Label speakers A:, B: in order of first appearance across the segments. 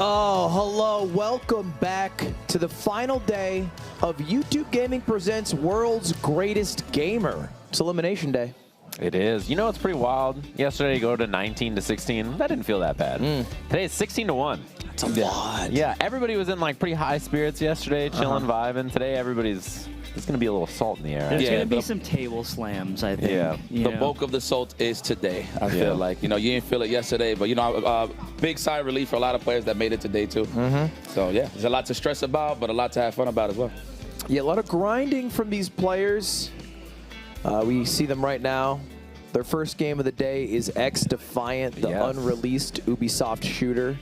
A: Oh, hello. Welcome back to the final day of YouTube Gaming Presents World's Greatest Gamer. It's Elimination Day.
B: It is. You know, it's pretty wild. Yesterday, you go to 19 to 16. That didn't feel that bad. Today, it's 16 to 1.
A: That's a lot.
B: Yeah, everybody was in like pretty high spirits yesterday, chilling, vibing. Today, everybody's... There's going to be a little salt in the air.
C: There's going to be some table slams, I think.
B: Yeah.
D: The bulk of the salt is today, I feel like. You know, you didn't feel it yesterday, but, you know, big sigh of relief for a lot of players that made it today, too. So, yeah, there's a lot to stress about, but a lot to have fun about as well.
A: Yeah, a lot of grinding from these players. We see them right now. Their first game of the day is XDefiant, the unreleased Ubisoft shooter.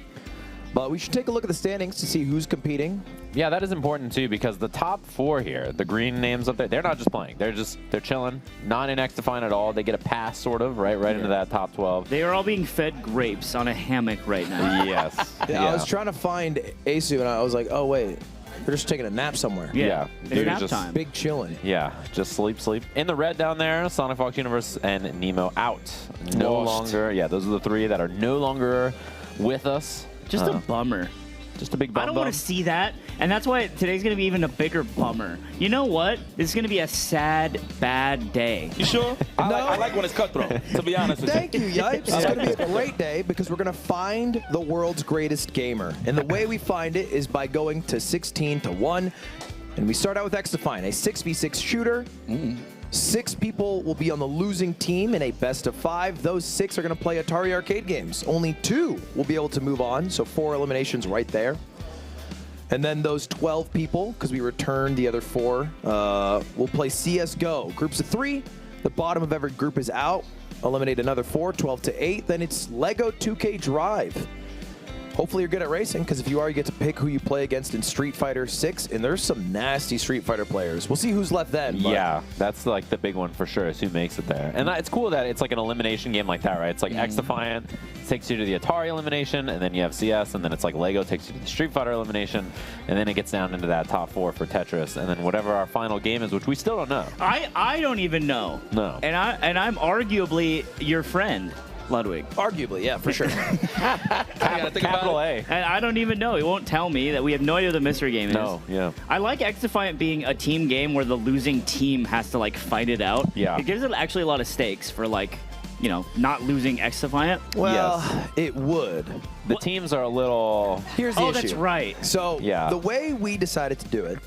A: But we should take a look at the standings to see who's competing.
B: Yeah, that is important, too, because the top 4 here, the green names up there, they're not just playing. They're chilling, not in XDefiant at all. They get a pass, sort of, right into that top 12.
C: They are all being fed grapes on a hammock right now.
B: Yes.
A: I was trying to find Asu, and I was like, oh, wait. They're just taking a nap somewhere.
C: Yeah. It's nap
B: just
C: time.
A: Big chilling.
B: Yeah, just sleep. In the red down there, Sonic Fox Universe and Nemo out. No longer. Yeah, those are the 3 that are no longer with us.
C: Just a bummer.
B: Just a big bummer.
C: I don't want to see that, and that's why today's going to be even a bigger bummer. You know what? This is going to be a sad, bad day.
D: You sure? I like when it's cutthroat, to be honest with you.
A: Thank you, Yipes. It's going to be a great day because we're going to find the world's greatest gamer. And the way we find it is by going to 16 to 1. And we start out with XDefiant, a 6v6 shooter. 6 people will be on the losing team in a best of 5. Those 6 are going to play Atari arcade games. Only 2 will be able to move on, so 4 eliminations right there. And then those 12 people, because we returned the other 4, will play CSGO. Groups of 3. The bottom of every group is out. Eliminate another 4, 12 to 8. Then it's Lego 2K Drive. Hopefully you're good at racing, because if you are, you get to pick who you play against in Street Fighter 6, and there's some nasty Street Fighter players. We'll see who's left then.
B: Yeah, that's like the big one for sure, is who makes it there. And it's cool that it's like an elimination game like that, right? It's like XDefiant takes you to the Atari elimination, and then you have CS, and then it's like Lego takes you to the Street Fighter elimination, and then it gets down into that top 4 for Tetris, and then whatever our final game is, which we still don't know.
C: I don't even know.
B: No.
C: And I'm arguably your friend, Ludwig.
A: Arguably, yeah, for sure.
B: Capital A.
C: And I don't even know. He won't tell me. That we have no idea what the mystery game is.
B: No, yeah.
C: I like XDefiant being a team game where the losing team has to, like, fight it out.
B: Yeah.
C: It gives it actually a lot of stakes for, like, you know, not losing XDefiant.
A: Well, it would.
B: The teams are a little...
A: Here's the issue.
C: That's right.
A: So the way we decided to do it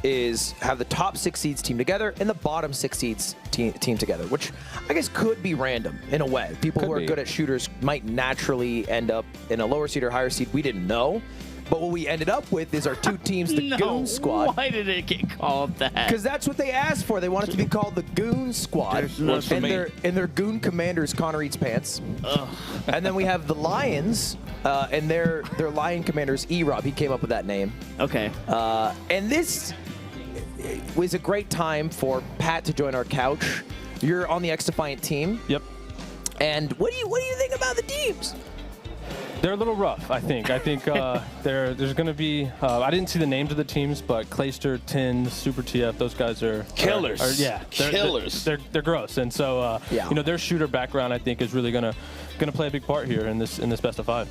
A: is have the top 6 seeds team together and the bottom 6 seeds team together, which I guess could be random in a way. People who are good at shooters might naturally end up in a lower seed or higher seed. We didn't know. But what we ended up with is our 2 teams, the Goon Squad.
C: Why did it get called that?
A: Because that's what they asked for. They wanted to be called the Goon Squad. And their Goon commander is Connor Eats Pants. And then we have the Lions, and their Lion commander is E-Rob. He came up with that name.
C: Okay.
A: And this was a great time for Pat to join our couch. You're on the XDefiant team.
E: Yep.
A: And what do you think about the teams?
E: They're a little rough, I think. I think there's going to be... I didn't see the names of the teams, but Clayster, Tin, Super TF, those guys are...
D: Killers.
E: Killers. They're gross. And so, you know, their shooter background, I think, is really going to play a big part here in this best of 5.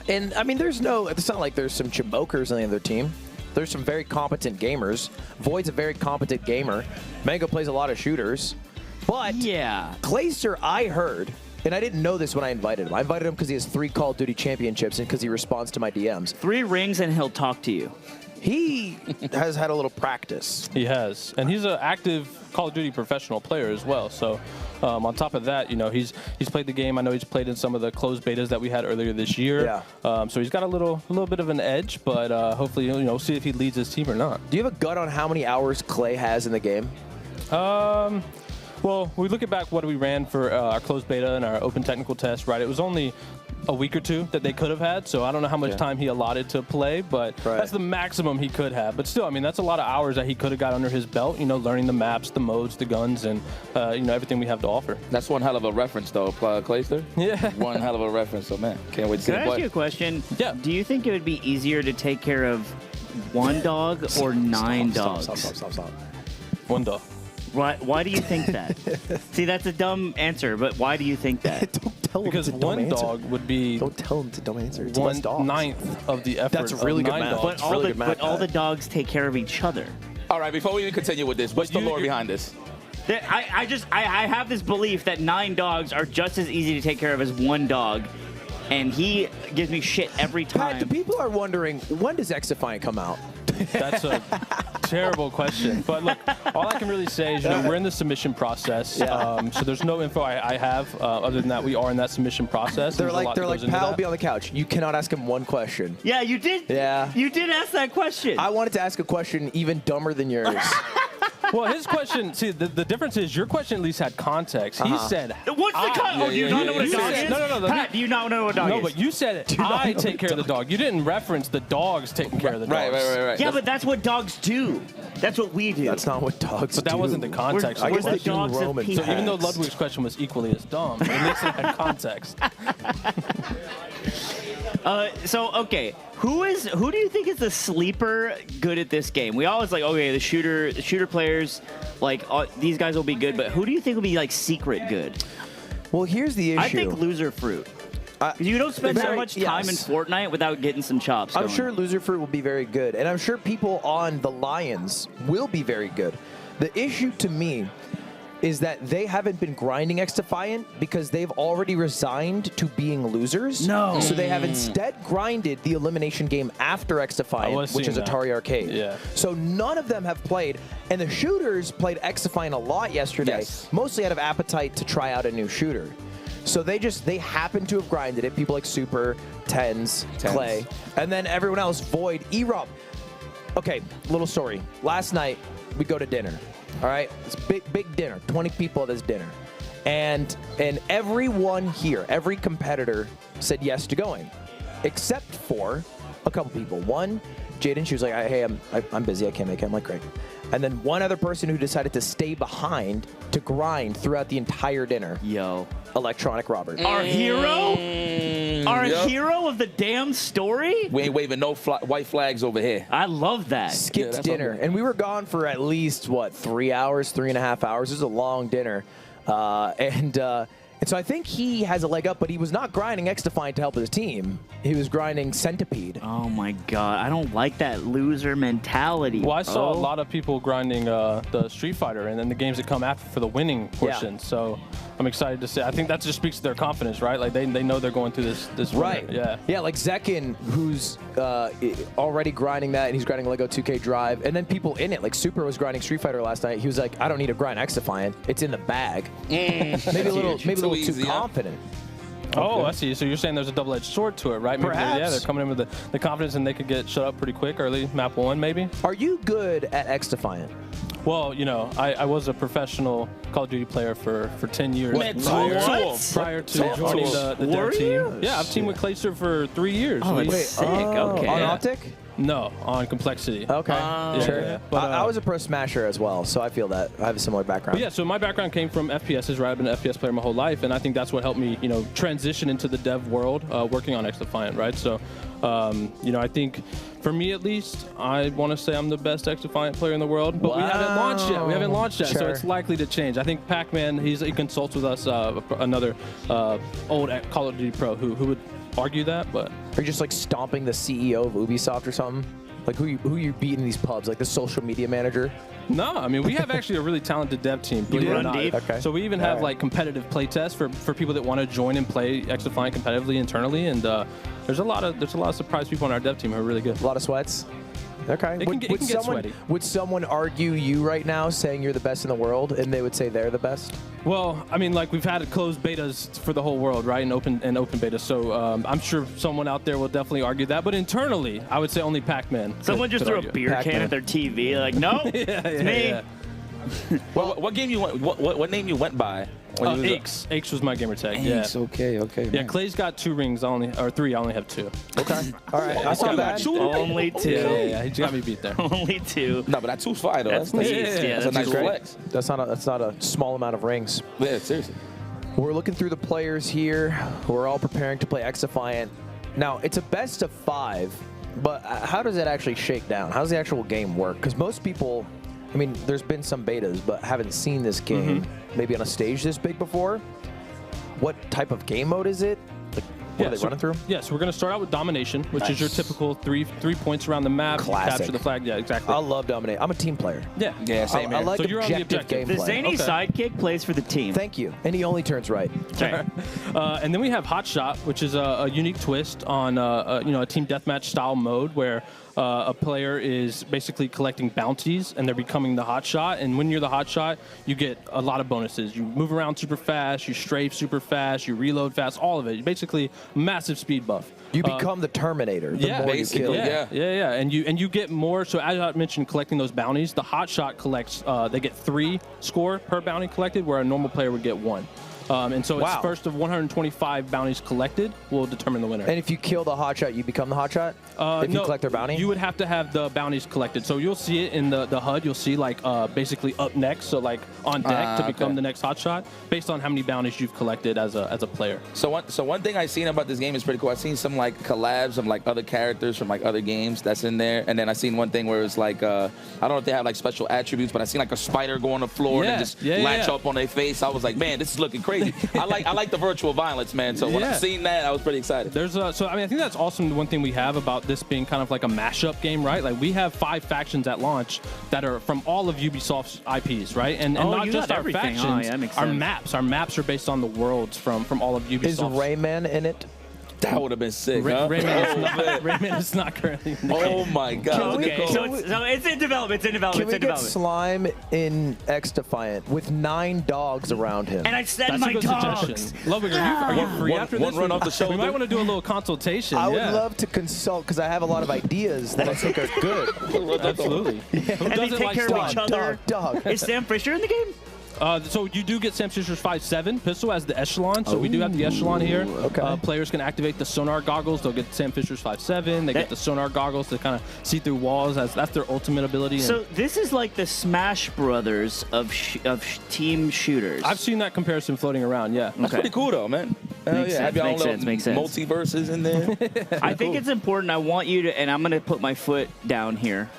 A: And, I mean, it's not like there's some chibokers on the other team. There's some very competent gamers. Void's a very competent gamer. Mango plays a lot of shooters. But Clayster, I heard, and I didn't know this when I invited him. I invited him because he has 3 Call of Duty championships and because he responds to my DMs.
C: 3 rings and he'll talk to you.
A: He has had a little practice.
E: He has. And he's an active Call of Duty professional player as well. So on top of that, you know, he's played the game. I know he's played in some of the closed betas that we had earlier this year.
A: Yeah.
E: So he's got a little bit of an edge, but hopefully, you know, see if he leads his team or not.
A: Do you have a gut on how many hours Clay has in the game?
E: Well, we look at back what we ran for our closed beta and our open technical test, right? It was only a week or 2 that they could have had, so I don't know how much time he allotted to play, but that's the maximum he could have. But still, I mean, that's a lot of hours that he could have got under his belt, you know, learning the maps, the modes, the guns, and, you know, everything we have to offer.
D: That's one hell of a reference, though, Clayster.
E: Yeah.
D: One hell of a reference, so, man, can't wait to see
C: Can
D: the
C: I ask
D: play.
C: you a question?
E: Yeah.
C: Do you think it would be easier to take care of 1 dog or 9 dogs?
A: Stop.
E: 1 dog.
C: Why do you think that? See, that's a dumb answer, but why do you think that?
A: Don't tell them
E: Because
A: to don't
E: one
A: answer.
E: dog would be
A: Don't tell them to don't answer. It's less dogs.
E: 1/9 of the effort.
A: That's really
E: of
A: good
E: 9
A: math.
E: dogs.
C: But all,
A: really
C: the,
A: good math,
C: but all the
A: Pat.
C: dogs take care of each other.
D: All right, before we even continue with this, what's the lore behind this?
C: I have this belief that 9 dogs are just as easy to take care of as one dog, and he gives me shit every
A: Pat, the
C: time.
A: people are wondering, when does XDefiant come out?
E: That's a terrible question. But look, all I can really say is, we're in the submission process. So there's no info I have other than that we are in that submission process.
A: They're
E: There's a lot
A: like,
E: that goes into
A: Pat will
E: that.
A: be on the couch. You cannot ask him one question.
C: Yeah, you did.
A: Yeah.
C: You did ask that question.
A: I wanted to ask a question even dumber than yours.
E: Well, his question, see, the difference is your question at least had context. He said,
C: What's the cut? Oh, do you not know what a
E: You
C: dog
E: said-
C: is?
E: no,
C: Pat, do you not know what a dog
E: no,
C: is?
E: but you said I take care of the dog. You didn't reference the dogs taking care of the dogs.
D: Right.
C: Yeah, but that's what dogs do. That's what we do.
A: That's not what dogs do.
E: But that wasn't the context.
A: I
C: We're
A: guess
C: the
A: they do
C: dogs of
A: Roman.
C: peace.
E: So even though
A: Pats.
E: Ludwig's question was equally as dumb, at least it had context.
C: Okay, who do you think is the sleeper good at this game? We always like, okay, the shooter players, like these guys will be good, but who do you think will be like secret good?
A: Well, here's the issue.
C: I think loser fruit. 'Cause you don't spend that
A: very-
C: much time
A: yes.
C: in Fortnite without getting some chops.
A: I'm
C: going.
A: sure Loser Fruit will be very good, and I'm sure people on the Lions will be very good. The issue to me is that they haven't been grinding XDefiant because they've already resigned to being losers.
C: No.
A: So they have instead grinded the elimination game after XDefiant,
E: was
A: which is
E: seeing that.
A: Atari Arcade.
E: Yeah.
A: So none of them have played, and the shooters played XDefiant a lot yesterday,
D: Yes.
A: mostly out of appetite to try out a new shooter. So they happen to have grinded it. People like Super, Tens, Clay, and then everyone else, Void, E-Rob. Okay, little story. Last night, we go to dinner. All right? It's a big dinner. 20 people at this dinner. And everyone here, every competitor said yes to going, except for a couple people. One, Jaden, she was like, hey, I'm busy. I can't make it. I'm like, great. And then one other person who decided to stay behind to grind throughout the entire dinner.
C: Yo,
A: Electronic Robert.
C: our hero, our
D: Yep.
C: hero of the damn story.
D: We ain't waving no white flags over here.
C: I love that.
A: Skipped
D: that's
A: dinner.
D: all.
A: And we were gone for at least, 3 hours, 3.5 hours. It was a long dinner. And so I think he has a leg up, but he was not grinding XDefiant to help his team. He was grinding Centipede.
C: Oh my god, I don't like that loser mentality.
E: Well, I saw a
C: bro.
E: lot of people grinding the Street Fighter and then the games that come after for the winning portion.
A: Yeah.
E: So I'm excited to see. I think that just speaks to their confidence, right? Like they know they're going through this
A: Right.
E: winner. Yeah.
A: Yeah, like Zekin, who's already grinding that, and he's grinding Lego 2K Drive. And then people in it, like Super was grinding Street Fighter last night. He was like, I don't need to grind XDefiant. It's in the bag. Maybe a little
D: Too
A: too
D: easy, huh?
A: confident.
E: Oh, I see. So you're saying there's a double-edged sword to it, right? Maybe
A: Perhaps.
E: they're coming in with the confidence and they could get shut up pretty quick early, map 1 maybe.
A: Are you good at XDefiant?
E: Well, I was a professional Call of Duty player for 10 years
D: Man,
E: prior to
A: Man,
E: joining
A: tools.
E: the
C: Were
E: dev
C: you?
E: team. Yeah, I've teamed with Clayster for 3 years.
C: Oh,
E: We-
C: that's sick. Okay.
A: On
E: Yeah.
A: Optic?
E: No, on Complexity.
A: Okay. Sure.
E: yeah. But,
A: I was a pro smasher as well, so I feel that. I have a similar background.
E: But yeah, so my background came from FPSs, right? I've been an FPS player my whole life, and I think that's what helped me, transition into the dev world, working on XDefiant, right? So, I think for me at least, I want to say I'm the best XDefiant player in the world, but we haven't launched yet. We haven't launched yet, so
A: Sure.
E: it's likely to change. I think Pac-Man, he consults with us, another old Call of Duty pro who would argue that, but
A: Are you just like stomping the CEO of Ubisoft or something? Like who you beat in these pubs? Like the social media manager?
E: no, I mean, we have actually a really talented dev team. believe it or
C: run
E: not.
C: deep?
A: Okay.
E: So we even have like competitive play tests for people that want to join and play XDefiant competitively internally, and there's a lot of surprise people on our dev team who are really good.
A: A lot of sweats. Okay.
E: It can get sweaty.
A: Would someone argue you right now saying you're the best in the world, and they would say they're the best?
E: Well, I mean, like we've had closed betas for the whole world, right? And open beta. So I'm sure someone out there will definitely argue that. But internally, I would say only Pac-Man.
C: Someone just
E: could
C: threw a
E: argue.
C: beer
A: Pac-Man.
C: can at their TV. Like, no, it's me.
E: Yeah.
D: What game you went? What name you went by? When you was
E: Aches. Aches was my gamer tag. Yeah.
D: Aches, okay.
E: Yeah,
D: man.
E: Clay's got 2 rings, or 3. I only have 2.
A: Okay. All right. That's
D: Okay.
A: not bad.
C: Only two.
E: Yeah, he got me beat there.
C: Only two.
D: No, but that two's fire though.
C: That's
D: That's,
C: nice. Yeah,
D: that's a
C: that's
D: nice
C: great.
D: flex.
A: That's not a small amount of rings.
D: Yeah, seriously.
A: We're looking through the players here who are all preparing to play XDefiant. Now, it's a best of 5, but how does that actually shake down? How does the actual game work? Because most people, I mean, there's been some betas, but haven't seen this game maybe on a stage this big before. what type of game mode is it? Like, what are they running through?
E: Yeah, so we're going to start out with domination, which is your typical three points around the map.
A: Classic.
E: You capture the flag. Yeah, exactly.
A: I love dominate. I'm a team player.
E: Yeah,
D: same
A: I
D: here.
A: like
E: So you're on the
A: objective
E: objective.
C: The
A: gameplay.
C: zany sidekick plays for the team.
A: Thank you. And he only turns right.
C: Okay.
E: And then we have Hot Shot, which is a unique twist on a team deathmatch style mode where a player is basically collecting bounties and they're becoming the hot shot. And when you're the hot shot, you get a lot of bonuses. You move around super fast, you strafe super fast, you reload fast, all of it. Basically, massive speed buff.
A: You become the Terminator the more you kill.
E: Yeah. And you get more. So as I mentioned, collecting those bounties, the hot shot collects. They get 3 score per bounty collected, where a normal player would get 1. And so it's first of 125 bounties collected will determine the winner.
A: And if you kill the hotshot, you become the hotshot? If you collect their bounty?
E: You would have to have the bounties collected. So you'll see it in the HUD. You'll see like basically up next, so like on deck to become the next hotshot, based on how many bounties you've collected as a player.
D: So one thing I've seen about this game is pretty cool. I've seen some like collabs of like other characters from like other games that's in there, and then I seen one thing where it's like I don't know if they have like special attributes, but I seen like a spider go on the floor and just latch up on their face. I was like, man, this is looking crazy. I like the virtual violence, man. So when I seen that, I was pretty excited.
E: There's so I think that's awesome. The one thing we have about this being kind of like a mashup game, right? Like we have 5 factions at launch that are from all of Ubisoft's IPs, right? And not just our factions, our maps. Our maps are based on the worlds from all of Ubisoft.
A: Is Rayman in it?
D: That would have been sick, huh?
E: Rayman is not currently in the game.
D: Oh my God.
C: Okay, so it's in development. It's in development.
A: Can we get Slime in XDefiant with 9 dogs around him?
C: And I send
E: That's
C: my
E: a good
C: dogs.
E: suggestion. Ludwig, are you free after this?
D: One run off the shoulder.
E: We might want to do a little consultation.
A: I would love to consult because I have a lot of ideas that I think are good.
E: Absolutely. Who
C: And they
E: doesn't
C: take
E: like
C: care of each other.
A: Dog.
C: Is Sam Fisher in the game?
E: So you do get Sam Fisher's 5.7 pistol as the echelon. So we do have the echelon here.
A: Okay.
E: Players can activate the sonar goggles. They'll get Sam Fisher's 5.7. They get the sonar goggles to kind of see through walls. That's their ultimate ability.
C: So this is like the Smash Brothers of team shooters.
E: I've seen that comparison floating around. Yeah.
D: That's pretty cool though, man.
C: Makes sense,
D: Have your own
C: makes
D: little
C: sense, makes sense.
D: multiverses in there.
C: I think it's important. I want you to, and I'm going to put my foot down here.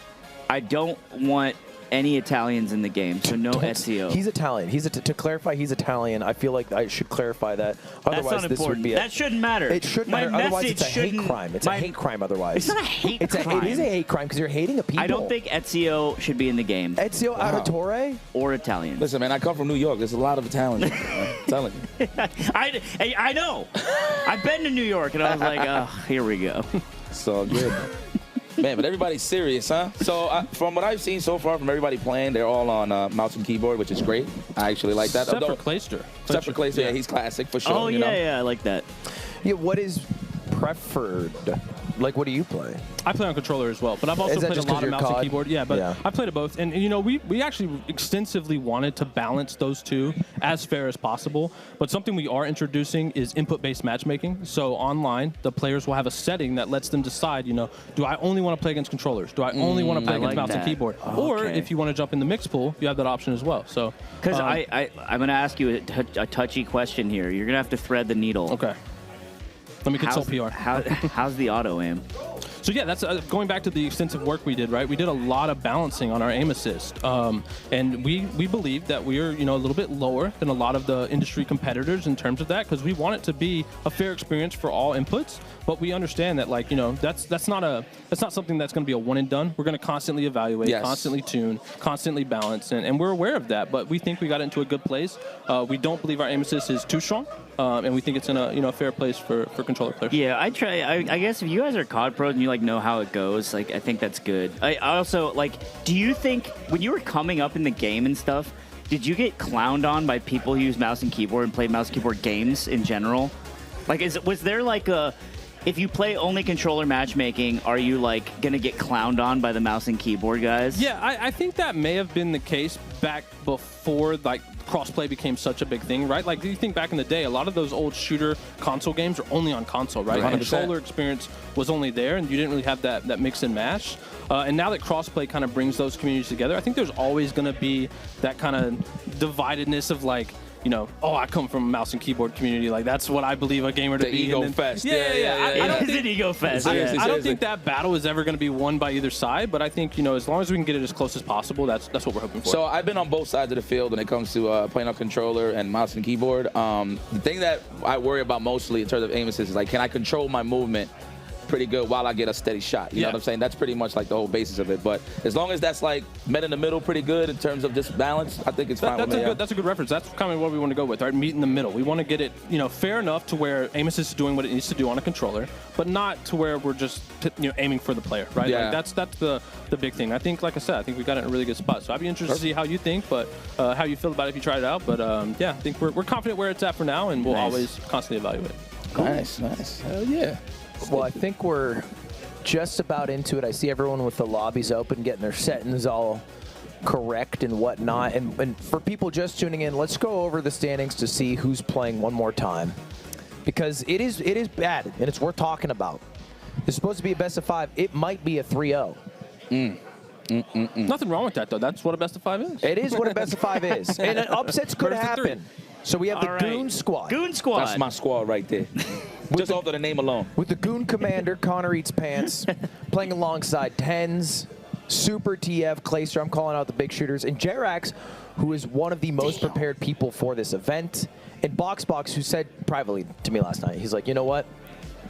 C: I don't want any Italians in the game, so no SEO.
A: He's Italian. To clarify, he's Italian. I feel like I should clarify that. Otherwise,
C: That's not
A: this
C: important.
A: would be
C: That shouldn't matter.
A: It shouldn't
C: My
A: matter. Otherwise, it's a
C: message
A: hate
C: shouldn't-
A: crime. It's a hate crime. Otherwise,
C: It's not a hate crime.
A: It is a hate crime because you're hating a people.
C: I don't think Ezio should be in the game.
A: Ezio Auditore.
C: Or Italian.
D: Listen, man, I come from New York. There's a lot of Italians. I'm telling you.
C: I know. I've been to New York, and I was like, oh, here we go.
D: So good. Man, but everybody's serious, huh? So from what I've seen so far from everybody playing, they're all on mouse and keyboard, which is great. I actually like that.
E: Except for Clayster.
D: Except for Clayster, yeah, he's classic for sure.
C: Oh,
D: you know?
C: yeah, I like that.
A: Yeah, what is preferred? Like, what do you play?
E: I play on controller as well, but I've also
A: Is that
E: played a
A: just
E: lot
A: 'cause
E: of
A: you're
E: mouse and
A: COD?
E: keyboard. Yeah, but
A: Yeah.
E: I played it both, and you know we actually extensively wanted to balance those two as fair as possible. But something we are introducing is input-based matchmaking. So online, the players will have a setting that lets them decide. You know, do I only want to play against controllers? Do I only want to play
C: I
E: against
C: like
E: mouse and
C: that.
E: keyboard?
C: Oh,
E: Or
C: okay.
E: if you want to jump in the mix pool, you have that option as well. So
C: Because I'm going to ask you a touchy question here. You're going to have to thread the needle.
E: okay. Let me consult PR.
C: How's the auto aim?
E: So yeah, that's going back to the extensive work we did, right? We did a lot of balancing on our aim assist, and we believe that we are, you know, a little bit lower than a lot of the industry competitors in terms of that, because we want it to be a fair experience for all inputs. But we understand that, like, you know, that's not something that's going to be a one and done. We're going to constantly evaluate, constantly tune, constantly balance, and we're aware of that. But we think we got into a good place. We don't believe our aim assist is too strong, and we think it's in a fair place for controller players.
C: Yeah, I guess if you guys are COD pros and you like know how it goes, like I think that's good. I also like. Do you think when you were coming up in the game and stuff, did you get clowned on by people who use mouse and keyboard and play mouse and keyboard games in general? Like, was there like a if you play only controller matchmaking, are you like gonna get clowned on by the mouse and keyboard guys?
E: Yeah, I think that may have been the case back before like crossplay became such a big thing, right? Like, you think back in the day, a lot of those old shooter console games are only on console, right? The
D: 100%.
E: controller experience was only there, and you didn't really have that mix and match. And now that crossplay kind of brings those communities together, I think there's always going to be that kind of dividedness of like, oh, I come from a mouse and keyboard community. Like, that's what I believe a gamer to
D: The
E: be.
D: ego fest.
E: Yeah. I don't
C: It's
E: think
C: an ego fest.
D: Seriously,
E: I don't think that battle is ever going to be won by either side, but I think, as long as we can get it as close as possible, that's what we're hoping for.
D: So I've been on both sides of the field when it comes to playing on controller and mouse and keyboard. The thing that I worry about mostly in terms of aim assist is, like, can I control my movement pretty good while I get a steady shot? You know what I'm saying? That's pretty much like the whole basis of it. But as long as that's like met in the middle pretty good in terms of just balance, I think it's fine with me.
E: That's a good reference. That's kind of what we want to go with, right? Meet in the middle. We want to get it, fair enough to where aim assist is doing what it needs to do on a controller, but not to where we're just, aiming for the player, right?
D: Yeah.
E: Like that's the big thing. I think, like I said, I think we got it in a really good spot. So I'd be interested to see how you think, but how you feel about it if you tried it out. But I think we're confident where it's at for now, and we'll always constantly evaluate.
D: Cool. Nice. Hell yeah.
A: Well, I think we're just about into it. I see everyone with the lobbies open, getting their settings all correct and whatnot. And for people just tuning in, let's go over the standings to see who's playing one more time, because it is bad and it's worth talking about. It's supposed to be a best of 5. It might be a 3-0.
E: Nothing wrong with that, though. That's what a best of 5 is.
A: It is what a best of 5 is, and upsets could
E: First to
A: happen. So we have the Goon Squad.
C: Goon Squad.
D: That's my squad right there. Just off of the name alone.
A: With the Goon Commander, Connor Eats Pants, playing alongside Tens, Super TF, Clayster, I'm calling out the big shooters, and Jerax, who is one of the most prepared people for this event, and BoxBox, who said privately to me last night, he's like, you know what?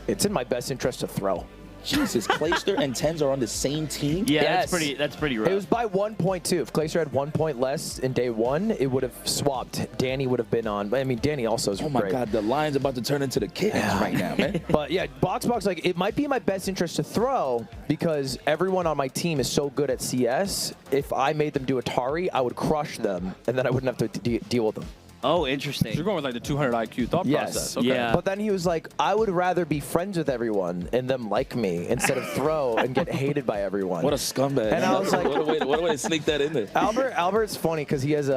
A: It's in my best interest to throw.
D: Jesus, Clayster and Tens are on the same team?
C: Yeah,
A: Yes.
C: that's pretty rough.
A: It was by 1 point, too. If Clayster had 1 point less in day 1, it would have swapped. Danny would have been on. I mean, Danny also is
D: Oh my
A: great.
D: God, the line's about to turn into the kittens right now, man.
A: But yeah, BoxBox, like, it might be in my best interest to throw because everyone on my team is so good at CS. If I made them do Atari, I would crush them, and then I wouldn't have to deal with them.
C: Oh, interesting.
E: So you're going with like the 200 IQ thought
A: Yes.
E: process. Okay.
C: Yeah.
A: But then he was like, I would rather be friends with everyone and them like me instead of throw and get hated by everyone.
D: What a scumbag.
A: And I was like,
D: what a way to sneak that in there.
A: Albert's funny because he has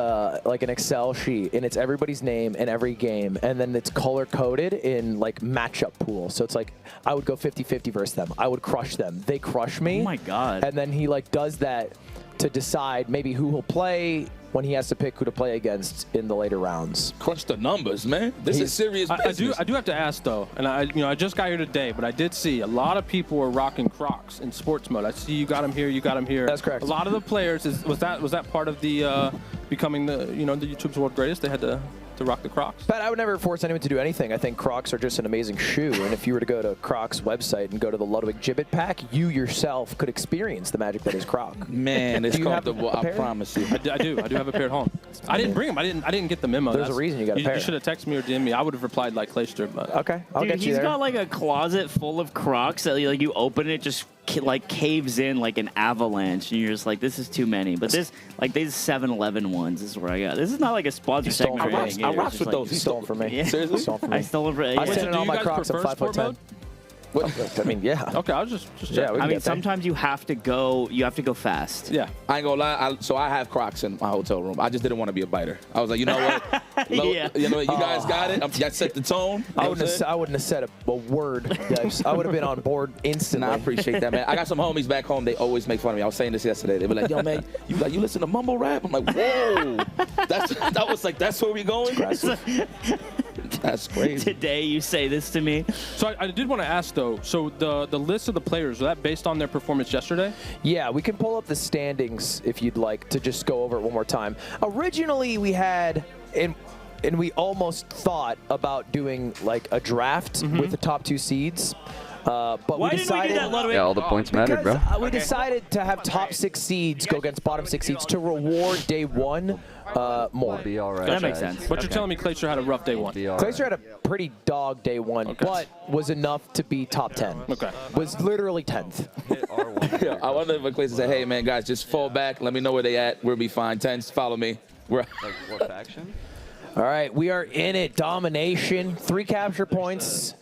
A: like an Excel sheet and it's everybody's name in every game, and then it's color coded in like matchup pool. So it's like I would go 50-50 versus them. I would crush them. They crush me.
C: Oh my God.
A: And then he like does that to decide maybe who he'll play when he has to pick who to play against in the later rounds.
D: Crunch the numbers, man. This is serious business.
E: I do have to ask though, and I just got here today, but I did see a lot of people were rocking Crocs in sports mode. I see you got them here, you got them here.
A: That's correct.
E: A lot of the players was that part of the becoming the the YouTube's world greatest? They had to rock the Crocs.
A: But I would never force anyone to do anything. I think Crocs are just an amazing shoe, and if you were to go to Crocs' website and go to the Ludwig Gibbet pack, you yourself could experience the magic that is Croc.
D: Man, it's
A: Do you have
D: comfortable.
A: a
D: I
A: pair?
D: promise you.
E: I do have a pair at home. I didn't bring them. I didn't get the memo.
A: There's a reason you got a pair.
E: You should have texted me or DM'd me. I would have replied like Clayster, but
A: Okay, I'll
C: Dude,
A: get you
C: he's
A: there.
C: got like a closet full of Crocs that like you open it, just like caves in like an avalanche, and you're just like, this is too many. But this, like these 7-Eleven ones, this is where I got. This is not like a sponsor
A: stole
C: segment.
A: them
C: or
A: from
C: anything
A: me.
C: either.
D: I
C: It's
D: rocks
C: just
D: with
C: like-
D: those.
A: He stole them from me.
C: Yeah.
D: Seriously?
A: Stole them from me.
C: I stole it. For,
A: I
C: yeah.
A: sent
E: So
A: it
E: do
A: on
E: you
A: my
E: guys
A: Crocs. I'm
E: prefer
A: 5'10".
E: sport mode?
A: I mean, yeah.
E: Okay, I was just
A: Yeah,
E: checking.
A: we can
C: I mean,
A: get there.
C: sometimes you have to go. You have to go fast.
E: Yeah.
D: I ain't gonna lie. So I have Crocs in my hotel room. I just didn't want to be a biter. I was like, you know what?
C: Yeah.
D: You know what? You guys got it. I set the tone.
A: I wouldn't have said a word. Yes, I would have been on board instantly.
D: Nah, I appreciate that, man. I got some homies back home. They always make fun of me. I was saying this yesterday. They were like, "Yo, man, you listen to mumble rap?" I'm like, "Whoa, that's where we going." That's crazy.
C: Today you say this to me.
E: So I did want to ask though. So the list of the players, was that based on their performance yesterday?
A: Yeah, we can pull up the standings if you'd like to just go over it one more time. Originally, we had, and we almost thought about doing like a draft with the top 2 seeds. But
C: Why
A: we
C: didn't we
A: decided,
C: do that, Ludwig?
F: Yeah, all the points mattered, bro.
A: we decided to have top 6 seeds go against bottom 6 seeds to reward day 1 more.
F: Be all right.
C: That makes
F: guys.
C: sense.
E: But you're telling me Clayster had a rough day one.
F: Be all right.
A: Clayster had a pretty dog day 1, but was enough to be top 10.
E: Okay.
A: Was literally 10th.
D: Yeah, I wonder if a place to say, "Hey, man, guys, just fall back. Let me know where they at. We'll be fine. Tens, follow me. We're."
F: Like, what faction?
A: All right, we are in it. Domination, 3 capture points.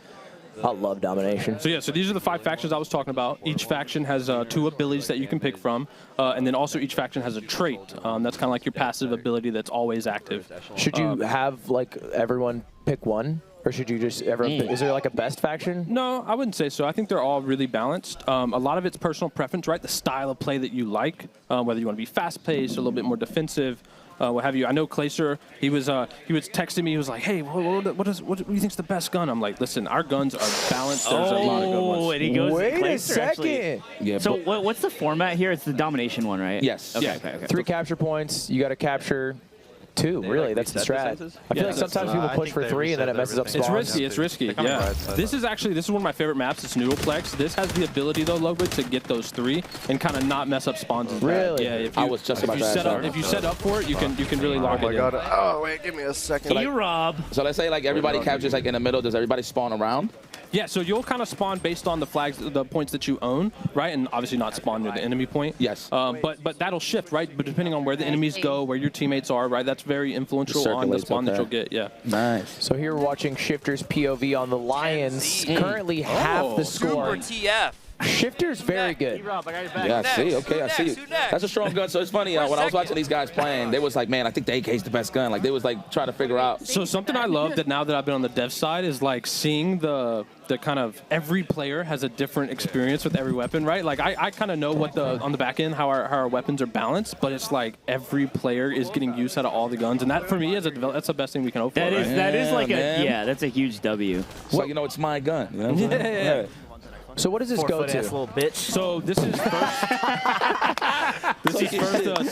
A: I love domination.
E: So yeah, so these are the 5 factions I was talking about. Each faction has 2 abilities that you can pick from, and then also each faction has a trait. That's kind of like your passive ability that's always active.
A: Should you have like everyone pick one, or should you just everyone? Is there like a best faction?
E: No, I wouldn't say so. I think they're all really balanced. A lot of it's personal preference, right? The style of play that you like, whether you want to be fast-paced, or a little bit more defensive. what have you. I know Clayster, he was texting me. He was like, "Hey, what do you think's the best gun?" I'm like, "Listen, our guns are balanced. There's a lot of good ones."
C: And he goes,
A: Wait a
C: Clayster
A: second.
C: actually.
D: Yeah,
C: So
D: but-
C: what's the format here? It's the domination one, right?
D: Yes.
C: Okay,
E: Yeah.
C: okay.
A: 3 capture points. You got to capture 2. Really, that's the strat. I feel
E: Yeah,
A: like sometimes
F: I
A: people
F: think
A: push for
F: they
A: 3 and then it
F: reset
A: messes up
F: everything.
A: spawns.
E: It's risky.
F: They come on the
E: Yeah.
F: right side.
E: This is one of my favorite maps. It's Noodleplex. This has the ability though, Ludwig, to get those 3 and kind of not mess up spawns. As bad.
A: Really?
E: Yeah. If
D: I
E: you,
D: was just
E: if
D: about
E: you
D: to ask
E: set up,
D: that.
E: if you set up for it, you can really lock
F: Oh my
E: it
F: god.
E: in.
F: Oh wait, give me a second.
C: E-Rob.
D: So let's say like everybody captures like in the middle. Does everybody spawn around?
E: Yeah, so you'll kind of spawn based on the flags, the points that you own, right? And obviously not spawn near the enemy point.
D: Yes.
E: But that'll shift, right? But depending on where the enemies go, where your teammates are, right? That's very influential on the
D: Circulates,
E: spawn that
D: okay.
E: you'll get. Yeah.
D: Nice.
A: So here we're watching Shifter's POV on the Lions. Currently half the score.
G: TF.
A: Shifter's very good.
G: E-Rob, I got your back.
D: Yeah, I see.
G: Who's
D: Okay, I
G: next?
D: see.
G: Who's next?
D: That's a strong gun. So it's funny. When I was watching these guys playing, they was like, "Man, I think the AK is the best gun." Like they was like trying to figure out.
E: So something I love that now that I've been on the dev side is like seeing the kind of every player has a different experience with every weapon, right? Like I kind of know what on the back end how our weapons are balanced, but it's like every player is getting use out of all the guns, and that for me as a developer, that's the best thing we can hope for.
C: That is
E: right?
C: that is like
D: man.
C: that's a huge W.
D: It's like, it's my gun. You know what I'm saying?
E: Yeah.
A: So what does this go to?
G: little bitch.
E: So this is first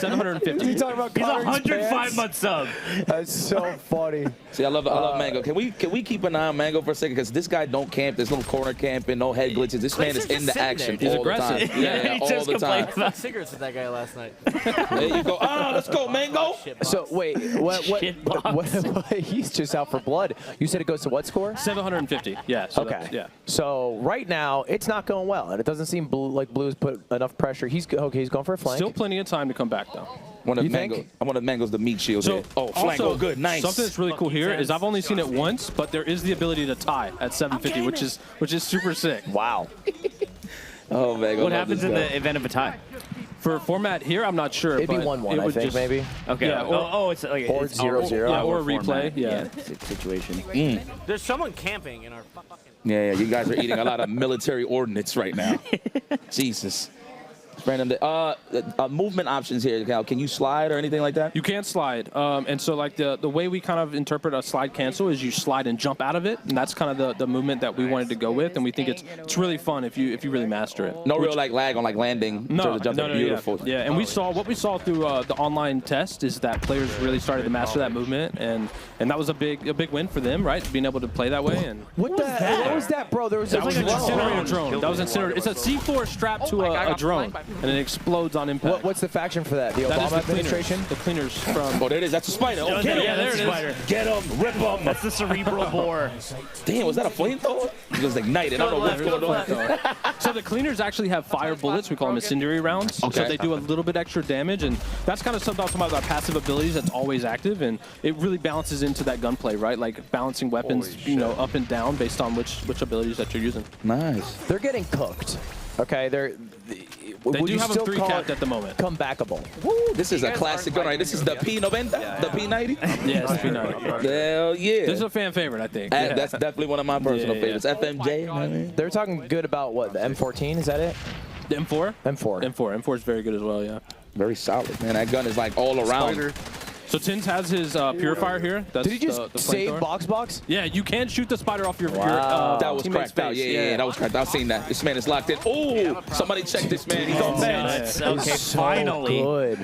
E: 750.
A: He's talking about
C: He's a
A: Connor's
C: 105
A: pants?
C: month sub.
A: That's so funny.
D: See, I love Mango. Can we keep an eye on Mango for a second? Because this guy don't camp. There's no corner camping, no head glitches. This man is
G: just
D: in the
G: sitting
D: action
G: there,
E: dude.
D: all the
E: He's
D: time.
E: aggressive.
D: Yeah,
C: He
D: all
C: just
D: the
C: complained
D: time.
C: about
G: cigarettes with that guy last night.
D: There you go. Let's go, Mango.
A: So wait, what?
C: Shitbox.
A: He's just out for blood. You said it goes to what score?
E: 750. Yeah. So
A: Okay.
E: yeah.
A: So right now it's not going well, and it doesn't seem like Blue's put enough pressure. He's going for a flank.
E: Still plenty of time to come back though.
D: One of
A: You think?
D: Mango's the meat shield
E: So
D: here. Oh, flank.
E: also,
D: Oh, good. Nice.
E: Something that's really cool here is I've only seen it once, but there is the ability to tie at 750, which is super sick.
A: Wow.
D: Oh, Mango.
C: What
D: love
C: happens
D: this
C: in
D: guy.
C: the event of a tie?
E: For format here, I'm not sure.
A: It'd be
E: but
A: 1-1,
E: it
A: I
E: would
A: think,
E: just-
A: maybe.
C: Okay.
E: Yeah, or-
C: it's like
A: or
C: it's
A: 0-0.
E: Yeah, or a
C: format.
E: replay. Yeah.
C: Situation.
G: There's someone camping in our fucking.
D: Yeah, you guys are eating a lot of military ordnance right now. Jesus. Random. Movement options here, Cal. Can you slide or anything like that?
E: You can't slide, and so like the way we kind of interpret a slide cancel is you slide and jump out of it, and that's kind of the movement that we wanted to go with, and we think it's really fun if you really master it.
D: No real like lag on like landing. in terms of jumping. Beautiful.
E: Yeah, and what we saw through the online test is that players really started to master that movement, and that was a big win for them, right? Being able to play that way. And
A: What was that, bro? There was
E: that was an
A: drone.
E: incinerator drone. That was incinerator. It's a C4 strapped to a drone, and it explodes on impact.
A: What's the faction for that? The
E: That is
A: Obama
E: the cleaners.
A: administration?
E: The cleaners from.
D: Oh, there it is. That's a spider. Oh, get him.
C: Yeah, there it is.
E: Spider.
D: Get him. Rip him.
C: That's the cerebral bore.
D: Damn, was that a flamethrower? It was ignited. I don't know what's going on.
E: So the cleaners actually have fire bullets. We call them incendiary rounds.
D: Okay.
E: So they do a little bit extra damage, and that's kind of something I'm talking about passive abilities that's always active, and it really balances into that gunplay, right? Like balancing weapons, up and down based on which abilities that you're using.
D: Nice.
A: They're getting cooked. Okay,
E: They do have them 3 capped at the moment.
A: Comebackable.
D: Woo, this is a classic gun, right? This is the P90, the P90.
E: Yeah, it's P90.
D: Hell yeah.
E: This is a fan favorite, I think.
D: That's definitely one of my personal
E: Yeah.
D: favorites. FMJ. man.
A: They're talking good about what, the M14? Is that it?
E: The M4?
A: M4.
E: M4 is very good as well, yeah.
D: Very solid, man. That gun is like all around.
E: So Tins has his purifier here. That's
A: Did he just
E: the
A: save
E: flamethrower.
A: box?
E: Yeah, you can shoot the spider off your
D: That was
E: teammate's
D: cracked out.
E: face.
D: Yeah, that was cracked. I've seen that. This man is locked in. Oh, somebody check this man. He's on
C: That's
D: bed.
C: okay,
A: So
C: finally.
A: good.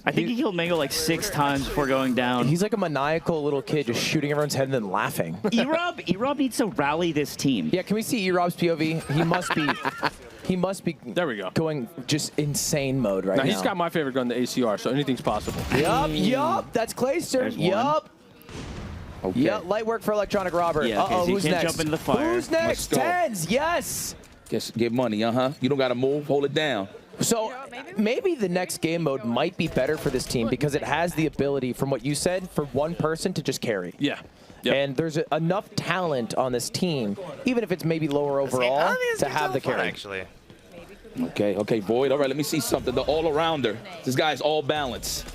C: I think he killed Mango like 6 times before going down.
A: He's like a maniacal little kid just shooting everyone's head and then laughing.
C: E-Rob needs to rally this team.
A: Yeah, can we see E-Rob's POV? He must be
E: There we go.
A: going just insane mode right
E: Now
A: now.
E: he's got my favorite gun, the ACR, so anything's possible.
A: Yup, that's Clayster.
C: There's one.
A: Yup.
D: Okay.
A: Yep, light work for Electronic Robert.
C: Yeah, okay, so you
A: who's
C: can't
A: next?
C: jump into the fire.
A: Who's next?
D: Let's go.
A: Tens, yes.
D: Just get money, You don't got to move. Hold it down.
A: So maybe the next game mode might be better for this team because it has the ability, from what you said, for one person to just carry.
E: Yeah. Yep.
A: And there's enough talent on this team, even if it's maybe lower overall, to have the carry.
F: Actually.
D: Okay, Void. All right, let me see something. The all-arounder. This guy's all balance.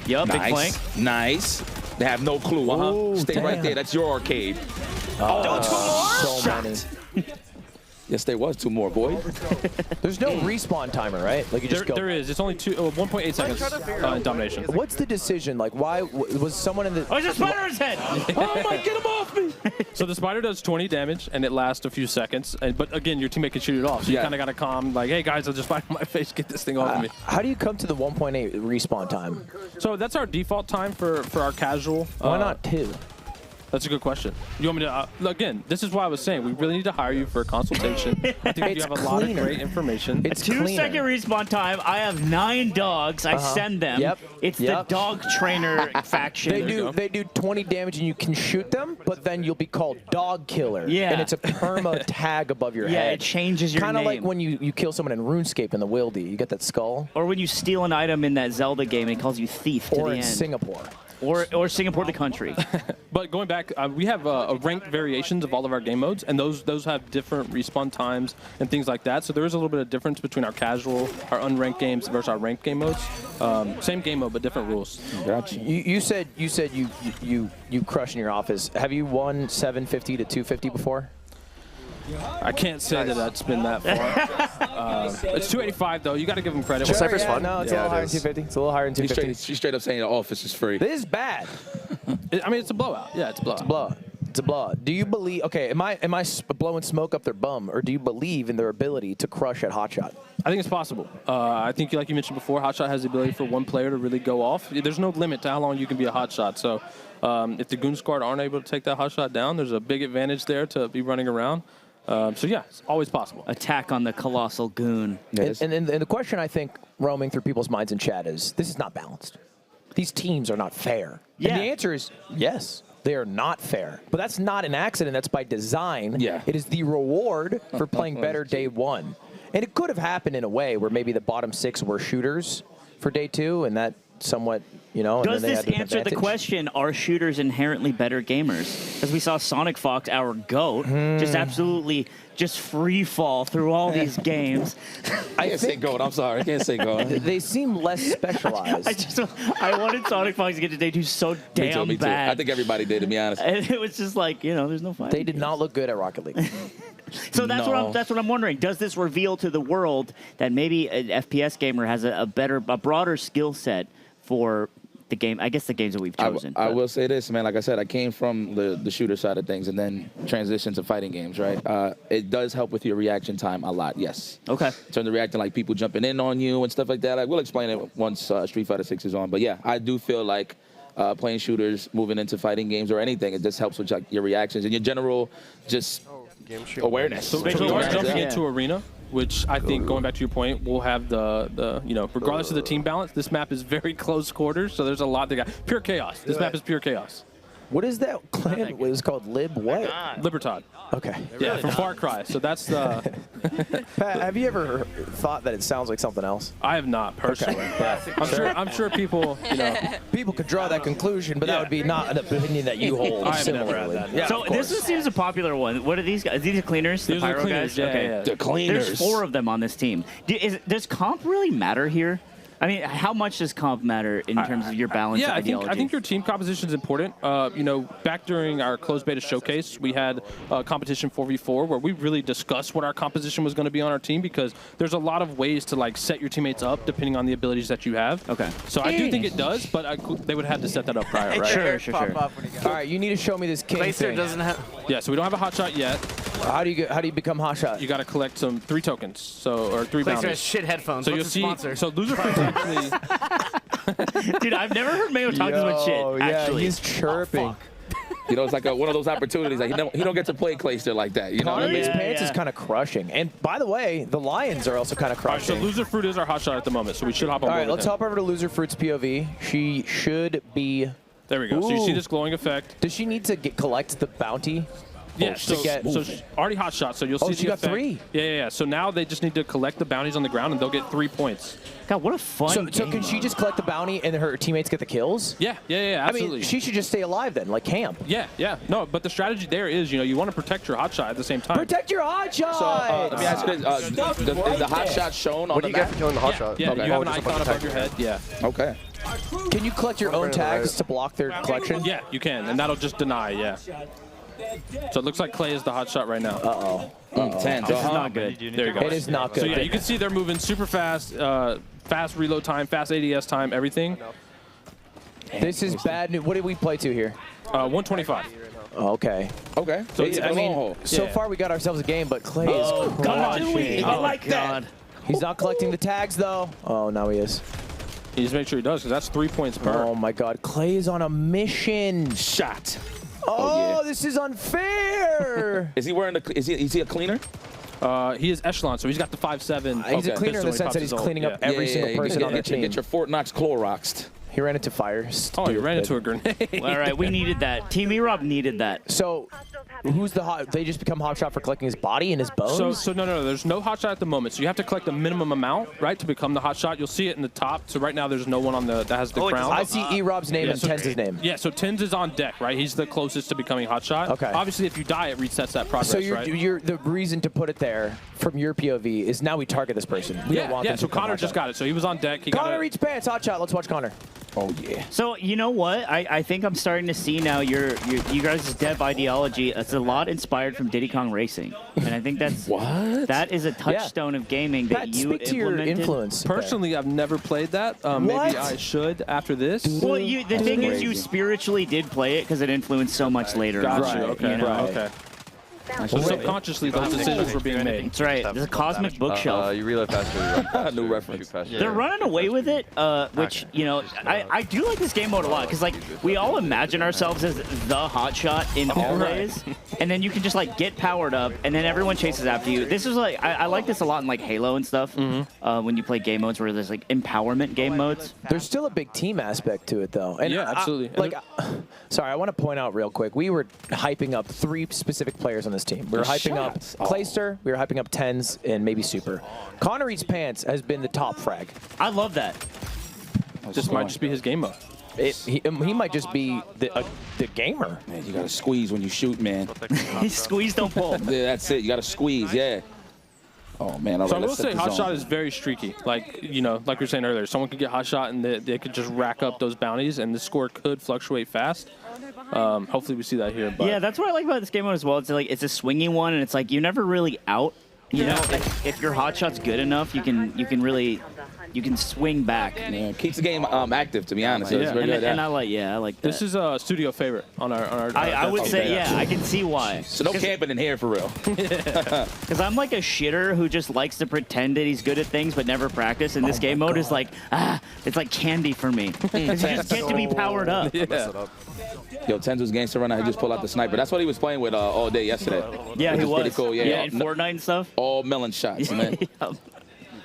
C: Yup, big
D: Nice.
C: flank.
D: Nice. They have no clue,
A: Ooh,
D: Stay
A: damn.
D: right there. That's your arcade.
A: So many.
D: Yes, there was 2 more, boy.
A: There's no respawn timer, right? Like you just go.
E: There is. It's only 1.8 seconds in domination.
A: What's the decision? Like, why was someone in the?
C: Oh, there's a spider in his head!
E: Oh my, get him off me! So the spider does 20 damage, and it lasts a few seconds. But again, your teammate can shoot it off. So you kind of got to calm, like, hey guys, I'll just spider in my face, get this thing off of me.
A: How do you come to the 1.8 respawn time?
E: So that's our default time for our casual.
A: Why not 2?
E: That's a good question. You want me to, again, this is why I was saying, we really need to hire you for a consultation. I think you have a lot of great information.
A: It's
C: 2-second respawn time. I have 9 dogs. I send them.
A: Yep.
C: It's the dog trainer faction.
A: They do 20 damage and you can shoot them, but then you'll be called Dog Killer.
C: Yeah.
A: And it's a perma tag above your head.
C: Yeah, it changes your name.
A: Kind of like when you kill someone in RuneScape in the Wildy. You get that skull.
C: Or when you steal an item in that Zelda game and it calls you thief to the
A: Or in
C: end.
A: Singapore.
C: Or Singapore, the country.
E: But going back, we have ranked variations of all of our game modes, and those have different respawn times and things like that. So there is a little bit of difference between our casual, our unranked games versus our ranked game modes. Same game mode, but different rules.
D: Gotcha.
A: You said you crush in your office. Have you won 750 to 250 before?
E: I can't say that that's been that far. It's 285 though. You got to give them credit.
F: Well, Cypher's
A: yeah,
F: fun.
A: No, it's
F: Yeah,
A: a little
F: it
A: higher
F: is.
A: than 250. It's a little higher than 250.
D: She's straight up saying the office is free.
A: This is bad.
E: I mean, it's a blowout. Yeah, it's a blowout.
A: It's a blowout. Do you believe? Okay, am I blowing smoke up their bum, or do you believe in their ability to crush at Hotshot?
E: I think it's possible. I think, like you mentioned before, Hotshot has the ability for one player to really go off. There's no limit to how long you can be a Hotshot. So if the Goon Squad aren't able to take that Hotshot down, there's a big advantage there to be running around. So yeah, it's always possible.
C: Attack on the colossal goon.
A: And the question I think roaming through people's minds in chat is, this is not balanced. These teams are not fair.
C: Yeah.
A: And the answer is yes, they are not fair. But that's not an accident. That's by design.
D: Yeah.
A: It is the reward for playing better day 1. And it could have happened in a way where maybe the bottom 6 were shooters for day 2, and that somewhat, you know.
C: Does
A: and then they
C: this
A: had an
C: answer the
A: advantage.
C: question, are shooters inherently better gamers? Because we saw Sonic Fox, our GOAT, just absolutely free fall through all these games.
D: I can't say goat. I'm sorry. I can't say goat.
A: They seem less specialized.
C: I wanted Sonic Fox to get to day 2 so damn
D: me too.
C: bad.
D: I think everybody did, to be honest.
C: And it was just like, you know, there's no fight.
A: They did not look good at Rocket League.
C: So that's
D: No.
C: what I'm wondering. Does this reveal to the world that maybe an FPS gamer has a broader skill set for the game? I guess the games that we've chosen.
D: I will say this, man. Like I said, I came from the shooter side of things and then transitioned to fighting games, right? It does help with your reaction time a lot, yes.
C: Okay.
D: In terms of reacting, like people jumping in on you and stuff like that. We'll explain it once Street Fighter 6 is on. But yeah, I do feel like playing shooters, moving into fighting games or anything, it just helps with like, your reactions and your general just awareness.
E: So we are jumping into Arena, which I think, going back to your point, will have the you know, regardless of the team balance, this map is very close quarters, so there's a lot that got pure chaos. This map is pure chaos.
A: What is that clan? It was called Lib what?
E: Libertad.
A: Okay.
E: Yeah, from Far Cry. So that's the.
A: Pat, have you ever thought that it sounds like something else?
E: I have not personally.
A: Okay.
E: I'm sure people, you know.
A: People could draw that conclusion, but that would be not an opinion that you hold.
E: I have never
A: similarly.
E: had that.
A: Yeah,
C: So
A: of course.
C: this seems a popular one. What are these guys? These are cleaners?
E: These
C: the
E: are
C: pyro
E: cleaners,
C: guys?
E: yeah,
C: Okay.
E: yeah.
D: The cleaners.
C: There's 4 of them on this team. Does comp really matter here? I mean, how much does comp matter in terms of your balance
E: Yeah,
C: ideology?
E: I think your team composition is important. You know, back during our closed beta showcase, we had a competition 4v4 where we really discussed what our composition was going to be on our team, because there's a lot of ways to like set your teammates up depending on the abilities that you have.
C: Okay.
E: So I do think it does, but they would have to set that up prior, right?
C: Sure.
A: All right, you need to show me this king
G: Placer
A: thing.
G: doesn't have.
E: Yeah, so we don't have a hot shot yet.
A: How do you become hotshot?
E: You got to collect 3 tokens, or 3
G: Placer has
E: bounties.
G: shit headphones.
E: So
G: What's
E: you'll
G: the
E: see.
G: sponsor?
E: So loser fruits actually.
C: Dude, I've never heard Mayo talk this much shit,
A: yeah,
C: actually.
A: he's chirping.
D: You know, it's like one of those opportunities. Like he don't get to play Clayster like that. You know what I
A: Connor
D: mean?
A: His
C: Yeah,
A: pants is
C: yeah.
A: kind of crushing. And by the way, the Lions are also kind of
E: All right, so
A: crushing.
E: loser fruit is our hot shot at the moment, so we should hop on
A: All
E: board
A: right,
E: with
A: let's
E: him.
A: hop over to Loser Fruit's POV. She should be.
E: There we go. So you see
A: Ooh.
E: this glowing effect.
A: Does she need to collect the bounty?
E: Yeah,
A: to get.
E: so she already hot shot, so you'll see
A: she
E: the
A: got
E: effect.
A: 3.
E: Yeah. So now they just need to collect the bounties on the ground, and they'll get 3 points.
C: God, what a fun
A: So
C: game.
A: can she just collect the bounty and her teammates get the kills?
E: Yeah, absolutely.
A: I mean, she should just stay alive then, like camp.
E: Yeah. No, but the strategy there is, you know, you want to protect your hot shot at the same time.
A: Protect your hotshot.
D: So let me ask you this: is the hot shot shown on
F: What do
D: the
F: you get
D: map?
F: for killing the hot shot?
E: Yeah,
D: Okay.
E: you have
F: Oh,
E: an
F: just a
E: icon
F: bunch of
E: above your
F: tags.
E: head. Yeah.
D: Okay.
A: Can you collect your own
F: Right.
A: tags to block their collection?
E: Yeah, you can, and that'll just deny. Yeah. So it looks like Clay is the hot shot right now.
A: Uh-oh.
D: 10.
C: This is not good.
E: There you go.
A: It is not
E: So
A: good.
E: yeah, you can see they're moving super fast, fast reload time, fast ADS time, everything.
A: This is bad news. What did we play to here?
E: 125.
A: Okay.
D: Okay.
E: So
D: He's
E: it's-
D: a
E: I mean,
D: long haul.
A: So
E: Yeah.
A: far, we got ourselves a game, but Clay is crushing.
C: I like that.
A: He's not collecting the tags, though. Oh, now he is.
E: You just make sure he does, because that's 3 points per.
A: Oh, my God. Clay is on a mission.
D: Shot.
A: Oh,
D: yeah.
A: this is unfair.
D: Is he wearing the? Is he a cleaner?
E: He is echelon, so he's got the 5.7.
A: He's a
D: Okay.
A: cleaner in the sense that he's cleaning up every single person on the team.
D: Get your Fort Knox Cloroxed.
A: He ran into fire.
E: Oh, you ran
A: Stupid.
E: into a grenade.
C: All right, we needed that. Team E-Rob needed that.
A: So, who's the hot? They just become hotshot for collecting his body and his bones?
E: So no, there's no hotshot at the moment. So you have to collect a minimum amount, right, to become the hotshot. You'll see it in the top. So right now there's no one on the that has the crown.
A: I see E-Rob's name and Tenz's name.
E: Yeah, so Tens is on deck, right? He's the closest to becoming hotshot.
A: Okay.
E: Obviously, if you die, it resets that progress,
A: So you're,
E: right?
A: you're the reason to put it there from your POV is now we target this person. We don't want
E: Yeah.
A: them
E: So
A: to become
E: Connor just
A: hotshot.
E: got it. So he was on deck. He got
A: Connor
E: it.
A: reads pants. Hotshot. Let's watch Connor.
D: Oh yeah.
C: So you know what? I think I'm starting to see now you guys' dev ideology. It's a lot inspired from Diddy Kong Racing, and I think that's
D: What?
C: that is a touchstone of gaming that
A: Pat,
C: you
A: speak to your
C: implemented.
A: influence. there.
E: Personally, I've never played that. Maybe
A: What?
E: I should after this.
C: Well, the thing is, you
D: Crazy.
C: spiritually did play it because it influenced so much later.
E: Got
C: on,
E: you.
A: Right,
E: Okay.
C: you know?
A: right.
E: Okay. So subconsciously, those decisions were being made.
C: That's right. There's a cosmic bookshelf.
F: You reload faster.
D: New reference.
C: They're running away with it, which, you know, I do like this game mode a lot because, like, we all imagine ourselves as the hotshot in always, and then you can just, like, get powered up, and then everyone chases after you. This is, like, I like this a lot in, like, Halo and stuff when you play game modes where there's, like, empowerment game modes.
A: There's still a big team aspect to it, though. And
E: Yeah, absolutely.
A: Sorry, I want to point out real quick. We were hyping up 3 specific players on this team. We were hyping up Clayster, we were hyping up Tens, and maybe Super. Connor Eats Pants has been the top frag.
C: I love that.
E: This might just be his game mode.
A: He might just be the gamer.
D: Man, you gotta squeeze when you shoot, man.
C: Squeeze, don't pull.
D: Yeah, that's it. You gotta squeeze. Yeah. Oh man. All
E: So
D: right,
E: I will
D: let's set
E: say
D: the
E: hotshot
D: zone.
E: is very streaky. Like, you know, like we were saying earlier, someone could get hotshot and they could just rack up those bounties, and the score could fluctuate fast. Hopefully we see that here. But
C: Yeah, that's what I like about this game mode as well. It's like it's a swingy one, and it's like you're never really out. You know, if your hotshot's good enough, you can really swing back.
D: Yeah, keeps the game active, to be honest. So
E: Yeah.
D: it's very good.
C: And I like that.
E: this is a studio favorite on our
C: I would say,
D: Okay.
C: yeah, I can see why.
D: So no camping in here for real.
C: Because I'm like a shitter who just likes to pretend that he's good at things but never practice. And this game mode is like, it's like candy for me. 'Cause you just get to be powered up.
E: Yeah.
D: Yo, Tens was gangster runner. He just pulled out the sniper. That's what he was playing with all day yesterday.
C: Yeah,
D: Which
C: he
D: is
C: was.
D: pretty cool. Yeah,
C: in Fortnite and stuff.
D: all melon shots, man.
C: Yeah.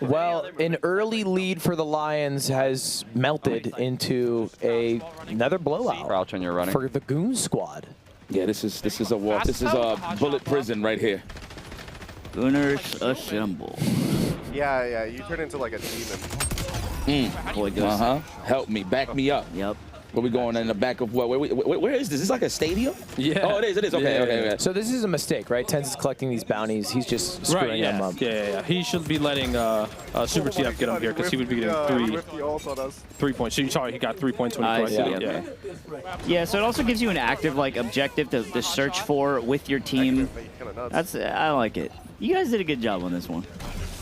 A: Well, an early lead for the Lions has melted into another blowout
F: Crouch when you're running.
A: for the Goon Squad.
D: Yeah, this is a war. This is a bullet prison right here.
C: Gunners assemble.
H: Yeah, you turn into like a demon.
C: Boy, goes.
D: Help me, back me up.
C: Yep.
D: Where we going in the back of what? Where is this? Is this like a stadium?
E: Yeah.
D: Oh, it is. Okay,
E: Yeah.
D: okay.
A: So this is a mistake, right? Tens is collecting these bounties. He's just screwing
E: Right,
A: them
E: yeah.
A: up.
E: Yeah. He should be letting Super TF get him here because he would be getting
H: With the ult on us.
E: 3 points. So you saw he got 3 points when he
C: I
E: collected
C: see,
E: it.
C: okay.
E: Yeah.
C: Yeah, so it also gives you an active like objective to search for with your team. I like it. You guys did a good job on this one.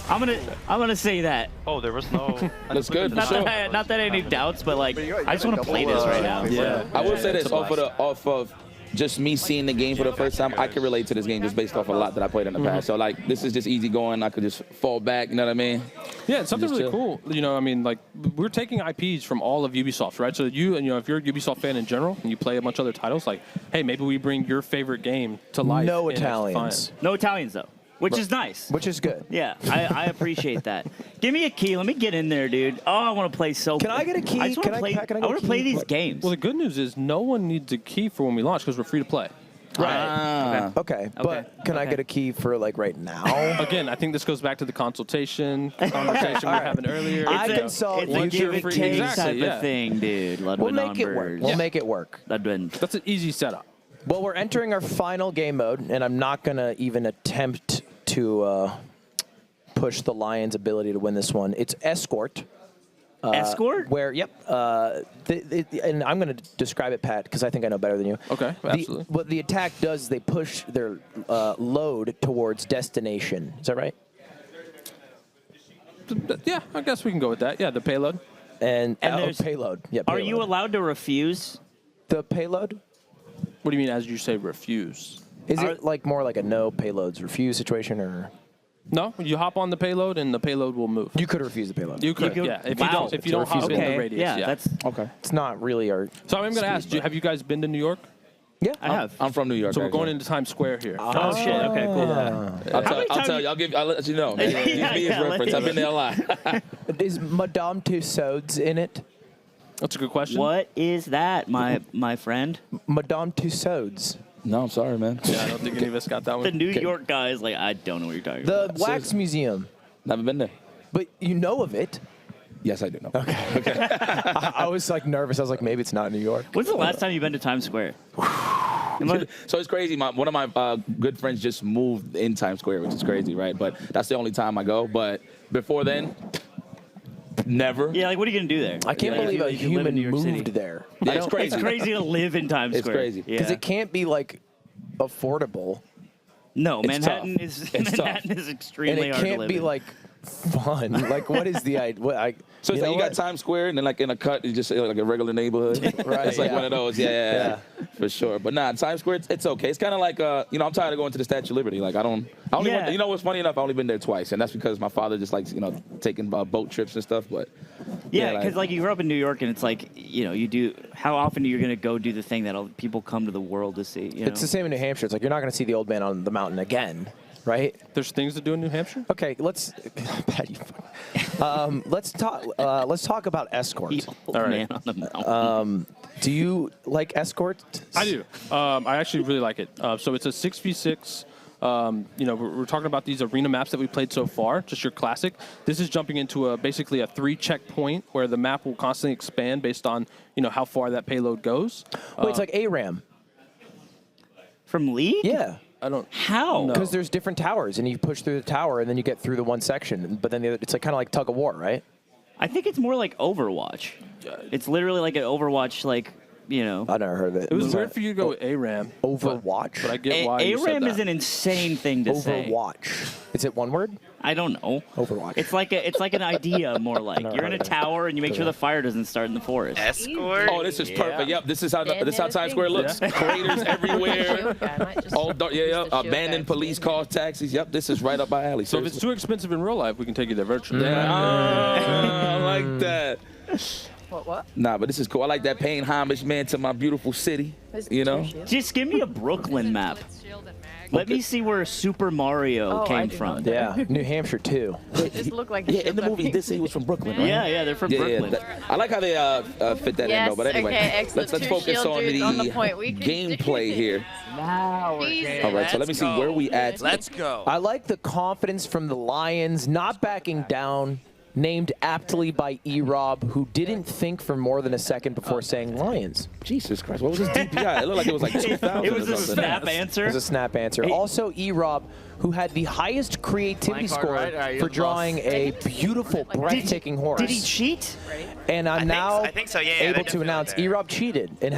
C: I'm gonna say that.
I: Oh, there was no.
D: That's good.
C: Not
D: Sure.
C: that I had any doubts, but like
H: you
C: I just want to play this right now.
E: Yeah.
D: I will say this
E: it's a
D: off of just me seeing the game for the first time. I can relate to this game just based off a lot that I played in the past. So like this is just easy going. I could just fall back. You know what I mean?
E: Yeah, it's something
D: Just
E: really
D: chill.
E: cool. You know, I mean, like we're taking IPs from all of Ubisoft, right? So you know, if you're a Ubisoft fan in general and you play a bunch of other titles, like, hey, maybe we bring your favorite game to life.
A: No
E: in
A: Italians,
E: Defiant.
C: No Italians though, which is nice.
A: which is good.
C: Yeah, I appreciate that. Give me a key. Let me get in there, dude. Oh, I want to play so.
A: Can I get a key?
C: I just want
A: Can
C: to
A: I-
C: play.
A: can I get
C: I
A: a
C: want to play
A: key?
C: these games.
E: Well, the good news is no one needs a key for when we launch because we're free to play.
C: Right.
A: Okay, but can I get a key for like right now?
E: Again, I think this goes back to the conversation conversation we were having earlier.
A: I
E: You
A: can
E: know,
A: solve
C: It's a
A: future
C: give and
E: free-
C: take
E: exactly,
C: type
E: yeah.
C: of thing, dude. Ludwig
A: We'll make it work. We'll make it work.
C: Ludwig.
E: That's an easy setup.
A: Well, we're entering our final game mode, and I'm not gonna even attempt to push the Lions' ability to win this one. It's Escort.
C: Escort?
A: Where, yep. And I'm going to describe it, Pat, because I think I know better than you.
E: Okay, absolutely.
A: What the attack does is they push their load towards destination. Is that right?
E: Yeah, I guess we can go with that. Yeah, the payload.
A: And
C: there's-
A: payload. Yeah,
C: Are
A: payload.
C: you allowed to refuse?
A: The payload?
E: What do you mean as you say refuse?
A: Is it like more like a no payloads refuse situation, or
E: No, you hop on the payload and the payload will move.
A: you could refuse the payload?
E: You could,
C: could-
E: yeah. If
C: Wow.
E: you don't hop in
C: Okay,
E: the radius,
C: yeah, that's.
D: Okay.
A: It's not really our.
E: So I'm going to ask, have you guys been to New York?
A: Yeah,
C: I have.
D: I'm from New York.
E: So we're
D: actually.
E: going into Times Square here.
C: Oh shit! Okay, cool.
D: I'll tell you. I'll let you know. Man. Use me as
C: yeah,
D: reference. I've been there a lot.
A: Is Madame Tussauds in it?
E: That's a good question.
C: What is that, my friend?
A: Madame Tussauds.
D: No, I'm sorry, man.
E: Yeah, I don't think any of us got that
C: The
E: one.
C: New York guy is like, I don't know what you're talking
A: The
C: about.
A: Wax Museum.
D: Never been there.
A: But you know of it.
D: Yes, I do know.
A: I was like nervous. I was like, maybe it's not New York.
C: When's the last time you've been to Times Square?
D: So it's crazy. One of my good friends just moved in Times Square, which is crazy, right? But that's the only time I go. But before then, never.
C: Yeah, like what are you gonna do there?
A: I can't
C: Like,
A: believe a
C: you live in
A: human
C: New York
A: moved
C: City.
A: there.
D: Yeah, it's crazy.
C: It's crazy to live in Times
D: It's
C: Square.
D: crazy.
A: Because
C: Yeah.
A: it can't be like affordable.
C: No,
D: It's
C: Manhattan
D: tough.
C: is
D: It's
C: Manhattan is
A: And
C: extremely
A: it
C: hard to
A: can't
C: live
A: be
C: in.
A: like fun. Like, what is the idea?
D: So it's like
A: know
D: you got
A: what?
D: Times Square, and then like in a cut, it's just like a regular neighborhood.
A: Right,
D: It's like
A: yeah.
D: one of those. Yeah, for sure. But nah, Times Square, it's okay. It's kind of like I'm tired of going to the Statue of Liberty. Like I only
C: Yeah.
D: went, you know what's funny enough? I only been there twice, and that's because my father just likes taking boat trips and stuff. But
C: Yeah, because like you grew up in New York, and it's like you do. How often are you gonna go do the thing that people come to the world to see? You know?
A: It's the same in New Hampshire. It's like you're not going to see the old man on the mountain again, right?
E: There's things to do in New Hampshire?
A: Okay, let's. Pat, you fuck. Let's talk. Let's talk about escort.
C: The old
E: All right.
C: man on the mountain.
A: Do you like escort?
E: I do. I actually really like it. So it's a 6v6. We're talking about these arena maps that we played so far, just your classic. This is jumping into basically a 3 checkpoint where the map will constantly expand based on how far that payload goes.
A: Wait, it's like ARAM.
C: From League?
A: Yeah.
E: I don't.
C: How?
E: No.
A: Because there's different towers, and you push through the tower, and then you get through the one section. But then it's like kind of like tug of war, right?
C: I think it's more like Overwatch. It's literally like an Overwatch,
A: I've never heard of it.
E: It was weird for you to go with ARAM.
A: Overwatch.
E: But I get why you said
C: ARAM
E: that.
C: is an insane thing to say.
A: Overwatch. Is it one word?
C: I don't know.
A: Overwatch.
C: It's like an idea, more like you're in a tower and you make sure the fire doesn't start in the forest.
F: Escort.
D: oh, this is perfect. Yep, this is how Times Square looks. Craters everywhere. All dark. Yeah. Abandoned police cars, taxis. Yep, this is right up my alley.
E: So if it's too expensive in real life, we can take you there virtually.
D: I like that.
I: What?
D: Nah, but this is cool. I like that paying homage, man, to my beautiful city.
C: Just give me a Brooklyn map. Let me see where Super Mario
I: I
C: came
I: do
C: from.
I: not.
A: Yeah, New Hampshire too.
I: This looked like a
D: Yeah, in
I: shield
D: the
I: that
D: movie,
I: makes
D: this he was from Brooklyn, right?
C: Yeah, they're from Brooklyn.
D: I like how they fit that in,
I: Yes,
D: though. But anyway,
I: okay, excellent.
D: let's
I: Two
D: focus
I: shield
D: on
I: dudes
D: the,
I: on the point. We can do
D: gameplay
I: it.
D: here.
I: Now
D: All right, so let me see where we at.
F: Let's go.
A: I like the confidence from the Lions, not backing down. Named aptly by E-Rob, who didn't think for more than a second before saying Lions.
D: Jesus Christ, what was his DPI? It looked like it was like 2,000
C: It was
D: or
C: a
D: something.
C: snap
A: It
C: answer.
A: was a snap answer. Also, E-Rob, who had the highest creativity
F: Blank card,
A: score
F: right? All right,
A: for
F: you're
A: drawing a beautiful, breathtaking horse.
C: Did he cheat?
A: And I'm now
F: I think so, yeah,
A: able
F: they're
A: to announce
F: definitely
A: E-Rob cheated and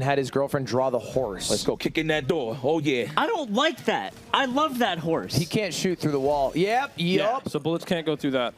A: had his girlfriend draw the horse.
D: Let's go, kick in that door. Oh, yeah.
C: I don't like that. I love that horse.
A: He can't shoot through the wall. Yep.
E: Yeah. So bullets can't go through that.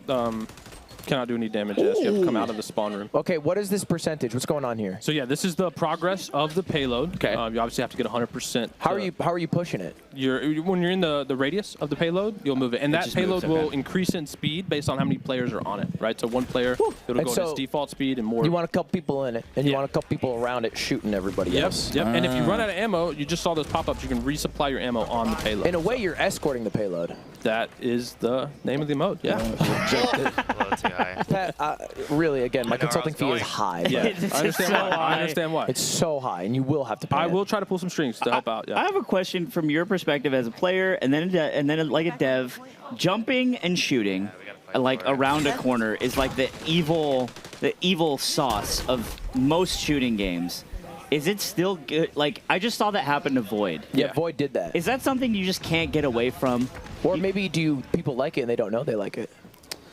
E: Cannot do any damage. Yes, you have to come out of the spawn room.
A: Okay, what is this percentage? What's going on here?
E: So yeah, this is the progress of the payload.
A: Okay.
E: You obviously have to get 100%.
A: How are you pushing it?
E: When you're in the radius of the payload, you'll move it, and that
D: just
E: payload
D: moves,
E: will
D: okay.
E: increase in speed based on how many players are on it, right? So one player, it'll
A: And
E: go at
A: so
E: its default speed, and more.
A: You want a couple people in it, and you
E: Yeah.
A: want a couple people around it shooting everybody else.
E: Yep. And if you run out of ammo, you just saw those pop-ups. You can resupply your ammo on the payload.
A: In a way, you're escorting the payload.
E: That is the name of the mode. Yeah.
F: A little too high.
A: Pat, really, again, my
F: I know where I
A: consulting
F: was
A: fee is
F: going.
A: high.
E: Yeah.
C: It's
E: I understand
C: so
E: why. I
C: high.
E: understand why.
A: It's so high, and you will have to pay
E: I
A: it.
E: will try to pull some strings to help out. Yeah.
C: I have a question from your perspective as a player, and then like a dev, jumping and shooting, like around a corner, is like the evil sauce of most shooting games. Is it still good? Like I just saw that happen to Void.
A: Yeah, Void did that.
C: Is that something you just can't get away from?
A: Or maybe do people like it and they don't know they like it?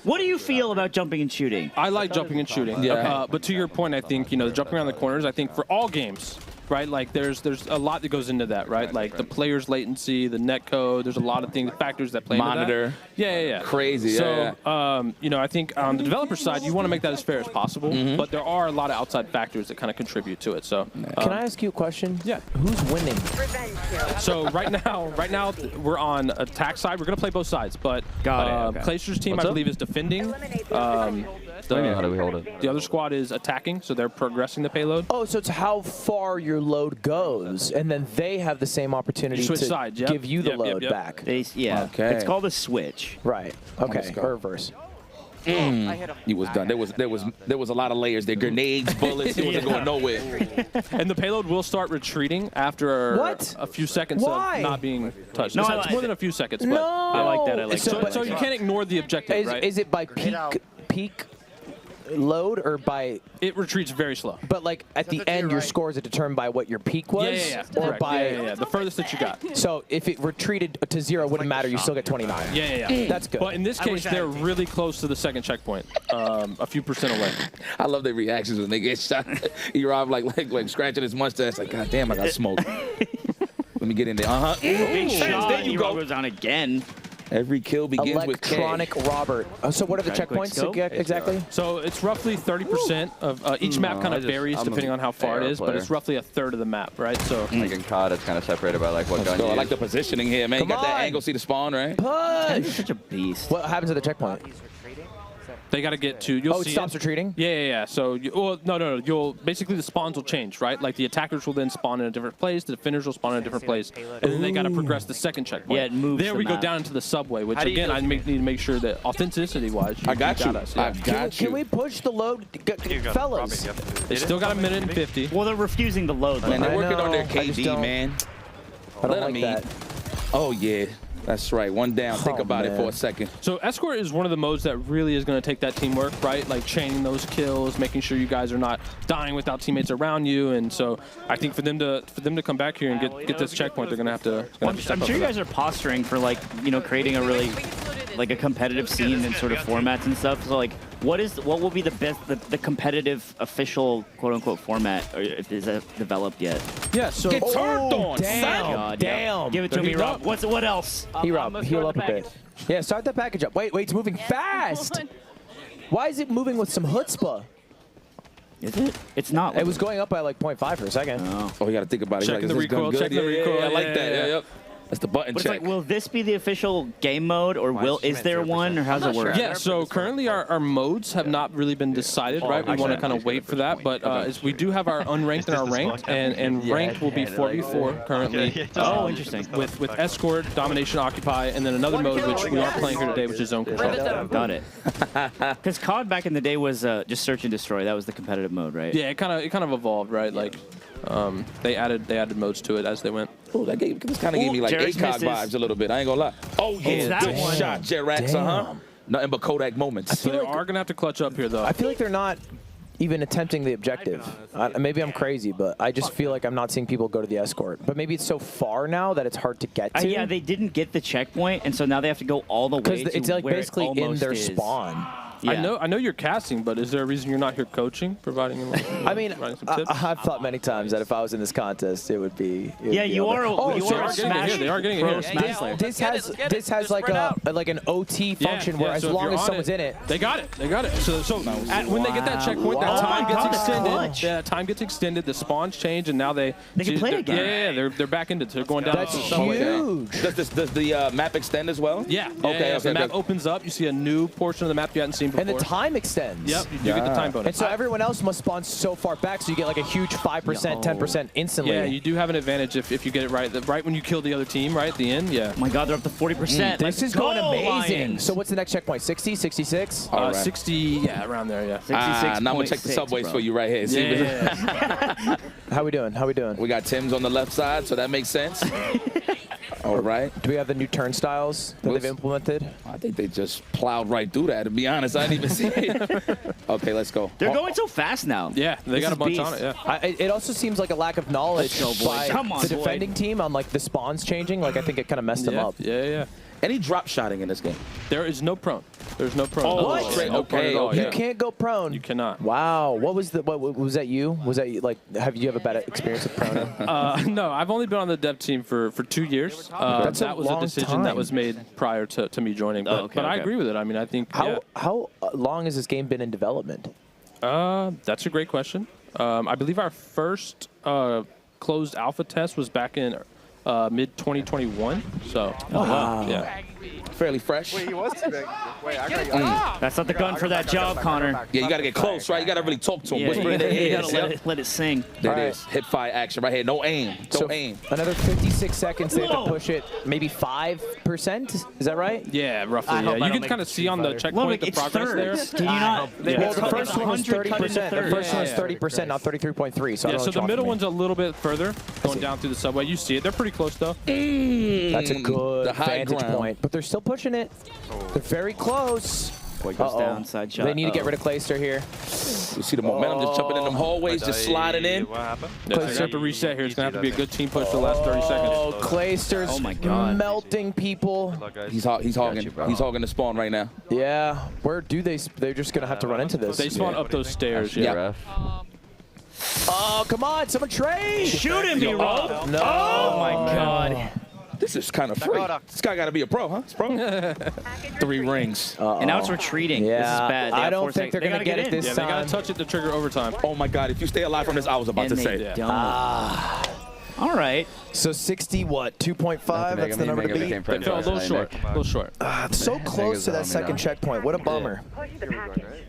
C: What do you feel about jumping and shooting?
E: I like jumping and shooting.
D: Yeah.
E: But to your point, I think, you know, jumping around the corners, I think for all games, right, like there's a lot that goes into that, right? Like the player's latency, the net code, there's a lot of factors that play
D: Monitor.
E: into that. Yeah.
D: Crazy,
E: So, you know, I think on the developer side, you want to make that as fair as possible, but there are a lot of outside factors that kind of contribute to it. So,
A: Can I ask you a question?
E: Yeah.
A: Who's winning?
E: So right now we're on attack side. We're gonna play both sides, but
C: Got it, okay.
E: Clayster's team, I believe, is defending.
B: How do we hold it?
E: The other squad is attacking, so they're progressing the payload.
A: Oh, so it's how far your load goes, and then they have the same opportunity
E: You switch
A: to
E: sides, yep.
A: give you the
E: Yep,
A: load
E: yep.
A: back.
C: Yeah.
D: Okay.
C: It's called a switch.
A: Right. Okay.
D: Let's go.
A: Or reverse.
D: He was done. There was a lot of layers there. Grenades, bullets. He wasn't going nowhere.
E: And the payload will start retreating after
A: What?
E: a few seconds
A: Why?
E: of not being touched.
C: No,
E: It's more than a few seconds, but
A: No.
C: I like that. I like
E: so,
C: that.
E: so you can't ignore the objective, right?
A: Is it by peak load or by?
E: It retreats very slow.
A: But like at the end, your scores are determined by what your peak was,
E: Yeah.
A: or
E: Correct.
A: by.
E: Yeah. The furthest that you got.
A: So if it retreated to 0, it wouldn't matter. You still get 29.
E: Yeah.
A: That's good.
E: But in this case, they're really close to the second checkpoint, a few percent away.
D: I love their reactions when they get shot. He robbed like scratching his mustache. Like, God damn, I got smoked. Let me get in there.
C: Big shot.
D: There you go.
C: Goes on again.
D: Every kill begins with K.
A: Electronic Robert. So what are the
C: Quick
A: checkpoints
C: scope.
A: exactly?
E: So it's roughly 30% of each map. Kind of varies depending on how far it is, but it's roughly a third of the map, right? So
J: Like in COD, it's kind of separated by like what gun
D: So
J: you
D: I
J: use.
D: like the positioning here, man.
A: Come
D: You got that
A: on.
D: angle, see the spawn, right?
C: You're
A: Push.
C: such a beast.
A: What happens at the checkpoint?
E: they got to get to. You'll
A: Oh, it
E: see
A: stops retreating?
E: Yeah. So, no. You'll basically the spawns will change, right? Like the attackers will then spawn in a different place, the defenders will spawn in a different place, and then they got to progress the second checkpoint.
C: Yeah, it moves
E: There
C: the
E: we go
C: map.
E: down into the subway, which again I need to make sure that authenticity-wise,
D: I got you.
E: us.
D: I
E: Yeah.
D: got you.
A: Can we push the load, fellas?
E: They still got a minute and 50.
C: Well, they're refusing the load.
D: Man,
C: though.
D: they're
A: I
D: working on their
A: know, I just
D: KD,
A: don't-
D: man.
A: I don't
D: Let
A: like
D: him
A: that.
D: eat. Oh, yeah. That's right. One down. Think
A: Oh,
D: about it
A: man.
D: for a second.
E: So Escort is one of the modes that really is going to take that teamwork, right? Like chaining those kills, making sure you guys are not dying without teammates around you. And so I think for them to come back here and get this checkpoint, they're going to have to.
C: I'm sure you guys are posturing for creating a really a competitive scene and sort of formats and stuff. So what will be the best the competitive official quote unquote format, or if is that developed yet?
E: Yeah. So
D: Get turned on,
A: damn,
D: son.
C: God, yeah.
A: damn.
C: Give it to me, Rob. What else?
A: Rob, heal up a bit. Yeah, start that package up. Wait, it's moving fast. Why is it moving with some chutzpah?
C: Is it? It's not.
A: It was going up by like 0.5 for a second.
D: Oh, we got to think about it.
E: Checking
D: Is
E: the
D: this gun
E: recoil,
D: good?
E: checking the recoil.
D: I like
E: Yeah,
D: that.
E: yeah.
D: Yep. That's the button
C: But it's
D: check.
C: will this be the official game mode, or is there one, or how's it work?
E: Yeah, so currently our modes have not really been decided, right? We want to kind of wait for that, but we do have our unranked and our ranked, and ranked will be 4v4 currently.
C: Oh, interesting.
E: With Escort, Domination, Occupy, and then another mode which we aren't playing here today, which is Zone Control.
C: Got it. Because COD back in the day was just search and destroy. That was the competitive mode, right?
E: Yeah, it kind of evolved, right? Like they added modes to it as they went.
D: Oh, this kind of gave me like
C: Jarrett's
D: ACOG
C: misses.
D: vibes a little bit. I ain't gonna lie. Oh, yeah.
C: that
D: Good
C: one.
D: shot, Jerax,
A: Damn.
D: Nothing but Kodak moments.
E: So they are gonna have to clutch up here, though.
A: I feel like they're not even attempting the objective. Maybe I'm crazy, but I just feel like I'm not seeing people go to the Escort. But maybe it's so far now that it's hard to get to.
C: Yeah, they didn't get the checkpoint, and so now they have to go all the way
A: because
C: to
A: it's like
C: where it
A: basically in
C: almost
A: their
C: is.
A: spawn.
C: Yeah.
E: I know you're casting, but is there a reason you're not here coaching, providing?
A: I mean,
E: providing some tips?
A: I've thought many times that if I was in this contest, it would be.
C: Yeah, you are.
A: Oh,
C: you
A: so
C: are
E: they're getting it
C: Smash
E: here. They are getting it
C: Pro
E: here.
C: Smash Slayer.
A: This has like an OT function where as
E: so if
A: long
E: you're
A: as
E: on
A: someone's in it.
E: They got it. So when they get that checkpoint, that
A: Wow.
E: time
C: Oh
E: gets
C: my God,
E: extended.
C: clutch.
E: Yeah, that time gets extended. The spawns change, and now they
C: can play again.
E: Yeah, they're back into it. They're going down.
A: That's
E: to the subway.
A: huge.
D: Does the map extend as well?
E: Yeah.
D: Okay.
E: The map opens up. You see a new portion of the map you hadn't seen before.
A: And the time extends.
E: Yep. You get the time bonus.
A: And so everyone else must spawn so far back, so you get like a huge 5%, 10% instantly.
E: Yeah, you do have an advantage if you get it right. Right when you kill the other team, right at the end. Yeah.
C: Oh my God, they're up to 40%.
A: This is going amazing.
C: Lions.
A: So what's the next checkpoint? 60, 66?
D: All right.
E: 60. Yeah, around there. Yeah.
C: 66.6,
D: now I'm gonna check the subways
C: bro.
D: for you right here. See
E: Yeah.
A: How we doing?
D: We got Tim's on the left side, so that makes sense. All right.
A: Do we have the new turnstiles that they've implemented?
D: I think they just plowed right through that, to be honest. I didn't even see it. Okay, let's go.
C: They're going so fast now.
E: Yeah, they
C: This
E: got a
C: is
E: bunch
C: beast.
E: on it. Yeah.
A: It also seems like a lack of knowledge
C: Let's go, boys.
A: by
C: Come on,
A: the
C: boy.
A: defending team on like the spawns changing. Like I think it kind of messed them up.
E: Yeah.
D: Any drop shotting in this game?
E: There is no prone. There's no prone.
D: Oh,
E: No,
D: straight.
E: no prone at all,
D: Okay.
A: You can't go prone.
E: You cannot.
A: Wow. What was that you? Was that like, have you have a bad experience with proning?
E: No, I've only been on the dev team for 2 years.
A: That's a
E: that was a
A: long
E: decision
A: time.
E: that was made prior to me joining. But,
C: okay,
E: but I
C: okay.
E: agree with it. I mean, I think
A: How long has this game been in development?
E: that's a great question. I believe our first closed alpha test was back in mid 2021. So,
A: wow.
E: yeah.
D: Fairly fresh.
H: Wait, he was too big. Wait, I got you.
C: That's not the gun for that job, Connor.
D: Yeah, you got to get close, right? You got to really talk to him.
C: Yeah,
D: Whisper in their
C: you
D: ears.
C: gotta
D: Yep.
C: let it sing.
D: There
A: All
D: it
A: right.
D: is. Hip fire action right here. No aim. Don't aim.
A: Another 56 seconds. They have
C: Whoa.
A: to push it maybe 5%. Is that right?
E: Yeah, roughly.
G: I hope I
E: Yeah. You
G: don't
E: can
G: make
E: kind of
G: it
E: see
G: too
E: on the
G: better.
E: checkpoint
C: Ludwig,
E: the
C: it's
E: progress there.
C: thirds. Can you not?
E: Yeah.
A: Well, the first one was
C: 100 cut into
A: 30%. The
C: thirds.
A: first one was 30%, not 33.3. So I
E: Yeah,
A: don't
E: so
A: know
E: the middle one's a little bit further, going down through the subway. You see it. They're pretty close, though.
A: That's a good
D: The high
A: vantage
D: ground.
A: point. But they're still pushing it. They're very close.
C: Boy goes
A: Uh-oh.
C: down, side shot.
A: They need to get rid of Clayster here.
D: You see the momentum just jumping in them hallways, just sliding in.
F: What happened?
E: Yeah, so you're going to have to reset here. It's going to have to be a good team push for the last 30 seconds.
A: Oh, Clayster's
C: Oh my God.
A: melting people.
D: He's hogging. He's hogging the spawn right now.
A: Yeah. Where do they? They're just gonna have to run into this.
E: They spawn up those stairs.
J: Yeah.
E: Yeah.
J: Ref.
A: Oh, come on! Someone trade.
C: Shoot him, you roll.
A: No.
C: Oh my God.
D: This is kind of free. This guy got to be a pro, huh? It's pro. 3 rings.
C: And now it's retreating.
A: Yeah.
C: This is bad. They
A: I
C: have
A: don't
C: 4
A: think they're
C: seconds.
A: gonna
C: They gotta
A: get it this
E: Yeah, they got
A: time.
E: to touch it to trigger overtime.
D: Oh my God! If you stay alive from this, I was about
C: And
D: to
C: they
D: say.
C: don't. All right.
A: So 60 what? 2.5. That's the number to beat.
E: They fell a little short. A little short.
A: So close to that second checkpoint. What a bummer.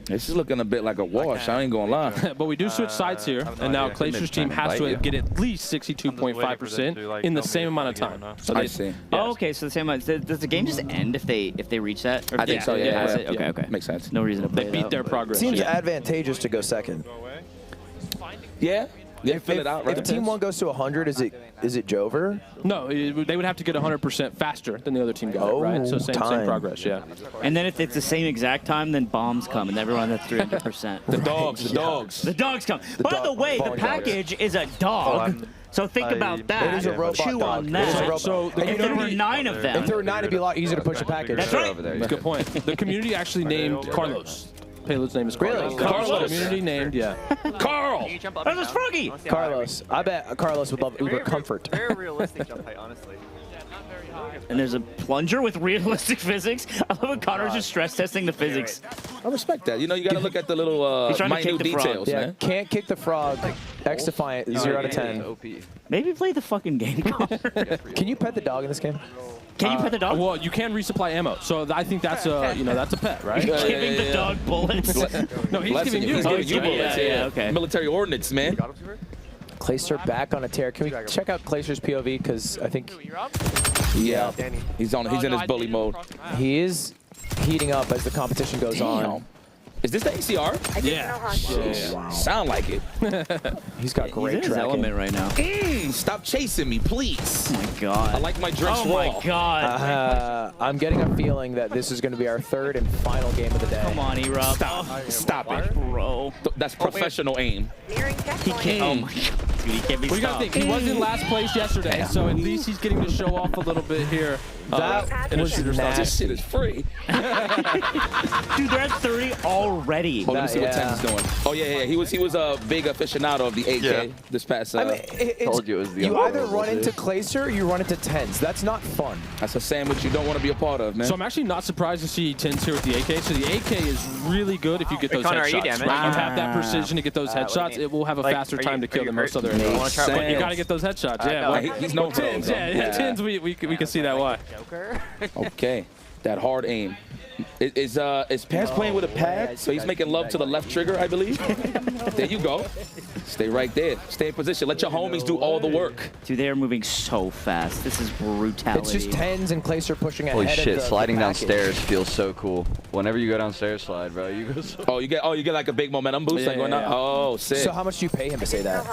D: This is looking a bit like a wash. I ain't gonna lie.
E: But we do switch sides here, and now Clayster's team has to get at least 62.5% in the same amount of time. So
D: I see.
C: Oh, okay. So the same amount. Does the game just end if they reach that? Or if
D: I think
C: they-
D: so, yeah,
C: it has
D: yeah,
C: it? Okay,
E: yeah.
C: okay.
D: Makes sense.
C: No reason to play
E: They
C: it
E: beat
C: out.
E: their progress.
A: Seems
E: Yeah.
A: advantageous to go second.
D: Yeah. Yeah. Fill it out, right?
A: If team one goes to 100, is it Jover?
E: No, they would have to get 100% faster than the other team got it, right? So same
A: time.
E: progress, yeah.
C: And then if it's the same exact time, then bombs come, and everyone has 300%.
D: The dogs. The dogs.
C: The dogs come. By the way, the
A: phone
C: package is a dog. So think about that.
A: It is a robot
C: Chew
A: dog.
C: on
A: It is a
C: that.
A: robot.
E: So the
C: If there were
E: community,
C: 9 of
A: If
C: them.
A: there were 9, it'd be a lot easier to push a package.
C: That's right.
J: Over there.
E: good point. The community actually named Carlos. Payload's name is Carlos.
A: Really?
D: Carlos.
E: The community named, yeah.
D: Carl.
C: That was Froggy.
A: Carlos. I bet Carlos would love Uber Comfort.
G: Very realistic jump height, honestly.
C: And there's a plunger with realistic physics. I love when Connor's just stress testing the physics.
D: I respect that. You know, you got to look at the little
C: He's trying to
D: minute
C: kick the frog.
D: details,
A: Yeah,
D: man.
A: can't kick the frog. XDefiant, 0 out of 10.
C: Maybe play the fucking game, Connor.
A: Can you pet the dog in this game?
C: Can you pet the dog?
E: Well, you can resupply ammo, so I think that's a that's a pet, right?
C: You're giving the dog bullets.
E: No, he's
D: Blessing
E: giving
D: you.
E: you.
D: He's giving you bullets.
C: yeah, okay.
D: Military ordnance, man.
A: Clayster back on a tear. Can we check out Clayster's POV? Because I think
D: Yeah. He's in his bully mode.
A: he is heating up as the competition goes on.
D: Damn. Is this the ACR?
E: Yeah.
D: Sound like it.
A: He's got
C: He's
A: great
C: in his
A: tracking.
C: element right now.
D: Stop chasing me, please.
C: Oh my god.
D: I like my drinks
C: Oh
D: raw.
C: my god.
A: I'm getting a feeling that this is going to be our third and final game of the day.
C: Come on, E-Rob.
D: Stop it.
C: Bro.
D: That's professional aim.
C: He can't. Oh my god. Dude, he can't be
E: Well, you gotta
C: stopped.
E: think, he was in last place yesterday, so at least he's getting to show off a little bit here.
A: That
E: in a
A: was
E: shooter style.
D: This shit is free.
C: Dude, they're at 30 already.
D: Oh, let me see what
A: Yeah.
D: Tens is doing. Oh yeah. He was a big aficionado of the AK this past.
A: I mean, it's,
J: Told you it was the
A: you either
J: unbelievable,
A: run
J: dude.
A: into Clayster or you run into Tens. That's not fun.
D: That's a sandwich you don't want to be a part of, man.
E: So I'm actually not surprised to see Tins here with the AK. So the AK is really good if you get those
G: Connor, are you
E: headshots.
G: damaged?
E: Right? You have that precision to get those
G: what do you
E: headshots.
G: mean?
E: It will have a
G: Like,
E: faster
G: are
E: time
G: you-
E: to kill
G: are
E: than
G: you
E: most
G: hurt?
E: other
G: You
E: enemies.
G: wanna try
E: But you
D: Sam.
E: got to get those headshots. Yeah,
G: know.
E: well,
D: He's known for those.
E: Tins,
D: though.
E: yeah, Tins. We can see that why.
G: Joker.
D: Okay, that hard aim. Is Paz playing with a pad? So he's making love to the left trigger, I believe. There you go. Stay right there. Stay in position. Let your homies do all the work.
C: Dude, they are moving so fast. This is brutality.
A: It's just Tens and Clayster pushing ahead
J: Holy
A: of
J: shit,
A: the
J: sliding
A: package.
J: downstairs feels so cool. Whenever you go downstairs slide, bro, you go so
D: Oh, you get like a big momentum boost,
E: Yeah,
D: like going
E: yeah,
D: down.
E: yeah.
D: Oh, sick.
A: So how much do you pay him to say that?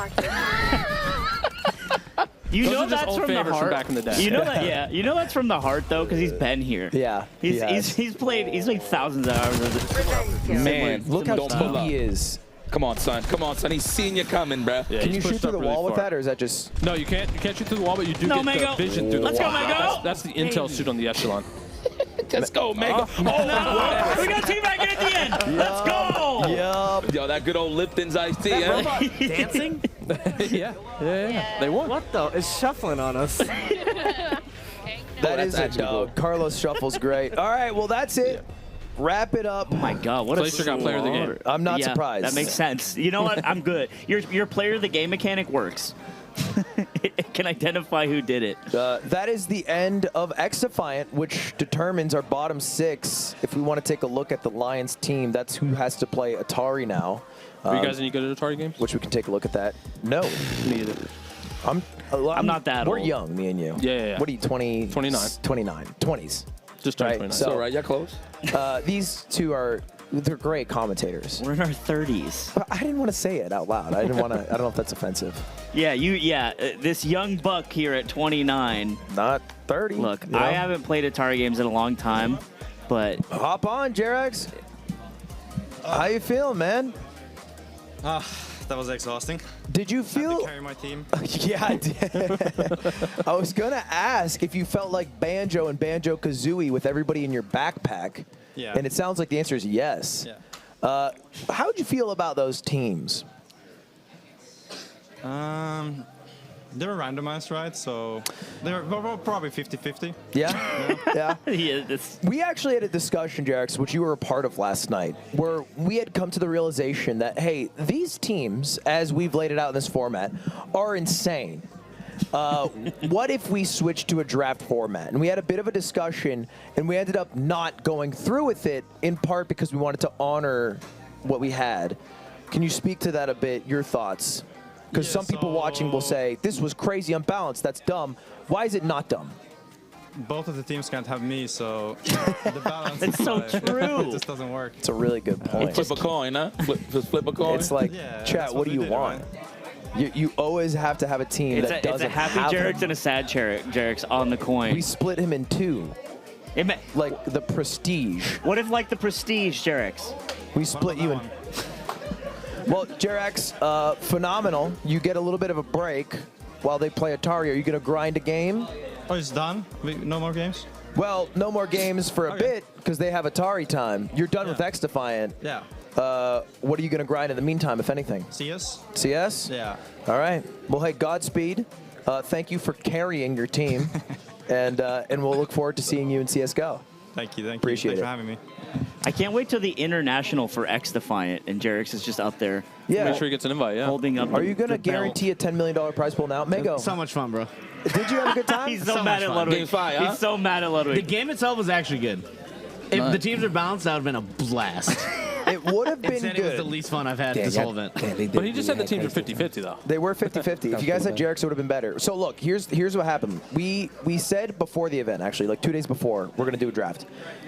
C: You
E: Those
C: know
E: are just
C: that's
E: old
C: from the
E: favors from
C: heart.
E: back in the day.
C: You know that, yeah. You know that's from the heart though, because he's been here.
A: Yeah, he has.
C: He's played thousands of hours of this.
D: Man,
A: Look how
D: don't pull
A: deep
D: up.
A: he is.
D: Come on, son. Come on, son. He's seen you coming, bruh.
E: Yeah,
A: Can
E: he's
A: you shoot
E: pushed
A: through
E: up
A: the
E: really
A: wall with
E: far.
A: that, or is that just?
E: No, you can't. You can't shoot through the wall, but you do
C: No,
E: get
C: Mango.
E: the vision through.
C: Let's
E: the
C: go,
E: wall.
C: Mango.
E: That's the intel suit on the Echelon.
D: Let's go, Mega.
C: We got teabag at the end. Let's go.
A: Yup.
D: Yo, that good old Lipton's iced tea, huh?
G: Dancing?
E: yeah. They won.
G: What the? It's shuffling on us.
A: That
D: that's
A: is a
D: actually cool.
A: dog. Carlos Shuffle's great. All right, well, that's it. Wrap it up.
C: Oh my God, what
E: Glacier
C: a
E: got player of the game.
C: slaughter.
A: I'm not
C: Yeah,
A: surprised.
C: That makes sense. You know what? I'm good. Your player of the game mechanic works. It can identify who did it.
A: That is the end of XDefiant, which determines our bottom 6. If we want to take a look at the Lions team, that's who has to play Atari now.
E: Are you guys any good at Atari games?
A: Which we can take a look at that. No.
E: Me either.
A: I'm
C: not that
A: We're
C: old.
A: young, me and you.
E: Yeah.
A: What are you, 20?
E: 29.
A: 29. 20s.
E: Just turned
A: Right,
E: 29.
A: so-
D: All right, y'all close.
A: These two they're great commentators.
C: We're in our 30s.
A: But I didn't want to say it out loud. I didn't want to. I don't know if that's offensive.
C: Yeah, this young buck here at 29.
A: Not 30.
C: Look,
A: you know?
C: I haven't played Atari games in a long time, but
A: Hop on, Jerex. How you feeling, man?
G: That was exhausting.
A: Did you
G: I had to
A: feel?
G: carry my team.
A: Yeah, I did. I was gonna ask if you felt like Banjo and Banjo-Kazooie with everybody in your backpack.
G: Yeah.
A: And it sounds like the answer is yes.
G: Yeah.
A: How would you feel about those teams?
G: They were randomized, right? So they were probably 50-50.
A: Yeah? Yeah.
C: yeah, this,
A: We actually had a discussion, Jerex, which you were a part of last night, where we had come to the realization that, hey, these teams, as we've laid it out in this format, are insane. What if we switched to a draft format? And we had a bit of a discussion, and we ended up not going through with it, in part because we wanted to honor what we had. Can you speak to that a bit, your thoughts? Because
G: Yeah,
A: some people watching will say, this was crazy unbalanced, that's dumb. Why is it not dumb?
G: Both of the teams can't have me, so the balance
C: It's
G: is
C: so
G: like,
C: true.
G: It just doesn't work.
A: It's a really good point.
D: Flip a coin, huh? Just flip a coin.
A: It's like,
G: Yeah,
A: chat,
G: that's
A: what
G: what
A: do
G: we
A: you
G: did,
A: want?
G: right?
A: You always have to have a team
C: it's
A: that
C: a
A: doesn't
C: happy
A: have
C: Jerex
A: him.
C: and a sad Jerex on the coin.
A: We split him in two, like the Prestige.
C: What if like the Prestige, Jerex?
A: We split you in. Well, Jerex, phenomenal. You get a little bit of a break while they play Atari. Are you going to grind a game?
G: Oh, it's done? No more games?
A: Well, no more games for a
G: Okay.
A: bit because they have Atari time. You're done with XDefiant.
G: Yeah.
A: What are you going to grind in the meantime, if anything?
G: CS?
A: CS?
G: Yeah.
A: All right. Well, hey, Godspeed. Thank you for carrying your team, and we'll look forward to seeing you in CS:GO.
G: Thank you.
A: Appreciate
G: Thanks
A: it.
G: for having me.
C: I can't wait till the international for XDefiant, and Jerex is just out there
A: Yeah.
E: Make sure he gets an invite, yeah.
C: holding up.
A: Are you going to
C: the belt.
A: guarantee a $10 million prize pool now? Mego,
K: So much fun, bro.
A: did you have a good time?
C: He's so,
K: So
C: mad
K: much
C: at
K: fun.
C: Ludwig.
D: Game 5, huh?
C: He's so mad at Ludwig.
K: The game itself was actually good. If the teams are balanced, that would have been a blast.
A: It would have been
K: Instead, it was the
A: good.
K: least fun I've had this whole event.
E: But he just said the teams are 50-50, though.
A: They were 50-50. If you guys had Jerex, it would have been better. So look, here's what happened. We said before the event, actually, like 2 days before, we're going to do a draft.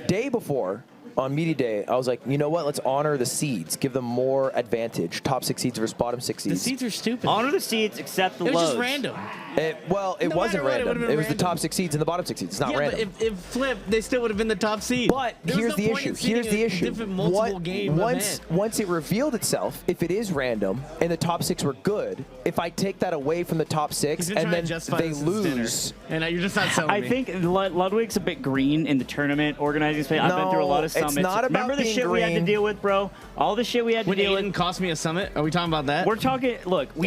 A: Day before, on media day, I was like, you know what? Let's honor the seeds. Give them more advantage. Top 6 seeds versus bottom 6
K: The
A: seeds.
K: seeds are stupid.
C: Honor the seeds, accept the
K: It was
C: loads.
K: just random.
A: It
K: No
A: wasn't
K: matter what, it
A: random.
K: would've been
A: It was the
K: random.
A: top 6 seeds and the bottom 6 seeds. It's not
K: Yeah,
A: random.
K: but if flipped, they still would have been the top seed.
A: But
K: There was
A: here's
K: no
A: the
K: point
A: issue.
K: in seeding
A: Here's the
K: a
A: issue.
K: different multiple game event.
A: Once it revealed itself, if it is random and the top 6 were good, if I take that away from the top 6
K: He's been
A: and
K: trying
A: then
K: to justify
A: they
K: this as dinner.
A: lose,
K: And you're just not selling
C: I
K: me.
C: think Ludwig's a bit green in the tournament organizing space. I've been through a lot of
A: it's
C: summits.
A: not about
C: Remember the
A: being
C: shit we had to
A: green.
C: deal with, bro? All the shit we had to
K: when
C: deal
K: Aiden
C: with.
K: cost me a summit, are we talking about that?
C: We're talking. Look, I've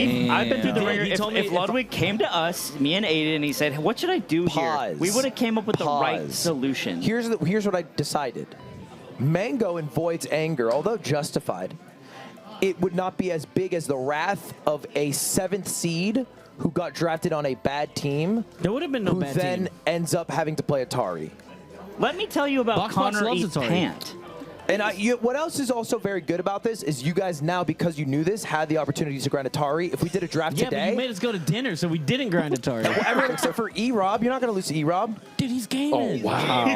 C: been through the
K: Damn.
C: ringer.
K: He
C: If,
K: told me
C: if
K: if-
C: Ludwig came to us, me and Aiden, and he said, "What should I do
A: Pause.
C: here?" We would have came up with the right
A: Pause.
C: solution.
A: Here's what I decided. Mango and Void's anger, although justified, it would not be as big as the wrath of a 7th seed who got drafted on a bad team,
K: there would have been no
A: who
K: bad
A: then
K: team.
A: ends up having to play Atari.
C: Let me tell you about
K: Box
C: Connor
K: loves
C: E.
K: Atari.
C: Pant.
A: And what else is also very good about this is you guys now, because you knew this, had the opportunity to grind Atari. If we did a draft
K: Yeah,
A: today,
K: but you made us go to dinner, so we didn't grind Atari.
A: everyone except for E-Rob, you're not going to lose to E-Rob.
K: Dude, he's gaming.
D: Oh, wow.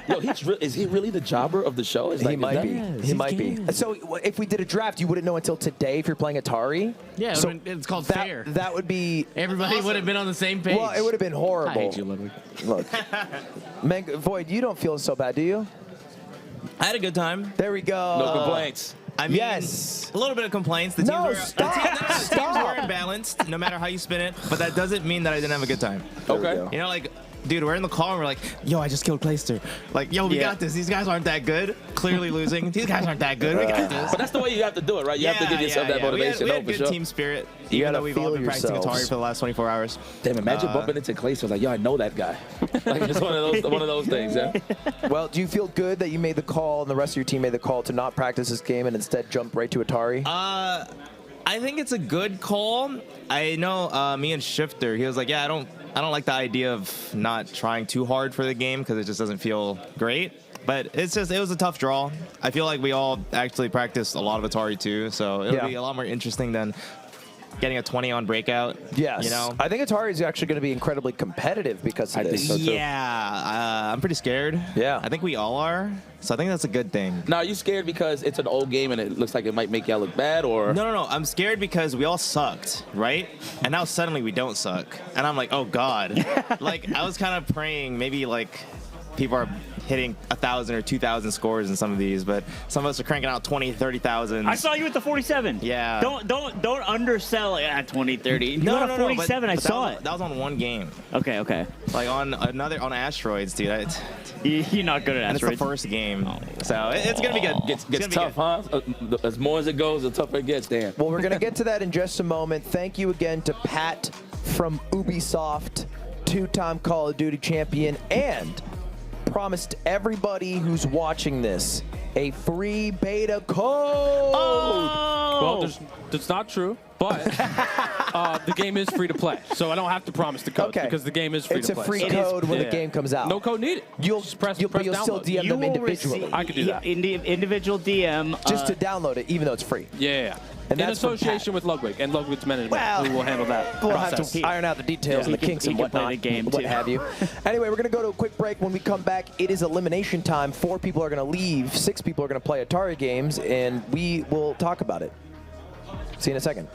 D: Yo, is he really the jobber of the show?
A: He might be.
K: Yes,
A: He
K: he's
A: might be.
K: gaming.
A: So if we did a draft, you wouldn't know until today if you're playing Atari.
K: Yeah,
A: So
K: it's called
A: that,
K: fair.
A: That would be.
K: Everybody would have been on the same page.
A: Well, it would have been horrible.
K: I hate you, Ludwig.
A: Look, Mango, Void, you don't feel so bad, do you?
L: I had a good time.
A: There we go.
D: No complaints.
L: I mean,
A: Yes.
L: a little bit of complaints. The
A: No,
L: teams were,
A: stop,
L: the teams
A: stop.
L: were imbalanced, no matter how you spin it. But that doesn't mean that I didn't have a good time.
D: Okay.
A: go.
L: You know, like dude, we're in the car and we're like, yo, I just killed Clayster. Like, yo, we got this. These guys aren't that good. Clearly losing. These guys aren't that good. We got this.
D: But that's the way you have to do it, right? You have to give yourself that motivation.
L: We had good team spirit.
A: You
L: Even
A: gotta
L: though we've all been practicing
A: yourselves.
L: Atari for the last 24 hours.
D: Damn, imagine bumping into Clayster like, yo, I know that guy. Like, it's one of those things, yeah?
A: Well, do you feel good that you made the call and the rest of your team made the call to not practice this game and instead jump right to Atari?
L: I think it's a good call. I know me and Shifter, he was like, yeah, I don't like the idea of not trying too hard for the game because it just doesn't feel great. But it was a tough draw. I feel like we all actually practiced a lot of Atari too, so it'll be a lot more interesting than getting a 20 on breakout.
A: Yes.
L: You know?
A: I think Atari is actually going to be incredibly competitive because of this.
D: think so, too.
L: Yeah, I'm pretty scared.
A: Yeah.
L: I think we all are. So I think that's a good thing.
D: Now, are you scared because it's an old game and it looks like it might make y'all look bad, or?
L: No. I'm scared because we all sucked, right? And now suddenly we don't suck. And I'm like, oh, God. Like, I was kind of praying maybe, like, people are hitting 1,000 or 2,000 scores in some of these, but some of us are cranking out 20, 30,000.
C: I saw you at the 47.
L: Yeah.
C: Don't undersell it at 20, 30. You
L: No,
C: got a 47. I saw it.
L: That was on one game.
C: Okay.
L: Like on Asteroids, dude.
C: You're not good at
L: And
C: Asteroids.
L: it's the first game. So it's going to be good.
D: Gets tough, huh? As more as it goes, the tougher it gets, Dan.
A: Well, we're going to get to that in just a moment. Thank you again to Pat from Ubisoft, two-time Call of Duty champion, and promised everybody who's watching this a free beta code.
E: Well, that's not true, but the game is free to play, so I don't have to promise the code because the game is free to play.
A: It's a free
E: So-
A: code when the game comes out.
E: No code needed.
A: You'll
E: press
A: you'll still
E: download.
A: DM them individually.
E: I could do that.
C: Individual DM.
A: Just to download it, even though it's free.
E: Yeah.
A: And
E: in
A: that's from
E: association with Ludwig and Ludwig's management,
A: Well,
E: who will handle that
A: We'll
E: process.
A: have to iron out the details and the kinks and
C: he can play
A: whatnot,
C: the game,
A: what
C: too.
A: have you. Anyway, we're going to go to a quick break. When we come back, it is elimination time. 4 people are going to leave. 6 people are going to play Atari games, and we will talk about it. See you in a second.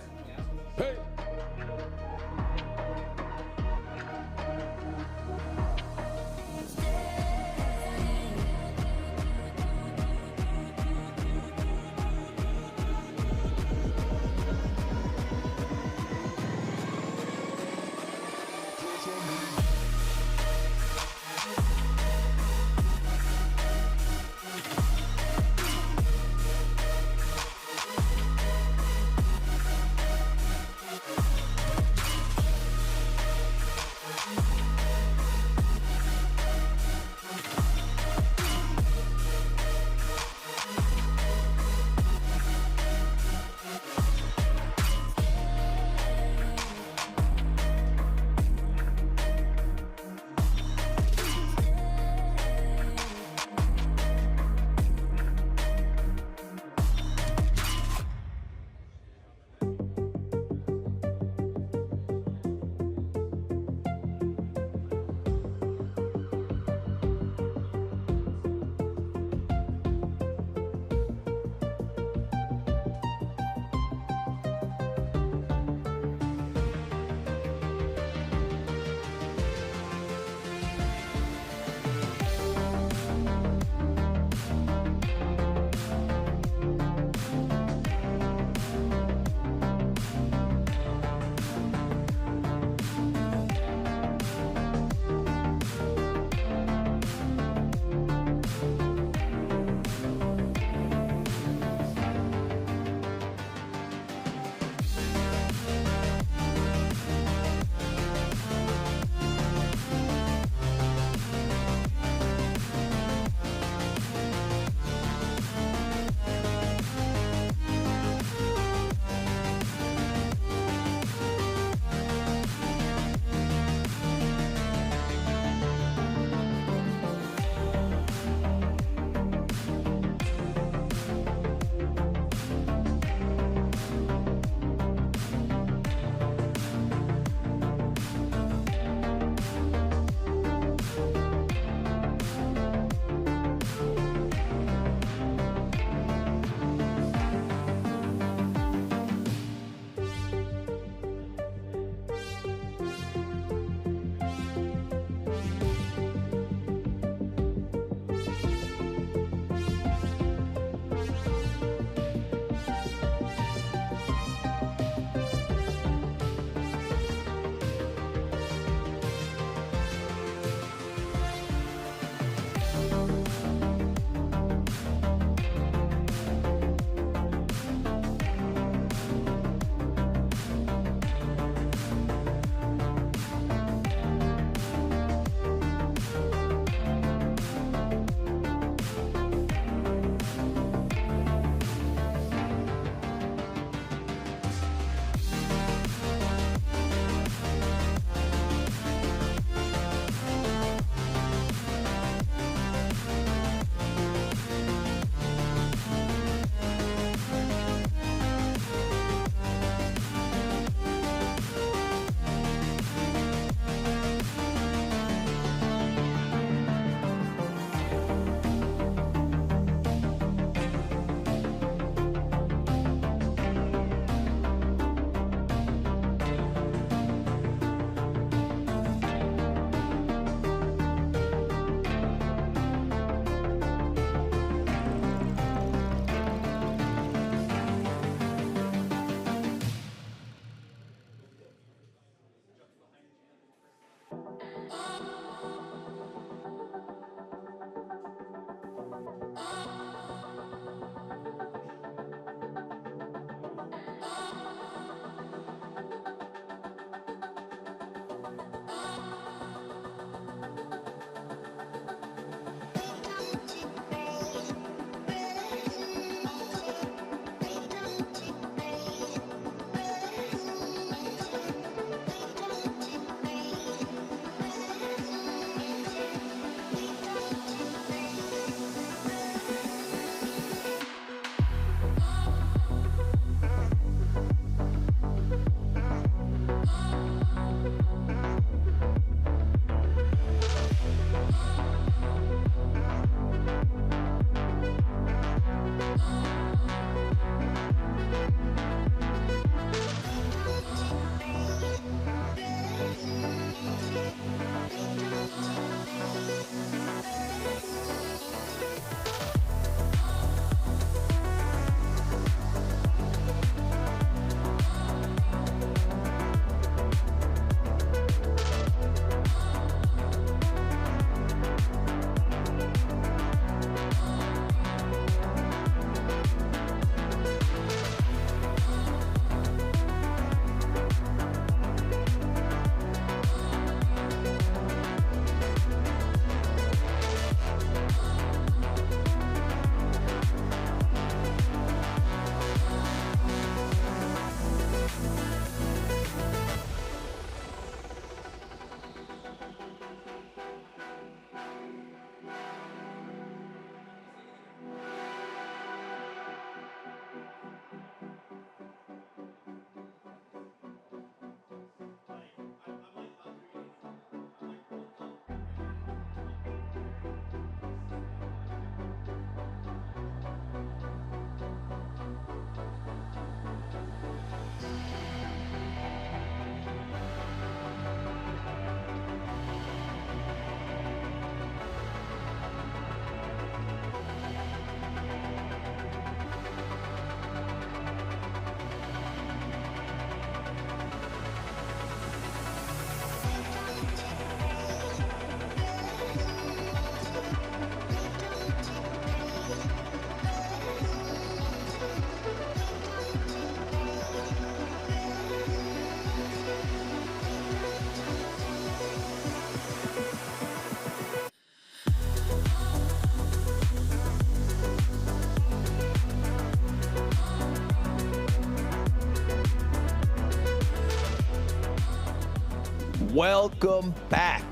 A: Welcome back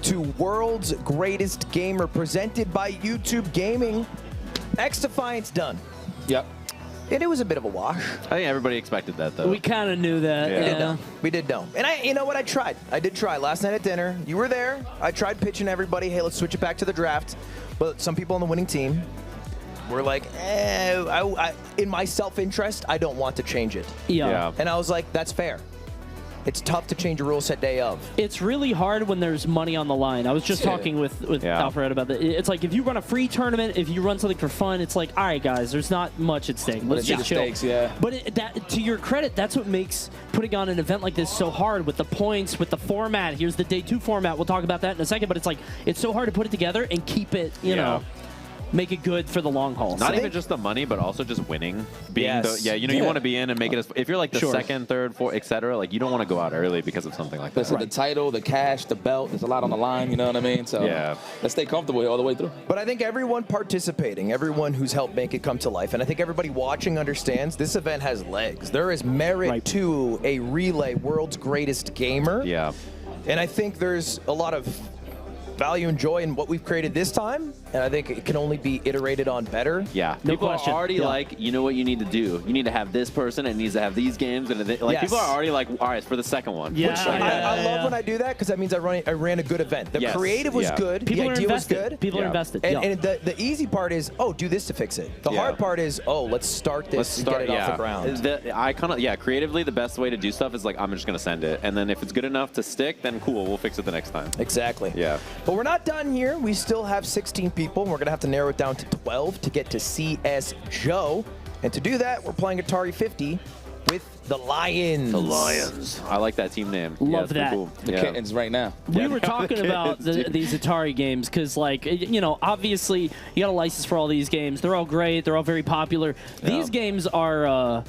A: to World's Greatest Gamer, presented by YouTube Gaming. XDefiant's done.
D: Yep.
A: And it was a bit of a wash.
B: I think everybody expected that, though.
M: We kind of knew that.
B: Yeah.
A: We did know. And you know what? I tried. I did try. Last night at dinner, you were there. I tried pitching everybody, hey, let's switch it back to the draft. But some people on the winning team were like, in my self-interest, I don't want to change it.
M: Yeah.
A: And I was like, that's fair. It's tough to change a rule set day of.
M: It's really hard when there's money on the line. I was just talking with Alfred about that. It's like if you run a free tournament, if you run something for fun, it's like, all right, guys, there's not much at stake. Let's just chill.
D: Stakes, yeah.
M: But to your credit, that's what makes putting on an event like this so hard with the points, with the format. Here's the day 2 format. We'll talk about that in a second. But it's like it's so hard to put it together and keep it, you know, make it good for the long haul.
B: Not even just the money, but also just winning. Being you want to be in and make it. If you're like the second, third, fourth, etc. Like you don't want to go out early because of something like that.
D: Listen, the title, the cash, the belt. There's a lot on the line. You know what I mean? So let's stay comfortable all the way through.
A: But I think everyone participating, everyone who's helped make it come to life, and I think everybody watching understands this event has legs. There is merit to a relay World's Greatest Gamer.
B: Yeah.
A: And I think there's a lot of value and joy in what we've created this time, and I think it can only be iterated on better.
B: Yeah,
M: no
B: people
M: question.
B: are already like, you know what you need to do? You need to have this person, and it needs to have these games, and people are already like, all right, for the second one.
M: Yeah,
A: I love when I do that because that means I ran a good event. The creative was good,
M: people
A: the
M: are
A: idea
M: invested.
A: was good.
M: People are invested.
A: And the easy part is, do this to fix it. The hard part is, let's start this and get it off the ground.
B: Creatively, the best way to do stuff is like, I'm just going to send it, and then if it's good enough to stick, then cool, we'll fix it the next time.
A: Exactly.
B: Yeah.
A: But we're not done here. We still have 16 people, and we're going to have to narrow it down to 12 to get to CS Joe. And to do that, we're playing Atari 50 with the Lions.
B: The Lions. I like that team name.
M: Love that.
B: Cool.
D: The kittens right now.
M: We were talking about these Atari games because, like, obviously you got a license for all these games. They're all great. They're all very popular. These games are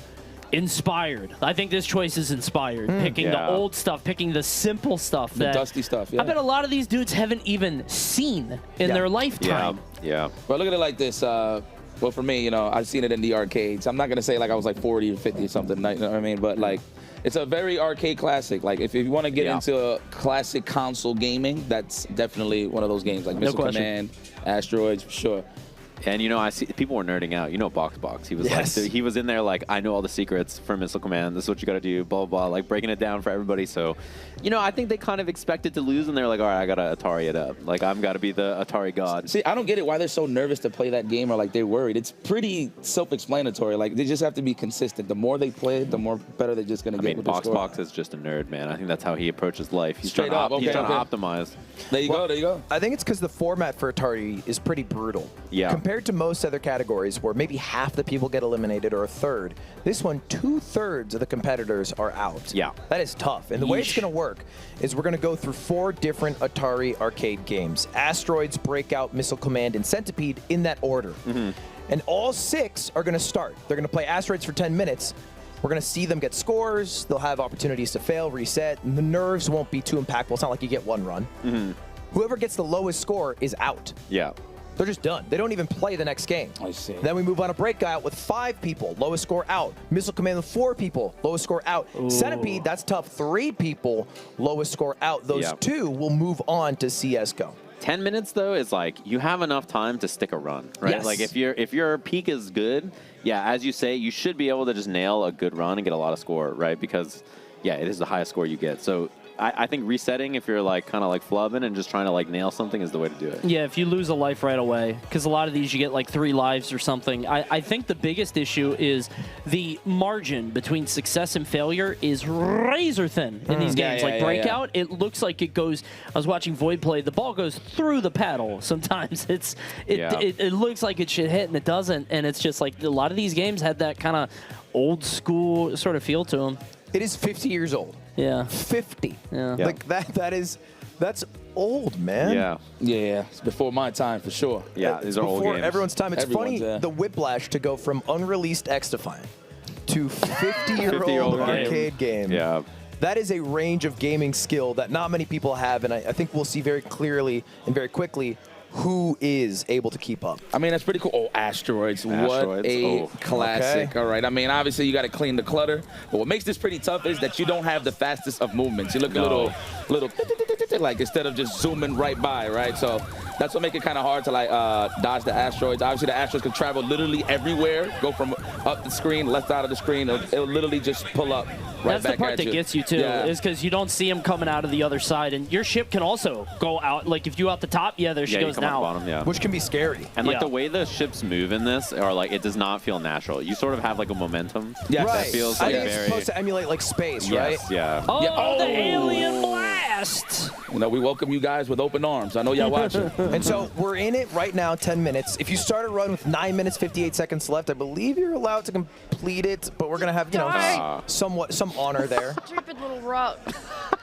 M: inspired. I think this choice is inspired. Picking the old stuff, picking the simple stuff.
D: The dusty stuff,
M: I bet a lot of these dudes haven't even seen in their lifetime.
B: Yeah.
D: But look at it like this. Well, for me, I've seen it in the arcades. I'm not going to say like I was like 40 or 50 or something, you know what I mean? But like, it's a very arcade classic. Like, if you want to get into a classic console gaming, that's definitely one of those games. Like Missile Command, Asteroids, for sure.
B: And I see people were nerding out. Box. He was like, he was in there like, I know all the secrets for Missile Command. This is what you got to do. Blah blah blah. Like breaking it down for everybody. So, I think they kind of expected to lose, and they're like, all right, I gotta Atari it up. Like I'm gotta be the Atari god.
D: See, I don't get it why they're so nervous to play that game or like they're worried. It's pretty self-explanatory. Like they just have to be consistent. The more they play it, the more better they're just gonna get. With
B: Box is just a nerd, man. I think that's how he approaches life. He's
D: Straight
B: trying
D: up.
B: to optimize.
D: There you go.
A: I think it's because the format for Atari is pretty brutal.
B: Yeah.
A: Compared to most other categories where maybe half the people get eliminated or a third, this one 2/3 of the competitors are out.
B: Yeah.
A: That is tough. And the way it's going to work is we're going to go through 4 different Atari arcade games: Asteroids, Breakout, Missile Command, and Centipede, in that order. And all 6 are going to start. They're going to play Asteroids for 10 minutes. We're going to see them get scores. They'll have opportunities to fail, reset, and the nerves won't be too impactful. It's not like you get one run. Whoever gets the lowest score is out.
B: Yeah.
A: They're just done. They don't even play the next game.
D: I see.
A: Then we move on to Breakout with 5 people, lowest score out. Missile Command with 4 people, lowest score out. Centipede, that's tough, 3 people, lowest score out. Those 2 will move on to CSGO.
B: 10 minutes though is like you have enough time to stick a run, right?
A: Yes.
B: Like if your peak is good, as you say, you should be able to just nail a good run and get a lot of score, right? Because it is the highest score you get. So I think resetting, if you're like kind of like flubbing and just trying to like nail something, is the way to do it.
M: Yeah, if you lose a life right away, because a lot of these you get like 3 lives or something. I think the biggest issue is the margin between success and failure is razor thin in these games. Breakout, it looks like it goes. I was watching Void play. The ball goes through the paddle. Sometimes it looks like it should hit and it doesn't, and it's just like a lot of these games had that kind of old school sort of feel to them.
A: It is 50 years old.
M: Yeah.
A: 50.
M: Yeah.
A: Like that's old, man.
D: Yeah. It's before my time for sure.
B: Yeah, these are old
A: before
B: games.
A: everyone's time. It's funny the whiplash to go from unreleased XDefiant to 50-year-old arcade game.
B: Yeah.
A: That is a range of gaming skill that not many people have, and I think we'll see very clearly and very quickly who is able to keep up.
D: I mean, that's pretty cool. Oh, asteroids. What
B: Asteroids.
D: a
B: Oh.
D: classic.
A: Okay.
D: All right. I mean, obviously, you got to clean the clutter. But what makes this pretty tough is that you don't have the fastest of movements. You look a little, like, instead of just zooming right by, right? So that's what makes it kind of hard to, like, dodge the asteroids. Obviously, the asteroids can travel literally everywhere, go from up the screen, left out of the screen. It'll literally just pull up right
M: That's
D: back
M: the part
D: at
M: that
D: you.
M: gets you, too, is because you don't see them coming out of the other side. And your ship can also go out. Like, if you out the top, there she
B: Yeah, you
M: goes
B: come out
M: now.
B: the bottom, yeah.
A: Which can be scary.
B: And like the way the ships move in this, are like it does not feel natural. You sort of have like a momentum.
D: Yeah,
A: Right.
B: That feels
A: I
B: like
A: think it's
B: very.
A: supposed to emulate like space, right?
B: Yes, yeah.
M: Oh, the alien blast!
D: You know, we welcome you guys with open arms. I know y'all watching.
A: And so we're in it right now, 10 minutes. If you start a run with 9 minutes, 58 seconds left, I believe you're allowed to complete it, but we're going to have, you know, some honor there.
I: Stupid little rock.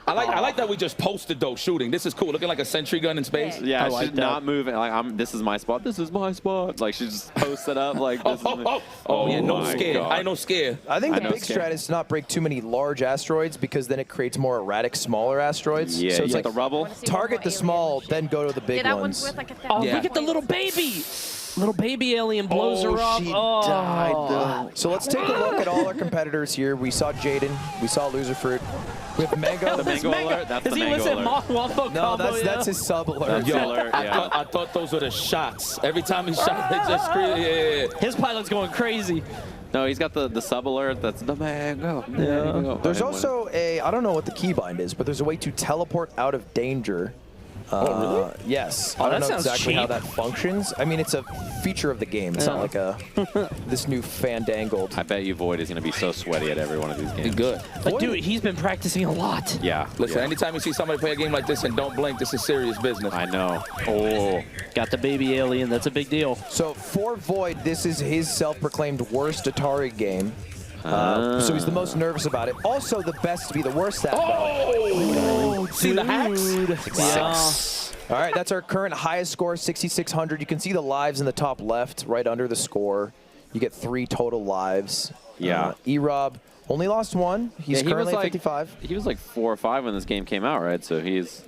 D: I like that we just posted, though, shooting. This is cool. Looking like a sentry gun in space.
B: Yeah,
D: I like
B: she's
D: that.
B: not moving. Like this is my spot. This is my spot. Like she just posts it up. Like this
D: yeah, no
B: my
D: scare.
B: God.
D: I know scare.
A: I think the
B: know
A: big
B: scare.
A: strat is to not break too many large asteroids because then it creates more erratic, smaller asteroids.
B: Yeah,
A: so it's
B: you
A: like
B: get the rubble.
A: target the small, then go to the big
I: Yeah, that
A: ones.
I: one's worth like 1,000.
M: Oh,
D: Yeah.
M: look at the little baby! Little baby alien blows her up.
A: She
M: Oh.
A: died though. So let's take a look at all our competitors here. We saw Jaden. We saw Loser Fruit. We have Mango.
B: The mango alert. That's
M: Is
B: the
M: he
B: mango
M: listening
B: alert.
M: Wombo
A: No,
M: combo?
A: that's his sub alert.
B: That's alert. Yeah.
D: I thought those were the shots. Every time he shot, they just screamed. Yeah.
M: His pilot's going crazy.
B: No, he's got the sub alert. That's the mango. Mango.
A: There's also I don't know what the keybind is, but there's a way to teleport out of danger.
D: Really?
A: Yes.
M: Oh,
A: I don't
M: that
A: know
M: sounds
A: exactly how
M: cheap.
A: that functions. I mean, it's a feature of the game. It's not like this new fandangled.
B: I bet you Void is going to be so sweaty at every one of these games.
D: Good.
M: But dude, he's been practicing a lot.
B: Yeah.
D: Listen,
B: yeah.
D: anytime you see somebody play a game like this and don't blink, this is serious business.
B: I know. Oh.
M: Got the baby alien. That's a big deal.
A: So for Void, this is his self-proclaimed worst Atari game. So he's the most nervous about it. Also the best to be the worst at.
D: Oh! See the hacks?
M: Yeah.
A: All right, that's our current highest score, 6,600. You can see the lives in the top left, right under the score. You get 3 total lives.
B: Yeah.
A: E-Rob only lost 1. He's
B: Yeah,
A: currently
B: was
A: at
B: like,
A: 55.
B: He was like 4 or 5 when this game came out, right? So he's.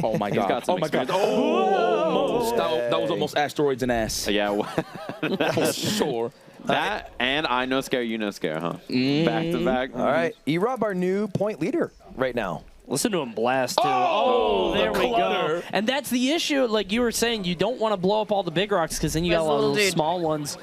D: Oh my
B: He's
D: God!
B: got some
D: Oh my God!
B: experience.
D: Almost. That was almost asteroids and ass.
B: Yeah.
D: For sure.
B: That and I know scare, you know scare, huh? Back to back.
A: All right, E-Rob, our new point leader right now.
M: Listen to him blast, too.
D: Oh,
M: there
D: the
M: we go.
D: clutter.
M: And that's the issue. Like you were saying, you don't want to blow up all the big rocks because then you got a lot of those small ones.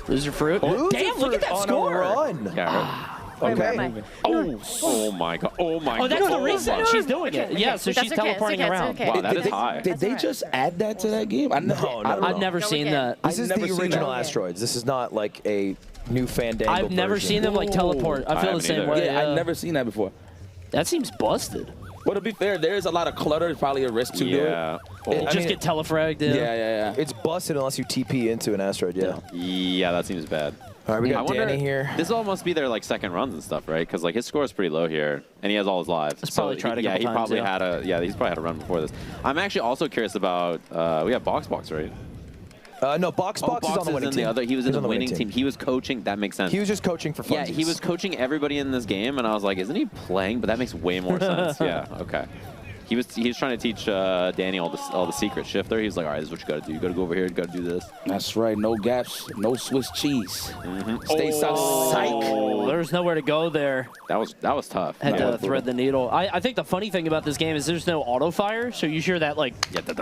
M: Loser Fruit. Damn, look at that
A: on
M: score.
A: a run.
B: Yeah,
I: Wait, where am
A: Okay.
I: I?
B: oh my God. Oh my God.
M: Oh, that's the reason
B: my-
M: she's doing it. Yeah, so
I: That's
M: she's
I: okay,
M: teleporting
I: it's okay,
M: around.
I: it's okay.
B: Wow, that is high.
D: Did
I: That's
D: they
I: all right.
D: just add that to that game? I don't
M: I've
D: know.
M: never
I: Go
M: seen
I: again.
M: that.
A: This is
D: never
A: the
D: seen
A: original
D: that.
A: asteroids. This is not like a new fandangle
M: I've never
A: version.
M: seen them like teleport. I feel the
B: haven't
M: same
B: either.
M: way.
D: Yeah, I've never seen that before.
M: That seems busted.
D: But to be fair, there is a lot of clutter. It's probably a risk to do it.
B: Yeah.
A: I
M: Just
A: mean,
M: get telefragged.
D: Yeah.
A: It's busted unless you TP into an asteroid, yeah.
B: Yeah, that seems bad.
A: All right, we
B: I
A: got
B: wonder,
A: Danny here.
B: This all must be their like second runs and stuff, right? Because like his score is pretty low here, and he has all his lives.
M: He's probably tried a
B: yeah,
M: couple
B: he
M: times,
B: probably
M: yeah.
B: had a he's probably had a run before this. I'm actually also curious about we have Box, right?
A: No, Box is on the winning team.
B: He was in
A: He's
B: the
A: on
B: winning team. He was coaching. That makes sense.
A: He was just coaching for fun.
B: yeah, he was coaching everybody in this game, and I was like, isn't he playing? But that makes way more sense. Yeah. Okay. He was trying to teach Danny all the secret shifter. He was like, all right, this is what you got to do. You got to go over here. You got to do this.
D: That's right. No gaps. No Swiss cheese.
B: Mm-hmm.
D: Stay south. Psych.
M: Oh, there's nowhere to go there.
B: That was tough.
M: Had
B: Yeah.
M: to thread the needle. I think the funny thing about this game is there's no auto fire, so you hear that like
B: Yeah, they're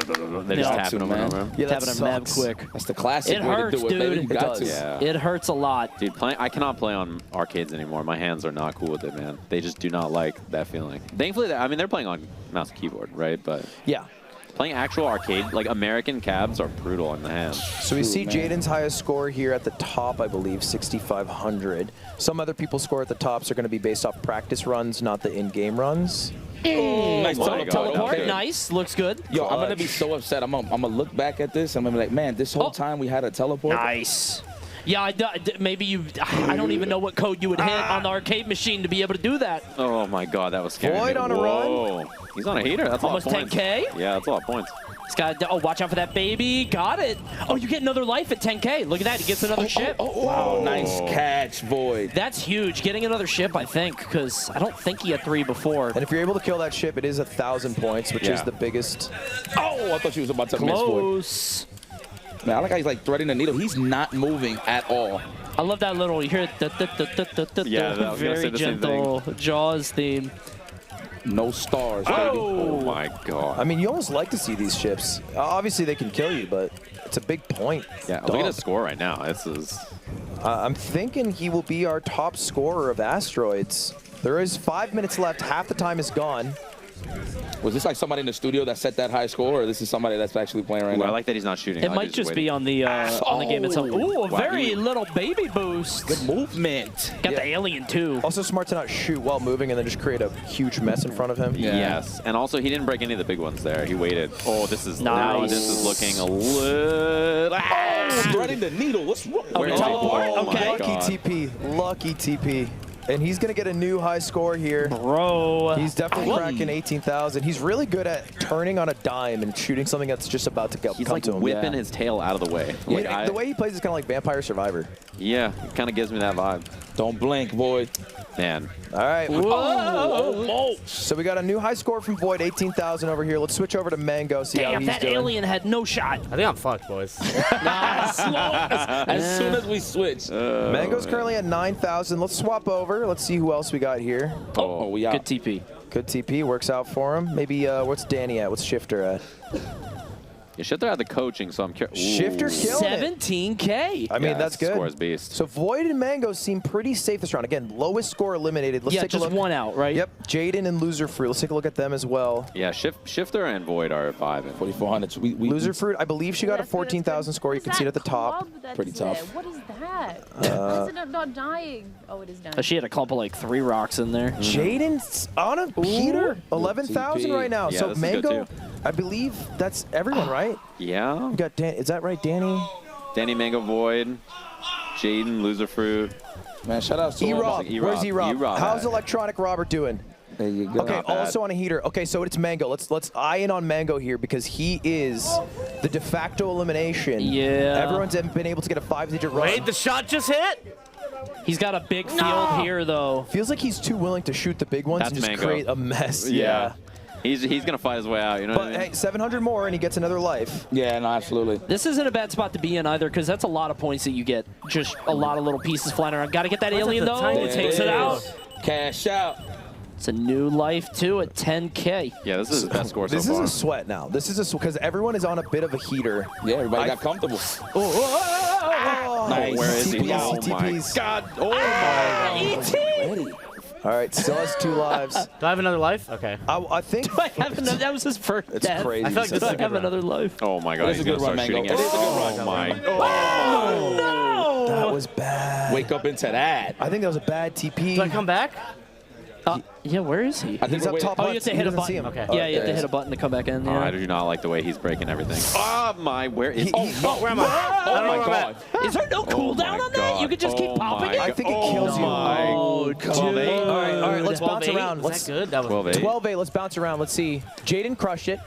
B: just
M: Yeah.
B: tapping him
D: Man.
B: over.
A: Yeah, that
M: tapping a map
A: sucks.
M: quick.
D: That's the classic
M: It
D: way
M: hurts,
D: to do it, baby.
M: dude.
D: You
A: It
D: got
A: does.
D: to.
B: Yeah.
M: It hurts a lot.
B: Dude, I cannot play on arcades anymore. My hands are not cool with it, man. They just do not like that feeling. Thankfully, I mean, they're playing on mouse and keyboard, right? But
A: Yeah.
B: playing actual arcade, like American cabs, are brutal in the hands.
A: So we
D: True,
A: see
D: man.
A: Jaden's highest score here at the top, I believe, 6,500. Some other people's score at the tops are going to be based off practice runs, not the in-game runs.
D: Nice
B: my
D: teleport.
B: God.
M: Teleport,
D: Okay.
M: nice, looks good.
D: Yo, I'm gonna be so upset. I'm gonna look back at this and I'm gonna be like, man, this whole time we had a teleport.
M: Nice. Yeah, maybe you. I don't even know what code you would hit on the arcade machine to be able to do that.
B: Oh my God, that was scary.
A: Void on a run.
B: He's on a heater. That's
M: almost
B: a lot of points.
M: 10K.
B: Yeah, that's a lot of points.
M: He's got. Oh, watch out for that baby. Got it. Oh, you get another life at 10K. Look at that. He gets another ship.
D: Wow, nice catch, Void.
M: That's huge. Getting another ship, I think, because I don't think he had 3 before.
A: And if you're able to kill that ship, it is 1,000 points, which is the biggest.
D: Oh, I thought she was about to miss Void.
M: Close.
D: Man, I like how he's like threading the needle. He's not moving at all.
M: I love that little. You hear it.
B: Yeah, that was
M: very gentle Jaws theme.
D: No stars, baby.
B: Oh my God.
A: I mean, you almost like to see these ships. Obviously, they can kill you, but it's a big point.
B: Yeah, look at his score right now. This is.
A: I'm thinking he will be our top scorer of asteroids. There is 5 minutes left. Half the time is gone.
D: Was this like somebody in the studio that set that high score, or this is somebody that's actually playing right now?
B: I like that he's not shooting.
M: It might just be on the game itself. Ooh, a very little baby boost.
D: Good movement.
M: Got the alien too.
A: Also smart to not shoot while moving and then just create a huge mess in front of him.
B: Yeah. Yes, and also he didn't break any of the big ones there. He waited. Oh, this is
M: nice.
B: Now this is looking a little.
D: Threading the needle. What's wrong?
M: Okay.
A: Lucky TP. Lucky TP. And he's going to get a new high score here.
M: Bro.
A: He's definitely cracking 18,000. He's really good at turning on a dime and shooting something that's just about to come to him.
B: He's like whipping his tail out of the way.
A: Yeah, the way he plays is kind of like Vampire Survivor.
B: Yeah, it kind of gives me that vibe.
D: Don't blink, Void.
B: Man.
A: All right.
M: Whoa.
A: So we got a new high score from Void, 18,000 over here. Let's switch over to Mango, see how
M: Damn,
A: he's
M: that
A: doing.
M: alien had no shot.
K: I think I'm fucked, boys.
D: As soon as we switch.
A: Mango's currently at 9,000. Let's swap over. Let's see who else we got here.
D: Oh, we out.
M: Good TP.
A: Good TP. Works out for him. Maybe, what's Danny at? What's Shifter at?
B: You should have had the coaching, so I'm curious.
A: Shifter killing it.
M: 17K.
A: I mean, that's good.
B: Score is beast.
A: So Void and Mango seem pretty safe this round. Again, lowest score eliminated. Let's take a look.
M: Just one out, right?
A: Yep. Jaden and Loser Fruit. Let's take a look at them as well.
B: Yeah, Shifter and Void are at 5.
D: 4,400.
A: Loser Fruit, I believe she got a 14,000 score. You can see it at the top.
D: Pretty tough.
I: What is that? Why is it not dying? Oh, it is dying.
M: She had a clump of like 3 rocks in there.
A: Jaden's on a heater. 11,000 right now.
B: Yeah,
A: so
B: this is good
A: Mango,
B: too.
A: I believe that's everyone, right?
B: Yeah.
A: We got is that right, Danny?
B: Danny, Mango, Void, Jaden, Loser Fruit.
D: Man, shout out to
A: E-Rob. Where's E-Rob? How's Electronic Robert doing?
D: There you go.
A: Okay, also on a heater. Okay, so it's Mango. Let's eye in on Mango here because he is the de facto elimination.
M: Yeah.
A: Everyone's been able to get a 5-digit run.
K: Wait, the shot just hit?
M: He's got a big field here, though.
A: Feels like he's too willing to shoot the big ones
B: That's
A: and just
B: Mango.
A: create a mess.
B: Yeah. He's gonna fight his way out, you know what I
A: But
B: mean?
A: hey, 700 more and he gets another life.
D: Yeah, no, absolutely.
M: This isn't a bad spot to be in either because that's a lot of points that you get. Just a lot of little pieces flying around. Got to get that alien, though.
K: tiny
M: Takes it out.
D: Cash out.
M: It's a new life, too, at 10K.
B: Yeah, this is his best score so
A: This
B: far.
A: is a sweat now. This is a because everyone is on a bit of a heater.
D: Yeah, everybody got comfortable.
A: Nice.
B: Where is he?
A: TPs,
B: Oh my
A: TPs.
B: God! Oh my
M: E.T.
A: All right, still has 2 lives.
K: Do I have another life? Okay.
A: I think
M: Do I have another? That was his first
A: it's
M: death.
A: crazy.
K: I feel like this
M: Do
K: is
M: I
K: a good
M: have
K: run.
M: another life?
B: Oh my God!
D: It is
B: He's
D: a
B: gonna
D: good
B: start
D: run,
B: shooting
D: Mango.
B: it.
D: It is a good run.
B: Oh my!
M: Oh.
A: That was bad.
D: Wake up into that.
A: I think that was a bad TP.
K: Do I come back?
M: Yeah, where is he?
D: I think
A: He's up
D: we're
A: top
M: Oh,
A: left.
M: you have to
A: He
M: hit a
A: doesn't see
M: button.
A: him.
K: Okay.
M: Yeah, you have to hit a button to come back in.
B: Oh,
M: Yeah.
B: I do not like the way he's breaking everything. Oh my! Where is?
K: Oh, where am I? I don't know where I'm
D: God.
K: at.
M: Is there no cooldown on that? You could just keep popping it?
A: I think it kills you.
M: Oh, dude.
A: All right, let's bounce
K: 12-8?
A: around.
K: Was that good? That was
B: 12-8.
A: 12-8, let's bounce around. Let's see. Jaden crushed it.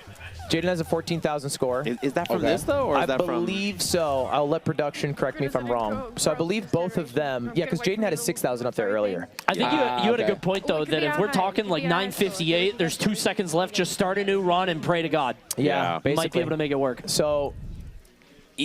A: Jaden has a 14,000 score.
B: Is that from
D: Okay.
B: this though, or is
A: I
B: that from?
A: believe so. I'll let production correct me if I'm wrong. So I believe both of them. Yeah, because Jaden had a 6,000 up there earlier.
M: I think you had a
D: okay.
M: good point, though, that if we're talking like 9:58, there's 2 seconds left, just start a new run and pray to God.
B: Yeah,
A: basically.
M: Might be able to make it work.
A: So,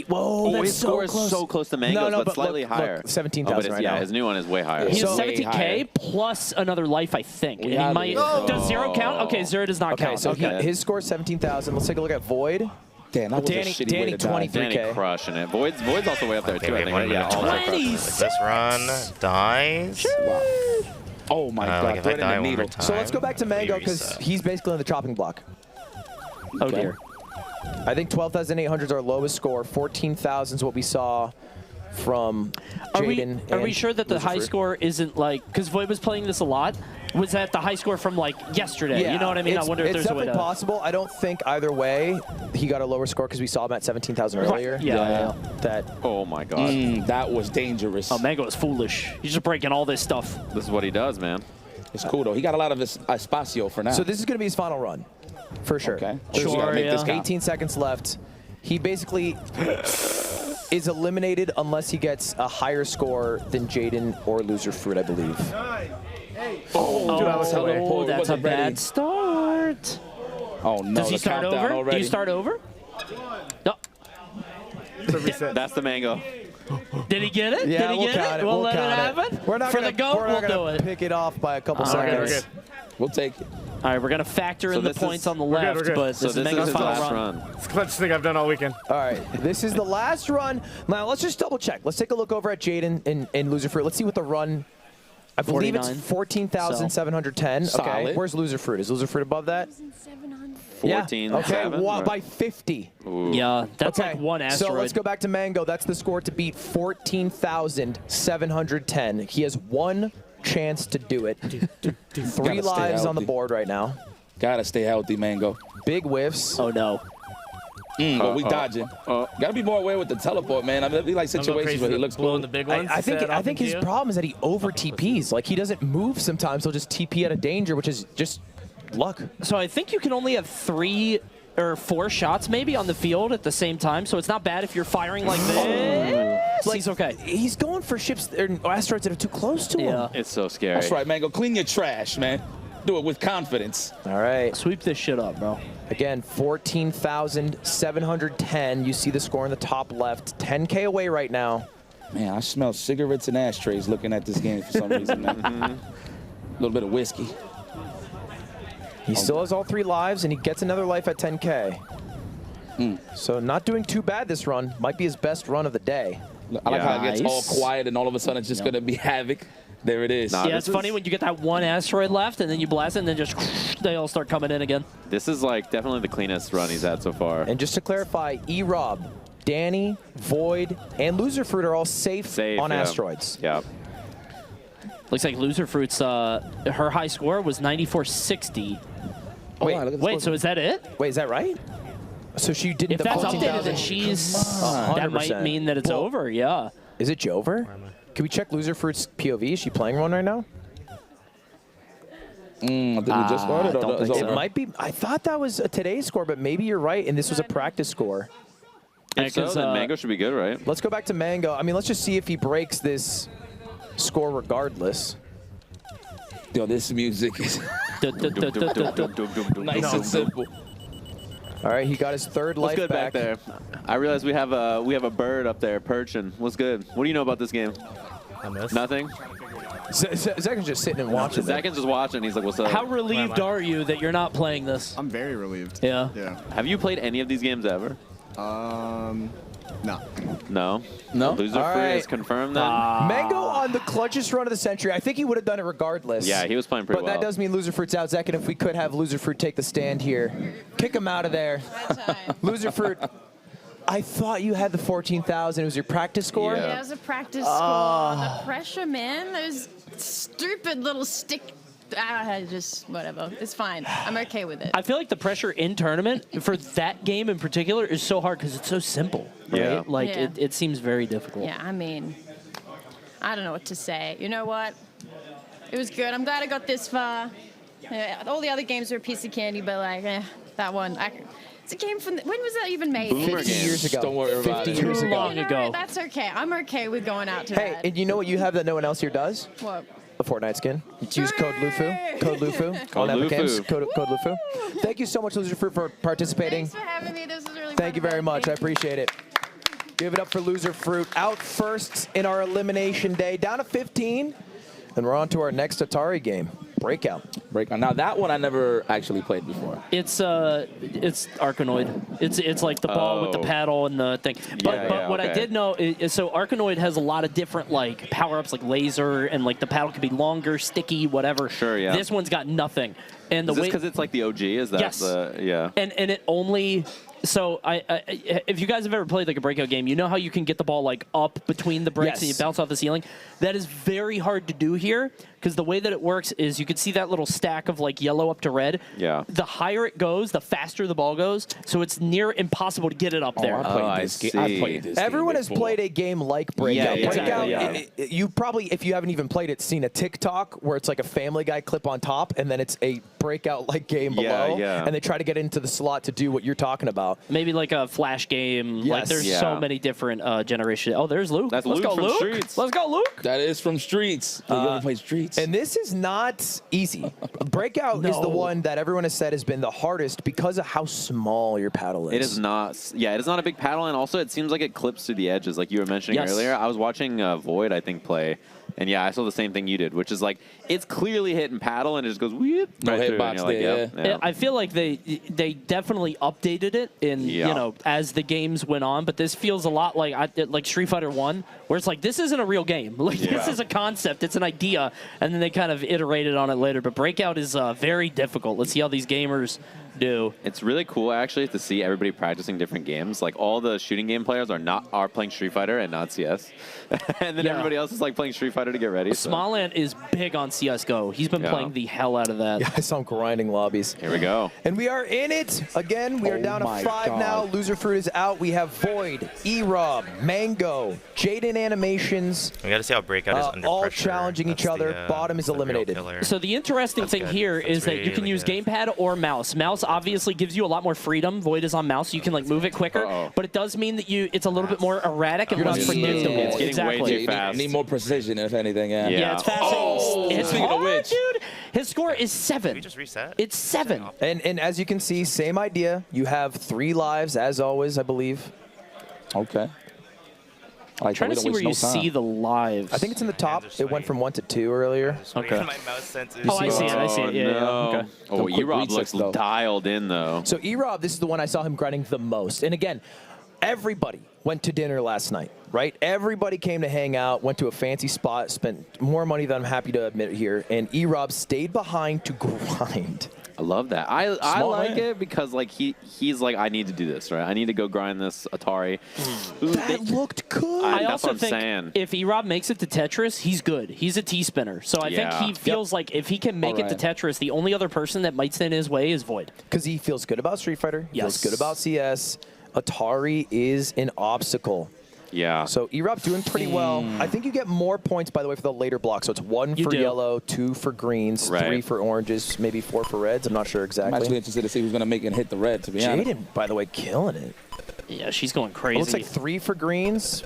A: whoa,
B: Oh,
A: that's
B: his
A: so
B: score
A: close.
B: is so close to Mango's,
A: No,
B: but
A: but
B: slightly
A: look,
B: higher.
A: 17,000 right
B: yeah,
A: now.
B: his new one is way higher.
M: He has
A: So-
M: 17K plus another life, I think. And he
D: Yeah,
M: might, does 0 count? Okay, 0 does not
A: Okay,
M: count.
A: so
M: Okay.
A: his score is 17,000. Let's take a look at Void.
D: Damn, that was
A: Danny-
D: a shitty
A: Danny
D: way to die.
A: 23.
B: Danny crushing it. Void's also way up there too. I
F: Maybe
B: think.
F: 1 minute
B: Yeah, also
F: 20.
B: crushing it.
F: If this run dies.
D: Wow. Oh my
F: Like
D: God,
F: if I
D: threading
F: die
D: the
F: one more
D: needle.
F: time.
A: So let's go back to Mango
F: we
A: because
F: reset.
A: he's basically on the chopping block.
M: Oh, dear.
A: I think 12,800 is our lowest score. 14,000 is what we saw from
M: Are
A: Jaden.
M: we sure that the high score isn't like, because Void was playing this a lot, was that the high score from like yesterday?
A: Yeah,
M: you know what I mean? I wonder if there's a way to...
A: It's definitely possible. I don't think either way he got a lower score because we saw him at 17,000 earlier.
M: Yeah.
A: That.
B: Oh my God.
D: That was dangerous.
M: Oh, Mango is foolish. He's just breaking all this stuff.
B: This is what he does, man.
D: It's cool though. He got a lot of his espacio for now.
A: So this is going to be his final run, for sure.
D: Okay.
M: Sure,
D: make this count.
A: 18 seconds left. He basically is eliminated unless he gets a higher score than Jaden or Loser Fruit, I believe.
D: Oh, dude, I was hella poor.
M: That's a
D: Wasn't ready.
M: bad start.
D: Oh no!
M: Does he
D: the
M: start
D: countdown
M: over?
D: already.
M: Do you start over? No.
B: That's the mango.
M: Did he get it?
A: Yeah,
M: Did he
A: we'll
M: get
A: count
M: it?
A: it.
M: We'll
A: We'll
M: let it
A: count
M: happen?
A: We're not
M: For
A: gonna,
M: the GOAT,
A: we're not
M: we'll do
A: gonna
M: it.
A: pick it off by a couple
M: All right,
A: seconds.
H: we're good.
D: We'll take it.
M: All right, we're going to factor in the
B: this
M: points
B: is-
M: on the
H: We're good,
M: left,
H: we're good.
M: but
B: So
M: this
B: this
M: is
B: is
M: Mango's
B: his
M: final
B: last
M: run.
B: run.
H: It's the clutchest thing I've done all weekend.
A: All right, this is the last run. Now let's just double check. Let's take a look over at Jaden and Loser Fruit. Let's see what the run. I believe it's
M: 49.
A: 14,710. Okay,
D: Solid.
A: where's Loser Fruit? Is Loser Fruit above that?
B: 14.
A: Yeah. Okay,
B: 7,
A: by 50.
M: Yeah, that's
A: Okay,
M: like one asteroid.
A: so let's go back to Mango. That's the score to beat 14,710. He has one chance to do it. 3
D: Gotta stay
A: lives on the
D: healthy.
A: board right now.
D: Gotta stay healthy, Mango.
A: Big whiffs.
M: Oh, no.
D: But we dodging. Gotta be more aware with the teleport, man. I mean, it'd be like situations where he looks
K: blowing
D: cool.
K: the big ones.
A: I think his problem is that he over TPs. Like he doesn't move sometimes. He'll just TP out of danger, which is just luck.
M: So I think you can only have 3 or 4 shots maybe on the field at the same time, so it's not bad if you're firing like this. He's okay.
A: He's going for ships or asteroids that are too close to him.
B: It's so scary.
D: That's right, Mango. Clean your trash, man. Do it with confidence.
A: All right.
M: Sweep this shit up, bro.
A: Again, 14,710. You see the score in the top left. 10K away right now.
D: Man, I smell cigarettes and ashtrays looking at this game for some reason, man. A little bit of whiskey.
A: He still has all 3 lives, and he gets another life at 10K. So not doing too bad this run. Might be his best run of the day.
D: I like how it gets all
M: Nice.
D: quiet and all of a sudden it's just going to be havoc. There it is.
B: Nah,
M: Yeah, it's funny when you get that one asteroid left, and then you blast it, and then just they all start coming in again.
B: This is like definitely the cleanest run he's had so far.
A: And just to clarify, E-Rob, Danny, Void, and Loser Fruit are all safe on
B: yeah.
A: asteroids.
B: Yeah.
M: Looks like Loser Fruit's, her high score was 9460.
D: Oh,
A: Wait,
D: wow, look at the
M: Wait,
D: score.
M: so is that it?
A: Wait, is that right? So she didn't.
M: If that's updated,
A: 14,000.
M: then she's...
A: 100%.
M: That might mean that it's
A: Well,
M: over, yeah.
A: Is it Jover? Can we check Loser Fruit's POV? Is she playing one right now?
D: I think we just started.
M: I don't think so.
A: It might be. I thought that was a today's score, but maybe you're right, and this was a practice score.
B: If so, then Mango should be good, right?
A: Let's go back to Mango. I mean, let's just see if he breaks this score regardless.
D: Yo, this music is nice and simple.
A: All right, he got his 3rd
B: What's
A: life
B: good back there? I realize we have a bird up there perching. What's good? What do you know about this game? Nothing.
A: Zach just sitting and watching.
B: Zach is just watching. He's like, "What's up?"
M: How relieved are you that you're not playing this?
G: I'm very relieved.
M: Yeah.
G: Yeah.
B: Have you played any of these games ever?
G: No.
B: No.
D: No?
B: Loser
A: All
B: Free
A: right.
B: is confirmed then.
A: Mango on the clutchest run of the century. I think he would have done it regardless.
B: Yeah, he was playing pretty
A: But
B: well.
A: that does mean Loser Fruit's out. Zach, and if we could have Loser Fruit take the stand here, kick him out of there. Loser Fruit, I thought you had the 14,000. It was your practice score?
I: Yeah, it was a practice score. The pressure, man. Those stupid little stick. Just whatever. It's fine. I'm okay with it.
M: I feel like the pressure in tournament for that game in particular is so hard because it's so simple, right?
B: Yeah.
M: Like,
I: Yeah.
M: it seems very difficult.
I: Yeah, I mean, I don't know what to say. You know what? It was good. I'm glad I got this far. Yeah, all the other games were a piece of candy, but like, that one. It's a game from. When was that even made?
B: Boomer
A: 50
B: games.
A: years ago.
D: Don't worry about
A: 50
D: it.
A: years
M: Too
A: ago.
M: long ago.
I: That's okay. I'm okay with going out to
A: Hey,
I: that.
A: and you know what you have that no one else here does?
I: What?
A: A Fortnite skin. Use code LUFU. Code LUFU.
B: Code
A: on Epic Games.
B: LUFU.
A: Code LUFU. Thank you so much, Loser Fruit, for participating.
I: Thanks for having me. This was really
A: Thank you
I: fun.
A: very much. I appreciate it. Give it up for Loser Fruit. Out first in our elimination day. Down to 15. And we're on to our next Atari game. Breakout.
D: Now, that one I never actually played before.
M: It's Arkanoid. It's like the ball with the paddle and the thing. But what I did know is so Arkanoid has a lot of different like power-ups, like laser, and like the paddle could be longer, sticky, whatever.
B: Sure, yeah.
M: This one's got nothing. And the
B: Is this
M: way
B: because it's like the OG? Is that
M: Yes.
B: the yeah?
M: and it only So if you guys have ever played like a breakout game, you know how you can get the ball like up between the bricks and you bounce off the ceiling? That is very hard to do here because the way that it works is you can see that little stack of like yellow up to red.
B: Yeah.
M: The higher it goes, the faster the ball goes. So it's near impossible to get it up there.
B: I see.
A: Everyone has played a game like Breakout.
B: Yeah,
A: Breakout,
B: exactly,
A: you probably, if you haven't even played it, seen a TikTok where it's like a Family Guy clip on top, and then it's a Breakout-like game below, and they try to get into the slot to do what you're talking about.
M: Maybe like a Flash game.
A: Yes.
M: Like there's so many different generations. Oh, there's Luke.
B: That's
M: Let's
B: Luke
M: go,
B: from
M: Luke.
B: Streets.
M: Let's go, Luke.
D: That is from Streets. You ever play Streets?
A: And this is not easy. Breakout is the one that everyone has said has been the hardest because of how small your paddle is.
B: It is not. Yeah, it is not a big paddle, and also it seems like it clips through the edges, like you were mentioning earlier. I was watching Void, I think, play. And yeah, I saw the same thing you did, which is like it's clearly hitting paddle and it just goes weep right through. And you're like,
M: Yeah, I feel like they definitely updated it in you know as the games went on, but this feels a lot like Street Fighter 1, where it's like this isn't a real game. Like this is a concept, it's an idea, and then they kind of iterated on it later. But Breakout is very difficult. Let's see how these gamers do.
B: It's really cool actually to see everybody practicing different games. Like all the shooting game players are playing Street Fighter and not CS, and then everybody else is like playing Street Fighter to get ready.
M: Smallant is big on CS:GO. He's been playing the hell out of that.
A: Yeah, I saw him grinding lobbies.
B: Here we go.
A: And we are in it again. We are down to 5 now. Loser Fruit is out. We have Void, E-Rob, Mango, Jaden Animations.
F: We got to see how Breakout is under
A: all
F: pressure.
A: challenging each other. Bottom is eliminated.
M: So the interesting thing here is that you can use gamepad or mouse. Mouse obviously gives you a lot more freedom. Void is on mouse, so you can like move it quicker. But it does mean that it's a little bit more erratic and less predictable.
B: It's getting way too fast.
D: Need more precision, if anything.
M: Yeah, it's fast. It's
D: Speaking of which,
M: dude. His score is 7.
F: Did we just reset?
M: It's 7.
A: And as you can see, same idea. You have 3 lives, as always, I believe.
D: Okay.
M: I'm trying to see where you see the lives.
A: I think it's in the top. It went from 1 to 2 earlier.
F: Okay. My mouse senses.
M: Oh, I see it. I see it. Yeah,
B: no.
M: yeah. Okay.
B: Oh, E-Rob looks dialed in, though.
A: So E-Rob, this is the one I saw him grinding the most. And again, everybody went to dinner last night, right? Everybody came to hang out, went to a fancy spot, spent more money than I'm happy to admit here, and E-Rob stayed behind to grind.
B: I love that. I like it because like he's like, I need to do this, right? I need to go grind this Atari.
A: That looked good.
M: I
B: that's
M: also
B: what I'm
M: think
B: saying.
M: if E-Rob makes it to Tetris, he's good. He's a T-spinner. So I think he feels like if he can make it to Tetris, the only other person that might stand in his way is Void.
A: Because he feels good about Street Fighter. He feels good about CS. Atari is an obstacle.
B: Yeah.
A: So E-Rob doing pretty well. I think you get more points, by the way, for the later block. So it's 1 for yellow, 2 for greens, 3 for oranges, maybe 4 for reds. I'm not sure exactly.
D: I'm actually interested to see who's going to make it hit the red, to be honest.
A: Jaden, by the way, killing it.
M: Yeah, she's going crazy.
A: It looks like 3 for greens.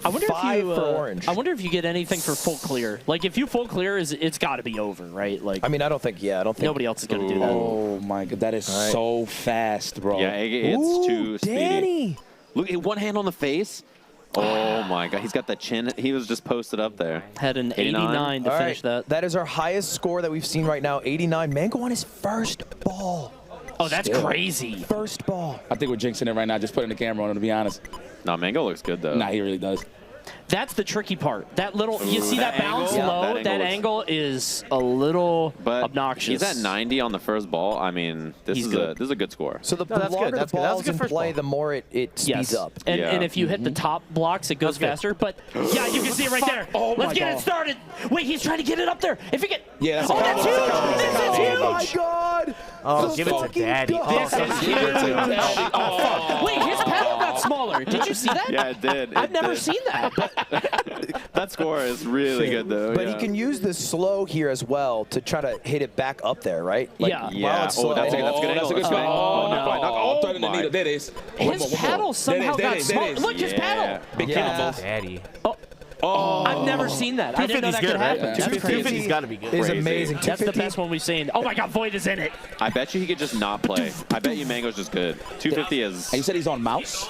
M: I wonder
A: 5
M: if you,
A: for orange.
M: I wonder if you get anything for full clear. Like if you full clear, it's got to be over, right? Like
A: I mean, I don't think
M: nobody else is going to do that.
D: Oh my god, that is so fast, bro.
B: Yeah, it's too speedy.
A: Danny.
B: Look, one hand on the face. Oh my god, he's got the chin. He was just posted up there.
M: Had an 89 to finish that.
A: That is our highest score that we've seen right now, 89. Mango on his first ball.
M: Oh, that's crazy.
A: First ball.
D: I think we're jinxing it right now, just putting the camera on him, to be honest.
B: No, Mango looks good, though.
D: Nah, he really does.
M: That's the tricky part. That little, you see that bounce
B: angle?
M: low?
B: Yeah,
M: that angle is a little obnoxious.
B: He's at 90 on the first ball. I mean, this is a good score.
A: So the longer the ball's in play, the more it speeds up.
M: And if you hit the top blocks, it goes faster. But yeah, you can see it right there. Let's get it started. Wait, he's trying to get it up there. If he get,
D: that's
M: that's huge. This is huge.
A: Oh my god.
K: Oh, give it to Daddy.
M: This is huge. Wait, his paddle got smaller. Did you see that?
B: Yeah, it did.
M: I've never seen that.
B: That score is really good, though.
A: But he can use the slow here as well to try to hit it back up there, right?
B: While it's slow. That's a good spin.
D: Oh, no. There it is.
M: His paddle somehow got smaller. Look, his paddle.
D: Big combos.
K: Daddy.
M: I've never seen that. I didn't know that could happen.
K: 250's got to be good.
A: Is amazing.
M: That's the best one we've seen. Oh my god, Void is in it.
B: I bet you he could just not play. I bet you Mango's just good. 250 is.
D: And you said he's on mouse?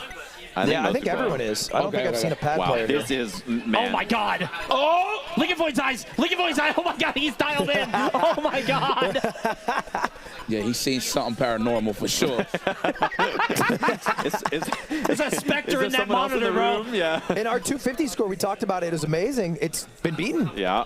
A: I think everyone is. I don't think I've seen a pad player.
B: This is, man.
M: Oh my god. Oh, look at Void's eyes. Look at Void's eyes. Oh my god, he's dialed in. Oh my god.
D: Yeah, he's seen something paranormal for sure.
M: It's a specter in that monitor, bro.
B: Yeah.
A: In our 250 score, we talked about it is amazing. It's been beaten.
B: Yeah.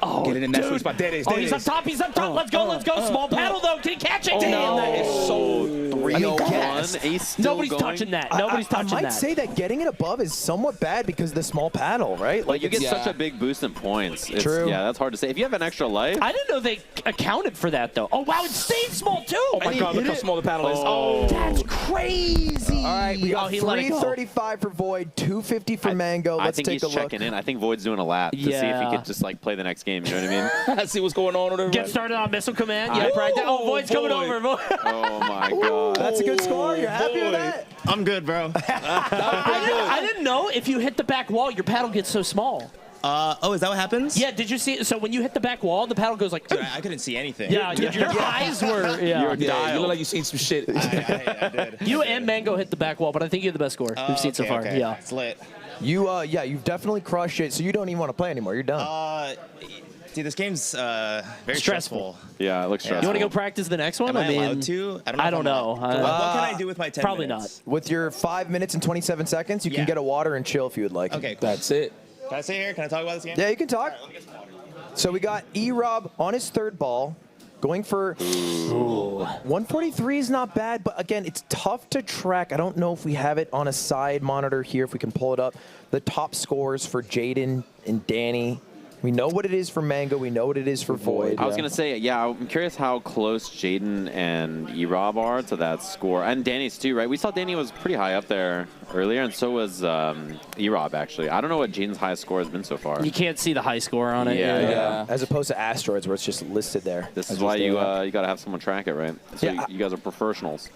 M: Oh,
D: get it in that sweet spot. There it is.
M: He's up top. He's up top. Let's go. Let's go. Small paddle, though. Can he catch it?
D: Damn, that is so
B: 301. He's still
M: Nobody's
B: going.
M: touching that. Nobody's touching
A: I might
M: that.
A: say that getting it above is somewhat bad because of the small paddle, right?
B: Like you get such a big boost in points. It's,
A: True.
B: Yeah, that's hard to say. If you have an extra life.
M: I didn't know they accounted for that, though. Oh, wow, it stayed small, too.
D: Oh, my God, look how small the paddle is.
M: Oh, that's crazy.
A: All right, we got
M: he let it go.
A: 335 for Void, 250 for Mango. Let's
B: I think
A: take
B: he's
A: a look.
B: checking in. I think Void's doing a lap to see if he could just like play the next game. You know what I mean?
D: See what's going on.
M: Get started on missile command. Yeah, practice. Oh, Void's coming over.
B: Oh my God.
A: That's a good score. You're happy with that?
L: I'm good, bro.
M: I didn't know if you hit the back wall, your paddle gets so small.
L: Oh, is that what happens?
M: Yeah, did you see it? So when you hit the back wall, the paddle goes like...
L: Dude, I couldn't see anything.
M: Yeah, your eyes were... Yeah.
D: You look like you've seen some shit.
L: I did.
M: You and Mango hit the back wall, but I think you had the best score we've seen so far.
L: Okay.
M: Yeah.
L: It's lit.
A: You've definitely crushed it, so you don't even want to play anymore. You're done.
L: Dude, this game's very
M: Stressful.
B: Yeah, it looks stressful.
M: You want to go practice the next one?
L: Am I allowed to?
M: I don't know.
L: What can I do with my 10
M: Probably
L: minutes?
A: With your 5 minutes and 27 seconds, you can get a water and chill if you would like.
L: Okay, cool.
D: That's it.
L: Can I stay here? Can I talk about this game?
A: Yeah, you can talk. So we got E-Rob on his third ball, going for 143 is not bad, but again, it's tough to track. I don't know if we have it on a side monitor here, if we can pull it up. The top scores for Jaden and Danny. We know what it is for Mango. We know what it is for Void.
B: I was going to say, yeah, I'm curious how close Jaden and E-Rob are to that score. And Danny's too, right? We saw Danny was pretty high up there earlier, and so was E-Rob, actually. I don't know what Jaden's highest score has been so far.
M: You can't see the high score on it.
A: Yeah. As opposed to Asteroids, where it's just listed there.
B: This is why you got to have someone track it, right? So you guys are professionals.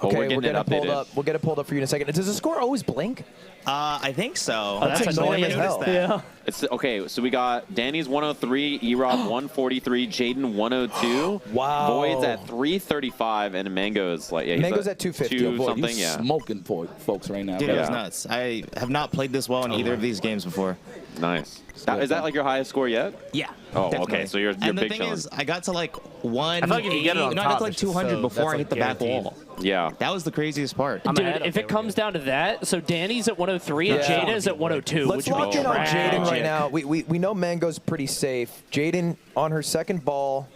A: Okay,
B: we're getting it
A: pulled
B: updated.
A: up. We'll get it pulled up for you in a second. Does the score always blink?
L: I think so.
A: Oh, that's annoying as hell.
M: Yeah.
B: It's okay. So we got Danny's 103, E-Rob 143, Jaden 102.
A: Wow.
B: Void's at 335, and Mango's like
A: Mango's at 250.
B: Two
A: Void,
B: something.
D: He's
B: Yeah.
D: smoking for folks right now.
L: Dude,
D: bro.
L: it was nuts. I have not played this well in either of these games before.
B: Nice. Is that like your highest score yet?
L: Yeah.
B: Oh,
L: definitely.
B: okay. So you're
L: and the
B: big
L: thing
B: chilling.
L: is, I got to like
K: I feel like if you get it on
L: 180. No, I got
K: top,
L: to like
K: it's just
L: 200
K: so-
L: before I
K: that's,
L: hit the
K: like,
L: back wall.
K: guaranteed.
B: Yeah.
L: That was the craziest part.
M: Dude, if it comes down to that, so Danny's at 103 and Jada's at 102,
A: Let's
M: which would
A: lock
M: be
A: in on Jaden right
M: tragic.
A: now. We know Mango's pretty safe. Jaden on her second ball.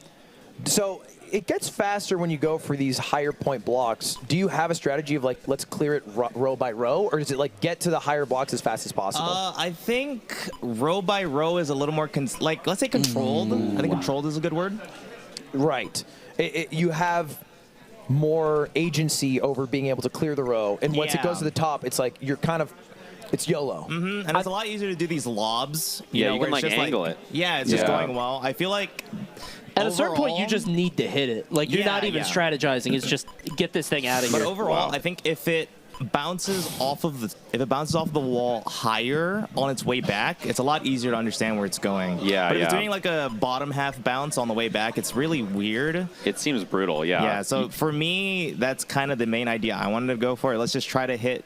A: So it gets faster when you go for these higher point blocks. Do you have a strategy of like, let's clear it row by row, or is it like get to the higher blocks as fast as possible?
L: I think row by row is a little more, like, let's say controlled. I think controlled is a good word.
A: Right. You have more agency over being able to clear the row. And once it goes to the top, it's like you're kind of, it's YOLO.
L: Mm-hmm. And it's a lot easier to do these lobs.
B: Yeah,
L: know,
B: you
L: where
B: can like
L: it's just
B: angle it.
L: Yeah, it's just going well. I feel like
M: At a certain point, you
L: overall-
M: just need to hit it. Like, you're
L: Yeah,
M: not even
L: yeah.
M: strategizing. It's just get this thing out of
L: But
M: here.
L: overall, I think if it bounces off the wall higher on its way back, it's a lot easier to understand where it's going.
B: Yeah,
L: But if it's
B: yeah.
L: doing like a bottom half bounce on the way back, it's really weird.
B: It seems brutal. Yeah.
L: Yeah, so for me, that's kind of the main idea I wanted to go for. Let's just try to hit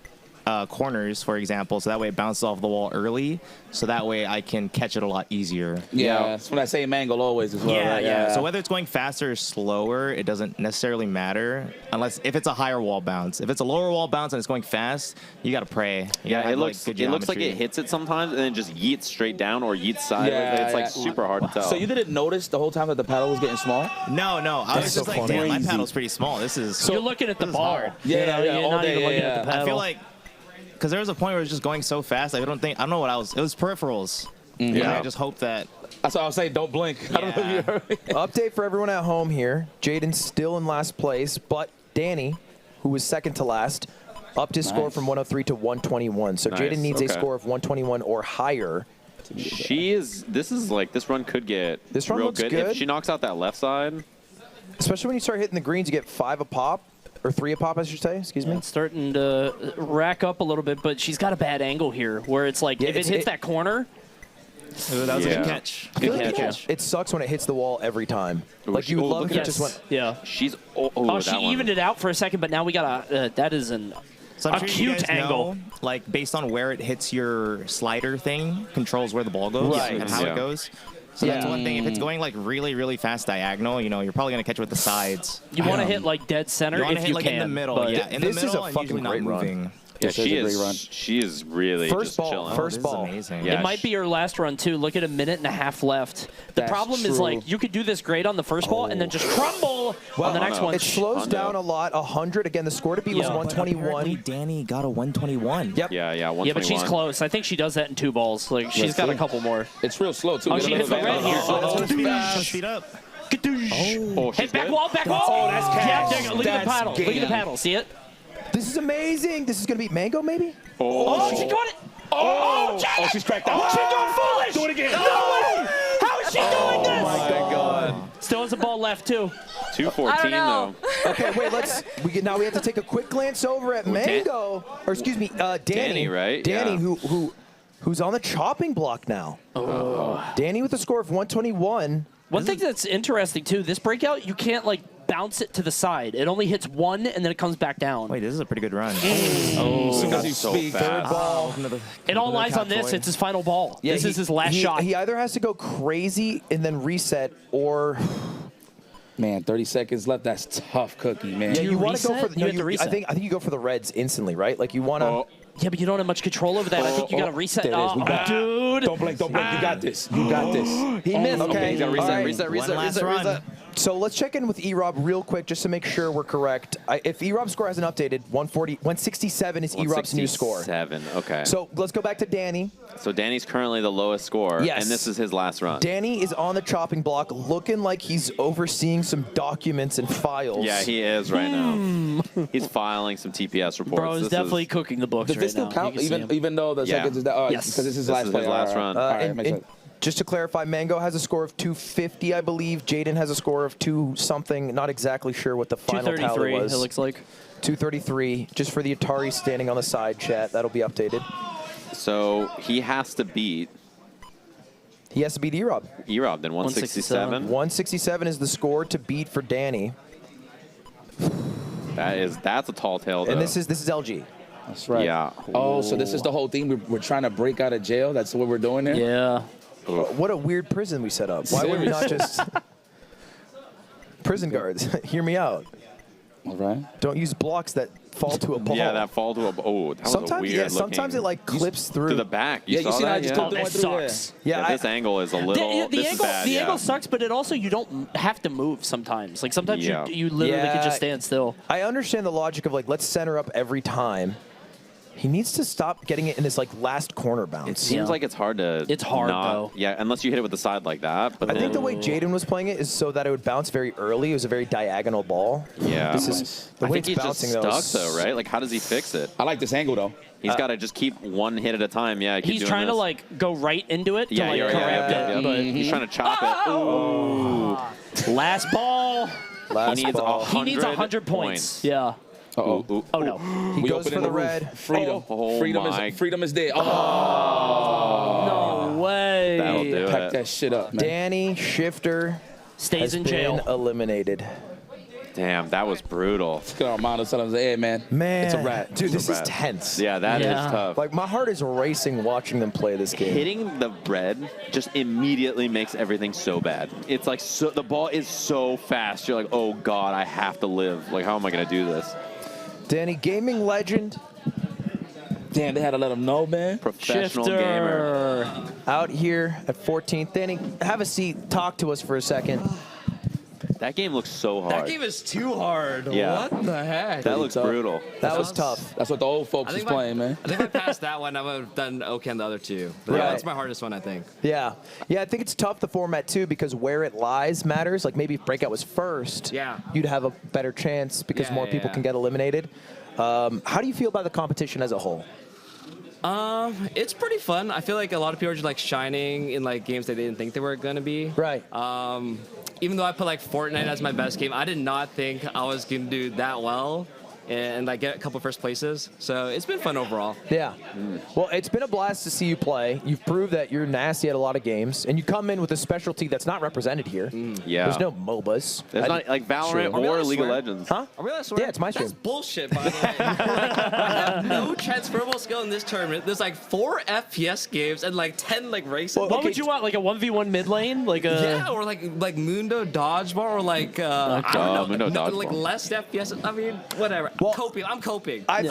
L: corners, for example, so that way it bounces off the wall early, so that way I can catch it a lot easier.
D: Yeah, that's what I say Mango always as well.
L: Yeah,
D: right?
L: yeah. So whether it's going faster or slower, it doesn't necessarily matter, unless if it's a higher wall bounce. If it's a lower wall bounce and it's going fast, you gotta pray. You
B: Yeah,
L: gotta
B: it
L: have,
B: looks
L: like, good
B: it looks like
L: geometry.
B: it hits it sometimes and then just yeets straight down or yeets sideways. It's like super hard to tell.
D: So you didn't notice the whole time that the paddle was getting small?
L: No, I was
A: That's
L: just
A: so
L: like,
A: funny.
L: damn, my
D: Crazy.
L: paddle's pretty small. This is.
M: So you're looking at the bar.
D: Yeah,
M: you're
D: all
M: not
D: day,
M: even looking
D: yeah.
M: at the pedal.
L: I feel like, because there was a point where it was just going so fast. I don't know what I was. It was peripherals.
B: Yeah.
L: I just hope that.
D: That's why I was saying don't blink. I don't know if you heard me.
A: Update for everyone at home here. Jaden's still in last place, but Danny, who was second to last, upped his score from 103 to 121. So
B: Nice,
A: Jaden needs a
B: okay.
A: score of 121 or higher.
B: This run could get
A: This run
B: real
A: looks
B: good.
A: good.
B: If she knocks out that left side.
A: Especially when you start hitting the greens, you get 5 a pop, or 3 a pop, I should say. Excuse me.
M: It's starting to rack up a little bit, but she's got a bad angle here, where it's like, if it hits that corner,
L: Ooh, that was a
B: Yeah.
L: good catch.
A: I feel
L: Good
A: like
L: catch.
A: it sucks when it hits the wall every time.
B: Ooh,
A: Like, you would love
B: look
A: if it
B: at
A: just
B: that.
A: went.
M: yeah.
B: She's
M: Oh, she
B: that one.
M: evened it out for a second, but now we got that is an
L: So I'm sure you
M: acute
L: guys
M: angle.
L: know, like based on where it hits your slider thing, controls where the ball goes
A: Right.
L: and how
B: Yeah.
L: it goes. So that's one thing. If it's going like really, really fast diagonal, you're probably gonna catch it with the sides.
M: You want to hit like dead center
L: You want
M: if
L: to hit
M: you
L: like
M: can.
L: in the middle,
M: but
L: yeah, in the
A: This is
L: middle
A: a
L: and
A: fucking
L: usually not
A: great run.
L: moving.
B: Yeah,
D: This is a great run.
B: she is really
A: First
B: just
A: ball,
B: chilling.
A: first ball.
L: Amazing.
B: Yeah,
M: It might be her last run too. Look at 1.5 minutes left. The
D: That's
M: problem is
D: true.
M: like you could do this great on the first ball and then just crumble on the next one.
A: It slows down a lot. 100 again. The score to beat was
M: Yeah.
A: 121.
L: Danny got a 121.
A: Yep.
B: Yeah, 121.
M: Yeah, but she's close. I think she does that in 2 balls. Like she's got a couple more.
D: It's real slow too.
M: Oh, she hits the red here.
L: Speed up.
B: Oh, she's
M: Hey, back
B: good.
M: wall, back wall.
D: Oh, that's cash.
M: Yeah, there you go. Look at the
D: That's
M: paddle. Look at the
D: game.
M: paddle. See it?
A: This is amazing. This is gonna beat Mango, maybe.
M: Oh, she got it. Oh,
D: Oh, she's cracked out.
M: she's going foolish.
D: Do it again.
M: No way. How is she doing this?
A: My God.
M: Still has a ball left too.
B: 214 though.
A: Okay, wait. Now we have to take a quick glance over at Mango, or excuse me, Danny.
B: Danny, right?
A: Danny,
B: Yeah.
A: who's on the chopping block now.
M: Oh.
A: Danny with a score of 121.
M: One thing that's interesting too, this breakout you can't like bounce it to the side. It only hits 1 and then it comes back down.
L: Wait, this is a pretty good run.
B: Oh,
D: soon as
B: that's
D: he
B: so
D: speaks,
B: fast.
A: Ball.
M: It all lies on this. It's his final ball.
A: Yeah,
M: this is his last shot.
A: He either has to go crazy and then reset, or
D: Man, 30 seconds left. That's tough cookie, man.
A: yeah, you want to go
M: reset?
A: for.
M: You have to reset.
A: I think you go for the reds instantly, right? Like you want to.
M: Yeah, but you don't have much control over that. I think you got to reset.
D: There it is. We got it.
M: Dude.
D: Don't blink. You got this. You got this.
A: He missed.
B: Okay, he's got to reset,
A: All right.
B: reset.
L: One last run.
A: So let's check in with E-Rob real quick just to make sure we're correct. If E-Rob's score hasn't updated, 167 is E-Rob's new score.
B: 7. Okay.
A: So let's go back to Danny.
B: So Danny's currently the lowest score,
A: Yes.
B: and this is his last run.
A: Danny is on the chopping block looking like he's overseeing some documents and files.
B: Yeah, he is right now. He's filing some TPS reports.
M: Bro is
B: This
M: definitely cooking the books
D: Does
M: right
D: this still
M: now.
D: count?
M: You can see him.
D: Even though the
B: Yeah.
D: seconds is that?
M: Yes.
D: Because this is his
B: This
D: last
B: is
D: play.
B: his last run.
D: All right,
A: and-
D: makes
A: and
D: sense.
A: just to clarify, Mango has a score of 250, I believe. Jaden has a score of 2 something. Not exactly sure what the final tally
M: 233,
A: was.
M: it looks like.
A: 233. Just for the Atari standing on the side chat, that'll be updated.
B: So he has to beat
A: He has to beat E-Rob.
B: E-Rob, then 167.
A: 167 is the score to beat for Danny,
B: That's a tall tale, though.
A: and this is LG.
D: That's right.
B: Yeah.
D: Oh, so this is the whole thing. We're trying to break out of jail. That's what we're doing there.
M: Yeah.
A: What a weird prison we set up. Why would we not just prison guards? Hear me out.
D: All right.
A: Don't use blocks that fall to a ball.
B: Yeah, that fall to a. Oh, that was a
A: Sometimes,
B: weird
A: yeah, sometimes it
B: looking-
A: like clips through
B: to the back. You
D: Yeah, you
B: saw
D: seen how I
B: that?
D: just
B: Yeah.
D: clipped it
M: That
D: went through there?
M: sucks.
B: Yeah, this angle is a little.
M: The
B: this
M: angle,
B: is bad,
M: the
B: yeah.
M: angle sucks, but it also you don't have to move sometimes. Like sometimes
B: Yeah.
M: you literally
A: Yeah.
M: could just stand still.
A: I understand the logic of like let's center up every time. He needs to stop getting it in this like last corner bounce.
B: It seems like it's hard to.
M: It's hard,
B: not,
M: though.
B: Yeah, unless you hit it with the side like that. But
A: I think the
B: then-
A: way Jaden was playing it is so that it would bounce very early. It was a very diagonal ball.
B: Yeah.
A: This is the
B: I
A: way
B: think
A: it's
B: he's just
A: bouncing
B: stuck
A: is-
B: though, right? Like, how does he fix it?
D: I like this angle though.
B: He's got to just keep one hit at a time. Yeah, keep
M: He's
B: doing
M: trying to
B: this.
M: like go right into it
B: Yeah,
M: to like
B: you're right.
M: correct
B: Yeah,
M: it,
B: yeah.
M: but
B: He's trying to chop it. Ooh.
M: last ball.
A: Last
B: He needs
A: ball.
M: He needs 100 points. Yeah.
B: Ooh, ooh.
M: Oh no.
A: He
D: We
A: goes
D: open
A: for
D: in
A: the
D: roof.
A: red.
D: Freedom.
B: Oh,
D: freedom
B: my.
D: is freedom is there. Oh,
M: No way.
B: That'll do
D: pack
B: it.
D: that shit up, man.
A: Danny Shifter
M: Stays
A: has
M: in
A: been
M: jail.
A: eliminated.
B: Damn, that was brutal.
D: Get Armando telling us, hey man,
A: Man,
D: it's a wrap.
A: dude, this
B: a
A: is
B: wrap.
A: tense.
B: Yeah, that is
M: Yeah.
B: tough.
A: Like my heart is racing watching them play this game.
B: Hitting the red just immediately makes everything so bad. It's like so, the ball is so fast. You're like, oh god, I have to live. Like, how am I gonna do this?
A: Danny, gaming legend,
D: Damn, they had to let him know, man.
B: Professional gamer.
M: Shifter.
A: out here at 14th. Danny, have a seat. Talk to us for a second.
B: That game looks so hard.
N: That game is too hard.
B: Yeah.
N: What the heck?
B: That looks
D: tough.
B: brutal.
A: That was tough.
D: That's what the old folks
N: I
D: is
N: think
D: playing, man.
N: I think if I passed that one, I would have done okay on the other two. But
A: Right.
N: yeah, that's my hardest one, I think.
A: Yeah. Yeah, I think it's tough, the format, too, because where it lies matters. Like, maybe if Breakout was first,
N: Yeah.
A: you'd have a better chance because
N: Yeah,
A: more
N: yeah,
A: people
N: yeah.
A: can get eliminated. How do you feel about the competition as a whole?
N: It's pretty fun. I feel like a lot of people are just like shining in like games that they didn't think they were gonna be.
A: Right.
N: Even though I put like Fortnite as my best game, I did not think I was gonna do that well and like get a couple first places. So it's been fun overall.
A: Yeah. Well, it's been a blast to see you play. You've proved that you're nasty at a lot of games, and you come in with a specialty that's not represented here.
B: Yeah.
A: There's no MOBAs.
B: There's not like Valorant
N: Are we
B: or
N: allowed to
B: League of
N: swear?
B: Legends.
A: Huh?
N: Are we allowed to swear?
A: Yeah, it's my stream.
N: That's bullshit, by the way. I have no transferable skill in this tournament. There's like 4 FPS games and like 10 like races.
M: What would you want? Like a 1v1 mid lane? Like a
N: Yeah, or like Mundo Dodgeball, or like I
B: Oh,
N: don't know,
B: Mundo Dodgeball.
N: like less FPS. I mean, whatever.
A: Well,
N: I'm coping.
A: I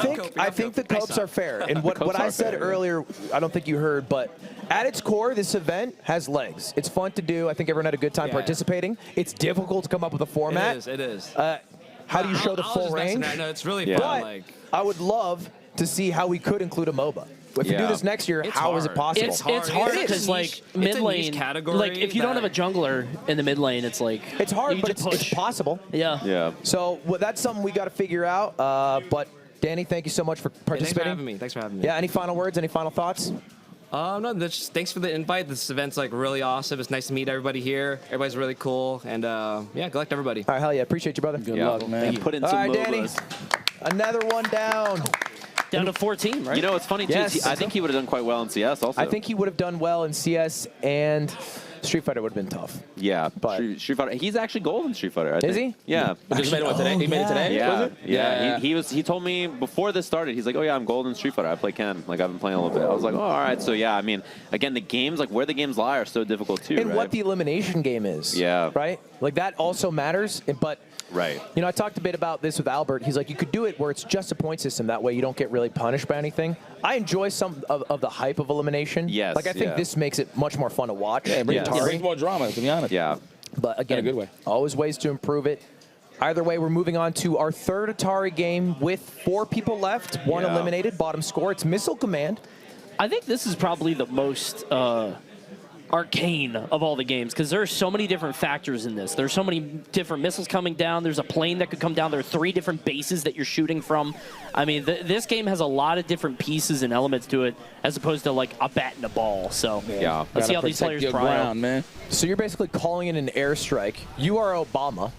A: think the copes are fair. And what I said earlier, I don't think you heard, but at its core, this event has legs. It's fun to do. I think everyone had a good time participating. It's difficult to come up with a format.
N: It is.
A: How do you show the full range?
N: I know it's really fun.
A: But I would love to see how we could include a MOBA. If we do this next year, how is it possible?
M: It's hard because like mid lane, like if you don't have a jungler in the mid lane, it's like
A: it's hard, but it's possible.
M: Yeah.
A: So that's something we got to figure out. But Danny, thank you so much for participating.
N: Thanks for having me.
A: Yeah. Any final words? Any final thoughts?
N: No, just thanks for the invite. This event's like really awesome. It's nice to meet everybody here. Everybody's really cool, and yeah, good luck to everybody.
A: All right, hell yeah, appreciate you, brother.
D: Good luck, man.
N: Thank you.
B: Put in
A: All
B: some
A: right, Danny.
B: MOBAs.
A: Another one down.
M: Down to 14, right?
B: You know, it's funny, too.
A: Yes.
B: I think he would have done quite well in CS also.
A: I think he would have done well in CS, and Street Fighter would have been tough.
B: Yeah,
A: but
B: Street Fighter. He's actually gold in Street Fighter. I think.
A: Is he?
B: Yeah.
D: He made it today? He made it today?
B: Yeah.
D: Was it?
B: Yeah. He told me before this started. He's like, oh yeah, I'm gold in Street Fighter. I play Ken. Like I've been playing a little bit. I was like, oh, all right. So yeah, I mean, again, the games, like where the games lie, are so difficult too.
A: And
B: right?
A: what the elimination game is.
B: Yeah.
A: Right. Like that also matters, but.
B: Right.
A: You know, I talked a bit about this with Albert. He's like, you could do it where it's just a point system. That way you don't get really punished by anything. I enjoy some of the hype of elimination.
B: Yes.
A: Like, I think this makes it much more fun to watch.
D: Yeah, it brings more drama, to be honest.
B: Yeah.
A: But again,
D: in a good way.
A: Always ways to improve it. Either way, we're moving on to our third Atari game with 4 people left, 1 eliminated, bottom score. It's Missile Command.
M: I think this is probably the most arcane of all the games because there are so many different factors in this. There's so many different missiles coming down. There's a plane that could come down. There are 3 different bases that you're shooting from. I mean, this game has a lot of different pieces and elements to it as opposed to like a bat and a ball. So let's see how these players try out.
D: Man.
A: So you're basically calling in an airstrike. You are Obama.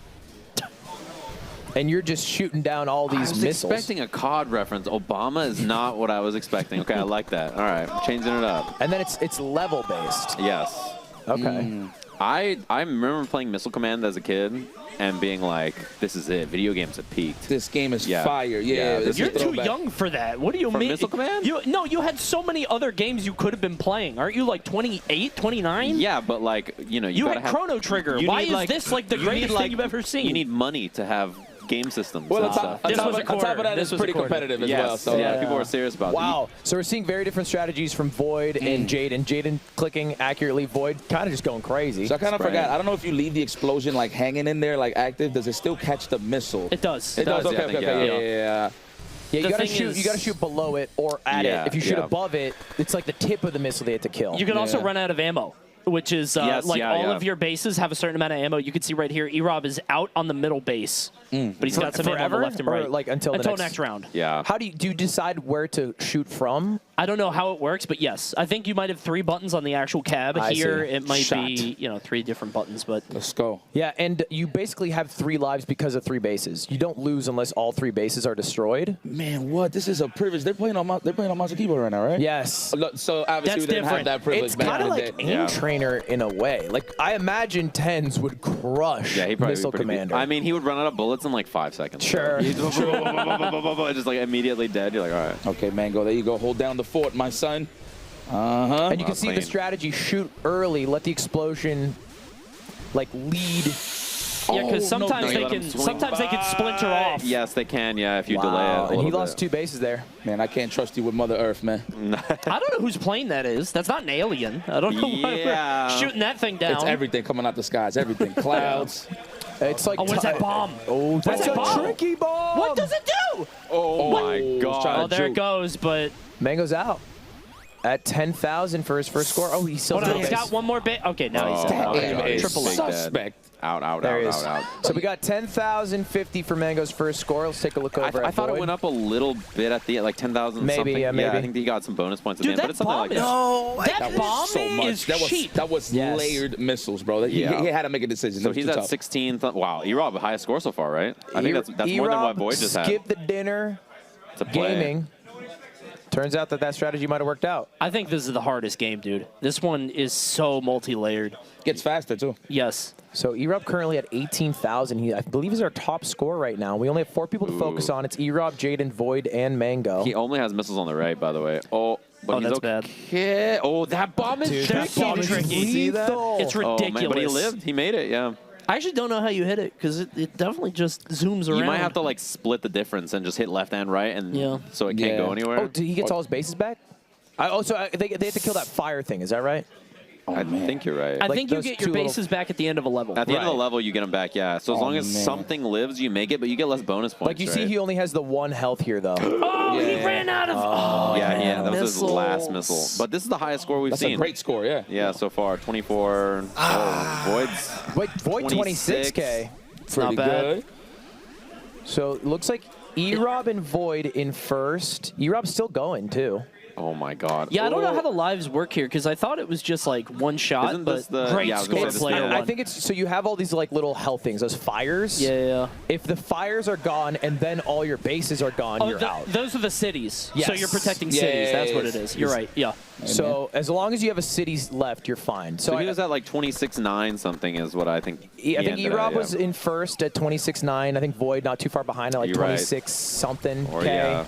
A: And you're just shooting down all these missiles.
B: I was expecting a COD reference. Obama is not what I was expecting. Okay, I like that. All right, changing it up.
A: And then it's level based.
B: Yes.
A: Okay.
B: I remember playing Missile Command as a kid and being like, this is it. Video games have peaked.
D: This game is fire. Yeah.
M: You're too young for that. What do you mean?
B: Missile Command?
M: You had so many other games you could have been playing. Aren't you like 28, 29?
B: Yeah, but like, you know,
M: you had Chrono Trigger. Why is this like the greatest thing you've ever seen?
B: You need money to have game systems.
D: Well, on top of that, it's pretty competitive as well. So
B: yeah, people are serious about it.
A: Wow. So we're seeing very different strategies from Void and Jaden. Jaden clicking accurately. Void kind of just going crazy.
D: So I kind of forgot. I don't know if you leave the explosion like hanging in there, like active. Does it still catch the missile?
M: It does.
D: It does. Okay.
A: Yeah, you gotta shoot. You gotta shoot below it or at it. If you shoot above it, it's like the tip of the missile they have to kill.
M: You can also run out of ammo, which is all of your bases have a certain amount of ammo. You can see right here, Erob is out on the middle base, but he's got some ammo on the left and right.
A: Or like until
M: next round.
B: Yeah.
A: How do you decide where to shoot from?
M: I don't know how it works, but yes, I think you might have 3 buttons on the actual cab. Here, it might be 3 different buttons, but
D: let's go.
A: Yeah, and you basically have 3 lives because of 3 bases. You don't lose unless all 3 bases are destroyed.
D: Man, what? This is a privilege. They're playing on mouse and keyboard right now, right?
A: Yes.
D: So obviously we didn't have that privilege.
A: It's kind of like Aim Trainer in a way. Like I imagine 10s would crush Missile Commander.
B: I mean, he would run out of bullets in like 5 seconds.
A: Sure.
B: Just like immediately dead. You're like, all right.
D: Okay, Mango, there you go. Hold down the fort, my son.
A: And you can see the strategy: shoot early, let the explosion like lead.
M: Yeah, because sometimes they can splinter off.
B: Yes, they can. Yeah, if you delay it.
A: And he lost 2 bases there.
D: Man, I can't trust you with Mother Earth, man.
M: I don't know whose plane that is. That's not an alien. I don't know why we're shooting that thing down.
D: It's everything coming out the skies. Everything. Clouds.
A: It's like
M: what's that bomb?
A: Oh, that's a tricky bomb.
M: What does it do?
B: Oh my God!
M: Oh, there it goes. But
A: Mango's out. At 10,000 for his first score. Oh, he's still
M: he's got one more bit. Okay, now he's out.
D: Triple suspect.
B: Out.
A: So we got 10,050 for Mango's first score. Let's take a look over.
B: I thought it went up a little bit at the end, like 10,000
A: maybe,
B: something.
A: Yeah, maybe.
B: I think he got some bonus points at the end, but it's something like that.
M: No, that bomb
D: so much.
M: is cheap.
D: That was layered missiles, bro. He had to make a decision.
B: So he's at 16. Wow, Erob, the highest score so far, right? I think that's more than what Void just had.
A: Skip the dinner. Gaming. Turns out that strategy might have worked out.
M: I think this is the hardest game, dude. This one is so multi-layered.
D: Gets faster, too.
M: Yes.
A: So Erob currently at 18,000. He, I believe, is our top score right now. We only have 4 people to focus on. It's Erob, Jaden, Void, and Mango.
B: He only has missiles on the right, by the way. But
M: that's
B: bad. Oh, that bomb is tricky.
M: That bomb is tricky.
A: See that?
M: It's ridiculous.
B: But he lived. He made it, yeah.
M: I actually don't know how you hit it because it definitely just zooms around.
B: You might have to like split the difference and just hit left and right, and so it can't go anywhere.
A: Oh, he gets all his bases back? They have to kill that fire thing. Is that right?
B: I think you're right.
M: I think you get your bases back at the end of a level.
B: At the end of the level, you get them back, yeah. So as long as something lives, you make it, but you get less bonus points.
A: Like you see, he only has the 1 health here, though.
M: Oh, he ran out of.
B: Yeah, that was his last missile. But this is the highest score we've seen.
D: That's a great score, yeah.
B: Yeah, so far, 24. Void's.
A: Wait, Void 26K.
D: Pretty good.
A: So it looks like E-Rob and Void in first. E-Rob's still going, too.
B: Oh my God!
M: Yeah, I don't know how the lives work here because I thought it was just like one shot.
B: Isn't this
M: but
B: the
M: great score player?
A: I think it's so you have all these like little health things, those fires.
M: Yeah.
A: If the fires are gone and then all your bases are gone, you're out.
M: Those are the cities.
A: Yes.
M: So you're protecting cities. That's what it is. You're right. Yeah.
A: So as long as you have a city left, you're fine.
B: So he was at like 26.9 something is what I think.
A: I think E-Rob was in first at 26.9. I think Void not too far behind at like 26 something K.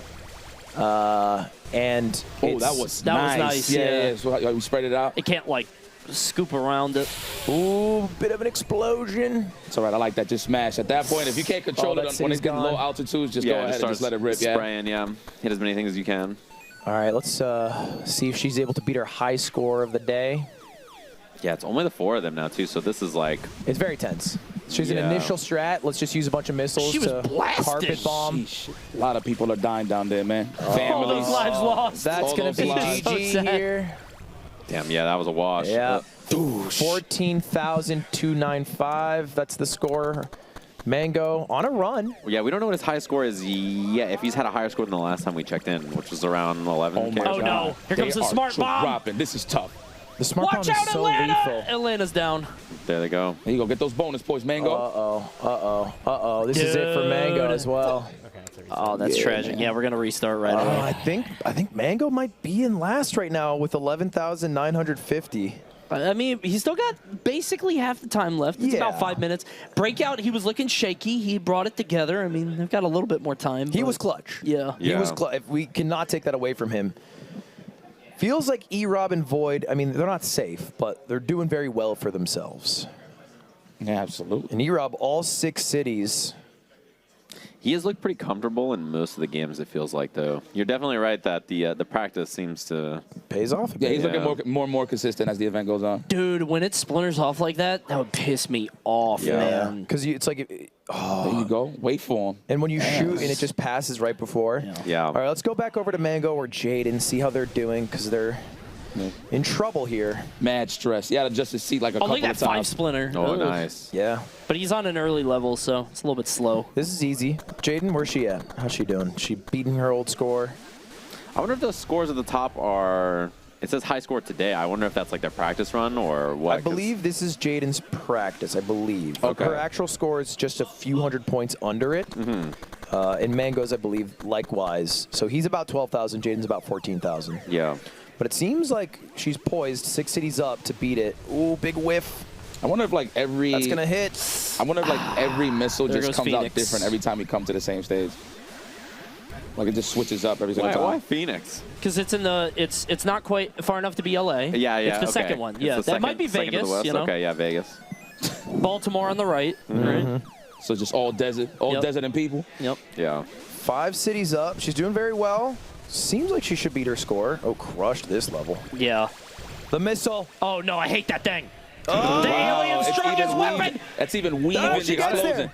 A: And
M: that was nice.
D: Yeah. So we spread it out.
M: It can't like scoop around it.
A: Ooh, bit of an explosion.
D: It's all right. I like that. Just smash. At that point, if you can't control it when it's getting low altitudes, just go ahead and just let it rip.
B: Spraying, hit as many things as you can.
A: All right, let's see if she's able to beat her high score of the day.
B: Yeah, it's only the 4 of them now, too, so this is like...
A: It's very tense. She's an initial strat. Let's just use a bunch of missiles to carpet bomb.
D: A lot of people are dying down there, man.
M: All those lives lost.
A: That's going to be GG here.
B: Damn, yeah, that was a wash.
A: Yeah. 14,295. That's the score. Mango on a run.
B: Yeah, we don't know what his high score is yet. If he's had a higher score than the last time we checked in, which was around 11.
M: Oh no! Here comes the smart bomb.
D: This is tough.
A: The smart bomb is so lethal.
M: Atlanta's down.
B: There they go.
D: There you go. Get those bonus points, Mango.
A: Uh-oh. This is it for Mango as well.
M: Oh, that's tragic. Yeah, we're gonna restart right away.
A: I think Mango might be in last right now with 11,950.
M: I mean, he's still got basically half the time left. It's about 5 minutes. Breakout, he was looking shaky. He brought it together. I mean, they've got a little bit more time.
A: He was clutch.
M: Yeah.
A: He was clutch. We cannot take that away from him. Feels like E-Rob and Void, I mean, they're not safe, but they're doing very well for themselves.
D: Yeah, absolutely.
A: And E-Rob, all 6 cities.
B: He has looked pretty comfortable in most of the games, it feels like, though. You're definitely right that the practice seems to...
A: Pays off.
D: Yeah, he's looking more and more consistent as the event goes on.
M: Dude, when it splinters off like that, that would piss me off, man.
A: Because it's like...
D: There you go. Wait for him.
A: And when you shoot and it just passes right before.
B: Yeah.
A: All right, let's go back over to Mango or Jade and see how they're doing because they're in trouble here.
D: Mad stress. You got to adjust his seat like a couple
M: look at
D: of
M: that 5
D: times.
M: splinter.
B: Oh, nice.
A: Yeah.
M: But he's on an early level, so it's a little bit slow.
A: This is easy. Jaden, where's she at? How's she doing? She beating her old score?
B: I wonder if those scores at the top are... It says high score today. I wonder if that's like their practice run or what.
A: I believe this is Jaden's practice, I believe.
B: Okay.
A: Her actual score is just a few hundred points under it. And Mango's, I believe, likewise. So he's about 12,000. Jaden's about 14,000.
B: Yeah.
A: But it seems like she's poised 6 cities up to beat it. Ooh, big whiff.
D: I wonder if like every...
A: That's going to hit.
D: I wonder if like every missile
M: There
D: just
M: goes
D: comes out
M: Phoenix.
D: different every time we come to the same stage. Like it just switches up every single time.
B: Why Phoenix?
M: Because it's in the it's not quite far enough to be LA.
B: Yeah.
M: It's the
B: okay.
M: second one.
B: It's
M: Yeah,
B: the
M: that might be
B: second to the
M: Vegas.
B: west.
M: You know,
B: Okay, yeah, Vegas.
M: Baltimore on the right. Right.
D: So just all desert and people.
M: Yep.
B: Yeah.
A: 5 cities up. She's doing very well. Seems like she should beat her score. Oh, crushed this level.
M: Yeah.
A: The missile.
M: Oh no, I hate that thing.
A: Oh,
M: the
A: wow.
M: alien strongest weapon.
D: That's even weaving
A: Oh,
D: the
A: she gets
D: explosion.
A: there.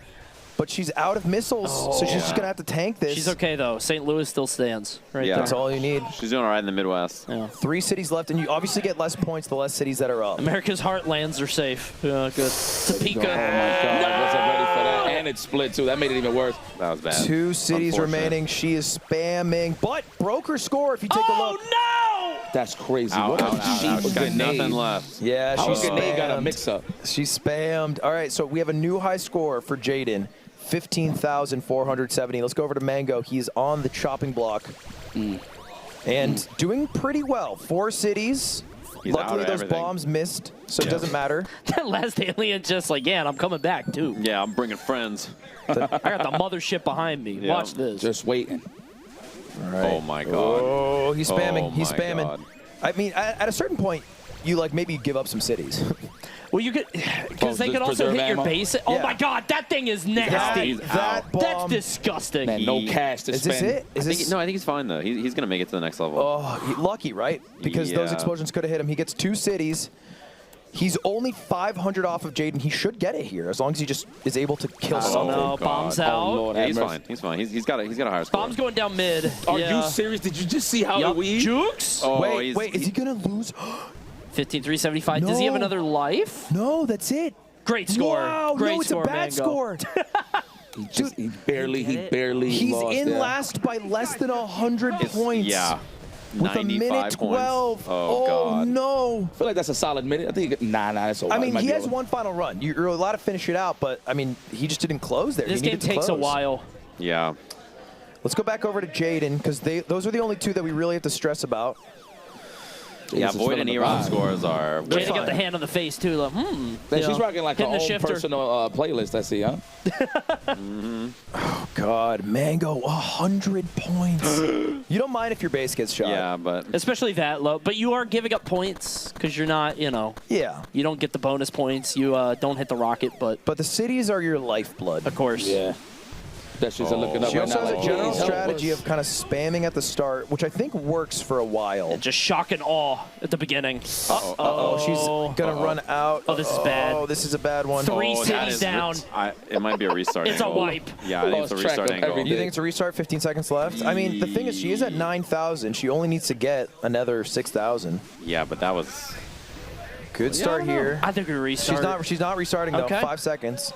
A: But she's out of missiles, so she's just going to have to tank this.
M: She's okay though. St. Louis still stands. Right
B: Yeah.
M: there.
A: That's all you need.
B: She's doing all right in the Midwest.
M: Yeah.
A: 3 cities left, and you obviously get less points the less cities that are up.
M: America's heartlands are safe. Yeah, good. Topeka.
D: Oh my God, wasn't ready for that. And it split too. That made it even worse.
B: That was bad.
A: 2 cities
B: Unfortunate.
A: remaining. She is spamming, but broke her score if you take a look.
M: No!
D: That's crazy.
B: Ow,
D: What
B: ow,
D: a
B: ow,
D: cheap
B: ow. She's got
D: grenade.
B: nothing left.
A: Yeah,
D: How
A: she
D: a grenade got a
A: spammed.
D: mix-up.
A: She spammed. All right, so we have a new high score for Jaden. 15,470. Let's go over to Mango. He's on the chopping block. And doing pretty well. 4 cities.
B: He's out
A: Luckily,
B: of
A: those
B: everything.
A: bombs missed, so it doesn't matter.
M: That last alien just like, yeah, and I'm coming back too.
B: Yeah, I'm bringing friends.
M: I got the mothership behind me.
B: Yeah.
M: Watch this.
D: Just waiting.
A: All right.
B: Oh my God.
A: Oh, he's spamming.
B: Oh
A: He's
B: my
A: spamming.
B: God.
A: I mean, at a certain point, you like maybe give up some cities.
M: Well, you could, because they could also hit your base. Oh my God, that thing is nasty. That's disgusting.
D: Man, no cash to spend.
A: Is this it? Is this?
B: No, I think he's fine though. He's gonna make it to the next level.
A: Oh, lucky, right? Because those explosions could have hit him. He gets 2 cities. He's only 500 off of Jaden. He should get it here as long as he just is able to kill something.
M: No, bombs out.
D: Lord,
B: yeah, he's fine. He's fine. He's got a higher score.
M: Bomb's going down mid.
D: Are you serious? Did you just see how we
M: Jukes?
B: Oh,
A: wait, is he gonna lose?
M: 15,375. Does he have another life?
A: No, that's it.
M: Great score.
A: Wow,
M: Great
A: no, it's
M: score,
A: a bad
M: Mango.
A: score.
D: Dude, he barely
A: He's
D: lost
A: in
D: there.
A: last by less than 100 points.
B: Yeah.
A: With a minute 12.
B: Points. Oh, God.
A: No.
D: I feel like that's a solid minute. I think nah, that's over.
A: I mean, he has one final run. You're allowed to finish it out, but I mean, he just didn't close there.
M: This
A: he
M: game takes a while.
B: Yeah.
A: Let's go back over to Jaden because those are the only 2 that we really have to stress about.
B: Yeah, Void and Eron scores are.
M: Jaden got the hand on the face too. Like,
D: Man, she's rocking like her own personal playlist. I see, huh?
A: Oh God, Mango, 100 points. You don't mind if your base gets shot.
B: Yeah, but
M: especially that low. But you are giving up points because you're not, you know.
A: Yeah.
M: You don't get the bonus points. You don't hit the rocket, but
A: the cities are your lifeblood.
M: Of course.
D: Yeah. That she's looking up
A: She
D: right
A: also
D: now.
A: has a
D: like,
A: general
D: "Please help
A: strategy
D: us."
A: of kind of spamming at the start, which I think works for a while.
M: Just shock and awe at the beginning.
A: Uh-oh. She's going to run out.
M: Oh, this is bad.
A: Oh, this is a bad one.
M: 3 cities down.
B: It might be a restart.
M: It's a
B: angle.
M: wipe.
B: Yeah, I think it's a restart angle.
A: You think it's a restart? 15 seconds left? I mean, the thing is, she is at 9,000. She only needs to get another 6,000.
B: Yeah, but that was
A: good start here.
M: I think we restart.
A: She's not restarting though.
M: Okay.
A: 5 seconds.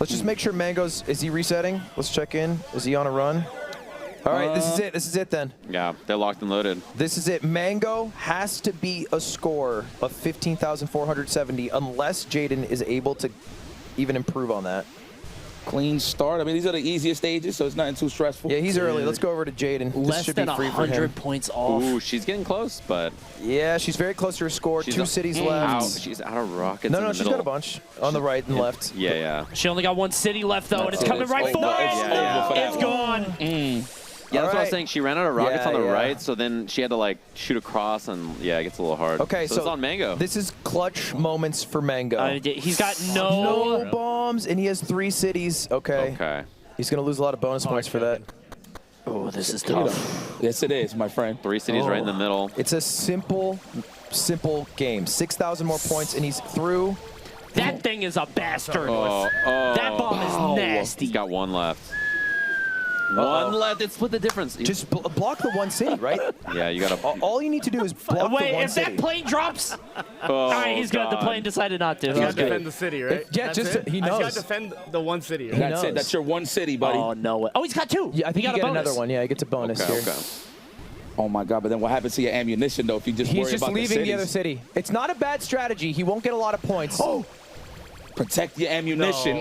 A: Let's just make sure Mango's. Is he resetting? Let's check in. Is he on a run? All right, this is it. This is it then.
B: Yeah, they're locked and loaded.
A: This is it. Mango has to beat a score of 15,470 unless Jaden is able to even improve on that.
D: Clean start. I mean, these are the easiest stages, so it's nothing too stressful.
A: Yeah, he's early. Let's go over to Jaden.
M: Less than 100 points off.
B: Ooh, she's getting close, but
A: yeah, she's very close to her score.
B: She's
A: 2 cities left.
B: She's out of rockets.
A: No,
B: in the
A: she's
B: middle.
A: got a bunch on the right and left.
B: Yeah, yeah.
M: She only got 1 city left though, and it's coming right for it. It's gone.
B: Yeah, that's what I was
A: right.
B: saying. She ran out of rockets on the
A: Yeah.
B: right, so then she had to like shoot across, and yeah, it gets a little hard.
A: Okay,
B: so
A: so
B: it's on Mango.
A: This is clutch moments for Mango.
M: He's got
A: no bombs, and he has 3 cities. Okay.
B: Okay.
A: He's going to lose a lot of bonus points for that.
M: Oh, this is tough.
D: Yes, it is, my friend.
B: 3 cities right in the middle.
A: It's a simple game. 6,000 more points, and he's through.
M: That thing is a bastard.
B: That
M: bomb is nasty.
B: He's got 1 left. 1 left. It split the difference.
A: Just block the 1 city, right?
B: Yeah, you gotta.
A: All you need to do is block
M: Wait,
A: the 1
M: if
A: city.
M: that plane drops.
B: Oh,
M: All right, he's good. The
B: God.
M: plane decided not to.
H: You gotta defend the city, right?
A: Yeah,
H: That's
A: just
H: it?
A: he
H: I just
A: knows.
H: gotta defend the 1 city, right?
D: That's it. That's your 1 city, buddy.
M: Oh, no way. Oh, he's got 2.
A: Yeah, I think
M: he
A: you
M: got
A: get
M: a bonus.
A: another one. Yeah, he gets a bonus here.
B: Okay.
D: Oh my God! But then what happens to your ammunition though if you just
A: He's
D: worry
A: just
D: about
A: leaving the
D: cities?
A: other city. It's not a bad strategy. He won't get a lot of points.
D: Oh, protect your ammunition.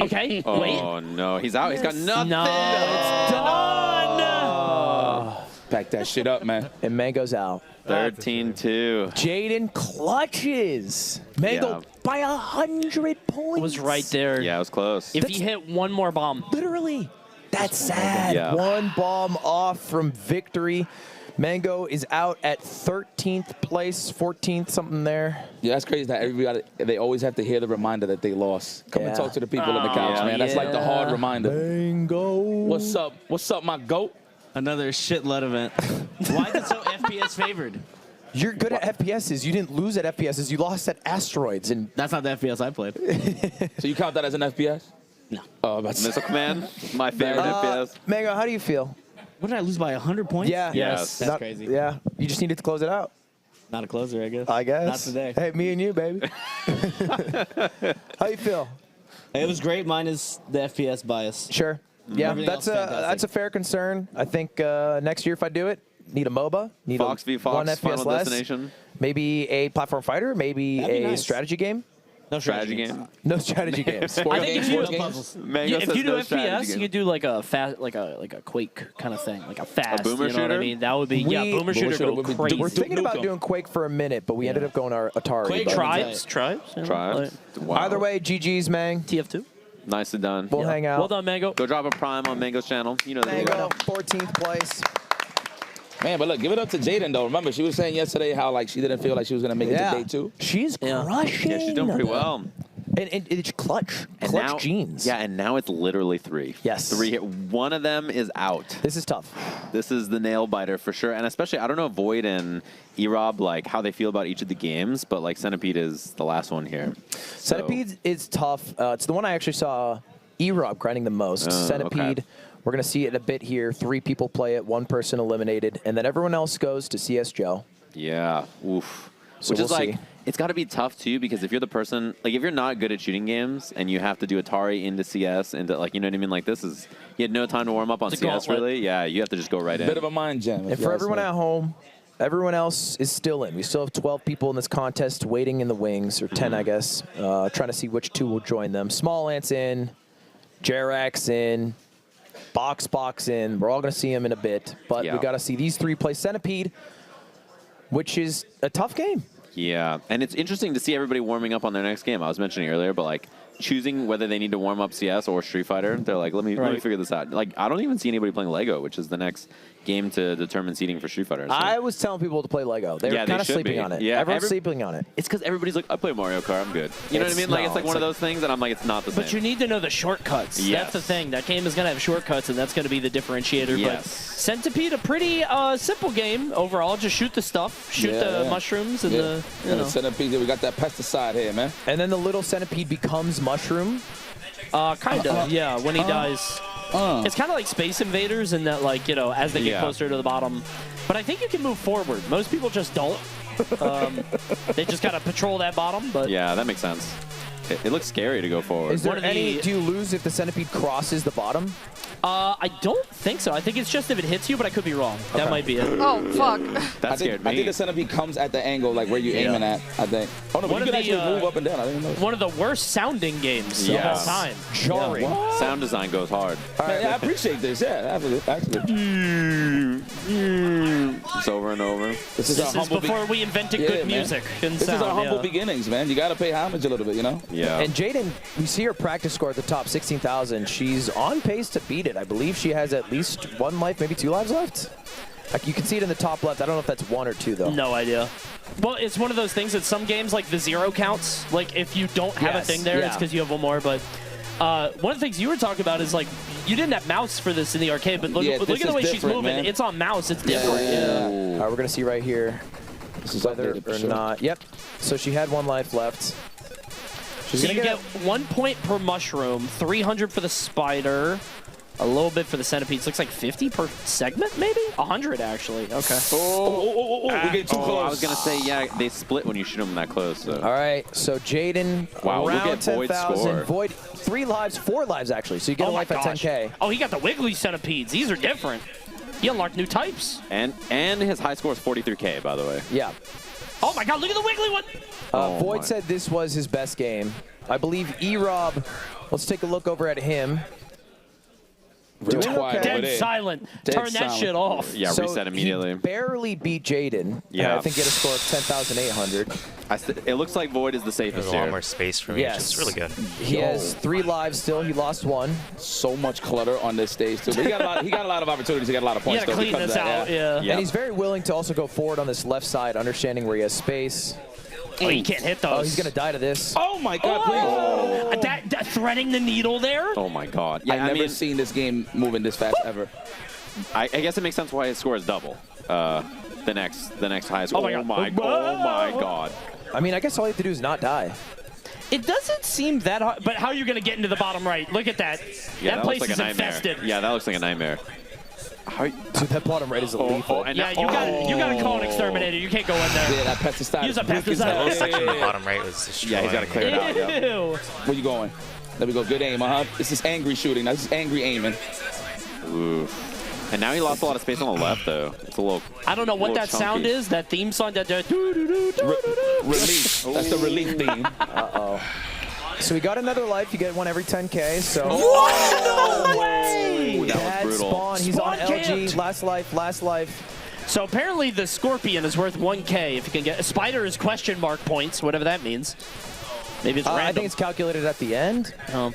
M: Okay,
B: Oh
M: wait.
B: no, he's out. He's got nothing.
M: No, it's done.
D: Back that shit up, man.
A: And Mango's out.
B: 13-2.
A: Jaden clutches. Mango
B: Yeah.
A: by 100 points.
M: It was right there.
B: Yeah, it was close.
M: If he hit 1 more bomb.
A: Literally. That's sad.
B: Yeah.
A: 1 bomb off from victory. Mango is out at 13th place, 14th, something there.
D: Yeah, that's crazy that everybody, they always have to hear the reminder that they lost. Come and
A: Yeah.
D: talk to the people on the couch, man. That's like the hard reminder.
A: Mango.
D: What's up? What's up, my goat?
K: Another shitload event. Why is it so FPS favored?
A: You're good at FPSs. You didn't lose at FPSs. You lost at Asteroids. And
K: That's not the FPS I played.
D: So you count that as an FPS?
K: No.
D: Oh, that's
B: Missile Command, my favorite FPS.
A: Mango, how do you feel?
K: What did I lose by 100 points?
A: Yeah.
B: Yes.
K: That's
A: Not-
K: crazy.
A: Yeah. You just needed to close it out.
K: Not a closer, I guess.
A: I guess.
K: Not today.
A: Hey, me and you, baby. How you feel?
K: It was great minus the FPS bias.
A: Sure. Yeah,
K: Everything
A: that's
K: else
A: a
K: fantastic.
A: fair concern. I think next year if I do it, need a MOBA, need
B: Fox v. Fox,
A: 1 FPS
B: Final
A: less,
B: Destination.
A: maybe a platform fighter, maybe
K: That'd be
A: a
K: nice.
A: strategy game.
K: No
B: Strategy
K: games.
B: game.
A: No strategy games.
M: I think if you
K: No puzzles.
B: Mango
M: if
B: says
M: you do
B: no strategy
M: FPS,
B: game.
M: you could do like a fast, like a Quake kind of thing, like a fast.
B: boomer
M: you know what I
B: shooter?
M: mean? That would be
A: We-
M: boomer shooter
D: shooter
M: go
D: would be-
M: crazy.
A: We're thinking about
D: Nukem.
A: doing Quake for a minute, but we ended up going our Atari.
K: Quake
A: but-
K: Tribes.
M: Tribes. You know,
B: Tribes.
M: like
B: Wow.
A: Either way, GG's, Mang.
M: TF2.
B: Nicely done.
A: We'll hang out.
M: Well done, Mango.
B: Go drop a prime on Mango's channel. You know the
A: Mango,
B: deal.
A: 14th place.
D: Man, but look, give it up to Jaden, though. Remember, she was saying yesterday how, like, she didn't feel like she was going to make it to day 2.
A: She's crushing.
B: Yeah, she's doing pretty well.
A: And it's clutch
B: now,
A: genes.
B: Yeah, and now it's literally 3.
A: Yes.
B: 3. One of them is out.
A: This is tough.
B: This is the nail biter for sure. And especially, I don't know Void and E-Rob, like, how they feel about each of the games, but, like, Centipede is the last one here.
A: Centipede is tough. It's the one I actually saw E-Rob grinding the most. Centipede,
B: okay.
A: we're going to see it a bit here. 3 people play it, 1 person eliminated, and then everyone else goes to CS Joe.
B: Yeah, oof.
A: So
B: Which is
A: we'll
B: like,
A: see.
B: it's got to be tough, too, because if you're the person, like, if you're not good at shooting games and you have to do Atari into CS, into, like, you know what I mean? Like, this is, you had no time to warm up on CS, really. Yeah, you have to just go right in.
D: Bit of a mind jam.
A: And for everyone at home, everyone else is still in. We still have 12 people in this contest waiting in the wings, or 10, I guess, trying to see which 2 will join them. Small Ant's in, Jerax in, Box in. We're all going to see him in a bit, but we got to see these 3 play Centipede, which is a tough game.
B: Yeah, and it's interesting to see everybody warming up on their next game. I was mentioning earlier, but like choosing whether they need to warm up CS or Street Fighter, they're like, let me figure this out. Like, I don't even see anybody playing Lego, which is the next game to determine seeding for Street Fighter. So.
A: I was telling people to play Lego. They were kind of sleeping on it.
B: Yeah,
A: everyone's sleeping on it.
B: It's because everybody's like, I play Mario Kart, I'm good. You know what I mean? Like, it's like one of those things, and I'm like, it's not the same.
M: But you need to know the shortcuts.
B: Yes.
M: That's the thing. That game is going to have shortcuts, and that's going to be the differentiator.
B: Yes.
M: But Centipede, a pretty simple game overall. Just shoot the stuff, shoot the mushrooms, and the, you know.
D: Centipede, we got that pesticide here, man.
A: And then the little Centipede becomes mushroom.
M: Kind of, yeah, when he dies. It's kind of like Space Invaders in that, like, you know, as they get closer to the bottom. But I think you can move forward. Most people just don't. They just got to patrol that bottom. But
B: yeah, that makes sense. It looks scary to go forward.
A: Is there any, do you lose if the Centipede crosses the bottom?
M: I don't think so. I think it's just if it hits you, but I could be wrong. That might be it.
I: Oh, fuck.
B: That scared me.
D: I think the Centipede comes at the angle, like where you're aiming at, I think. Oh, no, but you can actually move up and down. I didn't know.
M: One of the worst sounding games of all time.
A: Jarring.
B: Sound design goes hard.
D: All right, I appreciate this. Yeah, actually.
B: It's over and over.
D: This is
M: before we invented good music and
D: This
M: sound.
D: is our humble beginnings, man. You got to pay homage a little bit, you know?
B: Yeah.
A: And Jaden, we see her practice score at the top, 16,000. She's on pace to beat it. I believe she has at least 1 life, maybe 2 lives left. Like, you can see it in the top left. I don't know if that's 1 or 2, though.
M: No idea. Well, it's one of those things that some games, like the 0 counts, like if you don't have a thing there, it's because you have 1 more. But one of the things you were talking about is, like, you didn't have mouse for this in the arcade, but look at the way she's moving. Man. It's on mouse. It's different.
A: All right, we're going to see right here
D: this is
A: whether or not. Yep. So she had 1 life left.
M: So you get 1 point per mushroom, 300 for the spider, a little bit for the centipedes. Looks like 50 per segment, maybe? 100, actually. Okay.
D: We get too close.
B: I was going to say, yeah, they split when you shoot them that close. So.
A: All right, so Jaden,
B: wow, look
A: around
B: at Void's
A: 10,000.
B: score.
A: Void, 3 lives, 4 lives, actually. So you get a life at 10K.
M: Oh, he got the wiggly centipedes. These are different. He unlocked new types.
B: And his high score is 43K, by the way.
A: Yeah.
M: Oh, my God, look at the wiggly one.
A: Void said this was his best game. I believe E-Rob, let's take a look over at him. Doing okay.
M: Dead silent. Turn that shit off.
B: Yeah, so reset immediately.
A: He barely beat Jaden.
B: Yeah.
A: I think he had a score of 10,800.
B: It looks like Void is the safest
F: There's a lot
B: here.
F: more space for me, which is really good.
A: He has 3 lives still. He lost 1.
D: So much clutter on this stage, too. But he got a lot of opportunities. He got a lot of points.
M: You gotta clean this out, yeah.
A: And he's very willing to also go forward on this left side, understanding where he has space.
M: Oh, you can't hit those.
A: Oh, he's going to die to this.
D: Oh, my God, please.
M: That threading the needle there?
B: Oh, my God. Yeah,
D: I've never seen this game moving this fast ever.
B: I guess it makes sense why his score is double. The next highest.
M: Oh, my
B: God.
A: I mean, I guess all you have to do is not die.
M: It doesn't seem that hard, but how are you going to get into the bottom right? Look at that.
B: Yeah,
M: that place
B: looks like
M: is
B: a nightmare.
M: infested.
B: Yeah, that looks like a nightmare.
A: Dude, that bottom right is lethal.
M: Yeah, you got to call an exterminator. You can't go in there.
D: Yeah, that pesticide.
M: Use a
F: The whole
M: pesticide.
F: section in the bottom right was destroyed.
B: Yeah, he's got to clear it out.
M: Ew.
D: Where you going? There we go. Good aim, This is angry shooting. This is angry aiming.
B: Ooh. And now he lost a lot of space on the left, though. It's a little.
M: I don't know what that sound is. That theme song. That
D: Relief. That's the relief theme.
A: Uh-oh. So we got another life. You get 1 every 10K. So.
M: What? No way!
B: Ooh, that was brutal.
A: Spawn. He's on
M: Spawn
A: LG.
M: camped.
A: Last life.
M: So apparently the Scorpion is worth 1K if you can get. A Spider is question mark points, whatever that means. Maybe it's random.
A: I think it's calculated at the end.
M: Oh.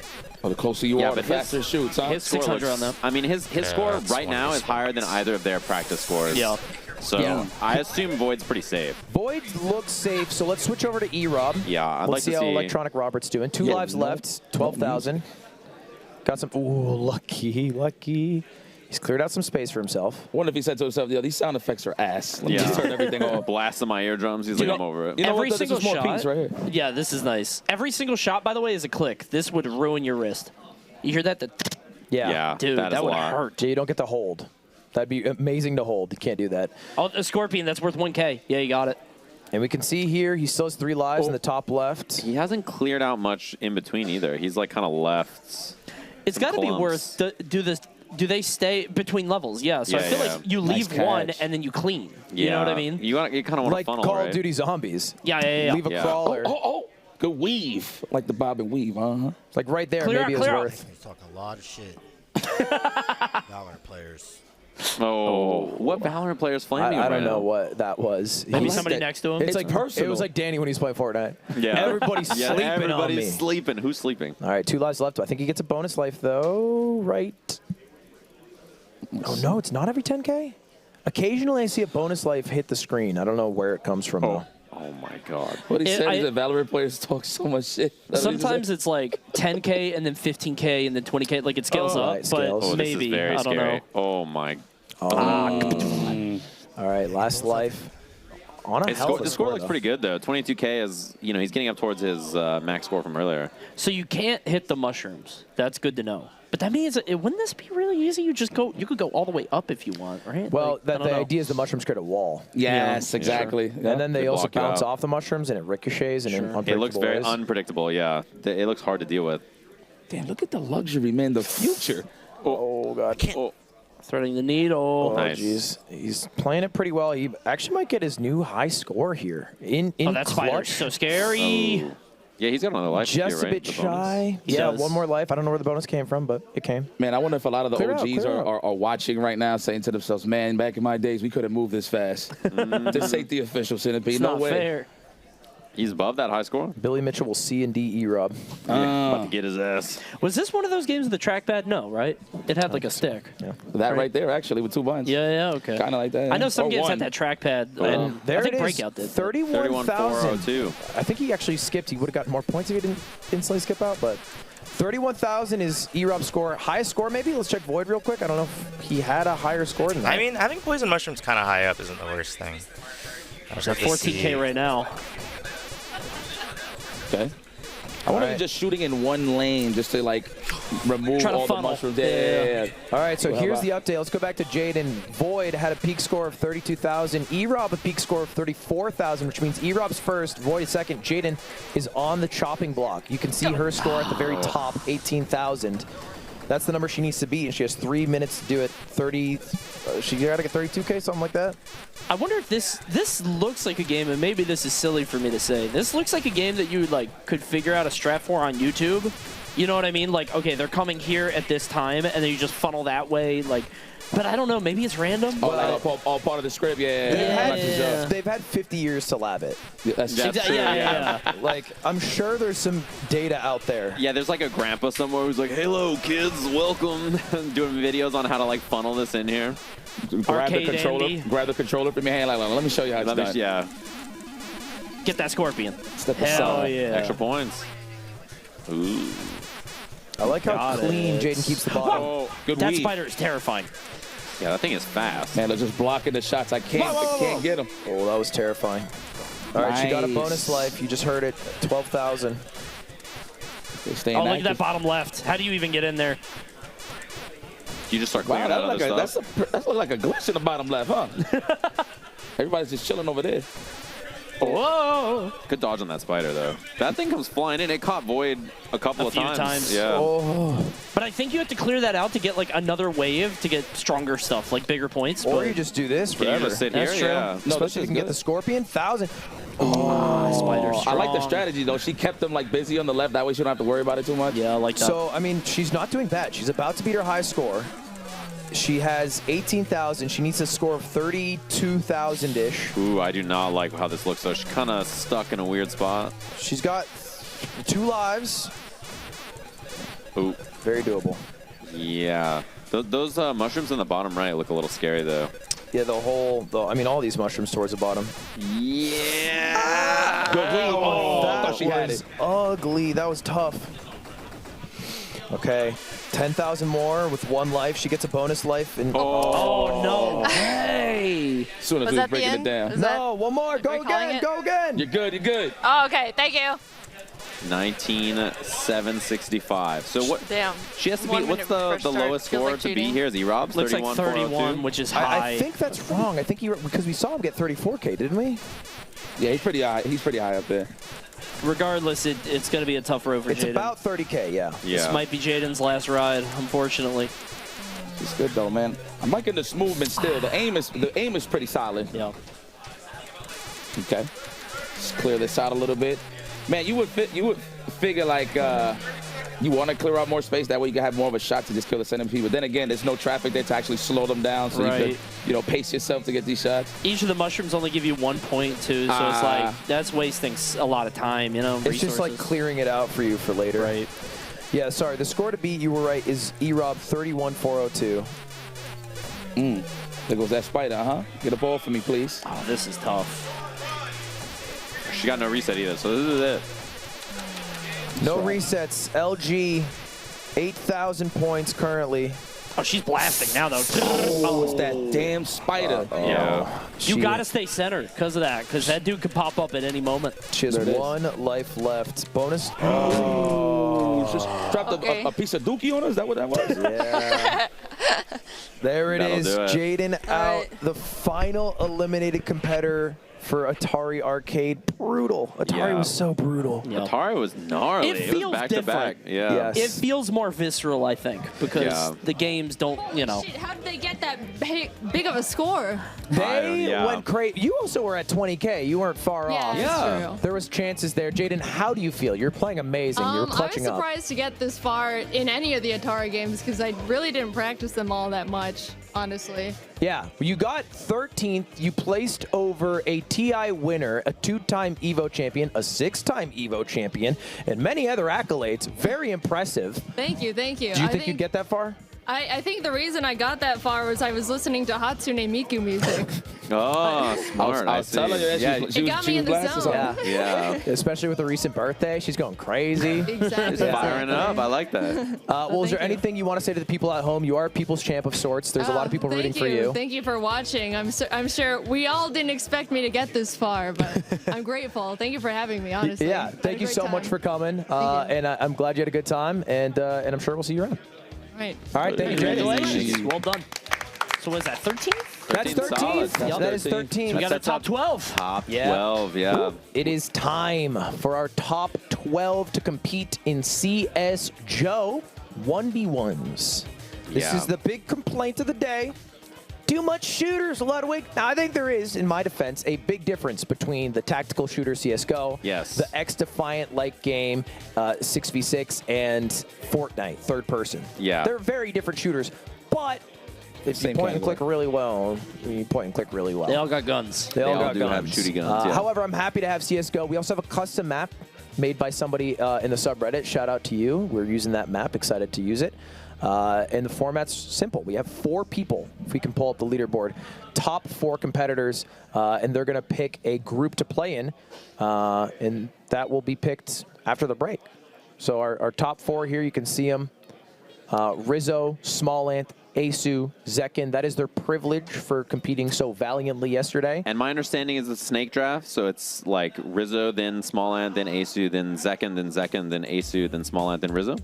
D: the closer you are, the faster it shoots, huh?
B: His score
M: 600 on them.
B: I mean, his score right now is higher than either of their practice scores.
M: Yeah.
B: So I assume Void's pretty safe.
A: Void looks safe, so let's switch over to E-Rob.
B: Yeah, I'd
A: Let's
B: like
A: see
B: to
A: how
B: see
A: Electronic Robert's doing. 2 lives left, 12,000. Got some. Ooh, lucky. He's cleared out some space for himself.
D: I wonder if he said to himself, yo, these sound effects are ass. Let me just turn everything off.
B: Blasting my eardrums. He's like, I'm over it.
D: You know
M: Every
D: what? This
M: single
D: is more
M: shot.
D: peace right here.
M: Yeah, this is nice. Every single shot, by the way, is a click. This would ruin your wrist. You hear that?
A: Yeah.
M: Dude, that would hurt.
A: Jay, you don't get to hold. That'd be amazing to hold. You can't do that.
M: Oh, a Scorpion, that's worth 1K. Yeah, you got it.
A: And we can see here, he still has 3 lives in the top left.
B: He hasn't cleared out much in between either. He's like kind of left.
M: It's got to be worth. Do they stay between levels? Yeah. So I feel like you leave one and then you clean. You know what I mean?
B: You kind of want to funnel,
A: Call
B: right?
A: of Duty Zombies.
M: Yeah.
A: Leave a crawler.
D: Good weave. Like the bob and weave,
A: It's like right there,
M: Clear
A: maybe
M: out,
A: it's
M: clear out.
A: worth.
O: You talk a lot of shit. Valorant players.
B: Oh, what Valorant player's flaming
A: I don't
B: right
A: know
B: now?
A: what that was.
M: Maybe somebody next to him.
A: It's like
D: personal.
A: It was like Danny when he's playing Fortnite.
B: Yeah.
A: Everybody's sleeping on me.
B: Everybody's sleeping. Who's sleeping?
A: All right, 2 lives left. I think he gets a bonus life, though, right? Oh, no, it's not every 10K? Occasionally, I see a bonus life hit the screen. I don't know where it comes from, though.
B: Oh, my God.
D: What he said is that Valorant players talk so much shit.
M: Sometimes it's like 10K and then 15K and then 20K. Like it scales up, but maybe.
B: This is very
M: I don't
B: scary.
M: know.
B: Oh, my.
A: All right, last life. On a hell of a
B: The score looks
A: though.
B: pretty good, though. 22K is, he's getting up towards his max score from earlier.
M: So you can't hit the mushrooms. That's good to know. But that means, wouldn't this be really easy? You could go all the way up if you want, right?
A: Well,
M: Like, I don't
A: the
M: know.
A: idea is the mushrooms create a wall.
D: Yes, exactly.
A: Sure. And then they also
B: block it
A: bounce
B: out.
A: off the mushrooms and it ricochets and in unpredictable
B: It looks very
A: ways.
B: unpredictable, yeah. It looks hard to deal with.
D: Damn, look at the luxury, man. The future.
A: Oh, God.
M: Threading the needle.
A: Oh, jeez. He's playing it pretty well. He actually might get his new high score here. In
M: that spider's
A: clutch.
M: so scary.
B: Oh. Yeah, he's got another life.
A: Just
B: here,
A: a
B: right?
A: bit
B: The bonus.
A: shy. Yeah, one more life. I don't know where the bonus came from, but it came.
D: Man, I wonder if a lot of the
A: Clear out,
D: OGs
A: clear
D: are watching right now saying to themselves, man, back in my days, we couldn't move this fast. This ain't the official Centipede.
M: It's
D: No
M: not
D: way.
M: fair.
B: He's above that high score.
A: Billy Mitchell will C and D E-Rob.
B: About to get his ass.
M: Was this one of those games with the trackpad? No, right? It had like a stick.
A: Yeah.
D: That right there, actually, with 2 buttons.
M: Yeah, okay.
D: Kind of like that.
M: I know some
D: Or
M: games
D: one.
M: had that trackpad.
A: And there
M: I think
A: it is.
M: Breakout did.
A: 31,000.
B: 31,402.
A: I think he actually skipped. He would have gotten more points if he didn't instantly skip out, but 31,000 is E-Rob's score. Highest score, maybe? Let's check Void real quick. I don't know if he had a higher score than that.
F: I mean, having poison mushrooms kind of high up isn't the worst thing.
M: There's 14K right now.
D: Okay. I wonder if he's just shooting in one lane just to, like, remove
M: Trying to
D: all the
M: funnel.
D: mushrooms. Yeah.
A: All right, so
D: Well, how
A: here's
D: about-
A: the update. Let's go back to Jaden. Void had a peak score of 32,000. E-Rob a peak score of 34,000, which means E-Rob's first, Void is second. Jaden is on the chopping block. You can see her score at the very top, 18,000. That's the number she needs to beat, and she has 3 minutes to do it. She got to get 32K, something like that.
M: I wonder if this looks like a game, and maybe this is silly for me to say. This looks like a game that you could figure out a strat for on YouTube. You know what I mean? Like, okay, they're coming here at this time, and then you just funnel that way. Like, but I don't know. Maybe it's random.
D: All part of the script, yeah.
A: They've had 50 years to lab it.
D: That's
B: true.
M: Yeah.
A: Like, I'm sure there's some data out there.
B: Yeah, there's like a grandpa somewhere who's like, "Hello, kids, welcome," doing videos on how to like funnel this in here.
D: Grab the
M: Arcade
D: controller.
M: Andy.
D: Grab the controller from your hand. Like, let me show you how it's done.
B: Yeah,
M: Get that Scorpion.
D: Step
M: Hell
D: aside.
M: yeah.
B: extra points. Ooh.
A: I like how
M: Got
A: clean
M: it.
A: Jaden keeps the bottom.
B: Oh,
D: Good
M: That
D: weave.
M: spider is terrifying.
B: yeah, that thing is fast.
D: Man, they're just blocking the shots. I can't get them.
A: Oh, that was terrifying. All right, she got a
D: Nice.
A: bonus life. You just heard it. 12,000.
D: They're staying
M: Oh, look at
D: active.
M: that bottom left. How do you even get in there?
B: You just start
D: Wow,
B: clearing out other
D: that
B: stuff.
D: looks like a glitch in the bottom left, huh? Everybody's just chilling over there.
M: Whoa!
B: Good dodge on that spider though. That thing comes flying in. It caught Void a couple
M: A
B: of
M: few
B: times.
M: times.
B: Yeah.
A: Oh.
M: But I think you have to clear that out to get like another wave to get stronger stuff, like bigger points.
A: Or
M: but
A: you just do this
B: Can you
A: forever.
B: just sit
M: That's
B: here?
M: true.
B: Yeah.
D: No,
A: Especially
D: this
A: if you
D: is
A: can get
D: good.
A: the Scorpion. 1,000.
M: Spider's
D: I like the
M: strong.
D: strategy, though. She kept them like busy on the left. That way she don't have to worry about it too much.
M: Yeah, I like that.
A: So, I mean, she's not doing bad. She's about to beat her high score. She has 18,000. She needs a score of 32,000-ish.
B: Ooh, I do not like how this looks. So she's kind of stuck in a weird spot.
A: She's got 2 lives.
B: Ooh.
A: Very doable.
B: Yeah. Those mushrooms in the bottom right look a little scary, though.
A: Yeah, I mean, all these mushrooms towards the bottom.
B: Yeah.
A: That was ugly. That was tough. Okay. 10,000 more with 1 life. She gets a bonus life. And
M: Oh, no. Hey.
D: As soon as
I: Was
D: we
I: that the
D: breaking it
I: end?
D: down.
I: Was
A: no, one more. Go
I: calling
A: again.
I: it?
A: Go again.
D: You're good. You're good.
I: Oh, okay. Thank you.
B: 19,765. So what?
I: Damn.
B: She has to
I: 1
B: beat. What's
I: minute
B: the
I: first start.
B: lowest
I: Feels
B: score
I: like
B: to beat
I: cheating.
B: here? Is E-Rob's
M: Looks like
B: 31,
M: 31, which is high.
A: I think that's wrong. I think because we saw him get 34K, didn't we?
D: Yeah, he's pretty high. He's pretty high up there.
M: Regardless, it's going to be a tough road for
A: It's
M: Jaden.
A: about 30K, yeah.
M: This might be Jaden's last ride, unfortunately.
D: He's good though, man. I'm liking this movement still. The aim is pretty solid.
M: Yeah.
D: Okay. Let's clear this out a little bit. Man, you would figure like you want to clear out more space. That way you can have more of a shot to just kill the centipede. But then again, there's no traffic there to actually slow them down, so you can pace yourself to get these shots.
M: Each of the mushrooms only give you 1 point too, so it's like that's wasting a lot of time, you know.
A: It's just like clearing it out for you for later.
M: Right.
A: Yeah, sorry. The score to beat, you were right, is E-Rob 31,402.
D: There goes that spider, huh? Get a ball for me, please.
M: Oh, this is tough.
B: She got no reset either, so this is it.
A: No resets. LG, 8,000 points currently.
M: Oh, she's blasting now, though.
D: Oh, it's that damn spider.
B: Yeah.
M: You got to stay centered because of that, because that dude could pop up at any moment.
A: She has 1 life left. Bonus.
D: Just dropped a piece of dookie on us? Is that what that was?
A: Yeah. There it
B: That'll
A: is.
B: do it.
A: Jaden out.
I: right.
A: The final eliminated competitor for Atari Arcade. Brutal. Atari was so brutal.
M: Yeah.
B: Atari was gnarly.
M: It
B: was
M: feels
B: back
M: different.
B: to back. Yeah.
A: Yes.
M: It feels more visceral, I think, because the games don't, you know.
I: Shit, how did they get that big of a score?
A: They went crazy. You also were at 20K. You weren't far
I: Yeah,
A: off.
I: that's true.
A: There was chances there. Jaden, how do you feel? You're playing amazing. You're
I: I was
A: clutching up.
I: surprised to get this far in any of the Atari games because I really didn't practice them all that much, honestly.
A: Yeah, you got 13th. You placed over a TI winner, a 2-time EVO champion, a 6-time EVO champion, and many other accolades. Very impressive.
I: Thank you, thank you.
A: Do you think you'd get that far?
I: I think the reason I got that far was I was listening to Hatsune Miku music.
B: Oh, smart.
D: I was telling you,
I: It got me in the zone.
A: Yeah. Especially with the recent birthday. She's going crazy.
I: Exactly.
B: Just firing up. I like that.
A: Well, is there anything you want to say to the people at home? You are a people's champ of sorts. There's a lot of people rooting for you.
I: Thank you for watching. I'm sure we all didn't expect me to get this far, but I'm grateful. Thank you for having me, honestly.
A: Yeah, thank you so much for coming. And I'm glad you had a good time, and I'm sure we'll see you around.
I: Right.
A: All right, thank you,
M: Congratulations. Well done. So what is that, 13?
A: That's 13. That is 13.
M: So we got a top 12.
B: Top 12, yeah.
A: It is time for our top 12 to compete in CS Joe 1v1s. This is the big complaint of the day. Too much shooters, Ludwig. Now, I think there is, in my defense, a big difference between the tactical shooter CSGO, the XDefiant-like game, 6v6, and Fortnite, third person.
B: Yeah.
A: They're very different shooters, but if you point and click really well, They all
M: got guns.
A: They all got
B: do
A: guns.
B: have shooty guns, yeah.
A: However, I'm happy to have CSGO. We also have a custom map made by somebody in the subreddit. Shout out to you. We're using that map. Excited to use it. And the format's simple. We have 4 people, if we can pull up the leaderboard, top 4 competitors, and they're going to pick a group to play in, and that will be picked after the break. So our top 4 here, you can see them. Rizzo, Smallant, Asu, Zekin. That is their privilege for competing so valiantly yesterday.
B: And my understanding is it's snake draft, so it's like Rizzo, then Smallant, then Asu, then Zekin, then Asu, then Smallant, then Rizzo.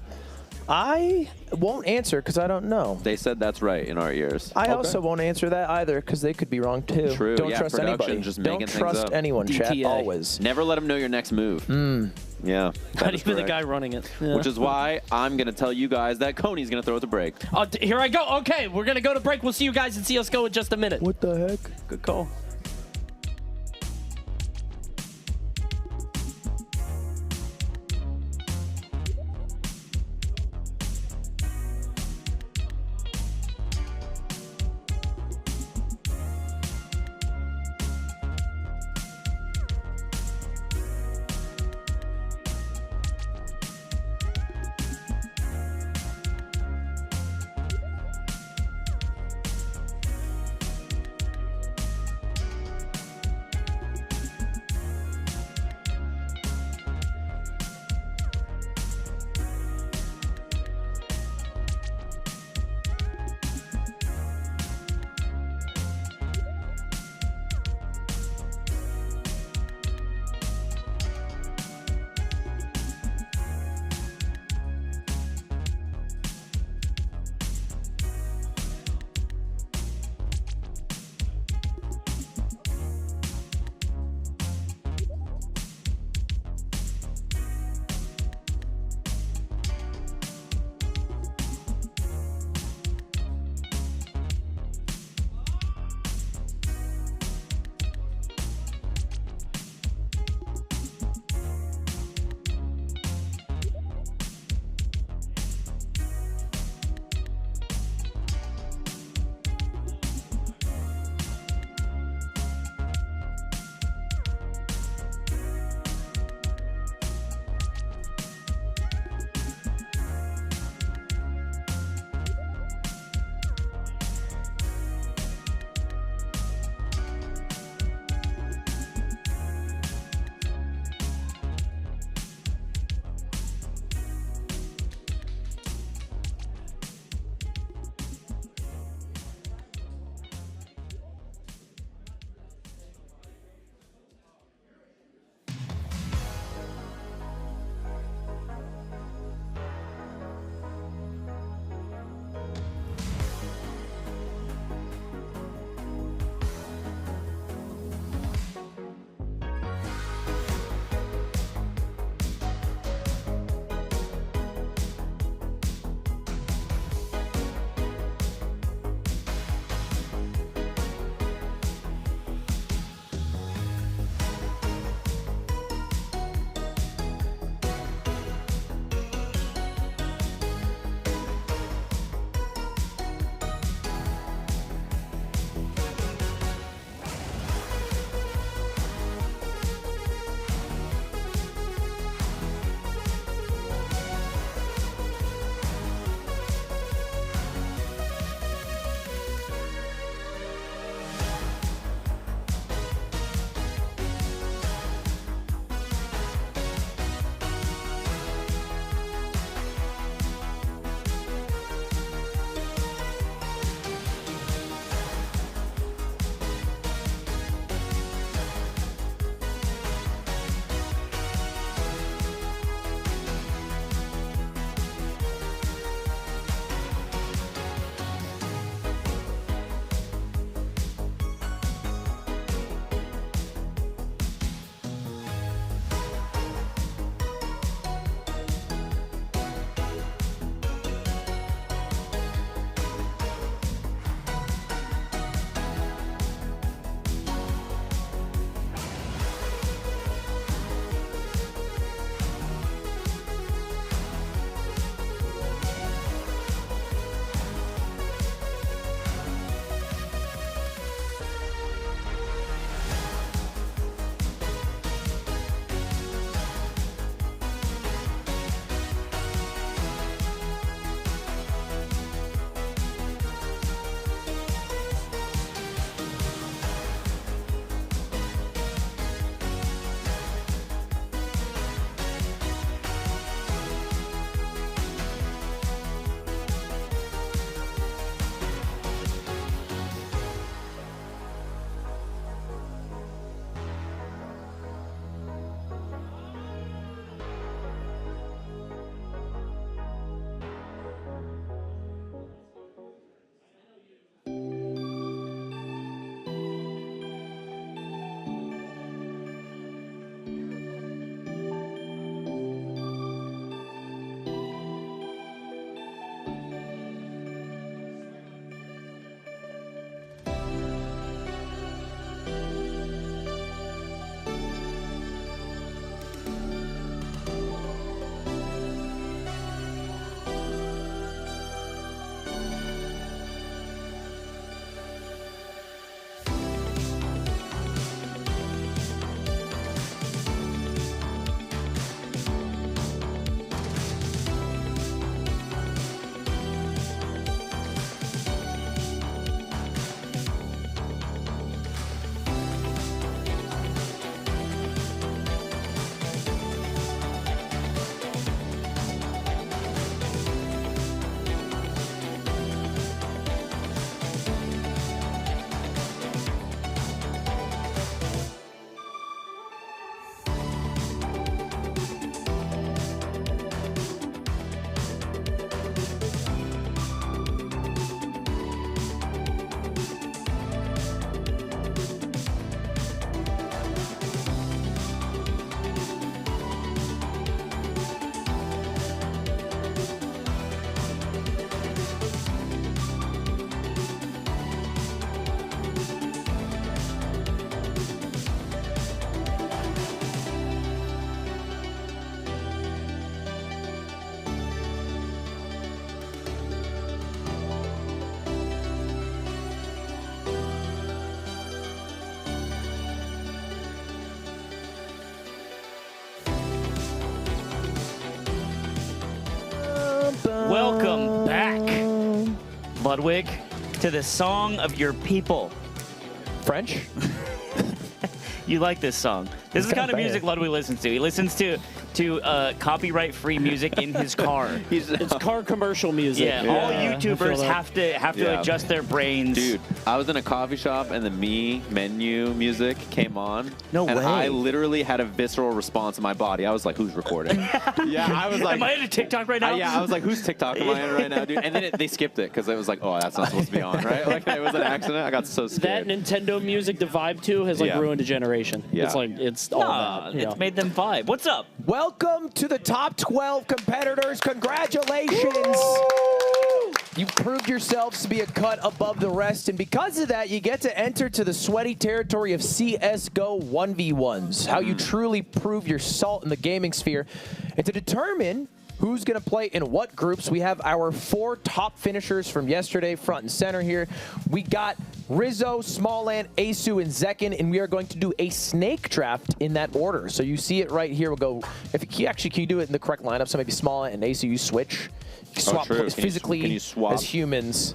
A: I won't answer because I don't know.
B: They said that's right in our ears.
A: I also won't answer that either because they could be wrong too.
B: True.
A: Don't
B: yeah,
A: trust
B: production,
A: anybody.
B: Just
A: Don't
B: making
A: trust
B: things up.
A: anyone, chat, always.
B: Never let them know your next move. Yeah.
M: Not even the guy running it. Yeah.
B: Which is why I'm going to tell you guys that Coney's going to throw it to break.
M: Oh, here I go. Okay, we're going to go to break. We'll see you guys in CSGO in just a minute.
A: What the heck?
M: Good call.
C: Ludwig, to the song of your people.
A: French?
C: You like this song. This is the kind of music Ludwig listens to. He listens to copyright-free music in his car.
M: It's car commercial music.
C: Yeah, all YouTubers have to adjust their brains.
B: Dude, I was in a coffee shop and the menu music came on.
C: No
B: and
C: way.
B: I literally had a visceral response in my body. I was like, who's recording? Yeah, I was like,
C: am I in a TikTok right now?
B: Yeah, I was like, whose TikTok am I in right now, dude? And then they skipped it because it was like, oh, that's not supposed to be on, right? Like, it was an accident. I got so scared.
M: That Nintendo music to vibe to has ruined a generation.
B: Yeah.
M: It's like, it's all that.
C: It's made them vibe. What's up?
A: Welcome to the top 12 competitors. Congratulations. You've proved yourselves to be a cut above the rest, and because of that, you get to enter to the sweaty territory of CSGO 1v1s, how you truly prove your salt in the gaming sphere. And to determine who's going to play in what groups, we have our 4 top finishers from yesterday front and center here. We got Rizzo, Smallant, Asu, and Zekin, and we are going to do a snake draft in that order. So you see it right here. We'll go, can you do it in the correct lineup? So maybe Smallant and Asu, you switch. You swap physically as humans.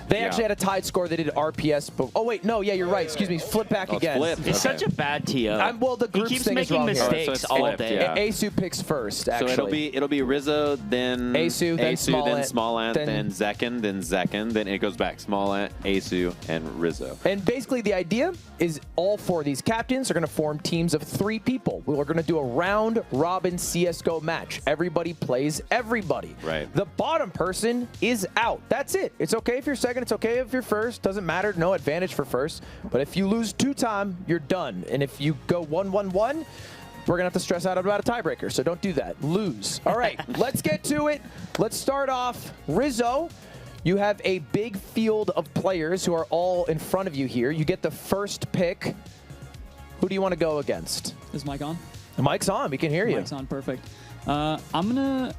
A: They actually had a tied score. They did RPS. But, oh, wait, no, yeah, you're right. Excuse me. Flip back again.
C: It's such a bad TO.
A: Well, the group
C: he keeps
A: thing is
C: making
A: wrong
C: mistakes
A: here.
C: all day.
B: Yeah.
A: Asu picks first, actually.
B: So it'll be Rizzo, then
A: Asu, then
B: Smallant, then Zekin, then it goes back Smallant, Asu, and Rizzo.
A: And basically the idea is all 4 of these captains are going to form teams of 3 people. We're going to do a round-robin CSGO match. Everybody plays everybody.
B: Right.
A: The bottom person is out. That's it. It's okay if you're second. It's okay if you're first. Doesn't matter. No advantage for first. But if you lose 2-time, you're done. And if you go 1-1-1, we're going to have to stress out about a tiebreaker. So don't do that. Lose. All right. Let's get to it. Let's start off. Rizzo, you have a big field of players who are all in front of you here. You get the first pick. Who do you want to go against?
P: Is mic on?
A: The mic's on. We can hear you.
P: Mic's on. Perfect. I'm gonna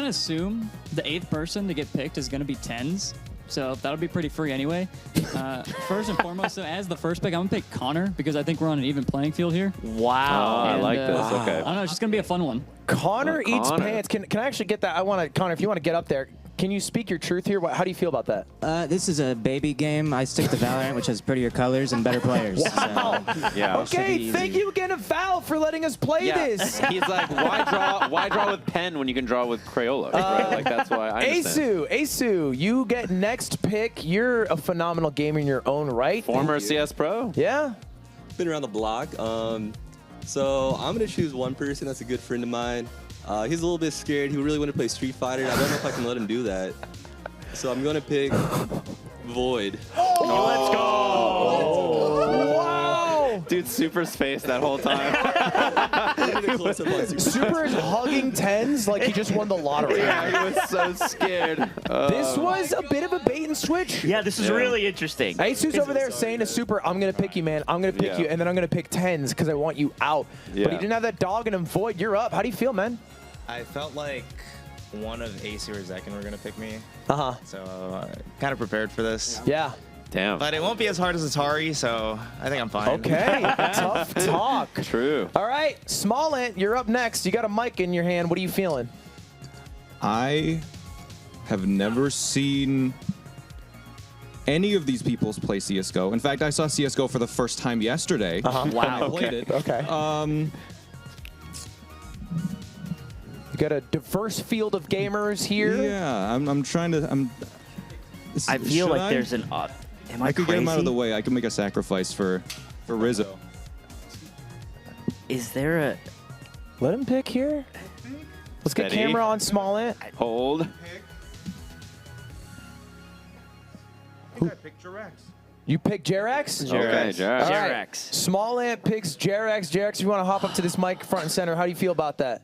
P: assume the 8th person to get picked is gonna be TENS, so that'll be pretty free anyway. First and foremost, so as the first pick, I'm gonna pick Connor because I think we're on an even playing field here.
C: Wow.
B: I like this. Okay.
P: I don't know. It's just gonna be a fun one.
A: Connor eats pants. Can I actually get that? Connor, if you want to get up there, can you speak your truth here? How do you feel about that?
Q: This is a baby game. I stick to Valorant, which has prettier colors and better players.
A: Wow.
Q: So
B: Yeah.
A: Okay, thank you again to Val for letting us play this.
B: He's like, why draw with pen when you can draw with Crayola? Right? Like, that's why I understand.
A: Asu, you get next pick. You're a phenomenal gamer in your own right.
B: Former CS pro?
A: Yeah.
R: Been around the block. So I'm going to choose one person that's a good friend of mine. He's a little bit scared. He really want to play Street Fighter. I don't know if I can let him do that. So I'm going to pick Void.
C: Let's go!
A: Wow!
B: Dude, Super's face that whole time.
A: Super is hugging TENS like he just won the lottery.
B: Yeah, he was so scared.
A: This was a bit of a bait and switch.
C: Yeah, this is really interesting.
A: Asu's over there saying to Super, I'm going to pick you, man. I'm going to pick you, and then I'm going to pick TENS because I want you out. But he didn't have that dog in him. Void, you're up. How do you feel, man?
L: I felt like one of Asu or Zekin were going to pick me.
A: Uh-huh.
L: So kind of prepared for this.
A: Yeah.
B: Damn.
L: But it won't be as hard as Atari, so I think I'm fine.
A: Okay. Tough talk.
B: True.
A: All right. Smallant, you're up next. You got a mic in your hand. What are you feeling?
S: I have never seen any of these people play CSGO. In fact, I saw CSGO for the first time yesterday.
A: Wow.
S: I played it.
A: Okay. You got a diverse field of gamers here.
S: Yeah, I'm trying to.
C: I feel like there's an. Am I
S: could
C: crazy?
S: get him out of the way. I can make a sacrifice for Rizzo.
C: Is there a?
A: Let him pick here. Let's get camera on Smallant.
B: Hold.
H: I think I picked Jirex.
A: You pick Jerax?
B: Okay, Jerax.
A: All right. Smallant picks Jerax. Jerax, if you want to hop up to this mic front and center, how do you feel about that?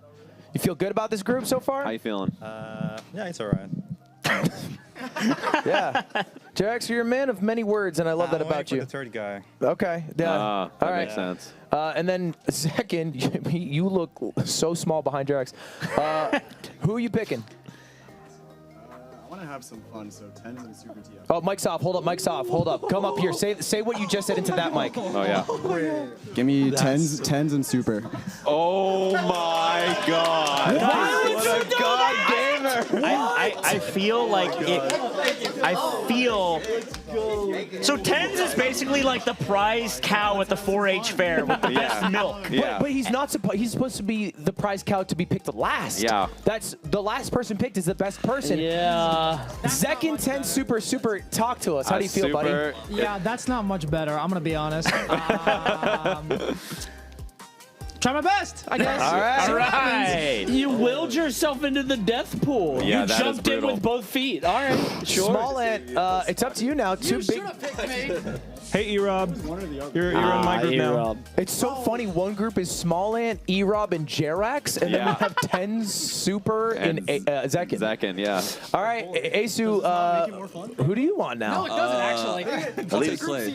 A: You feel good about this group so far?
B: How you feeling?
G: Yeah, it's all right.
A: Yeah. Jerax, you're a man of many words, and I love that about you.
G: The third guy.
A: Okay. Yeah.
B: That
A: All right.
B: makes sense.
A: And then second, you look so small behind Jerax. Who are you picking?
T: I want to have some fun, so TENS and Super TF.
A: Oh, mic's off. Hold up, mic's off. Hold up. Come up here. Say what you just said into that mic.
B: Oh, yeah.
T: Give me TENS and Super.
B: Oh, my God.
A: Why would you do that?
C: I feel like so Tens is basically like the prize cow at the 4-H fair with the best milk.
A: But he's not supposed. He's supposed to be the prize cow to be picked last.
B: Yeah.
A: That's the last person picked is the best person.
M: Yeah.
A: Zek and 10 super. Talk to us. How do you feel, buddy?
U: Yeah, that's not much better. I'm gonna be honest. Try my best, I guess.
A: All right.
M: You willed yourself into the death pool.
B: Yeah,
M: you
B: that is
M: jumped in
B: brutal.
M: with both feet. All right. Sure.
A: Small Ant, it's up to you now. Two big.
G: Hey, E-Rob. You're in my group now.
A: It's so funny. One group is Small Ant, E-Rob, and Jerax, and then we have 10 super and Zekin.
B: Zekin, yeah.
A: All right, Asu, who do you want now?
U: No, it doesn't actually.
R: I'll take Clay.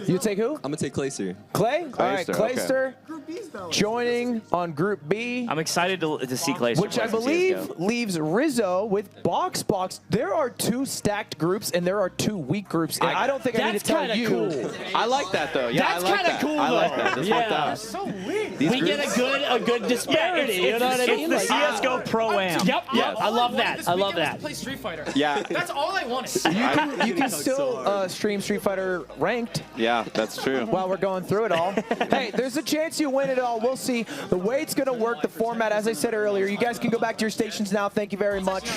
A: You take who?
R: I'm gonna take Clayster.
A: Clay? All right,
B: Clayster,
A: Clayster joining on Group B.
C: I'm excited to see Clayster.
A: Which I believe leaves Rizzo with Box. There are 2 stacked groups and there are 2 weak groups. And I don't think I need to tell you.
M: Cool.
B: I like that though. Yeah,
M: That's
B: I like
M: kind of
B: that.
M: cool,
B: I like
M: though.
B: that. This worked out.
U: So weird.
B: These
M: We get a good disparity.
C: Yeah,
M: you know what I mean?
C: It's the CS:GO Pro-Am.
M: Yep.
B: Yes.
M: I love that. I love that.
U: Play Street Fighter.
B: Yeah.
U: That's all I wanted.
A: You can still stream Street Fighter ranked
B: Yeah, that's true.
A: while we're going through it all. Hey, there's a chance you win it all. We'll see. The way it's going to work, the format, as I said earlier, you guys can go back to your stations now. Thank you very much.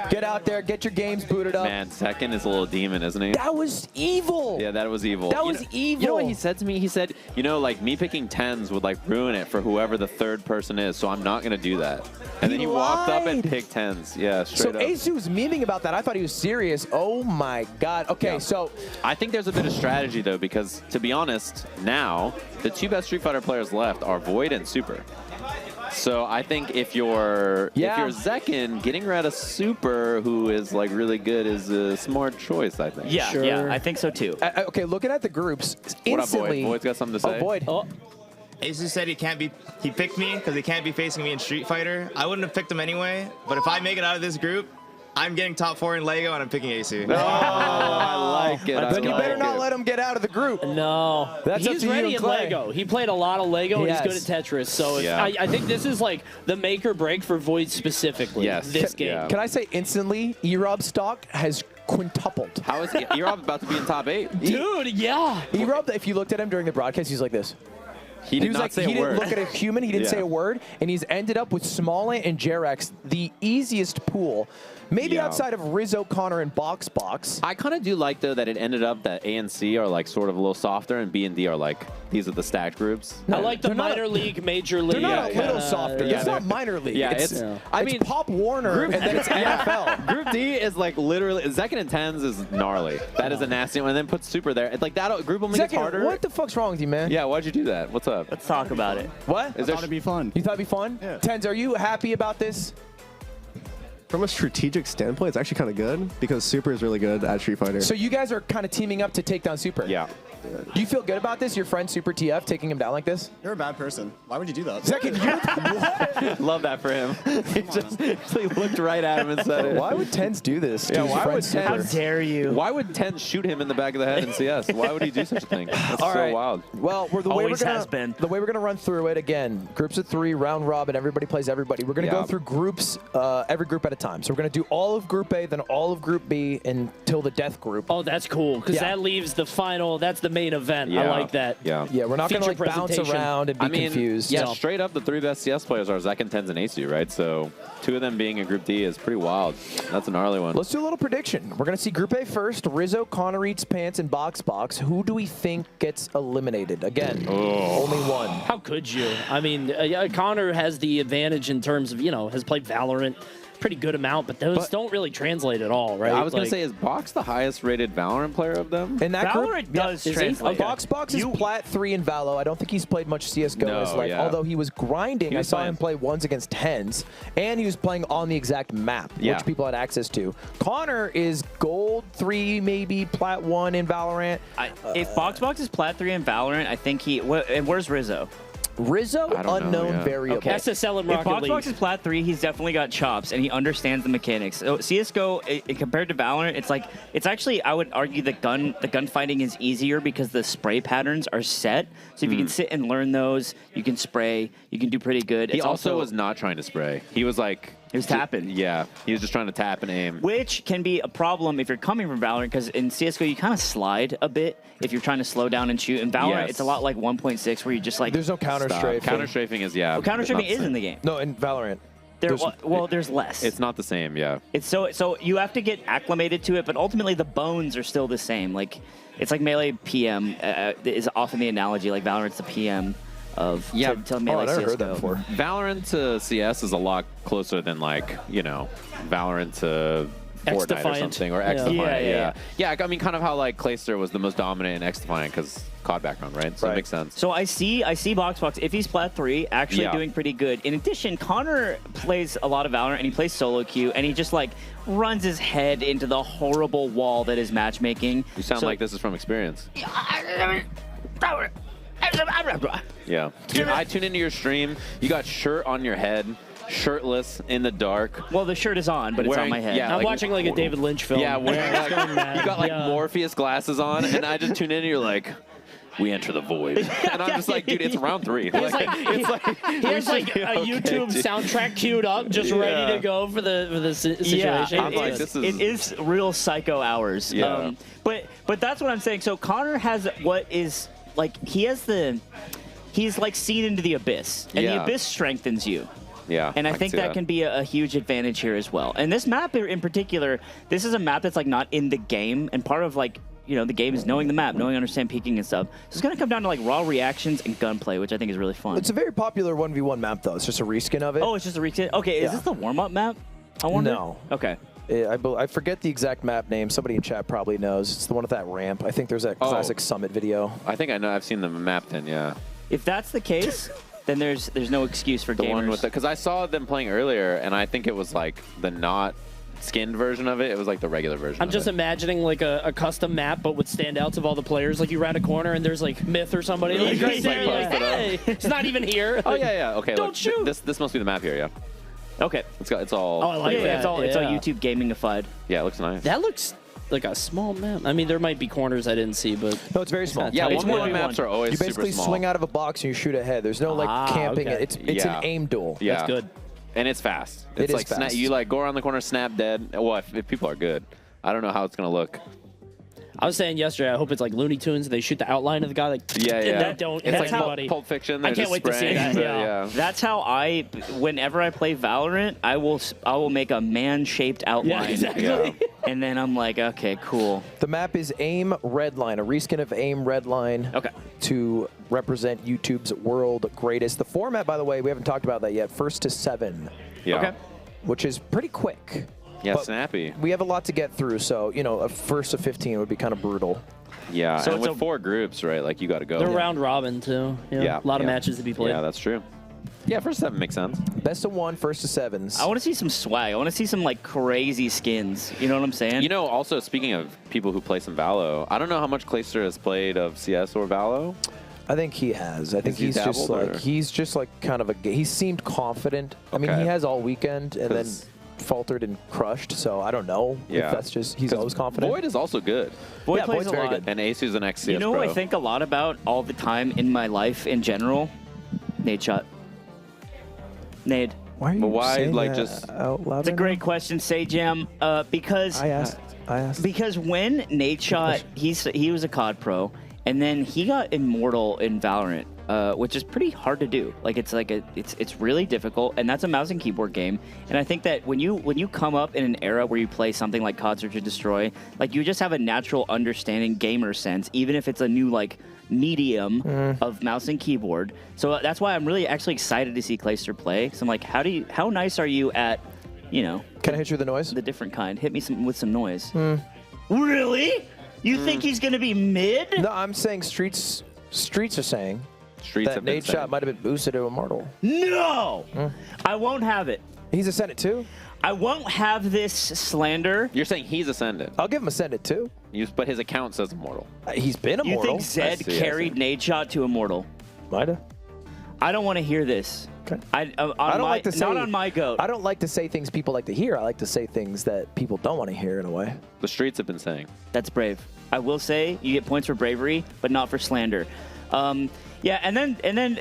A: Get out there, get your games booted up.
B: Man, Zekin is a little demon, isn't he?
A: That was evil.
B: Yeah, that was evil.
A: That was evil.
B: You know what he said to me? He said, like me picking 10s would like ruin it for whoever the third person is, so I'm not going to do that. And then he walked up and picked 10s. Yeah, straight up.
A: So Asu was memeing about that. I thought he was serious. Oh my God. Okay, so
B: I think there's a bit of strategy though, because to be honest, now the 2 best Street Fighter players left are Void and Super. So I think if you're Zekin, getting rid of Super, who is like really good, is a smart choice. I think.
C: Yeah, yeah, I think so too.
A: Okay, looking at the groups,
B: What up,
A: instantly.
B: Void? Void's got something to say.
A: Oh, Void.
C: Oh.
L: Asu said he picked me because he can't be facing me in Street Fighter. I wouldn't have picked him anyway, but if I make it out of this group, I'm getting top 4 in Lego and I'm picking Asu.
B: Oh, I like it.
A: Then you better not let him get out of the group.
M: No.
A: That's up
M: he's
A: to you
M: ready
A: and
M: in
A: Clay.
M: Lego. He played a lot of Lego and he's good
A: Yes.
M: at Tetris. So
B: Yeah.
M: I think this is like the make or break for Void specifically.
B: Yes.
M: This game.
A: Can I say instantly, E-Rob stock has quintupled.
B: How is E-Rob about to be in top 8?
M: Dude, yeah.
A: E-Rob, if you looked at him during the broadcast, he's like this.
B: He did
A: was
B: not
A: like,
B: say
A: he
B: a
A: didn't
B: word.
A: look at a human. He didn't
B: Yeah.
A: say a word, and he's ended up with Small Ant and Jerax, the easiest pool. Maybe
B: Yeah.
A: outside of Rizzo, Connor, and Box.
B: I kind of do like, though, that it ended up that A and C are, like, sort of a little softer, and B and D are, like, these are the stacked groups.
M: I like the
A: they're not
M: minor league, major league.
A: They're not a little
M: kinda-
A: softer.
B: yeah,
A: it's
B: they're-
A: not minor league.
B: Yeah,
A: it's,
B: I
A: it's
B: mean,
A: Pop Warner, and then it's NFL.
B: Group D is, like, literally, Zekin and 10s is gnarly. That is a nasty one. And then put Super there. It's like, that group only gets
A: Zekin,
B: harder.
A: what the fuck's wrong with you, man?
B: Yeah, why'd you do that? What's up?
C: Let's talk about it.
A: What?
T: I thought it'd be fun.
A: You thought it'd be fun?
T: Yeah.
A: Tens, are you happy about this?
H: From a strategic standpoint, it's actually kind of good because Super is really good at Street Fighter.
A: So you guys are kind of teaming up to take down Super.
B: Yeah.
A: Do you feel good about this? Your friend Super TF taking him down like this?
T: You're a bad person. Why would you do that?
A: Zekin, you
B: Love that for him. he looked right at him and said it.
A: Why would Tens do this? to
B: Yeah,
A: his
B: why
A: friend
B: would
A: Super?
C: How dare you?
B: Why would 10 shoot him in the back of the head in CS? Why would he do such a thing? That's
A: All
B: so
A: right.
B: wild.
A: Well, the way
C: Always
A: we're gonna
C: has been.
A: the way we're gonna run through it again. Groups of 3, round robin. Everybody plays everybody. We're gonna
B: Yeah.
A: go through groups, every group at a time. So we're gonna do all of Group A, then all of Group B until the death group.
M: Oh, that's cool because
A: Yeah.
M: that leaves the final. That's the main event. I
B: Yeah.
M: like that.
B: Yeah.
A: Yeah, we're not gonna
M: Feature
A: like bounce
M: presentation.
A: around and be
B: I mean,
A: confused.
B: yeah,
A: So-
B: straight up, the 3 best CS players are Zekin, 10s, and Asu, right? So 2 of them being in Group D is pretty wild. That's a gnarly one.
A: Let's do a little prediction. We're gonna see Group A first. Rizzo, Connor Eats Pants, and Box. Who do we think gets eliminated? Again, only one.
M: How could you? I mean, Connor has the advantage in terms of, has played Valorant pretty good amount, but those don't really translate at all, right?
B: I was going
M: Like-
B: to say, is Box the highest rated Valorant player of them?
A: In that
C: Valorant
A: group,
C: does
A: is he?
C: translate.
A: Box is Plat 3 in Valo. I don't think he's played much CSGO
B: No,
A: as like,
B: yeah.
A: although he was grinding.
B: He was
A: I saw
B: playing.
A: him play ones against 10s, and he was playing on the exact map,
B: Yeah.
A: which people had access to. Connor is gold 3, maybe Plat 1 in Valorant.
C: If Box is Plat 3 in Valorant, I think and where's Rizzo?
A: Rizzo,
B: I don't know,
A: unknown
B: yeah.
A: variable.
C: Okay.
M: SSL and
C: If
M: Rocket
C: Box
M: League.
C: is Plat 3, he's definitely got chops, and he understands the mechanics. So CS:GO, compared to Valorant, it's actually, I would argue, the gunfighting is easier because the spray patterns are set. So if you can sit and learn those, you can spray, you can do pretty good.
B: He
C: It's
B: also was not trying to spray. He was like
C: He was tapping.
B: Yeah, he was just trying to tap and aim.
C: Which can be a problem if you're coming from Valorant, because in CSGO you kind of slide a bit if you're trying to slow down and shoot. In Valorant, it's a lot like 1.6 where you just like...
A: There's no counter-strafing.
B: Counter-strafing is, yeah.
C: Well, counter-strafing is in the game.
A: No, in Valorant.
C: There's less.
B: It's not the same, yeah.
C: It's so you have to get acclimated to it, but ultimately the bones are still the same. Like, it's like melee PM is often the analogy. Like Valorant's the PM of to melee CSGO.
A: Heard that before.
B: Valorant to CS is a lot closer than Valorant to Fortnite or something, or XDefiant. Yeah, I mean, kind of how like Clayster was the most dominant in XDefiant because COD background, right? So it makes sense.
C: So I see Boxbox, if he's Plat 3, actually doing pretty good. In addition, Connor plays a lot of Valorant, and he plays solo queue, and he just like runs his head into the horrible wall that is matchmaking.
B: You sound like this is from experience. Yeah. Dude, I tune into your stream. You got shirt on your head, shirtless in the dark.
C: Well, the shirt is on, but it's on my head.
B: Yeah,
M: I'm watching like a David Lynch film.
B: Yeah, wearing you got like Morpheus glasses on, and I just tune in and you're like, we enter the void. And I'm just like, dude, it's round 3.
M: He has like a YouTube soundtrack queued up, just ready to go for the situation.
C: Yeah,
B: I'm like,
C: it is real psycho hours.
B: Yeah.
C: But that's what I'm saying. So Connor has what is like he's like seen into the abyss, and the abyss strengthens you.
B: Yeah,
C: and I think that can be a huge advantage here as well. And this map in particular, this is a map that's like not in the game, and part of like the game is knowing the map, knowing, understand peeking and stuff. So it's gonna come down to like raw reactions and gunplay, which I think is really fun.
A: It's a very popular 1v1 map though. It's just a reskin of it.
C: Oh, it's just a reskin. Okay, is this the warm-up map? I wonder.
A: No.
C: Okay.
A: I forget the exact map name. Somebody in chat probably knows. It's the one with that ramp. I think there's that classic Summit video.
B: I think I know. I've seen the map then. Yeah.
C: If that's the case, then there's no excuse for
B: the
C: gamers.
B: one with because I saw them playing earlier, and I think it was like the not skinned version of it. It was like the regular version.
M: I'm just imagining like a custom map, but with standouts of all the players. Like you round a corner and there's like Myth or somebody like right there. Like, hey, it's not even here.
B: Oh yeah. Okay.
M: Don't shoot.
B: This must be the map here. Yeah.
C: Okay.
B: It's all.
C: Oh, I like that. It's all YouTube gamingified.
B: Yeah, it looks nice.
M: That looks like a small map. I mean, there might be corners I didn't see, but
A: no, it's very small.
B: Yeah, 1v1 maps are always
A: super small. You basically swing out of a box and you shoot ahead. There's no like camping.
M: Okay.
A: It's an aim duel.
B: Yeah.
M: That's good.
B: And it's fast. It's like
A: fast.
B: You like go around the corner, snap dead. Well, if people are good, I don't know how it's gonna look.
M: I was saying yesterday, I hope it's like Looney Tunes. They shoot the outline of the guy. Like
B: yeah.
M: Don't.
B: It's like
M: anybody.
B: Pulp Fiction.
M: I can't wait to see that.
B: Yeah.
C: That's how whenever I play Valorant, I will make a man-shaped outline.
M: Yeah, exactly.
B: Yeah.
C: And then I'm like, okay, cool.
A: The map is AIM Redline, a reskin of AIM Redline.
C: Okay.
A: To represent YouTube's world greatest. The format, by the way, we haven't talked about that yet. 1st to 7.
B: Yeah.
C: Okay.
A: Which is pretty quick.
B: Yeah,
A: but
B: snappy.
A: We have a lot to get through, so a 1st to 15 would be kind of brutal.
B: Yeah,
C: so
B: and with 4 groups, right? Like you got to go.
M: They're round robin too. A lot of matches to be played.
B: Yeah, that's true. Yeah, 1st to 7 makes sense.
A: Best of 1, 1st to 7s.
C: I want to see some swag. I want to see some like crazy skins. You know what I'm saying?
B: Also speaking of people who play some Valo, I don't know how much Clayster has played of CS or Valo.
A: I think he has. I think he's just like kind of he seemed confident. I mean, he has all weekend and then faltered and crushed, so I don't know if that's just he's always confident.
B: Void is also good.
C: Void plays
A: Void's
C: a
A: very
C: lot.
A: good.
B: And Asu's an ex-CS
C: You know
B: pro.
C: what I think a lot about all the time in my life in general? Nade shot. Nade.
A: Why are you saying
B: like
A: that
B: just
A: out loud?
C: It's a great question, Sajam. Because
A: I asked.
C: Because when Nade shot, he was a COD pro, and then he got immortal in Valorant. Which is pretty hard to do. Like it's really difficult, and that's a mouse and keyboard game. And I think that when you come up in an era where you play something like COD Search and Destroy, like you just have a natural understanding gamer sense, even if it's a new like medium of mouse and keyboard. So that's why I'm really actually excited to see Clayster play. So I'm like, how nice are you at,
A: Can I hit you with the noise?
C: The different kind. Hit me with some noise. Really? You think he's gonna be mid?
A: No, I'm saying Streets are saying. That Nade shot might have been boosted to Immortal.
C: No! I won't have it.
A: He's Ascended too?
C: I won't have this slander.
B: You're saying he's Ascended.
A: I'll give him Ascended too.
B: But his account says Immortal.
A: He's been Immortal.
C: You think Zed carried Nade shot to Immortal?
A: Might have.
C: I don't want to hear this.
A: Okay.
C: I don't like to say, not on my goat.
A: I don't like to say things people like to hear. I like to say things that people don't want to hear in a way.
B: The streets have been saying.
C: That's brave. I will say you get points for bravery, but not for slander. Yeah, and then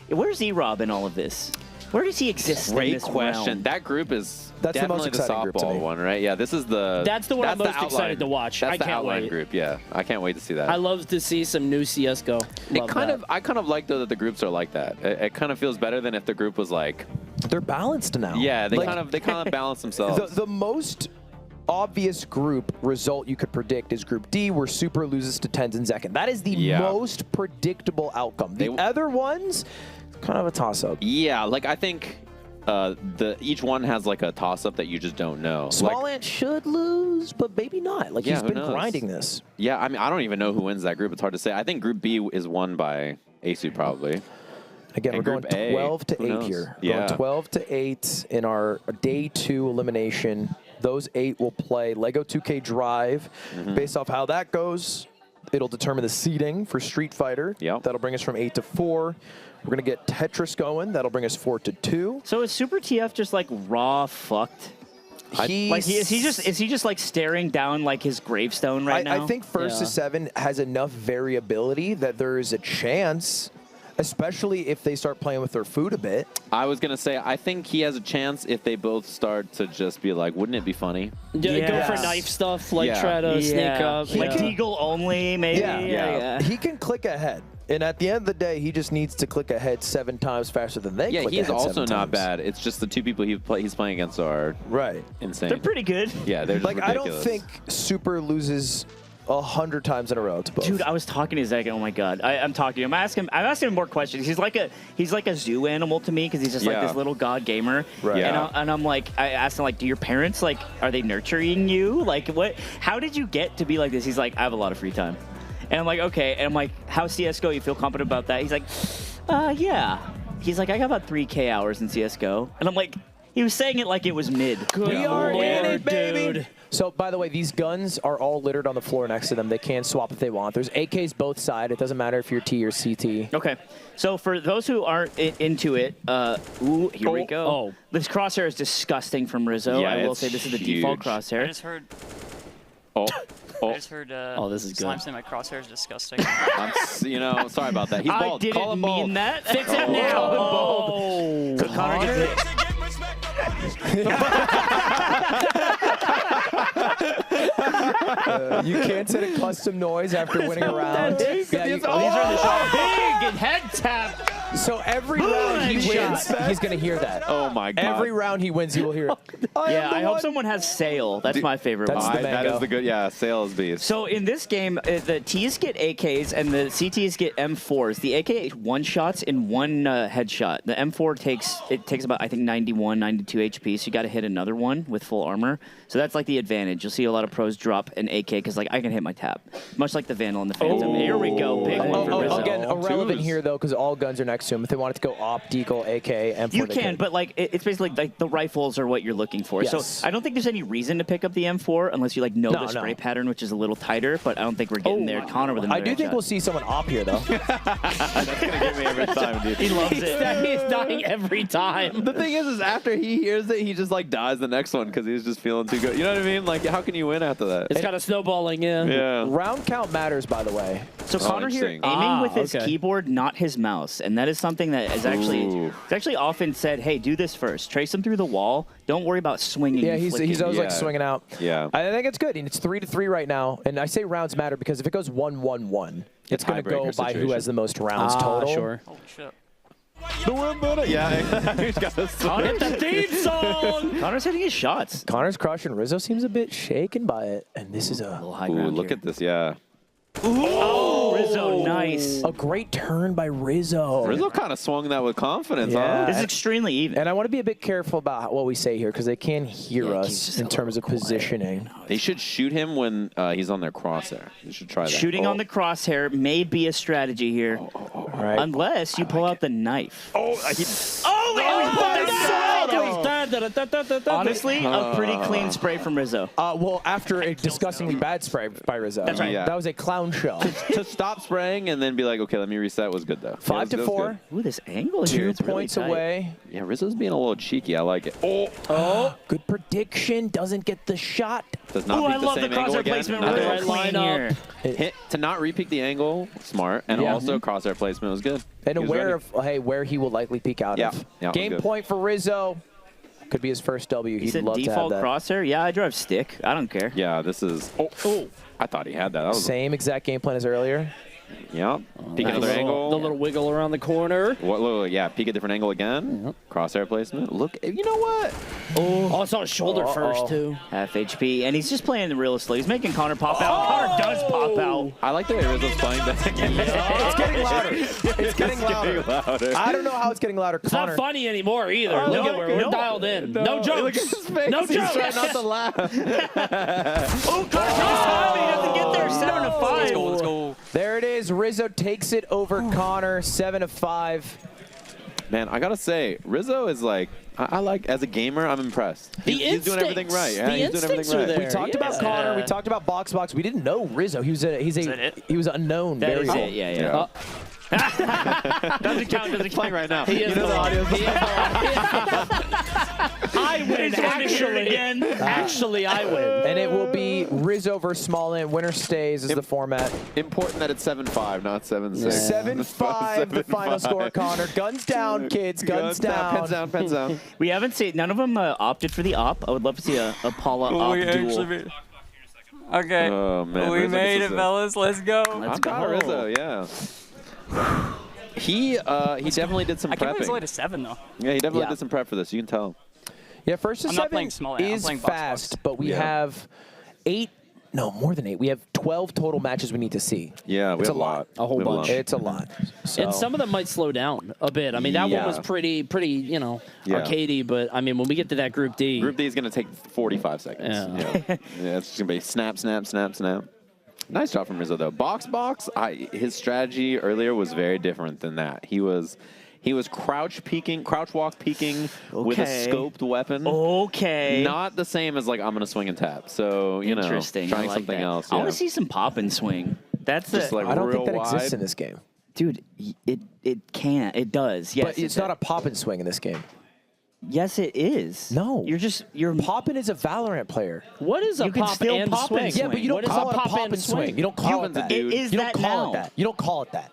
C: where's E-Rob in all of this? Where does he exist in
B: Great
C: this
B: question.
C: realm?
B: That group is
A: That's the most
B: definitely the
A: exciting group to
B: softball
A: me.
B: one, right? Yeah, this is the.
M: That's the one I'm
B: the
M: most excited
B: outline-
M: to watch.
B: That's
M: I
B: the
M: can't
B: outline
M: wait.
B: group. Yeah, I can't wait to see that.
M: I love to see some new CS:GO. Love that.
B: I kind of like though that the groups are like that. It kind of feels better than if the group was like.
A: They're balanced now.
B: Yeah, they
A: Like-
B: kind of balance themselves.
A: The most obvious group result you could predict is Group D, where Super loses to Tens and Zekken. That is the most predictable outcome. The other ones, kind of a toss-up.
B: Yeah, like I think each one has like a toss-up that you just don't know.
A: Small
B: like,
A: Ant should lose, but maybe not. Like he's
B: who
A: been
B: knows?
A: grinding this.
B: Yeah, I mean, I don't even know who wins that group. It's hard to say. I think Group B is won by ASU probably.
A: Again,
B: And
A: we're going
B: Group A,
A: 12 to
B: who
A: 8
B: knows?
A: here.
B: Yeah.
A: Going 12 to 8 in our day 2 elimination. Those 8 will play Lego 2K Drive. Based off how that goes, it'll determine the seeding for Street Fighter.
B: Yep.
A: That'll bring us from 8 to 4. We're going to get Tetris going. That'll bring us 4 to 2.
C: So is Super TF just like raw fucked? Is he just like staring down like his gravestone right now?
A: I think first to 7 has enough variability that there is a chance, especially if they start playing with their food a bit.
B: I was gonna say I think he has a chance if they both start to just be like, wouldn't it be funny?
M: Go for knife stuff, like try to sneak up.
C: Like Deagle only, maybe.
A: Yeah. He can click ahead. And at the end of the day, he just needs to click ahead 7 times faster than they
B: Yeah,
A: click
B: he's
A: ahead
B: also
A: 7
B: not
A: times.
B: bad. It's just the two people he's playing against are insane.
C: They're pretty good.
B: Yeah, they're just
A: Like, I
B: ridiculous.
A: don't think Super loses 100 times in a row to both.
C: Dude, I was talking to Zach. Oh my god, I'm talking to him. I'm asking him more questions. He's like a zoo animal to me because he's just like
B: Yeah.
C: this little god gamer.
A: Right.
B: Yeah.
C: And I'm like, I asked him like, do your parents like, are they nurturing you? Like, what? How did you get to be like this? He's like, I have a lot of free time. And I'm like, okay. And I'm like, how's CS:GO? You feel confident about that? He's like, yeah. He's like, I got about 3K hours in CS:GO. And I'm like, he was saying it like it was mid.
A: We are in it, baby.
M: dude.
A: So, by the way, these guns are all littered on the floor next to them. They can swap if they want. There's AKs both sides. It doesn't matter if you're T or CT.
C: Okay, so for those who aren't into it, ooh, here we go.
M: Oh.
C: This crosshair is disgusting from Rizzo.
B: Yeah,
C: I will
B: it's
C: say this is the default
B: huge.
J: I
C: crosshair.
J: just heard.
B: Oh,
J: I just heard.
C: Oh, this is good.
J: Slime saying my crosshair is disgusting.
B: sorry about that. He's
C: I
B: bald. Call
C: didn't
B: him bald.
C: mean that.
M: Fix it now. Oh.
C: So Connor gets it.
A: You can't set a custom noise after winning a round.
C: Yeah, these are the shots. Big and head tap.
A: So every round he wins, he's going to hear that.
B: Oh my god.
A: Every round he wins, he will hear it.
C: Yeah, I hope someone has Sail. That's my favorite
A: That's
C: one.
A: the
B: that
A: mango.
B: is the good. Yeah, sales beast.
C: So in this game, the Ts get AKs and the CTs get M4s. The AK one shots in one headshot. The M4 takes about I think 91, 92 HP. So you got to hit another one with full armor. So that's like the advantage. You'll see a lot of pros drop an AK because like I can hit my tap, much like the Vandal and the Phantom. Here we go, big one for Rizzo.
A: Again, irrelevant
B: twos.
A: here though, because all guns are next to him. If they wanted to go op, deagle, AK, M4,
C: You
A: they
C: can, but like it's basically like the rifles are what you're looking for.
A: Yes.
C: So I don't think there's any reason to pick up the M4 unless you like know
A: No,
C: the spray
A: no.
C: pattern, which is a little tighter. But I don't think we're getting there. Connor with another
A: I do think
C: headshot.
A: we'll see someone op here though.
B: That's gonna get me every time, dude.
C: He loves it.
M: He's dying every time.
B: The thing is after he hears it, he just like dies the next one because he's just feeling too good. You know what I mean? Like, how can you win after that?
M: It's kind of snowballing in.
B: Yeah.
A: Round count matters, by the way.
C: So Connor here
B: interesting.
C: aiming with his
M: okay.
C: keyboard, not his mouse, and that is something that is actually
B: Ooh.
C: it's actually often said. Hey, do this first. Trace them through the wall. Don't worry about swinging.
A: Yeah,
C: and
A: he's
C: flicking.
A: always like
B: Yeah.
A: swinging out.
B: Yeah.
A: I think it's good, and it's 3-3 right now. And I say rounds matter because if it goes 1-1-1, it's going to go
B: tiebreaker
A: by who
B: situation.
A: has the most rounds total.
M: Sure.
J: Holy shit.
B: Yeah. He's got this.
C: Connor,
M: The theme song.
C: Connor's hitting his shots.
A: Connor's crushing. Rizzo seems a bit shaken by it, and this is
C: A
A: a
C: little high
B: Ooh,
C: ground
B: look
C: here.
B: at this. Yeah.
C: Oh, Rizzo, nice.
A: great turn by Rizzo.
B: Rizzo kind of swung that with confidence,
A: Yeah.
B: huh?
C: This is extremely even.
A: And I want to be a bit careful about what we say here because they can hear
C: Yeah, keep
A: us
C: just
A: in
C: a
A: terms of
C: little quiet.
A: positioning.
B: They should shoot him when he's on their crosshair. You should try that.
C: Shooting
B: Oh.
C: on the crosshair may be a strategy here,
A: All right.
C: unless you pull out the knife. Honestly, a pretty clean spray from Rizzo.
A: Well, after a disgustingly bad spray by Rizzo.
C: That's right.
B: Yeah.
A: That was a clown show.
B: To stop spraying and then be like, okay, let me reset was good though.
A: 5-4.
C: Ooh, this angle here.
A: 2
C: it's really
A: points
C: tight.
A: away.
B: Yeah, Rizzo's being a little cheeky. I like it.
A: Good prediction. Doesn't get the shot.
B: Does not
C: Ooh,
B: peek
C: I
B: the
C: love
B: same
C: the
B: angle
C: crosshair
B: again.
C: placement.
B: Nice.
C: Really clean here.
B: Hit to not repeat the angle, smart, and
A: Yeah.
B: also crosshair placement was good.
A: And
B: He was
A: aware
B: ready.
A: of where he will likely peek out
B: Yeah.
A: of.
B: Yeah,
A: Game
B: good.
A: point for Rizzo. Could be his first W.
C: He
A: He'd
C: said
A: love to have
C: default
A: that.
C: crosshair. Yeah, I drive stick. I don't care.
B: Yeah, this is. Oh, I thought he had that. That was
A: Same exact game plan as earlier.
B: Yep. Peek
M: Nice.
B: another
M: The
B: angle.
M: little wiggle around the corner.
B: Look, yeah, peek a different angle again. Crosshair placement. Look, you know what?
M: Oh, I saw his shoulder first, too.
C: Half HP, and he's just playing the realistly. He's making Connor pop out. Connor does pop out.
B: I like the way Rizzo's playing that.
A: It's getting louder. It's getting louder.
B: louder.
A: I don't know how it's getting louder.
M: It's
A: Connor.
M: not funny anymore either.
A: Oh,
M: Look
A: no,
M: at where we're
A: no.
M: dialed in. No jokes.
B: Look at his face.
M: No
B: He's
M: jokes.
B: trying not to laugh.
C: Oh, Connor he doesn't get there. 7 of 5.
N: Let's go. Let's go.
A: There it is. Rizzo takes it over Connor. 7 of 5.
B: Man, I gotta say, Rizzo is like, I like, as a gamer, I'm impressed. He's doing everything right. Yeah,
M: The
B: he's doing
M: instincts
B: everything
M: are
B: right.
M: there.
A: We talked about Connor. We talked about Box. We didn't know Rizzo. He was unknown.
C: That
A: very
C: is
A: early.
C: it. Yeah.
M: Doesn't count. Doesn't
B: Playing right now.
M: He is
B: You know the audio.
M: I win, actually. Actually, I win.
A: And it will be Rizzo versus Smallin. Winner stays is the format.
B: Important that it's 7-5, not 7-6.
A: 7-5, the final score, Connor. Guns down, kids. Guns down.
B: Pens down, pens down.
C: We haven't seen, none of them opted for the op. I would love to see a Paula op duel.
J: Okay.
B: Oh, man.
J: We
B: Rizzo
J: made
B: gets
J: it,
B: a-
J: fellas. Let's go.
C: Let's
B: I'm
C: go.
B: proud of Rizzo, yeah. He definitely did some
J: I can't believe it's only
B: prepping.
J: to 7, though.
B: Yeah, he definitely did some prep for this. You can tell.
A: Yeah, first to
J: I'm not
A: 7
J: playing small, I'm
A: is
J: playing box,
A: fast,
J: box.
A: but we have 8, no, more than 8. We have 12 total matches we need to see.
B: Yeah, we
A: It's
B: have
A: a lot.
M: A whole
B: We have
M: bunch.
A: It's a lot. So.
M: And some of them might slow down a bit. I mean, that one was pretty,
B: Yeah.
M: arcadey. But I mean, when we get to that Group D,
B: Group D is going to take 45 seconds.
M: Yeah.
B: Yeah, it's just going to be snap, snap, snap, snap. Nice job from Rizzo, though. Box, his strategy earlier was very different than that. He was crouch walk peeking with a scoped weapon.
C: Okay.
B: Not the same as, like, I'm going to swing and tap. So, you know,
C: Interesting.
B: trying
C: I like
B: something
C: that.
B: else.
C: I
B: Yeah.
C: want to see some pop and swing. That's
B: Just like
A: I don't
B: real
A: think that
B: wide.
A: exists in this game.
C: dude. It can. It does. Yes.
A: But it's not a pop and swing in this game.
C: Yes, it is.
A: No.
C: You're
A: Poppin is a Valorant player.
M: what is a
C: You can
M: pop
C: still
M: and
C: pop
M: swing?
C: and
A: Yeah, but you don't
M: What is
A: call
M: a
A: it a pop and swing. You don't call it that.
C: It is
A: You don't
C: that
A: call
C: now.
A: it that. You don't call it that.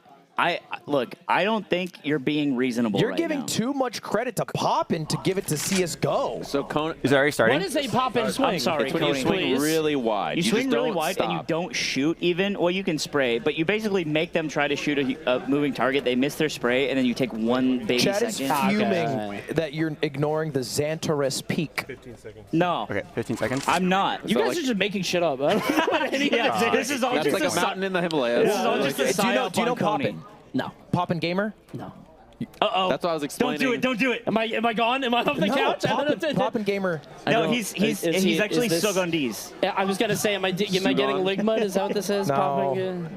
C: Look. I don't think you're being reasonable.
A: You're
C: right
A: giving
C: now.
A: too much credit to Poppin to give it to CS:GO.
B: So,
N: Is it already starting?
M: What is a pop and swing?
C: I'm sorry,
B: it's when you
C: Cody,
B: swing
M: please.
B: really wide.
C: You swing
B: just
C: really
B: don't
C: wide and you
B: stop.
C: don't shoot even. Well, you can spray, but you basically make them try to shoot a moving target. They miss their spray, and then you take one baby
A: Chad is
C: second.
A: fuming that you're ignoring the Xantares peak.
O: 15 seconds.
C: No,
N: Okay, 15 seconds.
C: I'm not.
M: You
B: So,
M: guys
B: like-
M: are just making shit up. I don't know what any of
C: Yeah,
M: this
C: this
M: is.
C: is all
B: That's
C: just
B: like a mountain in the Himalayas.
C: This is all just a
A: Do you know,
C: psyop
A: do you know
C: on Coney.
A: Poppin?
M: No,
A: Poppin Gamer?
M: no.
C: Uh-oh.
B: That's what I was explaining.
C: Don't do it.
M: Am I gone? Am I off the
A: No,
M: couch?
A: Poppin Gamer.
C: No, he's actually
M: is this-
C: Sugundis.
M: Yeah, I was gonna say, am I getting Ligma? Is that what this is?
A: No.
M: Popping,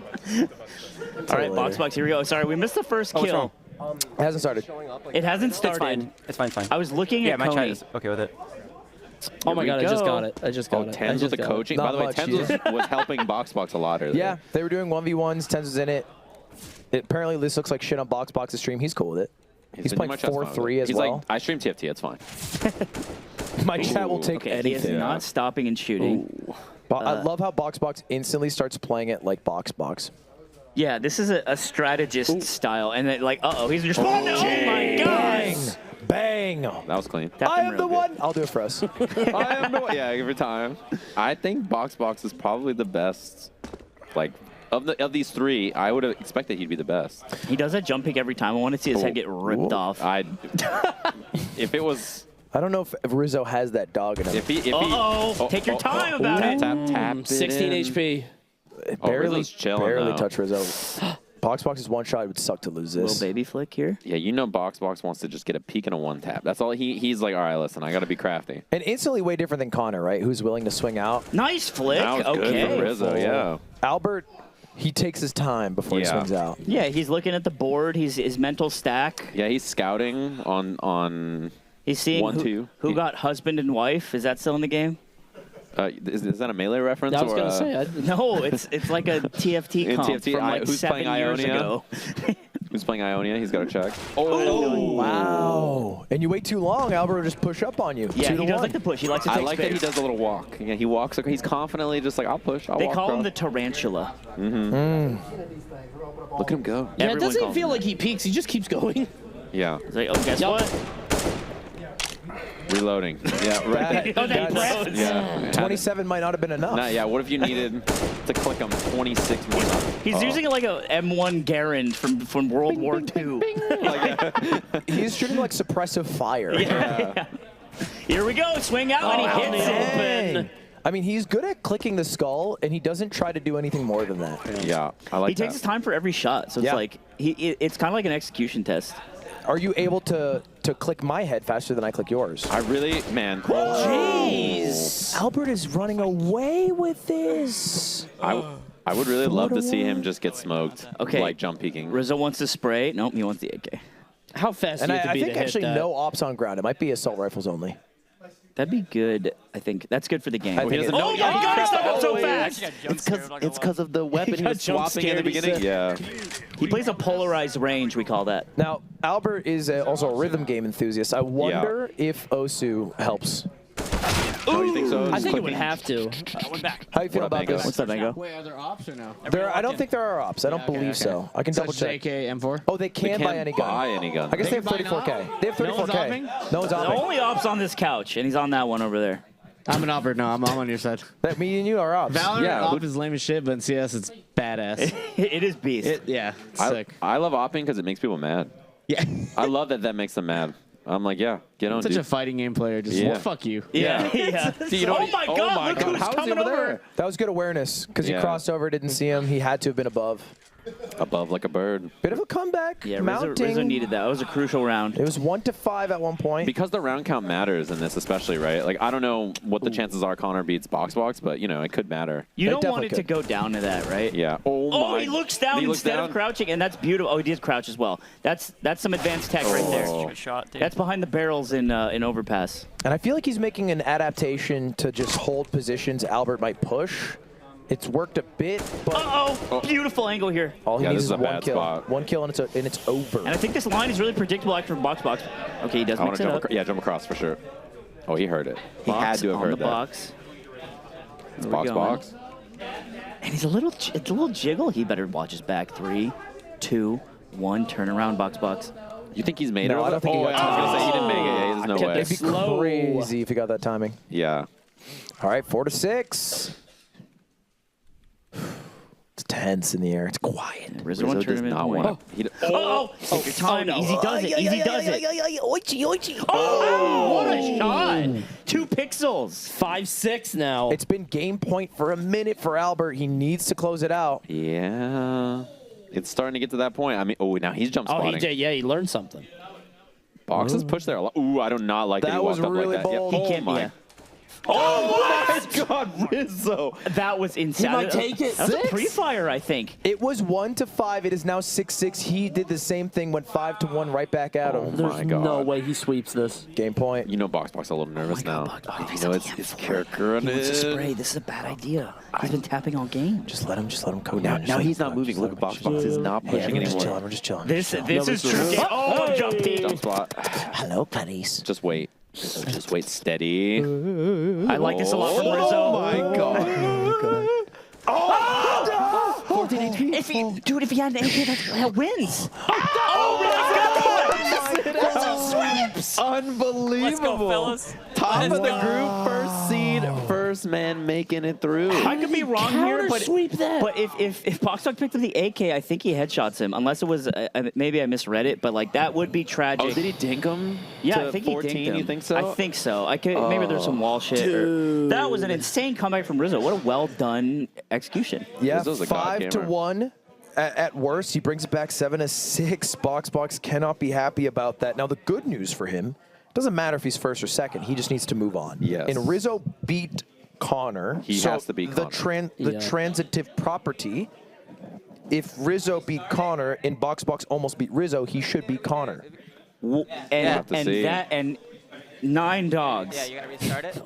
C: All right, box. Here we go. Sorry, we missed the first
N: what's
C: kill.
N: wrong?
A: It hasn't started.
C: It hasn't
N: It's
C: started.
N: fine. It's fine.
C: I was looking
N: Yeah,
C: at
N: my chat
C: Coney.
N: is okay with it.
M: Oh my
B: Here
M: god,
B: we
M: I just
B: go.
M: got it. I just got it. I
B: Tens with
M: just
B: the
M: got it.
B: coaching.
A: Not
B: By the way,
A: much,
B: Tens was helping Box a lot earlier.
A: Yeah, they were doing 1v1s. Tens was in it. Apparently, this looks like shit on Box's stream. He's cool with it. He's
B: pretty
A: playing
B: much has fun with
A: 4-3
B: it.
A: as
B: He's
A: well.
B: like, I stream TFT, it's fine.
A: My chat will take
C: Okay, he is
A: anything.
C: not stopping and shooting.
A: I love how Box instantly starts playing it like Box.
C: Yeah, this is a strategist style, and then like, he's just. Oh my
A: Bang!
C: god!
A: Bang!
B: That was clean.
A: I am the one. I'll do it for us.
B: I am the one. Yeah, every time. I think Box is probably the best. Like, of these three, I would have expected he'd be the best.
C: He does that jump pick every time. I want to see his head get ripped off.
B: If it was.
A: I don't know if Rizzo has that dog in him.
C: Take your time about it.
B: Tap
M: 16 HP.
B: Rizzo's chilling
A: barely
B: now.
A: touch Rizzo. Box is one shot. It would suck to lose this.
C: Little baby flick here.
B: Yeah, you know Box wants to just get a peek and a one tap. That's all he's like, all right, listen, I got to be crafty.
A: And instantly way different than Connor, right? Who's willing to swing out.
C: Nice flick.
B: That was good from Rizzo, yeah.
A: Albert, he takes his time before he swings out.
C: Yeah, he's looking at the board. His mental stack.
B: Yeah, he's scouting on
C: He's seeing
B: 1-2.
C: who got husband and wife. Is that still in the game?
B: Is that a Melee reference?
M: I was
B: or,
M: gonna say.
C: No, it's like a TFT
B: In
C: comp
B: TFT,
C: from like
B: who's
C: 7
B: playing
C: years
B: Ionia?
C: ago.
B: Who's playing Ionia? He's got to check.
A: Oh, wow. And you wait too long, Albert will just push up on you.
C: Yeah,
A: 2 to
C: he does
A: 1.
C: like to push. He likes to
B: I
C: take
B: like
C: space.
B: that he does a little walk. Yeah, he walks. He's confidently just like, I'll push. I'll
C: They
B: walk
C: call him
B: across.
C: the tarantula.
B: Look at him go.
M: Yeah, it
C: Everyone
M: doesn't
C: calls
M: feel
C: him
M: like he peeks. He just keeps going.
B: Yeah.
C: He's like, oh, guess what?
B: Reloading. Yeah, right there.
A: That's-
B: Yeah.
A: 27 might not have been enough.
B: Nah, yeah, what if you needed to click him 26 more times?
C: He's using it like a M1 Garand from World War II.
A: He's shooting like suppressive fire.
C: Yeah. Here we go. Swing out and he hits it.
A: Dang. I mean, he's good at clicking the skull, and he doesn't try to do anything more than that.
B: Yeah, I like
C: He takes his time for every shot, so it's like it's kind of like an execution test.
A: Are you able to click my head faster than I click yours?
B: I really, man.
A: Jeez. Albert is running away with this.
B: I would really love to see him just get smoked.
C: Okay.
B: Like jump peeking.
C: Rizzo wants to spray. Nope, he wants the AK.
M: How fast
A: And
M: do you have to
A: I
M: be
A: think
M: to hit
A: actually
M: that?
A: no ops on ground. It might be assault rifles only.
C: That'd be good. I think that's good for the game.
A: I think
B: doesn't
A: it-
B: know.
C: Oh, yeah, he got himself up so fast.
B: It's because of the weapon he
C: got
B: was
C: jump
B: swapping in the
C: scared, he
B: beginning.
C: said.
B: Yeah.
C: He plays a polarized range, we call that.
A: Now, Albert is also a rhythm game enthusiast. I wonder if Osu helps.
B: Oh, you think so?
M: I
B: Just
M: think it would
B: clicking?
M: have to.
A: How you feel
B: What up,
A: about
B: Mango?
A: this?
C: What's up, Mango?
Q: Wait, are there ops or no?
A: I don't think there are ops. I don't believe so. I can double check.
Q: JK, M4?
A: Oh, they can
B: They
A: buy
B: can't
A: any gun.
B: buy any gun.
A: I guess they have
Q: They can buy
A: 34K. They have
Q: No one's
A: 34K. No one's
C: The
A: opping.
C: only op's on this couch, and he's on that one over there.
Q: I'm an opper. No, I'm on your side.
A: That me and you are ops.
Q: Valorant
B: Yeah,
Q: op is lame as shit, but in CS it's badass.
C: It is beast.
Q: Yeah, it's sick.
B: I love opping because it makes people mad.
Q: Yeah.
B: I love that makes them mad. I'm like, yeah, get on,
Q: Such
B: dude.
Q: a fighting game player. Just
B: Yeah.
Q: well, fuck you.
C: Yeah.
B: See, you know
C: Oh
B: what-
C: my God! Look who's
B: How is he
C: coming
B: over
C: over.
B: there?
A: That was good awareness because he
B: Yeah.
A: crossed over, didn't see him. He had to have been above.
B: Above like a bird.
A: Bit of a comeback.
C: Yeah,
A: mounting.
C: Rizzo needed that. That was a crucial round.
A: It was 1-5 at one point.
B: Because the round count matters in this, especially, right? Like, I don't know what the chances are Connor beats Box, but, you know, it could matter.
C: You
A: It
C: don't want
A: definitely
C: it to
A: could.
C: go down to that, right?
B: Yeah.
C: Oh,
B: my.
C: he looks down
B: He looks
C: instead
B: down?
C: of crouching, and that's beautiful. Oh, he did crouch as well. That's some advanced tech right there.
B: Oh.
N: Shot, dude.
C: That's behind the barrels in Overpass.
A: And I feel like he's making an adaptation to just hold positions Albert might push. It's worked a bit, but
C: Uh-oh! Beautiful angle here.
A: all he
B: Yeah,
A: needs
B: this
A: is
B: is a
A: one
B: bad
A: kill.
B: spot.
A: One kill, and it's over.
C: And I think this line is really predictable after Box. Okay, he does
B: I want
C: mix
B: to
C: it
B: jump
C: up.
B: across. Yeah, jump across for sure. Oh, he heard it. He
C: Box
B: had to have
C: on
B: heard
C: the
B: that.
C: box.
B: It's
C: Where we
B: box.
C: And he's it's a little jiggle. He better watch his back. 3, 2, 1. Turn around, Box.
B: You think he's made
A: No,
B: it?
A: I don't think he
B: oh,
A: got
B: I was going to say he didn't make it. Yeah, there's no
C: kept
B: way.
C: it
A: It'd be
C: slow.
A: crazy if he got that timing.
B: Yeah.
A: All right, 4-6. It's tense in the air. It's quiet.
C: Rizzo
B: Rizzo does
C: tournament
B: not
C: win.
B: want to.
C: Oh, take your time. Easy does it. Easy does it. Oh, what a shot. 2 pixels.
M: 5-6 now.
A: It's been game point for a minute for Albert. He needs to close it out.
B: Yeah. It's starting to get to that point. I mean, oh, now he's jump
M: Oh,
B: spotting.
M: he learned something.
B: Box is pushed there a lot. Ooh, I do not like that.
A: That
B: he
A: was
B: walked up
A: really
B: like that.
A: bold.
B: Yeah.
C: He can't.
B: Oh my.
C: Yeah.
A: Oh
B: my God, Rizzo.
C: That was insane.
A: He might take it.
C: That was a
A: 6?
C: pre-fire, I think.
A: It was 1-5. It is now 6-6. He did the same thing, went 5-1 right back at him.
B: Oh my God.
M: No way he sweeps this.
A: Game point.
B: You know Box a little nervous now. You know it's character
C: He
B: on
C: wants to
B: it.
C: spray. This is a bad idea. He's been tapping all game.
A: Just let him go.
B: Now he's not moving. Look, Box is not pushing
A: We're just chilling.
B: anymore.
A: We're just chilling.
C: This is true game. Oh, jump team.
B: Jump spot.
A: Hello, buddies.
B: Just wait. Just wait steady.
C: I like this a lot from Rizzo.
B: Oh my God.
C: Oh! 14 HP. Dude, if he had an AK, that wins.
B: Sweeps! Unbelievable.
J: Let's go, fellas.
B: Top of the group, first seed, first man making it through.
C: I could be wrong here, but
M: sweep that.
C: But if Boxdog picked up the AK, I think he headshots him. Unless it was maybe I misread it, but like that would be tragic.
B: Oh, did he dink him?
C: Yeah,
B: to
C: I think
B: 14,
C: he dinked him.
B: you think so?
C: I think so. I could maybe there's some wall shit. Or, that was an insane comeback from Rizzo. What a well done execution.
A: Yeah,
B: Rizzo's a god gamer.
A: 5-1. At worst, he brings it back 7-6. Box cannot be happy about that. Now, the good news for him, doesn't matter if he's first or second. He just needs to move on.
B: Yes.
A: And Rizzo beat Connor.
B: He has to beat Connor.
A: The transitive property, if Rizzo beat Connor and Box almost beat Rizzo, he should beat Connor.
C: And 9 dogs.
N: Yeah, you gotta restart it.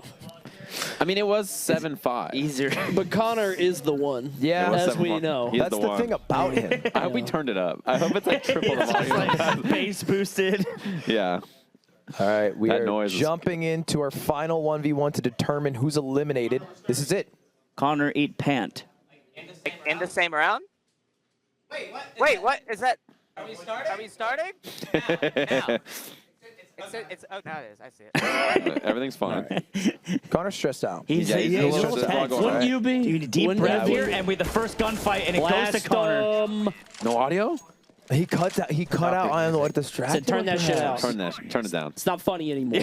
B: I mean, it was 7-5.
C: Easier.
M: But Connor is the one.
A: Yeah.
M: As we
B: 7-1.
M: know.
B: He's
A: That's the
B: one.
A: thing about him.
B: I hope we turned it up. I hope it's like triple the volume.
C: Bass boosted.
B: Yeah.
A: All right, we
B: That
A: are
B: noise is-
A: jumping into our final 1v1 to determine who's eliminated. This is it.
C: Connor, eat pant.
E: In the same round? Wait, what is that? Are we starting? Now. Oh, now it is. I see it.
B: Everything's fine.
A: Connor's stressed out.
C: He's
B: Yeah,
C: a
B: he's a
C: little
B: little
C: tense.
B: struggle,
C: Wouldn't
B: right?
C: you be? Dude, deep
M: Wouldn't
C: breath
M: you
C: here,
M: be?
C: and with the first gunfight, and it goes
M: Blast
C: to Connor.
B: No audio?
A: He cut out. I don't know what the strat.
M: Said turn that shit out.
B: Turn it down.
M: It's not funny anymore.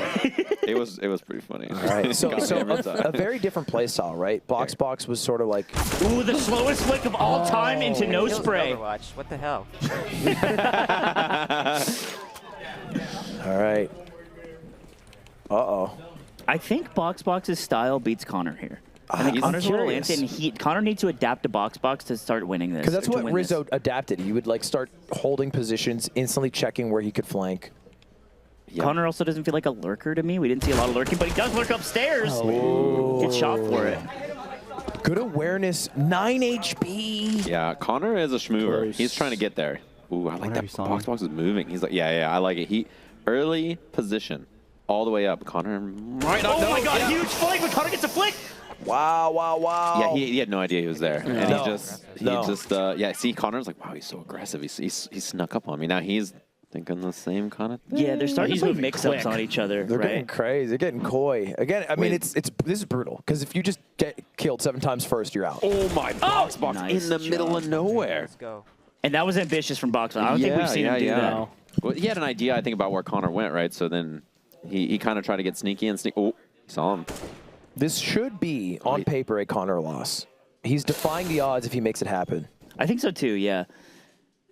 B: It was pretty funny.
A: All right, so
B: Got me every time.
A: a very different play style, right? Box was sort of like.
C: Ooh, the slowest flick of all time into no
E: Kills
C: spray.
E: Overwatch. What the hell?
A: All right. Uh-oh.
C: I think Box's style beats Connor here. I think
A: I'm
C: Connor's a little
A: curious.
C: antsy, and Connor needs to adapt to Box to start winning this.
A: Because that's
C: to
A: what
C: win
A: Rizzo
C: this.
A: adapted. He would like start holding positions, instantly checking where he could flank.
C: Connor also doesn't feel like a lurker to me. We didn't see a lot of lurking, but he does lurk upstairs.
A: Oh.
C: Gets shot for it.
A: Good awareness, 9 HP.
B: Yeah, Connor is a schmoover. He's trying to get there. Ooh, I like that. Box is moving. He's like, yeah, I like it. He early position, all the way up. Connor might not know.
C: Oh my God!
B: Yeah.
C: Huge flick, but Connor gets a flick.
A: Wow.
B: Yeah, he had no idea he was there, and
A: No.
B: he just yeah. See, Connor's like, wow, he's so aggressive. He snuck up on me. Now he's thinking the same kind of thing.
C: Yeah, they're starting
M: He's
C: to put
M: moving
C: mix-ups
M: quick.
C: on each other,
A: They're getting
C: right?
A: crazy. They're getting coy. Again, I mean,
B: Wait.
A: this is brutal. Because if you just get killed 7 times first, you're out.
B: Oh my, Box
C: Nice
B: in the middle of nowhere.
E: Let's go.
C: And that was ambitious from Box. I don't think we've seen him do that.
B: Well, he had an idea, I think, about where Connor went, right? So then he kind of tried to get sneaky and sneak. Oh, saw him.
A: This should be, on paper, a Connor loss. He's defying the odds if he makes it happen.
C: I think so too. Yeah.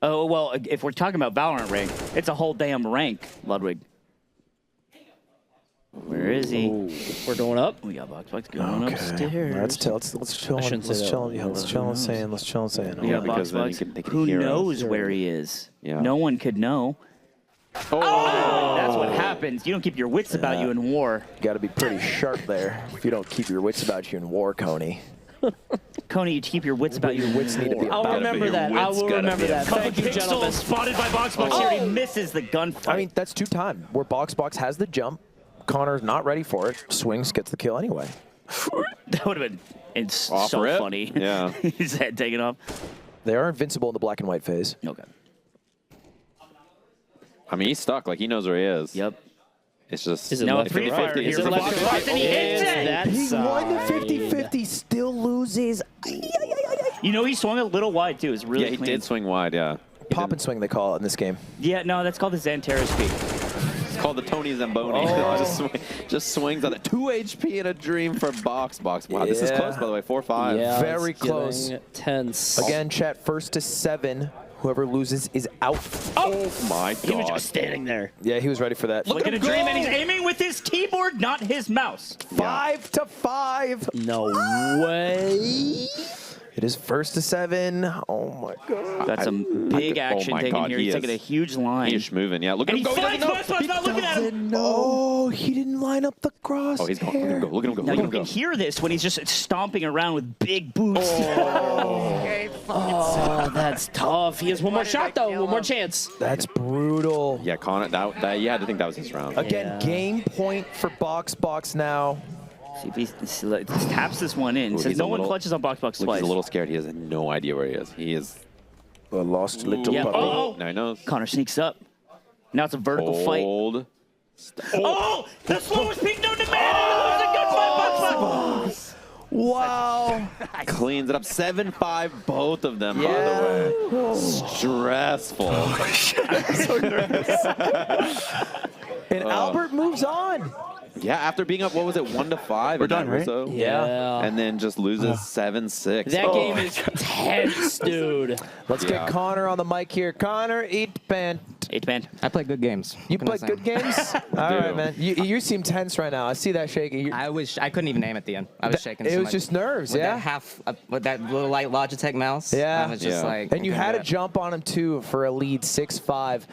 C: Oh well, if we're talking about Valorant rank, it's a whole damn rank, Ludwig. Where is he?
M: We're going up.
C: We got Box going upstairs.
A: Let's chill. Let's chill. Let's chill. Yeah, let's chill and saying. Let's chill and saying.
C: We got
B: because then
C: Box.
B: they can
C: Who
B: hear us.
C: knows where he is?
B: Yeah.
C: No one could know.
B: Oh!
C: That's what happens. You don't keep your wits about you in war.
A: You got to be pretty sharp there if you don't keep your wits about you in war, Coney.
C: Coney, you keep your wits about you.
A: Your wits need to be
M: I'll
A: about
M: remember that. I will remember that. Thank you, gentlemen.
C: Spotted by Box here. He misses the gunfight.
A: I mean, that's 2-time. Where Box has the jump. Connor's not ready for it. Swings, gets the kill anyway.
C: That would have been it's
B: Off
C: so
B: rip?
C: funny.
B: Yeah.
C: His head taken off.
A: They are invincible in the black and white phase.
C: Okay.
B: I mean, he's stuck. Like, he knows where he is.
C: Yep.
B: It's just...
M: Is it
C: Now a
M: left or
C: 3-5
M: right?
C: here
M: Is it
C: for
M: left
C: Box
M: or right?
C: and he hits it!
M: That
A: He won the
M: side.
A: 50-50, still loses.
C: You know, he swung a little wide, too. It's really
B: Yeah, he
C: clean.
B: did swing wide, yeah.
A: Pop and swing, they call it in this game.
C: Yeah, no, that's called the Xanterra speed.
B: It's called the Tony Zamboni.
A: Oh.
B: just swings on it. 2 HP in a dream for Box. Wow, this is
A: Yeah.
B: close, by the way. 4-5.
M: Yeah,
A: Very
M: it's
A: close.
M: getting tense.
A: Again, chat, 1st to 7. Whoever loses is out.
B: Oh my God.
C: He was just standing there.
A: Yeah, he was ready for that.
C: Look at a dream, and he's aiming with his keyboard, not his mouse.
A: 5 to 5.
M: No way.
A: It is 1st to 7. Oh my God.
C: That's some big action
B: oh my
C: taken
B: God,
C: here.
B: he
C: He's
B: is.
C: taking a huge line.
B: He's moving, yeah. Look at
C: And
B: him
C: he
B: go.
C: finds Box not looking at him.
A: Oh, he didn't line up the cross.
B: Oh, he's going. Look at him go. Look at him go.
C: Now
B: Look at
C: you
B: him go.
C: can hear this when he's just stomping around with big boots.
M: Oh, that's tough. He has one more shot, though. One more chance.
A: That's brutal.
B: Yeah, Connor, that you had to think that was his round.
A: Again, game point for Box now.
C: See if he taps this one in.
B: Ooh,
C: Says
B: he's
C: no
B: a
C: one
B: little-
C: clutches on Box
B: Look,
C: twice.
B: he's a little scared. He has no idea where he is. He is...
A: A lost little
C: Yeah.
A: puppy.
C: Oh,
B: Now he knows.
C: Connor sneaks up. Now it's a vertical fight.
B: Hold.
C: Oh, the slowest peak known to man. It was a good fight, Box.
A: Wow.
B: Cleans it up. 7-5, both of them,
A: Yeah.
B: by the way. Stressful.
A: So nervous. And Albert moves on.
B: Yeah, after being up, what was it, 1-5? We're
A: done, right?
M: Yeah.
B: And then just loses 7-6.
M: That game is tense, dude.
A: Let's get Connor on the mic here. Connor, eat pant.
C: Eight man.
Q: I play good games.
A: You play good games? All right, man. You seem tense right now. I see that shaking.
Q: I couldn't even aim at the end. I was shaking.
A: It
Q: so
A: was
Q: much.
A: just nerves,
Q: with
A: yeah?
Q: With that little light Logitech mouse.
A: Yeah.
Q: I was just like.
A: And you
Q: okay,
A: had a
Q: yeah.
A: jump on him, too, for a lead 6-5.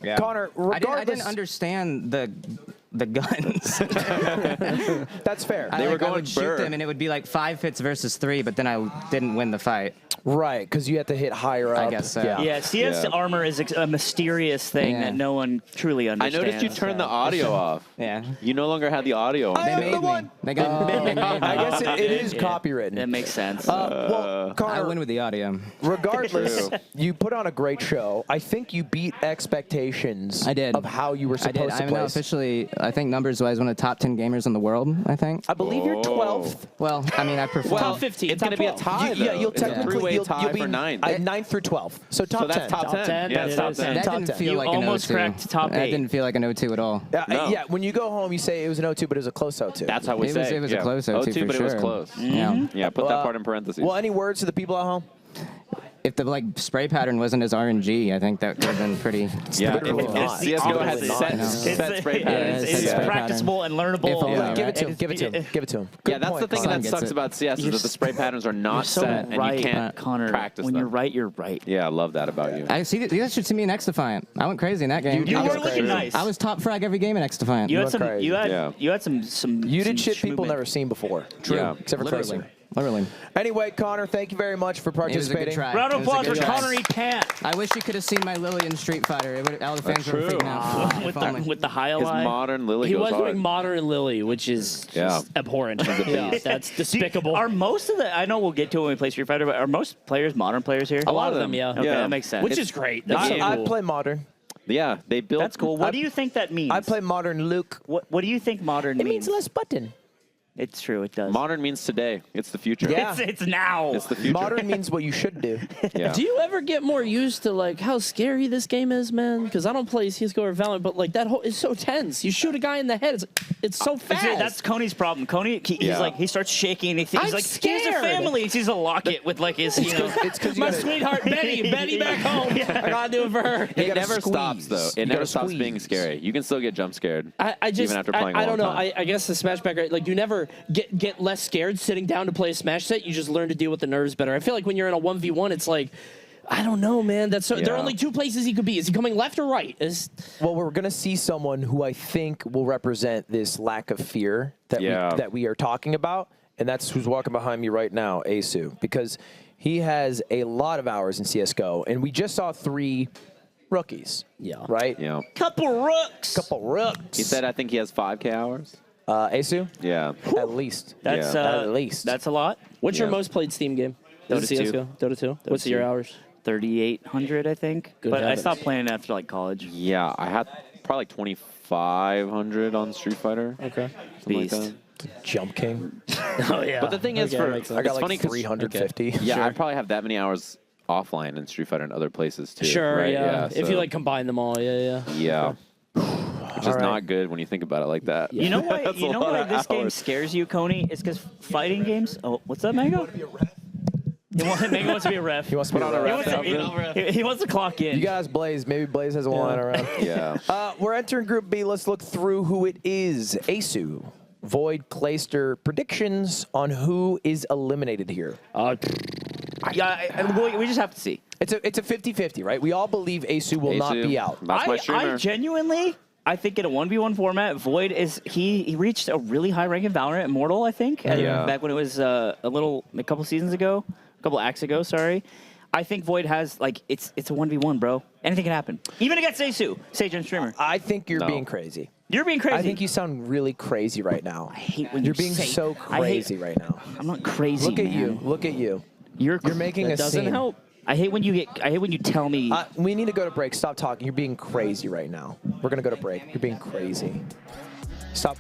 Q: Yeah.
A: Connor, regardless...
Q: I didn't understand the guns.
A: That's fair.
Q: I would shoot them, and it would be like 5 hits versus 3, but then I didn't win the fight.
A: Right, because you had to hit higher up.
Q: I guess so.
C: Yeah, CS armor is a mysterious thing that no one truly
B: I
C: understands.
B: noticed you turned the audio off.
Q: Yeah.
B: You no longer had the audio on.
Q: They made me. They got me.
A: I guess it is copywritten.
C: That makes sense.
A: Well, Connor,
Q: I win with the audio.
A: Regardless, you put on a great show. I think you beat expectations
Q: I did.
A: of how you were supposed to
Q: I'm
A: play.
Q: now officially, I think numbers-wise, one of the top 10 gamers in the world, I think.
A: I believe you're 12th.
Q: Well, I mean, I performed.
B: Well, it's going to be a tie,
A: Yeah, you'll
B: It's a
A: technically
B: three-way
A: you'll
B: tie
A: be
B: for 9th.
A: 9th through 12th. So top 10.
B: that's top 10. Yeah, it's top 10.
Q: That
A: Top
Q: didn't
A: 10.
Q: feel
C: You
Q: like
C: almost
Q: an 0-2.
C: cracked top
Q: That
C: 8.
Q: didn't feel like an 0-2 at all.
B: No.
A: Yeah, when you go home, you say it was an 0-2, but it was a close 0-2.
B: That's how we say
Q: It was a close 0-2
B: 0-2,
Q: for
B: but it was
Q: sure.
B: close.
Q: Yeah.
B: Yeah, put that part in parentheses.
A: Well, any words to the people at home?
Q: If the spray pattern wasn't as RNG, I think that would have been pretty.
B: Yeah,
A: literally
B: if
A: not.
B: CSGO had
Q: Opposite.
B: set spray patterns.
C: It's
Q: Yeah.
C: practicable and learnable.
Q: If only,
A: Yeah. Give it
Q: right?
A: to him. Give it to him. Give it to him.
B: Yeah, that's the thing that sucks about CS is that the spray patterns are not
C: so
B: set and
C: right,
B: you can't
C: Connor.
B: practice
C: When
B: them.
C: you're right, you're right.
B: Yeah, I love that about you.
Q: I see. You guys should see me in XDefiant. I went crazy in that game.
C: You
Q: I
C: were
Q: was
C: looking nice.
Q: I was top frag every game in XDefiant.
C: You had
A: went
C: some.
A: crazy.
C: You had.
B: Yeah.
C: You had some.
A: You did
C: some
A: shit people
C: schmovement.
A: never seen before. True.
B: Yeah.
A: Except for
Q: Literally.
A: Crazy.
Q: Literally.
A: Anyway, Connor, thank you very much for
Q: It was a
A: participating.
Q: good try.
C: Round
Q: It
C: of
Q: was a
C: applause
Q: good
C: for
Q: try.
C: Connor E. Pant
Q: I wish you could have seen my Lily in Street Fighter. All the fans were
B: true.
Q: freaking out.
C: with
Q: If only.
C: the
B: His
C: highlight.
B: modern Lily
M: He
B: goes
M: was
B: hard.
M: doing modern Lily, which is just abhorrent. Yeah, that's despicable.
C: Are most of the? I know we'll get to it when we play Street Fighter, but are most players modern players here?
M: A lot of them, yeah.
C: Okay, that makes sense.
M: Which is great. That's so
A: I
M: cool.
A: play modern.
B: Yeah, they built.
C: That's cool. What do you think that means?
A: I play modern Luke.
C: What do you think modern
A: It means less button.
C: It's true. It does.
B: Modern means today. It's the future.
A: Yeah.
C: It's now.
B: It's the future.
A: Modern means what you should do.
B: Yeah.
M: Do you ever get more used to how scary this game is, man? Because I don't play CS:GO or Valorant, but that whole it's so tense. You shoot a guy in the head, it's so fast.
C: That's Coney's problem. Coney, he starts shaking. He's
M: I'm
C: like,
M: scared.
C: here's a family. He sees a locket with his,
A: It's because
M: My sweetheart Betty back home. I gotta do it for her.
B: It never stops though. It never stops being scary. You can still get jump scared.
M: I just
B: even after playing
M: I
B: a long
M: don't know.
B: time.
M: I guess the Smash background, you never get less scared sitting down to play a Smash set. You just learn to deal with the nerves better. I feel like when you're in a 1v1, it's I don't know, man. There are only two places he could be. Is he coming left or right?
A: Well, we're going to see someone who I think will represent this lack of fear that we are talking about, and that's who's walking behind me right now, Asu, because he has a lot of hours in CSGO, and we just saw 3 rookies.
M: Yeah.
A: Right?
B: Yeah.
C: Couple rooks.
B: He said I think he has 5K hours.
A: Asu?
B: Yeah.
A: At least.
C: That's
A: at least.
C: That's a lot.
M: What's your most played Steam game?
C: Dota
M: CS:GO. Dota 2. What's your hours?
C: 3,800, I think.
M: Good
C: but
M: heavens.
C: I stopped playing after college.
B: Yeah, I had probably 2,500 on Street Fighter.
M: Okay.
B: Something
C: Beast.
B: like that.
A: Jump King.
M: Oh yeah.
B: But the thing is,
M: makes sense.
A: I got
B: it's funny 'cause-
A: 350.
B: Yeah,
A: Sure.
B: I probably have that many hours offline in Street Fighter and other places too.
M: Sure,
B: right?
M: yeah. If
B: so-
M: you combine them all, yeah.
B: Yeah. Which is not good when you think about it like that.
C: You know why?
B: That's
C: You
B: a
C: know
B: lot
C: why
B: of
C: this game
B: hours.
C: scares you, Coney? It's because fighting games. Oh, what's that, Mango? Mango wants to be a ref.
A: He wants to be on a
C: He
A: ref.
C: wants to, he wants to clock in.
A: You guys, Blaze. Maybe Blaze has a line around.
B: Yeah.
A: We're entering Group B. Let's look through who it is. Asu, Void, Clayster. Predictions on who is eliminated here.
C: We just have to see.
A: It's a 50-50, right? We all believe Asu will not be out.
B: That's my
C: I
B: streamer.
C: genuinely, I think in a 1v1 format, Void is he reached a really high rank in Valorant Immortal, I think.
B: Yeah.
C: Back when it was a couple seasons ago, a couple acts ago, sorry. I think Void has it's a 1v1, bro. Anything can happen. Even against Asu, Sage and streamer.
A: I think you're being crazy.
C: You're being crazy.
A: I think you sound really crazy right now.
C: I hate when
A: you're
C: you
A: being
C: say,
A: so crazy right now.
C: I'm not crazy.
A: Look at
C: man.
A: you. Look at you.
C: You're
A: making
M: That
A: a
M: doesn't
A: scene.
M: help.
C: I hate when you tell me.
A: We need to go to break. Stop talking. You're being crazy right now. We're gonna go to break. You're being crazy. Stop.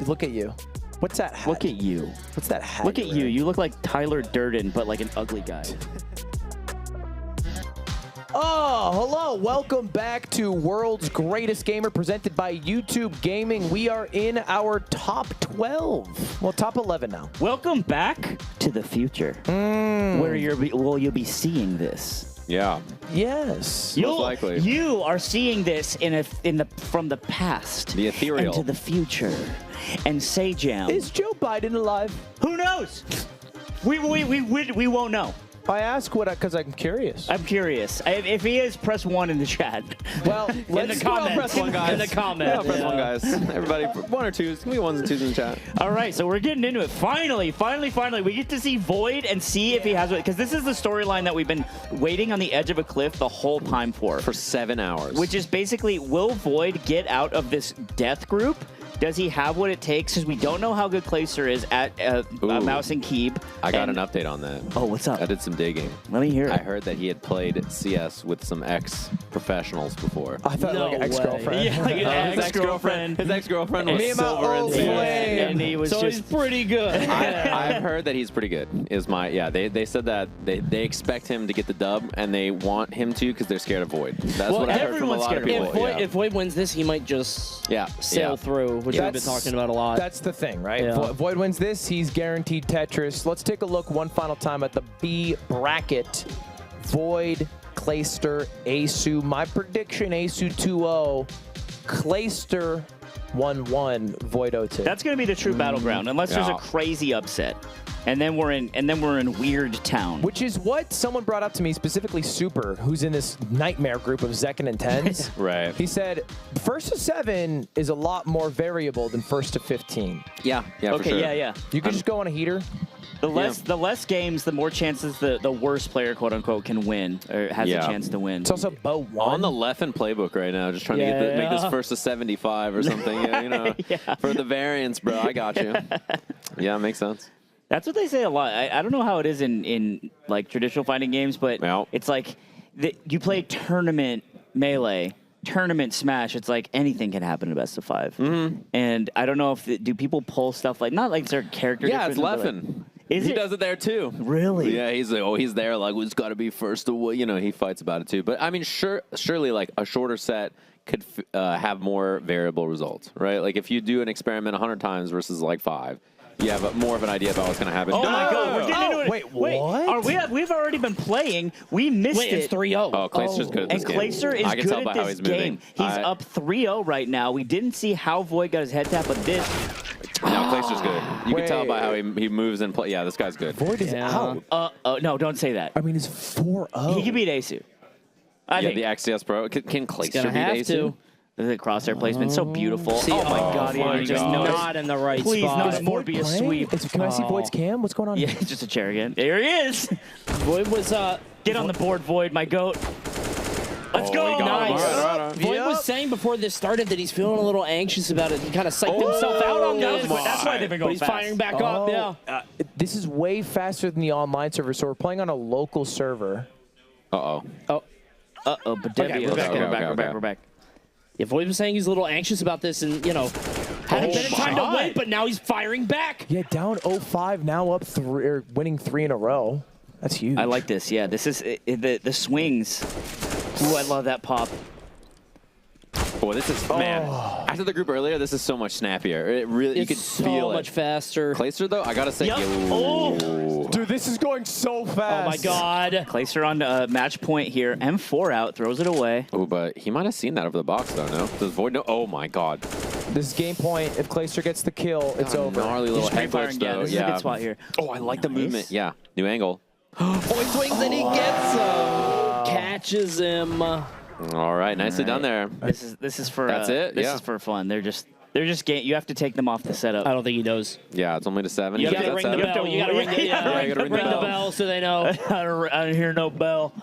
A: Look at you. What's that hat?
C: Look at you.
A: What's that hat?
C: Look at
A: you're
C: you.
A: wearing?
C: You look like Tyler Durden, but like an ugly guy.
A: Oh, hello. Welcome back to World's Greatest Gamer presented by YouTube Gaming. We are in our top 12. Well, top 11 now.
C: Welcome back to the future, where you'll be seeing this.
B: Yeah.
A: Yes.
B: Most likely.
C: You are seeing this from the past,
B: The ethereal.
C: into the future, and Sajam.
A: Is Joe Biden alive?
C: Who knows? We won't know.
A: I ask what because I'm curious.
C: I'm curious. If he is, press 1 in the chat.
A: Well,
C: in
A: let's
C: the comments.
B: Press 1, guys.
C: In the comments.
B: Yeah, press 1, guys. Everybody, 1 or 2s. Give me 1s and 2s in the chat.
C: All right, so we're getting into it. Finally, we get to see Void and see if he has it. Because this is the storyline that we've been waiting on the edge of a cliff the whole time for.
B: For 7 hours.
C: Which is basically, will Void get out of this death group? Does he have what it takes? Because we don't know how good Clayster is at mouse and keep.
B: I got an update on that.
C: Oh, what's up?
B: I did some digging.
C: Let me hear it.
B: I heard that he had played CS with some ex-professionals before.
A: I thought like an ex-girlfriend.
C: Yeah, like an ex-girlfriend.
B: His ex-girlfriend was
A: Me and my
B: silver and
A: old
B: CS.
A: flame.
C: And he was
M: So
C: just
M: he's pretty good.
B: I've heard that he's pretty good. They said that they expect him to get the dub and they want him to because they're scared of Void. That's what I heard from a lot of people.
M: If Void wins this, he might just sail through, which we've been talking about a lot.
A: That's the thing, right?
M: Yeah.
A: Void wins this, he's guaranteed Tetris. Let's take a look one final time at the B bracket. Void, Clayster, Asu. My prediction, Asu 2-0. Clayster 1-1, Void 0-2.
C: That's going to be the true battleground, unless there's a crazy upset. And then we're in weird town.
A: Which is what someone brought up to me, specifically Super, who's in this nightmare group of Zekken and Tens.
B: Right.
A: He said, 1st to 7 is a lot more variable than 1st to 15.
B: Yeah,
C: Okay,
B: for sure.
C: yeah.
A: You can just go on a heater.
C: The less games, the more chances the worst player, quote unquote, can win or has a chance to win.
A: It's also Bo 1.
B: On the Leffen playbook right now, just trying to make this 1st to 75 or something. For the variance, bro. I got you. Yeah, makes sense.
C: That's what they say a lot. I don't know how it is in like traditional fighting games, but it's like you play tournament Melee, tournament Smash. It's like anything can happen in a best of 5. Mm-hmm. And I don't know if do people pull stuff like not like their character.
B: Yeah, it's
C: different,
B: Leffen.
C: Is
B: he
C: it?
B: does it there too.
C: Really?
B: Yeah, he's like, he's there. Like, it's got to be first away. He fights about it too. But I mean, surely like a shorter set could have more variable results, right? Like if you do an experiment 100 times versus like 5. You have more of an idea about what's going to happen.
C: Oh my God, we're getting into it.
A: Wait, what?
C: We've already been playing. We missed it.
M: It's 3-0.
B: Oh, Clayster's good at this
C: and
B: game.
C: Clayster is
B: I can
C: good
B: tell
C: at
B: by
C: this
B: how he's
C: game.
B: moving.
C: He's up 3-0 right now. We didn't see how Void got his head tap, but this.
B: No, Clayster's good. You can tell by how he moves and play. Yeah, this guy's good.
A: Void is out.
C: No, don't say that.
A: I mean, it's 4-0.
C: He can beat Asu. I think
B: the XDS Pro. Can Clayster beat
M: have
B: Asu?
M: to.
C: The crosshair placement so beautiful.
M: See,
C: oh my God, he just
M: not in the right
C: Please,
M: spot.
C: not Morbius sweep.
A: Can I see Void's cam? What's going on?
C: Yeah, it's just a chair again. There he is.
M: Void was
C: Get on the board, Void, my goat. Let's go.
M: Nice.
B: All right.
M: Void was saying before this started that he's feeling a little anxious about it. He kind of psyched himself out on this.
C: That's why they've been going
M: But he's firing back up. Yeah.
A: This is way faster than the online server, so we're playing on a local server.
B: Uh-oh.
C: But Debbie, we're back.
M: Yeah, Void was saying he's a little anxious about this and, had a bit of time to win, but now he's firing back.
A: Yeah, down 0-5, now up 3, or winning 3 in a row. That's huge.
C: I like this. Yeah, this is the swings. Ooh, I love that pop.
B: Boy, this is, man, after the group earlier, this is so much snappier. It really, you could
M: so
B: feel
M: much
B: it.
M: faster.
B: Clayster, though, I got to say,
A: Dude, this is going so fast.
M: Oh, my God.
C: Clayster on match point here. M4 out, throws it away.
B: Oh, but he might have seen that over the box, though, no? Does Void know? Oh, my God.
A: This is game point. If Clayster gets the kill, it's over.
B: Gnarly little head
C: Firing,
B: glitch, though.
C: this is a good spot here.
B: Oh, I like the movement. Yeah, new angle.
M: Void swings and he gets him. Catches him.
B: All right, nicely done there.
C: This is for
B: That's it.
C: This is for fun. They're just game. You have to take them off the setup.
M: I don't think he knows.
B: Yeah, it's only to 7.
M: You gotta ring the bell. You gotta ring the bell so they know.
C: I don't hear no bell.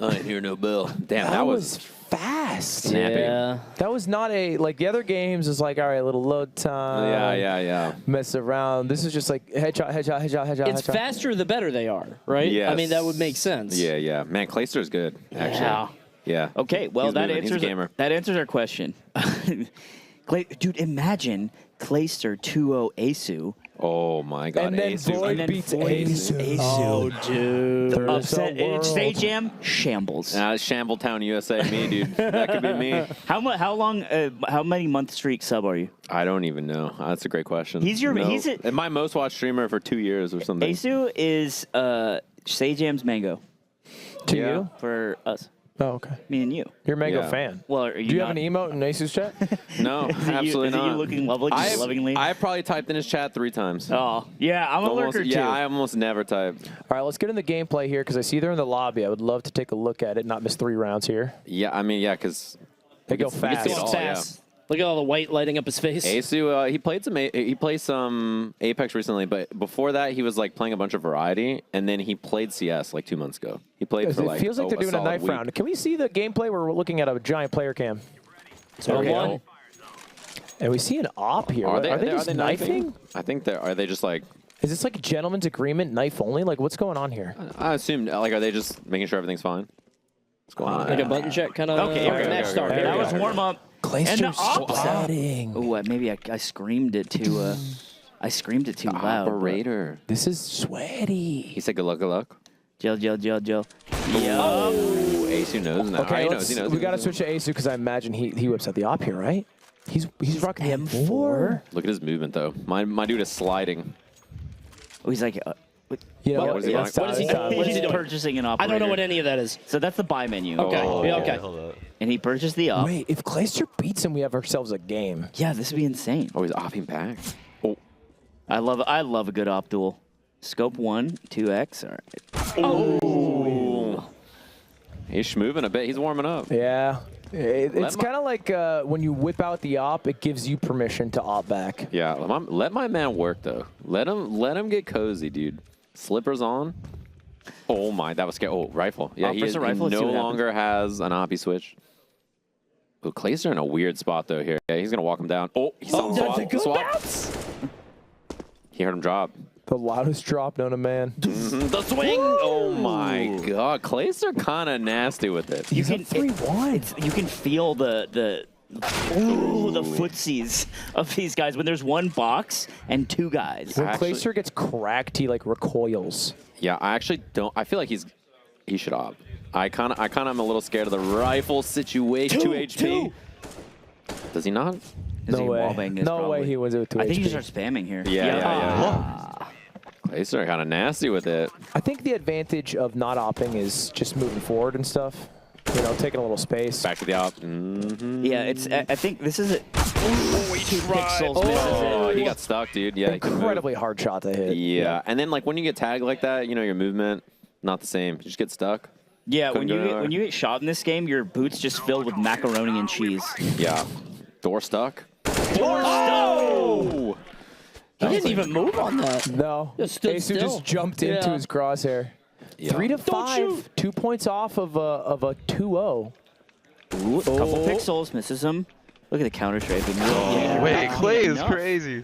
B: I didn't hear no bell. Damn,
A: that was fast.
B: Snappy.
M: Yeah.
A: That was not like the other games is like, all right, a little load time.
B: Yeah.
A: Mess around. This is just like headshot.
M: It's faster the better they are, right?
B: Yes.
M: I mean, that would make sense.
B: Yeah. Man, Clayster's good, actually. Yeah.
C: Okay, well, that answers our question. Dude, imagine Clayster 2-0 Asu.
B: Oh, my God.
A: And then
B: Asu.
A: Void beats Asu.
M: Oh, dude.
C: Upset. Stage Jam, shambles.
B: Shambletown, USA, me, dude. That could be me.
C: How many month streak sub are you?
B: I don't even know. That's a great question.
C: He's
B: my most watched streamer for 2 years or something.
C: Asu is Sage Jam's Mango.
A: To you?
C: For us.
A: Oh, okay.
C: Me and you.
A: You're a Mango
B: Yeah.
A: fan.
C: Well, are you
A: Do you have
C: not-
A: an emote in Asus chat?
B: No, absolutely
C: is it
B: not.
C: you looking lovingly?
B: I've probably typed in his chat 3 times.
C: Oh, yeah, I'm a
B: Almost-
C: lurker too.
B: Yeah, I almost never type.
A: All right, let's get in the gameplay here because I see they're in the lobby. I would love to take a look at it, not miss 3 rounds here.
B: Yeah, I mean, yeah, because
A: They go fast.
M: Fast. Look at all the white lighting up his face.
B: Asu, he played some Apex recently, but before that he was like playing a bunch of variety, and then he played CS like 2 months ago. He played for
A: It
B: like
A: feels like they're doing a
B: solid
A: knife
B: week.
A: round. Can we see the gameplay where we're looking at a giant player cam?
M: So
A: Okay.
M: one.
A: And we see an op here.
B: Are they
A: just knifing?
B: I think are they just like?
A: Is this like a gentleman's agreement, knife only? Like, what's going on here?
B: I assume like are they just making sure everything's fine? What's going on?
M: Like a button check kind of match start.
A: okay.
C: That was warm up.
A: Clayster's
C: ops.
A: spotting.
C: Oh, maybe I screamed it too. I screamed it too loud.
B: Operator.
A: This is sweaty.
B: He said good luck, good luck.
C: Jill.
B: Oh, Asu knows now.
A: Okay,
B: he knows.
A: we got to switch to Asu because I imagine he whips out the op here, right? He's rocking the M4.
B: Look at his movement though. My dude is sliding.
C: Oh, he's like.
A: You know,
B: What is he
A: it's
B: doing?
A: time, it's time.
C: He's purchasing an operator.
M: I don't know what any of that is.
C: So that's the buy menu.
M: Okay. Yeah, okay.
F: Hold up.
C: And he purchased the op.
A: Wait, if Clayster beats him, we have ourselves a game.
C: Yeah, this would be insane.
B: Oh, he's opping back. Oh,
C: I love a good op duel. Scope 1, 2x. All right.
B: oh. He's schmoving a bit. He's warming up.
A: Yeah. It's
B: my-
A: kind of like when you whip out the op, it gives you permission to op back.
B: Yeah, let my man work though. Let him get cozy, dude. Slippers on. Oh my, that was scary. Oh, rifle. Yeah, he
C: First a rifle,
B: no
C: let's see what
B: longer has an oppy switch. Oh, Clayster in a weird spot though here. Yeah, he's gonna walk him down. Oh, he saw him swap. He heard him drop.
A: The loudest drop known to man.
B: The swing. Oh my God, Clayster kind of nasty with it.
A: He's up 3-1.
C: You can feel the footsies of these guys when there's one box and 2 guys.
A: When
B: Actually-
A: Clayster gets cracked, he like recoils.
B: Yeah, I actually don't. I feel like he should op. I kind of am a little scared of the rifle situation. 2 HP. Does he not?
A: No way.
C: wallbang this,
A: No way
C: probably.
A: he was with 2
C: I think
A: HP.
C: you start spamming here.
B: Yeah. Clayster kind of nasty with it.
A: I think the advantage of not opping is just moving forward and stuff. You know, taking a little space.
B: Back to the op. Mm-hmm.
C: Yeah, it's. I think this is it. 2 pixels misses
B: Oh,
C: it.
B: he got stuck, dude. Yeah, he couldn't move.
A: Incredibly hard shot to hit.
B: Yeah, and then like when you get tagged like that, you know your movement not the same. You just get stuck.
C: Yeah,
B: Couldn't go anywhere.
C: when you get shot in this game, your boot's just filled with macaroni and cheese.
B: Yeah, door stuck.
C: Oh!
M: He didn't even move on that.
A: No.
M: Just stood
A: Asu
M: still.
A: just jumped into
M: Yeah.
A: his crosshair.
B: Yeah.
A: 3 to
M: Don't
A: 5.
M: shoot.
A: 2 points off of a 2-0.
C: Ooh, couple pixels, misses him. Look at the counter strafing.
K: Wait, Clay is crazy.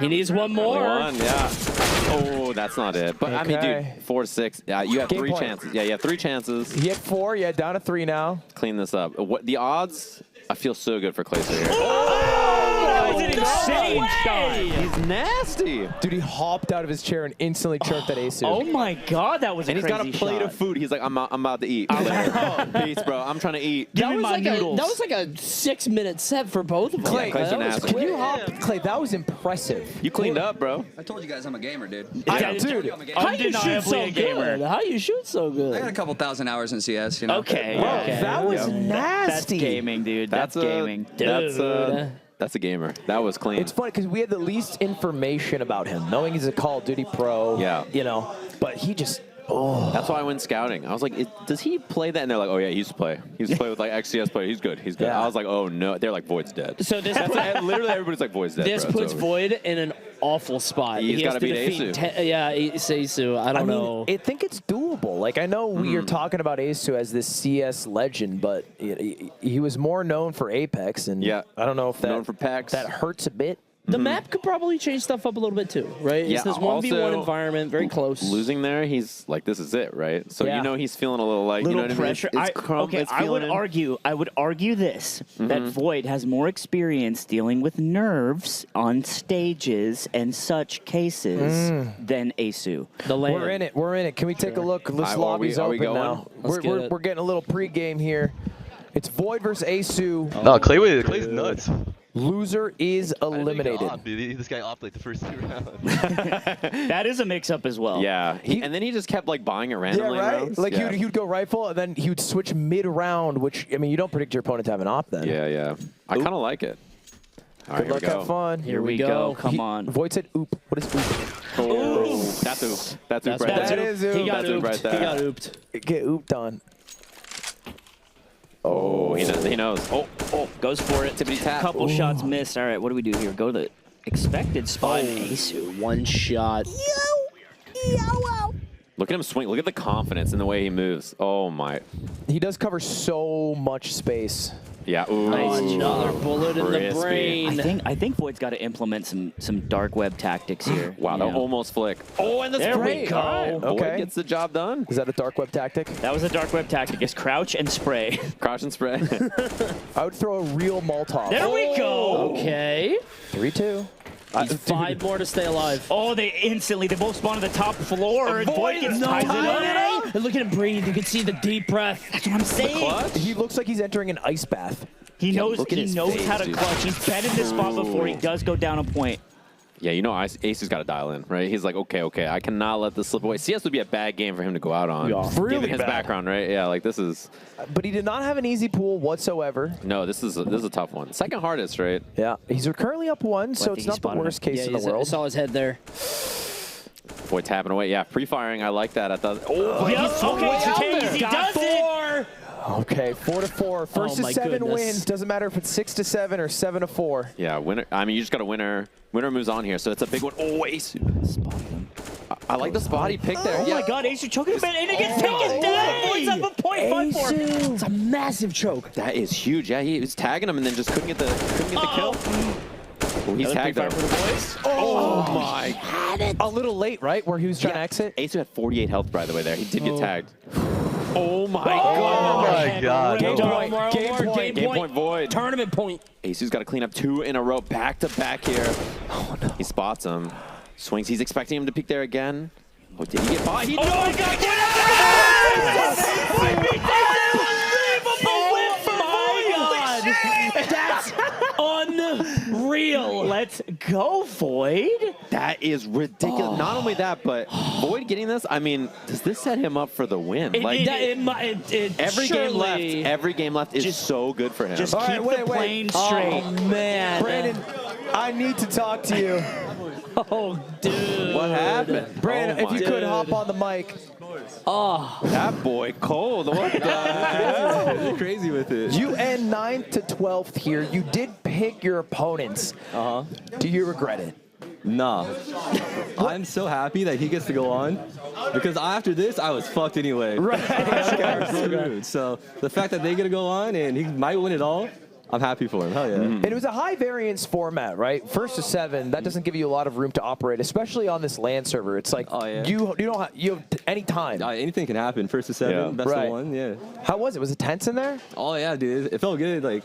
M: He needs one more.
B: One, yeah. Oh, that's not it. But I mean,
A: Okay.
B: dude, 4 to 6. Yeah, you have
A: Game
B: 3
A: point.
B: chances. Yeah, you have 3 chances.
A: He had 4. Yeah, down to 3 now.
B: Clean this up. What the odds? I feel so good for Clayster here.
C: That was an insane shot.
B: He's nasty.
A: Dude, he hopped out of his chair and instantly chirped at Asu.
C: Oh my God, that was a
B: And he's
C: crazy
B: got a plate
C: shot.
B: of food. He's like, I'm about to eat. Peace, bro. I'm trying to eat.
C: Give me my noodles.
M: That was like a 6-minute set for both of them.
A: Clay,
B: Clay's
A: that
B: an
A: was
B: asshole.
A: quick. Can you hop? Clay, that was impressive.
B: You cleaned up, bro.
K: I told you guys I'm a gamer, dude.
A: Dude,
M: How you shoot
C: Undeniably
M: so
C: a gamer.
M: good? How you shoot so
K: I got a
M: good?
K: couple thousand hours in CS, you know.
C: Okay.
A: Bro,
C: okay.
A: that was
C: That's
A: nasty.
C: gaming, dude. That's gaming.
B: That's a gamer. That was clean.
A: It's funny because we had the least information about him, knowing he's a Call of Duty pro.
B: Yeah.
A: You know, but he just. Oh.
B: That's why I went scouting. I was like, does he play that? And they're like, oh yeah, he used to play. He used to play with like XCS player. He's good. He's good.
A: Yeah.
B: I was like, oh no. They're like, Void's dead.
M: So this
B: Literally everybody's like, Void's dead.
M: this
B: bro. It's
M: puts
B: over.
M: Void in an awful spot.
B: He's
M: He has
B: gotta
M: to
B: beat
M: defeat
B: Asu.
M: Asu. I don't know.
A: I think it's doable. Like, I know we are talking about Asu as this CS legend, but he was more known for Apex, and
B: Yeah.
A: I don't know if
B: Known for packs.
A: that hurts a bit.
M: The map could probably change stuff up a little bit too, right?
B: Yeah,
M: It's this 1v1
B: also,
M: environment, very close.
B: Losing there, he's like, this is it, right? So
A: Yeah.
B: you know he's feeling a little like,
C: Little
B: you know what
C: pressure.
B: I mean?
C: Okay,
B: it's
C: I would
B: feeling-
C: argue this that
B: Mhm.
C: Void has more experience dealing with nerves on stages and such cases than Asu.
M: The land.
A: We're in it. We're in it. Can we take a look? This
B: Are
A: lobby's
B: we
A: open
B: going?
A: now.
M: Let's get it.
A: We're getting a little pregame here. It's Void versus Asu.
K: No, Clay's nuts.
A: Loser is eliminated.
R: This guy opted like the first 2 rounds.
C: That is a mix-up as well.
B: Yeah, and then he just kept like buying it randomly.
A: Yeah, right?
B: rounds.
A: Like
B: yeah.
A: he would go rifle, and then he would switch mid-round, which, I mean, you don't predict your opponent to have an op then.
B: Yeah. I kind of like it. All right,
A: Good luck,
B: here we go.
A: have fun.
C: Here we go. Come on.
A: Void said oop. What is oop?
B: Oh, that's oop. That's oop right
A: That
B: there.
A: is oop.
M: He got
B: That's oop
M: ooped.
B: right there.
M: He got ooped.
A: Get ooped on.
B: Oh, he knows. Oh,
C: Goes for it.
B: tippity tap.
C: Couple shots missed. All right, what do we do here? Go to the expected spot.
M: Asu, one shot.
B: Look at him swing. Look at the confidence in the way he moves. Oh my.
A: He does cover so much space.
B: Yeah. Ooh.
M: Another bullet in the
B: Crispy.
M: brain.
C: I think Void's got to implement some dark web tactics here.
B: Wow,
C: you
B: that
C: know?
B: almost flick. Oh, and the
C: There
B: spray.
C: we go.
B: All right, Void
A: Okay.
B: gets the job done.
A: Is that a dark web tactic?
C: That was a dark web tactic. It's crouch and spray.
B: Crouch and spray.
A: I would throw a real Molotov.
C: There we go.
M: Okay.
A: 3-2.
M: He's 5 more to stay alive.
C: Oh, they both spawn on the top floor. And Void gets ties it up.
M: And look at him breathe. You can see the deep breath.
C: That's what I'm saying.
A: He looks like he's entering an ice bath.
C: He knows
B: look at his face,
C: how to
B: dude.
C: clutch. He's been in this spot before. He does go down a point.
B: Yeah, you know, Ace has got to dial in, right? He's like, okay, I cannot let this slip away. CS would be a bad game for him to go out on.
A: Yeah. Really
B: given his
A: bad.
B: background, right? Yeah, like this is.
A: But he did not have an easy pool whatsoever.
B: No, this is a tough one. Second hardest, right?
A: Yeah, he's currently up 1, so
C: think
A: it's
C: he
A: not the
C: spotted
A: worst
C: him.
A: case in the
M: I
A: world.
M: saw his head there.
B: Boy, tapping away. Yeah, pre-firing. I like that. I thought. Oh,
C: Yep, okay, he does it.
A: Okay, 4-4. First
M: Oh,
A: to
M: my
A: 7
M: goodness.
A: wins. Doesn't matter if it's 6-7 or 7-4.
B: Yeah, winner. I mean, you just got a winner. Winner moves on here, so it's a big one. Oh, Ace. I like the spot he picked there.
C: Oh
B: yeah.
C: my God, Ace, you're choking him, and it gets taken down. Void's up a .54.
M: It's a massive choke.
B: That is huge. Yeah, he was tagging him and then just couldn't get the kill. Oh, he's tagged there.
M: For the boys.
B: Oh my.
A: A little late, right, where he was trying to exit?
B: Ace had 48 health, by the way, there. He did get tagged. Oh my
R: Oh my god.
M: Game
A: point.
M: point.
A: Game point.
B: Game point Void.
M: Tournament point.
B: Ace's got to clean up 2 in a row, back to back here. Oh no. He spots him. Swings. He's expecting him to peek there again. Oh, did he get by? He
C: Oh my God,
M: That's unreal.
C: Let's go, Void.
B: That is ridiculous. Not only that, but Void getting this, I mean, does this set him up for the win? Every game left is
C: Just-
B: so good for him.
C: Just
A: All
C: keep
A: right,
C: the
A: wait.
C: plane straight.
M: Oh, man.
A: Brandon, I need to talk to you.
M: Oh, dude.
B: What happened?
A: Brandon,
B: Oh
A: if you
B: my
A: could
B: God.
A: hop on the mic.
M: Oh.
B: That boy cold. What the hell?
R: You're crazy with it.
A: You end 9th to 12th here. You did pick your opponents. Do you regret it?
R: Nah. I'm so happy that he gets to go on because after this, I was fucked anyway.
A: Right.
R: Screwed. So the fact that they get to go on and he might win it all, I'm happy for him. Hell yeah.
A: And it was a high variance format, right? 1st to 7, that doesn't give you a lot of room to operate, especially on this LAN server. It's like you have any time.
R: Anything can happen. 1st to 7, best of 1. Yeah.
A: How was it? Was it tense in there?
R: Oh yeah, dude. It felt good. Like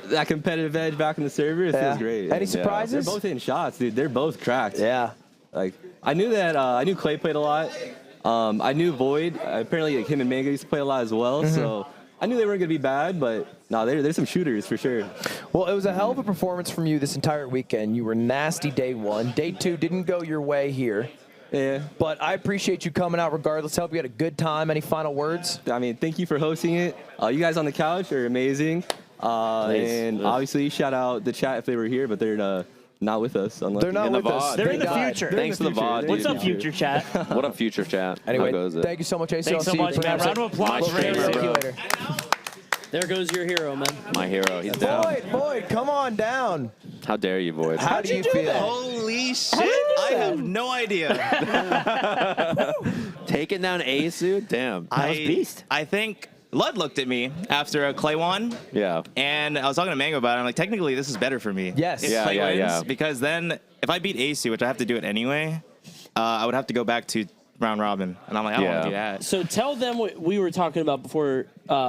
R: that competitive edge back in the server. It feels great.
A: Any surprises?
R: They're both hitting shots, dude. They're both cracked.
A: Yeah.
R: Like I knew that. I knew Clay played a lot. I knew Void. Apparently, like, him and Manga used to play a lot as well. So I knew they weren't gonna be bad, but no, there's some shooters for sure.
A: Well, it was a hell of a performance from you this entire weekend. You were nasty day 1. Day 2 didn't go your way here.
R: Yeah.
A: But I appreciate you coming out regardless. Hope you had a good time. Any final words?
R: I mean, thank you for hosting it. You guys on the couch are amazing. And obviously, shout out the chat if they were here, but they're not with us.
A: They're not with us.
C: They're in the future.
B: Thanks to the VOD.
C: What's up, future chat?
B: What up, future chat?
A: Anyway,
B: How goes it?
A: thank you so much, AC.
C: Thanks so much, man. Round of applause for
A: See you
C: Ace.
A: later.
M: There goes your hero, man.
B: My hero. He's down.
A: Void, come on down.
B: How dare you, Void?
A: How do you feel?
L: Holy shit! I have no idea.
B: Taking down Asu? Damn.
L: I think Lud looked at me after a Clay won.
B: Yeah.
L: And I was talking to Mango about it. I'm like, technically, this is better for me.
A: Yes.
L: If
B: Yeah,
L: Clay
B: yeah,
L: wins,
B: yeah.
L: because then if I beat AC, which I have to do it anyway, I would have to go back to round robin. And I'm like, I don't want to do that.
M: So tell them what we were talking about before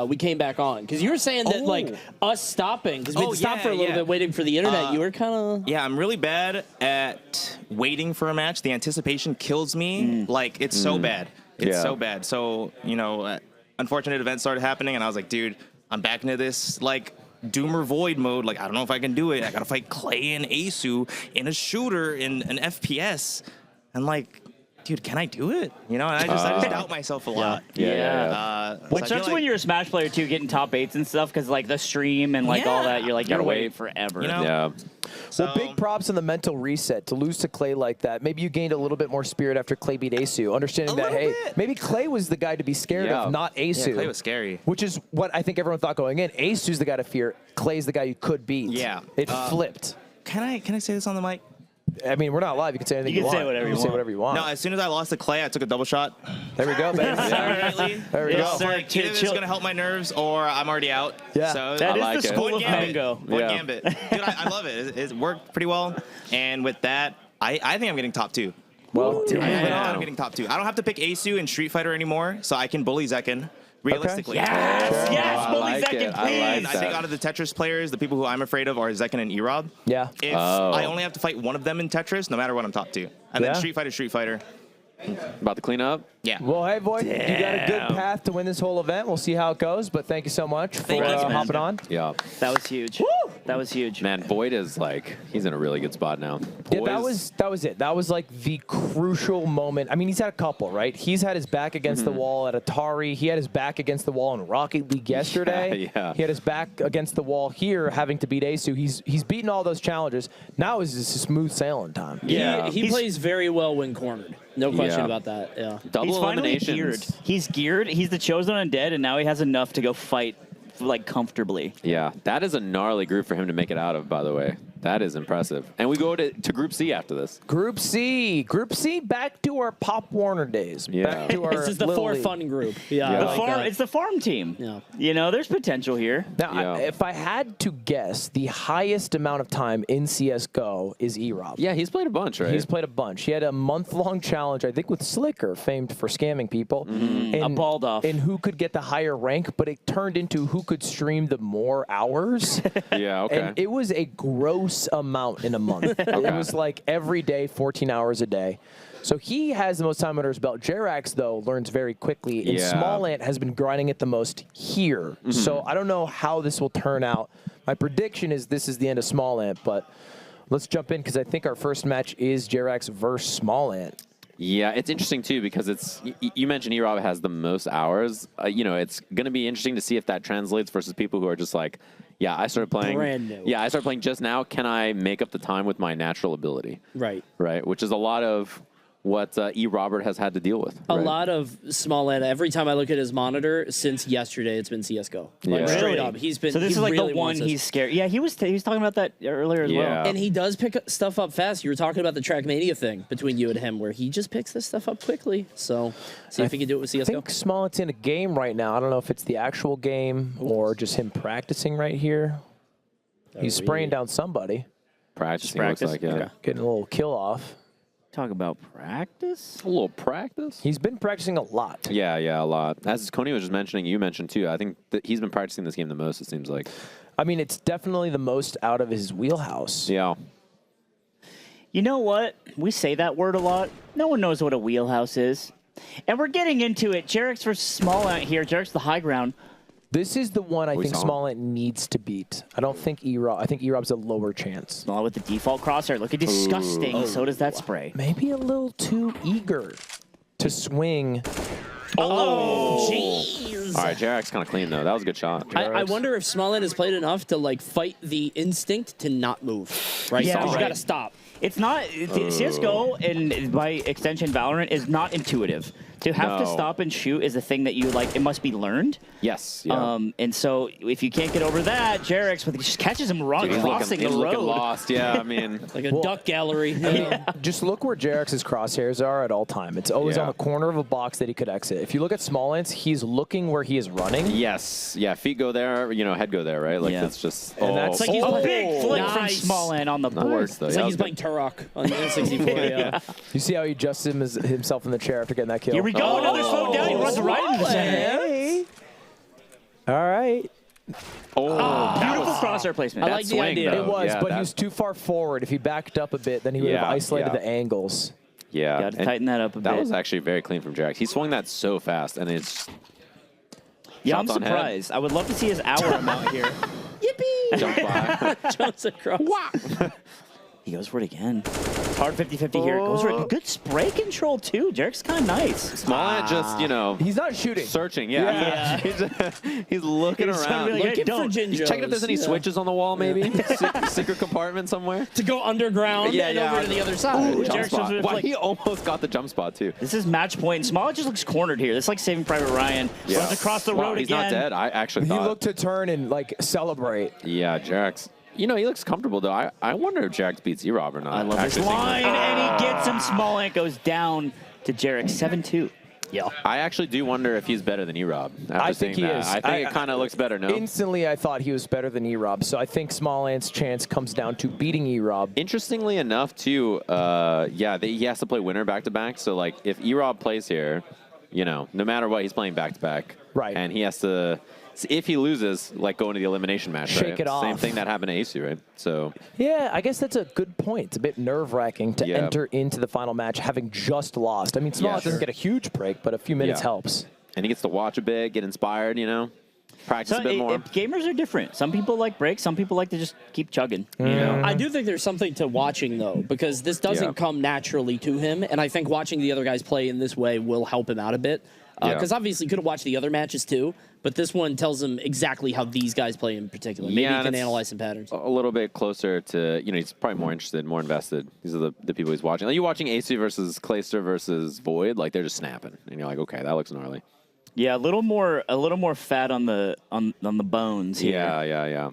M: we came back on. Because you were saying that, like, us stopping, because we stopped for a little bit waiting for the internet. You were kind of...
L: Yeah, I'm really bad at waiting for a match. The anticipation kills me. Like, it's so bad. It's so bad. So, you know, unfortunate events started happening, and I was like, dude, I'm back into this. Like, Doomer Void mode. Like, I don't know if I can do it. I gotta fight Clay and Asu in a shooter in an FPS. And like, dude, can I do it? You know, and I just doubt myself a lot.
C: Which sucks when you're a Smash player too, getting top 8s and stuff, because like the stream and like all that, you're like, you gotta wait forever.
L: You know?
A: Well, big props on the mental reset to lose to Clay like that. Maybe you gained a little bit more spirit after Clay beat Asu, understanding that, hey, maybe Clay was the guy to be scared of, not Asu.
L: Yeah, Clay was scary.
A: Which is what I think everyone thought going in. Asu's the guy to fear. Clay's the guy you could beat.
L: Yeah.
A: It flipped.
L: Can I say this on the mic?
A: I mean, we're not live. You can say anything you want.
C: Say whatever you want.
A: Say whatever you want.
L: No, as soon as I lost to Clay, I took a double shot.
A: There we go, baby.
L: There
A: we go.
L: It's like, either this is going to help my nerves or I'm already out.
A: Yeah.
L: So
C: That is the school of mango.
L: One gambit. Dude, I love it. It worked pretty well. And with that, I think I'm getting top 2.
A: Well,
L: I'm getting top 2. I don't have to pick Asu in Street Fighter anymore, so I can bully Zekken. Realistically.
C: Yes, bully Zekken, please.
L: I think out of the Tetris players, the people who I'm afraid of are Zekken and Erob.
A: Yeah.
L: If I only have to fight one of them in Tetris, no matter what, I'm top 2. And then Street Fighter.
B: About to clean up?
L: Yeah.
A: Well, hey, boy, you got a good path to win this whole event. We'll see how it goes, but thank you so much for hopping on.
B: Yeah.
C: That was huge. Woo! That was huge.
B: Man, Void is like, he's in a really good spot now.
A: Yeah, that was it. That was like the crucial moment. I mean, he's had a couple, right? He's had his back against the wall at Atari. He had his back against the wall in Rocket League yesterday.
B: Yeah.
A: He had his back against the wall here, having to beat Asu. He's beaten all those challenges. Now is just smooth sailing time.
M: Yeah, he plays very well when cornered. No question about that. Yeah.
B: Double eliminations.
C: Geared. He's geared. He's the chosen undead, and now he has enough to go fight like comfortably.
B: Yeah, that is a gnarly group for him to make it out of, by the way. That is impressive. And we go to Group C after this.
A: Group C, back to our Pop Warner days.
B: Yeah.
A: Back to our
M: This is the
A: Little
M: for
A: League.
M: fun group. Yeah.
C: It's the farm team.
M: Yeah.
C: You know, there's potential here.
A: Now, if I had to guess, the highest amount of time in CSGO is Erob.
B: Yeah, he's played a bunch, right?
A: He's played a bunch. He had a month-long challenge, I think, with Slicker, famed for scamming people.
C: A balled off.
A: And who could get the higher rank, but it turned into who could stream the more hours.
B: Yeah, okay.
A: And it was a gross amount in a month. It was like every day, 14 hours a day. So he has the most time under his belt. Jerax, though, learns very quickly. And Small Ant has been grinding it the most here. So I don't know how this will turn out. My prediction is this is the end of Small Ant, but let's jump in because I think our first match is Jerax versus Small Ant.
B: Yeah, it's interesting, too, because it's you mentioned Erob has the most hours. You know, it's going to be interesting to see if that translates versus people who are just like, yeah, I started playing.
M: Brand new.
B: Yeah, I started playing just now. Can I make up the time with my natural ability?
M: Right.
B: Right, which is a lot of what E. Robert has had to deal with.
M: A lot of Small Ant. Every time I look at his monitor, since yesterday, it's been CS:GO. Like, straight up, he's been.
C: So this
M: he
C: is like
M: really
C: the one
M: wants this.
C: he's scared. Yeah, he was talking about that earlier as well.
M: And he does pick stuff up fast. You were talking about the Trackmania thing between you and him, where he just picks this stuff up quickly. So see if he can do it with CS:GO.
A: I think Small Ant's in a game right now. I don't know if it's the actual game or just him practicing right here. He's spraying down somebody.
B: Practicing, looks like, yeah.
A: Getting a little kill off.
C: Talk about practice?
B: A little practice?
A: He's been practicing a lot.
B: Yeah, a lot. As Coney was just mentioning, you mentioned too, I think that he's been practicing this game the most, it seems like.
A: I mean, it's definitely the most out of his wheelhouse.
B: Yeah.
C: You know what? We say that word a lot. No one knows what a wheelhouse is. And we're getting into it. Jerax versus Small Ant here. Jerax the high ground.
A: This is the one I think
B: saw
A: Small Ant needs to beat. I don't think Erob. I think Erob's a lower chance.
C: Small with the default crosshair. Looking disgusting. So does that spray.
A: Maybe a little too eager to swing.
C: Oh,
M: jeez.
B: All right, Jerax kind of clean, though. That was a good shot.
M: I wonder if Small Ant has played enough to like fight the instinct to not move. Right?
C: Yeah,
M: So you
C: right.
M: got to stop.
C: It's not CS:GO and by extension Valorant is not intuitive. To have to
B: No.
C: stop and shoot is a thing that you like. It must be learned.
B: Yes. Yeah.
C: And so if you can't get over that, Jerax just catches him wrong,
B: Dude, he's
C: crossing
B: looking,
C: the road.
B: he's looking lost. Yeah, I mean,
M: Like a duck gallery.
A: Just look where Jerax's crosshairs are at all time. It's always
B: Yeah.
A: on the corner of a box that he could exit. If you look at Small Ant's, he's looking where he is running.
B: yes. Yeah, feet go there, head go there, right? Like,
C: Yeah.
B: that's just.
A: And that's
C: It's like he's
A: Oh,
C: a big flick from
M: nice.
C: Small Ant on the board.
B: Nice, though.
M: It's
B: Yeah,
M: like he's
B: that
M: playing Turok on the N64. Yeah.
A: You see how he adjusts himself in the chair after getting that kill?
C: Here we go. Another slow down. He runs right into the center.
A: Hey. All right.
C: Beautiful crosshair placement.
M: I like the idea.
A: It was,
B: Yeah,
A: but
B: that-
A: he was too far forward. If he backed up a bit, then he would have isolated the angles.
B: Yeah.
C: Got to
B: and
C: tighten that up a bit.
B: That was actually very clean from Jerax. He swung that so fast, and it's.
C: Yeah, I'm
B: shots on head.
C: surprised. I would love to see his hour amount here.
M: Yippee!
B: Jump by.
M: Jumps across.
C: He goes for it again. It's hard 50-50 here. Goes for it. Good spray control, too. Jarek's kind of nice.
B: Small just, you know.
A: He's not shooting.
B: Searching, yeah. he's looking around.
M: Looking for
B: He's checking if there's any switches on the wall, maybe. Secret compartment somewhere.
M: To go underground and over to the other side.
B: Ooh, jump
C: Jarek's
B: spot.
C: just
B: Wow,
C: like-
B: he almost got the jump spot, too.
C: This is match point. And Smollett just looks cornered here. This is like Saving Private Ryan. Runs across the road
B: he's
C: again.
B: not dead. I actually
A: He
B: thought.
A: looked to turn and, like, celebrate.
B: Yeah, Jarek's. You know, he looks comfortable, though. I wonder if Jarek's beats E-Rob or not.
C: I love this line, and he gets him. Smollett goes down to Jarek 7-2.
M: Yeah.
B: I actually do wonder if he's better than E-Rob.
A: I think he is.
B: I think it kind of looks better, no?
A: Instantly, I thought he was better than E-Rob, so I think Small Ant's chance comes down to beating E-Rob.
B: Interestingly enough, too, he has to play winner back-to-back, so, like, if E-Rob plays here, you know, no matter what, he's playing back-to-back.
A: Right.
B: And he has to... If he loses, like, go into the elimination match,
A: Shake
B: right?
A: it off.
B: Same thing that happened to Asu, right? So...
A: Yeah, I guess that's a good point. It's a bit nerve-wracking to
B: Yeah.
A: enter into the final match having just lost. I mean, Smollett doesn't get a huge break, but a few minutes helps.
B: And he gets to watch a bit, get inspired, you know? Practice a bit more.
C: Gamers are different. Some people like breaks. Some people like to just keep chugging. You know?
M: I do think there's something to watching, though, because this doesn't come naturally to him, and I think watching the other guys play in this way will help him out a bit. Because obviously you could have watched the other matches, too, but this one tells him exactly how these guys play in particular. Maybe he can analyze some patterns.
B: A little bit closer to, you know, he's probably more interested, more invested. These are the people he's watching. Like, you watching Asu versus Clayster versus Void, like, they're just snapping. And you're like, okay, that looks gnarly.
C: Yeah, a little more fat on the bones here.
B: Yeah.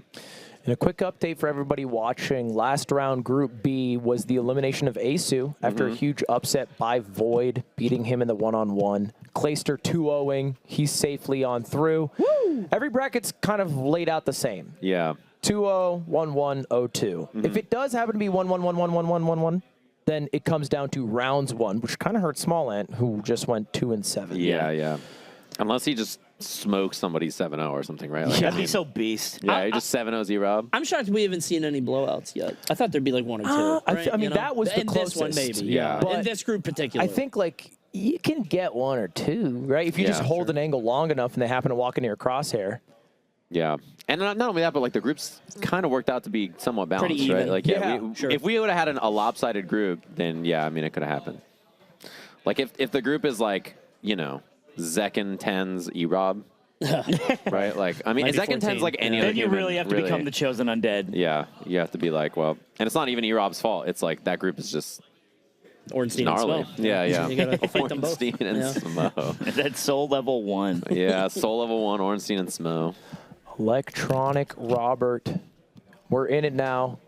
A: And a quick update for everybody watching. Last round, Group B was the elimination of Asu after a huge upset by Void, beating him in the one-on-one. Clayster 2-0ing. He's safely on through. Woo! Every bracket's kind of laid out the same.
B: Yeah.
A: 2-0, 1-1, 0-2. If it does happen to be 1-1, 1-1, 1-1, 1-1, then it comes down to rounds 1, which kind of hurts Small Ant, who just went 2-7.
B: Yeah. Unless he just smokes somebody 7-0 or something, right? Like,
C: That'd be so beast.
B: Yeah, he just 7-0 Z-Rob.
M: I'm shocked we haven't seen any blowouts yet. I thought there'd be like one or two.
A: I mean, that was the
M: in
A: closest.
M: this one, maybe.
B: Yeah.
M: But in this group particularly.
A: I think, like, you can get one or two, right? If you just hold an angle long enough and they happen to walk into your crosshair.
B: Yeah. And not only that, but, like, the groups kind of worked out to be somewhat balanced,
M: Pretty even.
B: right? Like,
M: Sure.
B: if we would have had a lopsided group, then, yeah, I mean, it could have happened. Like, if the group is, like, you know, Zekken 10s E-Rob, right? Like, I mean, Zekken 10's like any other
C: Then you
B: human,
C: really have to become the chosen undead.
B: Yeah, you have to be like, well, and it's not even E-Rob's fault. It's like that group is just
M: Ornstein
B: gnarly.
M: and Smo.
B: Yeah.
M: You gotta fight them both.
B: Ornstein and
M: Yeah.
B: Smo.
C: That's soul level 1.
B: Yeah, soul level 1, Ornstein and Smo.
A: Electronic Robert. We're in it now.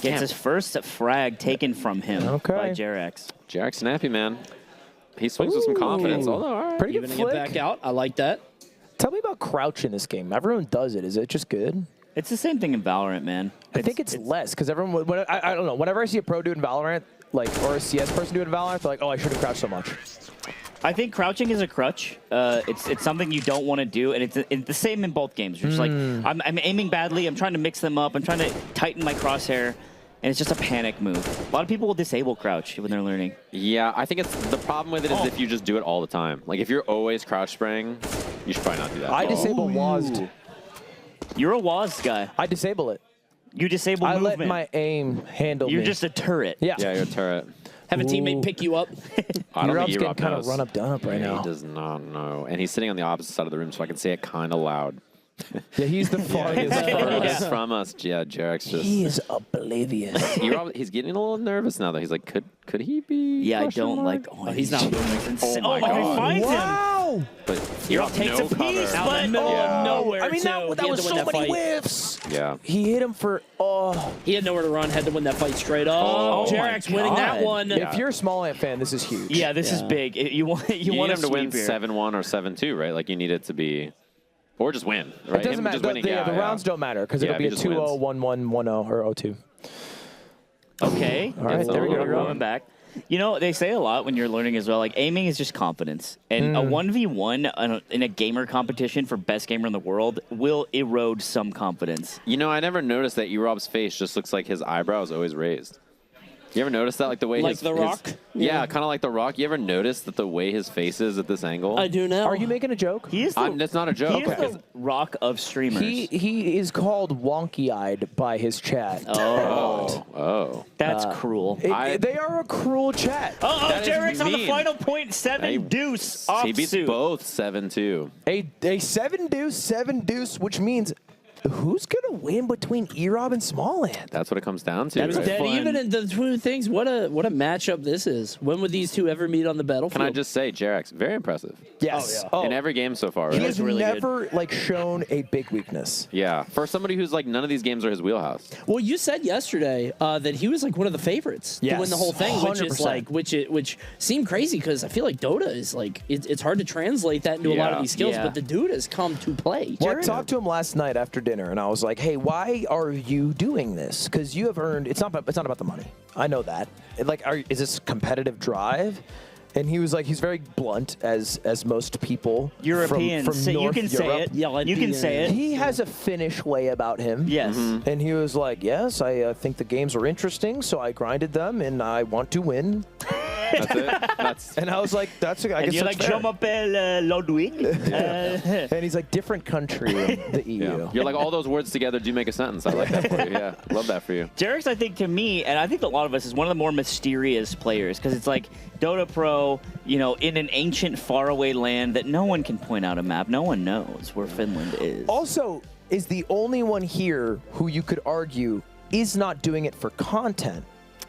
C: Gets his first frag taken from him by Jarex.
B: Jarex snappy, man. He swings with some confidence. Although, all right.
A: Pretty good
M: Evening it
A: flick.
M: back out. I like that.
A: Tell me about crouch in this game. Everyone does it. Is it just good?
C: It's the same thing in Valorant, man.
A: I think it's less because everyone. I don't know. Whenever I see a pro do it in Valorant, like, or a CS person do it in Valorant, they're like, oh, I shouldn't crouch so much.
C: I think crouching is a crutch. It's something you don't want to do, and it's the same in both games. You're just like, I'm aiming badly. I'm trying to mix them up. I'm trying to tighten my crosshair, and it's just a panic move. A lot of people will disable crouch when they're learning.
B: Yeah, I think it's the problem with it is if you just do it all the time. Like, if you're always crouch spraying, you should probably not do that.
A: I disable WASD.
C: You're a WASD guy.
A: I disable it.
C: You disable
A: I
C: movement.
A: let my aim handle
C: You're
A: me.
C: just a turret.
A: Yeah.
B: Yeah, you're a turret.
M: Have a teammate pick you up.
B: I don't think
A: getting
B: E-Rob
A: kind of
B: knows.
A: run up, done up right now.
B: He does not know. And he's sitting on the opposite side of the room, so I can say it kind of loud.
A: Yeah, he's the farthest
B: Furthest from us. Yeah, Jarek's just...
A: He is oblivious.
B: He's getting a little nervous now, though. He's like, could he be...
C: Yeah, I
B: question
C: don't
B: mark?
C: like... Oh, he's not moving.
B: Oh, my
C: he
B: God.
C: finds him.
A: Wow!
B: But
C: E-Rob takes a piece,
M: Out in the middle of nowhere,
A: I mean,
M: too.
A: that
M: He had
A: was
M: to win
A: so
M: that
A: many
M: fight.
A: whiffs.
B: Yeah.
A: He hit him for,
M: He had nowhere to run, had to win that fight straight up.
B: Oh,
M: Jarex
C: my
M: winning that
C: God.
M: one.
B: Yeah.
A: If you're a Small Ant fan, this is huge.
C: Yeah, this is big. You want
B: You
C: want
B: need him to win
C: here.
B: 7-1 or 7-2, right? Like, you need it to be... Or just win, right?
A: It doesn't
B: Him
A: matter.
B: just winning,
A: The rounds don't matter because it'll be a 2-0, 1-1, 1-0, or 0-2.
C: Okay.
A: All right, there we go.
C: Going back. You know, they say a lot when you're learning as well, like aiming is just confidence. And a 1v1 in a gamer competition for best gamer in the world will erode some confidence.
B: You know, I never noticed that E-Rob's face just looks like his eyebrow is always raised. You ever notice that, like the way
M: Like
B: his
M: The Rock?
B: Yeah, kind of like The Rock. You ever notice that the way his face is at this angle?
M: I do now.
A: Are you making a joke?
C: He is the,
B: That's not a joke.
C: he is the Rock of streamers.
A: He is called wonky-eyed by his chat.
B: Oh.
C: That's cruel.
A: They are a cruel chat.
C: Oh, Jarek's on the
B: mean.
C: final point. 7 deuce off
B: He beats
C: suit.
B: both 7-2.
A: A 7 deuce, which means who's gonna win between E-Rob and Smallland?
B: That's what it comes down to.
M: That's
B: right?
M: dead. Even in the two things, what a matchup this is. When would these two ever meet on the battlefield?
B: Can I just say, Jarek's very impressive.
A: Yes.
B: In every game so far.
A: He
B: Right?
A: has never shown a big weakness.
B: Yeah, for somebody who's like none of these games are his wheelhouse.
M: Well, you said yesterday that he was like one of the favorites to win the whole thing, which is
A: 100%.
M: like which seemed crazy because I feel like Dota is like it's hard to translate that into a lot of these skills, but the dude has come to play.
A: Well, I talked to him last night after dinner, and I was like, "Hey, why are you doing this? Because you have earned. It's not about the money. I know that. Is this competitive drive?" And he was like, he's very blunt, as most people
C: Europeans.
A: from
C: So you
A: North
C: can say
A: Europe.
C: it. Yeah, you can say it.
A: He has a Finnish way about him.
C: Yes.
A: And he was like, yes, I think the games are interesting, so I grinded them, and I want to win.
B: That's it.
A: And I was like, I guess
C: And you're
A: that's
C: like,
A: fair.
C: je m'appelle Ludwig.
A: And he's like, different country in the EU.
B: Yeah. You're like, all those words together do make a sentence. I like that for you. Yeah, love that for you.
C: Jarek's, I think, to me, and I think a lot of us, is one of the more mysterious players because it's like Dota Pro, in an ancient, faraway land that no one can point out a map. No one knows where Finland is.
A: Also, is the only one here who you could argue is not doing it for content.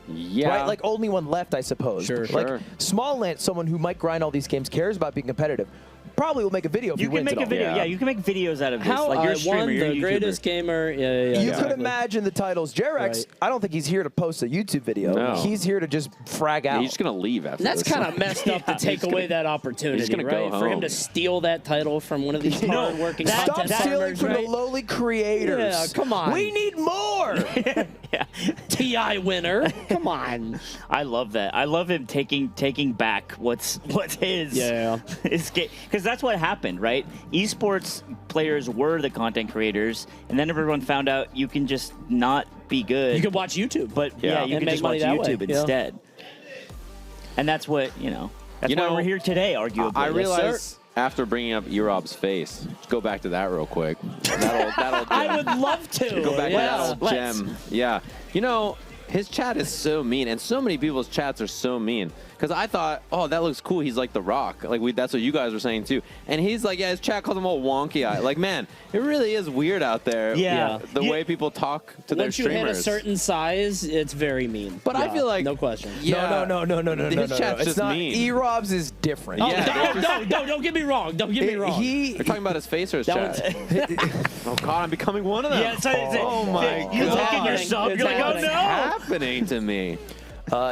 B: Yeah.
A: Right? Like, only one left, I suppose.
M: Sure.
A: Like, Smallland, someone who might grind all these games, cares about being competitive, probably will make a video if
C: You
A: he
C: can
A: wins
C: make
A: it
C: a
A: all.
C: video. Yeah, you can make videos out of this.
M: How
C: like you're a streamer,
M: won
C: you're a
M: the
C: YouTuber.
M: greatest gamer? Yeah,
A: You
M: exactly.
A: could imagine the titles. Jarek's,
M: Right.
A: I don't think he's here to post a YouTube video.
B: No.
A: He's here to just frag out.
B: He's just gonna leave after
M: That's
B: this.
M: kind of messed up to take away that opportunity,
B: gonna go
M: right? For him
B: home.
M: to steal that title from one of these hard-working
A: Stop
M: content
A: stealing
M: farmers,
A: from
M: right?
A: the lowly creators.
M: Yeah, come on.
A: We need more.
M: TI winner. Come on.
C: I love that. I love him taking back what's his.
M: Yeah.
C: His game, because that's what happened, right? Esports players were the content creators, and then everyone found out you can just not be good.
M: You can watch YouTube,
C: but yeah, you
M: and
C: can
M: make
C: just watch
M: money that way.
C: YouTube
M: Yeah.
C: instead. And that's what That's why we're here today, arguably.
B: I
C: Yes,
B: realize
C: sir.
B: after bringing up E-Rob's face, just go back to that real quick. That'll
M: I would love to.
B: go back to that old
M: Let's.
B: gem. Yeah. His chat is so mean, and so many people's chats are so mean. Because I thought, oh, that looks cool. He's like The Rock. That's what you guys were saying too. And he's like, yeah, his chat calls him all wonky eye. Like, man, it really is weird out there.
M: Yeah.
B: The way people talk to their
M: Once you hit a
B: streamers.
M: certain size, it's very mean.
B: But I
M: Yeah,
B: feel like
M: no question.
B: Yeah.
A: No.
B: His chat's
A: It's
B: just
A: not.
B: mean.
A: E-Rob's is different.
M: Oh,
B: Yeah,
M: no, don't get me wrong. Don't get me wrong.
B: You're talking about his face or his
M: That
B: chat? Oh God, I'm becoming one of them.
C: Yeah,
B: oh my God.
C: You look at your sub, you're like, oh
B: What's
C: no.
B: happening to me?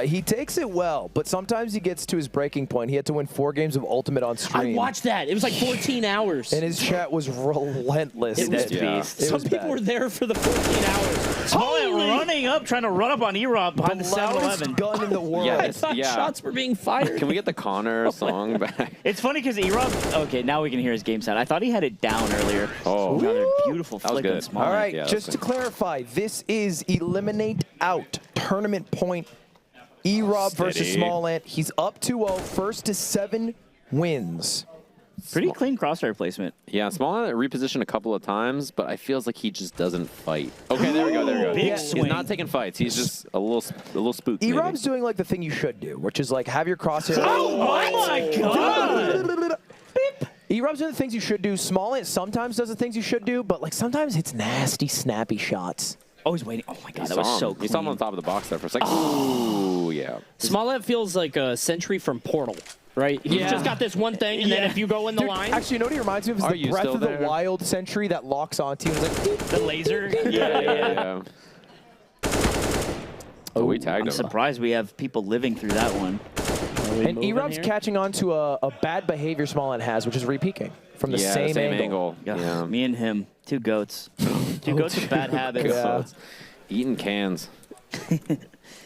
A: He takes it well, but sometimes he gets to his breaking point. He had to win 4 games of Ultimate on
M: I
A: stream.
M: watched that. It was like 14 hours.
A: And his chat was relentless.
M: It was
A: It
M: Some
A: was
M: people
A: bad.
M: were there for the 14 hours.
C: Smalland trying to run up on E-Rob behind the
A: loudest
C: 7-Eleven.
A: gun in the world.
B: Yeah,
M: I thought shots were being fired.
B: Can we get the Connor song back?
C: It's funny because E-Rob. Okay, now we can hear his game sound. I thought he had it down earlier.
B: Oh,
C: another beautiful
B: That was
C: flick on
B: good.
C: Smalland.
A: All right,
B: Yeah,
A: just to clarify, this is Eliminate Out tournament point. E-Rob versus
B: Steady.
A: Smallland. He's up 2-0, first to 7 wins.
C: Pretty clean crosshair placement.
B: Yeah, Smallland repositioned a couple of times, but I feels like he just doesn't fight. Okay, there we go.
C: Big
B: He's
C: swing.
B: not taking fights. He's just a little spooked.
A: E-Rob's doing like the thing you should do, which is like have your crosshair.
C: Oh my God!
A: E-Rob's doing the things you should do. Smallland sometimes does the things you should do, but like sometimes it's nasty, snappy shots.
C: Oh, he's waiting. Oh my God, that was so clean.
B: You saw him on top of the box there for a second. Ooh, yeah.
M: Smollett feels like a Sentry from Portal, right? He's just got this one thing, and then if you go in the
A: Dude,
M: line.
A: Actually, you know what he reminds me of? Is
B: Are
A: the
B: you
A: Breath
B: still
A: of the
B: there?
A: Wild Sentry that locks onto you. It's like,
C: The laser.
B: Yeah. Oh, we tagged
C: I'm
B: him.
C: surprised we have people living through that one.
A: and E-Rob's catching on to a bad behavior Smallland has, which is re-peeking from the
B: Yeah,
A: same
B: same
A: angle.
B: Yeah.
C: Me and him, 2 goats. 2 goats with bad habits.
A: Yeah.
B: Eating cans.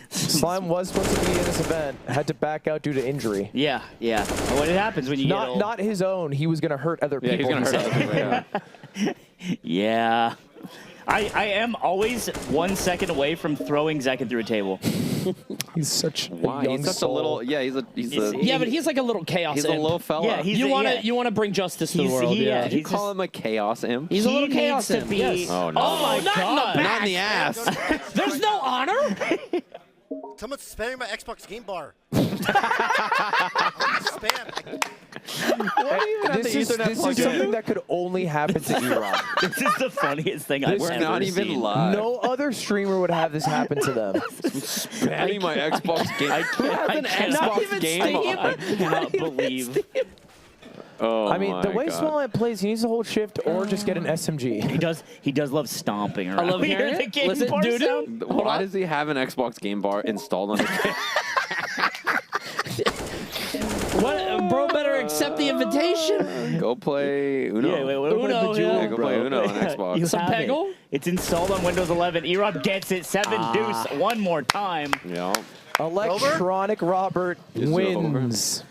A: Slime was supposed to be in this event, had to back out due to injury.
C: Yeah. What happens when you get old.
A: Not his own. He was going to hurt other
B: Yeah,
A: people.
B: he's going to
A: he
B: hurt
A: said.
B: other people. Yeah.
C: Yeah. I am always 1 second away from throwing Zekin through a table.
A: He's such a
B: Wow,
A: young
B: he's such
A: soul.
B: a little. Yeah, he's a.
M: Yeah, but he's like a little chaos.
B: He's a
M: imp.
B: little fella.
C: Yeah, he's
M: you
C: a-
M: want to
C: yeah.
M: you want to bring justice to the world.
C: yeah,
M: Yeah.
B: Did you
C: he's
B: call him a chaos imp?
M: He's a
C: He
M: little chaos
C: needs to
M: imp.
C: be-
M: Yes.
B: Oh no.
M: Oh, not in the back.
B: Not in the ass.
M: There's no honor.
O: Someone's spamming my Xbox game bar. Spam.
A: This is something that could only happen to E-Rob.
C: This is the funniest thing I've
B: We're
C: ever
B: not even
C: seen.
B: live.
A: No other streamer would have this happen to them.
B: Spamming my Xbox game.
C: I
B: Who has an
C: cannot
B: Xbox game on?
C: I cannot believe.
B: Oh
A: I mean, the way
B: God.
A: Small Ant plays, he needs to hold shift or just get an SMG.
C: He does love stomping around.
M: I love
C: We hear
M: hearing
C: the
M: it.
C: game
M: Listen,
C: bar
M: doo-doo.
C: sound.
B: Why does he have an Xbox game bar installed on his game?
M: What, bro? Better accept the invitation.
B: Go play Uno.
C: Yeah, wait,
M: Uno,
B: Yeah, go play Uno on
C: You
B: Xbox.
M: Some
C: have it.
M: Peggle?
C: It's installed on Windows 11. E-Rob gets it. 7 deuce. One more time.
B: Yeah.
A: Electronic Robert
B: It's
A: wins.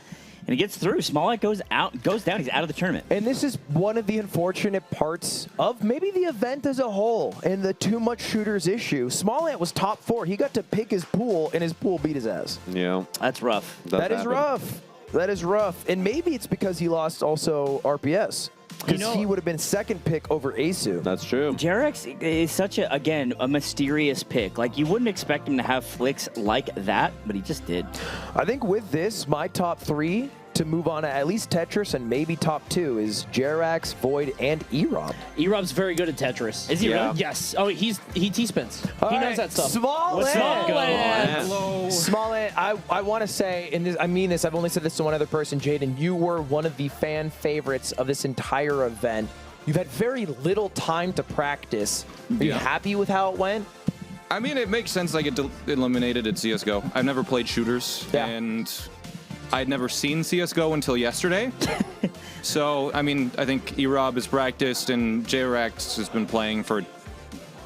C: And he gets through. Smollett goes down. He's out of the tournament.
A: And this is one of the unfortunate parts of maybe the event as a whole and the too much shooters issue. Small Ant was top 4. He got to pick his pool, and his pool beat his ass.
B: Yeah.
C: That's rough.
A: That is rough. That is rough. And maybe it's because he lost also RPS. Because he would have been second pick over Asu.
B: That's true.
C: Jarex is such a, again, a mysterious pick. Like, you wouldn't expect him to have flicks like that, but he just did.
A: I think with this, my top 3 to move on to at least Tetris and maybe top 2 is Jerax, Void, and E-Rob.
M: E-Rob's very good at Tetris.
C: Is he really?
M: Yes. Oh, he T-spins.
A: All
M: He
A: right,
M: knows that stuff.
A: Small
C: What's
A: Ant.
C: up?
M: Hello.
A: Small Ant, I want to say, and this, I mean this, I've only said this to one other person, Jaden, you were one of the fan favorites of this entire event. You've had very little time to practice. Are you happy with how it went?
S: I mean, it makes sense I get eliminated at CSGO. I've never played shooters, and I'd never seen CSGO until yesterday. So, I mean, I think E-Rob has practiced, and J-Rex has been playing for,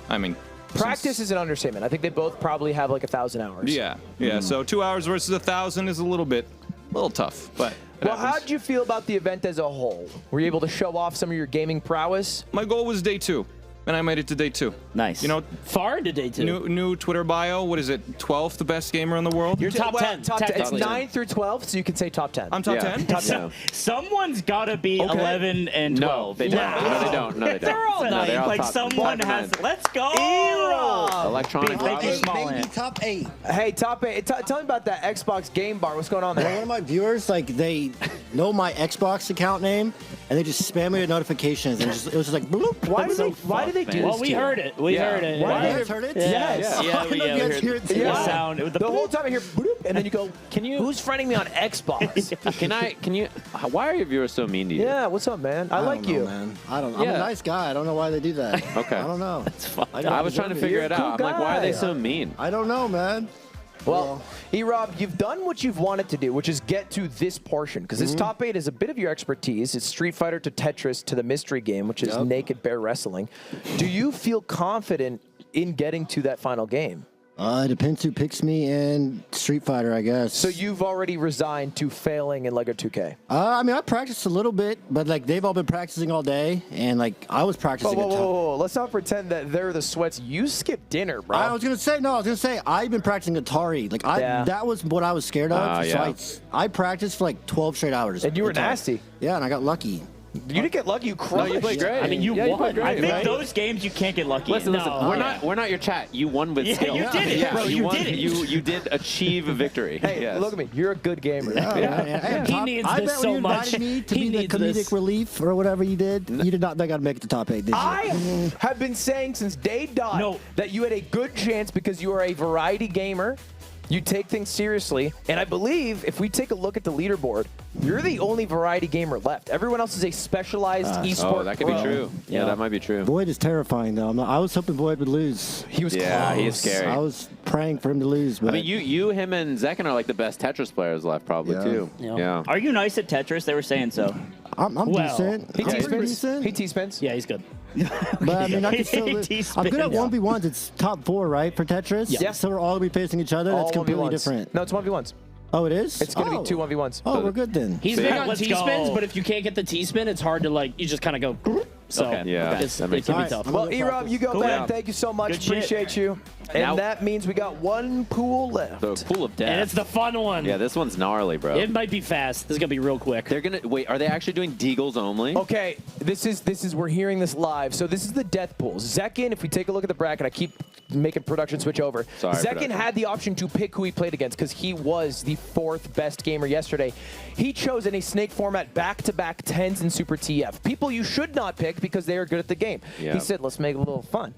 S: I mean...
A: Practice is an understatement. I think they both probably have like 1,000 hours.
S: Yeah, so 2 hours versus 1,000 is a little tough, but...
A: Well, how did you feel about the event as a whole? Were you able to show off some of your gaming prowess?
S: My goal was day 2, and I made it to day 2.
C: Nice.
S: You know,
M: far into day 2.
S: New Twitter bio. What is it? 12th the best gamer in the world.
M: You're top 10.
A: Top 10. It's 9 through 12, so you can say top 10.
S: I'm top 10.
A: Top 10.
C: Someone's got to be 11 and 12.
B: No, they don't. No, they don't. No, they don't.
C: They're all
B: No,
C: nine.
B: they're all
C: Like
B: top
C: someone
B: 10.
C: has. Let's go.
B: Electronic
C: Thank you,
B: Robert.
C: Small Ant.
T: Top 8.
A: Hey, top 8. Tell me about that Xbox game bar. What's going on
T: One
A: there?
T: of my viewers, like, they know my Xbox account name, and they just spam me with notifications, and it was just like, bloop.
A: Why do they do
C: Well,
A: this
C: we
A: to you?
C: heard it. We heard it.
T: Why
C: Yeah.
T: you guys heard it?
A: Yes.
C: Yeah,
T: I
C: we
T: don't know if you guys
C: heard
T: hear it too.
C: the sound. With
A: The whole time I hear bloop, and then you go, who's friending me on Xbox?
B: Can you, why are your viewers so mean to you?
A: Yeah, what's up, man? I like
T: don't know,
A: you.
T: man. I don't know. I'm
B: Yeah.
T: a nice guy. I don't know why they do that.
B: Okay.
T: I don't know.
B: I was trying to figure it out. I'm like, why are they so mean?
T: I don't know, man.
A: Well, E-Rob, you've done what you've wanted to do, which is get to this portion, because this top 8 is a bit of your expertise. It's Street Fighter to Tetris to the mystery game, which is naked bear wrestling. Do you feel confident in getting to that final game?
T: It depends who picks me in Street Fighter, I guess.
A: So you've already resigned to failing in LEGO 2K?
T: I mean, I practiced a little bit, but like they've all been practicing all day, and like I was practicing.
A: Whoa. Let's not pretend that they're the sweats. You skipped dinner, bro.
T: I was gonna say I've been practicing Atari. Like that was what I was scared of. So I practiced for like 12 straight hours.
A: And you were
T: Atari.
A: nasty.
T: Yeah, and I got lucky.
A: You didn't get lucky. You crushed.
B: No, you played great.
C: I mean, you won. I think those games you can't get lucky.
B: Listen,
C: in.
B: we're not your chat. You won with skill.
C: You did it, bro.
B: You won.
C: did it.
B: You did achieve a victory.
A: Hey,
B: yes.
A: look at me. You're a good gamer.
M: He needs
T: I
M: this
T: bet
M: so
T: when you
M: much.
T: invited me to
M: He
T: be the
M: needs
T: comedic
M: this.
T: relief or whatever you did, you did not think I'd make it to top 8 this year.
A: I have been saying since day dot that you had a good chance because you are a variety gamer. You take things seriously, and I believe if we take a look at the leaderboard, you're the only variety gamer left. Everyone else is a specialized esport.
B: Oh, that could
A: pro.
B: be true. Yeah, that might be true.
T: Void is terrifying, though. I was hoping Void would lose.
A: He was
B: Yeah,
A: close.
B: he is scary.
T: I was praying for him to lose, but
B: I mean, him, and Zekin are like the best Tetris players left, probably too. Yeah.
C: Are you nice at Tetris? They were saying so.
T: I'm decent.
A: He
T: I'm pretty
A: T-spins.
T: decent.
A: He T-spins.
M: Yeah, he's good.
T: But I mean, I can still lose.
C: T-spins.
T: I'm good at 1v1s. It's top 4, right, for Tetris?
A: Yeah.
T: So we're all going to be facing each other. That's completely
A: 1v1s.
T: different.
A: No, it's 1v1s.
T: Oh, it is?
A: It's going to be 2 1v1s.
T: Oh, we're good then.
M: He's big on
C: Let's
M: T-spins,
C: go.
M: but if you can't get the T-spin, it's hard to, like, you just kind of go... So
B: Yeah,
M: it
B: that
M: can be
B: makes sense.
M: tough.
A: Well, E-Rob, you go,
C: Cool.
A: man.
C: Yeah.
A: Thank you so much.
C: Good shit.
A: Appreciate you. And
B: Now-
A: that means we got one pool left.
B: The pool of death.
M: And it's the fun one.
B: Yeah, this one's gnarly, bro.
M: It might be fast. This is gonna be real quick.
B: They're gonna wait. Are they actually doing Deagles only?
A: Okay, this is we're hearing this live. So this is the death pool. Zekin, if we take a look at the bracket, I keep making production switch over.
B: Sorry,
A: Zekin
B: production.
A: had the option to pick who he played against because he was the 4th best gamer yesterday. He chose in a snake format back-to-back 10s in Super TF. People you should not pick because they are good at the game.
B: Yeah.
A: He said, let's make it a little fun.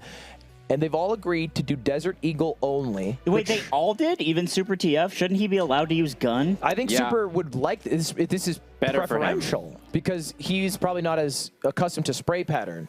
A: And they've all agreed to do Desert Eagle only.
C: Wait, they all did? Even Super TF? Shouldn't he be allowed to use gun?
A: I think
B: Yeah.
A: Super would like this. This is
B: Better for him.
A: preferential because he's probably not as accustomed to spray pattern.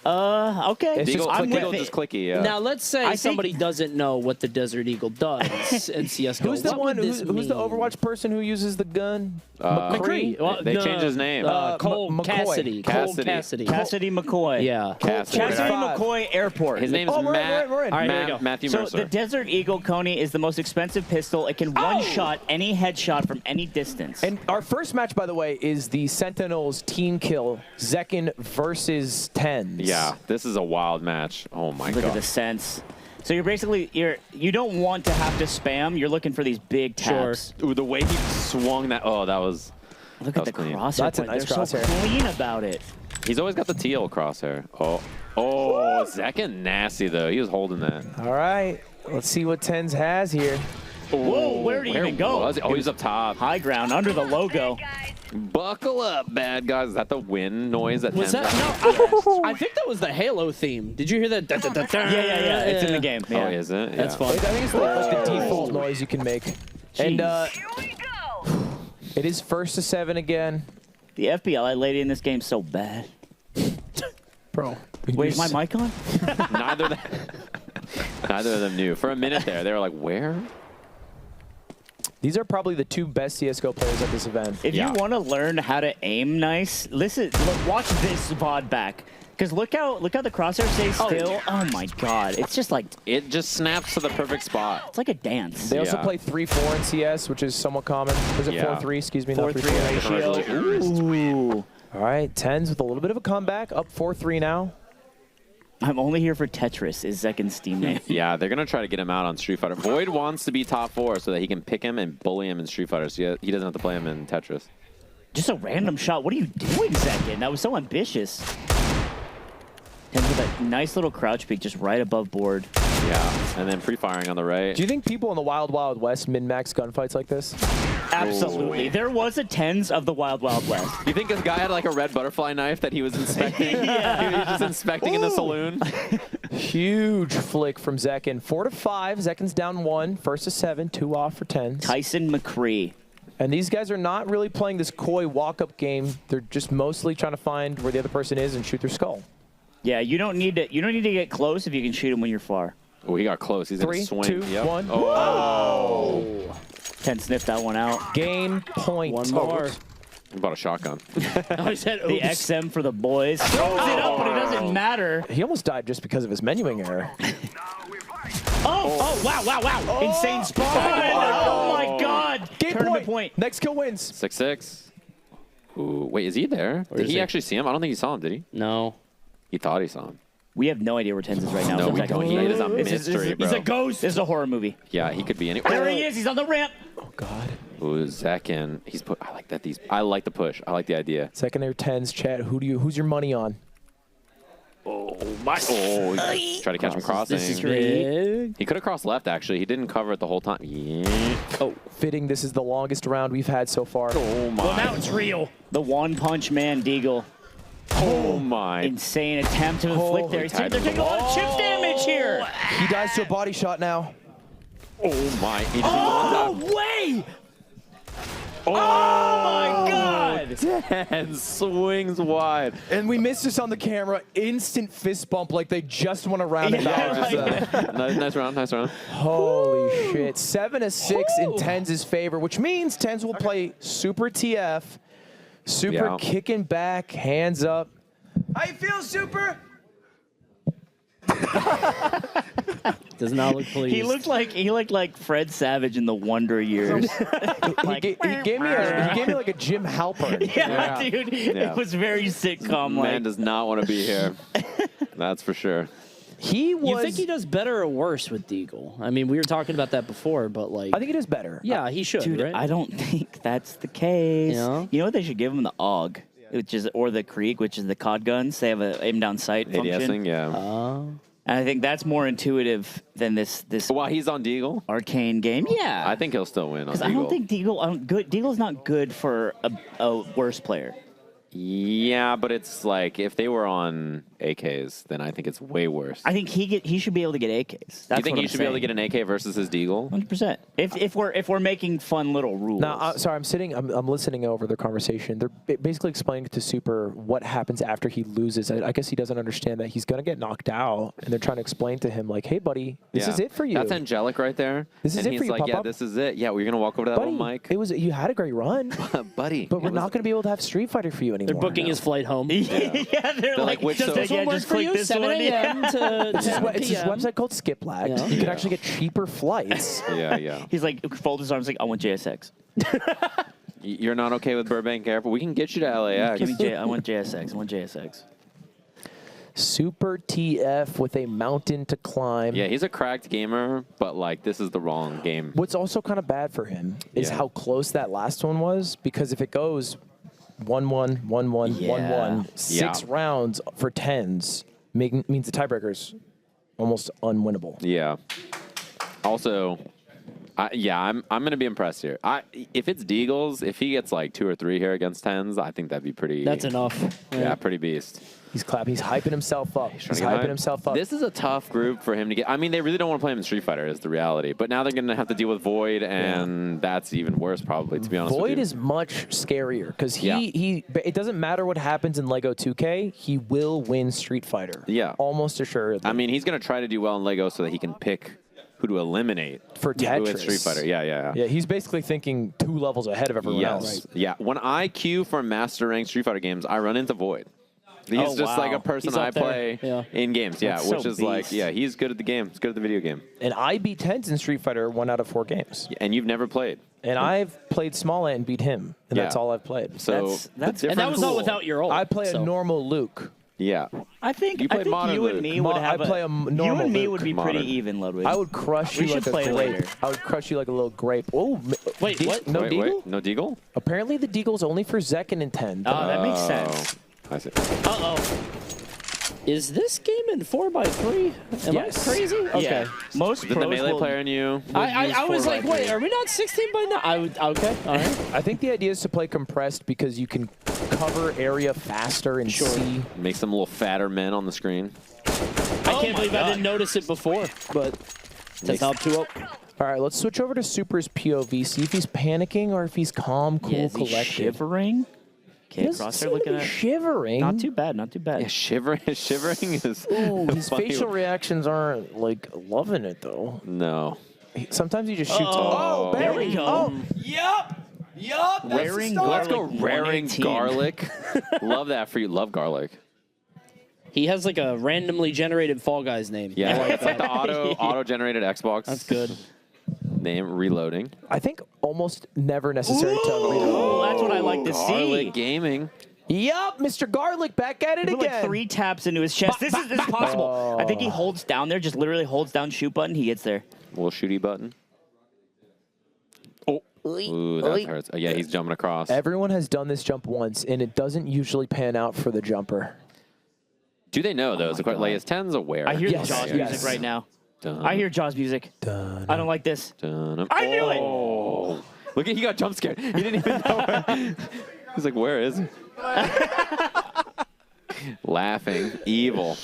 C: Okay.
A: It's just
C: I'm
B: Deagle
C: with
B: just
C: it.
B: clicky. Yeah.
M: Now let's say
C: I think-
M: somebody doesn't know what the Desert Eagle does in CS:GO.
A: Who's the
M: What
A: one?
M: would this
A: Who's the
M: mean?
A: Overwatch person who uses the gun?
M: McCree. Well,
B: they
M: no,
B: changed his name.
M: Cole
A: McCoy.
M: Cassidy. Cole
B: Cassidy.
M: Cassidy.
C: Cassidy McCoy.
M: Yeah.
B: Cassidy.
C: Cassidy
A: 45.
C: McCoy Airport.
B: His name's
A: Oh, we're in,
B: Matt.
A: we're in.
M: All right, here we
B: Matt-
M: go.
B: Matthew
C: So
B: Mercer.
C: the Desert Eagle Coney is the most expensive pistol. It can one-shot any headshot from any distance.
A: And our first match, by the way, is the Sentinels team kill Zekin versus Tens.
B: Yeah, this is a wild match. Oh my
C: Look at
B: god.
C: the sense. So you don't want to have to spam. You're looking for these big taps.
B: Ooh, the way he swung that. Oh, that was.
C: Look
B: that
C: at the
B: was clean.
C: crosshair.
A: That's a
C: point.
A: nice
C: They're so
A: crosshair.
C: clean about it.
B: He's always got the teal crosshair. Oh, Zekin nasty though. He was holding that.
A: All right. Let's see what Tens has here.
C: Whoa, where did he even go?
B: Was he? Oh, he's up top.
C: High ground, under the logo.
B: Buckle up, bad guys. Is that the wind noise that
M: Was
B: Tens
M: that?
B: has?
M: No, I think that was the Halo theme. Did you hear that?
C: Yeah. It's in the game. Yeah.
B: Oh, is it?
M: That's
B: Yeah.
M: fun.
A: I think it's like the default noise you can make. And it is 1st to 7 again.
C: The FBI lady in this game's so bad.
A: Bro.
C: Wait, is my mic on?
B: Neither of them knew. For a minute there, they were like, where?
A: These are probably the 2 best CSGO players at this event.
C: If you want to learn how to aim nice, watch this VOD back. Because look how the crosshair stays still. Oh my god, it's just like
B: It just snaps to the perfect spot.
C: it's like a dance.
A: They also
B: Yeah.
A: play 3-4 in CS, which is somewhat common. Is it
B: Yeah.
A: 4-3? Excuse me, not
C: 4-3
A: 3-4.
C: ratio. Ooh.
A: All right, Tens with a little bit of a comeback, up 4-3 now.
C: I'm only here for Tetris. Is Zekin's team name?
B: Yeah, they're going to try to get him out on Street Fighter. Void wants to be top 4 so that he can pick him and bully him in Street Fighter so he doesn't have to play him in Tetris.
C: Just a random shot. What are you doing, Zekin? That was so ambitious. And with a nice little crouch peek just right above board.
B: Yeah, and then pre-firing on the right.
A: Do you think people in the Wild Wild West min-max gunfights like this?
C: Absolutely. There was a Tens of the Wild Wild West.
B: You think this guy had like a red butterfly knife that he was inspecting?
C: Yeah.
B: He was just inspecting in the saloon?
A: Huge flick from Zekin. 4-5. Zekin's down 1. 1st to 7. 2 off for Tens.
C: Tyson McCree.
A: And these guys are not really playing this coy walk-up game. They're just mostly trying to find where the other person is and shoot their skull.
C: Yeah, you don't need to get close if you can shoot him when you're far.
B: Oh, he got close. He's
A: 3,
B: going to swing.
A: 2,
B: Yep.
A: 1.
B: Oh.
C: Ten sniffed that one out.
A: Game point.
M: One more.
B: He bought a shotgun.
M: I said,
C: The
M: oops.
C: XM for the boys. Throws it up, but it doesn't matter.
A: He almost died just because of his menuing error.
C: Oh, wow. Insane spot. Oh, my God.
A: Game
C: Tournament
A: point. Next kill wins.
B: 6-6. Ooh, wait, is he there? Did
M: is
B: he
M: he?
B: actually see him? I don't think he saw him, did he?
M: No.
B: He thought he saw him.
C: We have no idea where Tens is right now.
B: No,
C: Is
B: we
C: that
B: don't.
C: going-
B: He is a
C: This
B: mystery, bro.
C: He's a ghost. This is a horror movie.
B: Yeah, he could be anywhere.
C: There he is. He's on the ramp.
A: Oh, God.
B: Ooh, Zekin. I like that. I like the push. I like the idea.
A: Secondary 10s, chat. Who's your money on?
B: Oh, my. Oh, try to catch him crossing.
M: This is big.
B: He could have crossed left, actually. He didn't cover it the whole time. Yeah.
A: Oh, fitting. This is the longest round we've had so far.
B: Oh, my.
C: Well, now it's real. The One Punch Man Deagle.
B: Oh, my.
C: Insane attempt to inflict there. They're taking a lot of chip damage here.
A: He dies to a body shot now.
B: Oh, my.
C: Oh, way. Oh, my God.
B: 10 swings wide.
A: And we missed this on the camera. Instant fist bump like they just won a round of
B: Nice round. Nice round.
A: Holy shit. 7-6 in Tens' favor, which means Tens will play Super TF. Super
B: Yeah.
A: kicking back, hands up. How you feel, Super?
M: Does not look pleased.
C: He looked like Fred Savage in the Wonder Years.
A: he gave me like a Jim Halpern.
C: Yeah, dude.
B: Yeah.
C: It was very sitcom.
B: Man does not want to be here. That's for sure.
A: He was.
M: You think he does better or worse with Deagle? I mean, we were talking about that before, but like.
A: I think he does better.
M: Yeah, he should.
C: Dude,
M: right?
C: I don't think that's the case.
M: Yeah.
C: You know what they should give him? The AUG, which is or the Krieg, which is the COD guns. They have a aim down sight function.
B: ADSing, yeah.
C: And I think that's more intuitive than this.
B: While he's on Deagle,
C: arcane game. Yeah,
B: I think he'll still win on Deagle.
C: I don't think Deagle's not good for a worse player.
B: Yeah, but it's like if they were on AKs, then I think it's way worse.
C: I think he should be able to get AKs. That's
B: you think he should be able to get an AK versus his Deagle?
C: 100%. If we're making fun little rules.
A: Now, sorry, I'm listening over their conversation. They're basically explaining to Super what happens after he loses. I guess he doesn't understand that he's gonna get knocked out, and they're trying to explain to him like, "Hey, buddy, this is it for you.
B: That's angelic right there."
A: This is
B: and
A: it for
B: he's
A: you,
B: like,
A: Pop
B: "Yeah,
A: Pop.
B: this is it. Yeah, we're gonna walk over to that
A: Buddy,
B: little mic."
A: you had a great run,
B: buddy.
A: But we're not gonna be able to have Street Fighter for you anymore.
M: They're booking his flight home.
C: Yeah, they're like,
B: which
C: just
B: so-
C: yeah, just click this
M: 7
C: one.
M: a.m. to
A: It's
M: 10
A: this
M: p.m.
A: website called Skiplag.
M: Yeah.
A: You can actually get cheaper flights.
B: Yeah.
C: He's like, fold his arms like, I want JSX.
B: You're not okay with Burbank Airport? We can get you to LAX.
C: Give me I want JSX. I want JSX.
A: Super TF with a mountain to climb.
B: Yeah, he's a cracked gamer, but like this is the wrong game.
A: What's also kind of bad for him is how close that last one was, because if it goes 1-1, 1-1, 1-1, 6 rounds for 10s means the tiebreaker's almost unwinnable.
B: Yeah. Also, I'm gonna be impressed here. If it's Deagles, if he gets like 2 or 3 here against 10s, I think that'd be pretty.
M: That's enough.
B: Yeah, pretty beast.
A: He's clapping. He's hyping himself up. He's
B: Trying to get
A: hyping
B: hype.
A: himself up.
B: This is a tough group for him to get. I mean, they really don't want to play him in Street Fighter, is the reality. But now they're going to have to deal with Void, and that's even worse, probably, to be honest with
A: Void
B: you.
A: is much scarier because it doesn't matter what happens in Lego 2K, he will win Street Fighter.
B: Yeah.
A: Almost assuredly.
B: I mean, he's going to try to do well in Lego so that he can pick who to eliminate
A: for Tetris.
B: with Street Fighter. Yeah.
A: Yeah, he's basically thinking 2 levels ahead of everyone else.
B: Yeah. When I queue for Master Rank Street Fighter games, I run into Void. He's just like a person I play in games, which is like, he's good at the game. He's good at the video game.
A: And I beat 10s in Street Fighter 1 out of 4 games.
B: And you've never played.
A: And I've played Small Ant and beat him, and that's all I've played.
B: So
M: and that was not without your ult.
A: I play a normal Luke.
B: Yeah.
C: I think
B: you play modern
C: you and
B: Luke.
C: me would have
A: I play a normal
C: You and me
A: Luke.
C: would be
B: Modern.
C: pretty even, Ludwig.
A: I would crush you
C: We
A: like
C: should
A: a
C: play
A: grape.
C: later.
A: I would crush you like a little grape. Oh,
M: wait, what?
A: No Deagle?
B: Wait, no Deagle?
A: Apparently the Deagle's only for Zekken and 10.
C: Oh, that makes sense.
B: I see.
M: Uh-oh. Is this game in 4x3? Am I crazy? Okay.
C: Yeah. Most
B: Is it the
C: pros
B: melee
C: will-
B: player in you?
M: I was like,
C: 4x3.
M: wait, are we not 16 by now? Okay, all right.
A: I think the idea is to play compressed because you can cover area faster and see.
B: Make some little fatter men on the screen.
M: I can't believe I didn't notice it before, but that's how 2-0.
A: All right, let's switch over to Super's POV. See if he's panicking or if he's calm, cool,
C: Yeah, is he
A: collected.
C: shivering? Okay,
A: Doesn't
C: Crosshair
A: seem to
C: looking
A: be
C: at
A: shivering.
C: Not too bad, not too bad.
B: Yeah, shivering is.
A: Ooh, his
B: funny.
A: facial reactions aren't like loving it though.
B: No.
A: Sometimes he just shoots.
C: Oh, there
A: bang.
C: we go.
A: Oh,
U: Yup.
C: Raring
B: Let's go
C: garlic.
B: raring
C: 118.
B: garlic. Love that for you. Love garlic.
M: He has like a randomly generated Fall Guys name.
B: Yeah,
M: I like
B: it's like the auto-generated Xbox.
M: That's good.
B: Name reloading.
A: I think almost never necessary to reload.
C: Oh, that's what I like to
B: Garlic
C: see.
B: gaming.
A: Yup, Mr. Garlic back at it
C: He put
A: again.
C: like 3 taps into his chest. This is possible. I think he holds down there, just literally holds down shoot button. He gets there.
B: Little shooty button. Oh. Ooh, that hurts. Oh, yeah, he's jumping across.
A: Everyone has done this jump once, and it doesn't usually pan out for the jumper.
B: Do they know, though? Like, is 10's aware?
C: I hear
A: Yes,
C: Jaws
A: yes.
C: music right now.
B: Dun,
C: I hear Jaws music.
A: Dun.
C: I don't like this.
B: dun,
C: I knew it.
B: Oh. Look at he got jump scared. He didn't even know. He's like, where is he? Laughing. Evil.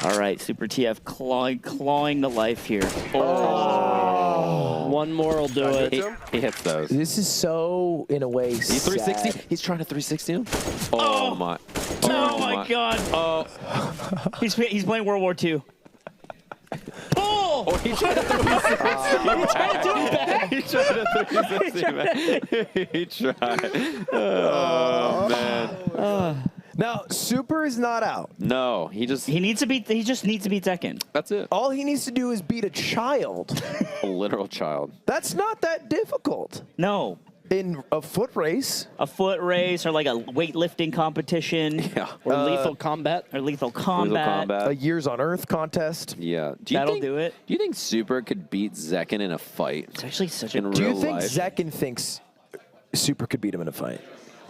C: All right, Super TF clawing the life here.
B: Oh.
M: One more will do it.
B: He hits those.
A: This is so, in a way,
B: He's 360.
A: sad.
B: He's trying to 360 him. Oh, my.
C: Oh my God.
B: Oh.
C: He's playing World War II.
B: Oh, he tried to 360. He tried to 360, man. He tried. Oh, man.
A: Now, Super is not out.
B: No, he just
C: needs to beat. He just needs to beat Zekken.
B: That's it.
A: All he needs to do is beat a child.
B: A literal child.
A: That's not that difficult.
C: No.
A: In a foot race.
C: A foot race or like a weightlifting competition.
B: Yeah.
M: Or lethal combat.
C: Or lethal combat.
A: A Years on Earth contest.
B: Yeah.
C: That'll do it.
B: Do you think Super could beat Zekken in a fight?
C: It's actually such a.
A: Do you think
B: life?
A: Zekken thinks Super could beat him in a fight?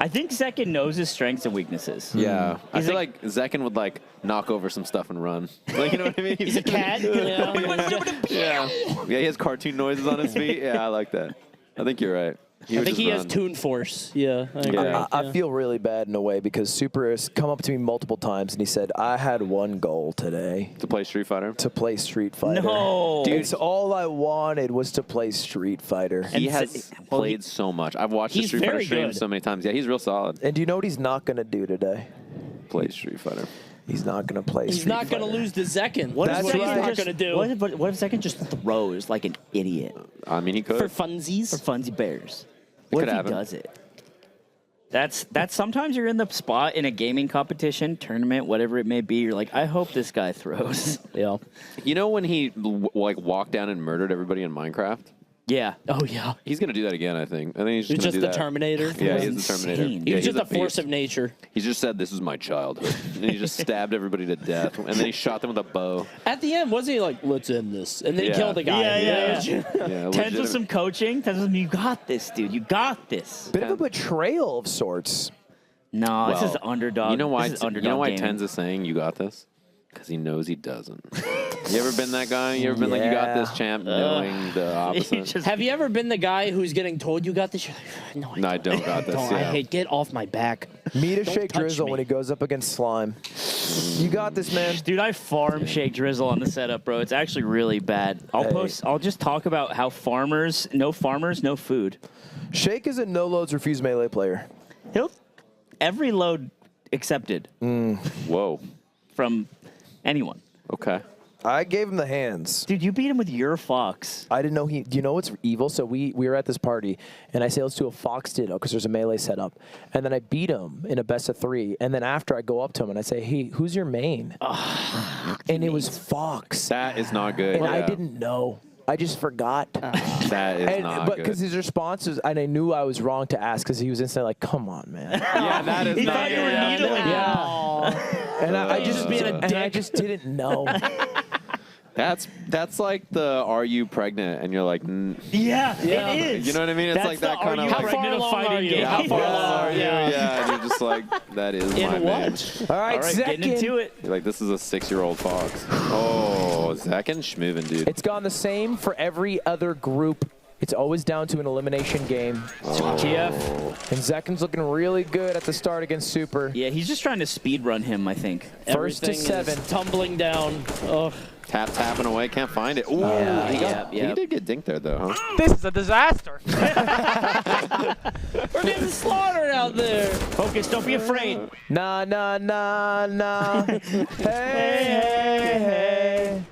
C: I think Zekken knows his strengths and weaknesses.
B: Yeah. I
C: He's
B: feel like Zekken would like knock over some stuff and run. Like, you know what I mean?
M: He's a cat.
B: Yeah. Yeah, he has cartoon noises on his feet. Yeah, I like that. I think you're right.
M: I think he has Toon Force. Yeah. I agree.
A: I feel really bad in a way because Super has come up to me multiple times and he said, I had one goal today.
B: To play Street Fighter?
A: To play Street Fighter.
C: No.
A: Dude, it's all I wanted was to play Street Fighter.
B: He has played so much. I've watched the
A: he's
B: Street Fighter
A: very
B: stream
A: good.
B: so many times. Yeah, he's real solid.
A: And do you know what he's not going to do today?
B: Play Street Fighter.
A: He's not going to play
M: He's
A: Street
M: not
A: Fighter.
M: going to lose to Zekken.
C: What
M: That's
C: if
M: what he's
C: Zekken
M: not
C: just-
M: going to do.
C: What if Zekken just throws like an idiot?
B: I mean, he could.
M: For funsies?
C: For funzy bears. What
B: could
C: if he
B: happen.
C: does it? That's sometimes you're in the spot in a gaming competition, tournament, whatever it may be. You're like, I hope this guy throws.
M: Yeah.
B: You know when he like walked down and murdered everybody in Minecraft?
C: Yeah.
M: Oh, yeah.
B: He's gonna do that again, I think. I think he's
M: He's
B: just
M: just
B: gonna
M: the
B: do that.
M: Terminator.
B: Yeah, he's the Terminator.
C: insane.
B: Yeah,
M: He's just a force
B: beast.
M: of nature.
B: He just said, "This is my childhood," and he just stabbed everybody to death, and then he shot them with a bow.
M: At the end, wasn't he like, let's end this? And then he
B: Yeah.
M: killed the guy.
C: Yeah.
B: Yeah,
C: Tens with
B: legitimate.
C: some coaching. Tens with some, you got this, dude. You got this.
A: Bit of a betrayal of sorts.
C: No, this
B: Well,
C: is underdog.
B: You know why?
C: This is underdog gaming.
B: Tens is saying you got this? Because he knows he doesn't. You ever been that guy? You ever been like, you got this, champ, knowing the opposite?
M: Have you ever been the guy who's getting told you got this? You're like,
B: No, I don't got this.
M: don't. I hate. Get off my back.
A: Me to
M: Don't
A: Shake
M: touch
A: Drizzle
M: me.
A: when he goes up against Slime. You got this, man.
C: Dude, I farm Shake Drizzle on the setup, bro. It's actually really bad. I'll just talk about how farmers, no food.
A: Shake is a no loads refuse melee player.
C: Every load accepted
B: Whoa.
C: from anyone.
B: Okay.
A: I gave him the hands.
C: Dude, you beat him with your fox.
A: I didn't know he. Do you know what's evil? So we were at this party, and I say let's do a fox ditto because there's a melee set up, and then I beat him in a best of 3, and then after I go up to him and I say, hey, who's your main? And it was Fox.
B: That is not good.
A: And I
B: yeah.
A: didn't know. I just forgot.
B: That is not
A: but
B: good.
A: because his response was, and I knew I was wrong to ask because he was instantly like, "Come on, man."
B: Yeah, that is
C: He
B: not
C: thought you
B: good.
C: were
B: Yeah.
C: needling him.
A: Yeah. And I just
M: being a
A: and I just didn't know.
B: That's like the "Are you pregnant?" and you're like,
C: Yeah, it is.
B: You know what I mean? It's
C: That's
B: like that
C: the
B: kind
C: Are
B: of
C: You
B: like,
C: Pregnant a Fighting Game.
B: How far
C: Yeah.
B: along are you? Yeah, and you're just like, that is
M: In
B: my man.
M: what?
A: All right,
C: All right, getting
A: Zekken.
C: into it.
B: You're like, this is a 6-year-old fox. Oh, Zekken schmovin', dude.
A: It's gone the same for every other group. It's always down to an elimination game.
C: TF.
A: And Zekken's looking really good at the start against Super.
C: Yeah, he's just trying to speed run him, I think.
A: First to
M: Everything is
A: 7.
M: tumbling down. Ugh.
B: Tapping away, can't find it. Ooh,
C: Yeah,
B: he did get dinked there, though, huh?
E: This is a disaster.
M: We're getting slaughtered out there.
C: Focus, don't be afraid.
A: Nah, nah, nah, nah. Hey, hey, hey.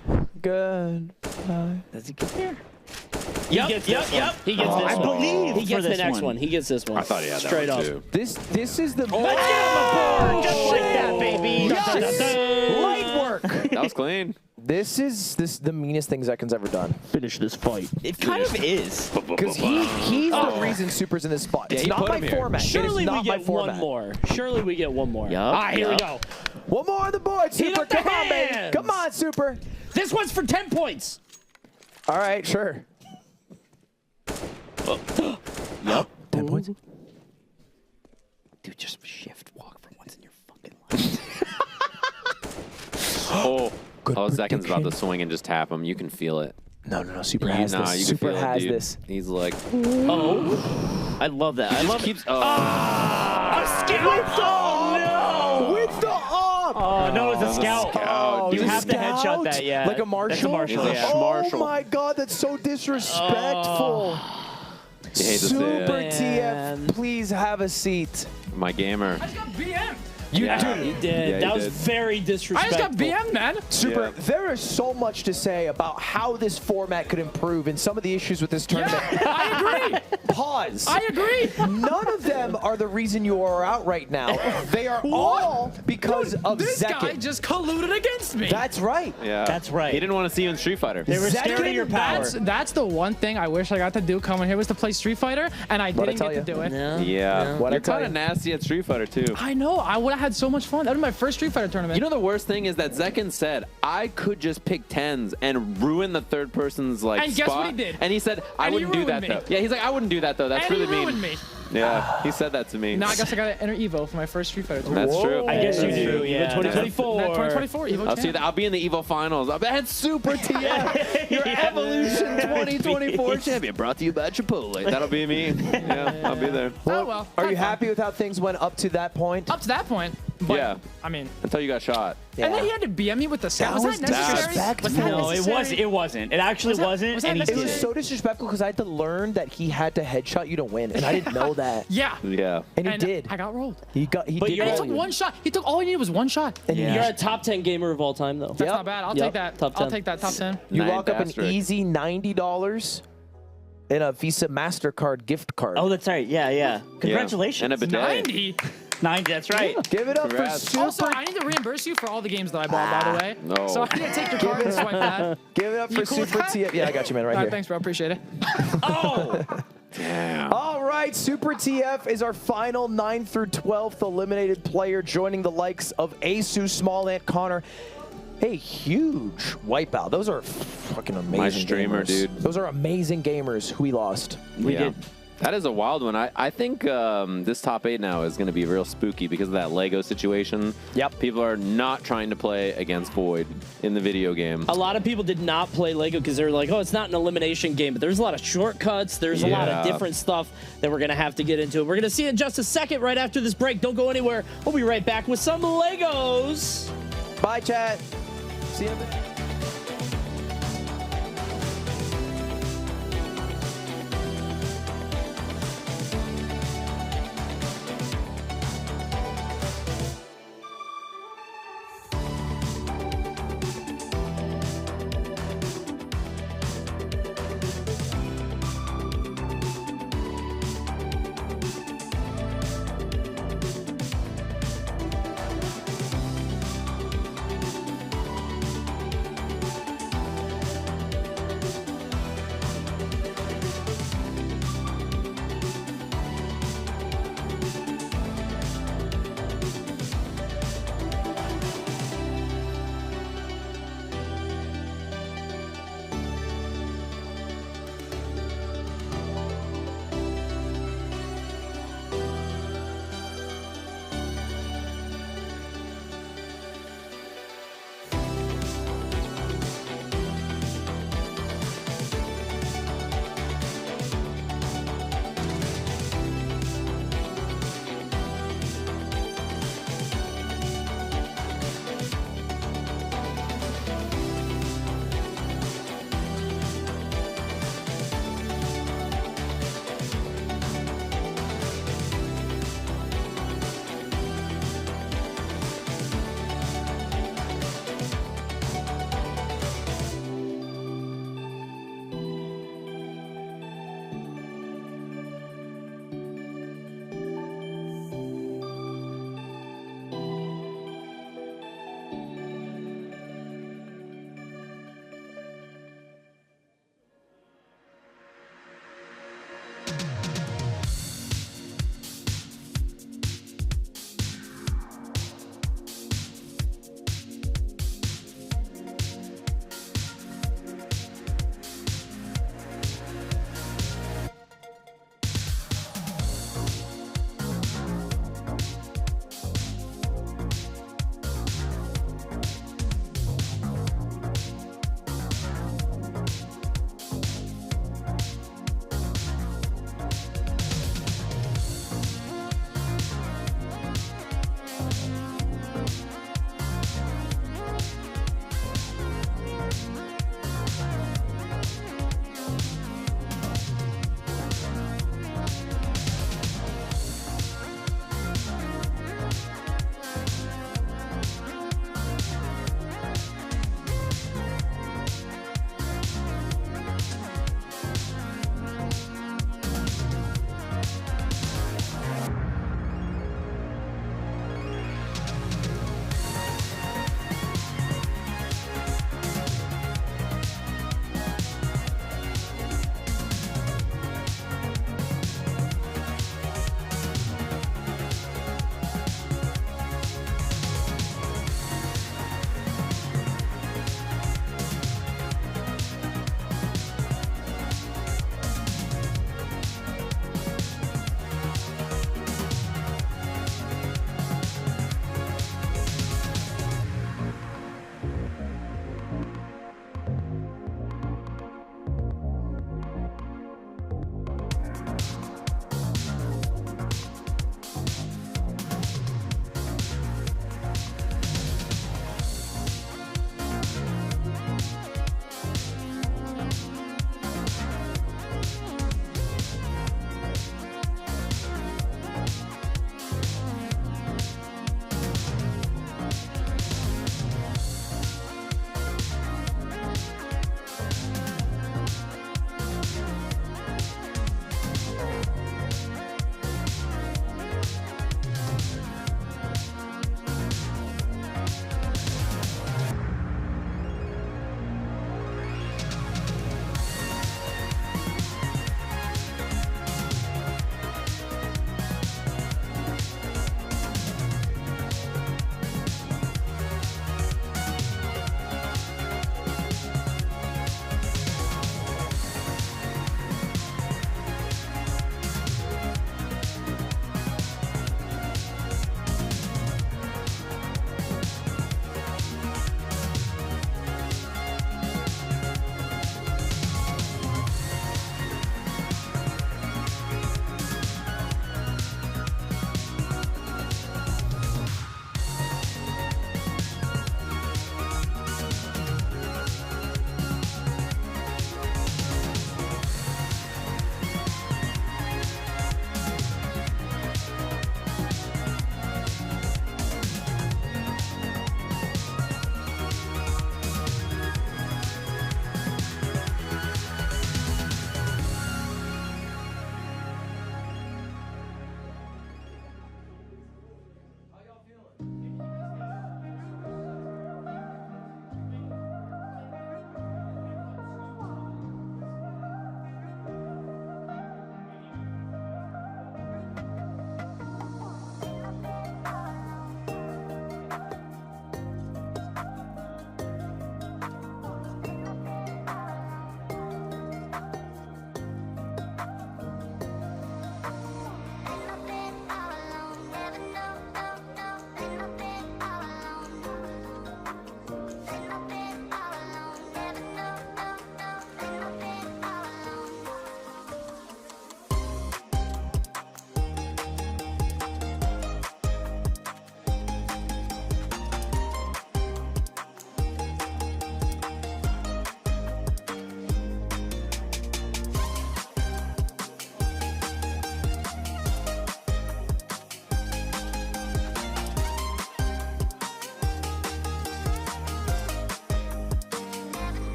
A: Good.
C: Does he get there?
M: He gets this one. He gets this
C: I
M: one.
C: believe
M: He
C: for
M: gets the
C: this
M: next
C: one.
M: one. He gets this one.
B: I thought he had
M: Straight
B: that one,
M: up.
B: too.
A: This is the
C: Let's get him aboard! Just like that, baby.
A: light work.
B: That was clean.
A: This is the meanest thing Zekken's ever done.
M: Finish this fight.
C: It kind of is.
A: Because he's the reason Super's in this spot. It's
B: he
A: not
B: put
A: my
B: him here.
A: format.
M: Surely
A: it is
M: we
A: not my
M: get
A: format.
M: one more. Surely we get one more.
C: Yup,
M: All right, here we
C: yup.
M: go.
A: One more on the board,
M: Heat
A: Super.
M: up the
A: Come on, baby.
M: hands.
A: Come on, Super.
M: This one's for 10 points.
A: All right, sure.
C: Yup.
A: 10 points.
C: Dude, just shift walk for once in your fucking life.
B: Oh,
A: Good
B: Zekken's about to
A: prediction.
B: swing and just tap him. You can feel it.
A: No. Super has
B: Nah,
A: this.
B: you can
A: Super
B: feel it,
A: has
B: dude.
A: this.
B: He's like,
C: Oh. I love that. I love
B: keeps.
C: it. A scout! Oh, no!
A: With the up.
C: Oh, no, it's a
B: the
C: scout.
B: scout,
C: You
B: dude.
C: have to headshot that, yeah.
A: Like a marshal?
C: That's a marshal,
B: He's a
C: yeah.
B: Marshall.
A: Oh my God, that's so disrespectful.
B: You hate to say
A: Super
B: it.
A: TF, please have a seat.
B: My gamer.
A: You You
M: He did.
B: Yeah,
M: that
B: he
M: was
B: did.
M: very disrespectful.
D: I just got BM, man.
A: Super. There is so much to say about how this format could improve and some of the issues with this tournament.
D: I agree.
A: Pause.
D: I agree.
A: None of them are the reason you are out right now. They are all because of
D: This
A: Zekin.
D: guy just colluded against me.
A: That's right.
B: Yeah.
M: That's right.
B: He didn't want to see you in Street Fighter.
M: They were scared of your power.
D: That's the one thing I wish I got to do coming here was to play Street Fighter, and I didn't get to do it.
B: Yeah.
A: What
B: You're
A: I tell
B: kind of
A: you.
B: nasty at Street Fighter, too.
D: I know. I would have had so much fun. That was my first Street Fighter tournament.
B: You know the worst thing is that Zekin said, I could just pick 10s and ruin the third person's like
D: And
B: spot.
D: guess what he did?
B: And he said, I
D: And he
B: wouldn't do that
D: ruined me.
B: though. Yeah, he's like, I wouldn't do that though. That's
D: and
B: really
D: he ruined
B: mean.
D: me.
B: Yeah, he said that to me.
D: Now I guess I got to enter Evo for my first Street Fighter tournament.
B: That's true.
M: I guess you
B: That's
M: do.
B: true.
M: Yeah. 2024.
D: 2024 Evo
B: I'll
D: champ.
B: see that. I'll be in the Evo finals. I'll be at Super TF, your Evolution 2024 champion, brought to you by Chipotle. That'll be me. Yeah, I'll be there.
D: Oh, well.
A: Are you happy with how things went up to that point?
D: Up to that point. But,
B: Yeah.
D: I mean.
B: Until you got shot.
D: And then he had to BM me with the sound. Was that necessary?
A: disrespectful.
D: Was that
C: No,
D: necessary?
C: it wasn't. It actually wasn't.
D: was that
C: and he
A: It
C: did
A: was
C: it.
A: so disrespectful because I had to learn that he had to headshot you to win, and I didn't know that.
D: Yeah.
B: Yeah.
A: And he
D: And
A: did.
D: I got rolled.
A: He did.
D: And he
A: roll
D: took
A: you.
D: one shot. He took all he needed was one shot.
A: And
M: You're a top 10 gamer of all time, though.
D: That's not bad. I'll take that.
M: Top 10.
D: I'll take that top 10.
A: You
B: Nine
A: lock up an
B: asterisk.
A: easy $90 and a Visa MasterCard gift card.
C: Oh, that's right. Yeah, yeah. Congratulations.
B: And a bidet.
D: 90.
C: 90, that's right.
A: Give it up
B: Congrats.
A: for Super.
D: Also, I need to reimburse you for all the games that I bought, by the way.
B: No.
D: So I need to take your card and swipe that.
A: Give it up
D: You
A: for
D: cool with
A: Super
D: that?
A: TF. Yeah, I got you, man, right
D: All right,
A: here.
D: thanks, bro. Appreciate it.
B: Damn.
A: All right, Super TF is our final 9 through 12th eliminated player, joining the likes of Asu, Small Ant, Connor. A huge wipeout. Those are fucking amazing
B: My streamer,
A: gamers.
B: dude.
A: Those are amazing gamers who we lost.
C: We did.
B: That is a wild one. I think this top 8 now is going to be real spooky because of that Lego situation.
A: Yep.
B: People are not trying to play against Void in the video game.
M: A lot of people did not play Lego because they were like, oh, it's not an elimination game, but there's a lot of shortcuts. There's a lot of different stuff that we're going to have to get into. We're going to see in just a second right after this break. Don't go anywhere. We'll be right back with some Legos.
A: Bye, chat. See you in a bit.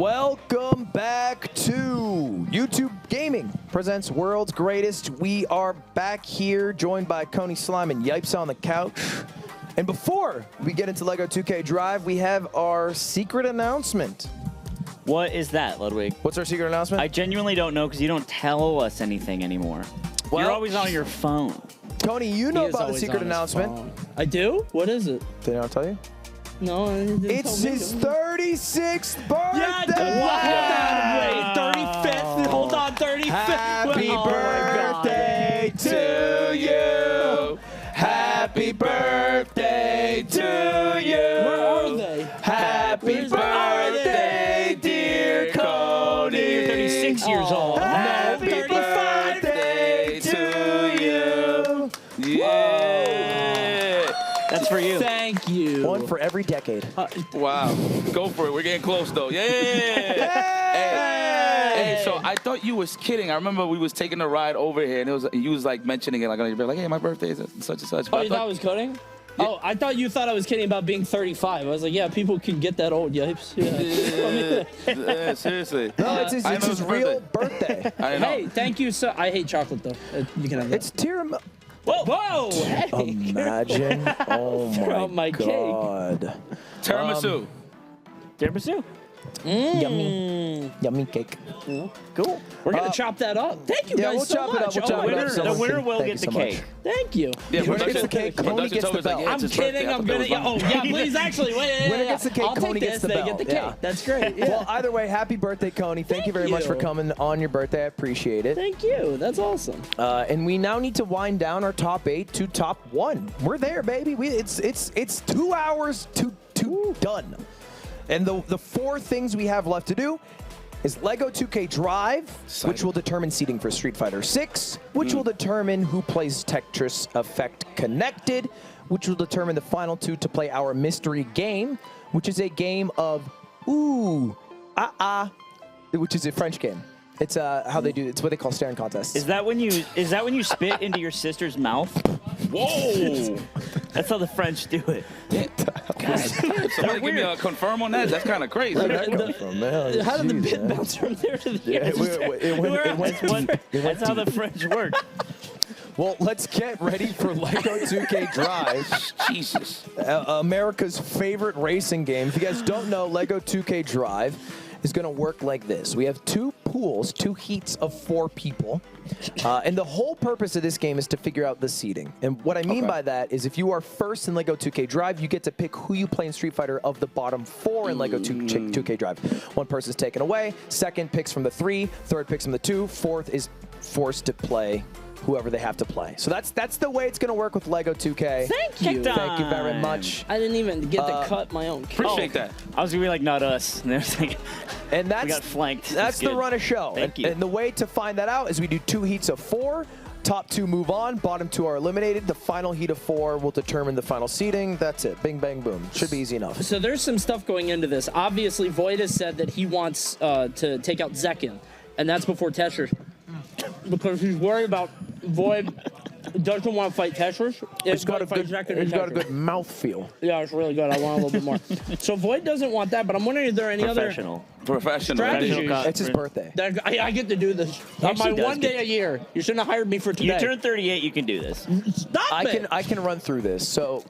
A: Welcome back to YouTube Gaming presents World's Greatest. We are back here joined by Coney Slime and Yipes on the couch. And before we get into LEGO 2K Drive, we have our secret announcement.
C: What is that, Ludwig?
A: What's our secret announcement?
C: I genuinely don't know because you don't tell us anything anymore.
A: Well,
C: you're always on your phone.
A: Tony, you know about the secret announcement.
M: I do? What is it?
A: Did I not tell you?
M: No,
A: it's his 36th birthday!
M: Yeah, 35th. Hold on, 35th.
A: Happy birthday to you. Happy birthday to you.
M: Where are they?
A: Happy birthday, dear Cody.
C: You're 36 years old.
A: Happy birthday to you.
J: Yeah.
C: That's for you.
M: Thank you.
A: One for every decade.
J: Wow. Go for it. We're getting close, though. Yeah. Hey, so I thought you was kidding. I remember we was taking a ride over here, and you was like mentioning it, like on your birthday, like, hey, my birthday is such and such.
M: Oh, you thought I was kidding? Yeah. Oh, I thought you thought I was kidding about being 35. I was like, yeah, people can get that old, Yipes.
J: Yeah, seriously.
A: No, it's his real birthday.
M: Hey, thank you. So I hate chocolate, though. You can have that.
A: It's tiramisu.
M: Whoa! Hey,
A: Imagine. Oh my God.
M: Cake.
J: Tiramisu.
C: Tiramisu.
A: Yummy cake.
M: Cool. We're going to chop that up. Thank you guys so much.
C: The winner will get the cake.
M: Thank you.
A: Yeah, winner gets the cake, Coney gets the bell.
M: I'm kidding. I'm going to. Oh, yeah, please, actually. Wait.
A: Winner gets the cake, Coney gets the bell.
M: They get the cake.
A: Yeah.
M: That's great. Yeah.
A: Well, either way, happy birthday, Coney. Thank you very much for coming on your birthday. I appreciate it.
M: Thank you. That's awesome.
A: And we now need to wind down our top 8 to top 1. We're there, baby. It's 2 hours to done. And the 4 things we have left to do is LEGO 2K Drive, which will determine seating for Street Fighter 6, which will determine who plays Tetris Effect Connected, which will determine the final 2 to play our mystery game, which is a game of which is a French game. It's how they do. It's what they call staring contests.
C: Is that when you spit into your sister's mouth?
J: Whoa!
C: That's how the French do it.
J: Somebody give me a confirm on that. That's kind of crazy.
M: How did the bit bounce from there to the
C: That's how the French work.
A: Well, let's get ready for LEGO 2K Drive.
J: Jesus.
A: America's favorite racing game. If you guys don't know, LEGO 2K Drive is going to work like this. We have 2 pools, 2 heats of 4 people. And the whole purpose of this game is to figure out the seeding. And what I mean by that is if you are first in LEGO 2K Drive, you get to pick who you play in Street Fighter of the bottom 4 in LEGO 2K Drive. One person's taken away, second picks from the 3, third picks from the 2, fourth is forced to play whoever they have to play. So that's the way it's going to work with LEGO 2K.
M: Thank you.
A: Thank you very much.
M: I didn't even get to cut my own cake.
J: Appreciate that.
C: I was going to be like, not us. And
A: that's,
C: we got flanked.
A: That's the run of show.
C: Thank you.
A: And the way to find that out is we do 2 heats of 4. Top 2 move on. Bottom 2 are eliminated. The final heat of 4 will determine the final seeding. That's it. Bing, bang, boom. Should be easy enough.
M: So there's some stuff going into this. Obviously, Void has said that he wants to take out Zekin, and that's before Tetris. Because he's worried about Void doesn't want to fight Tetris.
A: It's got a good mouthfeel.
M: Yeah, it's really good. I want a little bit more. So Void doesn't want that, but I'm wondering if there are any other
J: professional
M: strategies.
A: It's his birthday.
M: That I get to do this on my one day a year. You shouldn't have hired me for today.
C: You turn 38, you can do this.
M: Stop it!
A: I can run through this. So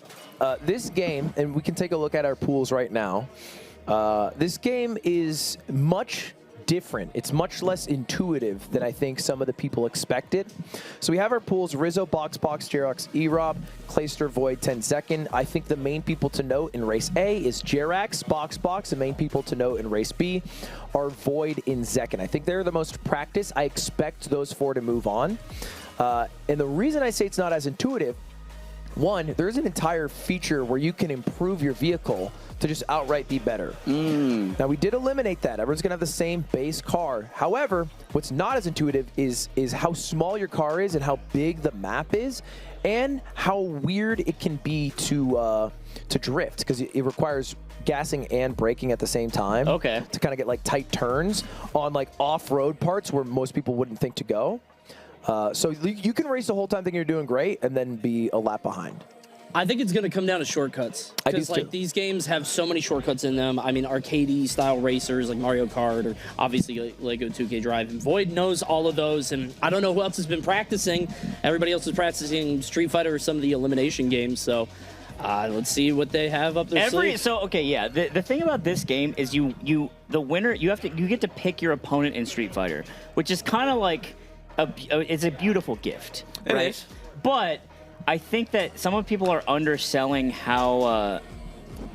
A: this game, and we can take a look at our pools right now. This game is much different. It's much less intuitive than I think some of the people expected. So we have our pools: Rizzo, Box, Jerax, Erob, Clayster, Void, 10 second. I think the main people to note in race A is Jerax, Box. The main people to note in race B are Void in Zekin. I think they're the most practiced. I expect those 4 to move on. And the reason I say it's not as intuitive, one, there's an entire feature where you can improve your vehicle to just outright be better. Now, we did eliminate that. Everyone's going to have the same base car. However, what's not as intuitive is how small your car is and how big the map is and how weird it can be to drift, because it requires gassing and braking at the same time.
C: Okay.
A: To kind of get like tight turns on like off-road parts where most people wouldn't think to go. So you can race the whole time thinking you're doing great and then be a lap behind.
M: I think it's going to come down to shortcuts.
A: I do
M: Because like
A: too.
M: these games have so many shortcuts in them. I mean, arcade style racers like Mario Kart or obviously like Lego 2K Drive. And Void knows all of those. And I don't know who else has been practicing. Everybody else is practicing Street Fighter or some of the elimination games. So let's see what they have up their sleeve.
C: The thing about this game is the winner you get to pick your opponent in Street Fighter, which is kind of like it's a beautiful gift, right?
J: is.
C: But I think that some people are underselling how,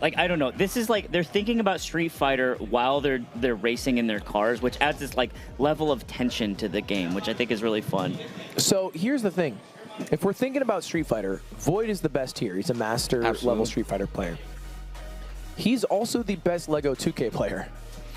C: I don't know. This is like they're thinking about Street Fighter while they're racing in their cars, which adds this like level of tension to the game, which I think is really fun.
A: So here's the thing. If we're thinking about Street Fighter, Void is the best here. He's a master level Street Fighter player. He's also the best Lego 2K player.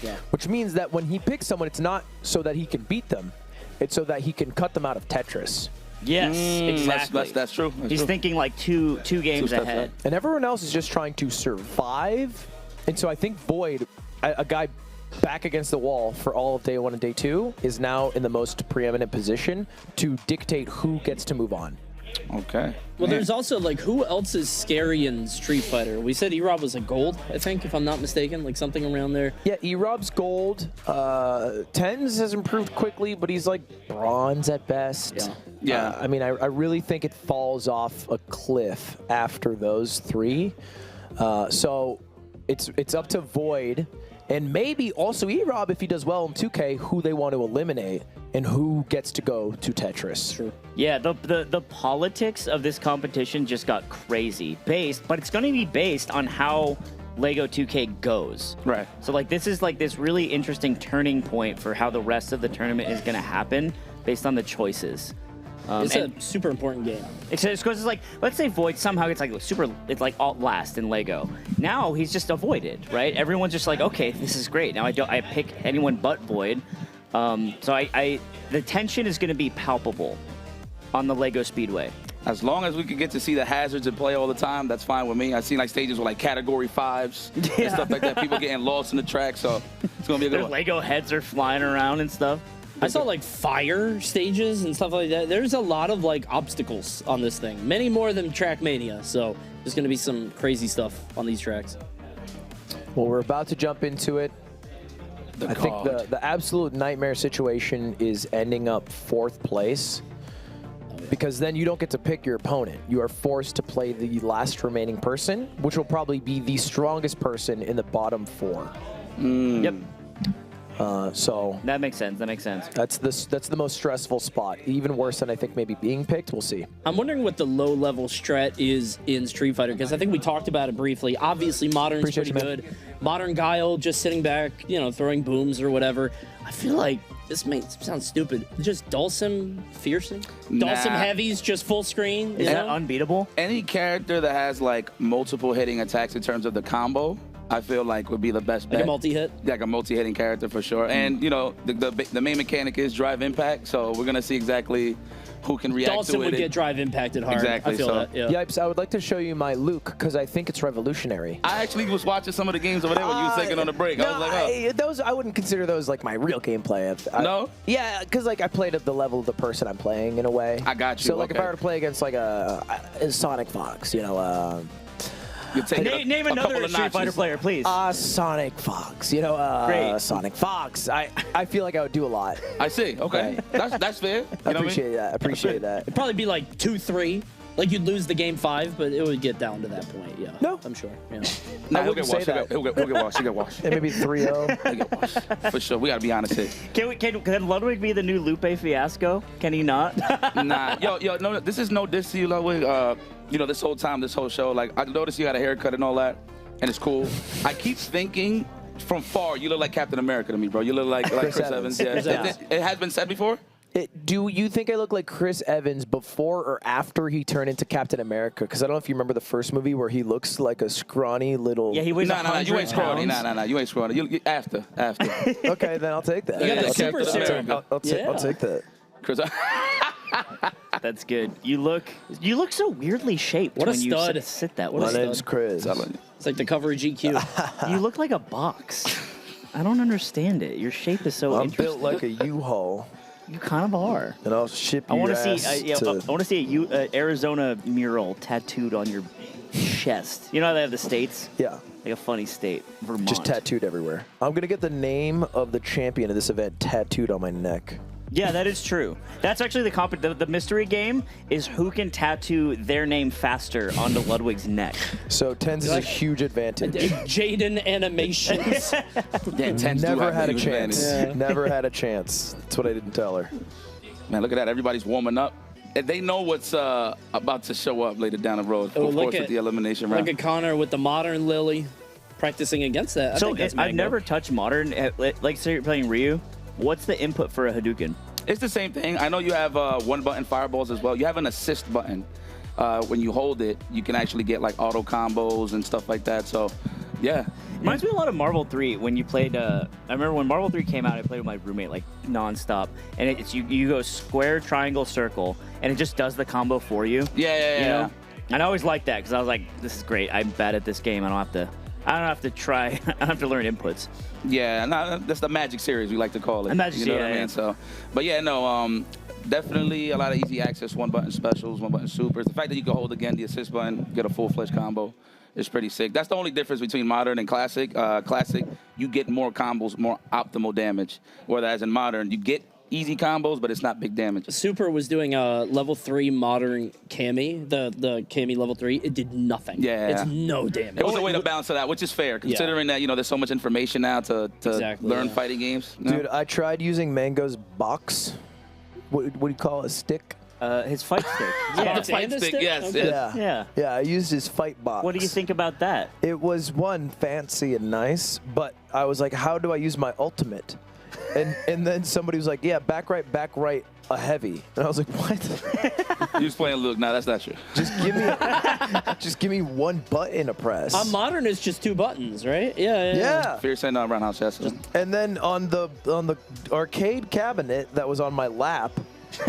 M: Yeah.
A: Which means that when he picks someone, it's not so that he can beat them. It's so that he can cut them out of Tetris.
C: Yes, exactly.
J: That's true.
C: He's thinking like two games
J: steps
C: ahead.
A: And everyone else is just trying to survive. And so I think Void, a guy back against the wall for all of day 1 and day 2, is now in the most preeminent position to dictate who gets to move on.
J: Okay.
M: Well, there's also, like, who else is scary in Street Fighter? We said E-Rob was a gold, I think, if I'm not mistaken, like something around there.
A: Yeah, E-Rob's gold. Tens has improved quickly, but he's like bronze at best.
J: Yeah.
A: I mean, I really think it falls off a cliff after those 3. So it's up to Void and maybe also E-Rob, if he does well in 2K, who they want to eliminate and who gets to go to Tetris.
M: True.
C: Yeah, the politics of this competition just got crazy. But it's going to be based on how Lego 2K goes.
J: Right.
C: So like this is like this really interesting turning point for how the rest of the tournament is going to happen based on the choices.
M: It's a super important game.
C: It's like, let's say Void somehow gets like it's like alt last in Lego. Now he's just avoided, right? Everyone's just like, okay, this is great. Now I pick anyone but Void. So the tension is going to be palpable on the Lego Speedway.
J: As long as we can get to see the hazards in play all the time, that's fine with me. I've seen like stages with like category 5s and stuff like that. People getting lost in the track, so it's gonna be a good
C: Their
J: one.
C: Lego heads are flying around and stuff.
M: I saw like fire stages and stuff like that. There's a lot of like obstacles on this thing, many more than Trackmania. So there's going to be some crazy stuff on these tracks.
A: Well, we're about to jump into it. I think the absolute nightmare situation is ending up 4th place. Because then you don't get to pick your opponent. You are forced to play the last remaining person, which will probably be the strongest person in the bottom 4.
C: Yep.
A: So
C: that makes sense.
A: That's the most stressful spot. Even worse than I think maybe being picked. We'll see.
M: I'm wondering what the low-level strat is in Street Fighter, because I think we talked about it briefly. Obviously, Modern's pretty good. Modern Guile just sitting back, throwing booms or whatever. I feel like this may sound stupid. Just Dulcim Fearsome? Dulcim Heavy's just full screen?
C: Is that unbeatable?
J: Any character that has like multiple hitting attacks in terms of the combo, I feel like would be the best bet.
M: Like a multi-hit?
J: Like a multi-hitting character for sure. And, the main mechanic is drive impact, so we're going to see exactly who can react
M: Dulcim
J: to it.
M: would get drive impacted hard.
J: Exactly.
M: I feel that, yeah.
A: Yipes, I would like to show you my Luke, because I think it's revolutionary.
J: I actually was watching some of the games over there when you were taking on the break. I was like,
A: I wouldn't consider those like my real gameplay.
J: No?
A: Yeah, because like I played at the level of the person I'm playing in a way.
J: I got you.
A: So like if I were to play against like a Sonic Fox,
C: Name another Street Fighter player, please.
A: Sonic Fox, Great. Sonic Fox. I feel like I would do a lot.
J: I see. Okay, that's fair.
A: I appreciate that.
M: It'd probably be like 2-3. Like you'd lose the game 5, but it would get down to that point. Yeah.
A: No,
M: I'm sure. Yeah.
J: Nah, he'll get washed. He'll get washed. He'll get washed.
A: It may be 3-0.
J: He'll get washed. For sure. We gotta be honest here.
C: Can Ludwig be the new Lupe Fiasco? Can he not?
J: Nah. Yo, no. This is no diss to you, Ludwig. This whole time, this whole show, like I noticed you got a haircut and all that, and it's cool. I keep thinking from far, you look like Captain America to me, bro. You look like Chris Evans. Yeah. It has been said before.
A: Do you think I look like Chris Evans before or after he turned into Captain America? Because I don't know if you remember the first movie where he looks like a scrawny little...
C: Yeah, he weighs
J: No, you ain't scrawny. Nah, you ain't scrawny. You after.
A: Okay, then I'll take that.
M: You got the super serum.
A: I'll take that.
J: Chris...
C: That's good. You look so weirdly shaped.
M: What a
C: when
M: stud.
C: You sit that way.
A: My name's Chris.
M: It's like the cover of GQ.
C: You look like a box. I don't understand it. Your shape is so
A: I'm
C: interesting.
A: built like a U-Haul.
C: You kind of are.
A: And I'll ship
C: I
A: your
C: want to
A: ass
C: see. I want to see a Arizona mural tattooed on your chest. You know how they have the states?
A: Yeah.
C: Like a funny state, Vermont.
A: Just tattooed everywhere. I'm going to get the name of the champion of this event tattooed on my neck.
C: Yeah, that is true. That's actually the mystery game is who can tattoo their name faster onto Ludwig's neck.
A: So Tens is a huge advantage.
M: Jaden animations.
A: Never had a chance. Never had a chance. That's what I didn't tell her.
J: Man, look at that. Everybody's warming up. And they know what's about to show up later down the road.
M: Oh,
J: of course, with the elimination round.
M: Look at Connor with the modern Lily practicing against that. I think that's
C: I've never touched modern. Like, say you're playing Ryu. What's the input for a Hadouken?
J: It's the same thing. I know you have one-button fireballs as well. You have an assist button. When you hold it, you can actually get like auto combos and stuff like that. So, yeah.
C: Reminds me a lot of Marvel 3 when you played. I remember when Marvel 3 came out, I played with my roommate like nonstop, and it's you go square, triangle, circle, and it just does the combo for you.
J: Yeah.
C: You know? And I always liked that because I was like, this is great. I'm bad at this game. I don't have to try. I don't have to learn inputs.
J: Yeah, no, that's the Magic series we like to call it.
C: Magic,
J: you know what I
C: yeah.
J: mean? So, but yeah, no, definitely a lot of easy access, one-button specials, one-button supers. The fact that you can hold again the assist button, get a full-fledged combo, is pretty sick. That's the only difference between modern and classic. Classic, you get more combos, more optimal damage. Whereas in modern, you get easy combos, but it's not big damage.
M: Super was doing a level 3 modern Cammy, the Cammy level 3. It did nothing.
J: Yeah.
M: It's no damage.
J: It was a way to balance it out, which is fair, considering that, you know, there's so much information now to learn fighting games. You know?
A: Dude, I tried using Mango's box. What do you call it? A stick?
C: His fight stick.
J: Yeah, fight stick, yes.
A: Yeah, I used his fight box.
C: What do you think about that?
A: It was, one, fancy and nice, but I was like, how do I use my ultimate? And then somebody was like, yeah, back right, a heavy. And I was like, what?
J: You was playing Luke. No, that's not true.
A: Just give me one button to press.
M: On modern, it's just 2 buttons, right? Yeah.
J: Fierce and Roundhouse, yes.
A: And then on the arcade cabinet that was on my lap,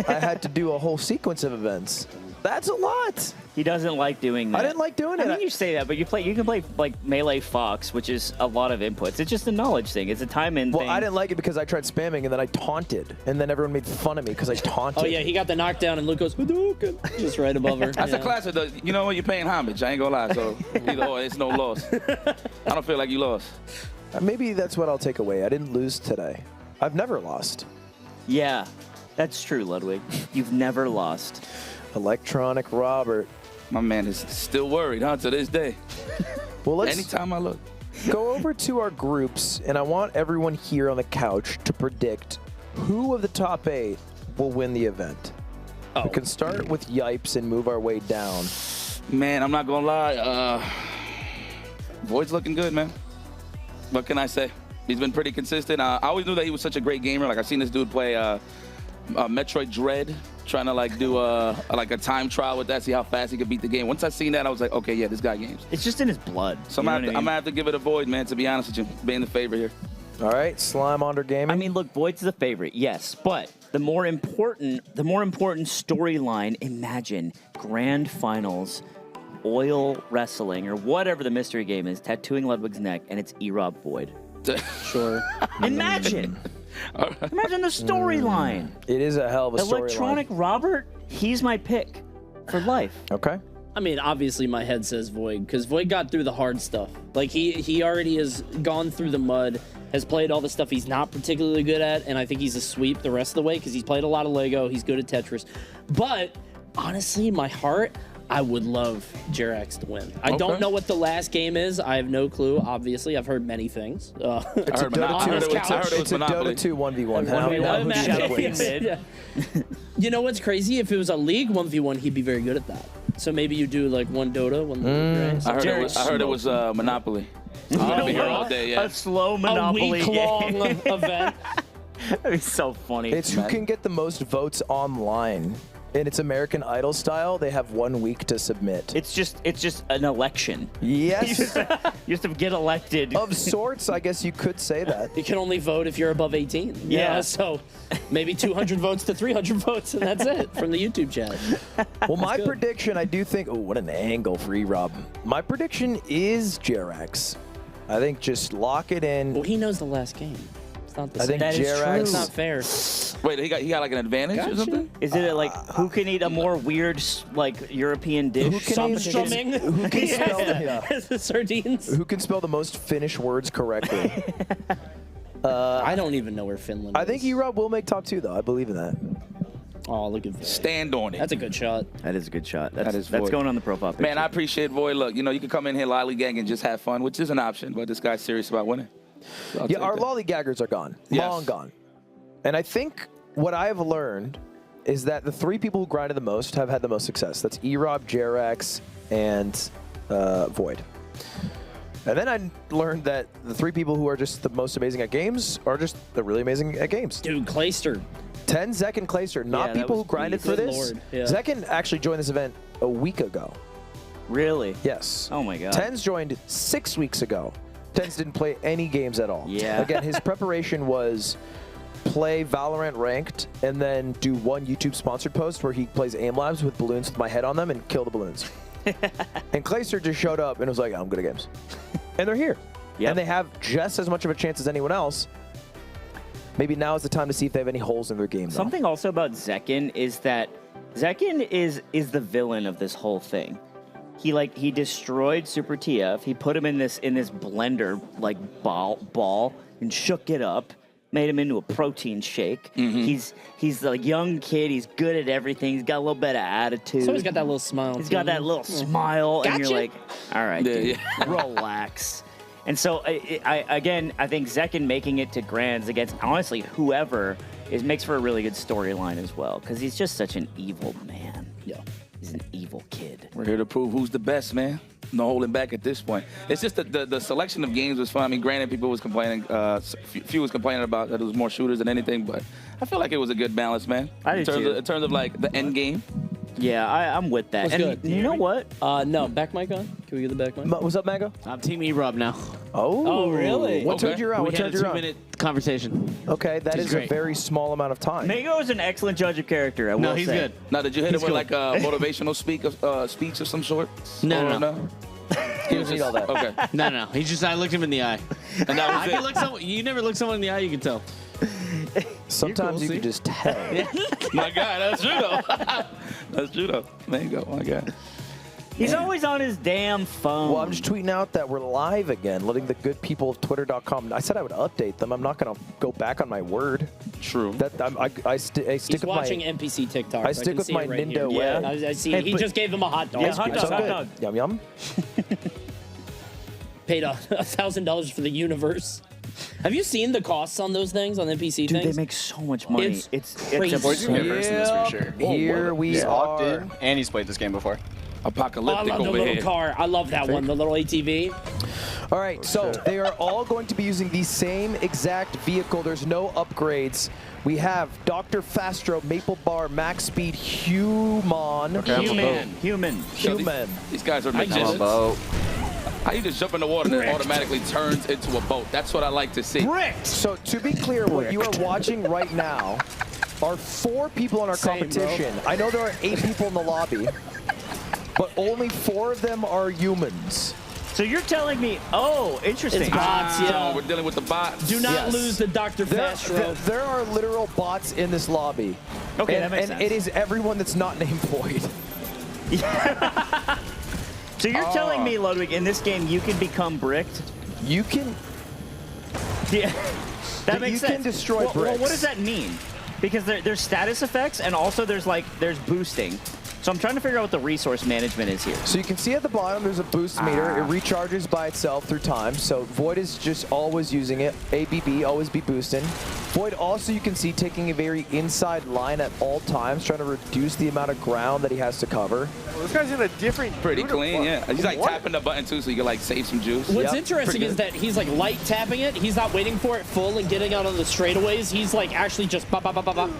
A: I had to do a whole sequence of events. That's a lot.
C: He doesn't like doing that.
A: I didn't like doing it.
C: I mean, you say that, but you can play like Melee Fox, which is a lot of inputs. It's just a knowledge thing. It's a time-in thing.
A: Well, I didn't like it because I tried spamming and then I taunted, and then everyone made fun of me because I taunted.
M: Oh yeah, he got the knockdown and Luke goes Hadouken just right above her.
J: That's a classic, though. You know what? You're paying homage. I ain't gonna lie. So either or, it's no loss. I don't feel like you lost.
A: Maybe that's what I'll take away. I didn't lose today. I've never lost.
C: Yeah, that's true, Ludwig. You've never lost.
A: Electronic Robert.
J: My man is still worried, huh, to this day.
A: Well, let's
J: anytime I look.
A: Go over to our groups, and I want everyone here on the couch to predict who of the top 8 will win the event. We can start with Yipes and move our way down.
J: Man, I'm not gonna lie. Void's looking good, man. What can I say? He's been pretty consistent. I always knew that he was such a great gamer. Like, I've seen this dude play Metroid Dread, trying to like do a time trial with that, see how fast he could beat the game. Once I seen that, I was like, okay, yeah, this guy games.
C: It's just in his blood.
J: So I'm gonna have to give it a Void, man, to be honest with you, being the favorite here.
A: All right, Slime Onder Gaming.
C: I mean, look, Void's the favorite, yes, but the more important storyline, imagine grand finals, oil wrestling, or whatever the mystery game is, tattooing Ludwig's neck, and it's E-Rob Void.
A: Sure.
C: Imagine. Imagine the storyline.
A: It is a hell of a storyline.
C: Electronic Robert, he's my pick for life.
A: Okay.
M: I mean, obviously my head says Void, because Void got through the hard stuff. Like, he already has gone through the mud, has played all the stuff he's not particularly good at, and I think he's a sweep the rest of the way, because he's played a lot of Lego, he's good at Tetris. But, honestly, in my heart, I would love Jerax to win. I don't know what the last game is. I have no clue, obviously. I've heard many things.
A: It's a Dota 2 1v1.
M: You know what's crazy? If it was a League 1v1, he'd be very good at that. So maybe you do like one Dota, one League, right?
J: I heard it was Monopoly. I'm gonna be here all day, yeah.
C: A slow Monopoly
M: a week-long event.
C: That'd be so funny.
A: It's who can get the most votes online. And it's American Idol style. They have 1 week to submit.
C: It's just an election.
A: Yes.
C: You just have to get elected.
A: Of sorts, I guess you could say that.
M: You can only vote if you're above 18.
C: Yeah.
M: So maybe 200 votes to 300 votes, and that's it from the YouTube chat.
A: Well, my prediction, I do think, oh, what an angle for E-Rob. My prediction is Jerax. I think just lock it in.
M: Well, he knows the last game. It's not the
A: I
M: same.
A: think Jerax.
M: It's not fair.
J: Wait, he got like an advantage or something?
C: Is it like who can eat a more weird like European dish?
A: Who can eat-
M: Strumming.
A: Who can spell
M: the sardines?
A: Who can spell the most Finnish words correctly?
M: I don't even know where Finland is.
A: I think E-Rob will make top 2, though. I believe in that.
M: Oh, look at that.
J: Stand on it.
M: That's a good shot.
C: That is a good shot. That's
J: Void.
C: going on the profile picture.
J: Man, I appreciate Void. Look, you know, you can come in here lollygag and just have fun, which is an option, but this guy's serious about winning. So
A: Yeah, our lollygaggers are gone.
J: Yes.
A: Long gone. And I think what I have learned is that the 3 people who grinded the most have had the most success. That's E-Rob, Jerax, and Void. And then I learned that the 3 people who are just the most amazing at games are just the really amazing at games.
M: Dude, Clayster.
A: 10, Zek, and Clayster, not
C: that
A: people
C: was
A: who grinded
C: pretty
A: for
C: good.
A: this.
M: Lord, yeah.
A: Zekin actually joined this event a week ago.
C: Really?
A: Yes.
C: Oh my god.
A: Tens joined 6 weeks ago. Tens didn't play any games at all.
C: Yeah.
A: Again, his preparation was play Valorant ranked and then do one YouTube sponsored post where he plays aim labs with balloons with my head on them and kill the balloons. And Clayster just showed up and was like, I'm good at games. And they're here.
C: Yep.
A: And they have just as much of a chance as anyone else. Maybe now is the time to see if they have any holes in their game.
C: Something also about Zekin is that Zekin is the villain of this whole thing. He destroyed Super TF. He put him in this blender like ball and shook it up, made him into a protein shake.
J: Mm-hmm.
C: He's a young kid. He's good at everything. He's got a little bit of attitude.
M: So he's got that little smile.
C: He's got that little smile, and you're
M: Gotcha.
C: like, all right, dude, relax. And so, I think Zekin making it to Grands against, honestly, whoever, makes for a really good storyline as well, because he's just such an evil man.
M: Yeah.
C: He's an evil kid.
J: We're here to prove who's the best, man. No holding back at this point. It's just the selection of games was fun. I mean, granted, people was complaining, few was complaining about that it was more shooters than anything, but I feel like it was a good balance, man.
C: I do too.
J: In terms of like the end game.
C: Yeah, I'm with that.
M: What's
C: And
M: good?
C: you know what?
M: No, back mic on? Can we get the back mic?
A: What's up, Mango?
I: I'm Team E-Rob now.
A: Oh,
M: really?
A: What turned you around?
I: We
A: What
I: had
A: turned
I: a
A: you around?
I: 2-minute conversation.
A: Okay, that
I: He's
A: is
I: great.
A: a very small amount of time.
C: Mango is an excellent judge of character. I will
I: No, he's
C: say.
I: good.
J: Now, did you hit
I: He's
J: him with
I: cool.
J: like a motivational speech of some sort?
I: No,
J: Or
I: no.
A: He doesn't need all that.
J: Okay.
I: No. He just, I looked him in the eye.
J: And that
I: I
J: was
I: can
J: it.
I: look someone, you never look someone in the eye, you can tell.
A: Sometimes
I: You're cool,
A: you can just tell.
J: My God, that's true though. That's true though. Mango, my God.
C: He's always on his damn phone.
A: Well, I'm just tweeting out that we're live again, letting the good people of Twitter.com. I said I would update them. I'm not going to go back on my word.
J: True.
A: That I stick
M: He's
A: with
M: watching
A: my.
M: NPC TikTok.
A: I stick
M: can
A: with
M: see
A: my
M: it right
A: Nindo
M: here.
A: way.
M: Yeah, I see.
C: Hey,
M: He
C: but-
M: just gave him a hot dog.
C: Yeah, hot dog,
A: So
C: hot
A: good.
C: dog.
A: Yum yum.
M: Paid $1,000 for the universe. Have you seen the costs on those things, on NPC
C: Dude,
M: things?
C: they make so much money.
M: It's
C: crazy.
M: crazy.
A: Here we are.
K: And he's played this game before.
M: Oh, I
J: Apocalyptic
M: love the
J: over
M: little
J: here.
M: car. I love that one, the little ATV.
A: All right, so they are all going to be using the same exact vehicle. There's no upgrades. We have Dr. Fastro, Maple Bar, Max Speed, Human.
C: Human.
J: These guys are making
I: get it.
J: How you just jump in the water and it automatically turns into a boat? That's what I like to see.
A: So to be clear, what you are watching right now are 4 people in our competition. I know there are 8 people in the lobby, but only 4 of them are humans.
C: So you're telling me, oh, interesting.
M: It's bots, yeah.
J: We're dealing with the bots.
M: Do not
A: Yes.
M: lose the Dr. Fastro.
A: There are literal bots in this lobby.
C: Okay,
A: and,
C: that makes
A: and
C: sense.
A: it is everyone that's not named Void.
C: So you're telling me, Ludwig, in this game you can become bricked?
A: You can.
C: Yeah, that makes
A: You
C: sense.
A: can destroy
C: well,
A: bricks.
C: what does that mean? Because there's status effects and also there's boosting. So I'm trying to figure out what the resource management is here.
A: So you can see at the bottom there's a boost meter. It recharges by itself through time. So Void is just always using it. ABB, always be boosting. Void also, you can see, taking a very inside line at all times, trying to reduce the amount of ground that he has to cover.
V: Well, this guy's in a different
J: Pretty
V: uniform.
J: clean, yeah. He's like
V: What?
J: tapping the button too so you can like save some juice.
M: What's
A: Yep,
M: interesting is that he's like light tapping it. He's not waiting for it full and getting out on the straightaways. He's like actually just ba ba ba ba ba.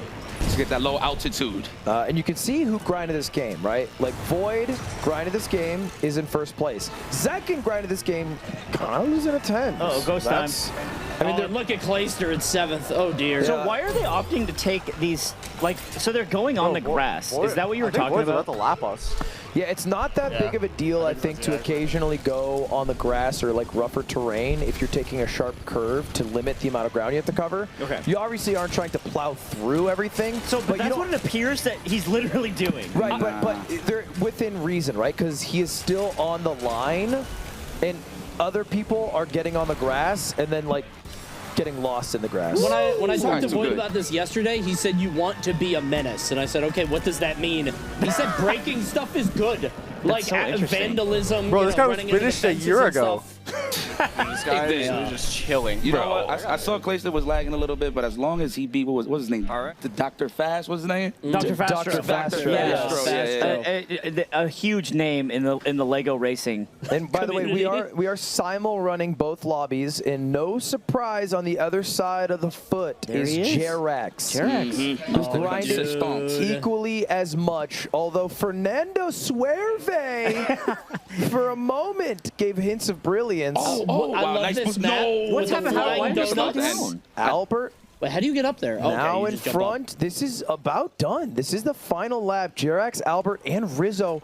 J: To get that low altitude.
A: And you can see who grinded this game, right? Like Void grinded this game, is in first place. Zekin grinded this game, kind of losing a 10.
C: Oh, ghost time.
A: I mean,
M: Oh, look at Clayster in 7th. Oh dear.
C: So why are they opting to take these, so they're going on the grass? Is that what you were talking about?
V: To lap us.
A: Yeah, it's not that big of a deal, I think, to occasionally go on the grass or like rougher terrain if you're taking a sharp curve to limit the amount of ground you have to cover.
C: Okay.
A: You obviously aren't trying to plow through everything.
C: So, but that's what it appears that he's literally doing.
A: Right, but they're within reason, right? Because he is still on the line, and other people are getting on the grass and then like getting lost in the grass.
M: When I talked to Void about this yesterday, he said you want to be a menace, and I said, okay, what does that mean? He said breaking stuff is good, like vandalism.
H: Bro, this guy was
M: running into
H: finished a
M: fences
H: year
M: and
H: ago.
M: stuff.
J: This guy was just chilling. You know what? I saw Clayster was lagging a little bit, but as long as he beat, what was his name? All right. The Dr. Fast, what's his name?
C: Dr. Fastro.
A: Dr.
C: Yeah. A huge name in the Lego racing.
A: And by the way, we are simul running both lobbies, and no surprise on the other side of the foot is Jerax. Who's grinded equally as much, although Fernando Suerve for a moment gave hints of brilliance.
M: I love this map.
C: What's happening? Why
M: donuts.
C: down?
A: Albert.
M: Wait, how do you get up there?
A: Now
M: Okay,
A: in front, this is about done. This is the final lap. Jerax, Albert, and Rizzo.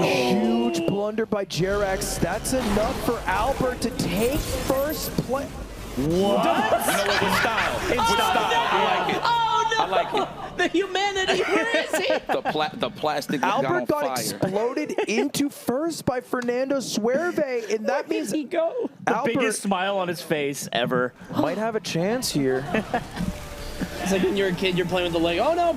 A: Huge blunder by Jerax. That's enough for Albert to take first place. What?
J: You know what? In style. In style. I like it.
M: Oh, no.
J: I like it.
M: The humanity, where is he?
J: The plastic
A: Albert got
J: fire.
A: exploded into first by Fernando Suerve, and that means
M: he go?
C: The
A: Albert
C: biggest smile on his face ever.
A: might have a chance here.
M: It's like when you're a kid, you're playing with the leg. Oh, no.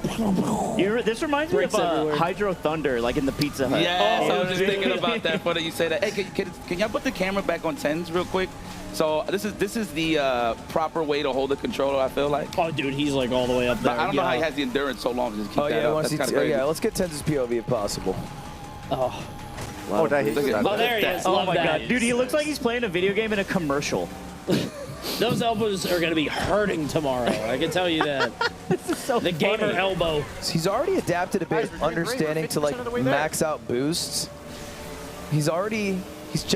C: This reminds me of Hydro Thunder, like in the Pizza Hut.
J: Yes, I was just thinking about that. Funny you say that. Hey, can y'all put the camera back on 10s real quick? So this is the proper way to hold the controller, I feel like.
M: Oh, dude, he's like all the way up there.
J: I don't know how he has the endurance so long to just keep that up. That's kind of
A: yeah, let's get Tenz's POV if possible.
M: Oh.
H: Oh, there he is.
C: Oh my god. Dude, he looks like he's playing a video game in a commercial.
M: Those elbows are going to be hurting tomorrow. I can tell you that.
C: This is so
M: the gamer elbow.
A: He's already adapted a bit, understanding to like max out boosts.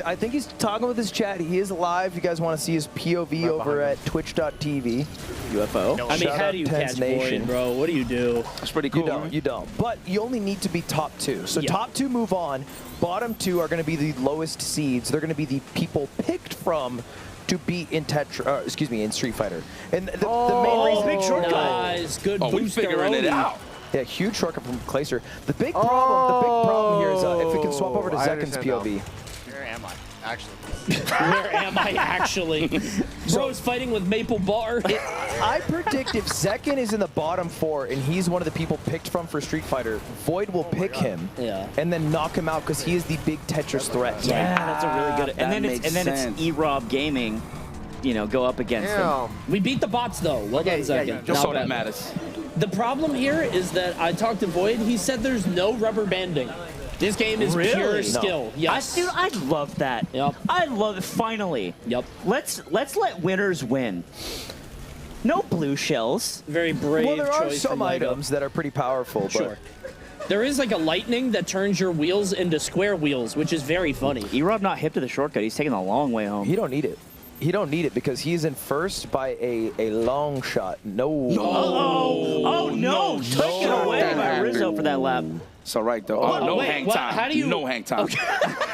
A: I think he's talking with his chat. He is live. You guys want to see his POV over at twitch.tv.
C: UFO.
M: I mean, how do you catch Void, bro? What do you do?
J: That's pretty cool.
A: You don't. But you only need to be top two. So top two move on. Bottom two are going to be the lowest seeds. They're going to be the people picked from to beat in in Street Fighter. And the main reason,
C: big shortcut.
M: Nice, good boost.
J: We figuring it out.
A: Yeah, huge shortcut from Clayster. The big problem here is if we can swap over to Zekin's POV.
E: Where am I? Actually.
M: Where am I actually? Bro's fighting with Maple Bar.
A: I predict if Zekin is in the bottom four and he's one of the people picked from for Street Fighter, Void will pick him and then knock him out because he is the big Tetris threat.
C: Yeah, that's a really good. And then it's E-Rob Gaming, go up against him.
M: We beat the bots though. Well done, Zekin.
J: Just so that matters.
M: The problem here is that I talked to Void. He said there's no rubber banding. This game is pure skill. Yes.
C: Dude, I love that.
M: Yep.
C: I love it. Finally.
M: Yep.
C: Let's let winners win. No blue shells.
M: Very brave.
A: Well, there are
M: choice
A: some
M: from Lego.
A: items that are pretty powerful.
M: Sure. There is like a lightning that turns your wheels into square wheels, which is very funny.
C: E-Rob not hip to the shortcut. He's taking a long way home.
A: He don't need it. He don't need it because he's in first by a long shot. No.
C: Oh no! Taken away by Rizzo for that lap.
J: It's all right, though. No hang time.
M: How do you...
J: No hang time. Okay.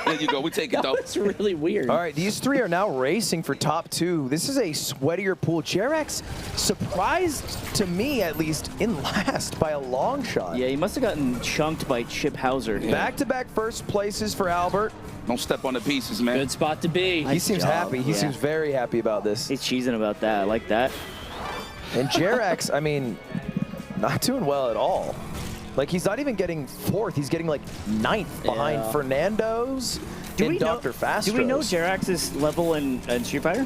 J: There you go. We take it, though.
M: That's really weird.
A: All right, these three are now racing for top two. This is a sweatier pool. Jerax surprised, to me at least, in last by a long shot.
C: Yeah, he must have gotten chunked by Chip Hauser.
A: Yeah. Back-to-back first places for Albert.
J: Don't step on the pieces, man.
M: Good spot to be.
A: He seems happy. He seems very happy about this.
C: He's cheesing about that. I like that.
A: And Jerax, I mean, not doing well at all. Like, he's not even getting fourth. He's getting, like, ninth behind Fernando's and Dr. Fastro's.
C: Do we know Jerax's level in Street Fighter?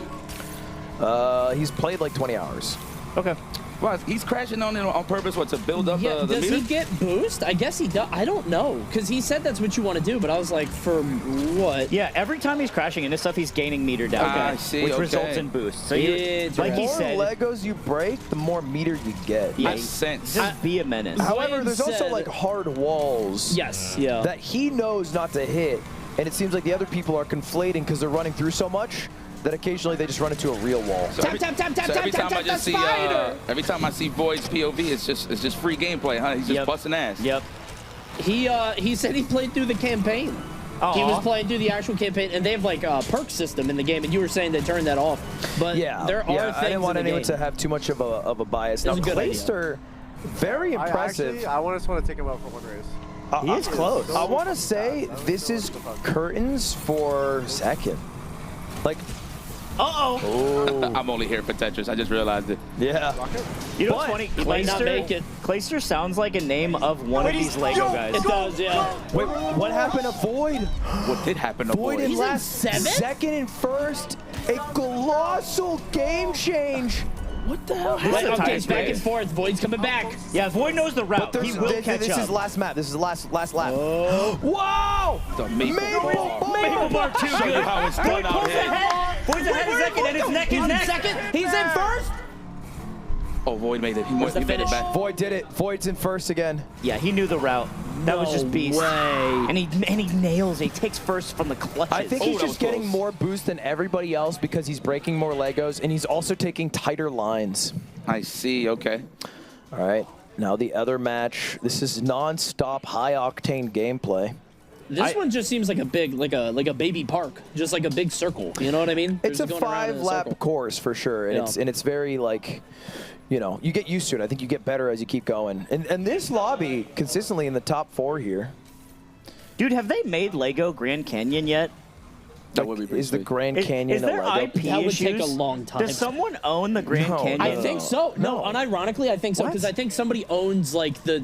A: He's played, like, 20 hours.
C: Okay.
J: Well, he's crashing on it on purpose, to build up the
M: does
J: meter?
M: he get boost? I guess he does. I don't know, because he said that's what you want to do, but I was like, for what?
C: Yeah, every time he's crashing into stuff, he's gaining meter down,
J: I see,
C: which results in boost. So
A: the more Legos you break, the more meter you get.
C: Yeah,
J: makes sense.
C: Just be a menace.
A: However, there's also, like, hard walls.
M: Yes. Yeah.
A: That he knows not to hit, and it seems like the other people are conflating because they're running through so much that occasionally they just run into a real wall.
J: So every time I see Void's POV, it's just free gameplay, huh? He's just busting ass.
C: Yep.
M: He said he played through the campaign. He was playing through the actual campaign, and they have like a perk system in the game, and you were saying they turned that off. But there are things
A: I didn't want
M: in the
A: anyone
M: game.
A: to have too much of a bias. Now,
M: It's a good idea.
A: Clayster, very impressive.
H: I just want to take him out for one race.
A: He is close. I want to say this is curtains for second. Like,
J: I'm only here for Tetris. I just realized it.
A: Yeah.
C: You know what's funny?
M: He might not make it.
C: Clayster sounds like a name of one of these Lego guys.
M: It does, yeah.
A: Wait, what happened to Void?
J: What did happen to
A: Void
J: Void?
A: in
M: He's
A: last,
M: in 7th?
A: second and first. A colossal game change.
M: What the hell?
C: This is a
M: Okay,
C: tight
M: it's back and
C: space.
M: forth. Void's coming back.
C: Yeah, Void knows the route. He will catch
A: this
C: up.
A: is last map. This is the last lap.
M: Oh.
A: Wow!
J: The Maple Bar.
C: Maple Bar too
J: Show you
C: good.
J: how it's done out here.
C: Void's ahead of second, and it's neck
M: He's
C: and
M: in
C: neck.
M: second. He's in first.
J: Oh, Void made it. He
M: Where's the
J: made it
M: finish?
J: back.
A: Void did it. Void's in first again.
C: Yeah, he knew the route. That was just
M: No
C: beast.
M: way.
C: And he nails it. He takes first from the clutches.
A: I think he's just getting more boost than everybody else because he's breaking more Legos, and he's also taking tighter lines.
J: I see. Okay.
A: All right. Now the other match. This is non-stop, high-octane gameplay.
M: This one just seems like a big, like a baby park, just like a big circle. You know what I mean?
A: It's
M: They're
A: a
M: just going around in a
A: 5-lap
M: circle.
A: course for sure, and it's very like, you know, you get used to it. I think you get better as you keep going. And this lobby consistently in the top 4 here.
C: Dude, have they made Lego Grand Canyon yet?
J: That would be pretty
A: Is the
J: sweet.
A: Grand Canyon
C: Is there
A: a Lego?
C: IP
M: That would
C: issues?
M: take a long time.
C: Does someone own the Grand Canyon?
M: I think so. No, unironically, I think so because I think somebody owns like the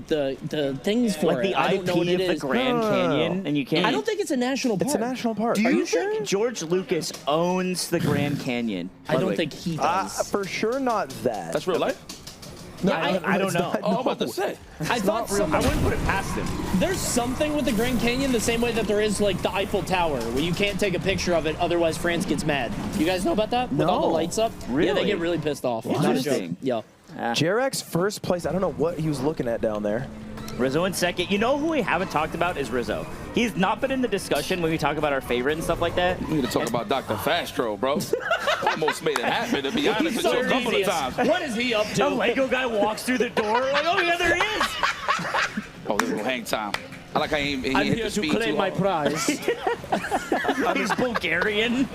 M: things for
C: Like
M: it.
C: the
M: I don't know what
C: IP
M: it
C: of the
M: is.
C: Grand Canyon, and you can't.
M: I don't think it's a national park.
A: It's a national park.
C: Do
A: Are
C: you
A: sure?
C: think George Lucas owns the Grand Canyon?
M: I don't think he does.
A: For sure, not that.
J: That's real life.
A: No,
C: I don't know.
J: Oh, I'm about to say.
M: I thought
C: I wouldn't put it past him.
M: there's something with the Grand Canyon the same way that there is like the Eiffel Tower where you can't take a picture of it otherwise France gets mad. You guys know about that? With all the
C: No.
M: lights up? Yeah,
C: Really?
M: they get really pissed off. Not a joke.
C: Interesting.
M: Yeah.
A: Jarek's first place. I don't know what he was looking at down there.
C: Rizzo in second. You know who we haven't talked about is Rizzo. He's not been in the discussion when we talk about our favorite and stuff like that.
J: We need to talk about Dr. Fastro, bro. Almost made it happen, to be honest with you, a couple of times.
M: What is he up to?
C: A Lego guy walks through the door, like, oh yeah, there he is.
J: Oh, this is gonna hang time. I like how he
M: I'm
J: hit
M: here
J: the
M: to
J: speed
M: claim
J: too
M: my
J: hard.
M: prize.
C: He's Bulgarian.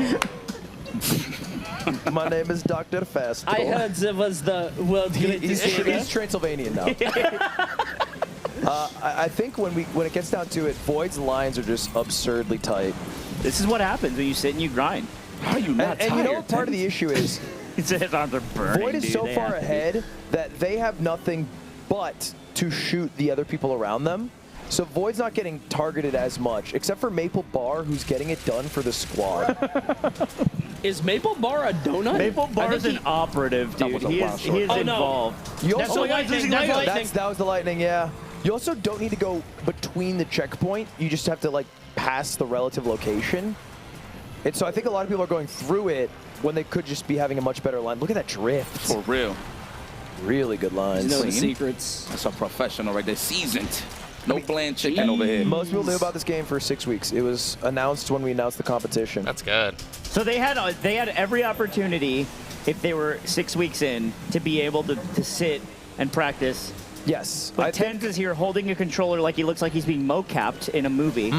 A: My name is Dr. Fastro.
M: I heard there was the world's greatest
A: He's Transylvanian now. I think when it gets down to it, Void's lines are just absurdly tight.
C: This is what happens when you sit and you grind.
J: How are you not
A: And
J: tired?
A: you know what part of the issue is?
C: His arms are burning.
A: Void is
C: dude.
A: so
C: They
A: far
C: have to be.
A: ahead that they have nothing but to shoot the other people around them. So Void's not getting targeted as much, except for Maple Bar, who's getting it done for the squad.
M: Is Maple Bar a donut?
C: Maple Bar is an operative, dude. He is involved.
A: You
M: That's
A: also,
M: the lightning. That's the lightning.
A: that was the lightning, yeah. You also don't need to go between the checkpoint. You just have to like pass the relative location. And so I think a lot of people are going through it when they could just be having a much better line. Look at that drift.
J: For real.
A: Really good lines.
M: Know the secrets.
J: That's a professional right there. Seasoned. No bland chicken over here.
A: Most people knew about this game for 6 weeks. It was announced when we announced the competition.
F: That's good.
C: So they had every opportunity, if they were 6 weeks in, to be able to sit and practice.
A: Yes.
C: But Tens is here holding a controller like he looks like he's being mocapped in a movie.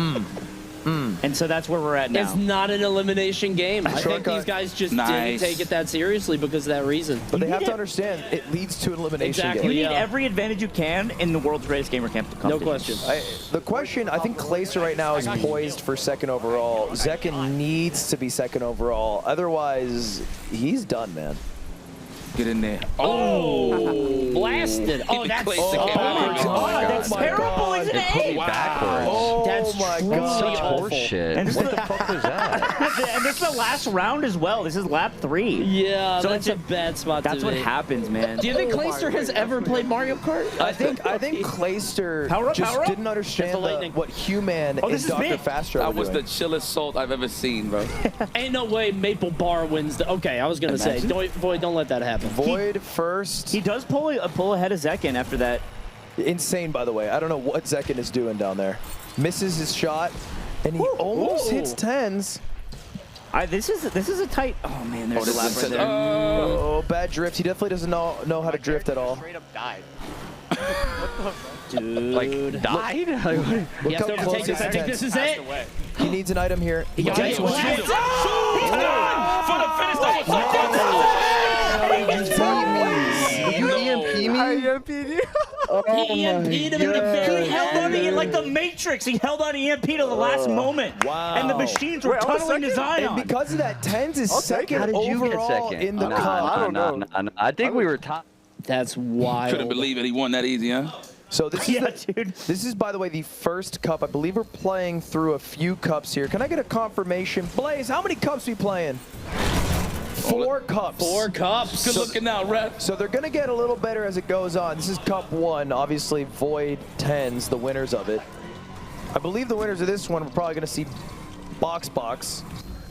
C: And so that's where we're at now.
M: It's not an elimination game. I think these guys just didn't take it that seriously because of that reason.
A: But they have to understand it leads to an elimination
C: You
A: game.
C: need every advantage you can in the world's greatest gamer camp competition.
M: No question.
A: The question, I think Clayster right now is poised for second overall. Zekin needs to be second overall. Otherwise, he's done, man.
J: Get in there.
M: Oh, blasted. Oh, that's
C: that's terrible, isn't it?
A: Oh,
C: That's
A: my
C: truly
A: God.
C: awful.
B: Horseshit.
C: And this,
B: What the fuck was that?
C: and this is the last round as well. This is lap 3.
M: Yeah,
C: So
M: that's
C: it's
M: a bad spot
C: That's
M: to
C: what
M: be.
C: happens, man.
M: Do you think Clayster has ever played Mario Kart?
A: I think Clayster
C: Power up,
A: just
C: power up.
A: didn't understand what Human
C: Oh,
A: and
C: this is
A: Dr.
C: big.
A: Fastro
J: That
A: were
J: was the
A: doing.
J: chillest salt I've ever seen, bro.
M: Ain't no way Maple Bar wins the... Okay, I was going to say, Void, don't let that happen.
A: Void first.
C: He does pull ahead of Zekin after that.
A: Insane, by the way. I don't know what Zekin is doing down there. Misses his shot, and he almost hits Tens.
C: This is a tight... Oh, man, there's a lap right there.
A: Oh, bad drift. He definitely doesn't know how to drift at all.
E: Straight up died.
M: Dude.
B: Like, died?
M: Yes,
A: how close
M: take this. I
A: is
M: think
A: Tense?
M: this is it.
A: He needs an item here.
M: He got it.
J: For the finish, that was so close.
H: You EMP me?
C: He EMP'd him in the very He held on to like the Matrix. He held on to EMP to the last moment.
A: Wow.
C: And the machines were tunneling to Zion.
A: And because of that, Tense is second
K: How did you get
A: overall
K: second?
A: in the
K: Nah,
A: cup.
K: I don't know. I think we were top.
M: That's wild.
J: Couldn't believe it. He won that easy, huh?
A: So this is this is, by the way, the first cup. I believe we're playing through a few cups here. Can I get a confirmation? Blaze, how many cups are we playing? 4 cups.
M: 4 cups.
J: Good looking now, Rep.
A: So they're going to get a little better as it goes on. This is Cup 1. Obviously, Void, Tens, the winners of it. I believe the winners of this one, we're probably going to see Box.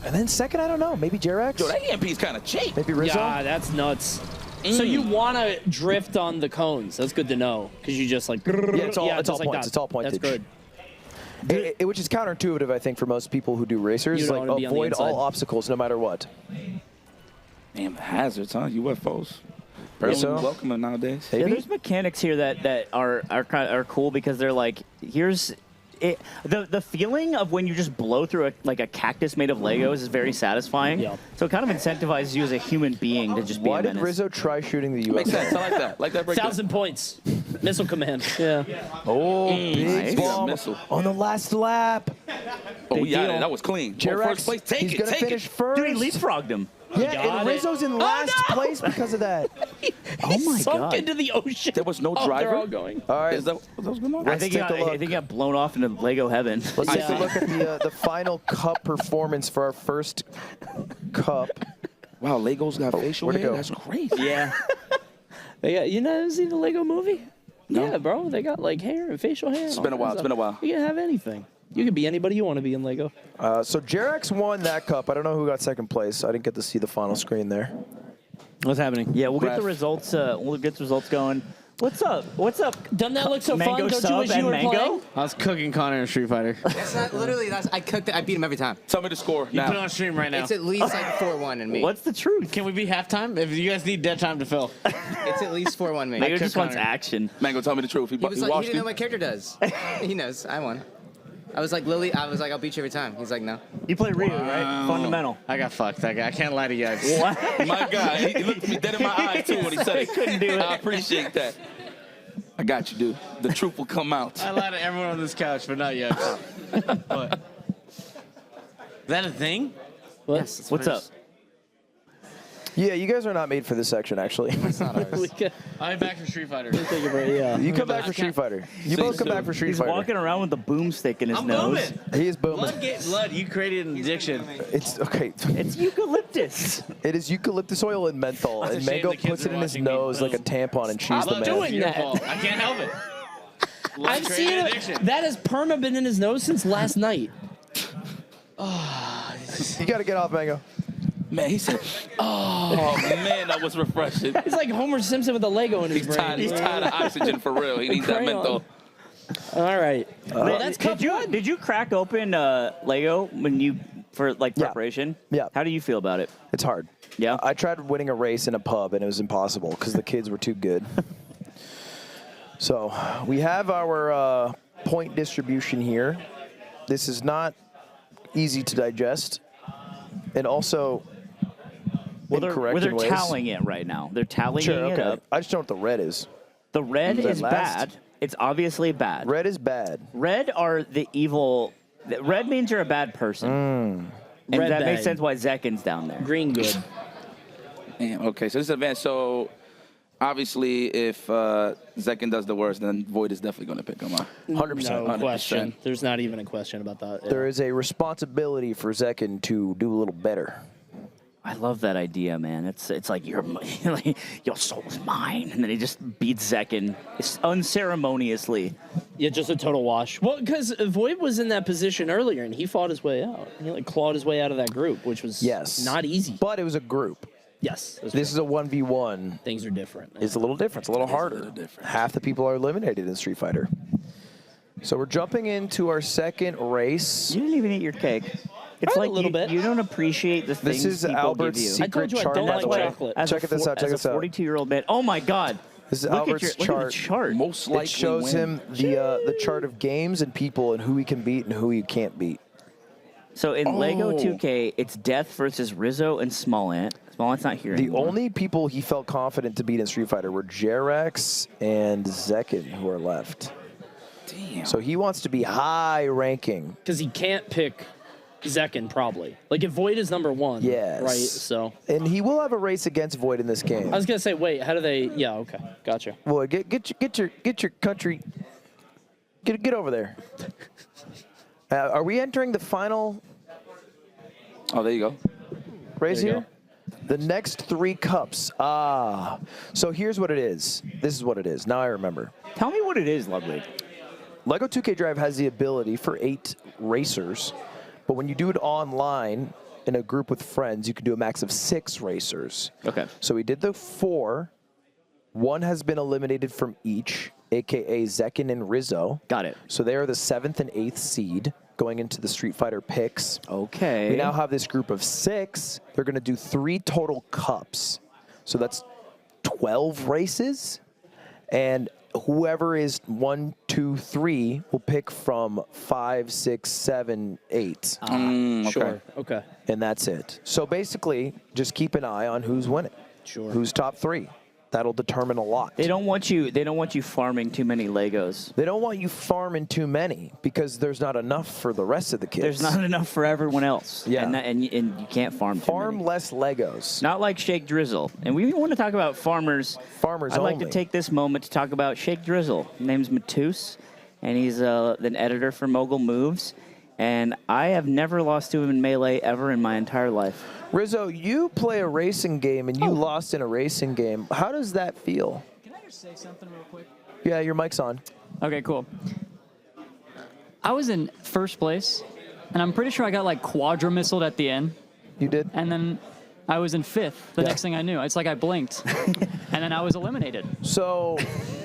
A: And then second, I don't know. Maybe Jerax?
J: Yo, that EMP's kind of cheap.
A: Maybe Rizzo?
M: Yeah, that's nuts. So you want to drift on the cones. That's good to know. Because you just like...
A: Yeah, it's all, it's all
M: like
A: points.
M: that.
A: It's all pointage.
M: That's good.
A: Which is counterintuitive, I think, for most people who do racers.
M: You don't
A: Like,
M: wanna be on the
A: avoid all
M: inside.
A: obstacles no matter what.
J: Damn, the hazards, huh? UFOs.
A: Right, so?
J: Welcoming nowadays.
C: Yeah, there's mechanics here that are cool because they're like, here's it. The feeling of when you just blow through a cactus made of Legos is very satisfying.
M: Yeah.
C: So it kind of incentivizes you as a human being to just be
A: Why
C: a
A: did
C: menace.
A: Rizzo try shooting the UFO?
J: Makes sense. I like that. Like that break.
M: 1,000 points. Missile command. Yeah.
A: Oh, big
J: Nice.
A: bomb
J: Missile.
A: on the last lap.
J: Oh, yeah,
C: deal.
J: that was clean.
A: Jerax,
J: First place. Take
A: he's
J: it.
A: going to
J: Take
A: finish
J: it.
A: first.
C: Dude, he leapfrogged him.
A: Yeah,
M: Got
A: and
M: it.
A: Rizzo's in last place because of that.
C: Oh my
M: Sunk
C: god.
M: into the ocean.
J: There was no
M: Oh,
J: driver.
M: they're all going.
A: All right,
J: Is that what was going on?
A: Let's
C: I think he got blown off into Lego heaven.
A: let's take
M: Yeah.
A: a look at the final cup performance for our first cup.
J: Wow, Legos got facial
A: where'd it
J: hair?
A: go?
J: That's crazy.
C: Yeah.
M: They got, you never seen the Lego movie?
J: No.
M: Yeah, bro. They got like hair and facial hair.
J: It's been a while. It's been a while.
M: You can have anything. You can be anybody you want to be in Lego.
A: So Jerax won that cup. I don't know who got second place. I didn't get to see the final screen there.
M: What's happening?
C: Yeah, we'll get
J: Ref.
C: the results. We'll get the results going. What's up? What's up?
M: Doesn't that look so
C: Mango
M: fun? Don't
C: sub
M: you wish
C: and
M: you were
C: mango?
M: playing?
L: I was cooking Connor in Street Fighter.
Q: That's not literally. I cooked it. I beat him every time.
J: Tell me the score
L: You
J: now.
L: put it on stream right now.
Q: It's at least like 4-1 in me.
C: What's the truth?
L: Can we be halftime? If you guys need dead time to fill.
Q: It's at least 4-1 me.
C: Mango
L: cook
C: just wants
L: Connor.
C: action.
J: Mango, tell me the truth.
Q: He was like, he
J: watched
Q: didn't know
J: you.
Q: what my character does. He knows. I won. I was like, Lily. I was like, I'll beat you every time. He's like, no.
C: You play Ryu, right? Fundamental.
L: I got fucked. I can't lie to you guys.
C: What?
J: My God, he looked at me dead in my eyes too when he said it.
C: Couldn't do it.
J: I appreciate that. I got you, dude. The truth will come out.
L: I lied to everyone on this couch, but not yet. What? Is that a thing?
C: Yes. What's up?
A: Yeah, you guys are not made for this section, actually.
Q: It's not ours.
L: I'm back from Street Fighter.
M: Take a break, yeah.
A: You come back for Street Fighter. You both come back for Street
C: He's
A: Fighter.
C: walking around with a boomstick in his
L: I'm
C: nose.
L: booming.
A: He is booming.
L: Blood, you created an addiction.
A: It's okay.
C: It's eucalyptus.
A: It is eucalyptus oil and menthol,
L: It's a
A: and
L: shame
A: Mango
L: the kids
A: puts it
L: are
A: in his
L: watching me
A: nose like a
L: boom.
A: tampon and cheese the
M: Stop
A: man.
M: doing
L: Your
M: that.
L: fault. I can't help it. Blood
M: I've
L: created
M: seen it.
L: addiction.
M: That has perma been in his nose since last night.
A: You got to get off, Mango.
J: Man, he said, oh, man, that was refreshing.
M: It's like Homer Simpson with a Lego in his
J: He's
M: brain.
J: tired, he's tired of oxygen for real. He needs that
M: Crayon.
J: menthol.
M: All right. Well, that's cup one.
C: Did you crack open Lego when you for like preparation?
A: Yeah.
C: How do you feel about it?
A: It's hard.
C: Yeah.
A: I tried winning a race in a pub, and it was impossible because the kids were too good. So we have our point distribution here. This is not easy to digest, and also incorrect
C: they're
A: in ways.
C: tallying it right now. They're tallying
A: Sure,
C: it
A: okay.
C: up.
A: I just don't know what the red is.
C: The red
A: Is that
C: is
A: last?
C: bad. It's obviously bad.
A: Red is bad.
C: Red are the evil. Red means you're a bad person. And
M: Red
C: that makes
M: bag.
C: sense why Zekkin's down there.
M: Green good.
J: Damn, okay, so this is advanced. So obviously, if Zekin does the worst, then Void is definitely going to pick him up.
A: 100%.
M: No question. There's not even a question about that. Yeah.
A: There is a responsibility for Zekin to do a little better.
C: I love that idea, man. It's like your soul is mine, and then he just beats Zekkin unceremoniously.
M: Yeah, just a total wash. Well, because Void was in that position earlier, and he fought his way out. He like clawed his way out of that group, which was not easy.
A: But it was a group.
M: Yes.
A: This is a 1v1.
M: Things are different.
A: It's a little different. It's a little harder. Half the people are eliminated in Street Fighter. So we're jumping into our second race.
C: You didn't even eat your cake. It's like
M: a little bit.
C: You don't appreciate the things
A: This is
C: people
A: Albert's
C: give you.
A: secret chart,
M: don't
A: by
M: like
A: the way.
M: chocolate.
C: As
A: Check this out. Check
C: as
A: this
C: a
A: out.
C: 42-year-old man. Oh my God!
A: This is
C: Look at
A: Albert's
C: your- look at the chart.
J: Most
A: It
J: likely
A: shows
J: win.
A: him the chart of games and people and who he can beat and who he can't beat.
C: So in Lego
J: Oh.
C: 2K, it's Death versus Rizzo and Small Ant. Small Ant's not here
A: The
C: anymore.
A: only people he felt confident to beat in Street Fighter were Jerax and Zekin, who are left.
J: Damn.
A: So he wants to be high ranking.
M: Because he can't pick Zekin, probably. Like, if Void is number 1.
A: Yes.
M: Right, so.
A: And he will have a race against Void in this game.
M: I was going to say, wait, how do they. Yeah, okay. Gotcha.
A: Void, get your country. Get over there. Are we entering the final
J: Oh, there you go.
A: race
M: There you
A: here? The next 3 cups. Ah. So here's what it is. This is what it is. Now I remember.
C: Tell me what it is, Ludwig.
A: Lego 2K Drive has the ability for 8 racers, but when you do it online in a group with friends, you can do a max of 6 racers.
C: Okay.
A: So we did the 4. 1 has been eliminated from each, a.k.a. Zekin and Rizzo.
C: Got it.
A: So they are the 7th and 8th seed going into the Street Fighter picks.
C: Okay.
A: We now have this group of 6. They're going to do 3 total cups. So that's 12 races. And whoever is 1, 2, 3 will pick from 5, 6, 7, 8.
J: Okay.
M: Sure. Okay.
A: And that's it. So basically, just keep an eye on who's winning.
M: Sure.
A: Who's top 3. That'll determine a lot.
C: They don't want you farming too many Legos.
A: They don't want you farming too many because there's not enough for the rest of the kids.
C: There's not enough for everyone else.
A: Yeah.
C: And you can't farm too
A: Farm
C: many.
A: less Legos.
C: Not like Shake Drizzle. And we want to talk about farmers.
A: Farmers
C: I'd like
A: only.
C: to take this moment to talk about Shake Drizzle. His name's Matus, and he's an editor for Mogul Moves. And I have never lost to him in Melee ever in my entire life.
A: Rizzo, you play a racing game and you lost in a racing game. How does that feel?
P: Can I just say something real quick?
A: Yeah, your mic's on.
P: Okay, cool. I was in first place, and I'm pretty sure I got like quadra-missiled at the end.
A: You did?
P: And then I was in 5th. The next thing I knew, it's like I blinked, and then I was eliminated.
A: So,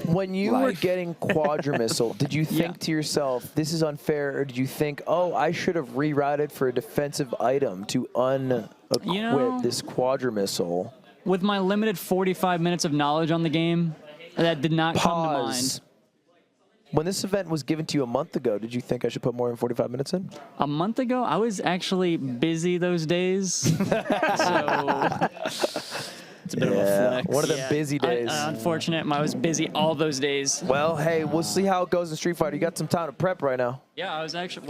A: when you were getting quadra-missile, did you think to yourself, this is unfair, or did you think, oh, I should have rerouted for a defensive item to unequip this quadra-missile?
P: With my limited 45 minutes of knowledge on the game, that did not come to mind.
A: When this event was given to you a month ago, did you think I should put more than 45 minutes in?
P: A month ago, I was actually busy those days. So
M: It's a bit of a flex.
A: One of them busy days.
P: Unfortunate, I was busy all those days.
A: Well, hey, we'll see how it goes in Street Fighter. You got some time to prep right now.
P: Yeah, I was actually,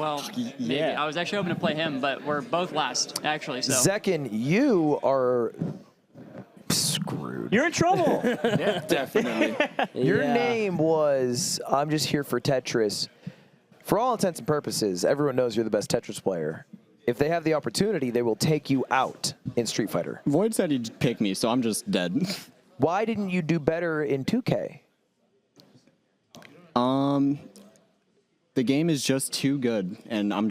P: maybe. I was actually hoping to play him, but we're both last, actually. So.
A: Zekin, you are screwed.
C: You're in trouble.
J: Yeah, definitely.
A: Your name was, I'm just here for Tetris. For all intents and purposes, everyone knows you're the best Tetris player. If they have the opportunity, they will take you out in Street Fighter.
V: Void said he'd pick me, so I'm just dead.
A: Why didn't you do better in 2K?
V: The game is just too good, and I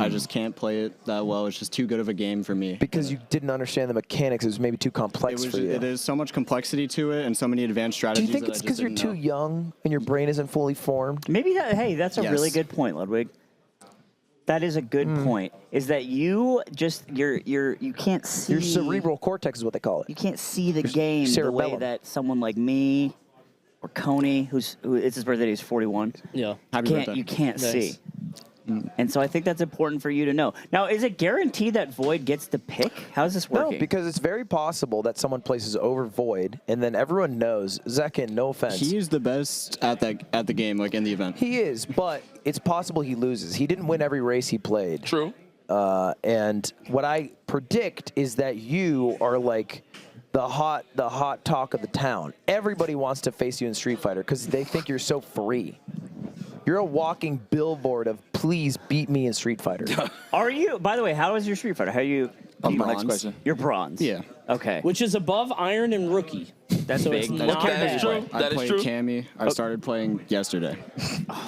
V: just can't play it that well. It's just too good of a game for me.
A: Because you didn't understand the mechanics. It was maybe too complex for you.
V: There's so much complexity to it and so many advanced
A: Do
V: strategies.
A: you think it's because you're too young and your brain isn't fully formed?
C: Maybe that. Hey, that's a really good point, Ludwig. That is a good point. Is that you just you can't see
A: your cerebral cortex is what they call it.
C: You can't see the game the way that someone like me or Coney, who it's his birthday, he's 41.
M: Yeah,
C: you can't see. And so I think that's important for you to know. Now, is it guaranteed that Void gets to pick? How's this working?
A: No, because it's very possible that someone places over Void, and then everyone knows, Zekin, no offense.
V: He is the best at the game, like in the event.
A: He is, but it's possible he loses. He didn't win every race he played.
J: True.
A: And what I predict is that you are like the hot talk of the town. Everybody wants to face you in Street Fighter because they think you're so free. You're a walking billboard of please beat me in Street Fighter.
C: Are you? By the way, how is your Street Fighter? How are you?
J: My next question.
C: You're bronze.
V: Yeah.
C: Okay.
M: Which is above Iron and Rookie.
C: That's
M: so
C: big.
M: It's not
J: That is true.
V: I
J: That is
V: played
J: true.
V: Cammy. I started playing yesterday.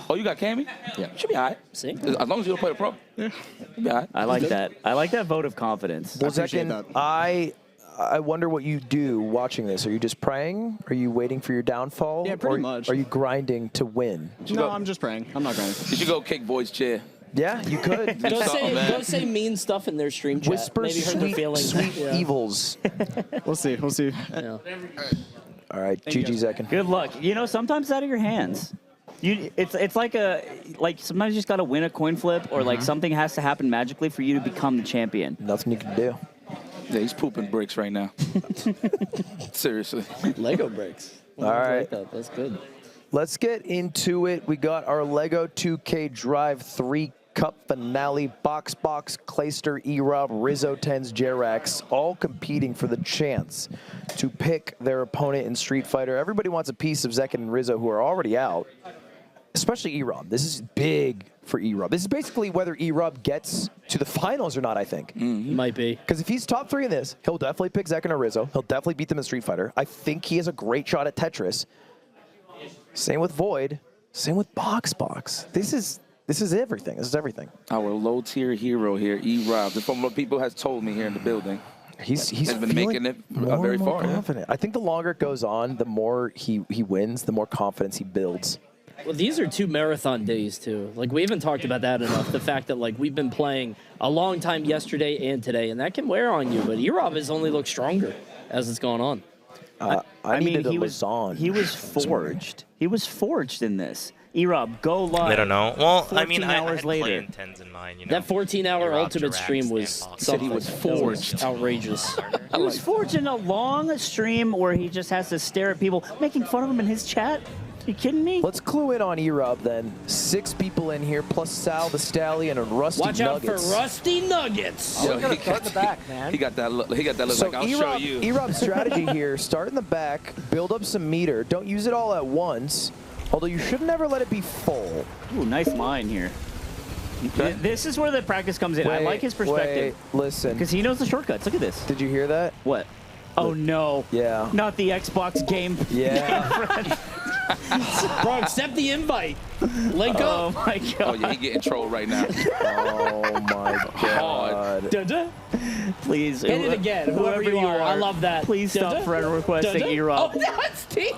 J: Oh, you got Cammy?
V: Yeah.
J: Should be all right.
M: See?
J: As long as you don't play the pro. Yeah. You'll be all right.
C: I like that. I like that vote of confidence.
A: Well,
V: appreciate
A: Zekin, I wonder what you do watching this. Are you just praying? Are you waiting for your downfall?
V: Yeah, pretty
A: or
V: much.
A: Are you grinding to win?
V: No, I'm just praying. I'm not grinding.
J: You should go kick Void's chair.
A: Yeah, you could.
M: Go say mean stuff in their stream chat.
A: Whisper
M: Maybe hurt their
A: sweet,
M: feelings.
A: sweet
M: Yeah.
A: evils.
V: We'll see. We'll see.
M: Yeah.
A: All right, GG second.
C: Good luck. You know, sometimes it's out of your hands. It's like sometimes you just gotta win a coin flip, or like something has to happen magically for you to become the champion.
A: Nothing you can do.
J: Yeah, he's pooping bricks right now. Seriously.
M: Lego bricks.
A: All right.
M: Like that. That's good.
A: Let's get into it. We got our Lego 2K Drive 3 Cup Finale, Box, Clayster, E-Rob, Rizzo 10s, Jerax, all competing for the chance to pick their opponent in Street Fighter. Everybody wants a piece of Zekin and Rizzo, who are already out, especially E-Rob. This is big for E-Rob. This is basically whether E-Rob gets to the finals or not, I think.
M: Might be.
A: Because if he's top 3 in this, he'll definitely pick Zekin or Rizzo. He'll definitely beat them in Street Fighter. I think he has a great shot at Tetris. Same with Void. Same with Box. This is everything. This is everything.
J: Our low-tier hero here, E-Rob, from what people has told me here in the building.
A: He's
J: been making it very far.
A: Confident. I think the longer it goes on, the more he wins, the more confidence he builds.
M: Well, these are 2 marathon days, too. Like, we haven't talked about that enough. The fact that, like, we've been playing a long time yesterday and today, and that can wear on you. But E-Rob has only looked stronger as it's gone on.
A: I mean,
C: he was forged. He was forged in this. E-Rob, go live.
F: I don't know. Well, I
C: 14
F: mean, I
C: hours
F: had
C: later.
F: playing tens in mind, you know.
M: That 14-hour
F: E-Rob,
M: Ultimate
F: Jirax,
M: stream was
F: Box.
M: something.
J: He was
M: That
J: forged.
M: Outrageous.
C: He was forged in a long stream where he just has to stare at people making fun of him in his chat. Are you kidding me?
A: Let's clue in on E-Rob then. 6 people in here, plus Sal the Stallion and Rusty
M: Watch
A: Nuggets.
M: out for Rusty Nuggets.
J: Yo,
Q: Gonna start in the back, man.
J: He got that look. He got that look
A: So
J: like, I'll show you.
A: E-Rob's strategy here, start in the back, build up some meter. Don't use it all at once, although you should never let it be full.
C: Ooh, nice line here. Okay. This is where the practice comes in. I like his perspective.
A: Listen.
C: Because he knows the shortcuts. Look at this.
A: Did you hear that?
C: What? Oh, no.
A: Yeah.
C: Not the Xbox game.
A: Yeah.
M: Bro, accept the invite. Link up.
C: Oh, my God.
J: Oh, yeah, he getting trolled right now.
A: Oh, my God.
M: Da-da.
C: Please.
M: Hit it again, whoever you are. I love that.
C: Please stop
M: Da-da.
C: friend requesting
M: Da-da.
C: E-Rob.
M: Oh, no, it's Team.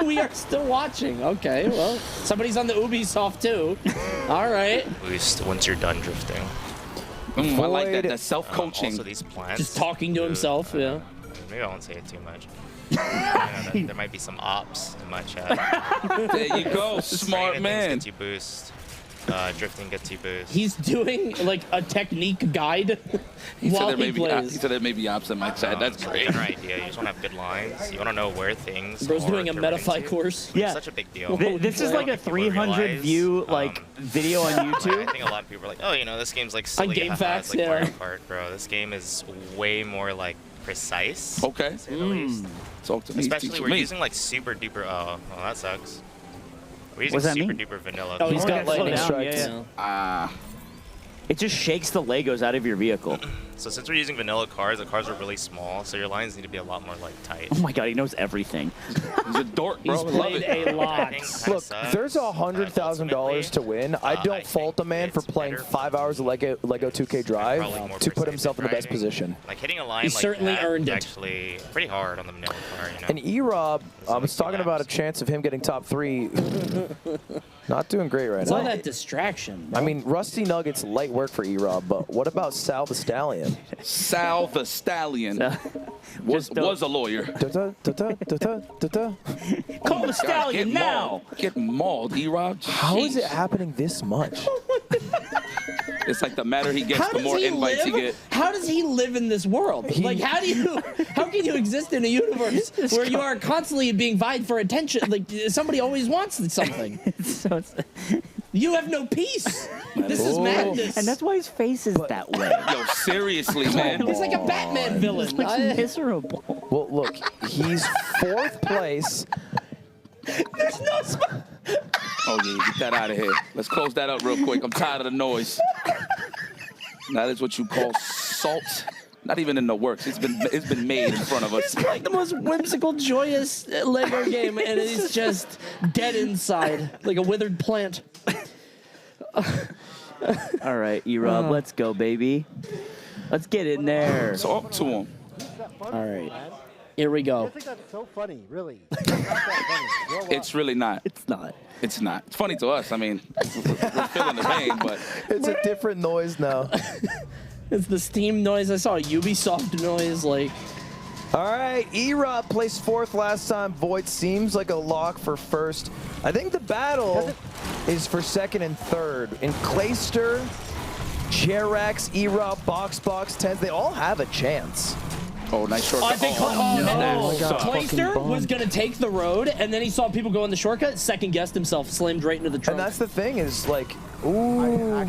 M: We are still watching. Okay, well, somebody's on the Ubisoft too. All right.
F: Boost once you're done drifting.
J: I like that. That's self-coaching.
F: Also, these plants.
M: Just talking to himself, yeah.
F: Maybe I won't say it too much. I know that there might be some ops in my chat.
J: There you go, smart
F: Training
J: man.
F: Gets you boost. Drifting gets you boost.
M: He's doing like a technique guide
J: He said,
M: while
J: there may
M: he
J: be,
M: plays.
J: he said there may be ops in my chat. That's
F: So
J: great.
F: you get an idea. You just want to have good lines. You want to know where things
M: Bro's
F: are
M: doing a
F: directing
M: Metafy
F: to.
M: course.
F: It's
C: Yeah.
F: such a big deal.
C: This is like a 300 view video on YouTube.
F: I think a lot of people are like, oh, you know, this game's like silly.
M: Game
F: haha,
M: Facts,
F: it's like
M: yeah.
F: Mario Kart, bro. This game is way more like precise.
J: Okay.
F: To say the least.
J: Talk to me.
F: Especially
J: Teach
F: we're
J: me.
F: using like super duper. Oh, well, that sucks. We're using
C: What's that
F: super
C: mean?
F: duper vanilla.
M: Oh, he's got
C: Slow
M: lightning
C: down,
M: strikes.
C: yeah. It just shakes the Legos out of your vehicle.
F: So since we're using vanilla cars, the cars are really small, so your lines need to be a lot more like tight.
C: Oh my God, he knows everything.
J: He's a dork, bro.
M: He's
J: Love
M: played
J: it.
M: a lot.
A: Look, there's $100,000 to win. I don't fault a man for playing 5 hours of Lego 2K Drive to put himself in the best position.
F: Like hitting a line
M: He
F: like
M: certainly
F: that
M: earned
F: is
M: it.
F: actually pretty hard on the vanilla car, you know.
A: And E-Rob, I was talking about a chance of him getting top 3. Not doing great right
M: It's
A: now.
M: all that distraction.
A: I mean, Rusty Nuggets, light work for E-Rob, but what about Sal the Stallion?
J: Sal the Stallion was a lawyer.
C: Call the Stallion
J: Get
C: now.
J: mauled. Get mauled, E-Rob.
A: How is it happening this much?
J: It's like the madder he gets,
M: How
J: the
M: does
J: more
M: he
J: invites he
M: live?
J: get.
M: How does he live in this world? Like, how can you exist in a universe where you are constantly being vied for attention? Like, somebody always wants something. You have no peace. This is madness.
C: And that's why his face is that way.
J: Yo, seriously, man.
M: He's like a Batman villain.
C: It's like miserable.
A: Well, look, he's 4th place.
M: There's no spot.
J: Oh, yeah, get that out of here. Let's close that up real quick. I'm tired of the noise. That is what you call salt. Not even in the works. It's been made in front of us.
M: It's like the most whimsical, joyous Lego game, and it's just dead inside, like a withered plant.
C: All right, E-Rob, let's go, baby. Let's get in there.
J: Talk to him.
M: All right. Here we go.
O: I think that's so funny, really. It's not that funny.
J: It's really not.
C: It's not.
J: It's not. It's funny to us. I mean, we're feeling the pain, but
A: It's a different noise now.
M: It's the Steam noise. I saw a Ubisoft noise. Like,
A: All right, E-Rob placed 4th last time. Void seems like a lock for 1st. I think the battle is for 2nd and 3rd. In Clayster, Jerax, E-Rob, Box, Tens, they all have a chance.
J: Oh, nice shortcut.
G: I think Clayster was going to take the road, and then he saw people go in the shortcut, second-guessed himself, slammed right into the trunk.
A: And that's the thing is, like, ooh,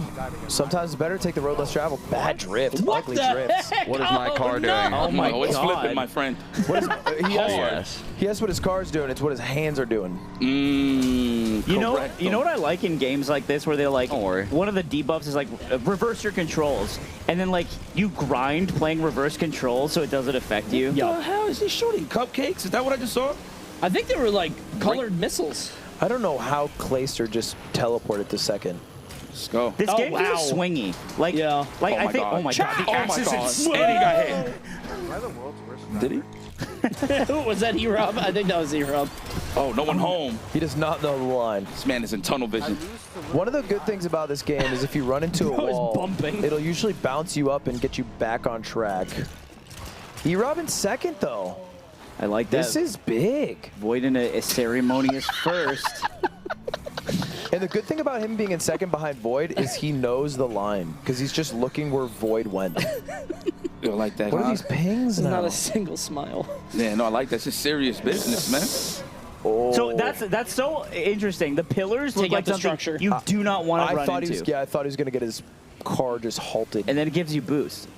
A: sometimes it's better to take the road less traveled. Bad drift, ugly drifts.
K: What is my car doing?
J: Oh my God. It's flipping, my friend.
A: What is, he has what his car's doing. It's what his hands are doing.
C: You know what I like in games like this where they're like, one of the debuffs is like reverse your controls, and then like you grind playing reverse controls so it doesn't affect you.
J: What the hell is he shooting? Cupcakes? Is that what I just saw?
G: I think they were like colored missiles.
A: I don't know how Clayster just teleported to 2nd.
J: Let's go.
C: This game is swingy. Like, like I think. Oh my God, the axis is.
J: And he got hit.
H: Am I the world's worst?
J: Did he?
G: Was that E-Rob? I think that was E-Rob.
J: Oh, no one home.
A: He does not know the line.
J: This man is in tunnel vision.
A: One of the good things about this game is if you run into a wall, it'll usually bounce you up and get you back on track. E-Rob in 2nd, though.
C: I like that.
A: This is big.
C: Void in a ceremonious 1st.
A: And the good thing about him being in 2nd behind Void is he knows the line because he's just looking where Void went.
J: You don't like that,
A: What are these pings now?
G: Not a single smile.
J: Yeah, no, I like that. It's just serious business, man.
A: Oh.
C: So that's so interesting. The pillars look
G: Take out
C: like
G: the
C: something
G: structure.
C: you do not want to run
A: thought
C: into.
A: He was, I thought he was going to get his car just halted.
C: And then it gives you boost.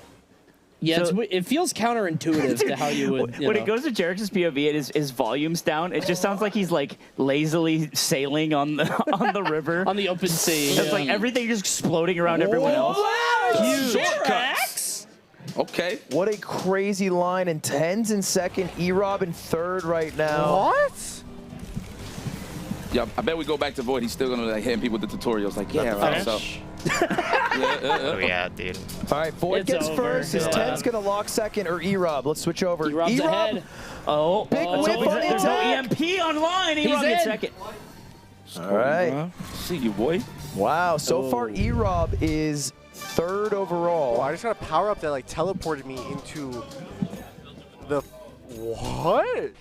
G: Yeah,
C: So-
G: it feels counterintuitive to how you would.
C: When it goes to Jerax's POV and his volume's down, it just sounds like he's like lazily sailing on the river.
G: On the open sea.
C: It's like everything just exploding around everyone else.
A: Huge.
G: Jerax!
J: Okay.
A: What a crazy line. And Tens in 2nd, E-Rob in 3rd right now.
H: What?
J: Yeah, I bet we go back to Void. He's still gonna like hitting people with the tutorials. Like, yeah, right. So.
F: Oh yeah, dude.
A: All right, Void
G: It's
A: gets
G: over.
A: first. Is
G: Yeah.
A: Tens going to lock 2nd or E-Rob? Let's switch over.
G: E-Rob's ahead.
C: Oh,
A: Big whip on the
C: there's no
A: attack.
C: EMP online.
G: He's
C: E-Rob gets
G: in.
C: 2nd.
A: All right.
J: See you, boy.
A: Wow, so far E-Rob is 3rd overall.
H: Oh, I just got a power up that like teleported me into the what?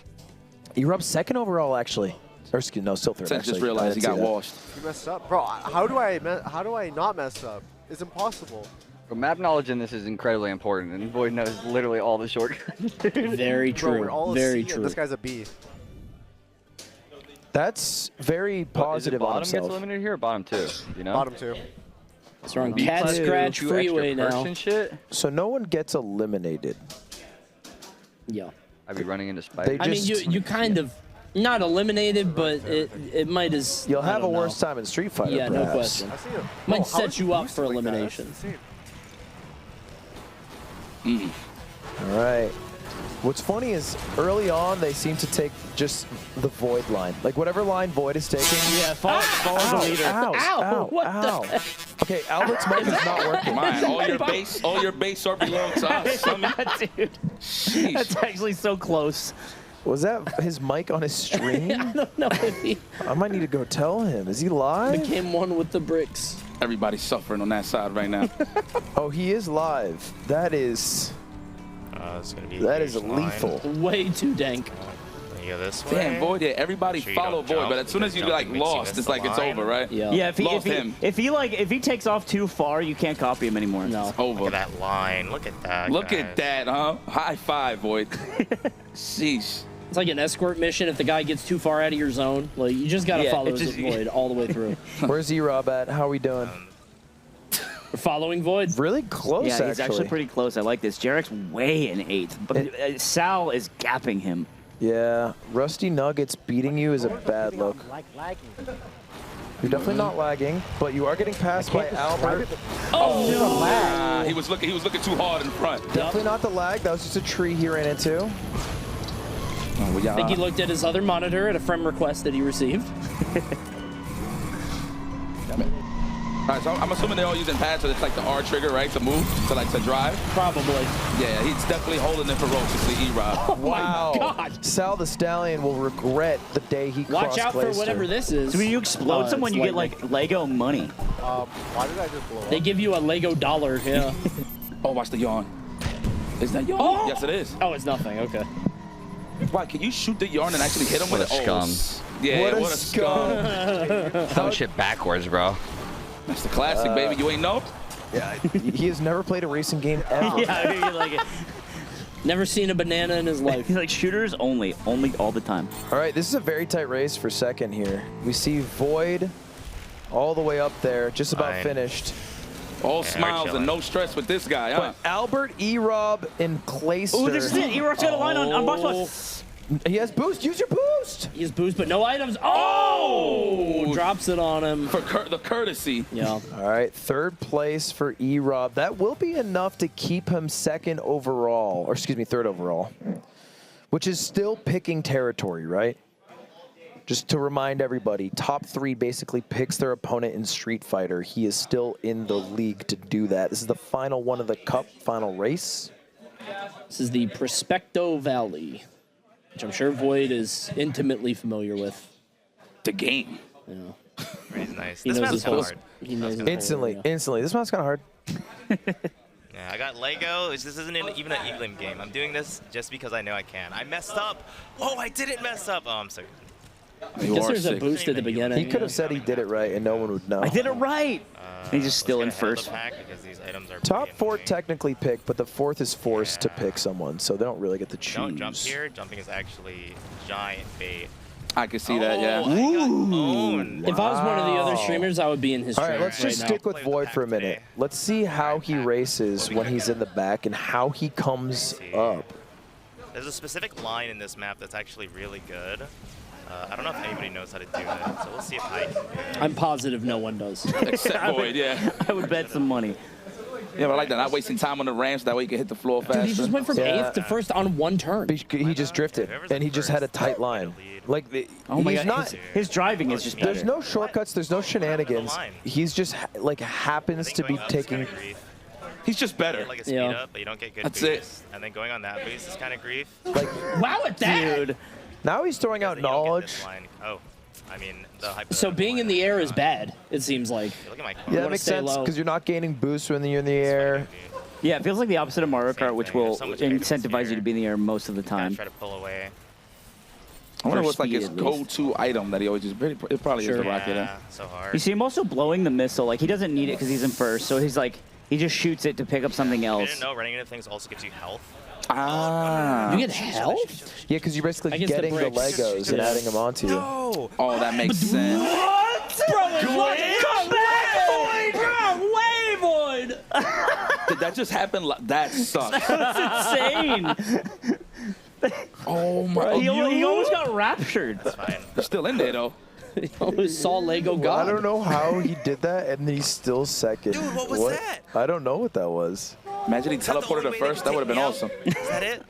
A: E-Rob's 2nd overall, actually. Or excuse no, still 3rd.
J: Since just realized he got washed.
H: You messed up, bro. How do I not mess up? It's impossible.
K: But map knowledge in this is incredibly important, and Void knows literally all the shortcuts.
G: Very
H: Bro,
G: true.
H: we're all a
G: Very
H: C,
G: true.
H: and this guy's a B.
A: That's very positive on
K: bottom gets
A: himself.
K: eliminated here or bottom 2? You know?
H: Bottom 2.
G: It's wrong.
K: B
G: Cat
K: plus
G: Scratch
K: two
G: Freeway
K: extra
G: now.
K: person shit.
A: So no one gets eliminated.
G: Yeah.
K: I'd be running into spikes.
A: They
G: I mean, you kind of not eliminated, but it might as.
A: You'll
G: I
A: have a
G: don't know.
A: worse time in Street Fighter,
G: Yeah, no
A: perhaps.
G: question.
H: I see it.
G: Might
H: How
G: set
H: is
G: you
H: he
G: up
H: boosted
G: for
H: like that?
G: elimination.
H: That's insane.
A: All right. What's funny is early on they seem to take just the Void line, like whatever line Void is taking.
C: Yeah, follow the leader.
A: Ow!
G: What
A: Ow!
G: the heck?
A: Okay, Albert's mic is not working.
J: Mine. All your base are belong to us.
C: Dude,
J: Sheesh.
C: that's actually so close.
A: Was that his mic on his stream?
G: I don't know if he
A: I might need to go tell him. Is he live?
G: became one with the bricks.
J: Everybody's suffering on that side right now.
A: Oh, he is live. That is
F: It's gonna be
A: that
F: a
A: is
F: huge line.
A: lethal.
G: Way too dank.
F: You go this way.
J: Damn, Void, yeah, everybody
F: Sure you
J: follow
F: don't
J: Void,
F: jump,
J: but as soon as you
F: because
J: like
F: jumping makes you
J: lost,
F: miss
J: it's
F: the
J: like it's
F: line.
J: over, right?
G: Yeah.
C: Yeah,
J: Lost him.
C: if he takes off too far, you can't copy him anymore.
G: No.
J: Over.
F: Look at that line. Look at that.
J: Look
F: guys.
J: at that, huh? High five, Void. Sheesh.
G: It's like an escort mission. If the guy gets too far out of your zone, like you just gotta
C: Yeah,
G: follow
C: it's
G: his
C: just-
G: Void all the way through.
A: Where's E-Rob at? How are we doing?
G: We're following Void.
A: Really close,
C: Yeah, he's actually pretty close. I like this. Jarek's way in 8th, but Sal is gapping him.
A: Yeah, Rusty Nuggets beating you is a bad look. You're definitely not lagging, but you are getting passed by Albert.
G: Oh no!
J: He was looking too hard in front.
A: Definitely not the lag. That was just a tree he ran into.
J: Oh,
G: I think he looked at his other monitor at a friend request that he received.
J: All right, so I'm assuming they're all using pads, so it's like the R trigger, right, to move, to drive.
G: Probably.
J: Yeah, he's definitely holding it ferociously, E-Rob.
G: Oh
A: Wow.
G: my God!
A: Sal the Stallion will regret the day he
G: Watch
A: crossed
G: out for
A: Clayster.
G: whatever this is.
C: So when you explode someone,
G: it's
C: you get
G: lightning.
C: like Lego money.
H: Why did I just blow up?
G: They give you a Lego dollar. Yeah.
J: Oh, watch the yawn. Is that yarn?
G: Oh!
J: Yes, it is.
G: Oh, it's nothing. Okay.
J: Why, can you shoot the yarn and actually hit him
K: What
J: with
K: a
J: it?
K: scum.
J: Yeah, what a scum.
K: Throwing shit backwards, bro.
J: That's the classic, baby. You ain't know?
A: Yeah, he has never played a racing game ever.
C: Yeah, I mean, like it.
G: Never seen a banana in his life.
C: He's like shooters only all the time.
A: All right, this is a very tight race for second here. We see Void all the way up there, just about finished.
J: All smiles and no stress with this guy, huh?
A: But Albert, E-Rob, and Clayster.
C: Oh, this is it. E-Rob's got a line on box one.
A: He has boost. Use your boost.
G: He has boost, but no items. Oh! Drops it on him.
J: For the courtesy.
G: Yeah.
A: All right, third place for E-Rob. That will be enough to keep him second overall, or excuse me, third overall, which is still picking territory, right? Just to remind everybody, top 3 basically picks their opponent in Street Fighter. He is still in the league to do that. This is the final one of the Cup final race.
G: This is the Prospecto Valley, which I'm sure Void is intimately familiar with.
J: The game.
G: Yeah.
F: He's nice.
G: He
F: This
G: knows
F: map's
G: his
F: kind
G: whole.
F: of hard.
G: He knows his
A: Instantly. This one's kind of hard.
F: Yeah, I got Lego. This isn't even an Eaglim game. I'm doing this just because I know I can. I messed up. Oh, I didn't mess up. Oh, I'm so good.
G: I guess there's a boost at the beginning.
A: He could have said he did it right, and no one would know.
C: I did it right. He's just still in first.
A: Top 4 technically pick, but the 4th is forced to pick someone, so they don't really get to choose.
F: Don't jump here. Jumping is actually giant bait.
J: I can see that, yeah.
G: If I was one of the other streamers, I would be in his
A: All
G: stream
A: right, let's just
G: right
A: stick with Void for a minute. Let's see how he races when he's in the back and how he comes up.
F: There's a specific line in this map that's actually really good. I don't know if anybody knows how to do it, so we'll see if I can do it.
G: I'm positive no one does.
J: Except Void, yeah.
C: I would bet some money.
J: Yeah, but I like that. Not wasting time on the ramps. That way you can hit the floor faster.
G: Dude, he just went from 8th to 1st on one turn.
A: He just drifted, and he just had a tight line. Like,
C: Oh my
A: he's
C: God,
A: not.
C: his driving is just better.
A: There's no shortcuts. There's no shenanigans. He's just like happens to be taking.
J: He's just better.
F: You get like a speed up, but you don't get good
J: That's
F: boost. And then going on that boost is kind of grief.
A: Like,
G: wow, at that!
A: Dude. Now he's throwing out knowledge.
F: Oh, I mean, the hyper.
G: So being in the air is bad, it seems like.
F: Look at my
A: Yeah, that makes sense because you're not gaining boost when you're in the air.
C: Yeah, it feels like the opposite of Mario Kart, which will incentivize you to be in the air most of the time.
F: Try to pull away.
J: I wonder
C: For
J: what's like
C: speed,
J: his
C: at least.
J: go-to item that he always uses. It probably is the rocket.
F: Yeah, so hard.
C: You see him also blowing the missile. Like, he doesn't need it because he's in first, so he's like, he just shoots it to pick up something
F: I
C: else.
F: didn't know running into things also gives you health.
J: Ah.
G: You get health?
A: Yeah, because you're basically
G: Against the
A: getting the
G: bricks.
A: Legos and adding them onto you.
F: No!
J: Oh, that makes sense.
G: Bro, come back, Void! Bro, way, Void!
J: Did that just happen? That sucks.
C: That's insane.
J: Oh my!
C: He almost got raptured.
F: That's fine.
J: You're still in there though.
G: He almost saw Lego
A: Well,
G: God.
A: I don't know how he did that, and he's still second.
F: Dude, what was that?
A: I don't know what that was.
J: Imagine he teleported to first. That would have been awesome.
F: Is that it?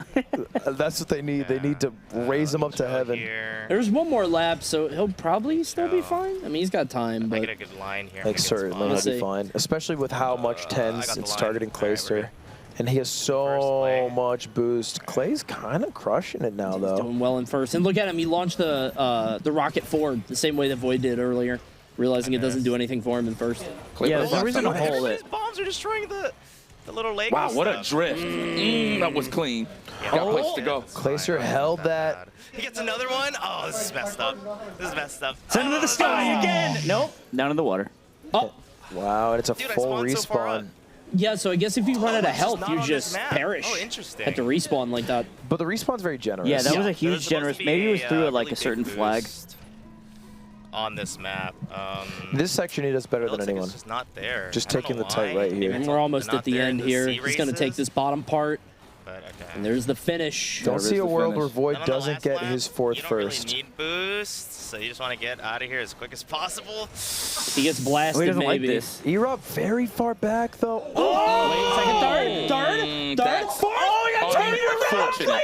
A: That's what they need. They need to raise him up to heaven.
F: Here.
G: There's one more lap, so he'll probably still be fine. I mean, he's got time,
F: I
G: but
F: get a good line here.
A: Like, certainly he'll be fine. Especially with how much tens it's targeting Clayster. And he has so much boost. Clay's kind of crushing it now, though.
G: doing well in first. And look at him. He launched the rocket forward the same way that Void did earlier, realizing it doesn't do anything for him in first.
C: Yeah, there's no reason to hold it.
F: These bombs are destroying the little Lego
J: Wow, what a
F: stuff.
J: drift. That was clean. Got a place to go.
A: Clayster held that.
F: He gets another one. Oh, this is messed up. This is messed up.
C: Send him to the sky again. Nope. Down in the water.
G: Oh.
A: Wow, and it's a
F: Dude, I
A: full
F: spawned so far
A: respawn.
F: up.
G: Yeah, so I guess if you run out of
F: it's just
G: health,
F: not
G: you
F: on
G: just
F: this map.
G: perish.
F: Oh, interesting.
G: Have to respawn like that.
A: But the respawn's very generous.
C: Yeah, that was a
F: There's
C: huge
F: supposed
C: generous.
F: to be
C: Maybe it was through like
F: really
C: a certain
F: big
C: flag.
F: boost on this map.
A: This section he does better
F: it
A: than
F: looks like
A: anyone.
F: it's just not there.
A: Just
F: I don't
A: taking
F: know
A: the tight
F: why.
A: right here.
G: And we're almost
F: Not
G: at the
F: there in
G: end
F: the
G: here.
F: C
G: He's going to take
F: races.
G: this bottom part.
F: But okay.
G: And there's the finish.
A: Don't see a world where
J: finish.
A: Void
F: Then on the
A: doesn't
F: last
A: get
F: lap,
A: his fourth
F: you don't
A: first.
F: really need boosts, so you just want to get out of here as quick as possible.
G: He gets blasted,
C: Oh, he doesn't like
G: maybe.
C: this.
A: E-Rob very far back, though.
G: Wait, second, third,
J: That's unfortunate.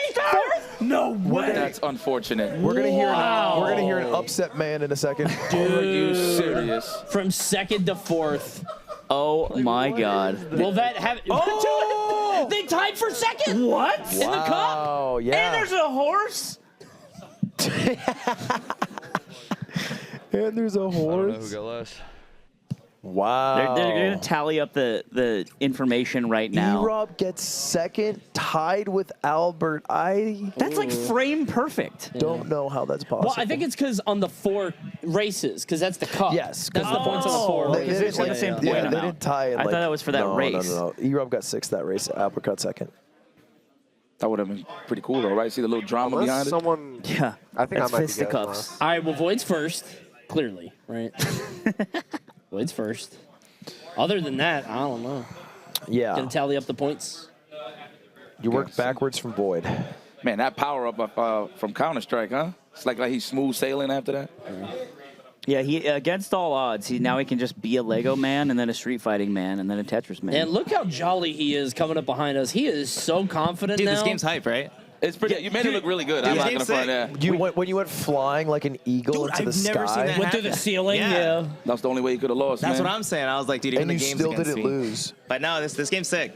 G: No way.
J: That's unfortunate.
A: We're gonna hear an upset man in a second.
J: Are you serious?
G: From second to fourth.
C: Oh my God.
G: Will that have? Oh! They tied for second. What? In the cup?
A: Oh, yeah.
C: And there's a horse.
A: And there's a horse.
K: got less.
A: Wow.
C: They're going to tally up the information right now.
A: E-Rob gets second, tied with Albert.
C: That's like frame perfect.
A: Don't know how that's possible.
G: Well, I think it's because on the 4 races, because that's the cup.
A: Yes,
G: that's the points on the 4
A: They
G: races.
A: didn't, they didn't tie it.
C: I thought that was for that race.
A: No. E-Rob got 6th that race. Albert got 2nd.
J: That would have been pretty cool, though, right? See the little drama behind it?
H: Someone,
C: yeah,
H: I think
C: that's
H: I might
C: fisticuffs.
G: All right, well, Void's first, clearly, right? Void's first. Other than that, I don't know.
A: Yeah.
G: Gonna tally up the points.
A: You work backwards from Void.
J: Man, that power up from Counter-Strike, huh? It's like he's smooth sailing after that.
C: Yeah, he against all odds, now he can just be a Lego man and then a Street Fighting man and then a Tetris man.
G: And look how jolly he is coming up behind us. He is so confident
L: Dude,
G: now.
L: this game's hype, right?
J: It's pretty. You made it look really good. I'm not gonna front that.
A: When you went flying like an eagle into the sky.
L: Never seen that
G: Went through the ceiling. Yeah.
J: That's the only way you could have lost.
L: That's
J: man.
L: what I'm saying. I was like, dude, even
A: And
L: the
A: you
L: game's
A: still
L: against
A: didn't
L: me.
A: lose.
L: But no, this game's sick.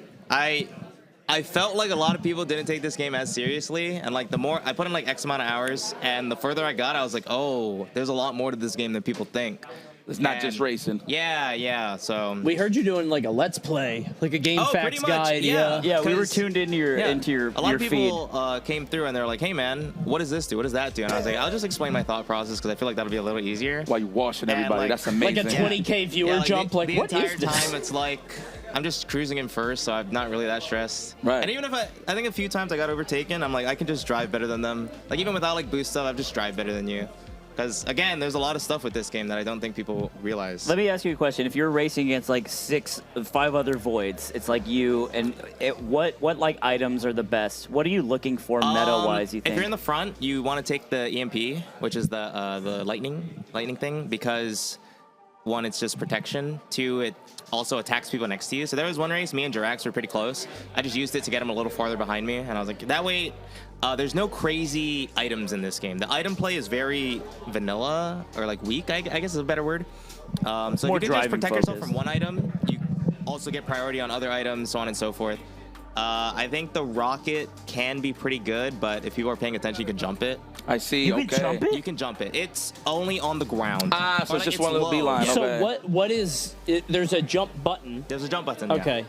L: I felt like a lot of people didn't take this game as seriously, and like the more I put in like X amount of hours, and the further I got, I was like, oh, there's a lot more to this game than people think.
J: It's not just racing.
L: Yeah. So
G: We heard you doing like a Let's Play, like a game
L: pretty
G: facts
L: much,
G: guide.
C: Yeah, we were
L: 'cause-
C: tuned into your
L: a lot
C: your
L: of people came through and they're like, hey man, what does this do? What does that do? And I was like, I'll just explain my thought process because I feel like that'll be a little easier.
J: While you washing
L: And,
J: everybody,
L: like-
J: that's amazing.
G: Like a 20K viewer jump.
L: The
G: Like, what
L: entire
G: is this?
L: time it's like I'm just cruising in first, so I'm not really that stressed.
J: Right.
L: And even if I think a few times I got overtaken, I'm like, I can just drive better than them. Like even without like boost stuff, I've just drive better than you. Because again, there's a lot of stuff with this game that I don't think people realize.
C: Let me ask you a question. If you're racing against like 5 other Voids, it's like you and what like items are the best? What are you looking for meta-wise, you think?
L: If you're in the front, you want to take the EMP, which is the lightning thing, because 1, it's just protection. 2, it also attacks people next to you. So there was one race, me and Jirax were pretty close. I just used it to get him a little farther behind me, and I was like, that way, there's no crazy items in this game. The item play is very vanilla, or like weak, I guess is a better word. So if you can just protect yourself from one item, you also get priority on other items, so on and so forth. I think the rocket can be pretty good, but if people are paying attention, you can jump it.
J: I see.
C: You can jump it?
L: You can jump it. It's only on the ground.
J: Ah, so
L: Or,
J: it's
L: like,
J: just one little
L: low.
J: beeline.
G: So
J: Okay.
G: what is it? There's a jump button.
L: There's a jump button. yeah.
G: Okay.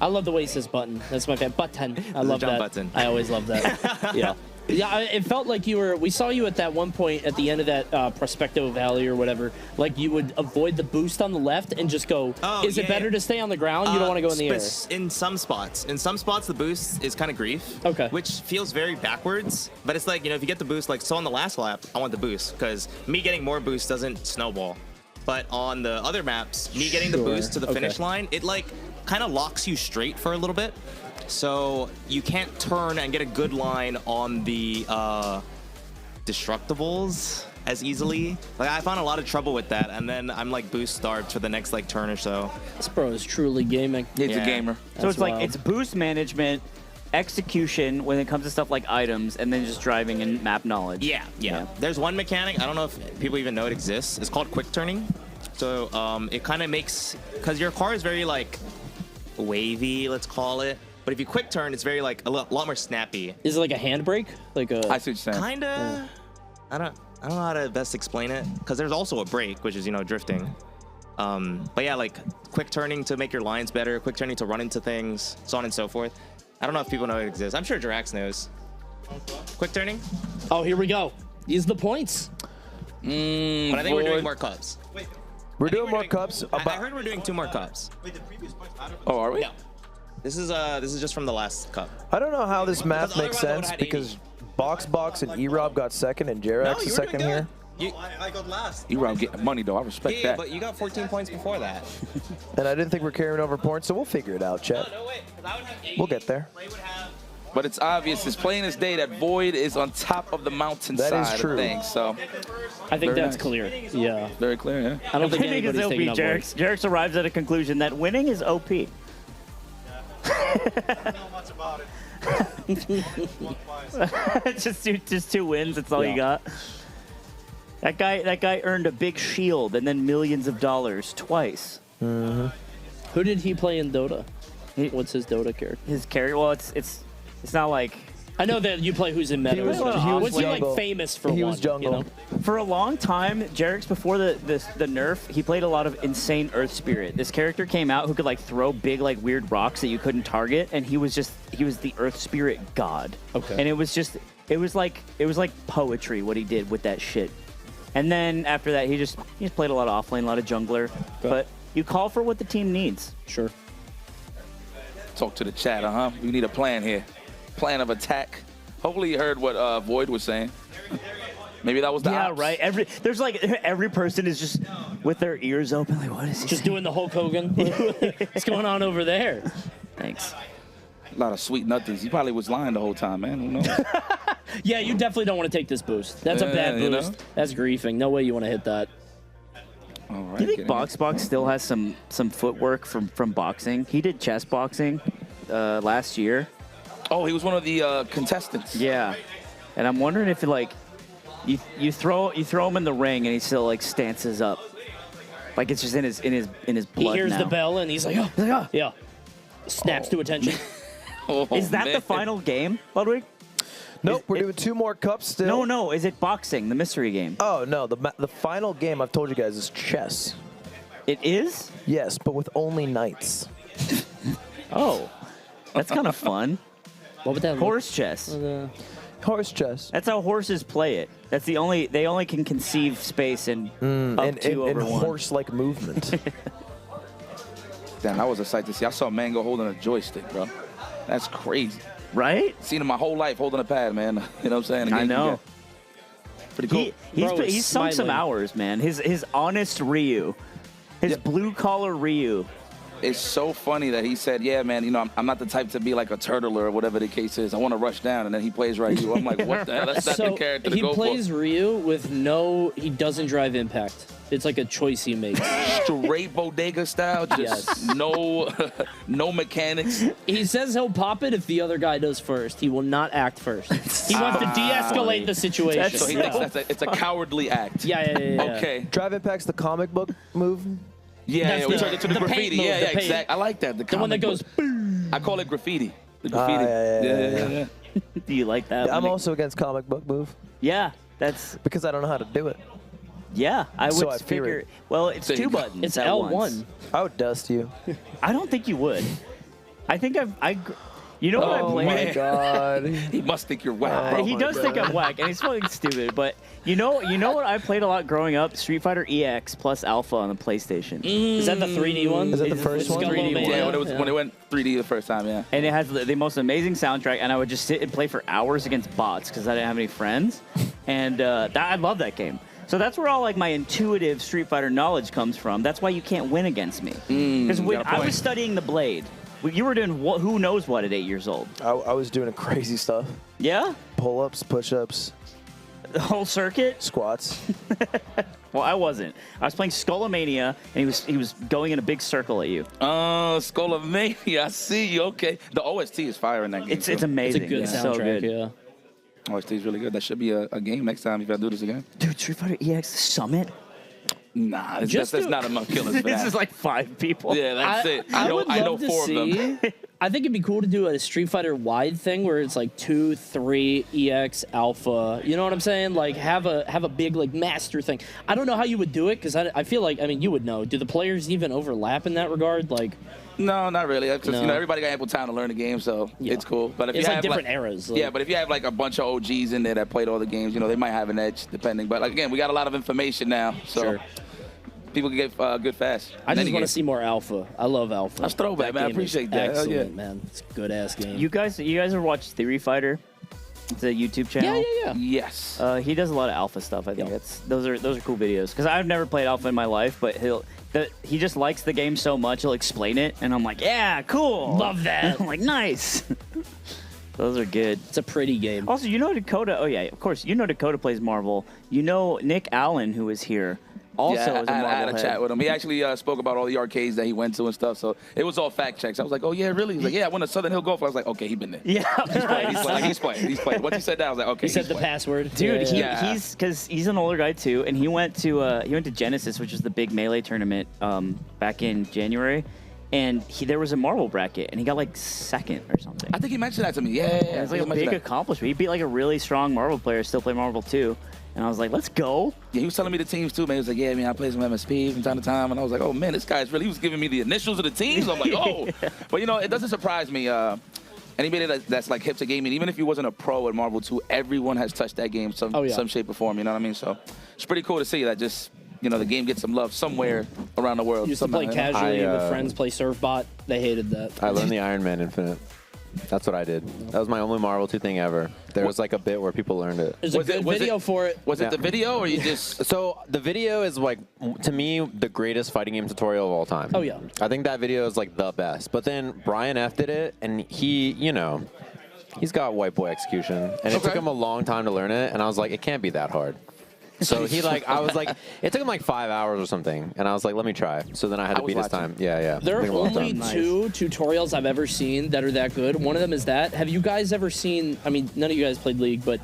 G: I love the way he says button. That's my favorite. Button. I
L: a
G: love
L: jump
G: that.
L: button.
G: I always love that. Yeah. Yeah, it felt like we saw you at that one point at the end of that Prospecto Valley or whatever. Like you would avoid the boost on the left and just go, is it better to stay on the ground? You don't want to go in the air.
L: In some spots, the boost is kind of grief.
G: Okay.
L: Which feels very backwards, but it's like, if you get the boost, like, so on the last lap, I want the boost, because me getting more boost doesn't snowball. But on the other maps, me getting the boost to the finish line, it, like, kind of locks you straight for a little bit. So you can't turn and get a good line on the destructibles as easily. Like, I found a lot of trouble with that, and then I'm like boost starved for the next like turn or so.
G: This bro is truly gaming.
J: He's a gamer.
C: So it's like it's boost management, execution when it comes to stuff like items, and then just driving and map knowledge.
L: Yeah. There's one mechanic, I don't know if people even know it exists. It's called quick turning. So it kind of makes, because your car is very like wavy, let's call it. But if you quick turn, it's very like a lot more snappy.
G: Is it like a handbrake? Like a
J: I see what you're saying.
L: Kinda. I don't know how to best explain it, because there's also a brake, which is drifting. But yeah, like quick turning to make your lines better, quick turning to run into things, so on and so forth. I don't know if people know it exists. I'm sure Jirax knows. Quick turning.
G: Oh, here we go. These are the points.
L: But I think we're doing more cups.
A: We're doing more cups.
L: I heard we're doing 2 more cups.
J: Oh, are we?
L: Yeah. This is just from the last cup.
A: I don't know how this math
L: Because
A: makes
L: otherwise I would've
A: sense
L: had
A: because Box and E-Rob got second and Jirax is second here.
L: I got last.
J: You around getting money though. I respect
L: Yeah,
J: that.
L: but you got 14 points before that.
A: And I didn't think we're carrying over points, so we'll figure it out, Chet.
L: No, wait. 'Cause I would have 80.
A: We'll get there.
L: Play would have.
J: But it's obvious, it's plain as day that Void is on top of the mountainside.
A: That is true.
J: Of things, so
G: I think
J: very
G: that's
J: nice.
G: clear. Yeah.
J: Very clear, yeah.
G: I don't think
C: Winning is
G: anybody's
C: OP.
G: taking up Void.
C: Jirax arrives at a conclusion that winning is OP. just two wins. That's all you got. That guy earned a big shield and then millions of dollars twice.
G: Who did he play in Dota? What's his Dota character?
C: His character. Well, it's not like
G: I know that you play Who's in Meta. Was he like famous for
A: He
G: one?
A: was jungle.
G: You know?
C: For a long time, Jarek's before the nerf, he played a lot of insane Earth Spirit. This character came out who could like throw big like weird rocks that you couldn't target, and he was the Earth Spirit god.
G: Okay.
C: And it was like poetry what he did with that shit. And then after that, he just played a lot of offlane, a lot of jungler. But you call for what the team needs.
G: Sure.
J: Talk to the chat, huh? We need a plan here. Plan of attack. Hopefully you heard what Void was saying. Maybe that was the ops.
C: Right. Every person is just with their ears open, like, what is he
G: Just
C: saying?
G: doing the Hulk Hogan. What's going on over there?
C: Thanks.
J: A lot of sweet nothings. He probably was lying the whole time, man. Who knows?
G: Yeah, you definitely don't want to take this boost. That's a bad
J: you know?
G: boost. That's griefing. No way you want to hit that.
J: All right,
C: Do you think Box still has some footwork from boxing? He did chess boxing last year.
J: Oh, he was one of the contestants.
C: Yeah, and I'm wondering if like you throw him in the ring and he still like stances up, like it's just in his blood.
G: He hears
C: now.
G: the bell and he's like, oh, yeah. Snaps to attention.
C: Is that the final game, Ludwig?
A: Nope, we're doing 2 more cups still.
C: No. Is it boxing, the mystery game?
A: Oh, no. The final game, I've told you guys, is chess.
C: It is?
A: Yes, but with only knights.
C: Oh, that's kind of fun.
G: What would that
C: Horse chess.
A: Horse chess.
C: That's how horses play it. They only can conceive space in up 2 over 1.
A: Horse-like movement.
J: Damn, that was a sight to see. I saw Mango holding a joystick, bro. That's crazy.
C: Right?
J: Seen him my whole life holding a pad, man. You know what I'm saying?
C: I know.
J: Pretty cool.
C: He's sunk some hours, man. His honest Ryu. His blue-collar Ryu.
J: It's so funny that he said, yeah, man, you know, I'm not the type to be like a turtle or whatever the case is. I want to rush down, and then he plays Ryu. I'm like, what the hell? That's not the character to go for.
G: He plays Ryu with he doesn't drive impact. It's like a choice he makes.
J: Straight bodega style, just no mechanics.
G: He says he'll pop it if the other guy does first. He will not act first. He wants to de-escalate the situation.
J: So he thinks it's a cowardly act.
G: Yeah.
J: Okay.
A: Drive impact's the comic book move.
J: Yeah, we turned it to the graffiti.
G: Paint mode,
J: Yeah, exactly. I like that.
G: The one that goes boom.
J: I call it graffiti. The graffiti.
A: Yeah.
C: Do you like that?
A: I'm also against comic book move.
C: Yeah, that's
A: because I don't know how to do it.
C: Yeah, I would
A: So I fear
C: figure.
A: it.
C: Well, it's 2 buttons.
G: It's
C: at
G: L1.
C: once.
A: I would dust you.
C: I don't think you would. I think you know what I
J: Oh
C: played?
J: my
A: God.
J: He must think you're whack.
C: He does think I'm whack, and he's fucking stupid. But you know what I played a lot growing up? Street Fighter EX plus Alpha on the PlayStation.
G: Is that the 3D one?
A: Is that the first one?
C: 3D one.
J: Yeah, when it went 3D the first time, yeah.
C: And it has the most amazing soundtrack, and I would just sit and play for hours against bots because I didn't have any friends, and I love that game. So that's where all like my intuitive Street Fighter knowledge comes from. That's why you can't win against me. Because when I was studying the blade, you were doing who knows what at 8 years old.
A: I was doing crazy stuff.
C: Yeah?
A: Pull-ups, push-ups.
C: The whole circuit?
A: Squats.
C: Well, I wasn't. I was playing Skullomania, and he was going in a big circle at you.
J: Skullomania, I see you. Okay. The OST is fire in that game.
C: It's amazing.
G: It's a good
C: It's
G: soundtrack,
C: so good.
G: yeah.
J: OST is really good. That should be a game next time if I do this again.
C: Dude, Street Fighter EX Summit?
J: Nah, that's not enough killers for
C: This
J: that.
C: is like 5 people.
J: Yeah, that's it.
G: I
J: I
G: would
J: know
G: love to
J: 4 of them.
G: see. I think it'd be cool to do a Street Fighter wide thing where it's like 2, 3, EX, Alpha. You know what I'm saying? Like have a big like master thing. I don't know how you would do it because I feel like you would know. Do the players even overlap in that regard? Like.
J: No, not really. It's just,
G: No.
J: you know, everybody got ample time to learn the game, so it's cool. But if
G: It's
J: you
G: like
J: have
G: different eras, like-
J: yeah, but if you have like a bunch of OGs in there that played all the games, you know, they might have an edge depending. But like, again, we got a lot of information now, so
G: Sure.
J: people can get good fast.
G: I just want to see more Alpha. I love Alpha.
J: That's throwback, man. I
G: game is
J: appreciate that. Hell
G: Excellent,
J: yeah.
G: man. It's a good ass game.
C: You guys ever watch Theory Fighter? It's a YouTube channel.
G: Yeah.
J: Yes.
C: He does a lot of Alpha stuff. I think those are cool videos because I've never played Alpha in my life, but he just likes the game so much he'll explain it, and I'm like, yeah, cool,
G: Love that.
C: I'm like, nice. Those are good.
G: It's a pretty game.
C: Also, you know Dakota. Oh yeah, of course. You know Dakota plays Marvel. You know Nick Allen, who is here. Also,
J: yeah,
C: is a
J: I had
C: Marvel
J: a
C: head.
J: chat with him. He actually spoke about all the arcades that he went to and stuff, so it was all fact checks. I was like, oh, yeah, really? He's like, yeah, I went to Southern Hill Golf. I was like, okay, he been there.
C: Yeah,
J: He's played. Once he said that, I was like, okay,
G: He said
J: he's
G: the
J: played.
G: password.
C: Dude,
G: Yeah.
C: he's because he's an older guy too, and he went to Genesis, which is the big Melee tournament back in January, and there was a marble bracket, and he got like second or something.
J: I think he mentioned that to me. Yeah.
C: It's like a big accomplishment. He beat like a really strong marble player, still play marble too. And I was like, let's go.
J: Yeah, he was telling me the teams too, man. He was like, yeah, man, I play some MSP from time to time. And I was like, oh, man, this guy's really, he was giving me the initials of the teams. I'm like, oh. But, you know, it doesn't surprise me. Anybody that's like hip to gaming, even if you wasn't a pro at Marvel 2, everyone has touched that game some shape or form, you know what I mean? So it's pretty cool to see that just, you know, the game gets some love somewhere around the world.
G: Used to play casually with friends, play Surfbot. They hated that.
B: I learned the Iron Man Infinite. That's what I did. That was my only Marvel 2 thing ever. There was like a bit where people learned it.
G: There's a good video for it.
J: Was it the video or you just...
B: So the video is like, to me, the greatest fighting game tutorial of all time.
G: Oh, yeah.
B: I think that video is like the best. But then Brian F did it, and he, you know, he's got white boy execution. And it took him a long time to learn it, and I was like, it can't be that hard. So he I was like, it took him like 5 hours or something, and I was like, let me try. So then I had to beat his time. Yeah.
G: There are only 2 tutorials I've ever seen that are that good. One of them is that. Have you guys ever seen, I mean, none of you guys played League, but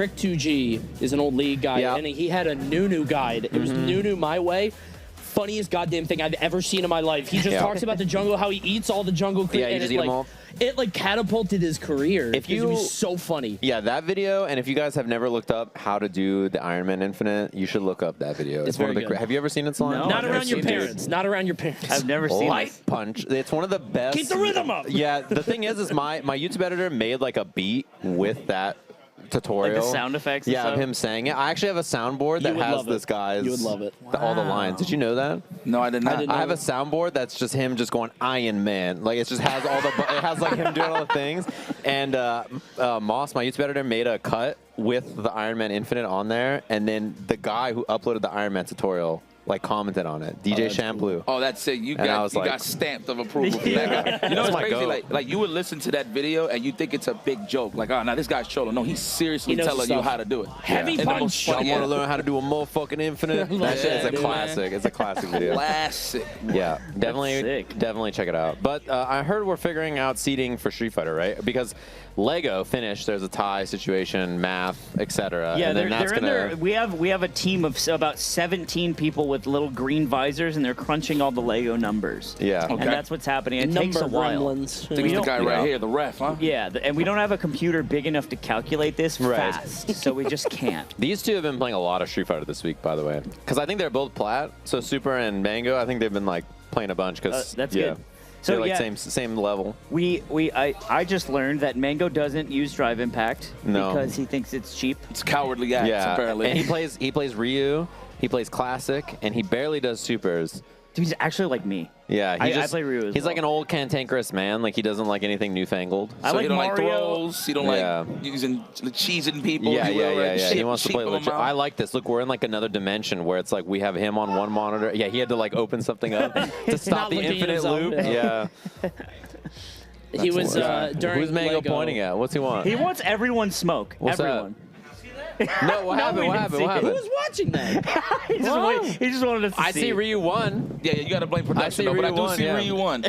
G: Trick2G is an old League guy, and he had a Nunu guide. It was Nunu My Way. Funniest goddamn thing I've ever seen in my life. He just talks about the jungle, how he eats all the jungle.
B: Yeah, you just eat them all.
G: It like catapulted his career. It was so funny.
B: Yeah, that video, and if you guys have never looked up how to do the Iron Man Infinite, you should look up that video.
G: It's
B: one of
G: very
B: the
G: good.
B: Have you ever seen it, Salon?
G: No, not around your parents. Not around your parents.
C: I've never seen
B: Light
C: this.
B: Punch. It's one of the best.
G: Keep the rhythm up.
B: Yeah, the thing is my YouTube editor made like a beat with that tutorial.
C: Like the sound effects and
B: Yeah, of
C: stuff?
B: him saying it. I actually have a soundboard that
G: You would
B: has
G: love it.
B: this guy's.
G: You would love it.
B: All the lines. Did you know that?
J: No, I did not.
B: I have a soundboard that's just him just going Iron Man. Like it just has all the. It has like him doing all the things. And Moss, my YouTube editor, made a cut with the Iron Man Infinite on there, and then the guy who uploaded the Iron Man tutorial like commented on it. DJ Shampoo.
J: Oh, that's it. You
B: And I
J: got
B: was
J: you
B: like-
J: got stamped of approval from that guy. You know
B: That's
J: what's
B: my
J: crazy?
B: goat.
J: Like you would listen to that video and you think it's a big joke. Like, oh, now this guy's trolling. No, he's seriously
G: He knows
J: telling
G: his
J: you
G: stuff.
J: how to do it.
G: Heavy
J: In the
G: punch.
J: most
B: I
J: funny-
B: want to learn how to do a motherfucking Infinite. That shit is a
J: dude.
B: classic. It's a classic video.
J: Classic.
B: Yeah, definitely check it out. But I heard we're figuring out seeding for Street Fighter, right? Because Lego finished. There's a tie situation, math, etc.
C: Yeah,
B: and then
C: they're
B: that's
C: in
B: gonna.
C: there. We have a team of about 17 people with little green visors, and they're crunching all the Lego numbers.
B: Yeah.
C: And
J: Okay.
C: that's what's happening. It takes
G: Number
C: a while.
G: gremlins.
J: Think it's the guy right here, the ref, huh?
C: Yeah, and we don't have a computer big enough to calculate this
B: Right.
C: fast, so we just can't.
B: These two have been playing a lot of Street Fighter this week, by the way, because I think they're both plat. So Super and Mango, I think they've been like playing a bunch because
C: That's
B: yeah.
C: good. So
B: They're like
C: yeah,
B: same level.
C: I just learned that Mango doesn't use Drive Impact
B: No.
C: because he thinks it's cheap.
J: It's cowardly acts,
B: Yeah,
J: apparently.
B: and he plays Ryu, he plays Classic, and he barely does Supers.
C: Dude, he's actually like me.
B: Yeah,
C: I play Ryu as
B: he's
C: well.
B: like an old cantankerous man. Like he doesn't like anything newfangled.
C: I
J: So
C: like
J: you don't like
C: Mario.
J: throws, you don't like using cheesing people.
B: Yeah,
J: you will, right?
B: He wants to play
J: Cheap
B: legit.
J: them out.
B: I like this. Look, we're in like another dimension where it's like we have him on one monitor. Yeah, he had to like open something up to stop
G: Not
B: the
G: looking at
B: infinite
G: himself.
B: loop. Yeah.
G: He was during
B: Who's Mango
G: Lego.
B: pointing at? What's he want?
C: He wants everyone smoke.
B: What's that?
C: everyone.
B: No, what happened?
C: we
B: What
C: didn't
B: happened?
C: see
B: What
C: it.
B: happened?
G: Who was watching that?
C: He just wanted us to
B: I
C: see
B: see
C: it.
B: Ryu 1.
J: Yeah, you got to blame
B: I
J: production,
B: see
J: though, but I
B: Ryu
J: do
B: 1,
J: see
B: yeah.
J: Ryu 1.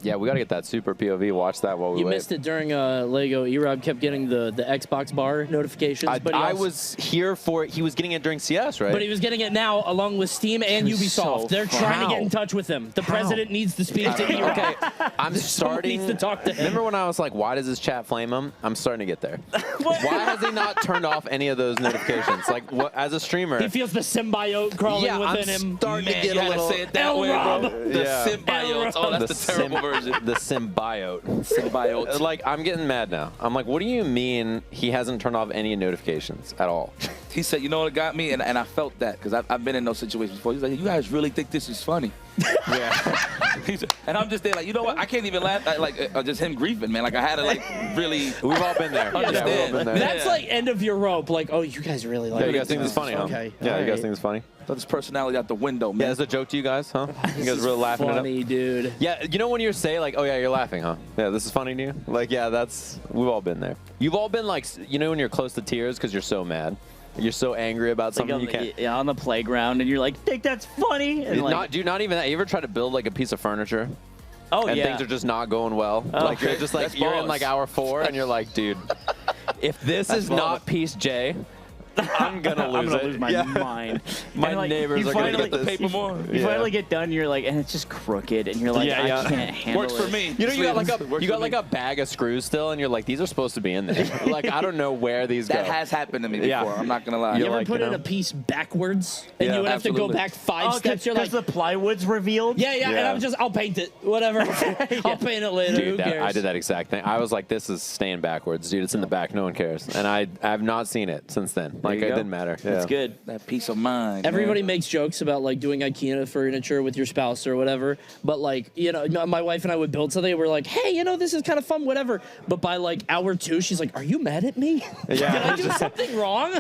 B: Yeah, we got to get that super POV. Watch that while we
G: You
B: wait.
G: missed it during Lego. E-Rob kept getting the Xbox bar notifications. but he
B: I
G: also-
B: was here for it. He was getting it during CS, right?
G: But he was getting it now along with Steam and
B: was
G: Ubisoft.
B: so
G: They're trying to
B: how?
G: get in touch with him. The president needs to speak to E-Rob.
B: Okay, I'm starting.
G: needs to talk to him.
B: Remember when I was like, "Why does this chat flame him?" I'm starting to get there. Why has he not turned off any of those notifications? Like, what, as a streamer,
G: He feels the symbiote crawling
B: yeah,
G: within
B: I'm
G: him.
B: starting
J: Man,
B: to
J: you
B: get a
J: gotta
B: little.
J: say it that way, bro. The
B: Yeah.
J: symbiotes. Oh, that's the terrible version.
B: The symbiote.
J: Symbiote.
B: Like, I'm getting mad now. I'm like, what do you mean he hasn't turned off any notifications at all?
J: He said, you know what got me? And I felt that because I've been in those situations before. He's like, you guys really think this is funny?
B: Yeah.
J: And I'm just there like, you know what? I can't even laugh at like just him grieving, man. Like I had to like really.
B: We've all been there. Yeah, we've all been there.
G: That's like end of your rope. Like, oh, you guys really like
B: Yeah, you
G: it.
B: guys think this is funny, huh?
G: Okay.
B: Yeah, you guys
G: alright.
B: think this is funny?
J: Throw his personality out the window,
B: Yeah,
J: man.
B: it's a joke to you guys, huh? You guys
G: This
B: really
G: is
B: laughing
G: funny,
B: it up?
G: dude.
B: Yeah, you know when you say like, oh yeah, you're laughing, huh? Yeah, this is funny to you? Like, yeah, we've all been there. You've all been like, you know when you're close to tears because you're so mad. You're so angry about
C: Like
B: something you can't.
C: on the playground, and you're like, think that's funny? And like,
B: Not even that. You ever try to build like a piece of furniture?
C: oh
B: And
C: yeah.
B: things are just not going well.
C: Oh.
B: Like you're just like
J: That's
B: you're in
J: boss.
B: like hour 4 and you're like, dude, if this is
J: boss.
B: not piece J, I'm gonna lose
C: my mind.
B: My
C: And, like,
B: neighbors
C: you
B: are gonna
C: finally-
B: get this.
C: You finally get done, you're like, and it's just crooked, and you're like, I can't handle it.
J: Works for me.
B: You know, you got like
J: Works for me.
B: a bag of screws still, and you're like, these are supposed to be in there. Like, I don't know where these go.
J: That has happened to me before.
B: Yeah.
J: I'm not gonna lie.
G: You ever put in a piece backwards, and you would have to go back 5 steps? You're like,
C: the plywood's revealed.
G: yeah, and I'll paint it, whatever. I'll paint it later. Who
B: Dude,
G: cares?
B: I did that exact thing. I was like, this is staying backwards, dude. It's in the back. No one cares. And I have not seen it since then. Like, it didn't matter.
C: That's
B: Yeah.
C: good.
J: That peace of mind.
G: Everybody makes jokes about like doing IKEA furniture with your spouse or whatever, but like, you know, my wife and I would build something. We're like, hey, you know, this is kind of fun, whatever. But by like hour 2, she's like, are you mad at me?
B: Yeah.
G: Did I do something wrong?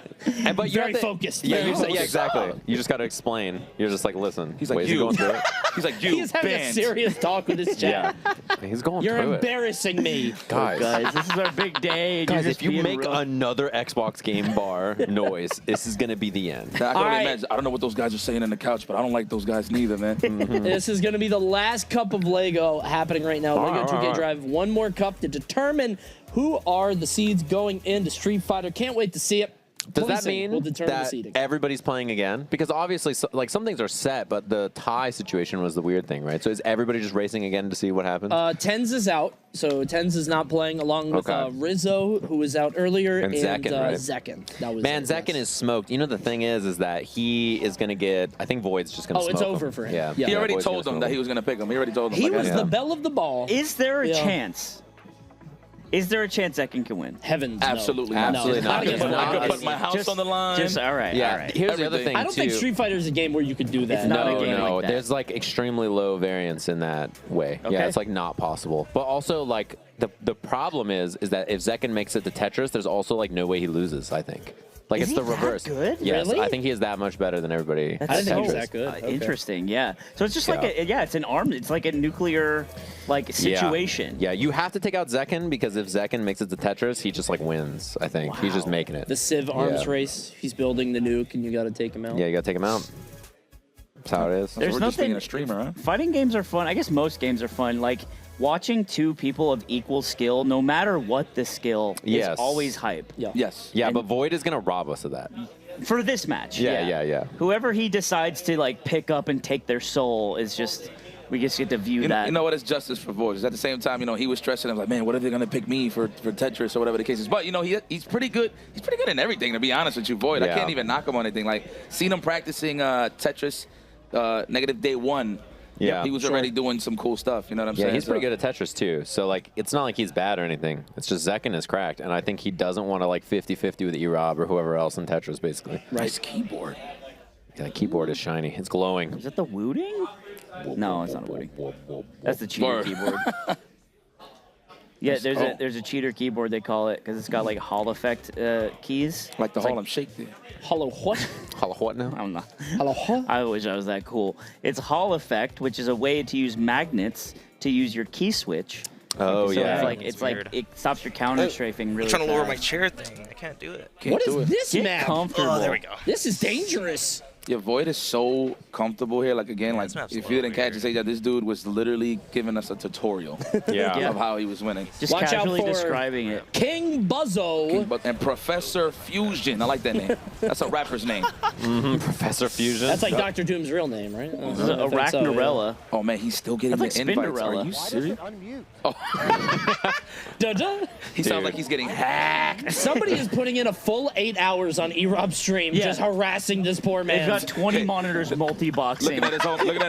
B: But you
G: Very
B: have to-
G: focused.
B: Yeah,
G: very focused.
B: yeah, exactly. You just got to explain. You're just like, listen.
J: He's like,
B: Waze is
J: you.
B: going through it.
J: He's like, you.
G: He's having a serious talk with his chat.
B: Yeah. He's going
G: You're
B: through it.
G: embarrassing me.
B: Guys.
C: Guys, this is our big day. And
B: Guys,
C: you're just
B: if you
C: being
B: make
C: real.
B: another Xbox game bar noise, this is going to be the end.
J: I can only imagine. I don't know what those guys are saying on the couch, but I don't like those guys neither, man.
G: This is going to be the last cup of Lego happening right now. Lego 2K Drive, one more cup to determine who are the seeds going into Street Fighter. Can't wait to see it.
B: Does that
G: Policing
B: mean
G: will determine the
B: that
G: seeding.
B: everybody's playing again? Because obviously, like, some things are set, but the tie situation was the weird thing, right? So is everybody just racing again to see what happens?
G: Tens is out, so Tens is not playing along with
B: Okay.
G: Rizzo, who was out earlier,
B: And Zekken, right?
G: Zekken. That was
B: Man,
G: it,
B: Zekken is smoked. You know, the thing is that he is going to get, I think Void's just going to
G: Oh,
B: smoke
G: it's over
B: him.
G: for him.
B: Yeah.
G: Yeah.
J: He already
B: Void's
J: told
B: gonna
J: them that
B: smoke
J: he was going to pick him. He already told them.
G: He
J: like,
G: was
J: yeah.
G: the bell of the ball.
C: Is there a
G: Yeah.
C: chance? Is there a chance Zekken can win?
G: Heavens, no.
J: Absolutely
G: No.
J: not.
B: Absolutely
G: No.
B: not.
G: Not
B: It's
G: against
B: not.
J: I could
G: Void.
J: put my house on the line.
C: Just all right.
B: Yeah.
C: All right.
B: Here's the other
J: Everything.
B: thing,
G: I don't think
B: too.
G: Street Fighter is a game where you could do that.
C: It's not a
B: No,
C: game
B: no,
C: like that.
B: there's like extremely low variance in that way.
C: Okay.
B: Yeah, it's like not possible. But also like the problem is that if Zekken makes it to Tetris, there's also like no way he loses, I think. Like
C: Is
B: it's
C: he
B: the
C: that
B: reverse.
C: good?
B: Yes,
G: Really?
B: I think he is that much better than everybody.
C: That's
G: I didn't think he was
C: so,
G: that good. Okay.
C: Interesting, yeah. So it's just like it's an armed, it's like a nuclear like situation.
B: Yeah, you have to take out Zekken because if Zekken makes it to Tetris, he just like wins, I think. He's just making it.
G: The Civ arms
B: Yeah.
G: race. He's building the nuke, and you got to take him out.
B: Yeah, you got to take him out. That's how it is.
C: There's
J: we're just being
C: nothing.
J: a streamer, huh?
C: Fighting games are fun. I guess most games are fun. Like watching two people of equal skill, no matter what the skill,
B: Yes.
C: is always hype.
G: Yeah.
J: Yes.
B: Yeah, but Void is going to rob us of that.
C: For this match.
B: Yeah.
C: Whoever he decides to like pick up and take their soul is just. We just get to view
J: You
C: that.
J: know what? It's justice for Voids. At the same time, you know, he was stressing. I was like, man, what are they going to pick me for Tetris or whatever the case is? But, you know, he's pretty good. He's pretty good in everything, to be honest with you, Void. I
B: Yeah.
J: can't even knock him on anything. Like, seen him practicing Tetris negative day 1.
B: Yeah.
J: He was already doing some cool stuff. You know what I'm
B: Yeah,
J: saying?
B: he's pretty good at Tetris too. So like, it's not like he's bad or anything. It's just Zekken is cracked, and I think he doesn't want to like 50-50 with E-Rob or whoever else in Tetris, basically.
J: Nice keyboard.
B: Yeah, that keyboard is shiny. It's glowing.
C: Is that the Wooting? No, it's not a Wooting. That's the cheater
J: Word.
C: keyboard. Yeah, there's a cheater keyboard they call it because it's got like Hall effect keys.
J: Like the
C: It's
J: Harlem Shake there.
G: Hollow what?
B: Hollow what now?
C: I'm not.
G: Hollow what?
C: I wish I was that cool. It's Hall effect, which is a way to use magnets to use your key switch.
B: Oh,
C: so
B: yeah.
C: It's like it stops your counter strafing really
F: I'm trying to lower my
C: fast.
F: chair thing. I can't do it.
G: What is this
C: Get
G: map?
C: comfortable.
F: Oh, there we go.
G: This is dangerous.
J: Yeah, Void is so comfortable here. Like, again, like,
F: this map's
J: if
F: a
J: you
F: little
J: didn't catch it, say that this dude was literally giving us a tutorial
B: Yeah.
C: Yeah.
J: of how he was winning.
C: Just
G: Watch out
C: casually
G: for-
C: describing it.
G: King Buzzo.
J: And Professor Fusion. I like that name. That's a rapper's name.
B: Professor Fusion.
G: That's like Dr. Doom's real name, right?
C: This is Arachnorella.
J: Oh, man, he's still getting
C: That's
J: the
C: like
J: invites. Are
C: Spinderella.
J: you serious?
G: Da-da.
J: He sounds like he's getting hacked.
G: Somebody is putting in a full 8 hours on E-Rob's stream,
C: Yeah.
G: just harassing this poor
C: They've
G: man.
C: got 20 monitors multi-boxing.
J: Looking at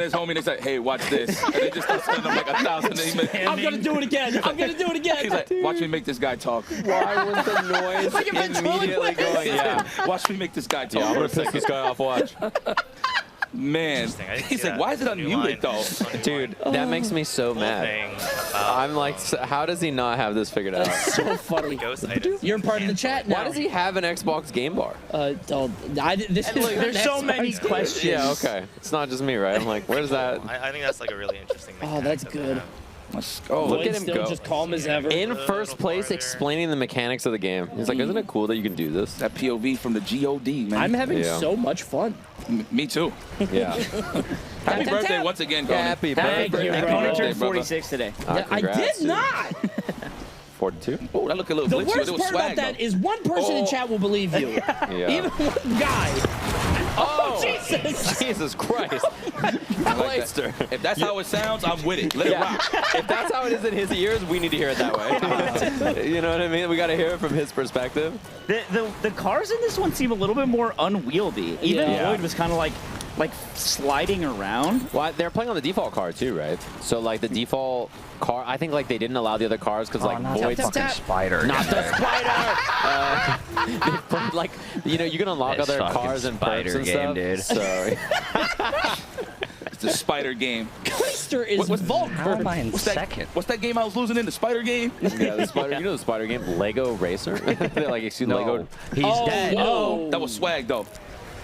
J: his homie, and he's like, "Hey, watch this." And they just start sending him like 1,000 emails.
G: I'm gonna do it again. I'm gonna do it again.
J: He's like, "Watch me make this guy talk."
B: Why was the noise
G: Like a ventriloquist.
B: immediately going? Yeah.
J: Watch me make this guy talk.
B: Yeah, I'm
J: for
B: gonna
J: a
B: piss
J: second.
B: this guy off. Watch.
J: Man,
F: Interesting. I didn't
J: he's
F: see
J: like,
F: that.
J: "Why is it
F: New
J: unmuted
F: line.
J: though?"
B: Dude, that makes me so mad.
F: Thing about,
B: I'm like, how does he not have this figured out?
G: That's so funny.
F: ghost items.
G: You're part of the chat now.
B: Why does he have an Xbox game bar?
G: This is
C: Look, there's so many
G: Xbox.
C: questions.
B: Yeah, okay. It's not just me, right? I'm like, where's that?
F: I think that's like a really interesting
G: Oh,
F: mechanic
G: that's
F: that they
G: good.
F: have.
J: Let's go.
B: Look at
G: Void's
B: him
G: still
B: go.
G: just calm as ever.
B: In
F: little
B: first place,
F: farther.
B: explaining the mechanics of the game. He's like, isn't it cool that you can do this?
J: That POV from the GOD, man.
G: I'm having
B: Yeah.
G: so much fun.
J: Me too.
B: Yeah.
J: Happy
G: tap,
J: birthday
G: tap.
J: once again, Coney.
B: Happy
G: Thank
B: birthday.
G: you,
C: Hey,
G: bro.
C: Coney
J: birthday,
C: turned
J: brother.
C: 46 today.
B: Ah,
G: I
B: congrats,
G: did
B: dude.
G: not.
B: 42.
J: Oh, that look a little
G: The
J: glitchy.
G: worst
J: It was
G: part
J: swag,
G: about that
J: though.
G: is one person in chat will believe you.
B: Yeah.
G: Even one guy. Oh, Jesus!
B: Jesus Christ.
J: I like that. If that's how it sounds, I'm with it. Let it rock.
B: If that's how it is in his ears, we need to hear it that way. You know what I mean? We got to hear it from his perspective.
C: The cars in this one seem a little bit more unwieldy. Even Void was kind of like sliding around.
B: Well, they're playing on the default car too, right? So like the default car, I think like they didn't allow the other cars because like Void's
K: spider.
B: Not the spider. Like you know, you can unlock
K: This
B: other
K: fucking
B: cars and perks
K: spider
B: and
K: game,
B: stuff.
K: dude.
B: So
J: It's the spider game.
G: Clayster is vulgar.
K: How am I in second?
J: What's that game I was losing in? The spider game?
B: yeah, the spider. You know the spider game, Lego Racer. They're like, excuse me,
K: No.
B: Lego.
K: He's dead.
G: Whoa.
J: That was swag though.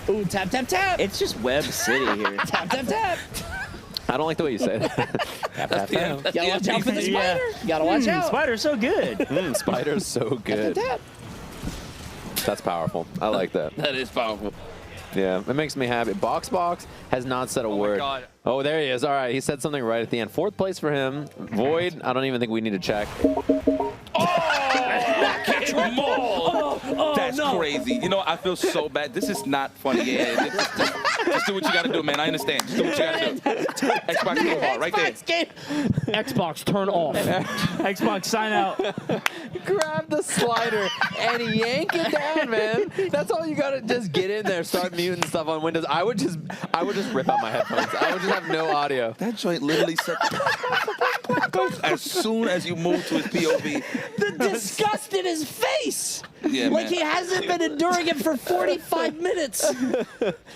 G: Ooh, tap, tap, tap.
C: It's just Web City here.
G: Tap, tap, tap.
B: I don't like the way you say that. Tap, tap, tap.
G: Gotta watch out for the spider. Gotta watch out.
C: Spider's so good.
B: Spider's so good.
G: Tap, tap,
B: That's powerful. I like that.
J: That is powerful.
B: Yeah, it makes me happy. Box has not said a word.
K: God.
B: Oh, there he is. All right, he said something right at the end. 4th place for him. Void, I don't even think we need to check.
J: Catch them all. That's
G: no.
J: crazy. You know, I feel so bad. This is not funny. Yeah, just do what you got to do, man. I understand. Just do what you got to do. Xbox Game Bar, right there.
G: Xbox, turn off.
C: Xbox, sign out.
B: Grab the slider and yank it down, man. That's all you gotta just get in there, start muting stuff on Windows. I would just rip out my headphones. I would just have no audio.
J: That joint literally said as soon as you move to his POV.
G: The disgust in his face.
J: Yeah,
G: like
J: man.
G: he hasn't been enduring it for 45 minutes.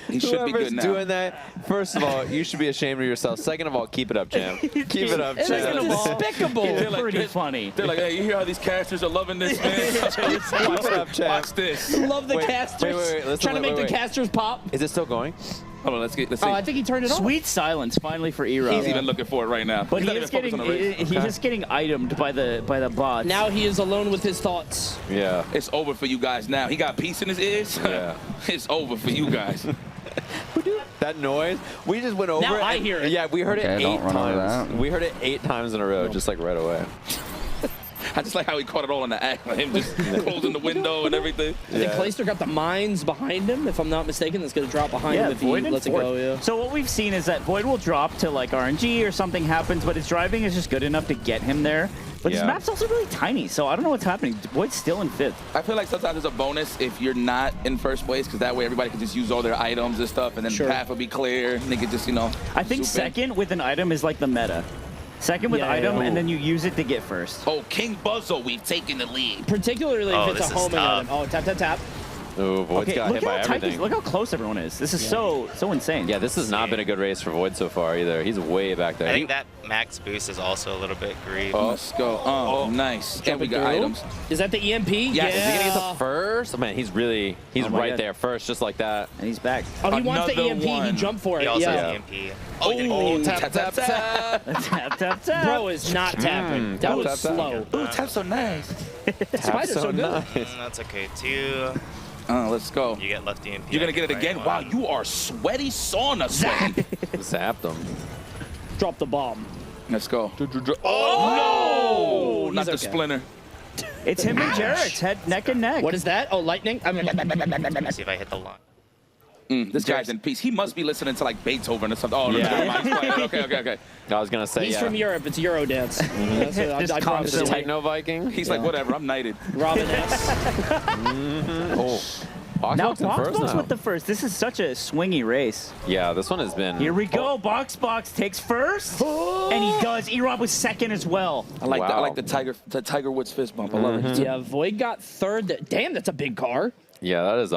J: He should be
B: Whoever's
J: good now.
B: doing that, first of all, you should be ashamed of yourself. Second of all, keep it up, champ. Keep it up,
G: It's
B: champ.
G: despicable.
J: They're like,
C: Pretty funny.
J: They're like, hey, you hear how these characters are loving this, man?
B: Keep it up, champ.
J: Watch this.
G: Love the
B: Wait,
G: casters.
B: wait, listen,
G: Trying to make
B: wait.
G: the casters pop.
B: Is it still going?
J: Hold on, let's see.
G: Oh, I think he turned it off.
C: Sweet silence finally for E-Rob.
J: He's even looking for it right now.
C: But
J: He's
C: he
J: not
C: is
J: even focused
C: getting
J: on the race.
C: he's just getting itemed by the bots.
G: Now he is alone with his thoughts.
B: Yeah.
J: It's over for you guys now. He got peace in his ears.
B: Yeah.
J: It's over for you guys.
B: That noise, we just went over
G: Now
B: it.
G: I
B: and-
G: hear it.
B: Yeah, we heard
K: Okay,
B: it
K: don't
B: 8
K: run over
B: times.
K: that.
B: We heard it 8 times in a row, just like right away.
J: I just like how he caught it all in the act. Like him just closing the window and everything.
G: I think Clayster got the mines behind him, if I'm not mistaken. That's going to drop behind him if he
C: Void in
G: lets it
C: fourth.
G: go, yeah.
C: So what we've seen is that Void will drop to like RNG or something happens, but his driving is just good enough to get him there. But his
B: Yeah.
C: map's also really tiny, so I don't know what's happening. Void's still in 5th.
J: I feel like sometimes it's a bonus if you're not in first place, because that way everybody can just use all their items and stuff, and then
G: Sure.
J: the path will be clear. And they can just, you know.
C: I think
J: swoop in.
C: second with an item is like the meta. Second with
G: Yeah,
C: item,
G: yeah.
C: and then you use it to get first.
J: Oh, King Buzzo, we've taken the lead.
G: Particularly
F: Oh,
G: if it's a
F: this is
G: homing
F: tough.
G: item. Oh, tap, tap, tap.
B: Oh, Void's got
C: look
B: hit by
C: how tight
B: everything.
C: these- look how close everyone is. This is so insane.
B: Yeah, this has not been a good race for Void so far either. He's way back there.
F: I think that max boost is also a little bit greedy.
J: Let's go. Oh, nice. And we got
G: through.
J: items.
G: Is that the EMP?
J: Yes.
B: Is he gonna get
G: Yeah.
B: the first? Oh, man, he's
C: Oh my
B: right
C: God.
B: there first, just like that.
C: And he's back.
G: Oh, he wants the
J: Another
G: EMP. He
J: one.
G: jumped for it.
F: He also
G: yeah.
F: has EMP.
J: Oh,
B: tap, tap, tap.
C: Tap, tap, tap.
G: Bro is not tapping. That
B: Tap,
G: was
B: tap, tap.
G: slow.
J: Ooh, tap so nice.
G: Spider's so good.
B: nice.
F: That's okay too.
J: Let's go.
F: You get left EMP.
J: You're going to get it
F: right
J: again?
F: one.
J: Wow, you are sweaty sauna sweaty.
B: Zapped him.
G: Drop the bomb.
J: Let's go. Oh, no! Not the
G: okay.
J: splinter.
C: It's him and Jarrett's head neck and neck.
G: What is that? Oh, lightning?
F: Let me see if I hit the line.
J: This guy's in peace. He must be listening to like Beethoven or something. Oh, no,
B: Yeah.
J: never mind. He's playing. Okay.
B: I was gonna say,
G: He's
B: yeah.
G: from Europe. It's Eurodance. That's what
C: Just
G: I promise
B: The
G: you.
B: Techno Viking.
J: He's like, whatever, I'm knighted.
G: Robin S.
B: Oh,
C: Now
B: Box in first
C: Box
B: now.
C: with the first. This is such a swingy race.
B: Yeah, this one has been.
C: Here we go. Box takes first, and he does. E-Rob was second as well.
J: I like
B: Wow.
J: the Tiger Woods fist bump. I love it.
G: Yeah, Void got third. Damn, that's a big car.
B: Yeah, that is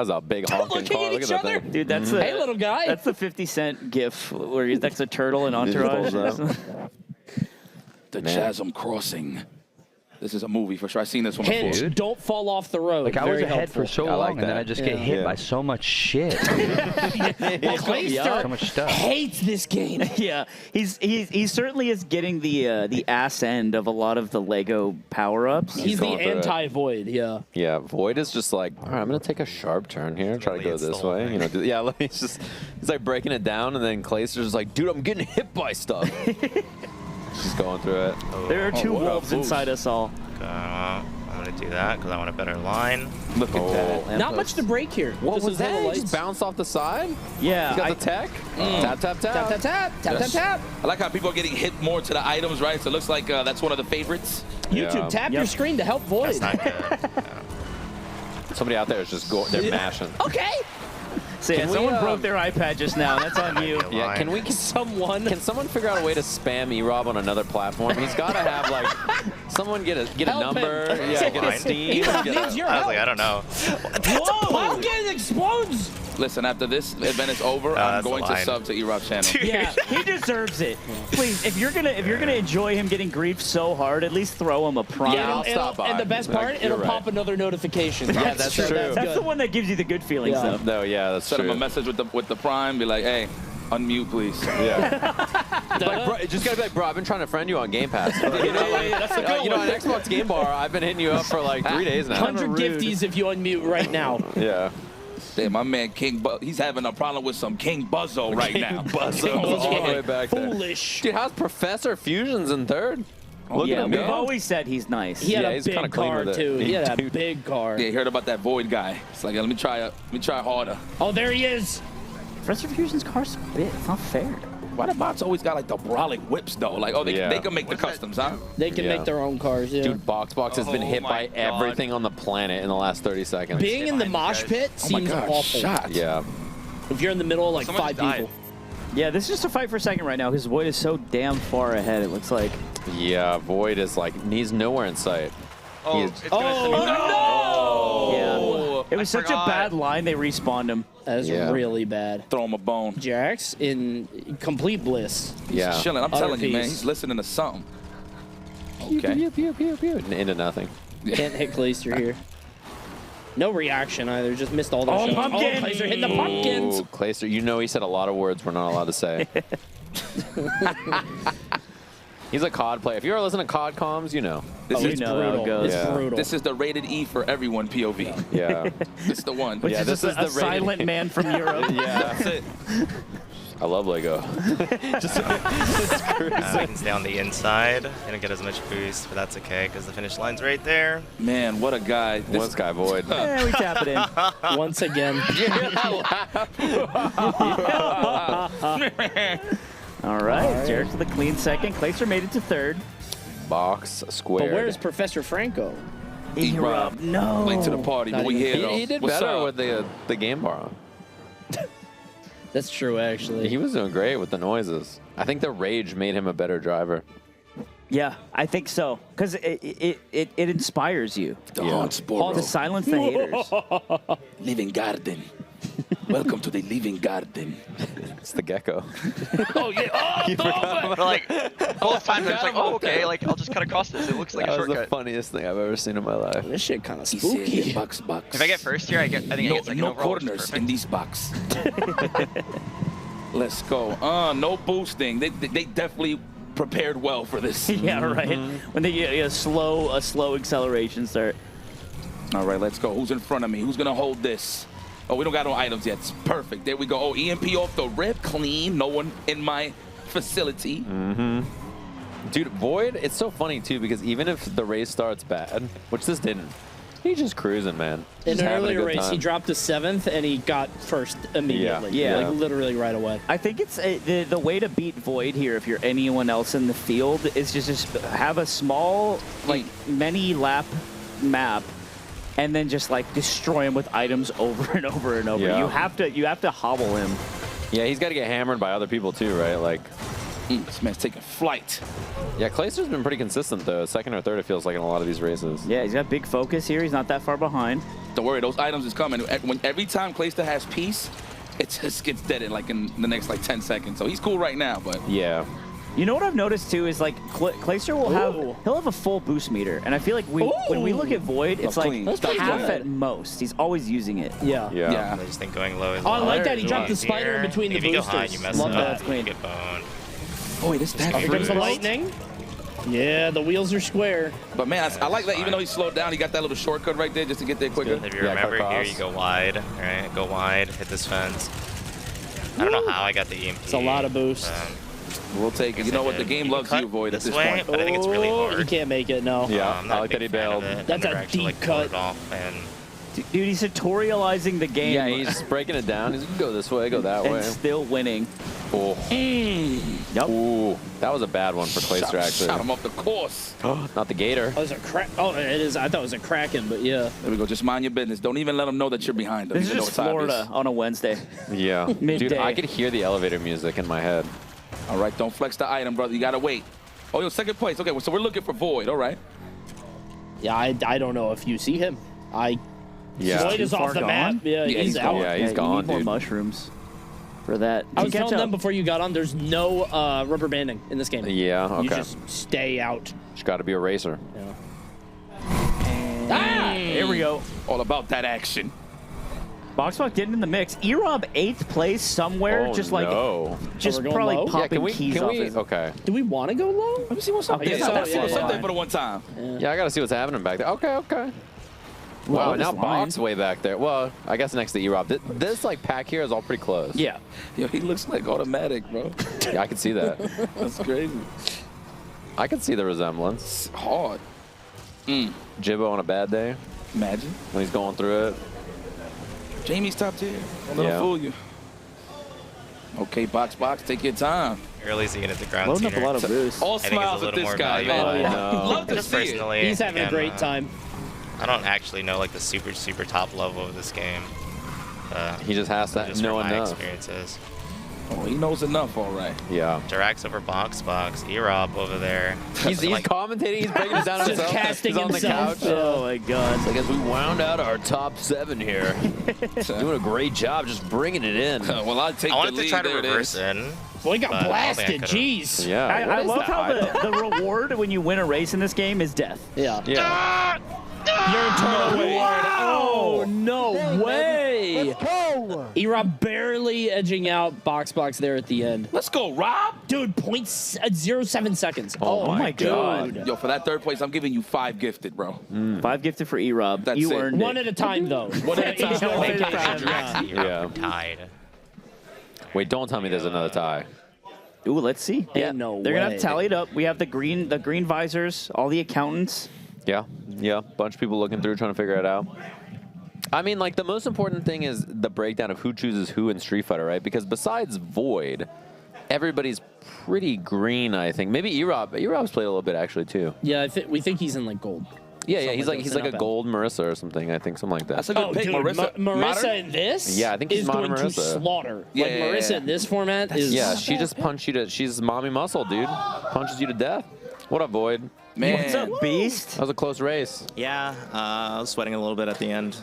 B: a big honking
G: Looking
B: car.
G: at
B: Look
G: each
B: at that
G: other.
B: thing.
C: Dude, that's
G: Hey, little guy.
C: That's the 50 Cent gif where that's a turtle in Entourage.
J: The
B: Man.
J: Chasm Crossing. This is a movie for sure. I've seen this one before.
G: Hint, don't fall off the road.
K: Like I was
G: Very
K: ahead
G: helpful.
K: for so
B: I
K: long,
B: like
K: and then
B: that.
K: I just get hit by so much shit.
G: Clayster
K: So much stuff.
G: hates this game.
C: Yeah, he certainly is getting the ass end of a lot of the Lego power-ups.
G: He's the
B: going through it.
G: anti-Void, yeah.
B: Yeah, Void is just like, all right, I'm gonna take a sharp turn here, try to go
F: It's
B: this
F: the
B: way.
F: whole
B: You know, yeah, he's like breaking it down, and then Clayster's just like, dude, I'm getting hit by stuff. She's going through it.
C: There are two
J: wow,
C: wolves
J: wolves.
C: inside us all.
F: I'm gonna do that because I want a better line.
J: Look at that.
G: Not much to break here.
B: What
G: Just
B: was
G: those little
B: that?
G: lights.
B: Just bounced off the side?
C: Yeah.
B: You got the tech? Tap, tap, tap.
G: Tap, tap, tap, tap,
J: Yes.
G: tap, tap.
J: I like how people are getting hit more to the items, right? So it looks like that's one of the favorites.
G: YouTube, tap your screen to help Void.
F: That's not good.
B: Somebody out there is just they're mashing.
G: Okay.
C: So yeah,
B: Can we,
C: someone broke their iPad just now. That's on you.
B: Yeah, can someone figure out a way to spam E-Rob on another platform? He's got to have like someone get a
G: Help
B: number,
G: him.
B: yeah, get a Steam.
G: E-Rob
B: get a-
G: needs your
F: I was
G: help.
F: like, I don't know.
G: Whoa! Pumpkin explodes.
J: Listen, after this event is over, I'm
F: that's the
J: going to
F: line.
J: sub to E-Rob's channel.
C: Yeah, he deserves it. Please, if you're gonna enjoy him getting grief so hard, at least throw him a prime.
B: Yeah, I'll stop by.
G: And the best part,
B: Like,
G: it'll
B: you're
G: pop
B: right.
G: another notification.
B: Yeah, that's true.
C: That's
G: good.
C: the one that gives you the good feelings,
G: Yeah.
C: though.
B: No, yeah, that's
J: Send him
B: true.
J: a message with the Prime. Be like, hey, unmute, please.
B: Yeah. Like, bro, just gotta be like, bro, I've been trying to friend you on Game Pass. You know, like,
G: that's a good
B: you know,
G: one.
B: on Xbox Game Bar, I've been hitting you up for like 3 days now.
G: 100 gifties if you unmute right now.
B: Yeah.
J: Damn, my man he's having a problem with some King Buzzo right now.
B: Buzzo all the way back there.
G: Foolish.
B: Dude, how's Professor Fusions in third? Look
C: Yeah,
B: at him
C: we've
B: go.
C: always said he's nice.
G: He had
B: Yeah,
G: a
B: he's
G: big
B: kinda clean
G: car
B: with it.
G: too. He had a
B: Dude.
G: big car.
J: Yeah, you heard about that Void guy. It's like, let me try harder.
G: Oh, there he is.
C: Professor Fusion's car's so big. It's not fair.
J: Why the bots always got like the brolic whips though? Like, oh, they can make the customs, huh?
G: They can
B: Yeah.
G: make their own cars. Yeah.
B: Dude, Box has been hit by everything on the planet in the last 30 seconds.
G: Being in the mosh pit seems awful.
B: Yeah.
G: If you're in the middle of like
E: Someone
G: 5
E: just died.
G: people.
C: Yeah, this is just a fight for a second right now because Void is so damn far ahead, it looks like.
B: Yeah, Void is like, he's nowhere in sight.
E: Oh,
B: He is-
E: it's gonna send me back.
C: Yeah. It was such a
E: forgot.
C: bad line, they respawned him.
G: That is
B: Yeah.
G: really bad.
J: Throw him a bone.
G: Jax in complete bliss.
B: Yeah.
J: He's chilling. I'm
G: Utter
J: telling you, man.
G: peace.
J: He's listening to something.
B: Pew,
J: Okay.
B: pew, pew, pew, pew. Into nothing.
G: Can't hit Clayster here. No reaction either. Just missed all those shots.
C: pumpkin!
G: Oh, Clayster hitting the pumpkins.
B: Ooh, Clayster, you know he said a lot of words we're not allowed to say. He's a COD player. If you ever listen to COD comms, you know.
J: This
C: You
J: is
C: know how it goes.
B: Yeah.
G: Brutal.
J: This is the rated E for everyone POV.
B: Yeah.
J: This is the one.
C: Which
B: Yeah,
C: is
B: this
C: just
B: is
C: a
B: the rated-
C: silent man from Europe.
B: Yeah.
J: That's it.
B: I love Lego. just
F: I can stay on the inside. Didn't get as much boost, but that's okay because the finish line's right there.
J: Man, what a guy.
B: One Sky Void.
C: Yeah, we tap it in.
G: Once again.
C: All right, Jared to the clean second. Clayster made it to third.
B: Box squared.
G: But where's Professor Franco?
C: E-Rob, no.
J: Late to the party, but
G: Not
J: we
G: even-
J: here though.
B: He did
J: What's
B: better
J: up?
B: with the game bar on.
G: That's true, actually.
B: He was doing great with the noises. I think the rage made him a better driver.
C: Yeah, I think so. Because it inspires you.
J: The
B: Yeah.
J: hard sport.
C: To silence the haters.
J: Living garden. Welcome to the living garden.
B: It's the gecko.
J: Oh yeah. Oh,
E: But like both times, I was like, oh okay, like I'll just cut across this. It looks like
B: That
E: a
B: was the
E: shortcut.
B: funniest thing I've ever seen in my life.
G: This shit kind of
J: He said
G: spooky.
J: the box.
E: If I get first here, I think I get second
J: No
E: overall, which is
J: corners
E: perfect.
J: in these box. Let's go. No boosting. They definitely prepared well for this.
C: Yeah, right. When they get a slow acceleration start.
J: All right, let's go. Who's in front of me? Who's gonna hold this? Oh, we don't got no items yet. It's perfect. There we go. Oh, EMP off the rip, clean. No one in my facility.
B: Dude, Void, it's so funny too because even if the race starts bad, which this didn't, he's just cruising, man.
G: In
B: Just
G: an
B: having a
G: earlier
B: good
G: race,
B: time.
G: he dropped to 7th and he got first immediately.
C: Yeah.
G: Like literally right away.
C: I think it's the way to beat Void here, if you're anyone else in the field, is just have a small, like, many lap map and then just, like, destroy him with items over and over and over.
B: Yeah.
C: You have to hobble him.
B: Yeah, he's got to get hammered by other people too, right? Like,
J: This man's taking flight.
B: yeah, Clayster's been pretty consistent though. Second or third, it feels like in a lot of these races.
C: Yeah, he's got big focus here. He's not that far behind.
J: Don't worry, those items is coming. Every time Clayster has peace, it just gets dead in like in the next like 10 seconds. So he's cool right now, but
B: Yeah.
C: You know what I've noticed too is like Clayster will he'll have a full boost meter, and I feel like when we look at Void, it's like
J: clean. That's
C: half
J: good.
C: at most. He's always using it.
G: Yeah.
B: Yeah.
F: I just think going low is
G: Oh, I like that. He
F: low.
G: dropped the spider in between the
F: If you go high,
G: boosters.
F: you mess
G: Love
F: up.
G: that.
C: That's clean.
F: You get boned.
J: oh wait, it's that
G: Here comes the
J: fruit.
G: lightning. Yeah, the wheels are square.
J: But man, I like that. Even though he slowed down, he got that little shortcut right there just to get there quicker.
F: If you
B: Yeah,
F: remember
B: cut
F: here,
B: cross.
F: you go wide. Right, go wide, hit this fence. I don't know how I got the EMP.
G: It's a lot of boost.
J: We'll take it. You know what? The game loves you, Void, at this
F: way,
J: point.
F: but I think it's really hard.
G: He can't make it, no.
B: Yeah,
F: I'm not
B: I
F: a
B: like that he
F: big fan of
B: bailed.
F: it.
G: That's
F: I've never
G: a
F: actually,
G: deep
F: pulled it
G: cut.
F: off, and
C: Dude, he's tutorializing the game.
B: Yeah, he's breaking it down. He's go this way, go that
C: and
B: way.
C: still winning.
B: Oh.
C: Yep.
B: Ooh, that was a bad one for Clayster, actually.
J: Shot him off the course.
B: Not the Gator.
G: Oh, it is. I thought it was a Kraken, but yeah.
J: There we go. Just mind your business. Don't even let them know that you're behind them.
C: This is
J: even though
C: just
J: it's
C: Florida
J: obvious.
C: on a Wednesday.
B: Yeah.
C: Midday.
B: Dude, I could hear the elevator music in my head.
J: All right, don't flex the item, brother. You got to wait. Oh, yo, second place. Okay, so we're looking for Void. All right.
G: Yeah, I don't know if you see him.
B: Yeah.
G: Void is off the map. Yeah, he's out.
B: Yeah, he's
C: you
B: gone,
C: need more
B: dude.
C: mushrooms for that.
G: I was
C: Catch
G: telling
C: up.
G: them before you got on, there's no rubber banding in this game.
B: Yeah, okay.
G: You just stay out.
B: Just got to be a racer.
C: Here we go.
J: All about that action.
C: Boxbox getting in the mix. Erob 8th place somewhere,
B: Oh,
C: just like
B: no.
C: just
G: Oh, we're going
C: probably
G: low?
C: popping
B: Yeah, can we?
C: keys
B: Can
C: off
B: we?
C: it.
B: Okay.
G: Do we want to go low?
J: Let me see what's up there.
C: guess so,
J: Let's see what's
C: yeah.
J: up there for the one time.
B: Yeah, I got to see what's happening back there. Okay, okay. Wow,
C: this
B: now
C: line.
B: Box way back there. Well, I guess next to Erob. This like pack here is all pretty close.
C: Yeah.
J: Yo, he looks like automatic, bro.
B: Yeah, I can see that.
J: That's crazy.
B: I can see the resemblance.
J: It's hard.
B: Jibbo on a bad day
J: Imagine.
B: when he's going through it.
J: Jamie's top tier. Don't let
B: Yeah.
J: him fool you. Okay, box, take your time.
F: early Z into the ground.
C: Loading up a
F: tuner.
C: lot of boosts.
J: All
F: I think it's a
J: smiles at
F: little
J: this
F: more
J: guy,
F: valuable.
J: man.
B: no.
J: Love to
F: Just
J: see it.
F: personally,
G: He's having a
F: again,
G: great time.
F: I don't actually know like the super top level of this game.
B: He just has to
F: just
B: know
F: from my
B: enough.
F: experiences.
J: Oh, he knows enough, all right.
B: Yeah.
F: Dirax over Box, Erob over there.
B: He's
F: like,
B: commentating. He's breaking it down
G: Just
B: himself.
G: casting
B: He's on
G: himself.
B: the couch.
C: Oh my god.
B: It's like as we wound out our top 7 here, doing a great job, just bringing it in.
J: Well, I take
F: I
J: the
F: wanted
J: lead.
F: to try to
J: There it
F: reverse
J: is.
F: in.
G: Boy, got
F: But I don't think I
G: blasted.
F: could've.
G: Jeez.
B: Yeah.
C: I
B: what
C: love
B: is
C: how
B: that?
C: the reward when you win a race in this game is death.
G: Yeah.
B: Yeah.
G: Your internal reward. Oh, no way.
T: Let's go.
G: Erob barely edging out Box there at the end.
J: Let's go, Rob.
G: Dude, 0.07 seconds.
B: Oh my God.
G: dude.
J: Yo, for that third place, I'm giving you 5 gifted, bro.
C: 5 gifted for Erob.
J: That's
C: you
J: it.
C: earned
G: One
C: it.
G: at a time, though.
J: One at a time.
G: Each one at a time.
F: Dirax,
B: Yeah.
F: Erob tied.
B: Wait, don't tell me there's another tie.
C: Ooh, let's see.
G: Yeah, no
C: They're gonna
G: way.
C: have tallied up. We have the green visors, all the accountants.
B: Yeah. Yeah. Bunch of people looking through, trying to figure it out. I mean, like, the most important thing is the breakdown of who chooses who in Street Fighter, right? Because besides Void, everybody's pretty green, I think. Maybe Erob. Erob's played a little bit, actually, too.
G: Yeah, we think he's in, like, gold.
B: Yeah,
G: Something
B: he's
G: like
B: like a gold Marissa or something, I think, something like that.
J: That's a good pick,
G: dude,
J: Marissa.
G: Marissa
J: Modern?
G: in this
B: Yeah, I think she's
G: is
B: modern
G: going to
B: Marissa.
G: slaughter.
J: Yeah,
G: like,
J: yeah,
G: Marissa
J: yeah.
G: in this format is...
B: Yeah, she just punched you to... She's mommy muscle, dude. Punches you to death. What up, Void?
J: Man.
C: What's up, Beast?
B: That was a close race.
L: Yeah, I was sweating a little bit at the end.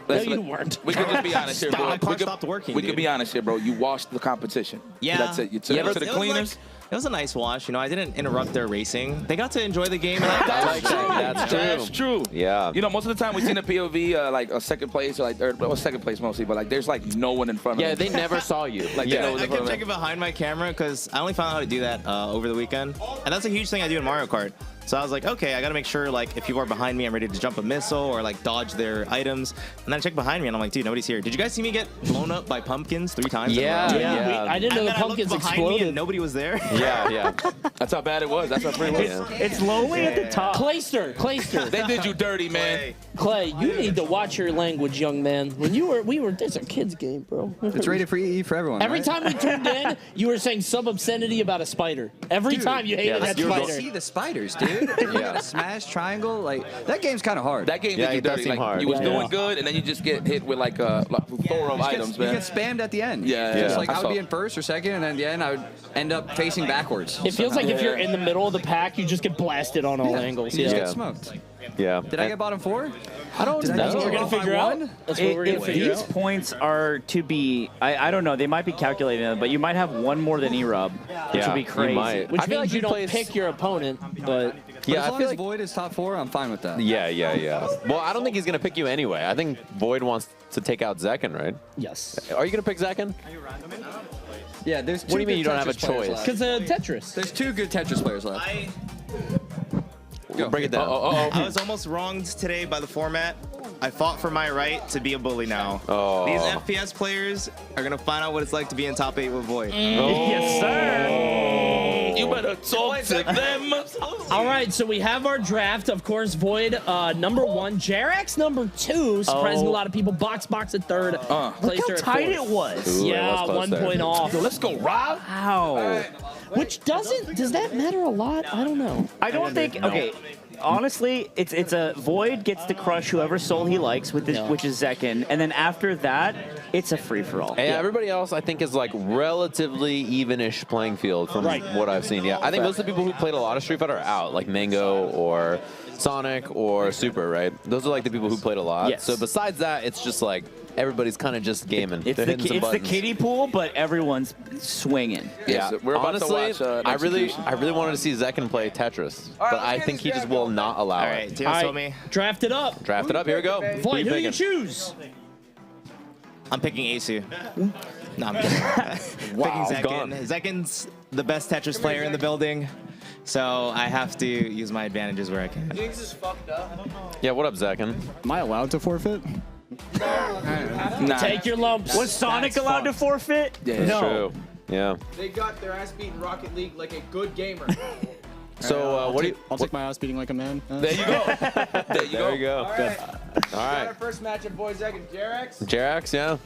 G: No, you weren't.
J: We could just be honest here, bro.
L: My car stopped working,
J: We could
L: dude.
J: be honest here, bro. You watched the competition.
L: Yeah.
J: That's it. You took it to the cleaners.
L: It was a nice wash. You know, I didn't interrupt their racing. They got to enjoy the game. And
B: I like that. That's true.
J: That's true.
B: Yeah.
J: You know, most of the time we've seen a POV like a second place or like third, well, second place mostly, but like there's like no one in front of
B: Yeah,
J: them.
B: they never saw you.
J: Like,
B: yeah.
J: they know
L: I
J: in front
L: kept
J: of them.
L: checking behind my camera because I only found out how to do that over the weekend. And that's a huge thing I do in Mario Kart. So I was like, okay, I got to make sure, like, if people are behind me, I'm ready to jump a missile or, like, dodge their items. And then I check behind me, and I'm like, dude, nobody's here. Did you guys see me get blown up by pumpkins 3 times?
B: Yeah,
L: in a row?
B: yeah.
G: I didn't know
L: And
G: the
L: then I looked
G: pumpkins
L: behind me
G: exploded.
L: and nobody was there.
B: Yeah, yeah.
J: That's how bad it was. That's how pretty it was.
C: It's lonely at the top.
G: Clayster.
J: They did you dirty, man.
G: Clay, you need to watch your language, young man. When we were, it's a kid's game, bro.
Q: It's rated for EE for everyone.
G: Every
Q: right?
G: time we tuned in, you were saying some obscenity about a spider. Every time you hated that
Q: You
G: spider.
Q: see the spiders, dude. You got a smash triangle. Like that game's kind of hard.
J: That game
B: Yeah,
J: did you
B: it does
J: dirty.
B: seem
J: Like,
B: hard.
J: you was
G: Yeah.
J: doing good, and then you just get hit with like a plethora of items,
Q: You
J: man.
Q: get spammed at the end.
J: Yeah,
Q: Just
J: yeah.
Q: like
J: I
Q: I would
J: saw.
Q: be in first or second, and then at the end I would end up facing backwards.
G: It feels like if
J: Yeah.
G: you're in the middle of the pack, you just get blasted on all angles.
Q: You just
G: Yeah.
Q: get smoked.
B: Yeah.
Q: Did I get bottom 4?
B: I don't know.
G: That's what we're gonna figure out. That's what we're gonna
C: If
G: figure
C: these
G: out.
C: points are to be, I don't know, they might be calculating it, but you might have one more than Erob, which
B: Yeah,
C: would be
B: you
C: crazy.
B: might.
G: Which
B: I feel
G: means
B: like
G: you
B: you
G: don't
B: play-
G: pick your opponent, but
B: Yeah,
Q: as
B: I
Q: long
B: feel
Q: as
B: like.
Q: Void is top 4, I'm fine with that.
B: Yeah, yeah, yeah. Well, I don't think he's gonna pick you anyway. I think Void wants to take out Zekken, right?
G: yes.
B: Are you gonna pick Zekken?
Q: Yeah, there's.
B: What do you mean you don't have a choice?
G: Because Tetris.
Q: There's 2 good Tetris players left.
B: Go. Break it down.
L: I was almost wronged today by the format. I fought for my right to be a bully now.
B: Oh.
L: These FPS players are going to find out what it's like to be in top 8 with Void.
C: Yes, sir.
J: You better talk to them.
G: All right, so we have our draft. Of course, Void number 1, Jerax number 2. Surprising a lot of people. Box at third.
C: Look how tight it was.
G: Yeah, 1 point off.
J: Yo, let's go, Rob.
C: Wow.
G: Which does that matter a lot? I don't know.
C: I don't think. Okay. Honestly, it's a Void gets to crush whoever soul he likes with this, which is Zekin, and then after that, it's a free for all.
B: And everybody else, I think, is like relatively evenish playing field from what I've seen. Yeah, I think most of the people who played a lot of Street Fighter are out, like Mango or Sonic or Super, right? Those are like the people who played a lot.
C: Yes.
B: So besides that, it's just like everybody's kind of just gaming.
C: It's the kiddie pool, but everyone's swinging.
B: Yeah,
J: we're about
B: honestly,
J: to watch,
B: I really wanted to see Zekin play Tetris, but I think he just will not allow it.
L: Tio told me.
G: Draft it up.
B: Draft it up. Here we go.
G: Void, who do you
B: picking?
G: choose?
L: I'm picking Asu. No, I'm kidding.
B: Wow,
L: picking
B: gone.
L: Zekin. Zekin's the best Tetris player in the building, so I have to use my advantages where I can.
A: Jinx is fucked up.
B: Yeah, what up, Zekin?
V: Am I allowed to forfeit?
J: Nah.
G: Take your lumps.
C: Was Sonic allowed to forfeit?
J: Yeah,
B: It's true. Yeah.
A: They got their ass beat in Rocket League like a good gamer.
B: So what do you?
V: I'll take my ass beating like a man.
J: There you go. There you go.
B: There you go.
A: All right.
B: All right.
A: Our first matchup, Void Zekin, Jerax.
B: Jerax, yeah.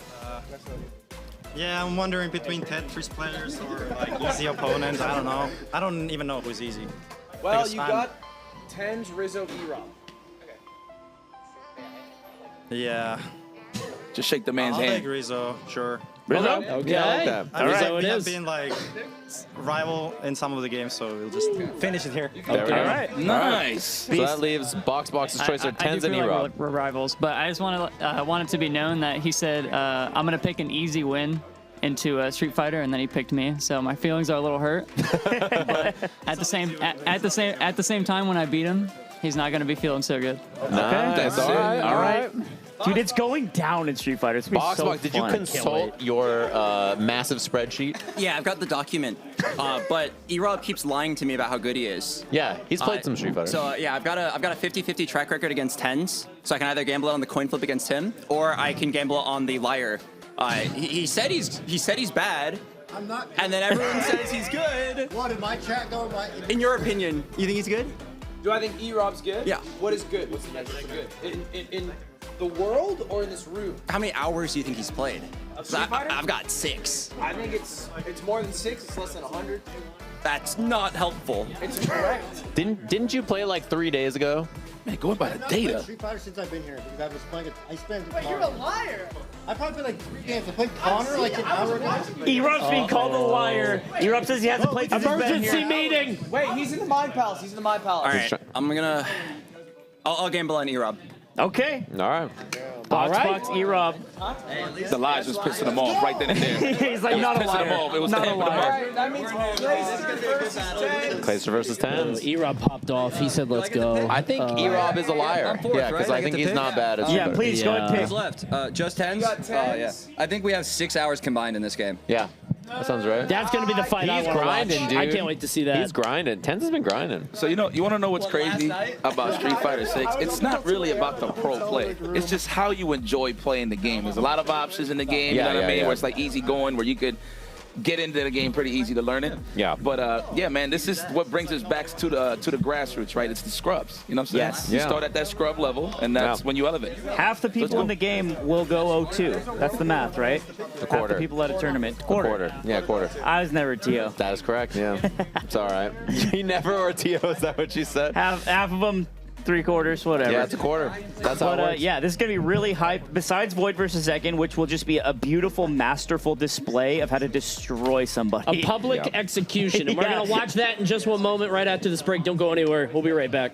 N: Yeah, I'm wondering between Tetris players or like easy opponents. I don't know. I don't even know who's easy.
A: Well,
N: Because
A: you
N: I'm-
A: got Tens, Rizzo, E-Rob.
N: Yeah.
J: Just shake the man's
N: I'll
J: hand.
N: take Rizzo, sure.
J: Rizzo?
G: Okay.
B: Yeah, I like that.
G: All right.
N: We have been like rival in some of the games, so we'll just finish it here.
B: There we go.
C: All right.
J: Nice.
B: So that leaves Box's choice are Tens
P: I
B: and
P: do feel
B: E-Rob.
P: like we're rivals, but I just want it to be known that he said I'm gonna pick an easy win into Street Fighter, and then he picked me. So my feelings are a little hurt. But at the same time, when I beat him, he's not gonna be feeling so good.
B: Nice. All right.
C: All right. Dude, it's going down in Street Fighter. It's gonna be so
B: Box, did you
C: fun.
B: consult your massive spreadsheet?
R: Yeah, I've got the document, but E-Rob keeps lying to me about how good he is.
B: Yeah, he's played some Street Fighter.
R: So yeah, I've got a 50-50 track record against Tens, so I can either gamble it on the coin flip against him, or I can gamble it on the liar. He said he's bad.
T: I'm not.
R: And then everyone says he's good.
T: What, in my chat going by?
R: In your opinion, you think he's good?
A: Do I think E-Rob's good?
R: Yeah.
A: What is good? What's the measure for good? In the world or in this room?
R: How many hours do you think he's played?
A: Of Street Fighter?
R: I've got 6.
A: I think it's more than 6. It's less than 100.
R: That's not helpful.
A: It's correct.
B: Didn't you play like 3 days ago?
J: Man, going by
T: I've
J: the
T: not played
J: data.
T: Street Fighter since I've been here because I was playing it. I spent.
W: Wait, you're a liar.
T: I probably played like 3 games. I played Connor like an hour ago.
C: E-Rob's being called a liar. E-Rob says he hasn't played since he's been
G: Emergency
C: here.
G: meeting.
A: Wait, he's in the Mind Palace. He's in the Mind Palace.
R: All right, I'll gamble on E-Rob.
C: Okay.
B: All right.
C: Box, E-Rob.
J: The lies was pissing him off right then and there.
C: He's like,
J: It was
C: not a
J: pissing him
C: liar.
J: off. It was
C: Not
J: the
C: a
J: end of the
C: liar.
J: month.
A: Alright, that means
B: Clayster versus Tens.
G: E-Rob popped off. He said, "Let's go."
B: I think E-Rob is a liar. Yeah, because I think he's not bad at Street Fighter.
C: Please go ahead and pick.
R: left? Just Tens?
A: got Tens.
R: Yeah. I think we have 6 hours combined in this game.
B: Yeah, that sounds right.
G: That's gonna be the fight I
B: He's
G: want to watch.
B: grinding, dude.
G: I can't wait to see that.
B: He's grinding. Tens has been grinding.
J: So you want to know what's crazy about Street Fighter 6? It's not really about the pro play. It's just how you enjoy playing the game. There's a lot of options in the game. You know what I mean? Where it's like easy going, where you could get into the game pretty easy to learn it.
B: Yeah.
J: But yeah, man, this is what brings us back to the grassroots, right? It's the scrubs. You know what I'm saying?
C: Yes.
J: You
B: Yeah.
J: start at that scrub level, and that's when you elevate.
C: Half the people in the game will go 0-2. That's the math, right?
B: A quarter.
C: Half the people at a tournament.
B: Quarter. Yeah, quarter.
C: I was never Tio.
B: That is correct. Yeah, it's all right. You never or Tio? Is that what you said?
C: Half of them, 3/4, whatever.
B: Yeah, it's a quarter. That's how it
C: But
B: works.
C: yeah, this is going to be really hype. Besides Void versus Zekin, which will just be a beautiful, masterful display of how to destroy somebody.
G: A public execution. And we're going to watch that in just one moment right after this break. Don't go anywhere. We'll be right back.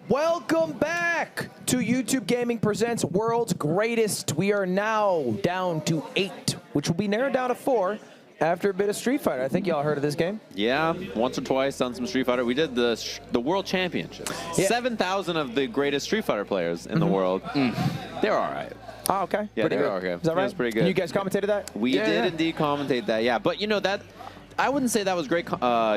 A: Welcome back to YouTube Gaming Presents World's Greatest. We are now down to 8, which will be narrowed down to 4 after a bit of Street Fighter. I think y'all heard of this game.
B: Yeah, once or twice done some Street Fighter. We did the World Championship. Yeah. 7,000 of the greatest Street Fighter players in the world. They're all right.
A: Oh, okay.
B: Yeah,
A: pretty
B: they're
A: good.
B: okay.
A: Is that right?
B: That's pretty good.
A: And you guys commentated that?
B: We did indeed commentate that, yeah. But, you know, that I wouldn't say that was great,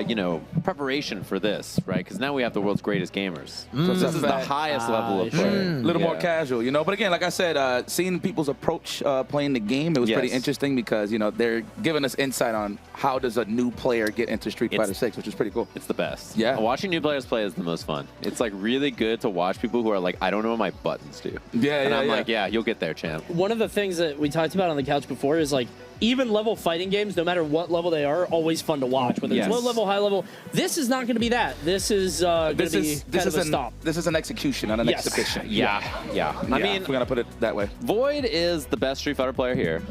B: you know, preparation for this, right? Because now we have the world's greatest gamers. So this is the highest level of play.
J: A little more casual, you know. But again, like I said, seeing people's approach playing the game, it was pretty interesting because, you know, they're giving us insight on how does a new player get into Street Fighter 6, which is pretty cool.
B: It's the best.
J: Yeah.
B: Watching new players play is the most fun. It's like really good to watch people who are like, I don't know what my buttons do.
J: Yeah,
B: and I'm like, yeah, you'll get there, champ.
G: One of the things that we talked about on the couch before is like, even level fighting games, no matter what level they are always fun to watch. Whether it's low level, high level, this is not going to be that. This is going to be kind of a stop.
J: This is an execution, not an exhibition.
B: Yeah. I mean,
J: we're gonna put it that way.
B: Void is the best Street Fighter player here.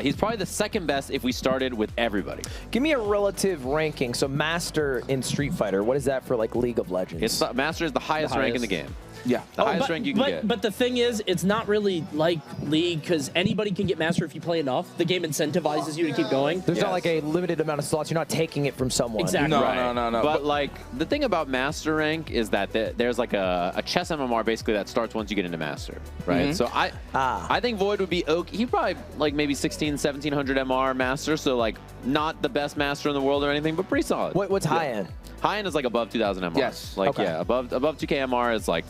B: He's probably the second best if we started with everybody.
A: Give me a relative ranking. So Master in Street Fighter, what is that for like League of Legends?
B: Master is the highest rank in the game.
J: Yeah.
B: The highest rank you can get.
G: But the thing is, it's not really like League because anybody can get Master if you play enough. The game incentivizes you to keep going.
A: There's not like a limited amount of slots. You're not taking it from someone.
G: Exactly.
J: No.
B: But like the thing about Master rank is that there's like a chess MMR basically that starts once you get into Master, right? So I think Void would be okay. He probably like maybe 1700 MR Master, so like not the best Master in the world or anything, but pretty solid.
A: What's high end?
B: High end is like above 2000 MR.
J: Yes.
B: Like above 2K MR is like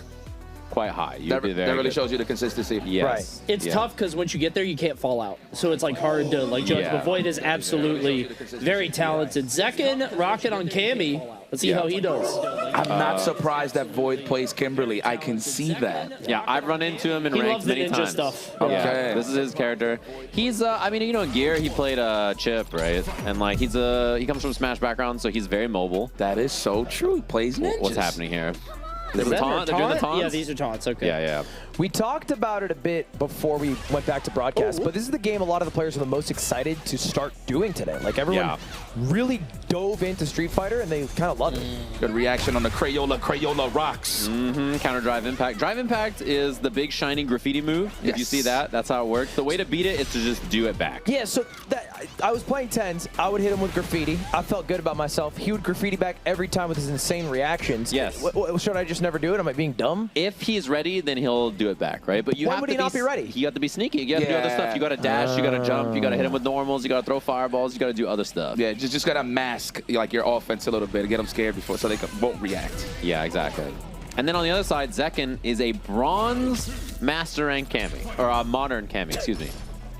B: quite high.
J: That really shows you the consistency.
B: Yes.
G: Right. It's tough because once you get there, you can't fall out. So it's like hard to like judge. But Void is absolutely very talented. Zekken, Rocket on Cammy. Let's see how he does.
J: I'm not surprised that Void plays Kimberly. I can see that.
B: Yeah, I've run into him in
G: He
B: ranks
G: loves the
B: many
G: ninja
B: times.
G: stuff.
J: Okay.
B: Yeah, this is his character. He's, I mean, you know, in Gear, he played Chip, right? And like, he comes from a Smash background, so he's very mobile.
J: That is so true. He plays ninjas.
B: What's happening here?
G: Is that
B: They're doing the taunts?
G: Yeah, these are taunts. Okay.
B: Yeah.
A: We talked about it a bit before we went back to broadcast, but this is the game a lot of the players are the most excited to start doing today. Like everyone really dove into Street Fighter and they kind of love it.
J: Good reaction on the Crayola. Crayola rocks.
B: Counter Drive Impact. Drive Impact is the big shiny graffiti move. If you see that, that's how it works. The way to beat it is to just do it back.
A: Yeah, so I was playing tens. I would hit him with graffiti. I felt good about myself. He would graffiti back every time with his insane reactions.
B: Yes.
A: Should I just never do it? Am I being dumb?
B: If he's ready, then he'll do it back, right? But you
A: When
B: have
A: would
B: to
A: he not be ready?
B: You have to be sneaky. You have to do other stuff. You got to dash. You got to jump. You got to hit him with normals. You got to throw fireballs. You got to do other stuff.
J: Yeah, just got to mask like your offense a little bit, get them scared before so they won't react.
B: Yeah, exactly. And then on the other side, Zekken is a bronze master rank Cammy, or a modern Cammy, excuse me,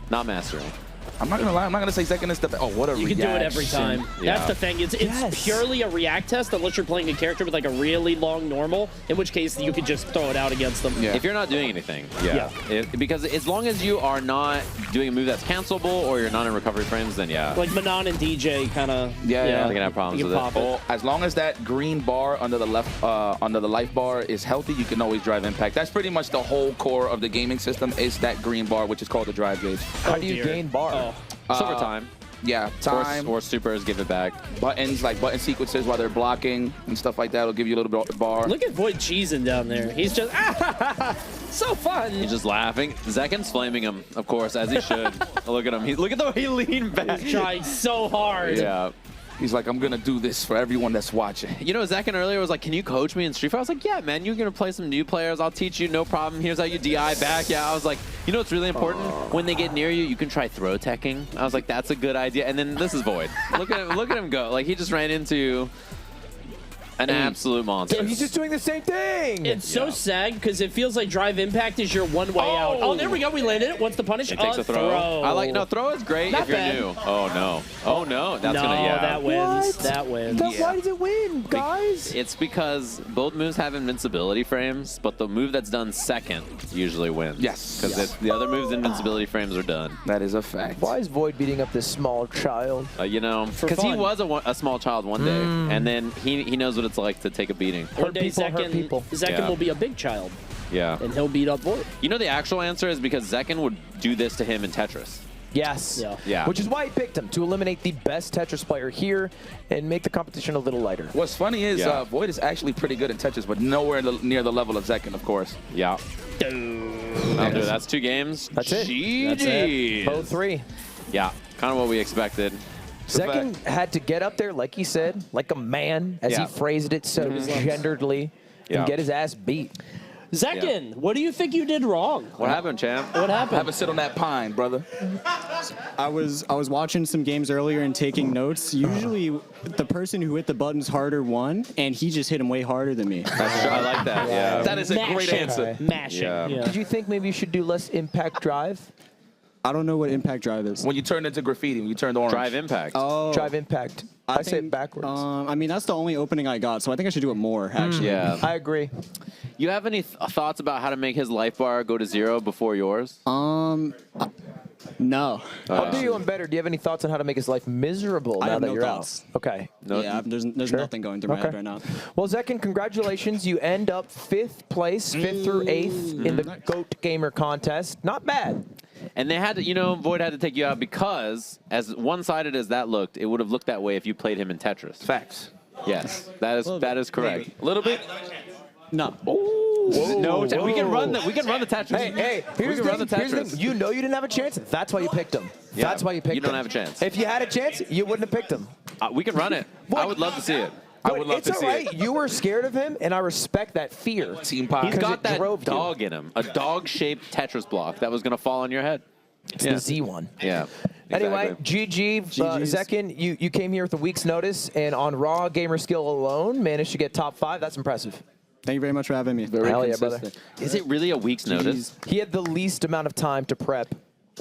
B: not master rank.
J: I'm not gonna lie. I'm not gonna say Zekken is the best. Oh, what a reaction!
G: You can do it every time.
B: Yeah.
G: That's the thing. It's purely a react test unless you're playing a character with like a really long normal, in which case you could just throw it out against them.
B: If you're not doing anything, because as long as you are not doing a move that's cancelable or you're not in recovery frames, then
G: Like Manon and DJ kind of.
B: They're gonna have problems with it.
J: Oh, as long as that green bar under the left, under the life bar is healthy, you can always drive impact. That's pretty much the whole core of the gaming system is that green bar, which is called the drive gauge.
A: How do you gain bar?
B: Over time.
J: Yeah, time.
B: Or supers give it back.
J: Buttons, like button sequences while they're blocking and stuff like that will give you a little bit of bar.
G: Look at Void cheesing down there. He's just, so fun.
B: He's just laughing. Zekken's flaming him, of course, as he should. Look at him. Look at the way he leaned back.
G: He's trying so hard.
B: Yeah.
J: He's like, I'm going to do this for everyone that's watching.
B: You know, Zekken earlier was like, can you coach me in Street Fighter? I was like, yeah, man, you're going to play some new players. I'll teach you, no problem. Here's how you DI back. Yeah, I was like, you know what's really important? When they get near you, you can try throw teching. I was like, that's a good idea. And then this is Void. Look at him go. Like, he just ran into an absolute monster.
A: He's just doing the same thing.
G: It's so sad because it feels like drive impact is your one way out. Oh, there we go. We landed it. What's the punish?
B: He takes a throw. I like, no, throw is great
G: Not
B: if you're
G: bad.
B: new. Oh, no. Oh, no. That's
G: no,
B: going to,
G: that wins.
A: What?
G: That wins.
A: Why does it win, guys?
B: It's because both moves have invincibility frames, but the move that's done second usually wins.
J: Yes.
B: Because the other moves' invincibility frames are done.
J: That is a fact.
A: Why is Void beating up this small child?
B: You know, because he was a small child one day, and then he knows what it's like to take a beating.
G: One day Zekken will be a big child.
B: Yeah.
G: And he'll beat up Void.
B: You know the actual answer is because Zekken would do this to him in Tetris.
A: Yes.
B: Yeah.
A: Which is why he picked him, to eliminate the best Tetris player here and make the competition a little lighter.
J: What's funny is Void is actually pretty good in Tetris, but nowhere near the level of Zekin, of course.
B: Yeah. I'll do. That's 2 games.
A: That's it.
B: GG's.
A: That's it. Both 3.
B: Yeah, kind of what we expected.
A: Zekin had to get up there, like he said, like a man, as he phrased it so genderedly, and get his ass beat.
G: Zekin, what do you think you did wrong?
B: What happened, champ?
G: What happened?
J: Have a sit on that pine, brother.
V: I was watching some games earlier and taking notes. Usually, the person who hit the buttons harder won, and he just hit him way harder than me.
B: I like that. Yeah.
J: That is a great answer.
G: Mashing.
B: Yeah.
A: Did you think maybe you should do less impact drive?
V: I don't know what impact drive is.
J: When you turn into graffiti, when you turned orange.
B: Drive impact.
V: Oh,
A: Drive impact. I say
V: think,
A: it backwards.
V: I mean, that's the only opening I got, so I think I should do it more, actually.
B: Yeah.
A: I agree.
B: You have any thoughts about how to make his life bar go to 0 before yours?
V: No.
A: I'll do you one better. Do you have any thoughts on how to make his life miserable
V: I
A: now
V: have
A: that
V: no
A: you're
V: thoughts.
A: out? Okay.
V: Yeah, there's nothing going through my head right now.
A: Well, Zekin, congratulations. You end up 5th place, 5th through 8th in the GOAT Gamer contest. Not bad.
B: And they had to, you know, Void had to take you out because, as one-sided as that looked, it would have looked that way if you played him in Tetris.
J: Facts.
B: Yes, that is correct.
J: A little bit?
V: No.
B: No, we can run the Tetris.
A: Hey, here's the thing. You know you didn't have a chance. That's why you picked him.
B: Yeah,
A: That's why you picked him.
B: You don't have a chance.
A: If you had a chance, you wouldn't have picked him.
B: We can run it. I would love to see it.
A: I would love to see it. You were scared of him, and I respect that fear.
J: Team pie.
B: He's got that dog in him. A dog-shaped Tetris block that was going to fall on your head.
A: It's the Z one.
B: Yeah.
A: Anyway, GG, Zekin, you came here with a week's notice, and on raw gamer skill alone, managed to get top 5. That's impressive.
V: Thank you very much for having me.
A: Hell yeah, brother.
B: Is it really a week's notice?
A: He had the least amount of time to prep,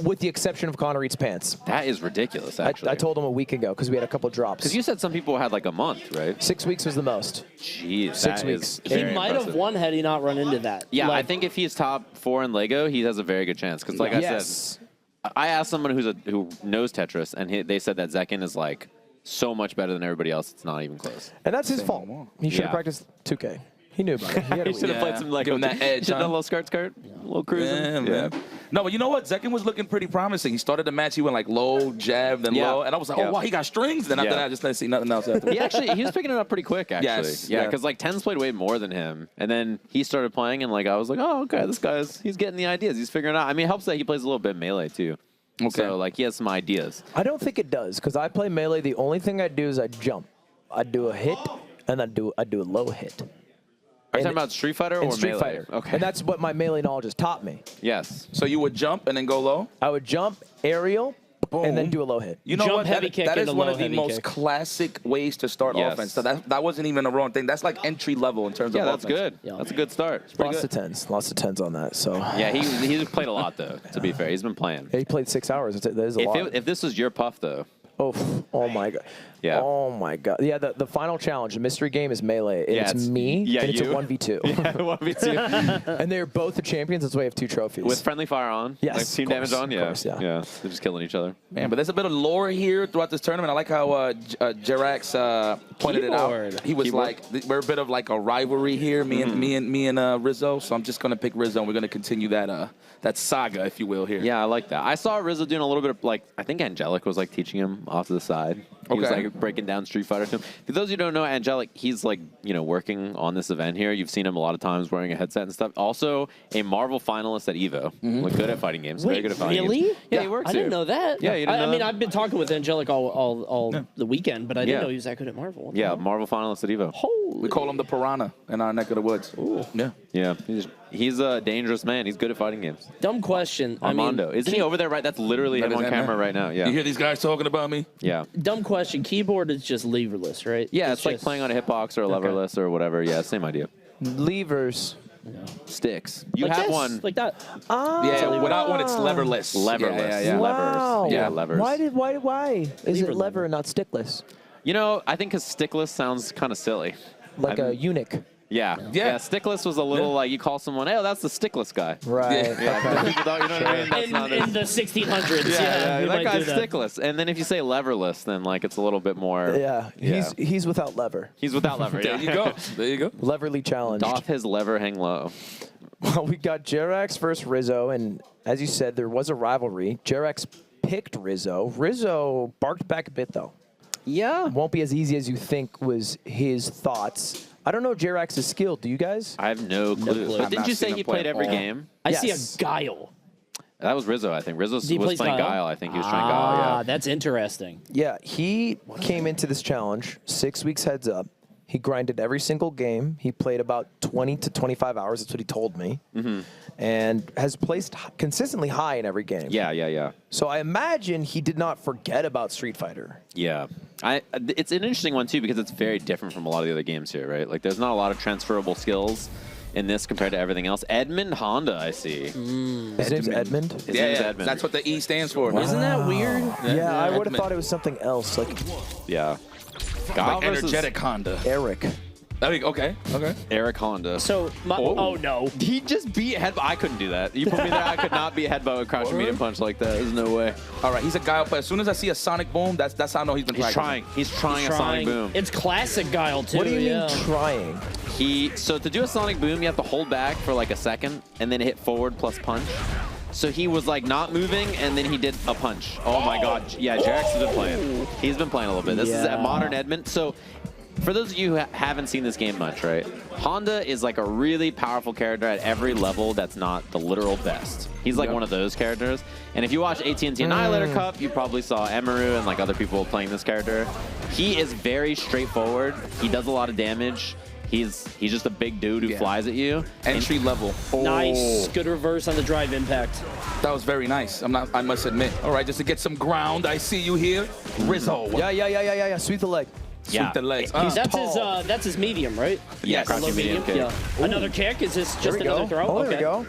A: with the exception of Connor Eats Pants.
B: That is ridiculous, actually.
A: I told him a week ago because we had a couple drops.
B: Because you said some people had like a month, right?
A: 6 weeks was the most.
B: Jeez,
A: 6 weeks.
G: He might have won had he not run into that.
B: Yeah,
G: Like,
B: I think if he's top 4 in Lego, he has a very good chance. Because like I said, I asked someone who knows Tetris, and they said that Zekin is like so much better than everybody else. It's not even close.
A: And that's his fault. He should have practiced 2K. He knew about it.
B: He should have played some Lego.
J: Give him that edge,
B: He should have done a little skirt, a little cruising.
J: Yeah, man. No, but you know what? Zekin was looking pretty promising. He started the match, he went like low, jab, then low. And I was like, oh, wow, he got strings. Then after that, I just didn't see nothing else after.
B: He was picking it up pretty quick, actually.
J: Yes,
B: Yeah,
J: yeah.
B: because like Tens played way more than him. And then he started playing, and like I was like, oh, okay, he's getting the ideas. He's figuring it out. I mean, it helps that he plays a little bit melee, too. Okay. So, like, he has some ideas.
A: I don't think it does, because I play melee. The only thing I do is I jump. I do a hit, and I do a low hit.
B: Are you talking about Street Fighter or
A: Street
B: melee?
A: Fighter.
B: Okay.
A: And that's what my melee knowledge has taught me.
B: Yes.
J: So you would jump and then go low?
A: I would jump, aerial, and then do a low hit.
J: You know what? That is one of the most classic ways to start offense. So that wasn't even a wrong thing. That's like entry level in terms of offense.
B: Yeah, that's good. That's a good start.
A: Lots of tens. Lots of tens on that. So
B: Yeah, he's played a lot, though, to be fair. He's been playing.
A: He played 6 hours. That is a lot.
B: If this was your puff, though.
A: Oh my God.
B: Yeah.
A: Oh my God. Yeah, the final challenge, the mystery game is melee.
B: Yeah,
A: It's me,
B: yeah,
A: and it's a
B: you.
A: 1v2.
B: Yeah, 1v2.
A: And they're both the champions. That's why we have 2 trophies.
B: With friendly fire on?
A: Yes,
B: Like team
A: of course,
B: damage on?
A: of course, yeah.
B: Yeah. They're just killing each other.
J: Man, but there's a bit of lore here throughout this tournament. I like how Jerax pointed it out. He was like, we're a bit of like a rivalry here, me and Rizzo. So I'm just gonna pick Rizzo, and we're gonna continue that saga, if you will, here.
B: Yeah, I like that. I saw Rizzo doing a little bit of like, I think Angelic was like teaching him off to the side. He was like breaking down Street Fighter to him. For those of you who don't know, Angelic, he's like, working on this event here. You've seen him a lot of times wearing a headset and stuff. Also, a Marvel finalist at EVO. Like, good at fighting games. Very good at fighting games. Yeah, he works
G: I didn't know that.
B: Yeah, you didn't know
G: I mean,
B: that?
G: I've been talking with Angelic all the weekend, but I didn't know he was that good at Marvel.
B: Yeah, Marvel finalist at EVO.
J: We call him the Piranha in our neck of the woods.
G: Ooh.
J: Yeah.
B: Yeah, he's a dangerous man. He's good at fighting games.
G: Dumb question.
B: Armando. Isn't he over there, right? That's literally him on camera right now. Yeah.
J: You hear these guys talking about me?
B: Yeah.
G: Dumb question. Keyboard is just leverless, right?
B: Yeah, it's like
G: just
B: playing on a hitbox or a leverless or whatever. Yeah, same idea.
A: Levers.
B: Sticks. You
G: like
B: have
G: this,
B: one.
G: like that.
J: Yeah, without one, it's leverless.
B: Leverless.
J: Yeah.
A: Wow.
B: Levers. Yeah, levers.
A: Why is it lever and not stickless?
B: I think because stickless sounds kind of silly.
A: Like a eunuch.
B: Yeah. Stickless was a little like you call someone, hey, that's the stickless guy.
A: Right.
B: Yeah. People don't, you know what I mean? That's not
G: In the 1600s.
B: yeah,
G: you
B: that
G: might
B: guy's
G: do that.
B: stickless. And then if you say leverless, then like it's a little bit more.
A: Yeah. He's without lever.
B: He's without lever.
J: There you go. There you go.
A: Leverly challenge.
B: Doth his lever hang low?
A: Well, we got Jerax versus Rizzo, and as you said, there was a rivalry. Jerax picked Rizzo. Rizzo barked back a bit, though.
G: Yeah.
A: Won't be as easy as you think was his thoughts. I don't know Jerax's skill. Do you guys?
B: I have no clue. But didn't you say he played every game?
G: I see a Guile.
B: That was Rizzo, I think. Rizzo was
G: plays
B: playing Guile. I think he was trying Guile, yeah.
G: That's interesting.
A: Yeah, he came into this challenge 6 weeks heads up. He grinded every single game. He played about 20 to 25 hours. That's what he told me. And has placed consistently high in every game.
B: Yeah.
A: So I imagine he did not forget about Street Fighter.
B: Yeah. It's an interesting one, too, because it's very different from a lot of the other games here, right? Like, there's not a lot of transferable skills in this compared to everything else. Edmund Honda, I see.
A: His name's Edmund?
B: His name's Edmund.
J: That's what the E stands for.
G: Isn't that weird?
A: Yeah, I would have
J: Edmund.
A: thought it was something else. Like,
B: yeah.
J: Like energetic Honda.
A: Eric.
J: Okay.
B: Eric Honda.
G: So, oh no.
B: He just beat Headbutt. I couldn't do that. You put me there, I could not beat Headbutt with crouching medium punch like that. There's no way.
J: All right, he's a Guile player. As soon as I see a Sonic Boom, that's how I know he's been practicing.
B: He's trying a Sonic Boom.
G: It's classic Guile, too.
A: What do you mean trying?
B: So to do a Sonic Boom, you have to hold back for like a second and then hit forward plus punch. So he was like not moving, and then he did a punch. Oh my God. Yeah, Jerax has been playing. He's been playing a little bit. This is a modern Edmund. So for those of you who haven't seen this game much, right? Honda is like a really powerful character at every level that's not the literal best. He's like one of those characters. And if you watch AT&T Annihilator Cup, you probably saw Emeru and like other people playing this character. He is very straightforward. He does a lot of damage. He's just a big dude who flies at you.
J: Entry level.
G: Nice. Good reverse on the drive impact.
J: That was very nice. I must admit. All right, just to get some ground, I see you here. Rizzo.
A: Yeah. Sweep the leg.
J: Sweep the legs.
G: That's his medium, right?
J: Yes.
G: Low medium. Yeah. Another kick? Is this just another throw?
A: Oh, there we
G: Okay.
A: go.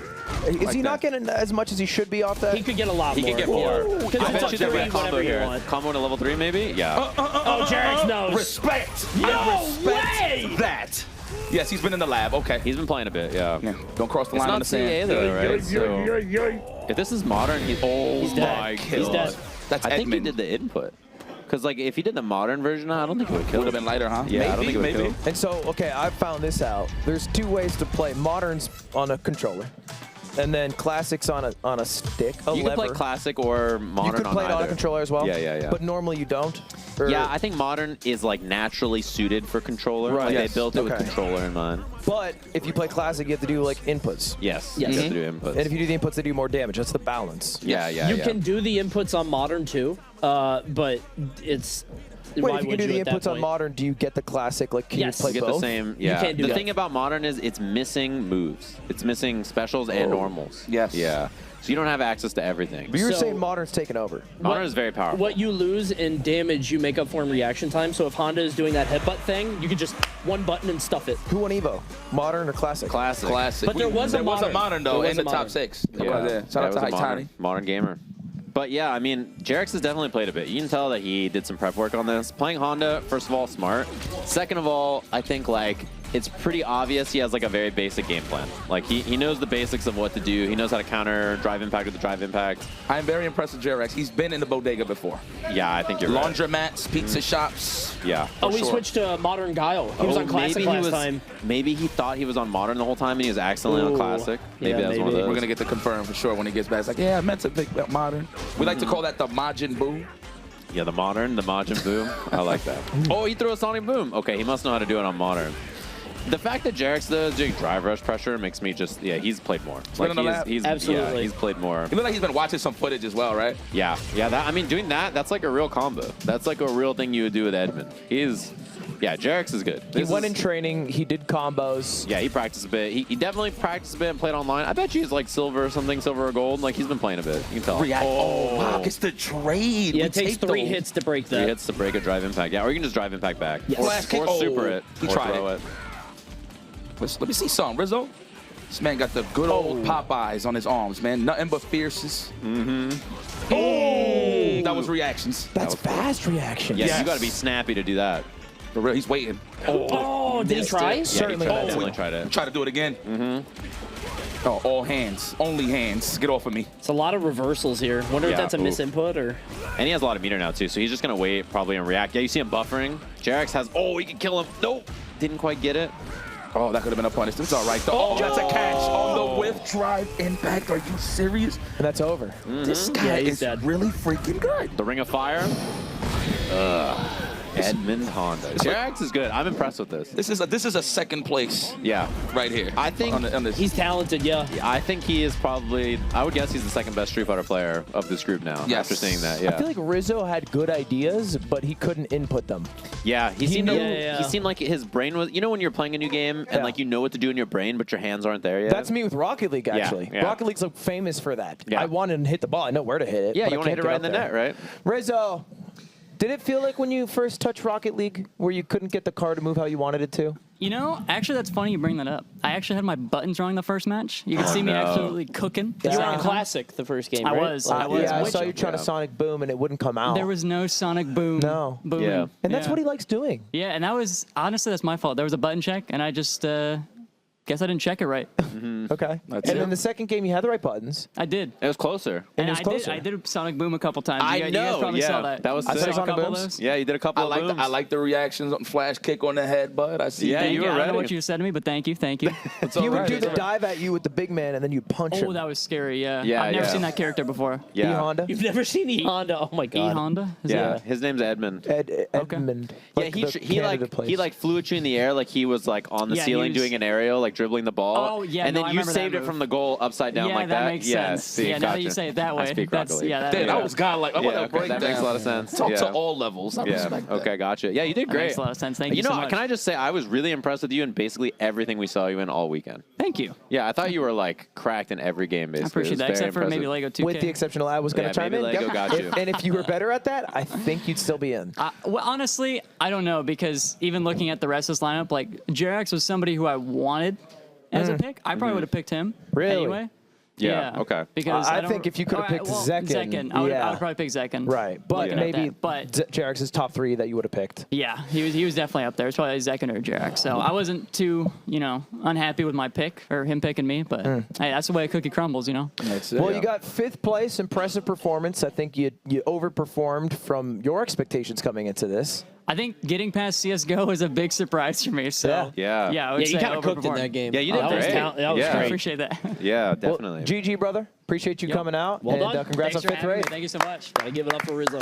A: Is he not getting as much as he should be off that?
G: He could get a lot more.
B: He could get more.
G: I bet you there was a combo here.
B: Combo to level 3, maybe? Yeah.
G: Oh, Jerax knows.
J: Respect.
G: No way!
J: That. Yes, he's been in the lab. Okay.
B: He's been playing a bit, yeah.
J: Don't cross the
B: It's
J: line
B: not
J: on the sand.
B: CA though, right? So if this is modern, he's
G: dead.
B: my
G: He's
B: God.
G: dead.
J: That's
B: I think he
J: Edmund.
B: did the input. Because like if he did the modern version, I don't think it would kill.
J: Would have been lighter, huh?
B: Yeah, I don't think it would kill.
A: And so, okay, I found this out. There's two ways to play moderns on a controller, and then classics on a stick.
B: You can play classic or modern.
A: You could play it on a controller as well.
B: Yeah.
A: But normally you don't. Or-
B: Yeah, I think modern is like naturally suited for controller.
A: Right.
B: Like
A: Yes.
B: they built it with
A: Okay.
B: controller in mind.
A: But if you play classic, you have to do like inputs.
B: Yes. You have to do inputs.
A: And if you do the inputs, they do more damage. That's the balance.
B: Yeah.
G: You can do the inputs on modern too, but it's.
A: Wait,
G: why
A: if you
G: would
A: can do the
G: at that
A: inputs on
G: point?
A: modern, do you get the classic? Like, can
G: Yes.
A: you play
B: You get
A: both?
B: the same. Yeah.
G: can't do
B: The
G: that.
B: thing about modern is it's missing moves. It's missing specials and normals.
J: Yes.
B: Yeah. So you don't have access to everything.
A: But you were
G: So-
A: saying modern's taken over.
B: Modern is very powerful.
G: What you lose in damage, you make up for in reaction time. So if Honda is doing that headbutt thing, you can just one button and stuff it.
A: Who won Evo? Modern or classic?
B: Classic.
G: But there was a
J: modern though
G: There was
J: in the
G: a
J: top
G: modern.
J: 6.
B: Yeah.
J: Shout out
B: That
J: to
B: was a
J: High
B: modern,
J: Tiny.
B: modern gamer. But yeah, I mean, Jerax has definitely played a bit. You can tell that he did some prep work on this. Playing Honda, first of all, smart. Second of all, I think like it's pretty obvious he has like a very basic game plan. Like he knows the basics of what to do. He knows how to counter drive impact with the drive impact.
J: I'm very impressed with Jerax. He's been in the bodega before.
B: Yeah, I think you're right.
J: Laundromats, pizza shops.
B: Yeah.
G: Oh, we
J: sure.
G: switched to modern Guile. He was on classic last time.
B: Maybe he thought he was on modern the whole time and he was accidentally on
G: Ooh.
B: classic. Maybe
G: Yeah,
B: that's one of
G: maybe.
B: those.
J: We're gonna get the confirm for sure when he gets back. It's like, yeah, I meant to pick up modern. We like to call that the Majin Buu.
B: Yeah, the modern, the Majin Boom. I like that. Oh, he threw a Sonic Boom. Okay, he must know how to do it on modern. The fact that Jerax though is doing drive rush pressure makes me just he's played more.
J: been on the lab.
G: Absolutely.
B: Yeah, he's played more.
J: He looked like he's been watching some footage as well, right?
B: Yeah. That, I mean, doing that's like a real combo. That's like a real thing you would do with Edmund. Jerax is good.
A: He went in training. He did combos.
B: Yeah, he practiced a bit. He definitely practiced a bit and played online. I bet you he's like silver or something, silver or gold. Like he's been playing a bit. You can tell.
J: React. Oh, wow, it's the trade.
G: Yeah,
J: We
G: it takes
J: take
G: 3
J: those.
G: hits to break
B: 3
G: that.
B: hits to break a drive impact. Yeah, or you can just drive impact back.
G: Yes.
B: Or,
J: Flash kick.
B: or super
J: Oh,
B: it.
J: he
B: or
J: tried
B: throw
J: it. Let me see some. Rizzo. This man got the good old Popeyes on his arms, man. Nothing but fierces. Oh, that was reactions.
A: That's fast reaction.
B: Yeah,
J: Yes.
B: you got to be snappy to do that.
J: For real, he's waiting.
G: Oh, did he try?
B: Yeah,
A: Certainly.
B: he definitely tried it.
J: Try to do it again. Oh, all hands. Only hands. Get off of me.
G: It's a lot of reversals here. Wonder if
B: Yeah,
G: that's a misinput or.
B: And he has a lot of meter now, too, so he's just going to wait probably and react. Yeah, you see him buffering. Jerax has, he can kill him. Nope. Didn't quite get it.
J: Oh, that could have been a punish. It's all right, though. Oh, that's a catch on the with drive impact. Are you serious?
A: And that's over.
J: This guy is really freaking good.
B: The Ring of Fire. Edmund Honda. Jerax is good. I'm impressed with this.
J: This is a second place.
B: Yeah.
J: Right here.
B: I think
J: on this.
G: He's talented, yeah.
B: I think he is probably, I would guess he's the second best Street Fighter player of this group now.
J: Yes.
B: After seeing that, yeah.
A: I feel like Rizzo had good ideas, but he couldn't input them.
B: Yeah, he seemed like his brain was, you know when you're playing a new game and like you know what to do in your brain, but your hands aren't there yet?
A: That's me with Rocket League, actually.
B: Yeah.
A: Rocket League's like famous for that.
B: Yeah.
A: I want to hit the ball. I know where to hit it.
B: Yeah,
A: but
B: you
A: I
B: want to
A: can't
B: hit it right in
A: get
B: the
A: up
B: net,
A: there.
B: right?
A: Rizzo, did it feel like when you first touched Rocket League where you couldn't get the car to move how you wanted it to?
P: You know, actually, that's funny you bring that up. I actually had my buttons wrong the first match. You can see me absolutely cooking.
G: You were on Classic the first game,
P: I
G: right?
P: was.
A: Yeah, I saw you trying to Sonic Boom and it wouldn't come out.
P: There was no Sonic Boom.
A: No.
P: Booming.
B: Yeah.
A: And that's what he likes doing.
P: Yeah, and that was, honestly, that's my fault. There was a button check, and I just, guess I didn't check it right.
A: Okay. And then the second game, you had the right buttons.
P: I did.
B: It was closer.
A: And it was
P: I
A: closer.
P: did Sonic Boom a couple times.
B: I
P: You guys
B: know,
P: probably
B: yeah.
P: saw that.
B: That was
P: I
B: sick.
P: saw a couple of those.
B: Yeah, you did a couple of booms.
J: I like the reactions on flash kick on the head, bud. I see.
B: Yeah,
P: Thank
B: you were
P: I don't know
B: ready.
P: what you said to me, but thank you.
A: He would do the dive at you with the big man, and then you'd punch him.
P: Oh, that was scary, yeah.
B: Yeah,
P: I've never
B: yeah.
P: seen that character before.
B: Yeah.
A: E-Honda?
G: You've never seen E-Honda? Oh my god.
P: E-Honda? Is
B: Yeah,
P: that-
B: his name's Edmund.
A: Edmund.
B: Yeah,
A: Like
B: he
A: the
B: he
A: Canada
B: like
A: place.
B: he like flew at you in the air like he was like on the
P: Yeah,
B: ceiling
P: he was-
B: doing an aerial, like dribbling the ball.
P: Oh, yeah,
B: and
P: no,
B: then
P: I
B: you
P: remember
B: saved
P: that
B: it
P: move.
B: from the goal upside down
P: Yeah,
B: like
P: that
B: that.
P: makes
B: Yeah,
P: sense.
B: see,
P: Yeah, now that
B: gotcha.
P: you say it that way,
B: I speak
P: that's-
B: Rocket League.
P: yeah, that
J: Damn,
P: makes
J: that was godlike. I want
B: Yeah,
J: to break
B: that makes a lot of sense.
J: Talk
B: Yeah.
J: to all levels. I
B: Yeah.
J: respect that.
B: Okay, gotcha. Yeah, you did
P: That
B: great.
P: makes a lot of sense. Thank you
B: know,
P: so much.
B: can I just say I was really impressed with you in basically everything we saw you in all weekend.
P: Thank you.
B: Yeah, I thought you were like cracked in every game basically.
P: I appreciate
B: It was
P: that,
B: very
P: except for maybe
B: impressive.
P: Lego 2K.
A: With the exception of I was going to
B: Yeah,
A: chime
B: maybe
A: in.
B: Lego got you.
A: And if you were better at that, I think you'd still be in.
P: Well, honestly, I don't know, because even looking at the rest of this lineup, like, Jerax was somebody who I wanted as a pick. I probably would have picked him.
A: Really?
P: Anyway.
B: Yeah, okay.
P: Because
A: I
P: don't-
A: think if you could have
P: Alright,
A: picked
P: well,
A: Zekken,
P: I would
A: yeah.
P: probably pick Zekken.
A: Right, but
P: looking at
A: maybe
P: that. But
A: Jerax's top 3 that you would have picked.
P: yeah, he was definitely up there. It's probably Zekken or Jerax. So I wasn't too, unhappy with my pick or him picking me. But hey, that's the way a cookie crumbles,
J: That's it.
A: Well, you got 5th place, impressive performance. I think you overperformed from your expectations coming into this.
P: I think getting past CS:GO is a big surprise for me. So
B: Yeah.
P: I would
G: Yeah,
P: say
G: you kind of cooked in
P: overperformed.
G: that game.
B: Yeah, you did
G: that was
B: great.
G: that was
B: Yeah.
P: I
G: great.
P: appreciate that.
B: Yeah, definitely.
A: GG, brother. Appreciate you coming out.
G: Well
A: and
G: done.
A: Congrats
P: Thanks
A: on
P: for
A: 5th
P: having me.
A: rate.
P: Thank you so much.
G: Gotta give it up for Rizzo.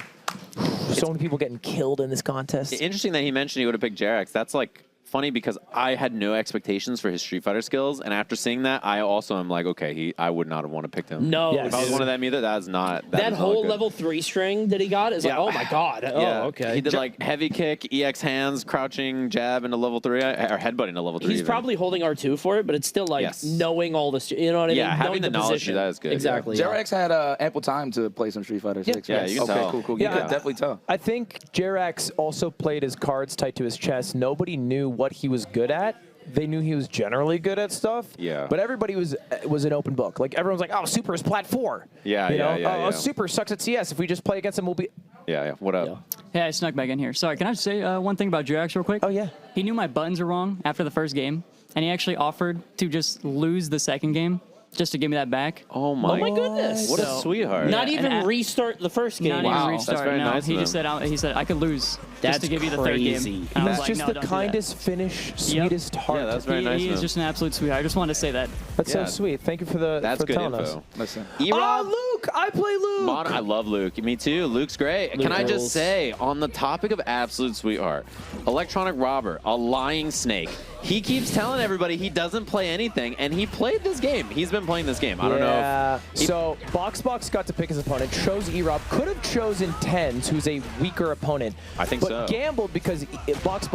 A: So many people getting killed in this contest.
B: Interesting that he mentioned he would have picked Jerax. That's like funny because I had no expectations for his Street Fighter skills, and after seeing that, I also am like, okay, I would not have wanted to pick him.
G: No.
B: If I was one of them either, that is not.
G: That
B: is not
G: whole
B: good.
G: level 3 string that he got is like, oh my god.
B: Yeah.
G: Oh, okay.
B: He did like heavy kick, EX hands, crouching jab into level 3, or headbutt into level 3.
G: He's
B: even.
G: probably holding R2 for it, but it's still like knowing all this. You know what I mean?
B: Yeah, having
G: Knowing
B: the knowledge,
G: position.
B: that is good.
G: Exactly.
J: Jerax had ample time to play some Street Fighter 6.
B: Yeah,
J: right?
B: you can
J: okay,
B: tell.
J: cool.
A: Yeah,
J: You could definitely tell.
A: I think Jerax also played his cards tight to his chest. Nobody knew what he was good at. They knew he was generally good at stuff.
B: Yeah.
A: But everybody was an open book. Like everyone's like, oh, Super is plat 4.
B: Yeah,
A: you know?
B: yeah.
A: Oh, Super sucks at CS. If we just play against him, we'll be.
B: Yeah. What up?
P: Hey, I snuck back in here. Sorry, can I just say one thing about Jerax real quick?
A: Oh, yeah.
P: He knew my buttons were wrong after the first game, and he actually offered to just lose the second game just to give me that back.
B: Oh my
G: goodness.
B: What a
P: So-
B: sweetheart.
G: Not
P: Yeah,
G: even
P: and
G: restart the first game.
P: Not
B: Wow,
P: even
B: that's
P: restart.
B: very
P: no,
B: nice
P: he
B: of
P: just
B: him.
P: said I could lose
G: That's
P: just to give you the
G: crazy.
P: third game. And I was
A: He's
P: like,
A: just
P: no,
A: the
P: don't do that.
A: kindest, Finnish, sweetest heart.
B: Yeah, that's very nice.
P: He
B: of
P: is
B: him.
P: just an absolute sweetheart. I just wanted to say that.
A: That's
B: Yeah.
A: so sweet. Thank you for
B: That's good
A: telling
B: info.
A: us.
J: Listen.
B: E-Rob.
A: Luke! I play Luke!
B: I love Luke. Me too. Luke's great.
G: Luke
B: Can I
G: rules.
B: just say, on the topic of absolute sweetheart, Electronic Robber, a lying snake. He keeps telling everybody he doesn't play anything, and he played this game. He's been playing this game. I don't know.
A: So Box got to pick his opponent, chose E-Rob, could have chosen Tens, who's a weaker opponent.
B: I think
A: but
B: so.
A: gambled because Box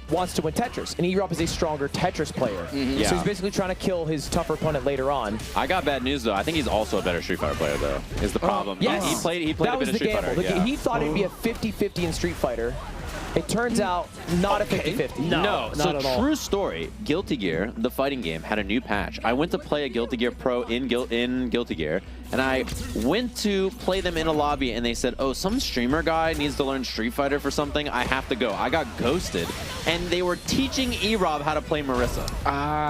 A: wants to win Tetris, and E-Rob is a stronger Tetris player.
B: Yeah.
A: So he's basically trying to kill his tougher opponent later on.
B: I got bad news though. I think he's also a better Street Fighter player though. Is the problem?
A: Yes.
B: He played
A: that
B: a
A: was
B: bit of
A: the
B: Street
A: gamble.
B: Fighter. Yeah.
A: He thought it'd be a 50-50 in Street Fighter. It turns out not a 50-50.
B: No,
G: not
B: so
G: at all.
B: true story. Guilty Gear, the fighting game, had a new patch. I went to play a Guilty Gear Pro in Guilty Gear, and I went to play them in a lobby, and they said, oh, some streamer guy needs to learn Street Fighter for something. I have to go. I got ghosted, and they were teaching E-Rob how to play Marissa.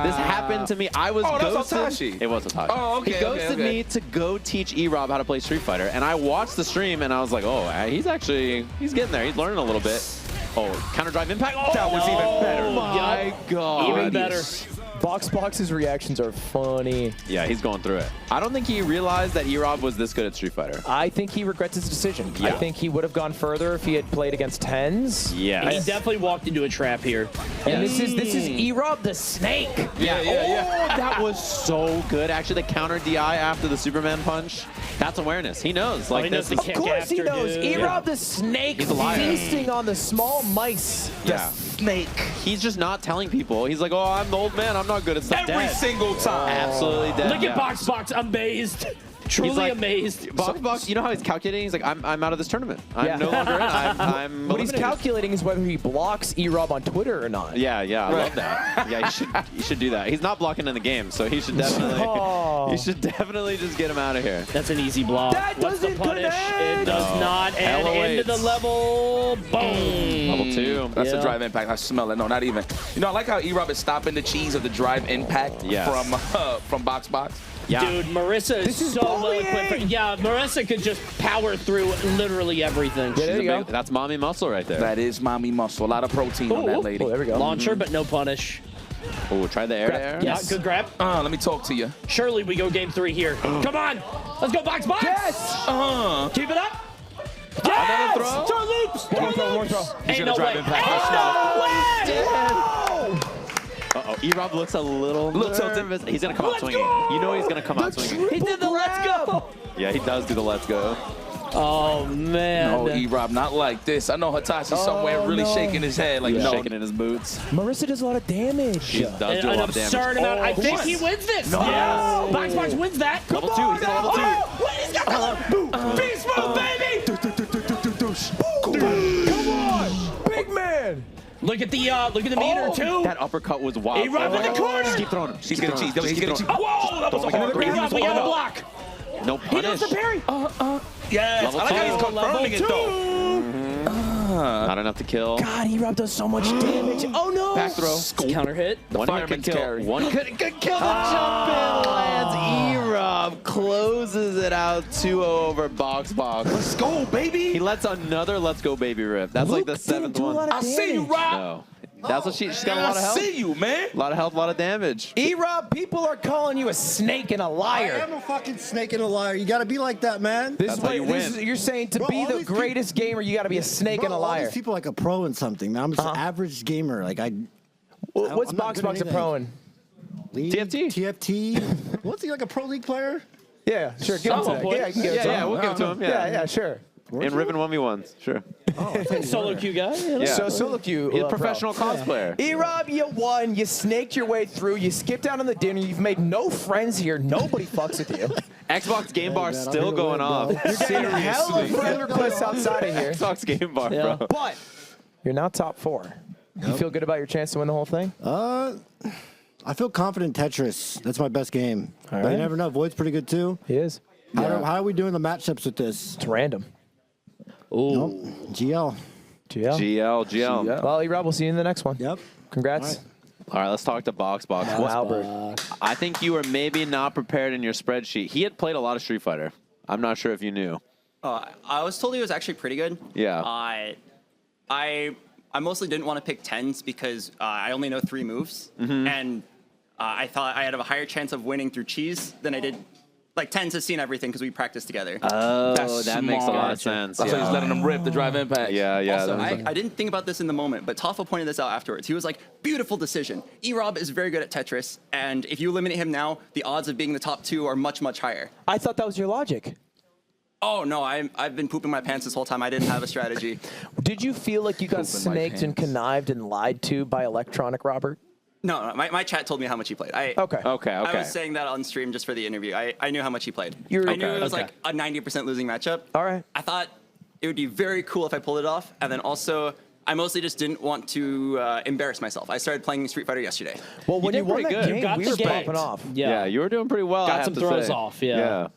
B: This happened to me. I was
J: that's
B: ghosted.
J: Hitachi.
B: It was Hitachi.
J: Oh, okay,
B: He ghosted
J: okay.
B: me to go teach E-Rob how to play Street Fighter, and I watched the stream, and I was like, oh, he's getting there. He's learning a little bit. Oh, counter drive impact. Oh,
A: That was even better.
B: Oh my god.
G: Even better.
A: Box's reactions are funny.
B: Yeah, he's going through it. I don't think he realized that E-Rob was this good at Street Fighter.
A: I think he regrets his decision.
B: Yeah.
A: I think he would have gone further if he had played against 10s.
B: Yeah.
G: He definitely walked into a trap here.
A: And this is E-Rob the Snake.
B: Yeah. That was so good. Actually, the counter DI after the Superman punch. That's awareness. He knows. Like,
G: he knows
B: this
G: the
B: is,
A: Of course he knows.
G: dude.
A: E-Rob the Snake
B: He's a liar.
A: feasting on the small mice.
B: Yeah.
A: Snake.
B: He's just not telling people. He's like, oh, I'm the old man. I'm not good at stuff.
J: Every single time.
B: Absolutely dead.
G: Look at Box, amazed. Truly
B: like,
G: amazed.
B: Box, you know how he's calculating? He's like, I'm out of this tournament. I'm no longer in. I'm
A: What he's
B: eliminated.
A: calculating is whether he blocks E-Rob on Twitter or not.
B: Yeah, I love that. Yeah, he should do that. He's not blocking in the game, so he should definitely just get him out of here.
G: That's an easy block.
A: That
G: What's the
A: doesn't
G: punish?
A: connect.
G: It does not. And
B: LOH.
G: into the level. Boom.
B: Level 2.
J: That's
G: Yeah.
J: a drive impact. I smell it. No, not even. You know, I like how E-Rob is stopping the cheese of the drive impact from Box.
B: Yeah.
G: Dude, Marissa is so well equipped. Yeah, Marissa could just power through literally everything.
B: She's that's mommy muscle right there.
J: That is mommy muscle. A lot of protein on that lady.
A: Oh, there we go.
G: Launcher, but no punish.
B: Oh, try the air to air.
G: Yeah, good grab.
J: Let me talk to you.
G: Surely we go game 3 here. Come on. Let's go, Box.
A: Yes!
G: Keep it up. Yes! Throw loops.
A: More throw.
G: Ain't no way.
B: Uh-oh, E-Rob looks a little nervous. He's going to come out swinging. You know he's going to come out swinging.
G: He did the let's go.
B: Yeah, he does do the let's go.
G: Oh, man.
J: No, E-Rob, not like this. I know Hitachi's somewhere really shaking his head. Like,
B: He's
J: no.
B: shaking in his boots.
A: Marissa does a lot of damage.
B: She does do a
G: An
B: lot of damage.
G: absurd amount. I think he wins this. Yes. Box wins that.
B: Level 2. He's at level 2.
G: He's got the beast mode, baby.
A: Come on! Big man!
G: Look at the meter, too.
B: That uppercut was wild.
G: E-Rob in the corner.
B: Just keep throwing him.
J: She's getting cheese. He's getting cheese.
G: Whoa, that was a hard E-Rob, we got a block.
B: No
G: He does
B: punish.
G: the parry.
J: Yes.
B: Level
J: I like how he's
B: 2.
J: confirming it, though.
B: Not enough to kill.
A: God, E-Rob does so much damage. Oh no!
J: Back throw.
G: Counter hit.
B: One hit could kill.
J: carry.
B: One could kill. The jump in lands. E-Rob closes it out 2-0 over Box.
J: Let's go, baby.
B: He lets another let's go baby rip. That's like the 7th one.
J: I see you, Rob.
B: No. That's what she's got a lot of
J: I
B: health.
J: see you, man.
B: A lot of health, a lot of damage.
A: E-Rob, people are calling you a snake and a
T: I
A: liar.
T: am a fucking snake and a liar. You gotta be like that, man.
A: This
B: That's
A: is
B: how
A: what
B: you
A: this
B: win.
A: is, you're saying to
T: Bro,
A: be
T: all
A: the
T: these
A: greatest gamer, you got to be a snake
T: Bro,
A: and a
T: all
A: liar.
T: these people like a pro in something, man. I'm just an average gamer. Like
A: What's
T: I'm not
A: Box
T: good at
A: a pro in?
T: League,
B: TFT.
T: TFT. What's he, like a pro league player?
A: Yeah, sure. Give him to that. Yeah, you can give it to him.
B: Yeah, we'll give it to him.
A: Yeah, sure.
B: In Ribbon 1v1s, sure.
G: Solo queue guy.
B: Yeah.
A: So solo queue.
B: He's a professional cosplayer.
A: E-Rob, you won. You snaked your way through. You skipped out on the dinner. You've made no friends here. Nobody fucks with you.
B: Xbox Game Bar
T: man, I'm
B: still
T: gonna
B: going
T: win,
B: off.
T: bro.
A: You're getting hella friend requests outside of here.
B: Xbox Game Bar,
G: Yeah.
B: bro.
A: But you're now top 4. You feel good about your chance to win the whole thing?
T: I feel confident in Tetris. That's my best game. But
A: right.
T: you never know. Void's pretty good too.
A: He is.
T: How are we doing the matchups with this?
A: It's random.
T: Nope. GL.
B: GL.
A: Well, E-Rob, we'll see you in the next one.
T: Yep.
A: Congrats.
B: All right, let's talk to Box.
A: Albert.
B: I think you were maybe not prepared in your spreadsheet. He had played a lot of Street Fighter. I'm not sure if you knew.
R: I was told he was actually pretty good.
B: Yeah.
R: I mostly didn't want to pick 10s because I only know 3 moves. And I thought I had a higher chance of winning through cheese than I did. Like, 10s has seen everything because we practiced together.
B: Oh, that makes a lot of sense.
J: So he's letting him rip the drive impact.
B: Yeah.
R: Also, I didn't think about this in the moment, but Tafel pointed this out afterwards. He was like, beautiful decision. E-Rob is very good at Tetris, and if you eliminate him now, the odds of being the top 2 are much, much higher.
A: I thought that was your logic.
R: Oh, no, I've been pooping my pants this whole time. I didn't have a strategy.
A: Did you feel like you got
J: Pooping my
A: snaked and connived and lied to by Electronic Robert?
R: No, my chat told me how much he played.
A: Okay.
R: I was saying that on stream just for the interview. I knew how much he played. I knew it was like a 90% losing matchup.
A: All right.
R: I thought it would be very cool if I pulled it off. And then also, I mostly just didn't want to embarrass myself. I started playing Street Fighter yesterday.
A: Well, when you won that
B: good.
A: game,
G: You got
A: we
G: the
A: were
G: game.
A: popping off.
B: Yeah, you were doing pretty well. I
G: Got
B: have
G: some
B: to
G: throws
B: say.
G: off, yeah.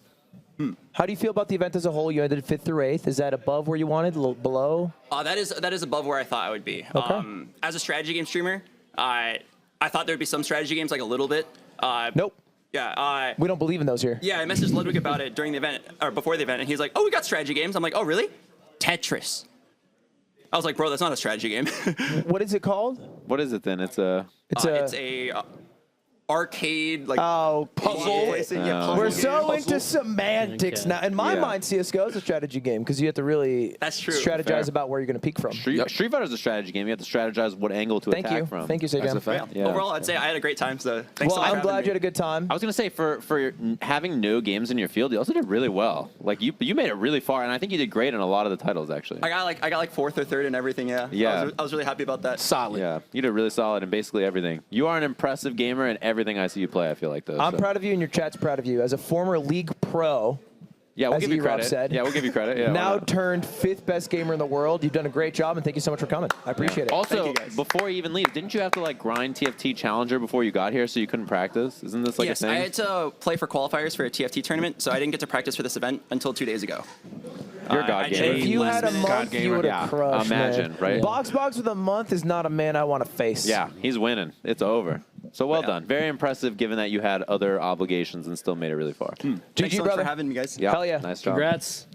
A: How do you feel about the event as a whole? You ended 5th through 8th. Is that above where you wanted, a little below?
R: That is above where I thought I would be.
A: Okay.
R: As a strategy game streamer, I thought there'd be some strategy games, like a little bit.
A: Nope.
R: Yeah.
A: We don't believe in those here.
R: Yeah, I messaged Ludwig about it during the event, or before the event, and he's like, oh, we got strategy games. I'm like, oh, really? Tetris. I was like, bro, that's not a strategy game.
A: What is it called?
B: What is it then? It's a.
R: It's a arcade like
J: puzzle.
A: We're so into semantics now. In my mind, CS:GO is a strategy game because you have to really strategize about where you're going to peek from.
B: Street Fighter is a strategy game. You have to strategize what angle to attack from.
A: Thank you, Sejam.
R: Yeah. Overall, I'd say I had a great time. So thanks so much.
A: I'm glad you had a good time.
B: I was going to say for having no games in your field, you also did really well. Like you made it really far, and I think you did great in a lot of the titles actually.
R: I got like 4th or 3rd and everything. Yeah. I was really happy about that.
J: Solid.
B: Yeah, you did really solid in basically everything. You are an impressive gamer in everything I see you play. I feel like though.
A: I'm proud of you, and your chat's proud of you. As a former league pro,
B: yeah, we'll
A: as
B: give you
A: E-Rob
B: credit.
A: said,
B: Yeah, we'll give you credit. Yeah,
A: now turned 5th best gamer in the world. You've done a great job, and thank you so much for coming. I appreciate it.
B: Also, before you even leave, didn't you have to like grind TFT Challenger before you got here, so you couldn't practice? Isn't this like
R: yes,
B: a thing?
R: I had to play for qualifiers for a TFT tournament, so I didn't get to practice for this event until 2 days ago.
B: You're a god gamer.
A: If you had a month, you would have crushed.
B: Imagine,
A: man.
B: right?
A: Box with a month is not a man I want to face.
B: Yeah, he's winning. It's over. So well done. Very impressive, given that you had other obligations and still made it really far.
R: Thanks so much for having me, guys.
B: Yeah,
A: Hell yeah.
B: Nice job.
G: Congrats.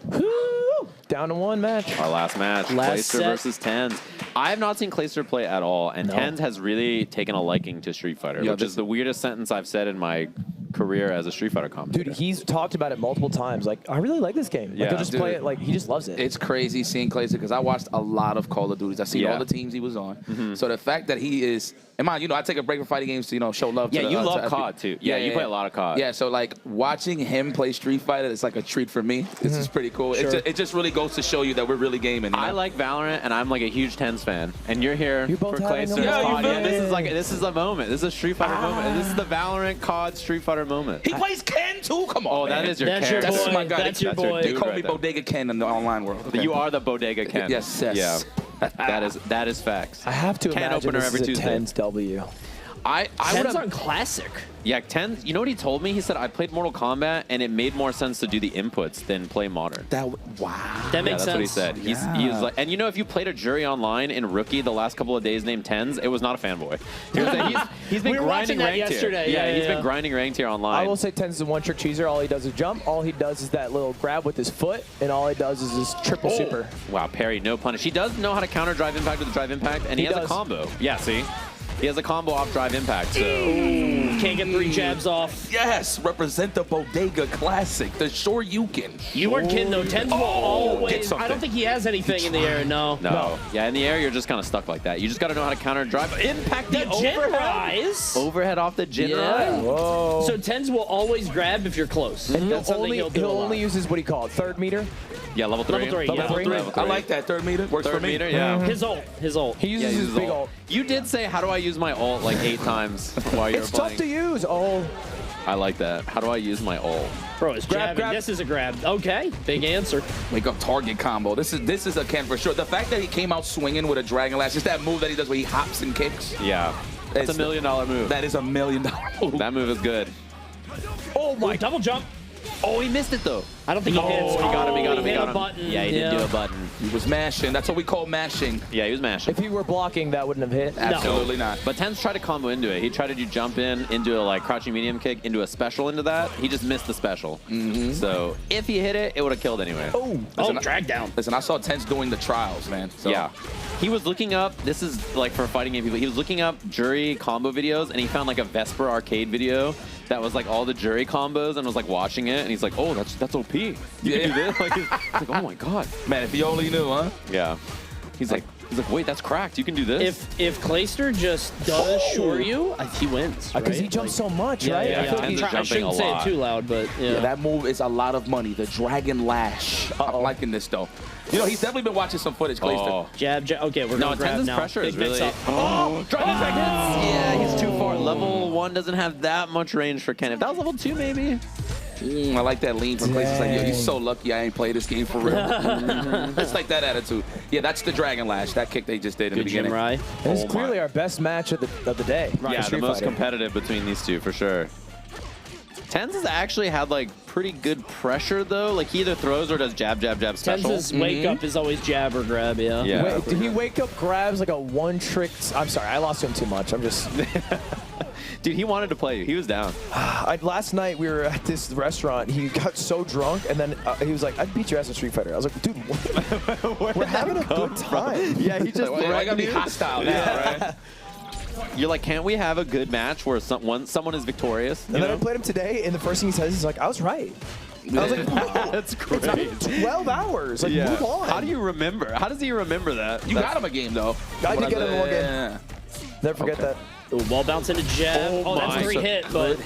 A: Woo! Down to 1 match.
B: Our last match,
G: Last
B: Clayster
G: set.
B: versus Tens. I have not seen Clayster play at all, and Tens has really taken a liking to Street Fighter, which is the weirdest sentence I've said in my career as a Street Fighter commentator.
A: Dude, he's talked about it multiple times. Like, I really like this game. Like, he'll just play it. Like, he just loves it.
J: It's crazy seeing Clayster because I watched a lot of Call of Duties. I seen all the teams he was on. So the fact that he is, and mind, I take a break from fighting games to show love.
B: Yeah,
J: to
B: you
J: to
B: love
J: other
B: COD
J: people.
B: too. Yeah, you play a lot of COD.
J: Yeah, so like watching him play Street Fighter is like a treat for me. This is pretty cool.
B: Sure.
J: It just really goes to show you that we're really gaming.
B: I like Valorant, and I'm like a huge Tens fan. And you're here for
A: having
B: Clayster's
A: a
B: COD.
A: moment.
B: This is a moment. This is a Street Fighter moment. This is the Valorant COD Street Fighter moment.
J: He plays Ken too. Come on,
B: Oh,
J: man.
B: that is your
G: That's your
B: character.
G: boy.
J: my guy.
G: That's your boy.
J: They call
B: right
J: me
B: there.
J: Bodega Ken in the online world. Okay.
B: You are the Bodega Ken.
J: Yes.
B: Yeah. that is facts.
A: I have to
B: Can
A: imagine
B: opener
A: this
B: every
A: is a
B: Tuesday.
A: Tens W.
B: I would
G: Tens
B: have
G: on classic.
B: Yeah, 10. You know what he told me? He said, I played Mortal Kombat, and it made more sense to do the inputs than play Modern.
J: Wow.
G: That makes
B: that's what he
G: sense.
B: said. He was like, and if you played a jury online in Rookie the last couple of days named Tens, it was not a fanboy. He was like, he's been
G: We were watching
B: grinding
G: that
B: ranked
G: yesterday.
B: here.
G: Yeah,
B: He's
G: yeah.
B: been grinding ranked here online.
A: I will say Tens is a one-trick cheeser. All he does is jump. All he does is that little grab with his foot, and all he does is his triple super.
B: Wow, parry, no punish. He does know how to counter drive impact with the drive impact, and he has a combo. Yeah, see? He has a combo off drive impact, so...
G: Can't get 3 jabs off.
J: Yes, represent the Bodega Classic, the Shoryuken.
G: You weren't kidding, though. Tens will
J: Get
G: always...
J: something.
G: I don't think he has anything in the air, no.
B: No. Yeah, in the air, you're just kind of stuck like that. You just got to know how to counter drive. Impact the
G: Jin
B: overhead.
G: rise.
B: Overhead off the Jin
G: Yeah.
B: rise.
A: Whoa.
G: So Tens will always grab if you're close.
A: And
G: That's something
A: he'll
G: do a lot.
A: only use what he called level 3
B: Yeah, level 3.
G: Level 3, yeah.
A: Level three.
J: I like that. 3rd meter. Works for me.
B: meter, yeah.
G: His ult.
A: He uses his big ult.
B: You did say, how do I use my ult like 8 times while you were
A: It's
B: playing.
A: tough to use. Oh,
B: I like that. How do I use my ult?
G: Bro, it's jabbing. This is a grab. Okay, big answer.
J: Wake up target combo. This is a Ken for sure. The fact that he came out swinging with a Dragon Lash, just that move that he does where he hops and kicks.
B: Yeah. That's
J: It's
B: $1 million move.
J: That is $1 million move.
B: That move is good.
G: Oh my, double jump.
B: Oh, he missed it though.
G: I don't think he hits.
B: He got him. He got him. He
G: hit
B: got
G: a
B: him.
G: button.
B: Yeah, he did do a button.
J: He was mashing. That's what we call mashing.
B: Yeah, he was mashing.
A: if he were blocking, that wouldn't have hit.
J: Absolutely not.
B: But Tens tried to combo into it. He tried to do jump into a like crouching medium kick into a special into that. He just missed the special. So if he hit it, it would have killed anyway.
G: Oh, drag down.
J: Listen, I saw Tens doing the trials, man. So.
B: Yeah. He was looking up, this is like for fighting game people, he was looking up jury combo videos and he found like a Vesper arcade video that was like all the jury combos and was like watching it and he's like, oh, that's OP. You can do this? Like, he's like, oh my God.
J: Man, if you only knew, huh?
B: Yeah. He's like, wait, that's cracked. You can do this?
G: If Clayster just does shore you, he wins.
A: Because
G: right?
A: he jumps so much,
G: Yeah,
A: right?
G: yeah,
A: I feel
G: yeah.
A: like he's
G: I shouldn't say it too loud, but
J: Yeah, that move is a lot of money. The Dragon Lash. I'm liking this, though. You know, he's definitely been watching some footage, Clayster.
G: Jab, jab. Okay, we're going to grab
B: Tens'
G: now.
B: pressure is
G: Big mix
B: really...
G: up.
B: Oh, Dragon Seconds! Yeah, he's too far. Level 1 doesn't have that much range for Ken. If that was level 2, maybe...
J: I like that lean from Clayster. Like, yo, you're so lucky I ain't played this game for real. It's like that attitude. Yeah, that's the Dragon Lash. That kick they just did in the beginning.
A: It's clearly our best match of the day.
B: Yeah, the most competitive between these two, for sure. Tens has actually had like pretty good pressure though. Like he either throws or does jab, jab, jab special.
G: Tens' wake up is always jab or grab, yeah.
B: Yeah.
A: Did he wake up, grabs like a one-trick? I'm sorry, I lost him too much. I'm just...
B: Dude, he wanted to play you. He was down.
A: Last night we were at this restaurant. He got so drunk, and then he was like, "I'd beat your ass in Street Fighter." I was like, "Dude, what? We're having a good time."
B: Yeah, he just
J: I gotta be hostile now, right?
B: you're like, can't we have a good match where someone is victorious?
A: And then I played him today, and the first thing he says is like, I was right. I was like, bro,
B: that's great.
A: It's been 12 hours. Like, move on.
B: How do you remember? How does he remember that?
J: You got him a game, though.
A: I did get him one game.
J: Yeah.
A: Never forget that.
G: Ooh, ball bounce into jab. Oh, that's 3 hit, but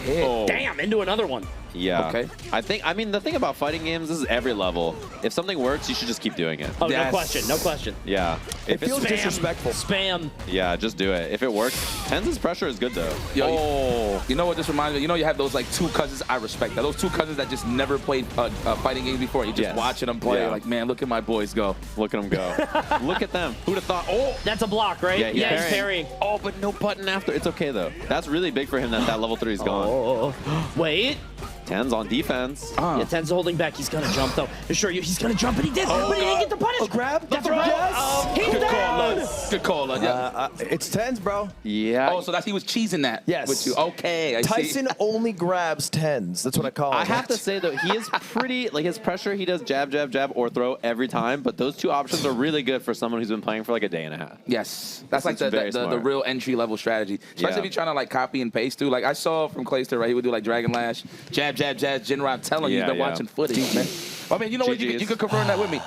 G: damn, into another one.
B: Yeah.
J: Okay.
B: I mean, the thing about fighting games, this is every level. If something works, you should just keep doing it.
G: Oh, no question. No question.
B: Yeah.
A: It feels
G: spam.
A: disrespectful.
G: Spam.
B: Yeah, just do it. If it works, Tenz's pressure is good, though.
J: Yo, you know what this reminds me? You know you have those like 2 cousins I respect. Those 2 cousins that just never played fighting games before. You just watching them play.
B: Yeah.
J: Like, man, look at my boys go.
B: Look at them go. Look at them. Who'd have thought? Oh,
G: that's a block, right?
B: Yeah,
G: he's parrying.
B: Oh, but no button after. It's okay, though. That's really big for him that level 3 is gone.
G: Oh. Wait.
B: Ten's on defense.
G: Yeah, Ten's holding back. He's gonna jump though. Assure you, he's gonna jump, and he did. But he didn't get the punish.
A: Oh, grab.
G: That's right.
A: Yes.
G: He's down.
J: Good call, Lud. Yeah.
A: It's Tens, bro.
B: Yeah.
J: Oh, so he was cheesing that.
A: Yes.
J: With you. Okay. I
A: Tyson
J: see.
A: only grabs 10s. That's what I call it.
B: I have to say, though, he is pretty, like his pressure, he does jab, jab, jab, or throw every time. But those 2 options are really good for someone who's been playing for like a day and a half.
J: Yes. That's like the
B: smart.
J: real entry level strategy. Especially if you're trying to like copy and paste too. Like I saw from Clayster, right? He would do like Dragon Lash, jab, jab, jab, Jinra. I'm telling you, you've been watching footage, man. I mean, you know what? You could confirm that with me.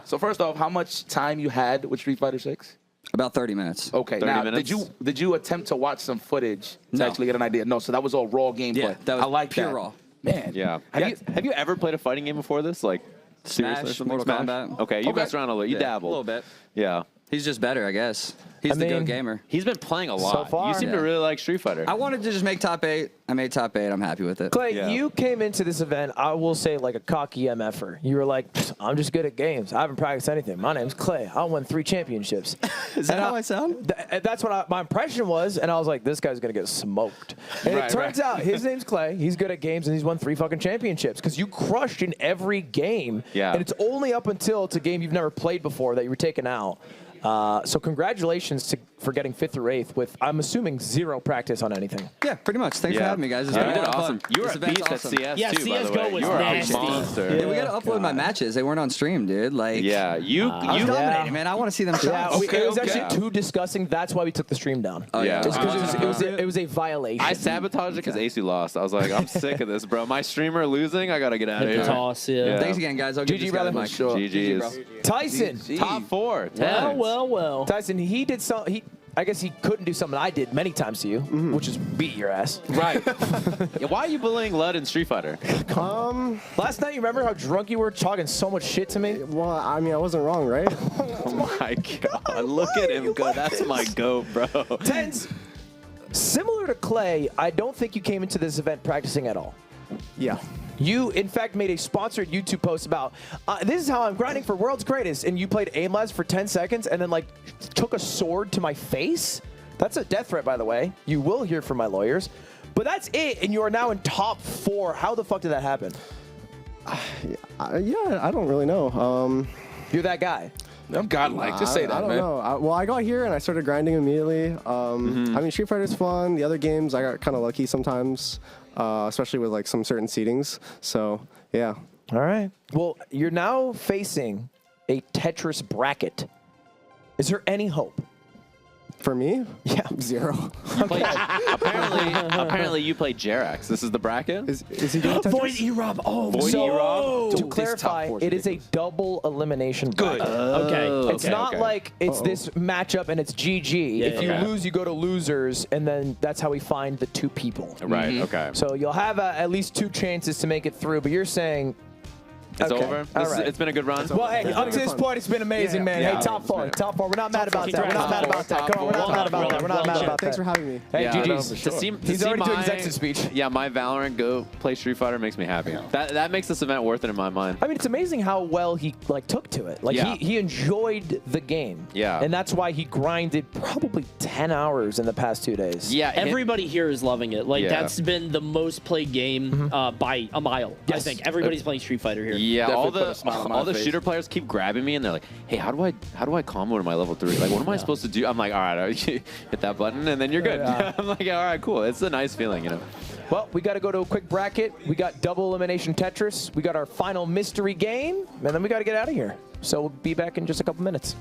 J: So first off, how much time you had with Street Fighter 6?
K: About 30 minutes.
J: Okay.
B: 30
J: now,
B: minutes?
J: did you attempt to watch some footage to
K: No.
J: actually get an idea? No. So that was all raw gameplay.
K: Yeah, that was
J: I like
K: pure
J: that.
K: raw.
J: Man.
B: Yeah. Have you ever played a fighting game before this? Like, seriously?
K: Smash,
B: Something?
K: Mortal
B: Smash?
K: Kombat.
B: Okay, you messed around a little. You dabbled.
K: A little bit.
B: Yeah.
K: He's just better, I guess. He's the
A: mean,
K: GOAT gamer.
B: He's been playing a lot.
A: So far.
B: You seem to really like Street Fighter.
K: I wanted to just make top 8. I made top 8. I'm happy with it.
A: Clay, you came into this event, I will say, like a cocky MFer. You were like, I'm just good at games. I haven't practiced anything. My name's Clay. I won 3 championships.
K: Is that how I sound?
A: That's what my impression was, and I was like, this guy's going to get smoked. And it turns out his name's Clay. He's good at games, and he's won 3 fucking championships because you crushed in every game.
B: Yeah.
A: And it's only up until it's a game you've never played before that you were taken out. So congratulations for getting 5th through 8th with, I'm assuming, 0 practice on anything.
K: Yeah, pretty much. Thanks for having me, guys. It's been a lot of fun.
B: You were
K: This
B: a
K: event's
B: beast
K: awesome.
B: at CS
G: Yeah,
B: too, by the
G: CS:GO
B: way.
G: was
B: You were
G: nasty.
B: a monster.
K: Yeah, we gotta upload my matches. They weren't on stream, dude. Like,
B: Yeah,
K: I was dominating, man. I want to see them shots.
A: Yeah, it was actually too disgusting. That's why we took the stream down.
K: Oh, yeah.
A: It's because it was a violation.
B: I sabotaged it because AC lost. I was like, I'm sick of this, bro. My streamer losing, I gotta get out of here.
G: Toss, yeah.
K: Thanks again, guys. I'll give
A: GG,
K: this guy the
A: brother.
K: mic.
J: Sure.
B: GG's.
A: Tyson.
B: Top 4.
G: Well.
A: Tyson, he did some. I guess he couldn't do something I did many times to you, which is beat your ass.
B: Right. Yeah, why are you bullying Lud in Street Fighter?
A: Last night, you remember how drunk you were talking so much shit to me?
H: Well, I mean, I wasn't wrong, right?
B: Oh my god. Look at him go. That's my goat, bro.
A: Tens, similar to Clay, I don't think you came into this event practicing at all.
H: Yeah.
A: You, in fact, made a sponsored YouTube post about, this is how I'm grinding for World's Greatest, and you played aimless for 10 seconds and then, like, took a sword to my face? That's a death threat, by the way. You will hear from my lawyers. But that's it, and you are now in top 4. How the fuck did that happen?
H: Yeah, I don't really know.
A: You're that guy.
J: I'm godlike. Just say that,
H: I don't
J: man.
H: know. Well, I got here and I started grinding immediately. I mean, Street Fighter's fun. The other games, I got kind of lucky sometimes, especially with like some certain seedings. So, yeah.
A: All right. Well, you're now facing a Tetris bracket. Is there any hope?
H: For me?
A: Yeah.
H: 0.
B: Apparently you play Jerax. This is the bracket?
H: Is he doing Tetris?
G: Void E-Rob. Oh,
B: Void
A: So,
B: E-Rob?
A: to clarify, it is a double elimination bracket.
G: Okay.
A: It's not like it's this matchup and it's GG. If you lose, you go to losers, and then that's how we find the 2 people.
B: Right, okay.
A: So you'll have at least 2 chances to make it through, but you're saying
B: It's
A: okay.
B: over?
A: All right.
B: It's been a good run?
A: Well, hey, up to this point, it's been amazing, man.
B: Yeah.
A: Hey, top 4. Top 4. We're not mad about that. We're not mad about that. Come on, we're not mad about that. We're not mad about that.
H: Thanks for having me.
A: Hey,
B: Yeah,
A: GG's.
B: to see
A: He's already doing his
B: my-
A: exit speech.
B: Yeah, my Valorant go play Street Fighter makes me happy. That makes this event worth it in my mind.
A: I mean, it's amazing how well he like took to it. Like
B: Yeah.
A: he enjoyed the game.
B: Yeah.
A: And that's why he grinded probably 10 hours in the past 2 days.
B: Yeah,
G: Everybody here is loving it. Like,
B: Yeah.
G: that's been the most played game by a mile. I
A: Yes.
G: think everybody's playing Street Fighter here.
B: Yeah,
J: Definitely
B: all
J: put a smile on my
B: the
J: face.
B: shooter players keep grabbing me and they're like, "Hey, how do I combo to my level 3? Like, what am I supposed to do?" I'm like, "All right, hit that button and then you're good."
A: Yeah.
B: I'm like, "All right, cool." It's a nice feeling, you know.
A: Well, we got to go to a quick bracket. We got double elimination Tetris. We got our final mystery game, and then we got to get out of here. So we'll be back in just a couple minutes.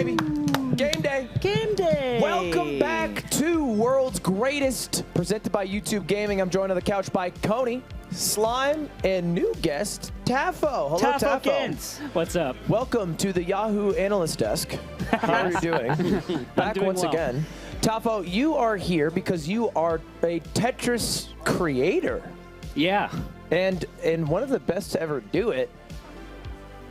A: baby. Game day.
C: Game day.
A: Welcome back to World's Greatest, presented by YouTube Gaming. I'm joined on the couch by Coney, Slime, and new guest, Tafo. Hello, Tafo.
S: What's up?
A: Welcome to the Yahoo Analyst Desk. How are you doing? Back
S: doing
A: once
S: well.
A: again. Tafo, you are here because you are a Tetris creator.
S: Yeah.
A: And one of the best to ever do it.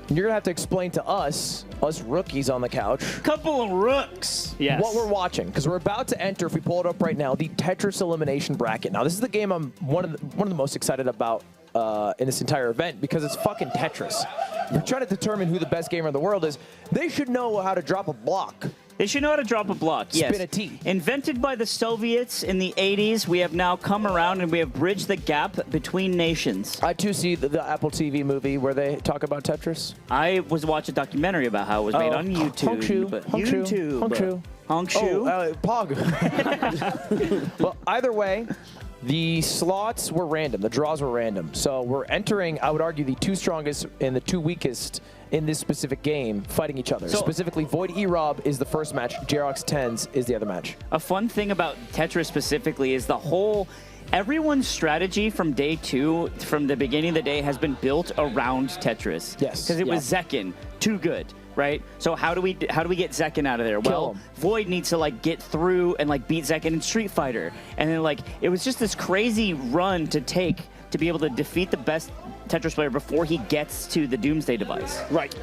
A: You're going to have to explain to us rookies on the couch.
C: Couple of rooks.
S: Yes.
A: What we're watching, because we're about to enter, if we pull it up right now, the Tetris elimination bracket. Now, this is the game I'm one of the most excited about in this entire event because it's fucking Tetris. We're trying to determine who the best gamer in the world is. They should know how to drop a block.
C: They should know how to drop a block, yes.
A: Spin a T.
C: Invented by the Soviets in the 80s, we have now come around and we have bridged the gap between nations.
A: I, too, see the Apple TV movie where they talk about Tetris.
C: I was watching a documentary about how it was made on YouTube.
A: Hongshu.
C: Hongshu.
A: Pog. Well, either way, the slots were random. The draws were random. So we're entering, I would argue, the two strongest and the two weakest in this specific game fighting each other.
C: So,
A: specifically, Void E-Rob is the first match. Jerox Tens is the other match.
C: A fun thing about Tetris specifically is everyone's strategy from day two, from the beginning of the day, has been built around Tetris.
A: Yes.
C: Because it was Zekin, too good, right? So how do we get Zekin out of there? Well, Void needs to get through and beat Zekin in Street Fighter, and then it was just this crazy run to take to be able to defeat the best Tetris player before he gets to the Doomsday device.
G: Right.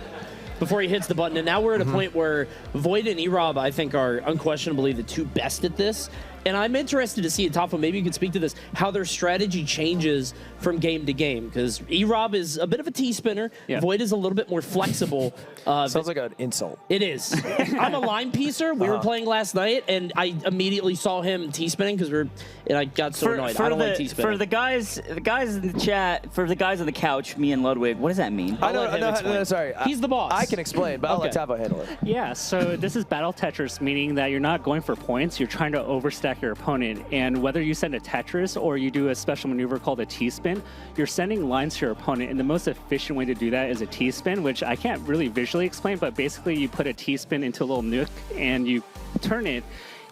G: Before he hits the button. And now we're at a point where Void and E-Rob, I think, are unquestionably the two best at this. And I'm interested to see, and Tafo, maybe you could speak to this, how their strategy changes from game to game. Because E-Rob is a bit of a T-spinner. Yeah. Void is a little bit more flexible.
A: Sounds like an insult.
G: It is. I'm a line piecer. We were playing last night, and I immediately saw him T-spinning and I got so annoyed. I don't like T-spinning.
C: For the guys in the chat, for the guys on the couch, me and Ludwig, what does that mean?
A: No, sorry.
G: He's the boss.
A: I can explain, but I'll let Tavo handle it.
S: Yeah, so this is Battle Tetris, meaning that you're not going for points, you're trying to overstack your opponent. And whether you send a Tetris or you do a special maneuver called a T-spin, you're sending lines to your opponent. And the most efficient way to do that is a T-spin, which I can't really visually explain, but basically you put a T-spin into a little nook and you turn it,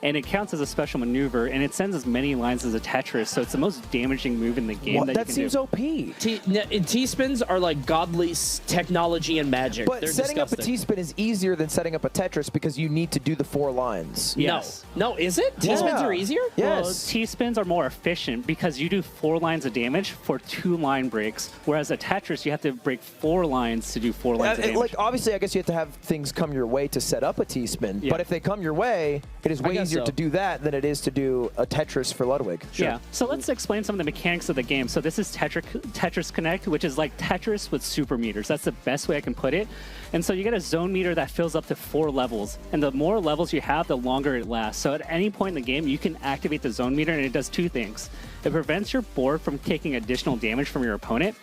S: and it counts as a special maneuver, and it sends as many lines as a Tetris, so it's the most damaging move in the game that you can
A: seems
C: do.
A: OP.
G: T-spins are like godly technology and magic.
A: But
G: They're
A: setting
G: disgusting.
A: up a T-spin is easier than setting up a Tetris because you need to do the 4 lines.
S: Yes.
G: No, is it? T-spins are easier?
A: Yes.
S: Well, T-spins are more efficient because you do 4 lines of damage for 2 line breaks, whereas a Tetris, you have to break 4 lines to do 4 lines of damage.
A: Obviously, I guess you have to have things come your way to set up a T-spin, but if they come your way, it is way easier to do that than it is to do a Tetris for Ludwig.
S: Yeah, so let's explain some of the mechanics of the game. So this is Tetris Connect, which is like Tetris with super meters. That's the best way I can put it. And so you get a zone meter that fills up to 4 levels. And the more levels you have, the longer it lasts. So at any point in the game, you can activate the zone meter, and it does 2 things. It prevents your board from taking additional damage from your opponent,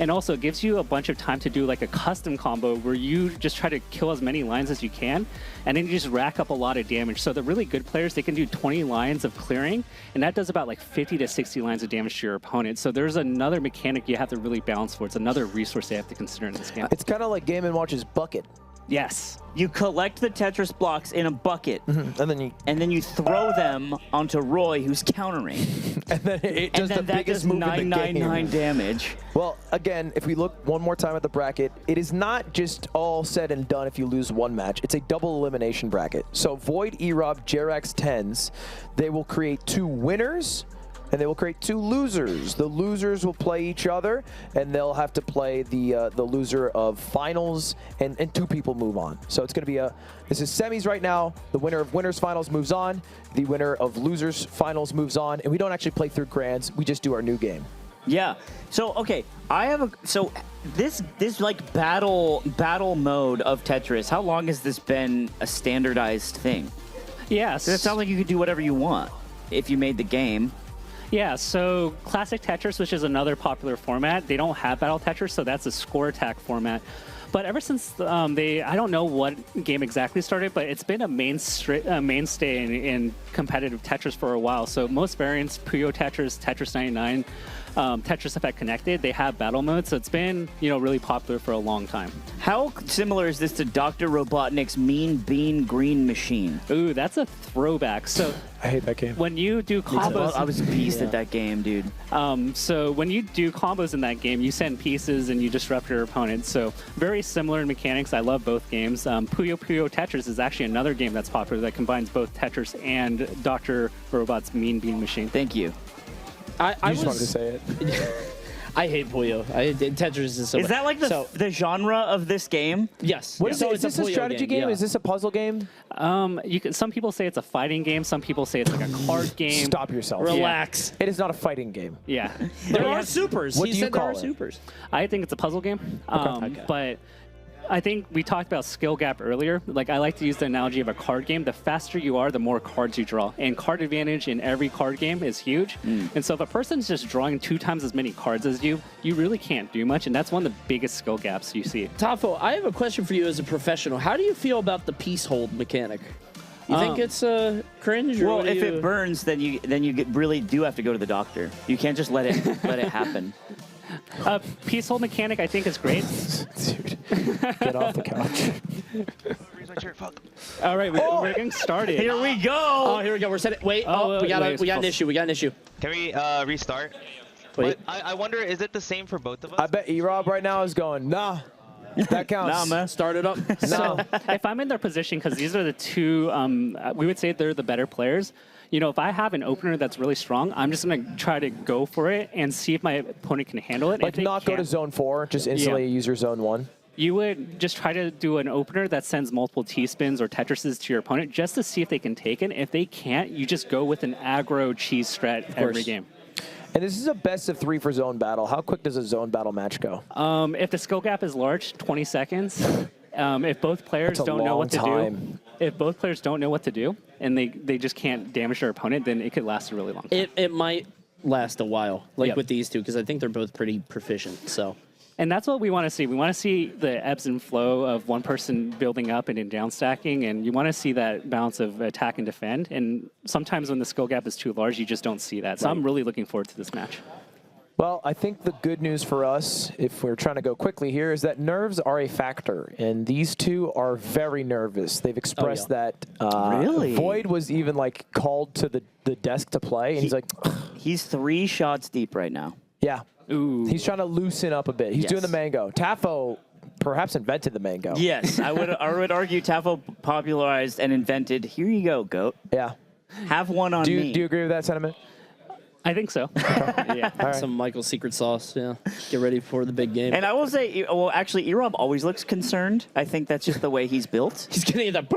S: and also it gives you a bunch of time to do a custom combo where you just try to kill as many lines as you can, and then you just rack up a lot of damage. So the really good players, they can do 20 lines of clearing, and that does about 50 to 60 lines of damage to your opponent. So there's another mechanic you have to really balance for. It's another resource they have to consider in this game.
A: It's kind of like Game & Watch's bucket.
S: Yes.
C: You collect the Tetris blocks in a bucket,
A: and then you
C: throw them onto Roy, who's countering.
A: And then it does the biggest move in the game.
C: 999 damage.
A: Well, again, if we look one more time at the bracket, it is not just all said and done if you lose one match. It's a double elimination bracket. So Void, E-Rob, Jerox Tens, they will create 2 winners, and they will create 2 losers. The losers will play each other, and they'll have to play the loser of finals, and 2 people move on. So it's going to be this is semis right now. The winner of winners finals moves on. The winner of losers finals moves on, and we don't actually play through grands. We just do our new game.
C: Yeah. So okay, this battle mode of Tetris. How long has this been a standardized thing?
S: Yes.
C: It sounds like you could do whatever you want if you made the game.
S: Yeah, so Classic Tetris, which is another popular format, they don't have Battle Tetris, so that's a score attack format. But ever since I don't know what game exactly started, but it's been a mainstay in competitive Tetris for a while. So most variants, Puyo Tetris, Tetris 99, Tetris Effect Connected, they have battle mode. So it's been really popular for a long time.
C: How similar is this to Dr. Robotnik's Mean Bean Green Machine?
S: Ooh, that's a throwback. So
A: I hate that game.
S: When you do combos,
C: I was a beast at that game, dude.
S: So when you do combos in that game, you send pieces and you disrupt your opponent. So very similar in mechanics. I love both games. Puyo Puyo Tetris is actually another game that's popular that combines both Tetris and Dr. Robot's Mean Bean Machine.
C: Thank you.
A: I just wanted to say it.
G: I hate Puyo. Tetris is so
C: Is that like the genre of this game?
G: Yes.
A: What is it? Is this a strategy game?
G: Yeah.
A: Is this a puzzle game?
S: Some people say it's a fighting game. Some people say it's like a card game.
A: Stop yourself.
G: Relax.
A: It is not a fighting game.
S: Yeah.
G: There are supers.
A: What
G: He
A: do you
G: said there
A: call
G: are
A: it?
G: supers.
S: I think it's a puzzle game.
G: Okay.
S: But I think we talked about skill gap earlier. Like, I like to use the analogy of a card game. The faster you are, the more cards you draw. And card advantage in every card game is huge. And so if a person's just drawing 2 times as many cards as you really can't do much. And that's one of the biggest skill gaps you see.
G: Tafo, I have a question for you as a professional. How do you feel about the piece hold mechanic? You think it's cringe? Or
C: Well, if it burns, then you really do have to go to the doctor. You can't just let it happen.
S: Piece hold mechanic, I think, is great.
A: Dude, get off the couch.
S: All right, we're getting started.
C: Here we go.
G: Oh, here we go. We're setting. Wait. We got an issue. We got an issue.
F: Can we restart?
G: Wait.
F: I wonder, is it the same for both of us?
A: I bet E-Rob right now is going, nah. That counts.
G: Nah, man. Start it up.
S: So if I'm in their position, because these are the two, we would say they're the better players. If I have an opener that's really strong, I'm just going to try to go for it and see if my opponent can handle it.
A: Like not go to zone 4, just instantly use your zone 1.
S: You would just try to do an opener that sends multiple T-spins or Tetrises to your opponent just to see if they can take it. If they can't, you just go with an aggro cheese strat every game.
A: And this is a best of 3 for zone battle. How quick does a zone battle match go?
S: If the skill gap is large, 20 seconds. If both players don't know what to do, and they just can't damage their opponent, then it could last a really long time.
G: It might last a while, with these two, because I think they're both pretty proficient. So.
S: And that's what we want to see. We want to see the ebbs and flow of one person building up and then down stacking, and you want to see that balance of attack and defend. And sometimes when the skill gap is too large, you just don't see that. So I'm really looking forward to this match.
A: Well, I think the good news for us, if we're trying to go quickly here, is that nerves are a factor, and these two are very nervous. They've expressed that.
C: Really?
A: Void was even called to the desk to play, and he's like,
C: he's 3 shots deep right now.
A: Yeah.
S: Ooh.
A: He's trying to loosen up a bit. He's doing the mango. Tafo perhaps invented the mango.
C: Yes, I would argue Tafo popularized and invented. Here you go, goat.
A: Yeah.
C: Have one on me.
A: Do you agree with that sentiment?
S: I think so.
G: Yeah.
A: All right.
G: Some Michael secret sauce. Yeah. Get ready for the big game.
C: And I will say, well, actually, E-Rob always looks concerned. I think that's just the way he's built.
G: He's getting that.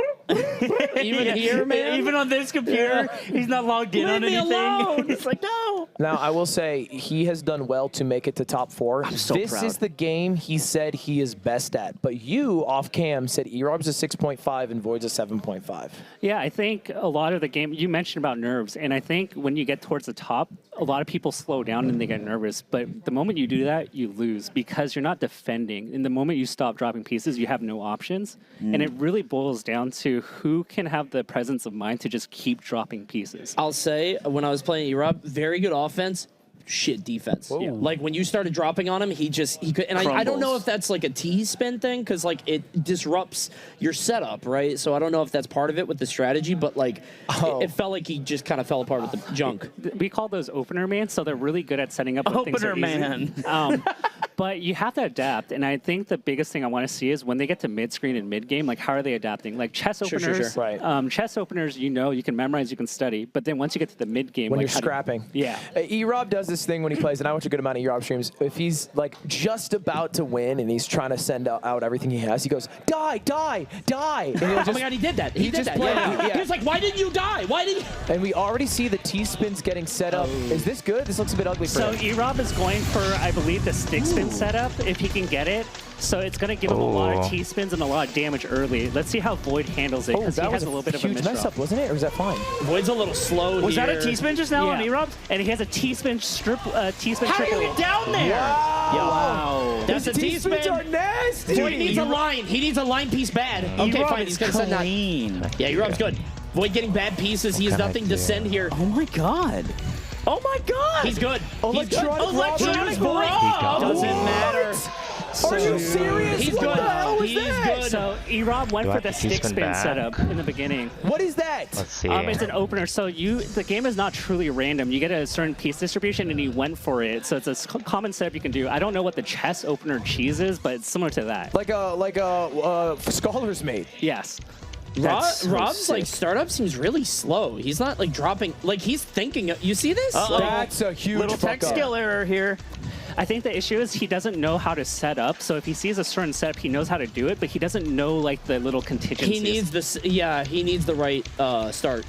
G: Even here, man.
C: Even on this computer, he's not logged in on anything.
G: Alone.
C: It's like, no.
A: Now, I will say he has done well to make it to top 4.
C: I'm so
A: this
C: proud.
A: is the game he said he is best at. But you, off cam, said E-Rob's a 6.5 and Void's a 7.5.
S: Yeah, I think a lot of the game, you mentioned about nerves, and I think when you get towards the top, a lot of people slow down and they get nervous. But the moment you do that, you lose because you're not defending. And the moment you stop dropping pieces, you have no options. And it really boils down to who can have the presence of mind to just keep dropping pieces.
G: I'll say, when I was playing E-Rob, very good offense, shit defense.
S: Yeah.
G: Like when you started dropping on him, he could. And I don't know if that's like a T-spin thing, because it disrupts your setup, right? So I don't know if that's part of it with the strategy, but it felt like he just kind of fell apart with the junk.
S: We call those opener man, so they're really good at setting up when things are
C: Opener man.
S: easy. But you have to adapt, and I think the biggest thing I want to see is when they get to mid-screen and mid-game, how are they adapting? Like chess openers,
A: Right.
S: Chess openers, you can memorize, you can study, but then once you get to the mid-game,
A: When you're scrapping.
S: Yeah.
A: E-Rob does this thing when he plays, and I watch a good amount of E-Rob streams. If he's just about to win and he's trying to send out everything he has, he goes, die, die, die. And he'll
G: Oh my God, he did that. He did that.
A: Yeah.
G: He was like, why didn't you die? Why did you?
A: And we already see the T-spins getting set up. Is this good? This looks a bit ugly for
S: So
A: him.
S: E-Rob is going for, I believe, the stick spin setup if he can get it. So it's going to give him a lot of T-spins and a lot of damage early. Let's see how Void handles it, because he has a little bit of a
A: huge mess up, wasn't it? Or was that fine?
G: Void's a little slow
C: Was
G: here.
C: that a T-spin just now on E-Rob?
S: And he has a T-spin strip, T-spin
G: How do
S: triple.
G: you get down there?
A: Wow.
G: That's a T-spin.
A: T-spins are nasty.
G: Void needs a line. He needs a line piece bad. Okay,
C: E-Rob
G: fine.
C: is
G: He's going to send that.
C: clean.
G: Yeah, E-Rob's good. Void getting bad pieces. He has nothing to send here.
C: Oh my god. Oh my god.
G: He's good.
C: Electronic Void.
G: Doesn't matter.
A: Are you serious?
G: He's
A: What
G: good.
A: the hell was
G: He's
A: that?
G: good.
S: So E-Rob went
F: Do I
S: for
F: have
S: the
F: to
S: stick
F: T-spin
S: spin
F: back?
S: setup in the beginning.
A: What is that?
F: Let's see.
S: It's an opener, so the game is not truly random. You get a certain piece distribution, and he went for it. So it's a common setup you can do. I don't know what the chess opener cheese is, but it's similar to that.
A: Like a Scholar's Mate.
S: Yes.
G: Rob's like startup seems really slow. He's not like dropping. Like he's thinking. You see this?
A: That's a huge
C: Little tech skill error here.
S: I think the issue is he doesn't know how to set up. So if he sees a certain setup, he knows how to do it, but he doesn't know like the little contingencies.
G: He needs this. Yeah, he needs the right start.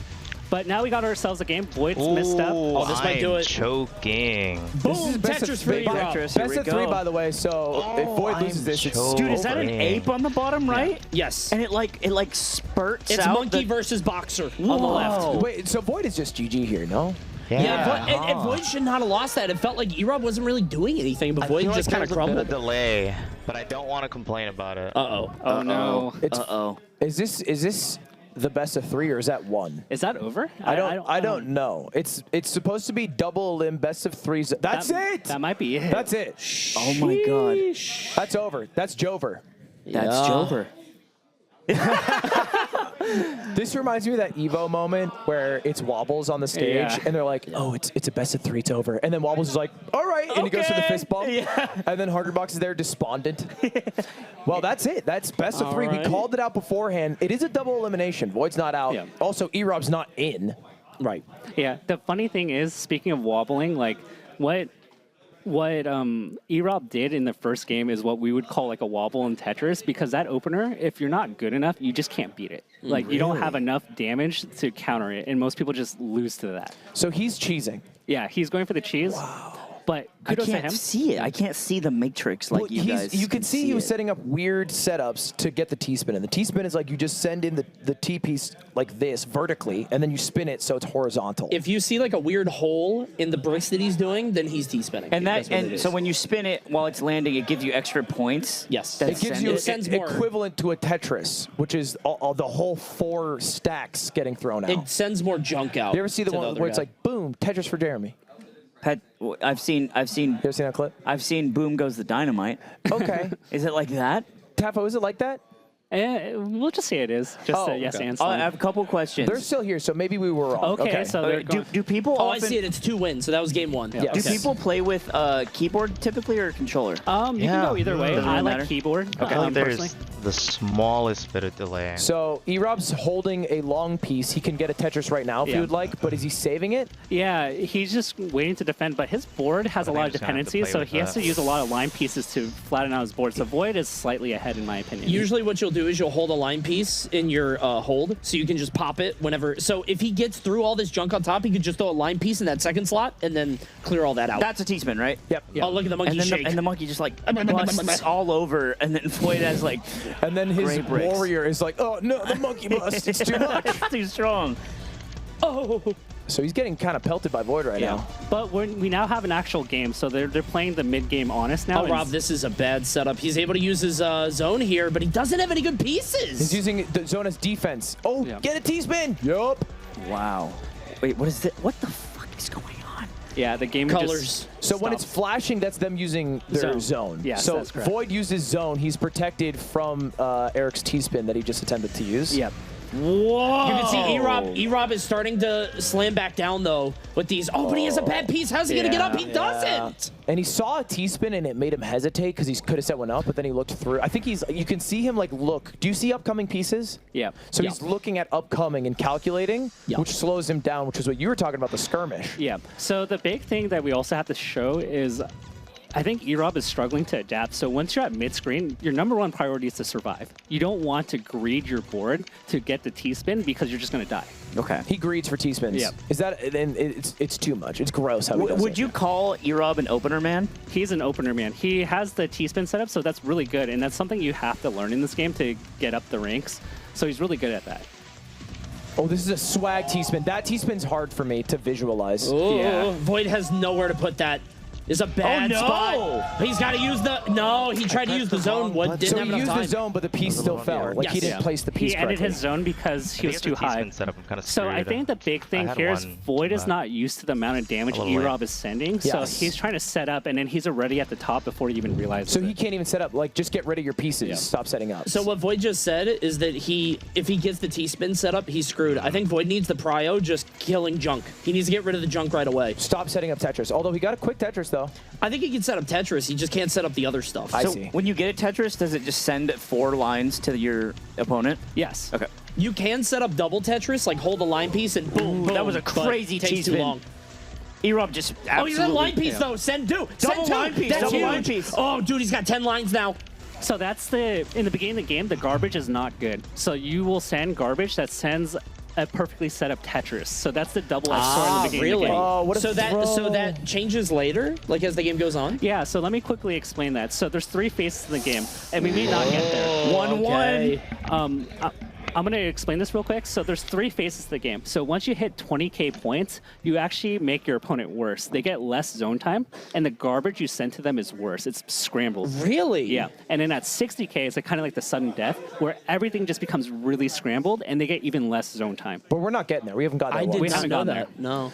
S: But now we got ourselves a game. Void's messed up.
G: Oh, this might do it.
F: Choking.
G: Boom! Tetris for E-Rob.
A: Best of 3, by the way. So if Void loses this, it's
C: Dude, is that an ape on the bottom right?
G: Yes.
C: And it like spurts
G: It's
C: out.
G: monkey versus boxer on the left.
A: Wait, so Void is just GG here, no?
G: Yeah, and Void should not have lost that. It felt like E-Rob wasn't really doing anything, but Void just kind of crumbled.
F: A delay, but I don't want to complain about it.
G: Uh-oh.
S: Oh, no.
C: Uh-oh.
A: Is this the best of 3, or is that 1?
S: Is that over?
A: I don't know. It's supposed to be double limb best of 3s. That's it.
S: That might be it.
A: That's it.
C: Oh my god.
A: That's over. That's Jover.
C: That's Jover.
A: This reminds me of that Evo moment where it's Wobbles on the stage,
S: Yeah.
A: and they're like, "Oh, it's a best of 3. It's over." And then Wobbles is like, "All right," and he goes to the fist bump.
S: Yeah.
A: And then Harderbox is there, despondent. Well, that's it. That's best of 3.
S: All right.
A: We called it out beforehand. It is a double elimination. Void's not out.
S: Yeah.
A: Also, E-Rob's not in.
G: Right.
S: Yeah. The funny thing is, speaking of wobbling, like what E-Rob did in the first game is what we would call like a wobble in Tetris, because that opener, if you're not good enough, you just can't beat it. Like you don't have enough damage to counter it, and most people just lose to that.
A: So he's cheesing.
S: Yeah, he's going for the cheese. Wow. But
C: I
S: kudos to him.
C: can't see it. I can't see the matrix like
A: Well,
C: you guys.
A: You can see he was
C: it.
A: setting up weird setups to get the T-spin. And the T-spin is like you just send in the T-piece like this vertically, and then you spin it so it's horizontal.
G: If you see like a weird hole in the bricks that he's doing, then he's T-spinning.
C: And
G: That's what it is.
C: so when you spin it while it's landing, it gives you extra points.
G: Yes.
A: it gives you
G: sends more.
A: equivalent to a Tetris, which is all the whole 4 stacks getting thrown out.
G: It sends more junk out.
A: You ever see the
G: to
A: one
G: other
A: where it's
G: guy.
A: like, boom, Tetris for Jeremy?
C: I've seen.
A: You ever seen that clip?
C: I've seen Boom Goes the Dynamite.
A: Okay.
C: Is it like that?
A: Tafo, is it like that?
S: We'll just say it is. Just yes and
C: I have a couple questions.
A: They're still here, so maybe we were wrong.
S: Okay, so they're
C: do people
G: Oh,
C: often,
G: I see it. It's 2 wins, so that was game 1.
A: Yeah.
C: Do people play with keyboard typically or controller?
S: You can go either way.
C: Doesn't
S: I
C: really
S: like
C: matter.
S: keyboard.
F: Okay, there's
S: Personally.
F: the smallest bit of delay.
A: So E-Rob's holding a long piece. He can get a Tetris right now if he
S: Yeah.
A: would like, but is he saving it?
S: Yeah, he's just waiting to defend, but his board has a lot of
F: just gonna have to
S: dependencies,
F: play
S: so
F: with
S: he has
F: that.
S: to use a lot of line pieces to flatten out his board. So Void is slightly ahead, in my opinion.
G: Usually what you'll do is you'll hold a line piece in your hold, so you can just pop it whenever. So if he gets through all this junk on top, he could just throw a line piece in that second slot and then clear all that out.
C: That's a T-spin, right?
A: Yep.
G: Oh, look at the monkey
C: And then
G: shake.
C: and the monkey just like busts all over, and then Void has like.
A: And then his
C: Gray bricks.
A: warrior is like, oh no, the monkey bust. It's too much.
C: It's too strong.
G: Oh.
A: So he's getting kind of pelted by Void right now.
S: But we now have an actual game, so they're playing the mid-game honest now.
G: Oh, Rob, this is a bad setup. He's able to use his zone here, but he doesn't have any good pieces.
A: He's using the zone as defense. Oh, get a T-spin. Yup.
C: Wow. Wait, what is it? What the fuck is going on?
S: Yeah, the game
G: Colors.
A: So when it's flashing, that's them using their zone.
S: Yes,
A: so
S: that's correct.
A: Void uses zone. He's protected from Eric's T-spin that he just attempted to use.
S: Yep.
C: Whoa!
G: You can see E-Rob is starting to slam back down, though, with these. Oh, but he has a bad piece. How's he going to get up? He doesn't.
A: And he saw a T-spin, and it made him hesitate because he could have set one up, but then he looked through. I think you can see him, like, look. Do you see upcoming pieces?
S: Yeah.
A: So he's looking at upcoming and calculating, which slows him down, which is what you were talking about, the skirmish.
S: Yeah. So the big thing that we also have to show is I think E-Rob is struggling to adapt. So once you're at mid-screen, your number one priority is to survive. You don't want to greed your board to get the T-spin because you're just going to die.
C: Okay.
A: He greeds for T-spins.
S: Yeah.
A: Is that, and it's too much. It's gross how he does
C: Would
A: it.
C: you call E-Rob an opener man?
S: He's an opener man. He has the T-spin setup, so that's really good. And that's something you have to learn in this game to get up the ranks. So he's really good at that.
A: Oh, this is a swag T-spin. That T-spin's hard for me to visualize.
G: Oh,
A: Yeah.
G: Void has nowhere to put that. It's a bad spot. He's got to use the... No, he tried to use the zone. What didn't
A: So
G: have
A: he
G: enough
A: used
G: time.
A: the zone, but the piece still fell. Like he didn't place the piece
S: He ended
A: correctly.
S: his zone because he was too high.
F: Setup, I'm kinda
S: So I
F: screwed.
S: think the big thing
F: had
S: here is
F: one,
S: Void is
F: but
S: not used to the amount of damage
F: a little
S: E-Rob
F: late.
S: is sending. So
A: Yes.
S: he's trying to set up, and then he's already at the top before he even realizes
A: So
S: it.
A: he can't even set up. Like, just get rid of your pieces.
S: Yeah.
A: Stop setting up.
G: So what Void just said is that if he gets the T-spin set up, he's screwed. I think Void needs the prio just killing junk. He needs to get rid of the junk right away.
A: Stop setting up Tetris. Although he got a quick Tetris, though.
G: I think he can set up Tetris. He just can't set up the other stuff.
C: So when you get a Tetris, does it just send 4 lines to your opponent?
S: Yes.
C: Okay.
G: You can set up double Tetris, like hold a line piece and boom, boom.
C: That was a
G: but
C: crazy
G: takes too
C: T-spin.
G: long.
C: E-Rob just
G: Oh, he's a line piece
C: yeah.
G: though. Send 2.
C: Double
G: Send 2.
C: line piece,
G: That's
C: double
G: huge.
C: line piece.
G: Oh, dude, he's got 10 lines now.
S: So that's in the beginning of the game, the garbage is not good. So you will send garbage that sends a perfectly set up Tetris. So that's the double-edged sword in the beginning of the game.
A: Oh,
G: so that changes later, like as the game goes on?
S: Yeah, so let me quickly explain that. So there's 3 phases in the game, and we may not get there.
G: okay.
S: 1-1. I'm going to explain this real quick. So there's 3 phases to the game. So once you hit 20k points, you actually make your opponent worse. They get less zone time, and the garbage you send to them is worse. It's scrambled.
G: Really?
S: Yeah. And then at 60k, it's kind of like the sudden death, where everything just becomes really scrambled, and they get even less zone time.
A: But we're not getting there. We haven't got that
G: I
A: one.
G: did
S: We
G: not
S: haven't
G: know
S: gotten
G: that.
S: there.
G: No.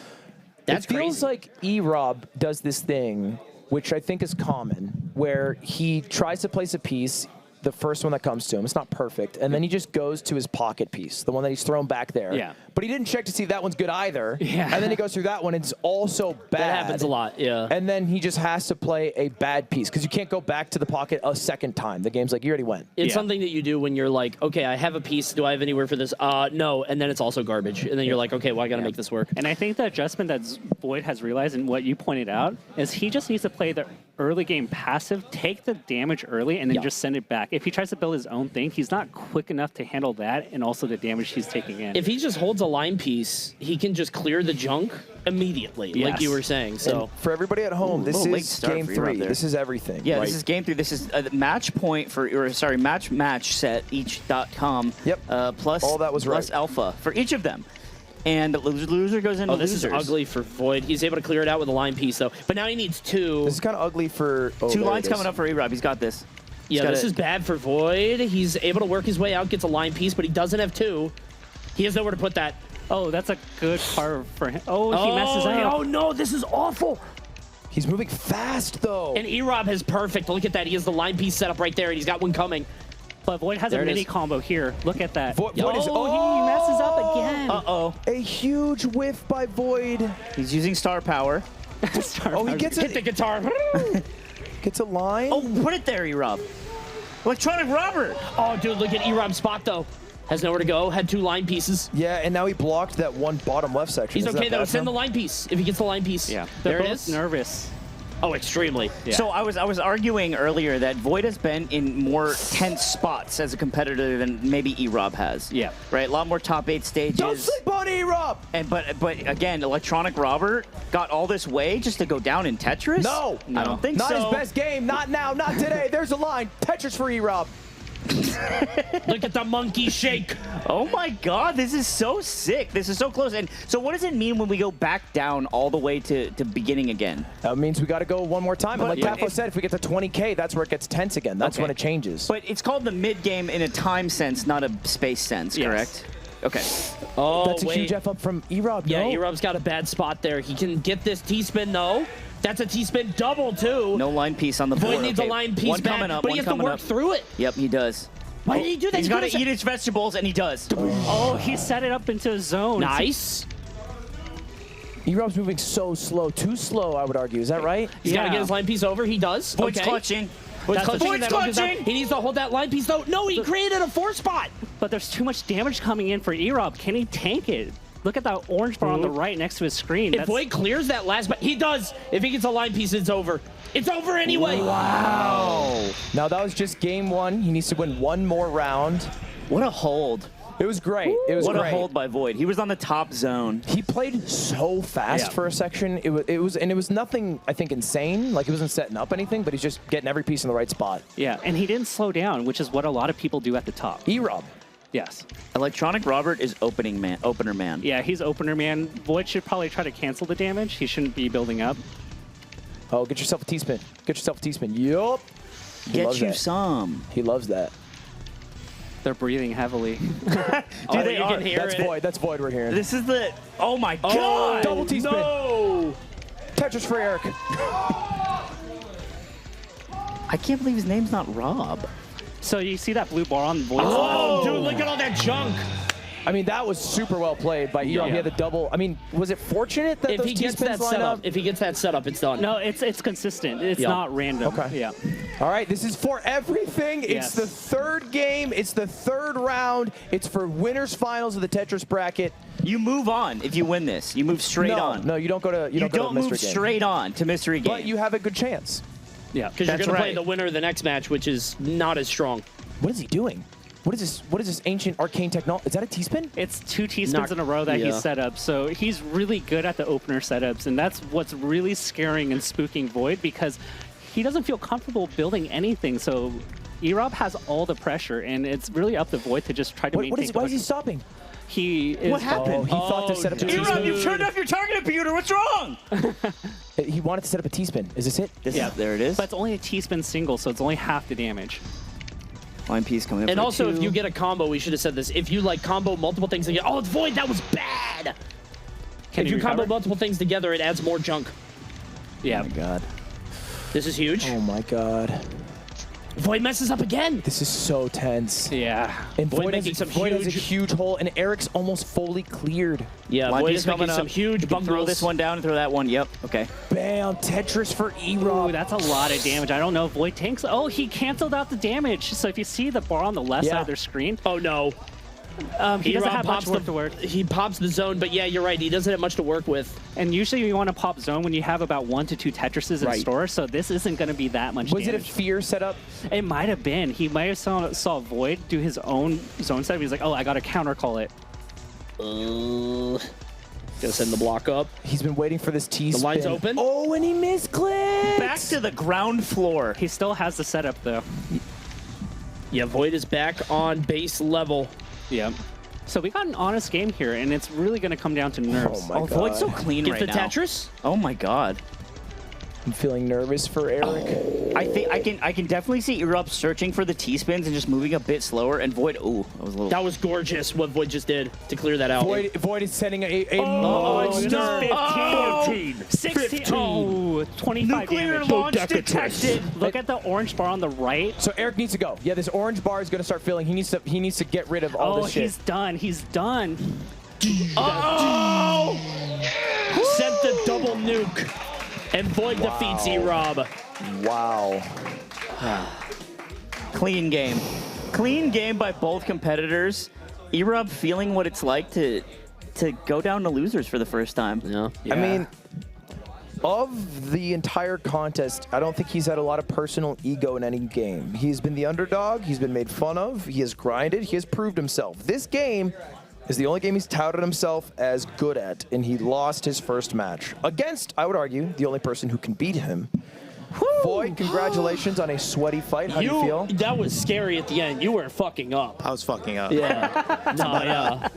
G: That's
A: it feels
G: crazy.
A: like E-Rob does this thing, which I think is common, where he tries to place a piece, the first one that comes to him. It's not perfect. And then he just goes to his pocket piece, the one that he's thrown back there.
S: Yeah.
A: But he didn't check to see if that one's good either.
S: Yeah.
A: And then he goes through that one, and it's also bad.
G: That happens a lot, yeah.
A: And then he just has to play a bad piece, because you can't go back to the pocket a second time. The game's like, you already went.
G: It's something that you do when you're like, okay, I have a piece. Do I have anywhere for this? No. And then it's also garbage. And then you're like, okay, well, I got to make this work.
S: And I think the adjustment that Void has realized, and what you pointed out, is he just needs to play the early game passive, take the damage early, and then just send it back. If he tries to build his own thing, he's not quick enough to handle that and also the damage he's taking in.
G: If he just holds a line piece, he can just clear the junk immediately, like you were saying. So
A: And for everybody at home, this
C: late
A: is
C: start
A: game
C: for E-Rob
A: 3.
C: there.
A: This is everything.
C: Yeah,
A: right?
C: this is game 3. This is a match point for, or sorry, match set each.com.
A: Yep.
C: Plus
A: All that was
C: plus
A: right.
C: alpha for each of them. And the loser goes into
G: Oh, this
C: losers.
G: is ugly for Void. He's able to clear it out with a line piece, though. But now he needs 2.
A: This is kind of ugly for... Oh,
C: 2
A: there
C: lines
A: it is.
C: coming up for E-Rob. He's got this. He's
G: Yeah,
C: got
G: this
C: it.
G: is bad for Void. He's able to work his way out, gets a line piece, but he doesn't have 2. He has nowhere to put that.
S: Oh, that's a good part for him. Oh, he messes up.
G: Oh, no, this is awful.
A: He's moving fast, though.
G: And E-Rob has perfect. Look at that. He has the line piece set up right there, and he's got one coming.
S: But Void has
G: There
S: a
G: it
S: mini
G: is.
S: combo here. Look at that.
A: Void is...
S: he messes up again.
C: Uh-oh.
A: A huge whiff by Void.
C: He's using star power.
A: Oh, he gets
G: Hit the guitar.
A: Gets a line.
C: Oh, put it there, E-Rob. Electronic Robert.
G: Oh, dude, look at E-Rob's spot, though. Has nowhere to go. Had 2 line pieces.
A: Yeah, and now he blocked that one bottom left section.
G: He's
A: Is
G: okay,
A: that
G: though.
A: bad
G: Send
A: for
G: the
A: him?
G: line piece. If he gets the line piece.
S: Yeah,
G: There
S: they're
G: it
S: both
G: is.
S: nervous.
G: Oh, extremely.
S: Yeah.
C: So I was arguing earlier that Void has been in more tense spots as a competitor than maybe E-Rob has.
S: Yeah.
C: Right? A lot more top 8 stages.
A: Don't sleep on E-Rob!
C: And but again, Electronic Robert got all this way just to go down in Tetris?
A: No.
C: I don't think
A: Not
C: so.
A: his best game. Not now. Not today. There's a line. Tetris for E-Rob.
G: Look at the monkey shake.
C: Oh my god, this is so sick. This is so close. And so what does it mean when we go back down all the way to beginning again?
A: That means we got to go one more time. And like Tafo said, if we get to 20K, that's where it gets tense again. That's
C: Okay.
A: when it changes.
C: But it's called the mid game in a time sense, not a space sense,
S: Yes.
C: correct? Okay.
G: Oh,
A: That's a
G: wait.
A: huge F up from E-Rob.
G: Yeah,
A: no?
G: E-Rob's got a bad spot there. He can get this T-spin, though. That's a T-spin double, too.
C: No line piece on the board.
G: Void needs
C: Okay.
G: a line piece
C: One
G: back,
C: coming up,
G: but he
C: one
G: has to
C: coming
G: work
C: up.
G: through it.
C: Yep, he does.
G: Why did he do that?
C: He's got to
G: gotta
C: eat his vegetables, and he does.
S: Oh, he set it up into a zone.
G: Nice.
A: E-Rob's moving so slow. Too slow, I would argue. Is that right?
G: He's got to get his line piece over. He does.
C: Void's
G: okay.
C: clutching.
G: Void's
S: That's the
G: clutching.
S: thing
G: That
S: that
G: opens up.
C: clutching.
G: He needs to hold that line piece, though. No, he created a 4 spot.
S: But there's too much damage coming in for E-Rob. Can he tank it? Look at that orange bar on the right next to his screen.
G: If Void clears that last, but he does. If he gets a line piece, it's over. It's over anyway.
A: Wow. Now that was just game 1. He needs to win one more round.
C: What a hold.
A: It was great. It was
C: what
A: great.
C: a hold by Void. He was on the top zone.
A: He played so fast for a section. It was nothing, I think, insane. Like, he wasn't setting up anything, but he's just getting every piece in the right spot.
S: Yeah, and he didn't slow down, which is what a lot of people do at the top.
A: E-Rob.
S: Yes.
C: Electronic Robert is opener man.
S: Yeah, he's opener man. Void should probably try to cancel the damage. He shouldn't be building up.
A: Oh, get yourself a T-spin. Get yourself a T-spin. Yup.
C: Get you some.
A: He loves that.
S: They're breathing heavily.
C: Dude, they are.
A: That's Void. That's Void right here.
C: This is the. Oh my God!
A: Double T-spin.
G: No!
A: Tetris for Eric.
C: I can't believe his name's not Rob.
S: So you see that blue bar on Void's
G: Oh, dude, look at all that junk.
A: I mean, that was super well played by E-Rob. He had the double. I mean, was it fortunate that
G: If
A: those
G: he gets
A: T-spins
G: that
A: line
G: set
A: up?
G: up, if he gets that set up, it's done.
S: No, it's consistent. It's
G: Yeah.
S: not random.
A: Okay.
S: Yeah.
A: All right, this is for everything. It's
S: Yes.
A: the third game. It's the third round. It's for winners finals of the Tetris bracket.
C: You move on if you win this. You move straight on.
A: No, you don't go to. You don't go to
C: move
A: mystery game.
C: straight on to mystery game.
A: But you have a good chance.
S: Yeah,
G: because you're going to play the winner of the next match, which is not as strong.
A: What is he doing? What is this? What is this ancient arcane technology? Is that a T-spin?
S: It's 2 T-spins in a row that he's set up. So he's really good at the opener setups, and that's what's really scaring and spooking Void because he doesn't feel comfortable building anything. So E-Rob has all the pressure, and it's really up to Void to just try to maintain.
A: Why is he stopping?
S: He is.
C: What happened?
A: Oh, he thought to set up a
C: E-Rob,
A: T-spin.
C: you've turned off your target computer. What's wrong?
A: He wanted to set up a T-spin. Is this it?
C: There it is.
S: But it's only a T-spin single, so it's only half the damage.
C: Line piece coming up.
G: And
C: for
G: also,
C: 2.
G: if you get a combo, we should have said this. If you like combo multiple things together, oh, it's Void. That was bad.
S: Can
G: if
S: he
G: you combo
S: recover?
G: multiple things together, it adds more junk.
S: Yeah.
C: Oh my God.
G: This is huge.
A: Oh my God.
G: Void messes up again.
A: This is so tense.
S: Yeah.
A: And
G: Void
A: Void
G: making
A: has,
G: some
A: Void has a
G: huge-
A: huge hole, and Eric's almost fully cleared.
G: Yeah,
C: Line
G: Void
C: piece
G: is making
C: coming
G: some
C: up.
G: huge
C: You can throw
G: bungles.
C: this one down and throw that one. Yep. Okay.
A: Bam! Tetris for E-Rob.
S: Ooh, that's a lot of damage. I don't know if Void tanks. Oh, he canceled out the damage. So if you see the bar on the left side of their screen.
G: Oh, no.
S: He doesn't have much
G: pops
S: work to work.
G: He pops the zone, but yeah, you're right. He doesn't have much to work with.
S: And usually you want to pop zone when you have about 1 to 2 Tetrises in store, so this isn't going to be that much
A: Was
S: damage.
A: it a fear setup?
S: It might have been. He might have saw Void do his own zone setup. He's like, oh, I got to counter call it.
G: Gonna send the block up.
A: He's been waiting for this T-spin.
G: The line's open.
A: Oh, and he misclicked.
C: Back to the ground floor.
S: He still has the setup, though.
G: Yeah, Void is back on base level.
S: Yeah. So we got an honest game here, and it's really going to come down to nerves.
A: Oh my God.
C: Void's so clean
G: Get
C: right
G: the
C: now.
G: Tetris.
C: Oh my God.
A: I'm feeling nervous for Eric.
C: I think I can definitely see E-Rob searching for the T-spins and just moving a bit slower. And Void, ooh, that was a little.
G: That was gorgeous what Void just did to clear that out.
A: Void is sending a
S: no.
G: 15.
S: 16. Oh, 25
C: Nuclear
S: damage.
C: launch detected.
S: Look at the orange bar on the right.
A: So Eric needs to go. Yeah, this orange bar is going to start filling. He needs to get rid of all
S: Oh,
A: this shit.
S: he's done. He's done.
G: Oh! Sent the double nuke. And Void defeats E-Rob.
A: Wow.
C: Clean game. Clean game by both competitors. E-Rob feeling what it's like to go down to losers for the first time.
G: Yeah.
A: I mean, of the entire contest, I don't think he's had a lot of personal ego in any game. He's been the underdog. He's been made fun of. He has grinded. He has proved himself. This game is the only game he's touted himself as good at, and he lost his first match against, I would argue, the only person who can beat him. Void, congratulations on a sweaty fight. How do you feel?
G: That was scary at the end. You were fucking up.
L: I was fucking up.
G: Yeah. No, yeah.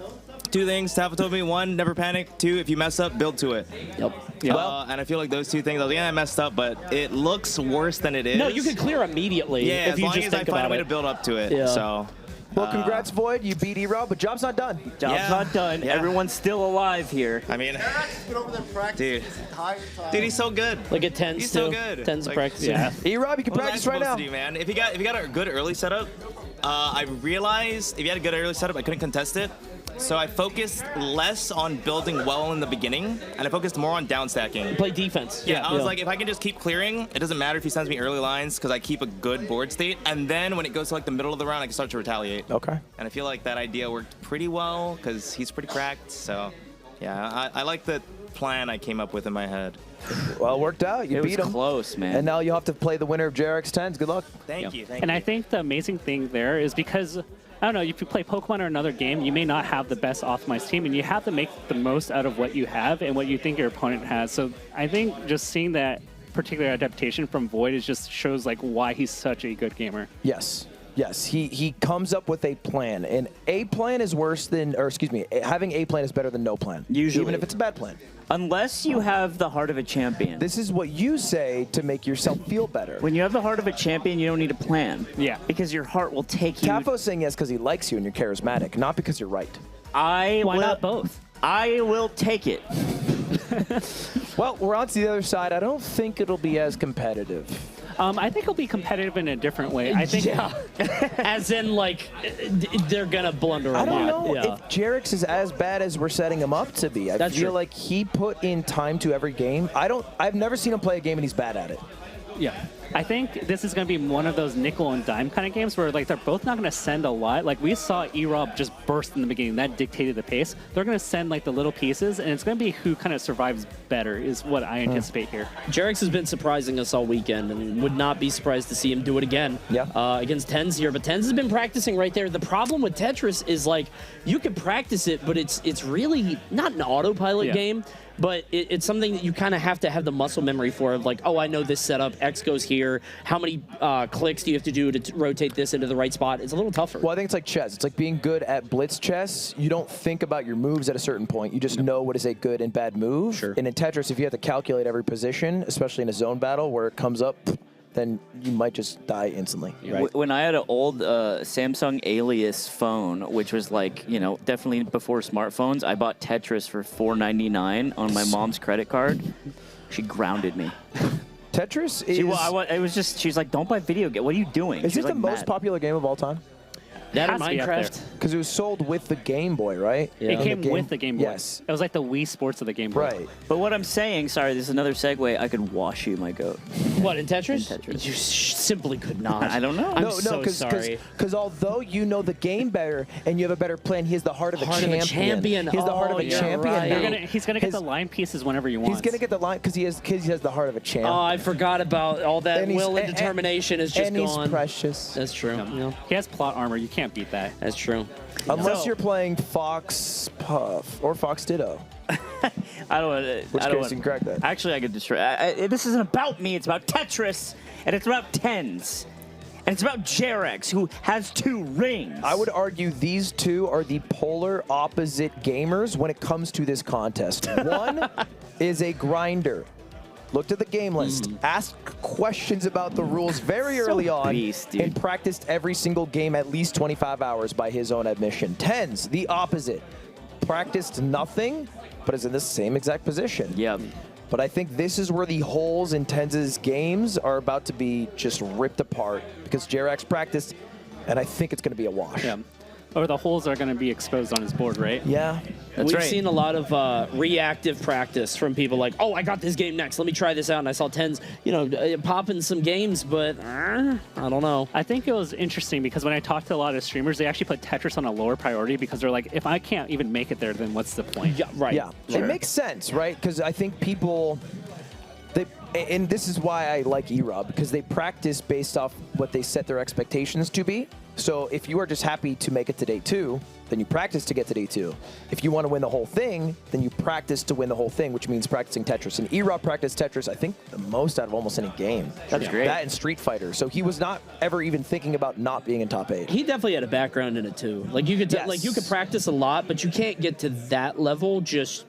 L: 2 things Tafa told me. 1, never panic. 2, if you mess up, build to it.
G: Yep.
L: And I feel like those 2 things, I was like, yeah, I messed up, but it looks worse than it is.
G: No, you can clear immediately
L: Yeah,
G: if
L: as
G: you
L: long
G: just
L: as I
G: think
L: find a
G: about
L: way
G: it.
L: to build up to it.
G: Yeah.
L: So.
A: Well, congrats, Void. You beat E-Rob, but job's not done.
C: Job's not done.
L: Yeah.
C: Everyone's still alive here.
L: I mean,
T: been over there practicing
L: dude.
T: this entire time.
L: Dude, he's so good.
G: Like at 10s
L: He's so
G: too.
L: good.
G: 10s
L: Like,
G: practice.
S: Yeah.
A: E-Rob, you can
L: What was I
A: practice right
L: supposed
A: now.
L: to do, man? If you got a good early setup, I realized if you had a good early setup, I couldn't contest it. So I focused less on building well in the beginning, and I focused more on down stacking.
G: Play defense.
L: Yeah, I was like, if I can just keep clearing, it doesn't matter if he sends me early lines because I keep a good board state, and then when it goes to like the middle of the round, I can start to retaliate.
A: Okay.
L: And I feel like that idea worked pretty well because he's pretty cracked. So Yeah, I like the plan I came up with in my head.
A: Well, it worked out. You
C: It
A: beat
C: was
A: him.
C: close, man.
A: And now you'll have to play the winner of JRX 10s. Good luck.
L: Thank you.
S: And I think the amazing thing there is because, I don't know, if you play Pokemon or another game, you may not have the best optimized team, and you have to make the most out of what you have and what you think your opponent has. So I think just seeing that particular adaptation from Void is just shows like why he's such a good gamer.
A: Yes. Yes, he comes up with a plan, and a plan is worse than, or excuse me, having a plan is better than no plan.
C: Usually.
A: Even if it's a bad plan.
C: Unless you have the heart of a champion.
A: This is what you say to make yourself feel better.
C: When you have the heart of a champion, you don't need a plan.
S: Yeah.
C: Because your heart will take you.
A: Tafo's saying yes because he likes you and you're charismatic, not because you're right.
S: Why not both?
C: I will take it.
A: Well, we're on to the other side. I don't think it'll be as competitive.
S: I think it'll be competitive in a different way. I think,
G: As in, like, they're gonna blunder
A: I
G: a
A: don't
G: lot.
A: know
G: Yeah.
A: if Jerix is as bad as we're setting him up to be. I
G: That's
A: feel
G: true.
A: like he put in time to every game. I've never seen him play a game and he's bad at it.
S: yeah. I think this is going to be one of those nickel and dime kind of games where like they're both not going to send a lot. Like we saw E-Rob just burst in the beginning. That dictated the pace. They're going to send like the little pieces, and it's going to be who kind of survives better is what I anticipate here.
G: Jerix has been surprising us all weekend, and would not be surprised to see him do it again against Tens here. But Tens has been practicing right there. The problem with Tetris is like you can practice it, but it's really not an autopilot game. But it's something that you kind of have to have the muscle memory for, of like, oh, I know this setup, X goes here, how many clicks do you have to do to rotate this into the right spot? It's a little tougher.
A: Well, I think it's like chess. It's like being good at blitz chess. You don't think about your moves at a certain point. You just know what is a good and bad move. Sure. And in Tetris, if you have to calculate every position, especially in a zone battle where it comes up, then you might just die instantly.
C: When I had an old Samsung Alias phone, which was like, you know, definitely before smartphones, I bought Tetris for $4.99 on my mom's credit card. She grounded me.
A: Tetris is...
C: it was just, she's like, don't buy video game. What are you doing?
A: Is
C: She
A: it
C: was,
A: the
C: like,
A: most
C: mad.
A: popular game of all time?
G: That or
S: Has to be up there.
G: Minecraft?
A: Because it was sold with the Game Boy, right?
S: It came with the Game Boy.
A: Yes.
S: It was like the Wii Sports of the Game Boy.
A: Right.
C: But what I'm saying, sorry, this is another segue. I could wash you, my goat.
G: What, in Tetris?
C: In Tetris.
G: You simply could not.
C: I don't know.
G: I'm so sorry.
A: Because although you know the game better and you have a better plan, he has the heart of a
G: Heart of a champion.
A: He has the heart of a
G: you're
A: champion.
G: right.
A: now.
S: He's gonna get the line pieces whenever you want.
A: He's gonna get the line because he has the heart of a champ.
G: Oh, I forgot about all that
A: And he's-
G: will and determination is just
A: and
G: gone.
A: he's precious.
G: That's true. Yeah.
S: He has plot armor. You can't beat that.
G: That's true.
A: Unless
S: So-
A: you're playing Fox Puff or Fox Ditto.
C: I don't want to.
A: Which case you can crack that.
C: Actually, I could destroy. This isn't about me. It's about Tetris, and it's about Tens, and it's about Jerex, who has 2 rings.
A: I would argue these two are the polar opposite gamers when it comes to this contest. One is a grinder. Looked at the game list, asked questions about the rules very early on, and practiced every single game at least 25 hours by his own admission. Tens, the opposite. Practiced nothing, but is in the same exact position.
C: Yeah.
A: But I think this is where the holes in Tens' games are about to be just ripped apart because Jerax practiced, and I think it's going to be a wash.
S: Yeah. Or the holes are going to be exposed on his board, right?
A: Yeah.
G: We've seen a lot of reactive practice from people like, oh, I got this game next. Let me try this out. And I saw Tens, popping some games, but I don't know.
S: I think it was interesting because when I talked to a lot of streamers, they actually put Tetris on a lower priority because they're like, if I can't even make it there, then what's the point?
G: Yeah, right.
A: Yeah. It makes sense, right? Because I think people... And this is why I like E-Rob, because they practice based off what they set their expectations to be. So if you are just happy to make it to day 2, then you practice to get to day 2. If you want to win the whole thing, then you practice to win the whole thing, which means practicing Tetris. And E-Rob practiced Tetris, I think, the most out of almost any game.
C: That's great.
A: That and Street Fighter. So he was not ever even thinking about not being in top 8.
G: He definitely had a background in it too. Like you could, like you could practice a lot, but you can't get to that level just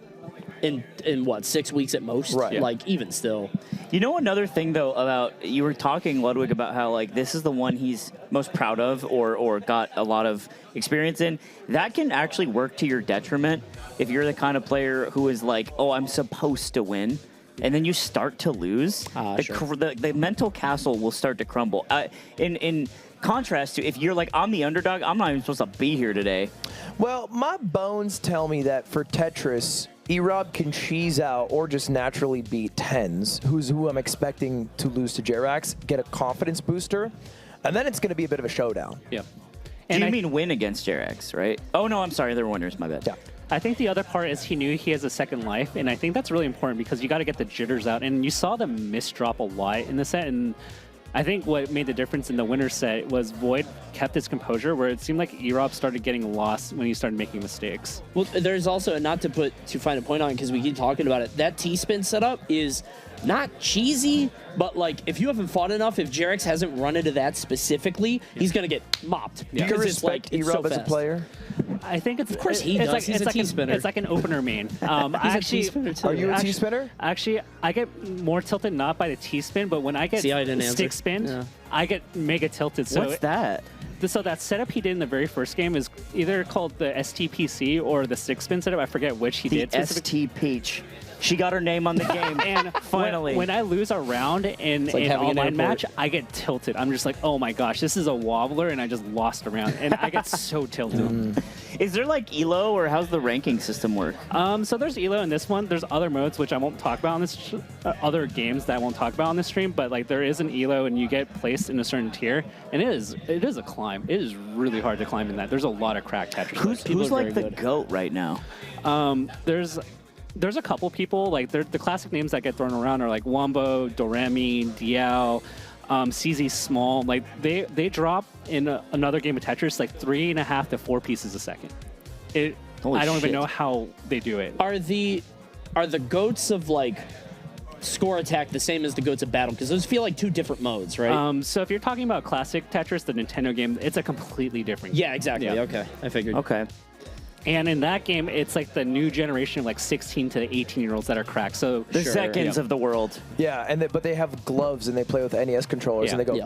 G: in what 6 weeks at most.
A: Right.
G: Like even still.
C: You know another thing though about you were talking, Ludwig, about how like this is the one he's most proud of or got a lot of experience in. That can actually work to your detriment if you're the kind of player who is like, oh, I'm supposed to win, and then you start to lose. The mental castle will start to crumble. In contrast to if you're like, I'm the underdog, I'm not even supposed to be here today.
A: Well, my bones tell me that for Tetris, E-Rob can cheese out or just naturally beat Tens, who I'm expecting to lose to Jerax, get a confidence booster, and then it's going to be a bit of a showdown.
S: Yeah.
C: Do you mean win against Jerex, right? Oh, no, I'm sorry. They're winners. My bad.
A: Yeah.
S: I think the other part is he knew he has a second life, and I think that's really important because you got to get the jitters out. And you saw the misdrop a lot in the set, and I think what made the difference in the winner's set was Void kept his composure, where it seemed like Erob started getting lost when he started making mistakes.
G: Well, there's also, not to put too fine a point on it because we keep talking about it, that T-spin setup is not cheesy, but like if you haven't fought enough, if Jarex hasn't run into that specifically, he's gonna get mopped.
A: Do you respect Erob as a player?
S: I think it's,
G: of course he does.
S: Like,
G: He's a T-spinner.
S: It's like an opener main.
G: He's a T-spinner too.
A: Are you a T-spinner?
S: Actually, I get more tilted not by the T-spin, but when I get stick spin, I get mega tilted. So
C: What's that?
S: So that setup he did in the very first game is either called the STPC or the stick spin setup. I forget which he did.
C: The ST Peach. She got her name on the game.
S: And
C: finally,
S: when I lose a round in
G: like
S: an online
G: an
S: match, I get tilted. I'm just like, oh my gosh, this is a wobbler, and I just lost a round, and I get so tilted.
C: Is there like ELO, or how's the ranking system work?
S: So there's ELO in this one. There's other modes which I won't talk about on this. Other games that I won't talk about on this stream, but like there is an ELO, and you get placed in a certain tier, and it is a climb. It is really hard to climb in that. There's a lot of cracked Tetris.
C: Who's like the GOAT right now?
S: There's a couple people, like the classic names that get thrown around are like Wombo, Doremi, DL, CZ Small. Like they drop in another game of Tetris like 3.5 to 4 pieces a second. I don't even know how they do it.
G: Are the goats of like score attack the same as the goats of battle? Because those feel like two different modes, right?
S: So if you're talking about classic Tetris, the Nintendo game, it's a completely different game.
G: Yeah, exactly. Yeah. Okay, I figured.
C: Okay.
S: And in that game, it's like the new generation of like 16 to 18-year-olds that are cracked. So
C: the seconds of the world.
A: Yeah, but they have gloves and they play with NES controllers and they go.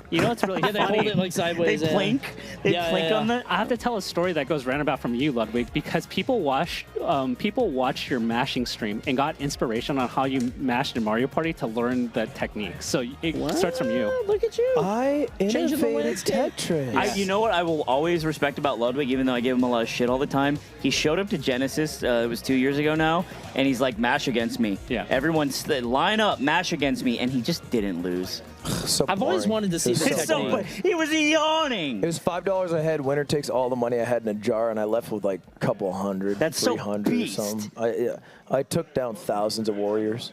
S: You know what's really
G: Yeah,
S: funny?
G: they hold it like sideways.
C: They plink. They plink on that.
S: I have to tell a story that goes roundabout from you, Ludwig, because people watch your mashing stream and got inspiration on how you mashed in Mario Party to learn the technique. So it starts from you.
G: Look at you.
A: I
G: Changing the
A: innovated
G: landscape.
A: Tetris.
C: You know what I will always respect about Ludwig, even though I give him a lot of shit all the time? He showed up to Genesis, it was 2 years ago now, and he's like, mash against me.
S: Yeah.
C: Everyone line up, mash against me, and he just didn't lose.
G: I've always wanted to see the technique.
C: He was yawning.
A: It was $5 a head. Winner takes all the money I had in a jar, and I left with like a couple hundred,
C: That's so
A: 300 or something. I took down thousands of warriors.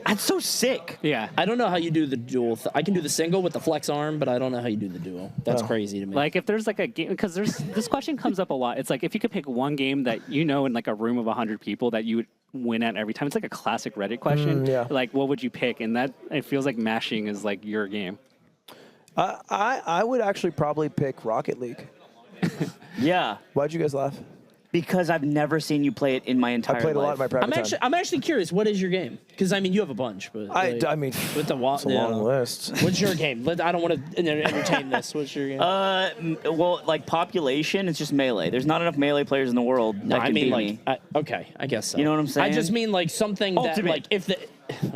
C: That's so sick.
S: Yeah.
G: I don't know how you do the dual. I can do the single with the flex arm, but I don't know how you do the duo. That's crazy to me.
S: Like if there's like a game, because this question comes up a lot. It's like if you could pick one game that you know in like a room of 100 people that you would win at every time. It's like a classic Reddit question.
A: Yeah.
S: Like what would you pick? And that it feels like mashing is like your game.
A: I would actually probably pick Rocket League.
C: Yeah.
A: Why'd you guys laugh?
C: Because I've never seen you play it in my entire life.
A: I played a lot in my private time.
G: I'm actually curious. What is your game? Because I mean, you have a bunch, but
A: I mean,
G: with the
A: it's a long list.
G: What's your game? I don't want to entertain this. What's your game?
C: Well, like population, it's just melee. There's not enough melee players in the world.
G: No,
C: that
G: I
C: can
G: mean
C: beat
G: like
C: me.
G: okay, I guess so.
C: You know what I'm saying?
G: I just mean like something that
C: Ultimate.
G: like if the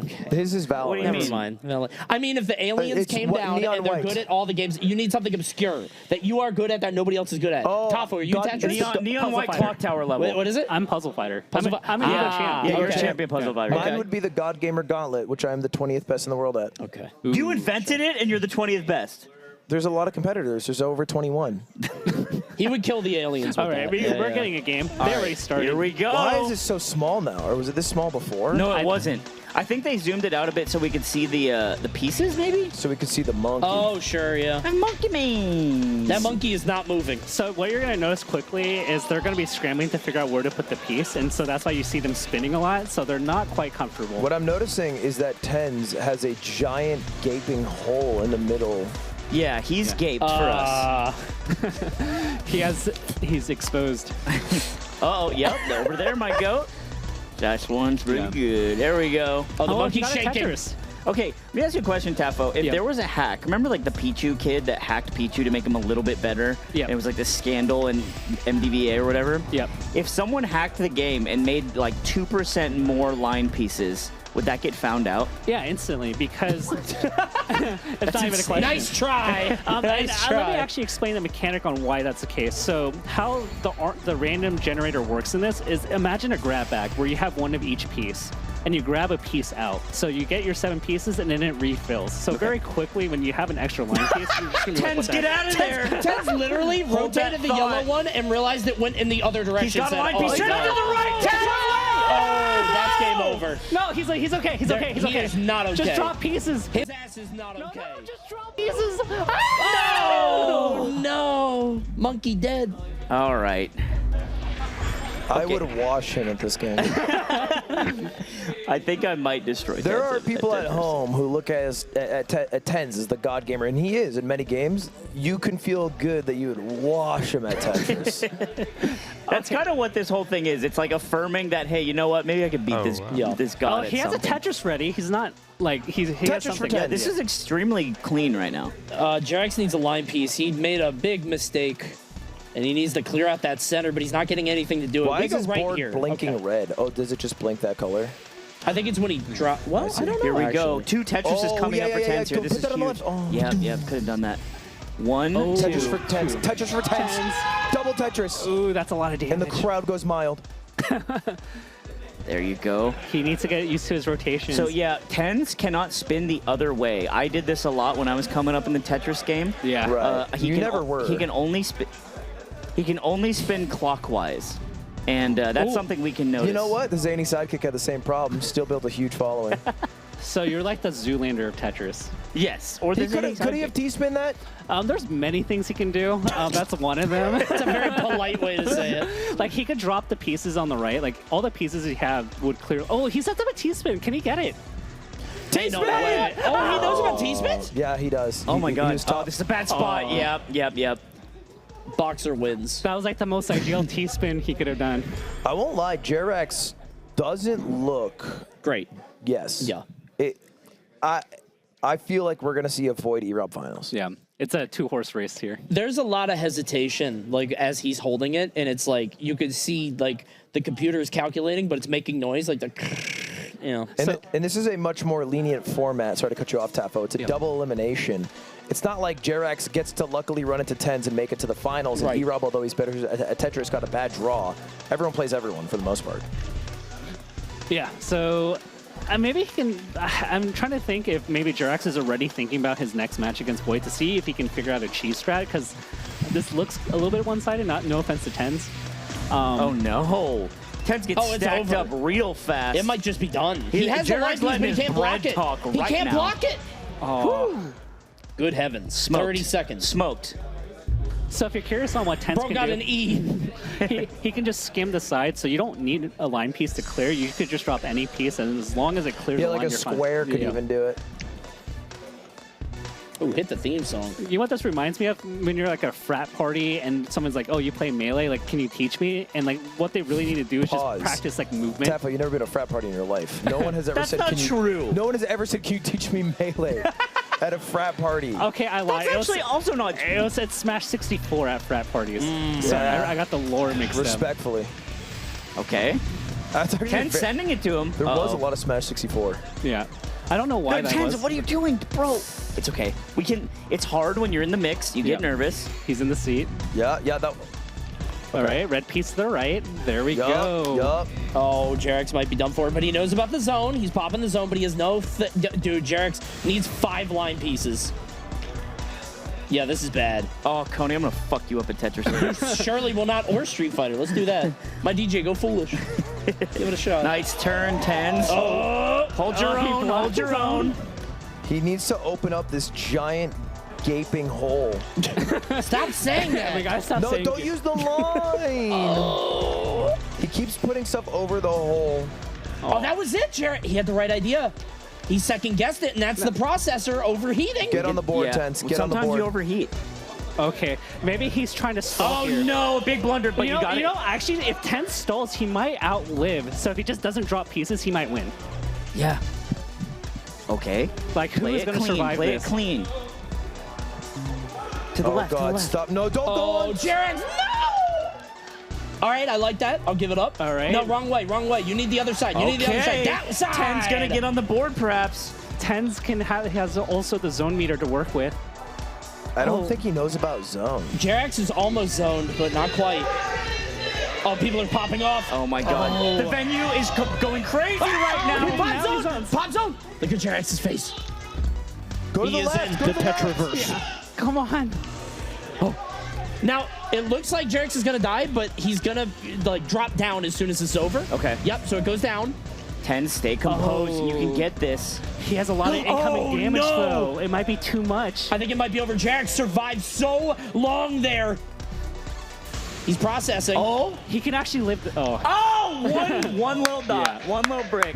G: okay.
A: This is valid.
C: What do you
G: Never
C: mean?
G: mind. I mean, if the aliens
A: It's
G: came
A: what-
G: down
A: Neon
G: and they're
A: White.
G: good at all the games, you need something obscure that you are good at that nobody else is good at.
A: Oh,
G: Tafo, are you
A: God,
G: Tetris?
C: Neon White
S: Fighter.
C: Clock Tower level.
G: Wait, what is it?
S: I'm Puzzle Fighter.
G: Puzzle
S: I'm a Evo champ.
C: Yeah, you're a
G: okay.
C: champion puzzle fighter.
A: Mine would be the God Gamer Gauntlet, which I am the 20th best in the world at.
G: Okay.
C: You invented it, and you're the 20th best.
A: There's a lot of competitors. There's over 21.
G: He would kill the aliens.
S: All
G: with
S: right,
G: that.
S: we're getting a game. They already started.
C: Here we go.
A: Why is it so small now? Or was it this small before?
C: No, it wasn't. I think they zoomed it out a bit so we could see the pieces, maybe?
A: So we could see the monkey.
G: Oh, sure, yeah.
C: And monkey means.
G: That monkey is not moving.
S: So what you're going to notice quickly is they're going to be scrambling to figure out where to put the piece, and so that's why you see them spinning a lot, so they're not quite comfortable.
A: What I'm noticing is that Tens has a giant gaping hole in the middle.
C: Yeah, he's gaped for us.
S: He's exposed.
C: Uh-oh, yep, over there, my goat. That one's pretty good. There we go.
G: Oh, the
S: you
G: monkey's
S: got a
G: shaking.
S: Tetris.
C: Okay, let me ask you a question, Tafo. If there was a hack, remember like the Pichu kid that hacked Pichu to make him a little bit better?
S: Yeah.
C: And it was like this scandal in MDVA or whatever?
S: Yep.
C: If someone hacked the game and made like 2% more line pieces, would that get found out?
S: Yeah, instantly, because it's not even a question.
G: Nice try.
S: Let me actually explain the mechanic on why that's the case. So how the random generator works in this is imagine a grab bag where you have one of each piece. and you grab a piece out. So you get your 7 pieces, and then it refills. So very quickly, when you have an extra line piece, you're just gonna be like,
G: Tens,
S: what the
G: get
S: heck?
G: out of there! Tens literally rotated the yellow one and realized it went in the other direction.
C: He's got a line piece.
G: He's
C: Send it to the right, Tens!
G: Oh, that's game over.
S: No, he's okay. He's okay. He's okay.
G: He is not okay.
S: Just drop pieces.
G: His ass is not okay.
S: No, just drop pieces.
G: Oh, no. Monkey dead.
C: All right.
A: I would wash him at this game.
C: I think I might destroy.
A: There are
C: Tetris
A: people at
C: Tetris.
A: home who look at Tens as the god gamer, and he is in many games. You can feel good that you would wash him at Tetris.
C: That's kind of what this whole thing is. It's like affirming that, hey, you know what? Maybe I could beat this god.
S: Oh, he has a Tetris ready. He's not like he has
A: Tetris for
S: something.
A: Tens.
C: This is extremely clean right now.
G: Jarex needs a line piece. He made a big mistake, and he needs to clear out that center, but he's not getting anything to do it.
A: Why
G: We
A: is
G: go
A: his
G: right
A: board
G: here.
A: blinking
G: Okay.
A: red? Oh, does it just blink that color?
G: I think it's when he dropped. Well, I don't know.
C: Here we go.
G: actually.
C: 2 Tetris coming up for Tens here.
A: Go
C: This
A: put
C: is
A: that on the
C: huge.
A: left. Oh.
C: Yeah, could have done that. 1, 2.
A: Tetris for Tens. Tetris for Tens. Double Tetris.
S: Ooh, that's a lot of damage.
A: And the crowd goes mild.
C: There you go.
S: He needs to get used to his rotations.
C: So yeah, Tens cannot spin the other way. I did this a lot when I was coming up in the Tetris game.
S: Yeah.
A: Right. You never were.
C: He can only spin. He can only spin clockwise, and that's something we can notice.
A: You know what? The zany sidekick had the same problem. Still built a huge following.
S: So you're like the Zoolander of Tetris.
C: Yes. Or
A: Could he have T-spin that?
S: There's many things he can do. That's one of them.
G: That's a very polite way to say it.
S: Like he could drop the pieces on the right. Like all the pieces he have would clear. Oh, he's set up a T-spin. Can he get it?
G: T-spin! Oh, he knows about T-spins?
A: Yeah, he does.
C: Oh my
A: He
C: God!
A: was top.
C: This is a bad spot.
S: Oh.
C: Yep.
G: Boxer wins.
S: That was like the most ideal T-spin he could have done.
A: I won't lie. Jarex doesn't look
G: great.
A: Yes.
G: Yeah.
A: I feel like we're gonna see a Void E-Rob finals.
S: Yeah. It's a 2-horse race here.
G: There's a lot of hesitation, like as he's holding it, and it's like you could see like the computer is calculating, but it's making noise, like the, you know.
A: And this is a much more lenient format. Sorry to cut you off, Tafo. It's a double elimination. It's not like Jarex gets to luckily run into Tens and make it to the finals.
G: Right.
A: And E-Rob, although he's better at Tetris, got a bad draw. Everyone plays everyone for the most part.
S: Yeah. So maybe he can. I'm trying to think if maybe Jarex is already thinking about his next match against Void to see if he can figure out a cheese strat, because this looks a little bit one-sided. No offense to Tens.
C: Oh no! Tens gets stacked up real fast.
G: It might just be done. He has the line piece, but he can't block it. He can't block it.
S: Oh.
G: Good heavens.
C: Smoked.
G: 30 seconds.
C: Smoked.
S: So if you're curious on what Tens
G: Bro
S: can
G: got
S: do,
G: an E.
S: he can just skim the side, so you don't need a line piece to clear. You could just drop any piece, and as long as it clears
A: Yeah,
S: the
A: like
S: line,
A: a
S: you're fine.
A: square could
S: Yeah.
A: even do it.
G: Ooh, hit the theme song.
S: You know what this reminds me of? When you're like a frat party and someone's like, oh, you play Melee, like, can you teach me? And like, what they really need to do is
A: Pause.
S: just practice like movement.
A: Tafo, you've never been to a frat party in your life. No one has ever
S: That's
A: said,
S: not
A: can you,
S: true.
A: No one has ever said, can you teach me Melee at a frat party?
S: Okay, I lied.
C: That's actually also not true.
S: It was at Smash 64 at frat parties.
A: Mm.
S: So
A: Yeah.
S: I got the lore mixed up.
A: Respectfully.
C: Okay.
A: That's actually
C: Tens sending it to him.
A: There was a lot of Smash 64.
S: Yeah. I don't know why
C: No,
S: that
C: Tens,
S: was.
C: what are you doing, bro? It's okay. We can. It's hard when you're in the mix. You get nervous.
S: He's in the seat.
A: Yeah, that.
S: All right, red piece to the right. There we
A: Yup,
S: go.
A: yup.
G: Oh, Jarex might be done for, but he knows about the zone. He's popping the zone, but he has no... Dude, Jarex needs 5 line pieces. Yeah, this is bad.
C: Oh, Coney, I'm going to fuck you up at Tetris.
G: Surely will not, or Street Fighter. Let's do that. My DJ, go foolish. Give it a shot.
C: Nice turn, Tens.
G: Oh,
C: hold your own, hold your own.
A: He needs to open up this giant gaping hole.
G: Stop saying that.
S: We gotta stop
A: No,
S: saying
A: don't use the line. He keeps putting stuff over the hole.
G: Oh, that was it, Jared. He had the right idea. He second-guessed it, and that's the processor overheating.
A: Get on the board, Tens. Get on the board.
C: Sometimes you overheat.
S: Okay, maybe he's trying to stall
C: Oh
S: here.
C: no, big blunder, but you got it.
S: You know, actually, if Tens stalls, he might outlive. So if he just doesn't drop pieces, he might win.
C: Yeah. Okay.
S: Like, who
C: Play
S: is
C: it
S: going to
C: clean.
S: survive
C: Play
S: this?
C: it clean. To the
A: Oh,
C: left. to the
A: God,
C: left.
A: stop. No, don't go
G: Oh,
A: on.
G: Jared, no! All right, I like that. I'll give it up.
S: All right.
G: No, wrong way, wrong way. You need the other side. You need the other side. That side.
C: Ten's gonna get on the board, perhaps.
S: Tens has also the zone meter to work with.
A: I don't think he knows about zone.
G: Jarex is almost zoned, but not quite. Oh, people are popping off.
C: Oh my God.
G: Oh.
C: The venue is going crazy right now.
G: Pop zone. Pop zone. Look at Jerax's face.
A: Go to
G: He
A: the
G: is
A: left.
G: in
A: Go
G: the
A: to the left.
G: Tetraverse.
S: Yeah. Come on.
G: Now, it looks like Jerax is going to die, but he's going to like drop down as soon as it's over.
C: Okay.
G: Yep, so it goes down.
C: 10, stay composed. You can get this.
S: He has a lot of incoming damage,
G: no.
S: though. It might be too much.
G: I think it might be over. Jerax survived so long there. He's processing.
S: Oh, he can actually live.
C: One little dot. One little brick.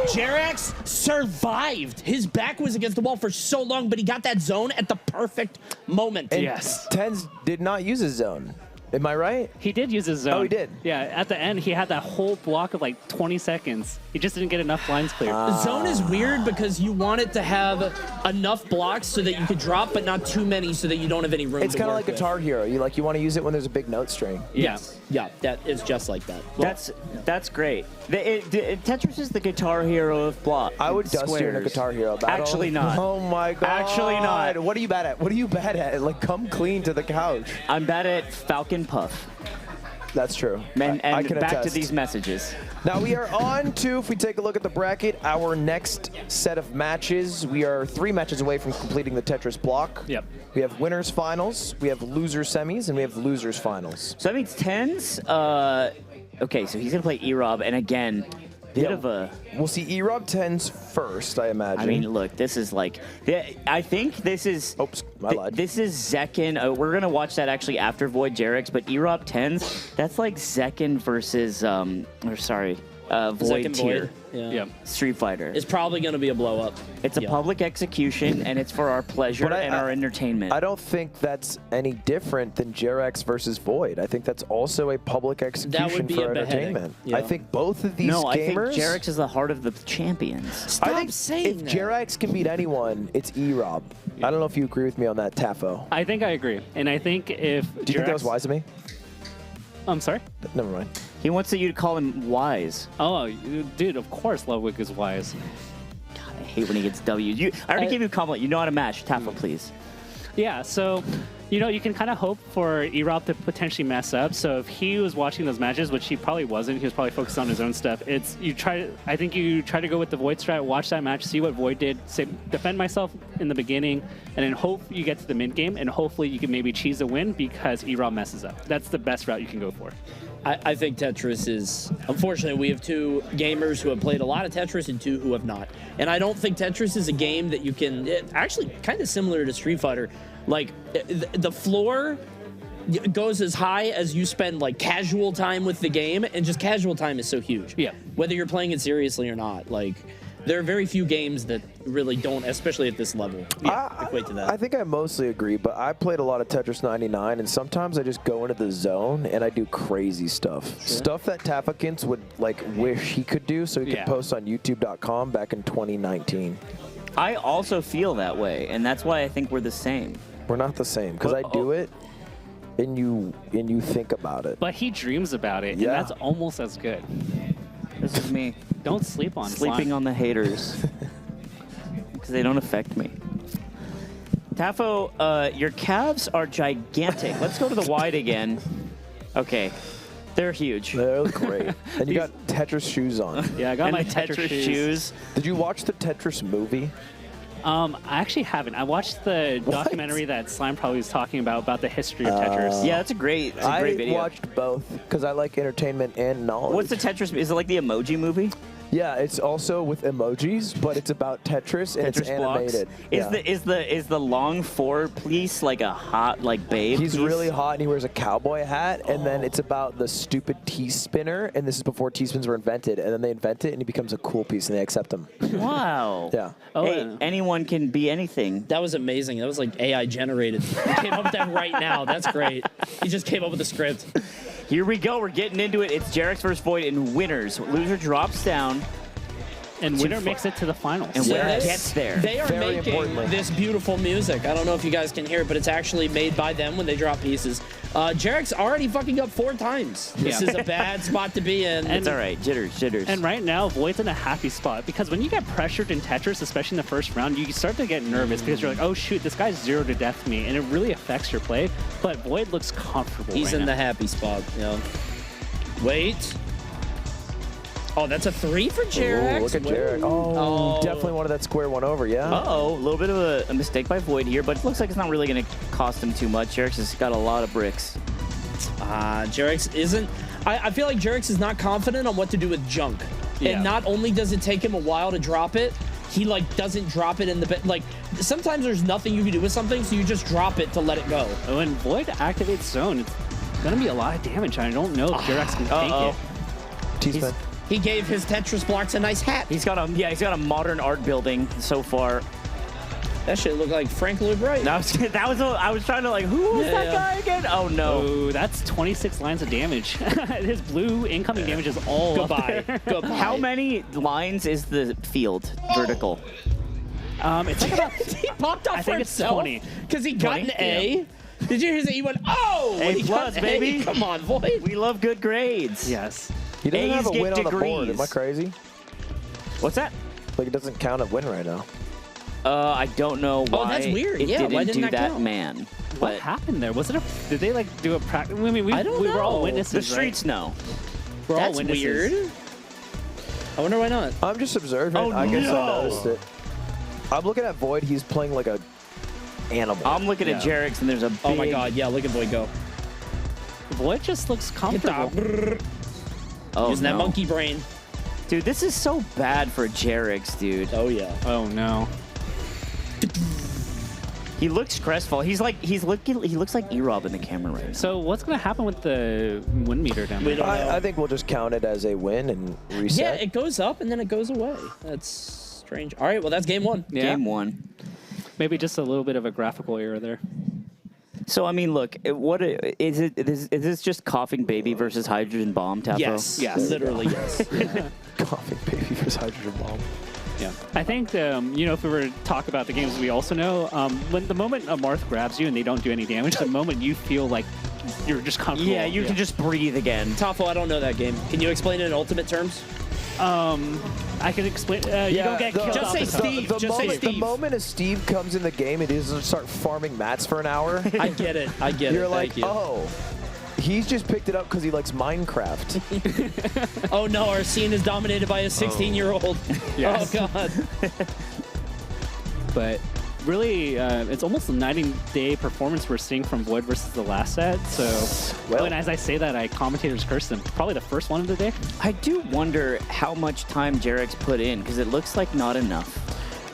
G: Jerax survived. His back was against the wall for so long, but he got that zone at the perfect moment.
A: And Tens did not use his zone. Am I right?
S: He did use his zone.
A: Oh, he did?
S: Yeah, at the end, he had that whole block of like 20 seconds. He just didn't get enough lines cleared.
G: Zone is weird because you want it to have enough blocks so that you could drop, but not too many so that you don't have any room
A: It's
G: to
A: kind of
G: work
A: like Guitar Hero. You want to use it when there's a big note string.
G: Yes. Yeah, that is just like that. Well,
C: That's great. Tetris is the Guitar Hero of block.
A: I would dust you in a Guitar Hero battle.
C: Actually not.
A: Oh my God.
C: Actually not.
A: What are you bad at? What are you bad at? Like, come clean to the couch.
C: I'm bad at Falcon Puff.
A: That's true.
C: And
A: I can
C: back
A: attest.
C: to these messages.
A: Now we are on to, if we take a look at the bracket, our next set of matches. We are 3 matches away from completing the Tetris block.
S: Yep.
A: We have winners finals, we have loser semis, and we have losers finals.
C: So that means Tens. Okay, so he's gonna play E-Rob, and again, bit of a.
A: We'll see E-Rob 10s first, I imagine.
C: I mean, look, this is like. I think this is.
A: Oops, I lied.
C: This is Zekken. We're gonna watch that actually after Void Jerax, but E-Rob 10s. That's like Zekken versus Void tier.
G: Yeah.
C: Street Fighter.
G: It's probably going to be a blow up.
C: It's a public execution, and it's for our pleasure
A: But
C: and our entertainment.
A: I don't think that's any different than Jerax versus Void. I think that's also a public execution
G: be
A: for
G: a beheading.
A: entertainment.
G: Yeah.
A: I think both of these
C: no, I think
A: gamers.
C: Jerax is the heart of the champions.
G: Stop
A: I think
G: saying
A: if
G: that.
A: Jerax can beat anyone, it's E-Rob. I don't know if you agree with me on that, Tafo.
S: I think I agree. And I think if
A: Do you think that was wise of me?
S: I'm sorry?
A: Never mind.
C: He wants you to call him wise.
S: Oh, dude, of course Ludwig is wise.
C: God, I hate when he gets W. I already gave you a compliment. You know how to mash. Tafel, please.
S: Yeah, so, you can kind of hope for E-Rob to potentially mess up. So if he was watching those matches, which he probably wasn't, he was probably focused on his own stuff. I think you try to go with the Void strat, watch that match, see what Void did, say, defend myself in the beginning, and then hope you get to the mid game, and hopefully you can maybe cheese a win because E-Rob messes up. That's the best route you can go for.
G: I think Tetris is, unfortunately, we have 2 gamers who have played a lot of Tetris and 2 who have not. And I don't think Tetris is a game that you can, actually kind of similar to Street Fighter. Like, the floor goes as high as you spend like casual time with the game, and just casual time is so huge.
S: Yeah.
G: Whether you're playing it seriously or not, like, there are very few games that really don't, especially at this level, equate to that.
A: I think I mostly agree, but I played a lot of Tetris 99, and sometimes I just go into the zone and I do crazy stuff.
G: Sure.
A: Stuff that Tafakins would like wish he could do so he could post on YouTube.com back in 2019.
C: I also feel that way, and that's why I think we're the same.
A: We're not the same, because I do it, and you think about it.
S: But he dreams about it,
A: Yeah.
S: and that's almost as good.
C: This is me.
S: Don't sleep on
C: Sleeping
S: slime.
C: on the haters. Because they don't affect me. Tafo, your calves are gigantic. Let's go to the wide again. Okay. They're huge.
A: They look great. And you got Tetris shoes on.
S: Yeah, I got
C: And
S: my
C: the
S: Tetris shoes.
A: Did you watch the Tetris movie?
S: I actually haven't. I watched the documentary that Slime probably was talking about the history of Tetris.
C: Yeah, that's a great video.
A: I watched both because I like entertainment and knowledge.
C: What's the Tetris? Is it like the Emoji Movie?
A: Yeah, it's also with emojis, but it's about Tetris and it's
C: Tetris blocks?
A: animated.
C: Is the long four piece like a hot babe?
A: He's
C: piece?
A: really hot and he wears a cowboy hat, and then it's about the stupid T-spinner, and this is before T-spins were invented, and then they invent it and he becomes a cool piece and they accept him.
C: Wow.
A: Yeah.
C: Hey, anyone can be anything.
G: That was amazing. That was like AI generated. He came up with that right now. That's great. He just came up with the script.
C: Here we go. We're getting into it. It's Jerax versus Void in winners. Loser drops down.
S: And winner makes it to the finals.
C: And winner gets there.
G: They are making this beautiful music. I don't know if you guys can hear it, but it's actually made by them when they drop pieces. Jarek's already fucking up 4 times. This is a bad spot to be in.
C: It's all right. Jitters.
S: And right now, Void's in a happy spot because when you get pressured in Tetris, especially in the first round, you start to get nervous because you're like, oh shoot, this guy's 0 to death me, and it really affects your play. But Void looks comfortable.
G: He's in the happy spot. Yeah. Wait. Oh, that's a 3 for Jarek.
A: Look at Jarek. Oh, definitely wanted that square one over, yeah.
C: Uh-oh, a little bit of a mistake by Void here, but it looks like it's not really going to cost him too much. Jarek's has got a lot of bricks.
G: Jarek's isn't... I feel like Jarek's is not confident on what to do with junk.
S: Yeah.
G: And not only does it take him a while to drop it, he, like, doesn't drop it in the... Like, sometimes there's nothing you can do with something, so you just drop it to let it go.
S: Oh, when Void activates Zone, it's going to be a lot of damage. I don't know if Jarek's can take it.
A: T-spin.
G: He gave his Tetris blocks a nice hat.
C: He's got a modern art building so far.
G: That shit looked like Frank Lloyd Wright.
C: I was trying to like, who was that guy again? Oh no.
S: Oh, that's 26 lines of damage. His blue incoming damage is all
G: Goodbye.
S: Goodbye.
C: How many lines is the field vertical?
S: It's like about
G: he popped off
S: I
G: for
S: think it's
G: himself
S: 20.
G: because he got
S: 20?
G: an A. Did you hear that? He went, oh! when
C: A
G: he got
C: plus,
G: an
C: baby.
G: A. Come on, Void.
C: We love good grades.
S: Yes.
A: He doesn't
C: A's
A: have a
C: get
A: win on the board.
C: degrees.
A: Am I crazy?
C: What's that?
A: Like, it doesn't count a win right now.
C: I don't know why.
G: Oh, that's weird.
C: It
G: Yeah,
C: didn't
G: why didn't
C: do
G: that
C: that,
G: count?
C: man.
S: What happened there? Was it did they like do a practice? I mean, we were all witnesses.
C: The streets know.
S: We're all
G: That's
S: witnesses.
G: weird. I wonder why not.
A: I'm just observing.
C: Oh,
A: I guess
C: no.
A: I noticed it. I'm looking at Void. He's playing like a animal.
C: I'm looking at Jarek's and there's a big...
G: Oh my god, yeah, look at Void go.
S: Void just looks comfortable.
C: Oh,
G: Using that
C: no.
G: monkey brain.
C: Dude, this is so bad for Jarek's, dude.
G: Oh yeah.
S: Oh no.
C: He looks crestfallen. He looks like E-Rob in the camera right now.
S: So what's gonna happen with the win meter down
G: We
S: there?
G: don't know.
A: I think we'll just count it as a win and reset.
G: Yeah, it goes up and then it goes away. That's strange. All right, well, that's game 1.
S: Yeah.
C: Game 1.
S: Maybe just a little bit of a graphical error there.
C: So, I mean, look, is this just coughing baby versus hydrogen bomb, Tafro?
G: Yes, literally yes.
A: Coughing baby versus hydrogen bomb.
S: Yeah, I think if we were to talk about the games we also know, when the moment a Marth grabs you and they don't do any damage, the moment you feel like you're just comfortable.
C: Yeah, you can just breathe again.
G: Tafo, I don't know that game. Can you explain it in ultimate terms?
S: I can explain. You don't get killed.
G: Just say Steve. Just say
A: The
G: Steve.
A: moment a Steve comes in the game, it is to start farming mats for an hour.
G: I get it. I get
A: You're
G: it.
A: like,
G: Thank you.
A: oh, he's just picked it up because he likes Minecraft.
G: Oh no, our scene is dominated by a 16-year-old.
S: Yes.
G: Oh god.
S: But really, it's almost a 90-day performance we're seeing from Void versus the last set. So, and as I say that, commentators curse them. Probably the first one of the day.
C: I do wonder how much time Jarek's put in, because it looks like not enough.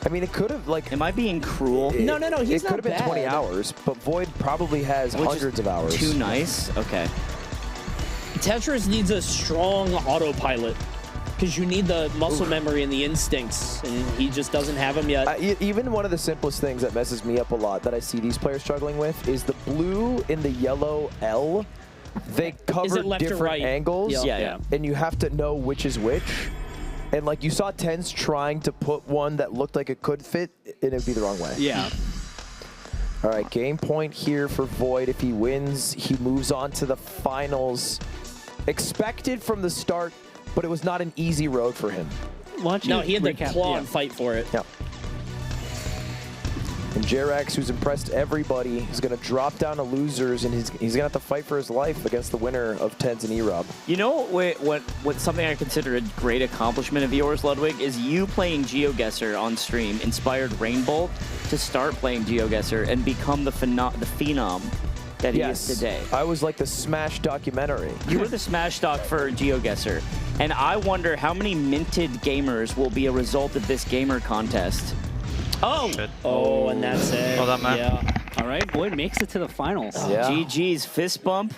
A: I mean, it could have, like...
C: Am I being cruel?
G: No, he's
A: it
G: not
A: could have been
G: bad.
A: 20 hours, but Void probably has
C: Which is
A: hundreds of hours.
C: Too nice? Okay.
G: Tetris needs a strong autopilot because you need the muscle memory and the instincts, and he just doesn't have them yet.
A: Even one of the simplest things that messes me up a lot that I see these players struggling with is the blue and the yellow L. They cover
G: left or
A: different
G: right?
A: angles,
C: Yeah.
A: and you have to know which is which. And like you saw Tens trying to put one that looked like it could fit, and it'd be the wrong way.
S: Yeah.
A: All right, game point here for Void. If he wins, he moves on to the finals. Expected from the start, but it was not an easy road for him.
G: No, he had to claw and fight for it.
A: Yeah. And Jerax, who's impressed everybody, is going to drop down to losers, and he's going to have to fight for his life against the winner of Tens and E-Rob.
C: You know what something I consider a great accomplishment of yours, Ludwig, is you playing GeoGuessr on stream inspired Rainbolt to start playing GeoGuessr and become the phenom that he is today.
A: I was like the Smash documentary.
C: You were the Smash doc for GeoGuessr, and I wonder how many minted gamers will be a result of this gamer contest.
G: Oh, and that's it.
C: Well done, man.
G: Yeah.
S: All right, Void makes it to the finals.
A: Yeah.
C: GG's fist bump,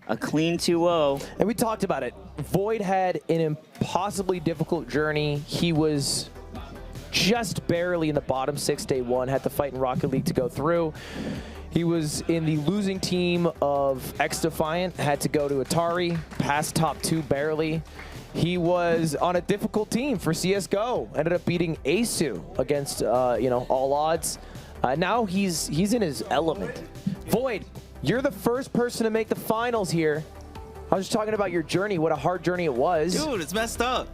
C: a clean 2-0.
A: And we talked about it. Void had an impossibly difficult journey. He was just barely in the bottom 6 day 1, had to fight in Rocket League to go through. He was in the losing team of XDefiant, had to go to Atari, passed top 2 barely. He was on a difficult team for CSGO, ended up beating Asu against all odds. Now he's in his element. Void, You're the first person to make the finals here. I was just talking about your journey, what a hard journey it was.
L: Dude, it's messed up.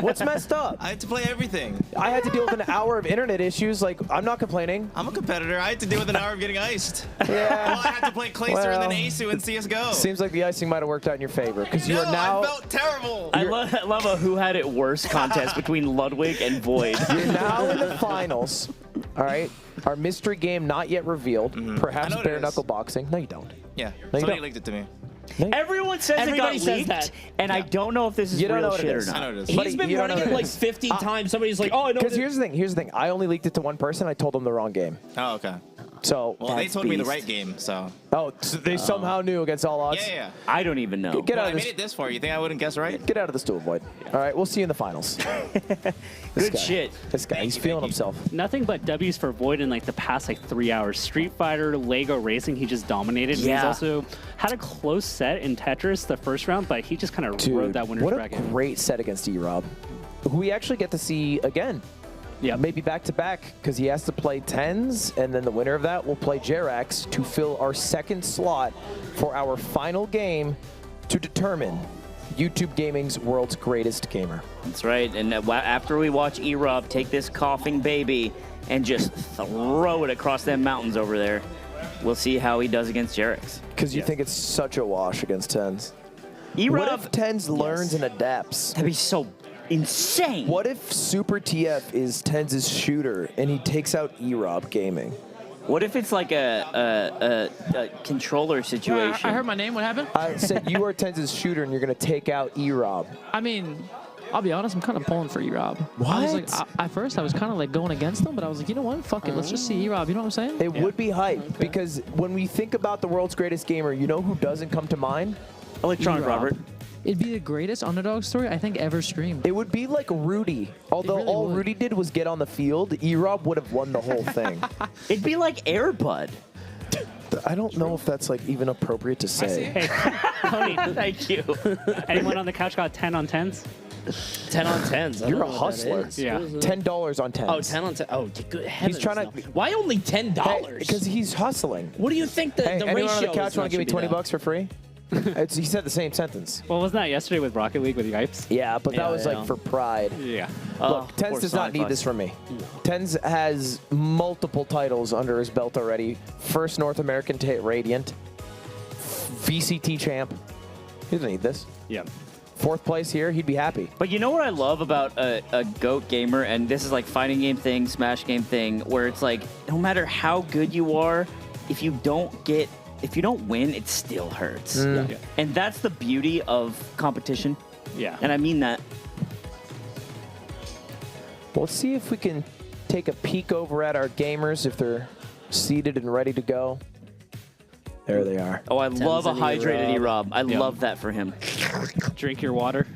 A: What's messed up?
L: I had to play everything.
A: I had to deal with an hour of internet issues. Like, I'm not complaining.
L: I'm a competitor. I had to deal with an hour of getting iced.
A: Yeah.
L: Well, I had to play Clayster and then Asu in CSGO.
A: Seems like the icing might have worked out in your favor because you are
L: No,
A: now.
L: I felt terrible.
C: I love a who had it worse contest between Ludwig and Void.
A: You're now in the finals. All right. Our mystery game not yet revealed. Perhaps
L: what it
A: bare
L: is.
A: knuckle boxing. No, you don't.
L: Yeah.
A: No, you
L: Somebody
A: don't.
L: linked it to me.
C: Everyone says
G: Everybody
C: it got
G: says
C: leaked,
G: that.
C: and I don't know if this is
A: You don't know
C: real
A: what it
C: shit or
A: is.
C: not.
L: I know it is.
A: Buddy,
G: He's been
A: you don't
G: running
A: know
G: it
A: what
G: like
A: is.
G: 50 times. Somebody's like, oh, I know.
A: Because here's the thing. Here's the thing. I only leaked it to one person. I told them the wrong game.
L: Oh, okay.
A: So.
L: Well, they
C: That's
L: told me the
C: beast.
L: right game, so.
A: Oh, so they somehow knew against all odds.
L: Yeah.
C: I don't even know.
A: Get
L: Well,
A: out
L: I
A: of
L: made
A: this.
L: it this far. You think I wouldn't guess right?
A: Get out of the stool, Void. All right, we'll see you in the finals. This
C: Good
A: guy.
C: shit.
A: This guy, he's feeling himself.
S: Nothing but W's for Void in like the past like 3 hours. Street Fighter, Lego Racing, he just dominated. And
C: Yeah.
S: he's also had a close set in Tetris the first round, but he just kind of rode
A: Dude,
S: that winner's
A: what a
S: bracket.
A: great set against E-Rob, who we actually get to see again.
S: Yeah,
A: maybe back to back because he has to play tens, and then the winner of that will play Jerax to fill our second slot for our final game to determine YouTube Gaming's world's greatest gamer.
C: That's right. And after we watch E-Rob take this coughing baby and just throw it across them mountains over there, we'll see how he does against Jerax.
A: Because you think it's such a wash against tens.
C: E-Rob,
A: what if tens learns and adapts?
C: That'd be so insane.
A: What if Super TF is Tens' shooter and he takes out E-Rob Gaming?
C: What if it's like a controller situation?
M: I heard my name. What happened?
A: I said you are Tens' shooter and you're going to take out E-Rob.
M: I mean, I'll be honest. I'm kind of pulling for E-Rob.
A: What?
M: I was like, at first, I was kind of like going against him, but I was like, you know what? Fuck it. Let's just see E-Rob. You know what I'm saying?
A: It would be hype because when we think about the world's greatest gamer, you know who doesn't come to mind?
C: Electronic
M: E-Rob.
C: Robert.
M: It'd be the greatest underdog story I think ever streamed.
A: It would be like Rudy. Although
M: really
A: all
M: would.
A: Rudy did was get on the field, E-Rob would have won the whole thing.
C: It'd be like Air Bud.
A: I don't know if that's like even appropriate to say.
S: Hey, Tony,
C: Thank you.
S: anyone on the couch got 10 on 10s?
G: 10 on 10s. I
A: You're
G: don't
A: a
G: know what that
A: hustler.
G: is.
S: Yeah.
G: What is it?
A: $10 on 10.
G: Oh, 10 on 10. Oh, good heavens.
A: He's trying
G: no.
A: to.
G: Why only $10?
A: Because he's hustling.
G: What do you think the
A: Hey,
G: ratio
A: anyone on the
G: is?
A: couch want to give me
G: That should be
A: $20 for free? He said the same sentence.
S: Well, wasn't that yesterday with Rocket League with Yipes?
A: Yeah, but that
G: Yeah,
A: was
G: yeah.
A: like for pride.
S: Yeah.
A: Look, Tens
C: poor
A: does not
C: Sonic
A: need this from me. Tens has multiple titles under his belt already. First North American to hit Radiant. VCT champ. He doesn't need this.
S: Yeah.
A: Fourth place here, he'd be happy.
C: But you know what I love about a GOAT gamer, and this is like fighting game thing, Smash game thing, where it's like, no matter how good you are, if you don't win, it still hurts.
S: Yeah.
C: And that's the beauty of competition.
S: Yeah.
C: And I mean that.
A: Well, let's see if we can take a peek over at our gamers if they're seated and ready to go. There they are.
C: Oh, I love a
G: Tenzin
C: hydrated
G: E-Rob.
C: E-Rob. I love that for him.
S: Drink your water.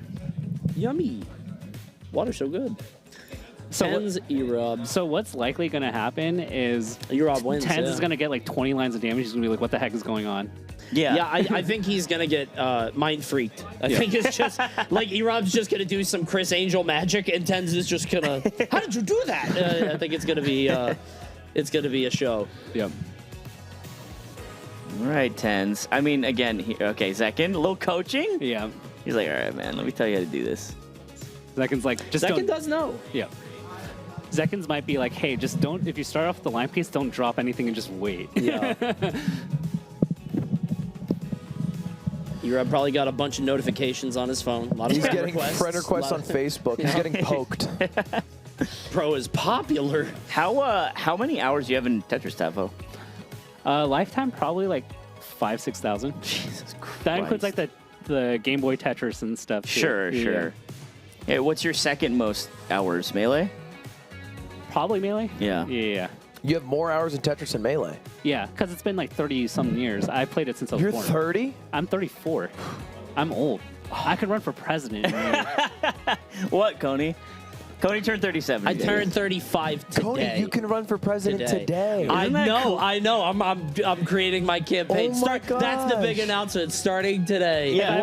G: Yummy. Water's so good.
S: So
G: Tens E-Rob.
S: So what's likely going to happen is
G: E-Rob wins.
S: Tens
G: yeah.
S: is going to get like 20 lines of damage. He's going to be like, what the heck is going on?
C: Yeah.
G: Yeah, I think he's gonna get mind freaked. I think it's just like E-Rob's just gonna do some Chris Angel magic, and Tens is just gonna. How did you do that? I think it's gonna be a show.
S: Yep.
C: All right, Tens. I mean, again, okay, Zekin, a little coaching.
S: Yeah.
C: He's like, all right, man, let me tell you how to do this.
S: Zekin's like, just
G: Zekin
S: don't.
G: does know.
S: Yeah. Zekins might be like, hey, just don't, if you start off with the line piece, don't drop anything and just wait.
G: Yeah. E-Rob probably got a bunch of notifications on his phone. A lot of
A: He's
G: friend
A: getting
G: requests.
A: friend requests on Facebook. He's getting poked.
G: Pro is popular.
C: How many hours do you have in Tetris, Tavo?
S: Lifetime, probably like 5,000-6,000.
C: Jesus Christ.
S: That includes like the Game Boy Tetris and stuff. Too.
C: Sure,
S: Yeah.
C: sure. Hey, what's your second most hours? Melee?
S: Probably Melee.
C: Yeah.
S: Yeah.
A: You have more hours in Tetris than Melee.
S: Yeah, because it's been like 30-some years. I played it since I was
A: You're
S: born.
A: 30?
S: I'm 34. I'm old. I could run for president.
C: What, Coney? Coney turned 37.
G: I
C: today.
G: turned 35 today.
A: Cody, you can run for president today.
G: I
C: Isn't that
G: know,
C: cool?
G: I know. I'm creating my campaign.
A: Oh my
G: That's the big
A: gosh.
G: announcement starting today.
S: Yeah,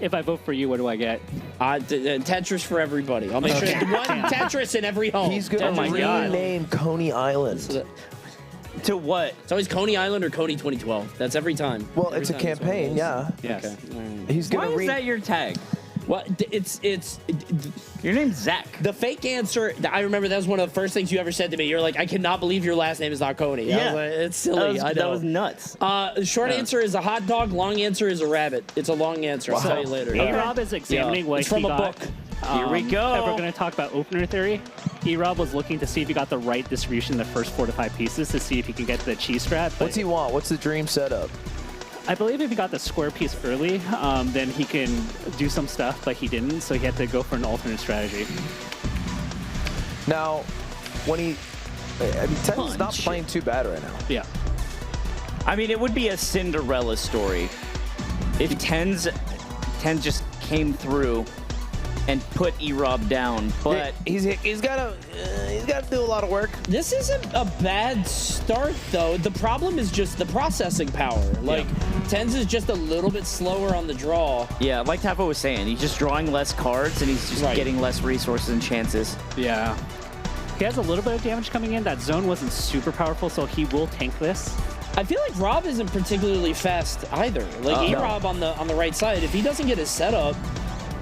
S: if I vote for you, what do I get?
G: Tetris for everybody. I'll make sure one Tetris in every home.
A: He's going
G: Oh my
A: to
G: God.
A: rename Coney Island.
C: To what?
G: It's always Coney Island or Coney 2012. That's every time.
A: Well,
G: Every
A: it's a
G: time that's what it
A: campaign,
G: is.
A: yeah.
C: Yes.
G: Okay.
A: He's gonna
C: Why is
A: read.
C: that your tag?
G: Well, it's
C: Your name's Zach.
G: the fake answer. I remember that was one of the first things you ever said to me. You're like, I cannot believe your last name is not Coney. I was like, it's silly. I know.
C: That was nuts.
G: Short answer is a hot dog. Long answer is a rabbit. It's a long answer. I'll tell you later.
S: A-Rob is examining what
G: It's from
S: he
G: a
S: got.
G: book.
C: Here we go.
S: If we're going to talk about opener theory, E-Rob was looking to see if he got the right distribution in the first 4 to 5 pieces to see if he can get the cheese strat.
A: What's he want? What's the dream setup?
S: I believe if he got the square piece early, then he can do some stuff, but he didn't, so he had to go for an alternate strategy.
A: Now, when he, I mean, Ted's not playing too bad right now.
S: Yeah.
C: I mean, it would be a Cinderella story if Tens just came through and put E-Rob down, but
A: he's got to do a lot of work.
G: This isn't a bad start, though. The problem is just the processing power. Like, Tens is just a little bit slower on the draw.
C: yeah, like Tafo was saying, he's just drawing less cards and he's just getting less resources and chances.
S: Yeah. He has a little bit of damage coming in. That zone wasn't super powerful, so he will tank this.
G: I feel like Rob isn't particularly fast either. Like E-Rob on the right side, if he doesn't get his setup,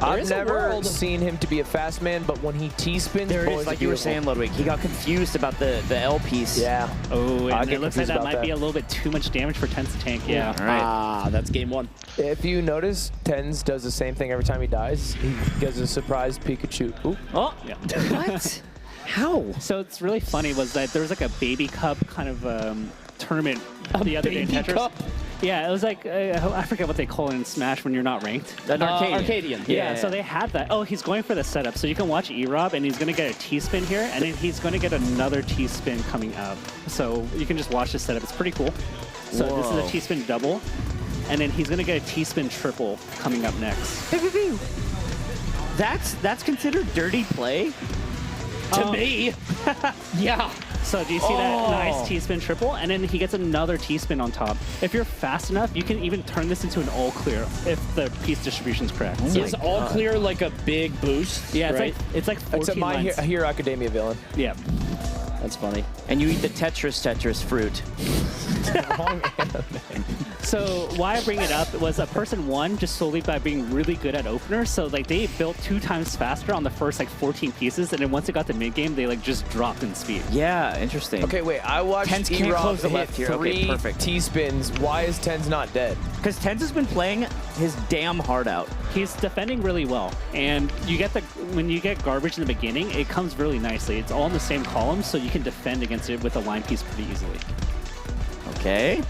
A: I've never seen him to be a fast man, but when he T-spins,
C: There it
A: boy,
C: is,
A: is
C: like
A: it
C: you were
A: beautiful.
C: saying, Ludwig. He got confused about the L piece.
A: Yeah.
S: Oh,
A: I
S: and
A: get
S: it looks like
A: confused
S: that
A: about
S: might
A: that.
S: be a little bit too much damage for Tens to tank. Yeah.
C: All right.
G: Ah, that's game one.
A: If you notice, Tens does the same thing every time he dies. He does a surprise Pikachu. Ooh.
C: Oh,
S: Yeah.
C: what? How?
S: So it's really funny was that there was like a baby cup kind of tournament the other day in
G: baby
S: Tetris.
G: cup?
S: Yeah, it was like I forget what they call it in Smash when you're not ranked.
C: An Arcadian.
G: Arcadian.
S: Yeah, so they had that. Oh, he's going for the setup. So you can watch E-Rob, and he's going to get a T-spin here, and then he's going to get another T-spin coming up. So you can just watch the setup. It's pretty cool. So this is a T-spin double, and then he's going to get a T-spin triple coming up next.
C: That's considered dirty play?
G: To me. Yeah.
S: So do you see that nice T-spin triple? And then he gets another T-spin on top. If you're fast enough, you can even turn this into an all clear if the piece distribution is correct.
G: Is all clear like a big boost?
S: Yeah,
G: right?
S: it's like 14
A: It's a My
S: lines.
A: Hero Academia villain.
S: Yeah.
G: That's funny.
C: And you eat the Tetris fruit.
A: Wrong anime.
S: So why I bring it up was a person won just solely by being really good at openers. So like they built 2 times faster on the first like 14 pieces, and then once it got to mid game, they like just dropped in speed.
C: Yeah, interesting.
A: Okay, wait. I watched
C: Tens can't
A: E-Rob
C: close the
A: hit
C: left here.
A: 3
C: Okay, perfect.
A: T-spins. Why is Tens not dead?
C: Because Tens has been playing his damn heart out.
S: He's defending really well, and you get when you get garbage in the beginning, it comes really nicely. It's all in the same column, so you can defend against it with a line piece pretty easily.
C: Okay.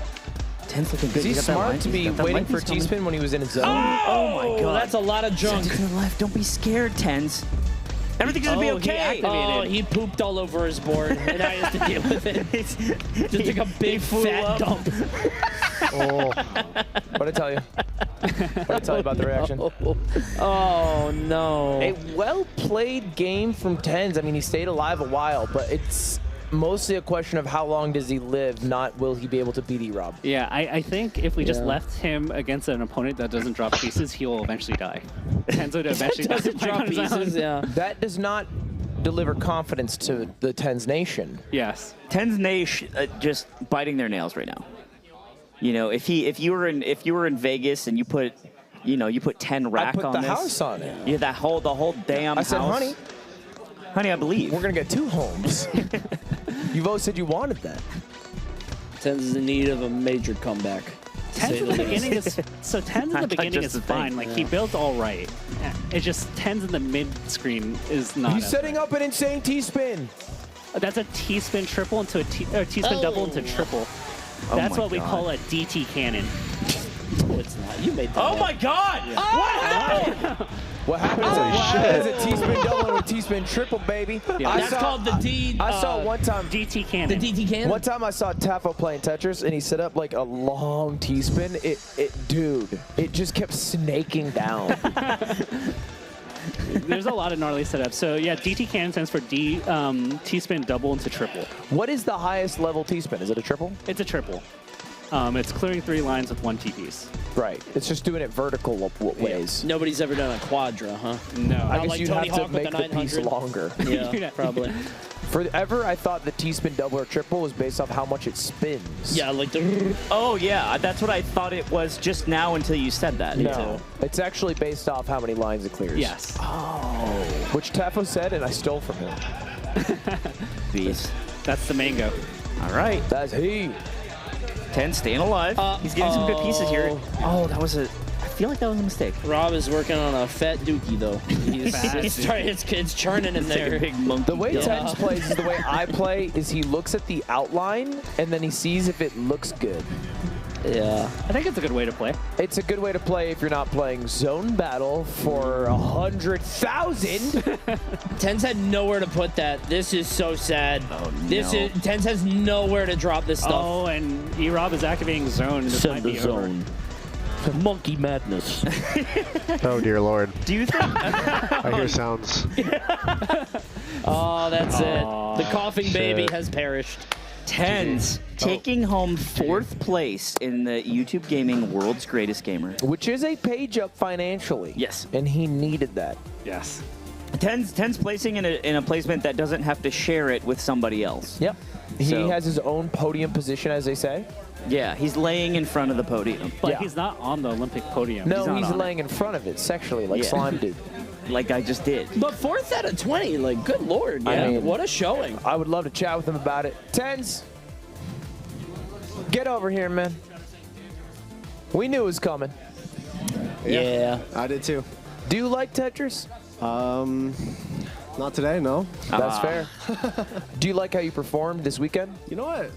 C: Tens looking good.
A: Is he smart to be waiting for a T-spin when he was in his zone?
C: Oh my god.
G: That's a lot of junk.
C: Send it to the left. Don't be scared, Tens. Everything's gonna be okay.
G: Oh, he pooped all over his board, and I have to deal with it. Just like a big fat dump.
A: Oh, what'd I tell you? What'd I tell you about the reaction?
G: Oh no!
A: A well-played game from Tens. I mean, he stayed alive a while, but it's mostly a question of how long does he live, not will he be able to beat E-Rob.
S: Yeah, I think if we just
A: Yeah.
S: left him against an opponent that doesn't drop pieces, he will eventually die. Tens would eventually die.
G: Doesn't drop pieces, yeah.
A: That does not deliver confidence to the Tens Nation.
S: Yes.
C: Tens Nation just biting their nails right now. You know, if you were in Vegas and you put 10 rack
A: I put
C: on
A: the
C: this,
A: house on it.
C: Yeah, the whole damn
A: I said,
C: house. Honey, I believe.
A: We're going to get 2 homes. You both said you wanted that.
G: Tens is in need of a major comeback.
S: Tens in the beginning is so Tens in the beginning is fine. Like he builds all right. It's just Tens in the mid screen is not.
A: He's
S: as
A: setting up an insane T-spin.
S: That's a T-spin triple into a T-spin double into triple.
C: Oh
S: That's
C: my
S: what we
C: God.
S: call a DT cannon.
G: No, it's not. You made that.
C: Oh my God!
S: Yeah.
C: What happened?
A: What happens is a T-spin double and a T-spin triple, baby.
S: Yeah.
G: That's called the D.
A: I saw one time.
S: DT cannon.
G: The DT cannon.
A: One time I saw Tafo playing Tetris and he set up like a long T-spin. Dude, it just kept snaking down.
S: There's a lot of gnarly setups. So yeah, DT cannon stands for T-spin double into triple.
A: What is the highest level T-spin? Is it a triple?
S: It's a triple. It's clearing 3 lines with 1 T-piece.
A: Right. It's just doing it vertical ways.
G: Nobody's ever done a quadra, huh?
S: No.
A: I guess
G: like
A: you'd
G: Tony
A: have to
G: Hawk with
A: make
G: the
A: the piece
G: 900.
A: longer.
G: Yeah, probably.
A: Forever, I thought the T-spin double or triple was based off how much it spins.
G: Yeah, like the.
C: Oh yeah, that's what I thought it was just now until you said that.
A: No, it's actually based off how many lines it clears.
S: Yes.
A: Oh. Which Tafo said, and I stole from him.
C: Beast.
S: That's the mango.
C: All right.
A: That's he.
C: 10 staying alive. He's getting some good pieces here. Oh, that was a. I feel like that was a mistake.
G: Rob is working on a fat dookie though. It's churning in there.
C: Big monkey.
A: The way Tens plays is the way I play. Is he looks at the outline and then he sees if it looks good.
G: Yeah.
S: I think it's a good way to play.
A: It's a good way to play if you're not playing zone battle for 100,000.
G: Tens had nowhere to put that. This is so sad.
C: Oh,
G: This
C: no.
G: is Tens has nowhere to drop this stuff.
S: Oh, and E-Rob is activating zone. This
G: Send
S: might
G: the
S: be
G: zone. Monkey madness.
O: Oh dear lord.
C: Do you think?
O: I hear sounds.
G: Oh, that's it. The coughing baby
O: Shit.
G: has perished.
C: Tens taking home 4th place in the YouTube Gaming World's Greatest Gamer.
A: Which is a page up financially.
C: Yes.
A: And he needed that.
S: Yes.
C: Tens placing in a placement that doesn't have to share it with somebody else.
A: Yep. He
C: So-
A: has his own podium position, as they say.
C: Yeah, he's laying in front of the podium.
S: But
A: Yeah.
S: he's not on the Olympic podium.
A: No,
C: not
A: he's
C: on
A: laying in front of it sexually, like
C: Yeah.
A: Slime did.
C: Like I just did.
G: But 4th out of 20, like, good lord,
A: I
G: yeah.
A: mean-
G: What a showing.
A: I would love to chat with him about it. Tens, get over here, man. We knew it was coming.
G: Yeah.
H: I did too.
A: Do you like Tetris?
H: Not today, no.
A: That's fair. Do you like how you performed this weekend?
H: You know what?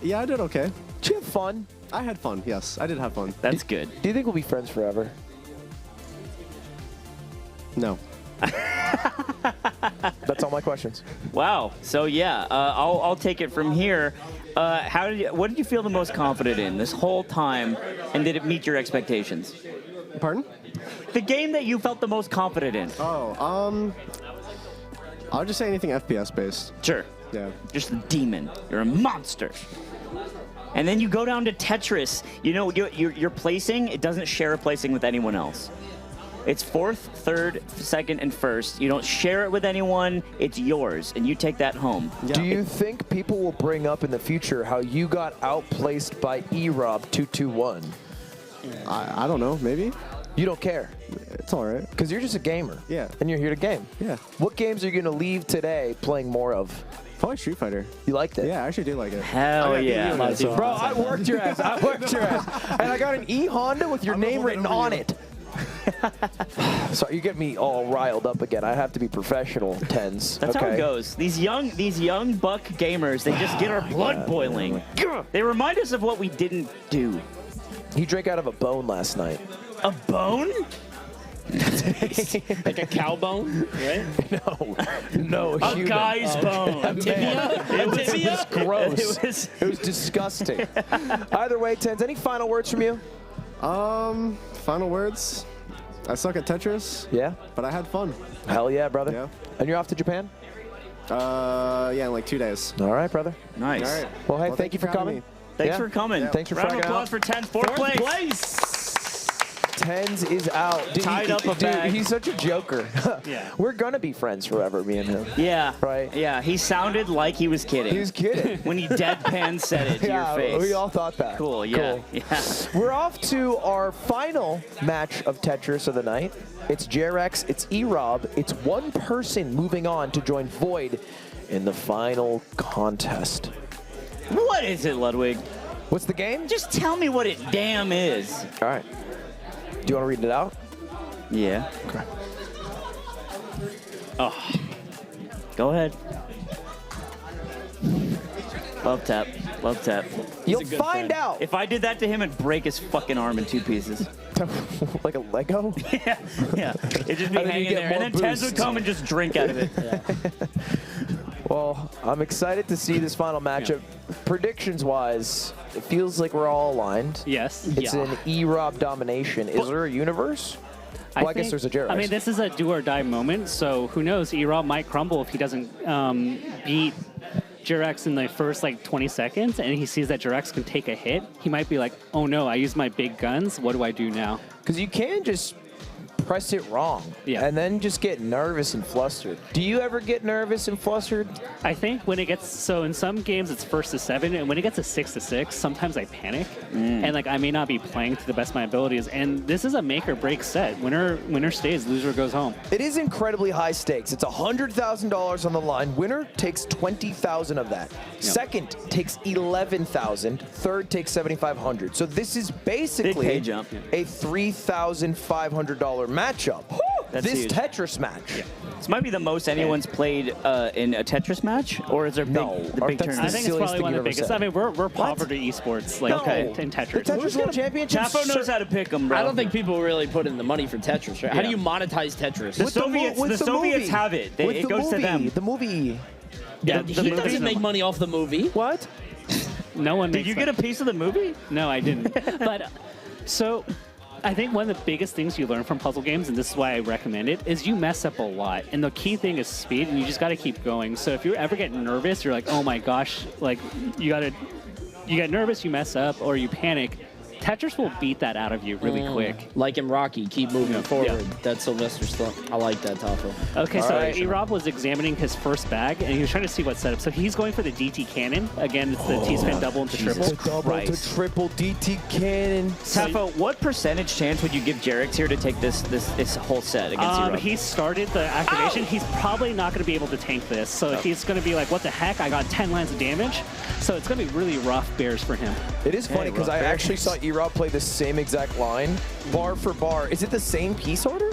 H: Yeah, I did okay.
A: Did you have fun?
H: I had fun, yes. I did have fun.
C: That's good.
A: Do you think we'll be friends forever?
H: No.
A: That's all my questions.
C: Wow. So yeah, I'll take it from here. What did you feel the most confident in this whole time, and did it meet your expectations?
H: Pardon?
C: The game that you felt the most confident in.
H: Oh, I'll just say anything FPS based.
C: Sure.
H: Yeah.
C: Just a demon. You're a monster. And then you go down to Tetris. You know, your placing, it doesn't share a placing with anyone else. It's 4th, 3rd, 2nd, and 1st. You don't share it with anyone. It's yours, and you take that home.
H: Yeah.
A: Do you think people will bring up in the future how you got outplaced by E-Rob 221?
H: I don't know, maybe?
A: You don't care?
H: It's all right.
A: Because you're just a gamer.
H: Yeah.
A: And you're here to game.
H: Yeah.
A: What games are you going to leave today playing more of?
H: Probably Street Fighter.
A: You liked it?
H: Yeah, I actually do like it.
C: Hell yeah.
A: Bro, I worked your ass. I worked your ass. And I got an E-Honda with your name written on it. Sorry, you get me all riled up again. I have to be professional, Tens.
C: That's how it goes. These young buck gamers, they just get our blood boiling. They remind us of what we didn't do.
A: He drank out of a bone last night.
C: A bone?
G: Like a cow bone, right?
A: No,
C: A
A: human.
C: guy's bone.
G: A tibia?
A: It was,
G: tibia?
A: it was gross. It was disgusting. Either way, Tens, any final words from you?
H: Final words. I suck at Tetris.
A: Yeah?
H: But I had fun.
A: Hell yeah, brother.
H: Yeah.
A: And you're off to Japan?
H: Yeah, in like 2 days.
A: All right, brother.
C: Nice.
H: All right.
A: Well, hey, thank you for
H: having
A: coming.
H: me.
C: Thanks
A: Yeah.
C: for coming.
H: Yeah.
A: Thanks for
C: Round of
A: fragging
C: applause
A: out.
C: for 10th, 4th place.
A: Tens is out. Dude,
C: Tied up a bag.
A: He's such a joker.
S: Yeah.
A: We're going to be friends forever, me and him.
C: Yeah.
A: Right.
C: Yeah, he sounded like he was kidding.
A: He was kidding.
C: When he deadpan said it to
A: Yeah,
C: your face.
A: we all thought that.
C: Cool, yeah. Yeah.
A: We're off to our final match of Tetris of the night. It's Jerex, it's E-Rob, it's one person moving on to join Void in the final contest.
C: What is it, Ludwig?
A: What's the game?
C: Just tell me what it damn is.
A: All right. Do you want to read it out?
C: Yeah.
A: Okay.
C: Oh. Go ahead. Love tap. Love tap.
A: You'll find out.
C: If I did that to him, it'd break his fucking arm in 2 pieces.
A: Like a Lego?
C: Yeah. It'd just be
A: And then you
C: hanging
A: get
C: there.
A: more
C: And then Tez would
A: boost.
C: come and just drink out of it.
A: Well, I'm excited to see this final matchup. Predictions-wise, it feels like we're all aligned.
S: Yes.
A: It's an E-Rob domination. Is there a universe? Well, I guess
S: think-
A: there's a Jerex.
S: I mean, this is a do or die moment, so who knows? E-Rob might crumble if he doesn't beat Jerex in the first like 20 seconds, and he sees that Jerex can take a hit. He might be like, "Oh no, I used my big guns. What do I do now?"
A: Because you can just press it wrong.
S: Yeah.
A: And then just get nervous and flustered. Do you ever get nervous and flustered?
S: I think when it gets, so in some games it's 1st to 7, and when it gets to 6 to 6, sometimes I panic. And like I may not be playing to the best of my abilities. And this is a make or break set. Winner stays, loser goes home.
A: It is incredibly high stakes. It's $100,000 on the line. Winner takes 20,000 of that. Second takes 11,000. Third takes 7,500. So this is basically
C: pay jump.
A: a $3,500 matchup.
C: That's
A: this
C: huge.
A: Tetris match.
C: This might be the most anyone's played in a Tetris match, or is there big, the big tournament?
S: I think it's probably one of the biggest. I mean, we're poverty esports, like in Tetris.
A: The Tetris World Championship.
C: Chapo knows how to pick them, bro.
G: I don't think people really put in the money for Tetris, right? How do you monetize Tetris?
C: The Soviets have it. It goes to them.
A: The movie.
G: Yeah,
S: The
G: he
S: movie.
G: doesn't make money off the movie.
A: What?
S: No one.
C: Did you get a piece of the movie?
S: No, I didn't. But so I think one of the biggest things you learn from puzzle games, and this is why I recommend it, is you mess up a lot. And the key thing is speed, and you just got to keep going. So if you ever get nervous, you're like, oh my gosh, like you get nervous, you mess up, or you panic. Tetris will beat that out of you really quick.
G: Like in Rocky, keep moving forward. That's Sylvester's thought. I like that, Tafo.
S: Okay, so E-Rob was examining his first bag, and he was trying to see what setup. So he's going for the DT cannon. Again, it's the T-spin double into triple.
A: The double to triple DT cannon.
C: Tafo, what percentage chance would you give Jarex here to take this whole set against E-Rob?
S: He started the activation. He's probably not going to be able to tank this. So he's going to be like, what the heck? I got 10 lines of damage. So it's going to be really rough bears for him.
A: It is funny because I actually saw E-Rob play the same exact line, bar for bar. Is it the same piece order?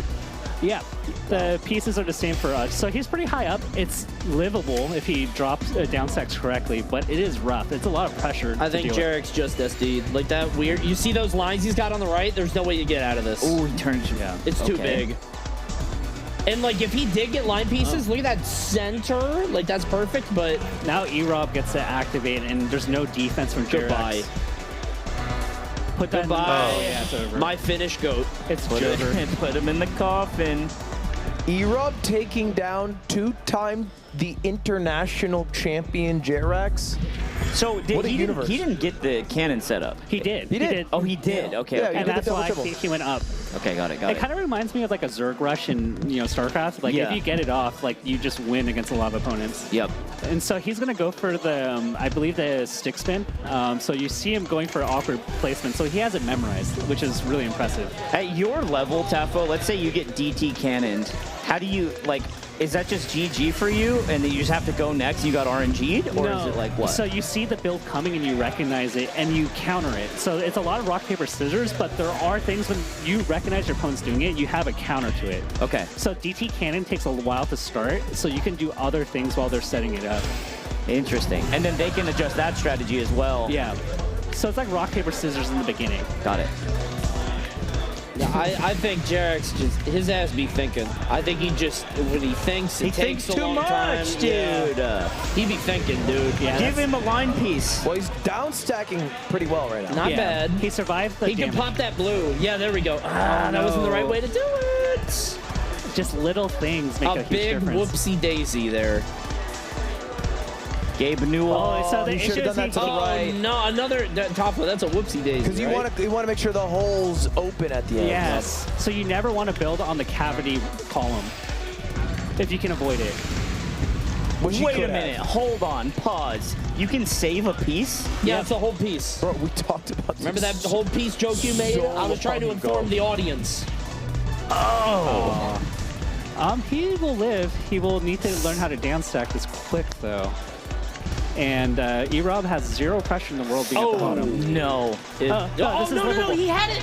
S: Yeah, the pieces are the same for us. So he's pretty high up. It's livable if he drops down stacks correctly, but it is rough. It's a lot of pressure.
G: I think Jarek's just SD'd. Like that weird. You see those lines he's got on the right? There's no way you get out of this.
C: Oh, he turns. Yeah.
G: It's too big. And like if he did get line pieces, look at that center. Like that's perfect, but
S: now E-Rob gets to activate and there's no defense from Jarex.
G: Goodbye.
S: Put that
G: Goodbye.
S: it's over.
G: My Finnish goat.
S: It's
C: Put him in the coffin.
A: E-Rob taking down 2-time the international champion Jarex.
C: So he didn't get the cannon set up.
S: He did.
A: He did.
C: Oh, he did. Okay.
A: Yeah,
C: okay.
S: And that's why he went up.
C: Okay, got it.
S: It kind of reminds me of like a Zerg rush in StarCraft. Like if you get it off, like you just win against a lot of opponents.
C: Yep.
S: And so he's gonna go for the I believe the stick spin. So you see him going for awkward placement. So he has it memorized, which is really impressive.
C: At your level, Tafo, let's say you get DT cannoned. How do you like? Is that just GG for you, and then you just have to go next? You got RNG'd, or is it like what?
S: So you see the build coming and you recognize it and you counter it. So it's a lot of rock, paper, scissors, but there are things when you recognize your opponent's doing it, you have a counter to it.
C: Okay.
S: So DT cannon takes a while to start, so you can do other things while they're setting it up.
C: Interesting. And then they can adjust that strategy as well.
S: Yeah. So it's like rock, paper, scissors in the beginning.
C: Got it.
G: Yeah, I think Jarek's just his ass be thinking. I think he just when he thinks it takes a long time,
C: dude.
G: Yeah. He be thinking, dude.
S: Yeah,
C: Give him a line piece.
A: Well, he's down stacking pretty well right now.
G: Not bad.
S: He survived the
G: He can pop that blue. Yeah, there we go. That wasn't the right way to do it.
S: Just little things make a huge
G: big
S: difference.
G: whoopsie daisy there.
C: Gabe Newell.
S: Oh, so
A: you should have done that to the right.
G: No, another Tafo. That's a whoopsie daisy.
A: Because you want to make sure the hole's open at the end.
S: Yes. So you never want to build on the cavity column if you can avoid it.
C: Wait a minute. Hold on. Pause. You can save a piece?
G: Yeah, it's a whole piece.
A: Bro, we talked about this.
G: Remember that whole piece joke you made? I was trying to inform the audience.
C: Oh.
S: He will live. He will need to learn how to down stack this quick though. And E-Rob has zero pressure in the world being at the bottom.
C: No.
G: No, he had it.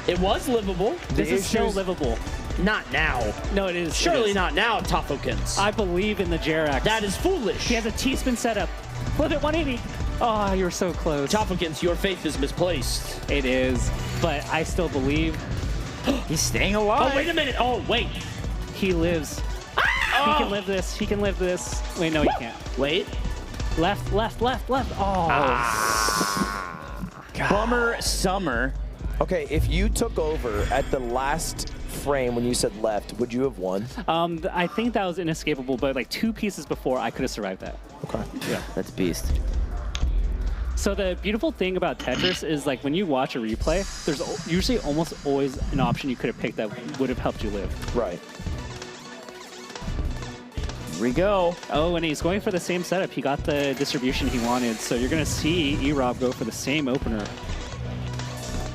G: It was livable.
S: This is still livable.
G: Not now.
S: No, it is.
G: Surely not now, Tafokins.
S: I believe in the Jarex.
G: That is foolish.
S: He has a T-spin setup. Flip it 180. Oh, you're so close.
G: Tafokins, your faith is misplaced.
S: It is, but I still believe.
C: He's staying alive.
G: Oh, wait a minute. Oh, wait.
S: He lives. He can live this. He can live this. Wait, no, he can't.
G: Wait.
S: Left, left, left, left. Oh.
C: Bummer summer.
A: Okay, if you took over at the last frame when you said left, would you have won?
S: I think that was inescapable, but like 2 pieces before, I could have survived that.
A: Okay.
S: Yeah.
C: That's beast.
S: So the beautiful thing about Tetris is like when you watch a replay, there's usually almost always an option you could have picked that would have helped you live.
A: Right.
C: Here we go.
S: Oh, and he's going for the same setup. He got the distribution he wanted, so you're going to see E-Rob go for the same opener.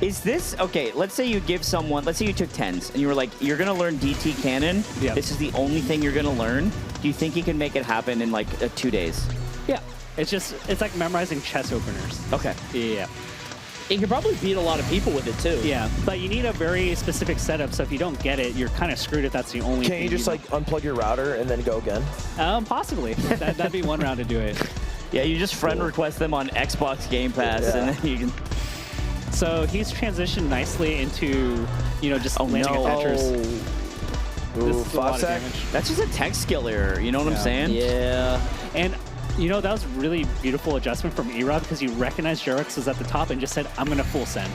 C: Is this, okay, let's say you give someone, let's say you took 10s, and you were like, you're going to learn DT Cannon.
S: Yeah.
C: This is the only thing you're going to learn. Do you think you can make it happen in like 2 days?
S: Yeah. It's like memorizing chess openers.
C: Okay.
S: Yeah.
G: You could probably beat a lot of people with it too.
S: Yeah, but you need a very specific setup, so if you don't get it, you're kind of screwed if that's the only
A: Can
S: thing
A: you just like unplug your router and then go again?
S: Possibly. That'd be one round to do it.
C: Yeah, you just friend request them on Xbox Game Pass, and then you can...
S: So he's transitioned nicely into, you know, just landing a Tetris.
A: Ooh, 5 sec.
C: That's just a tech skill error, you know what I'm saying?
G: Yeah.
S: And, you know, that was really beautiful adjustment from E-Rob because he recognized Jerex was at the top and just said, I'm going to full send.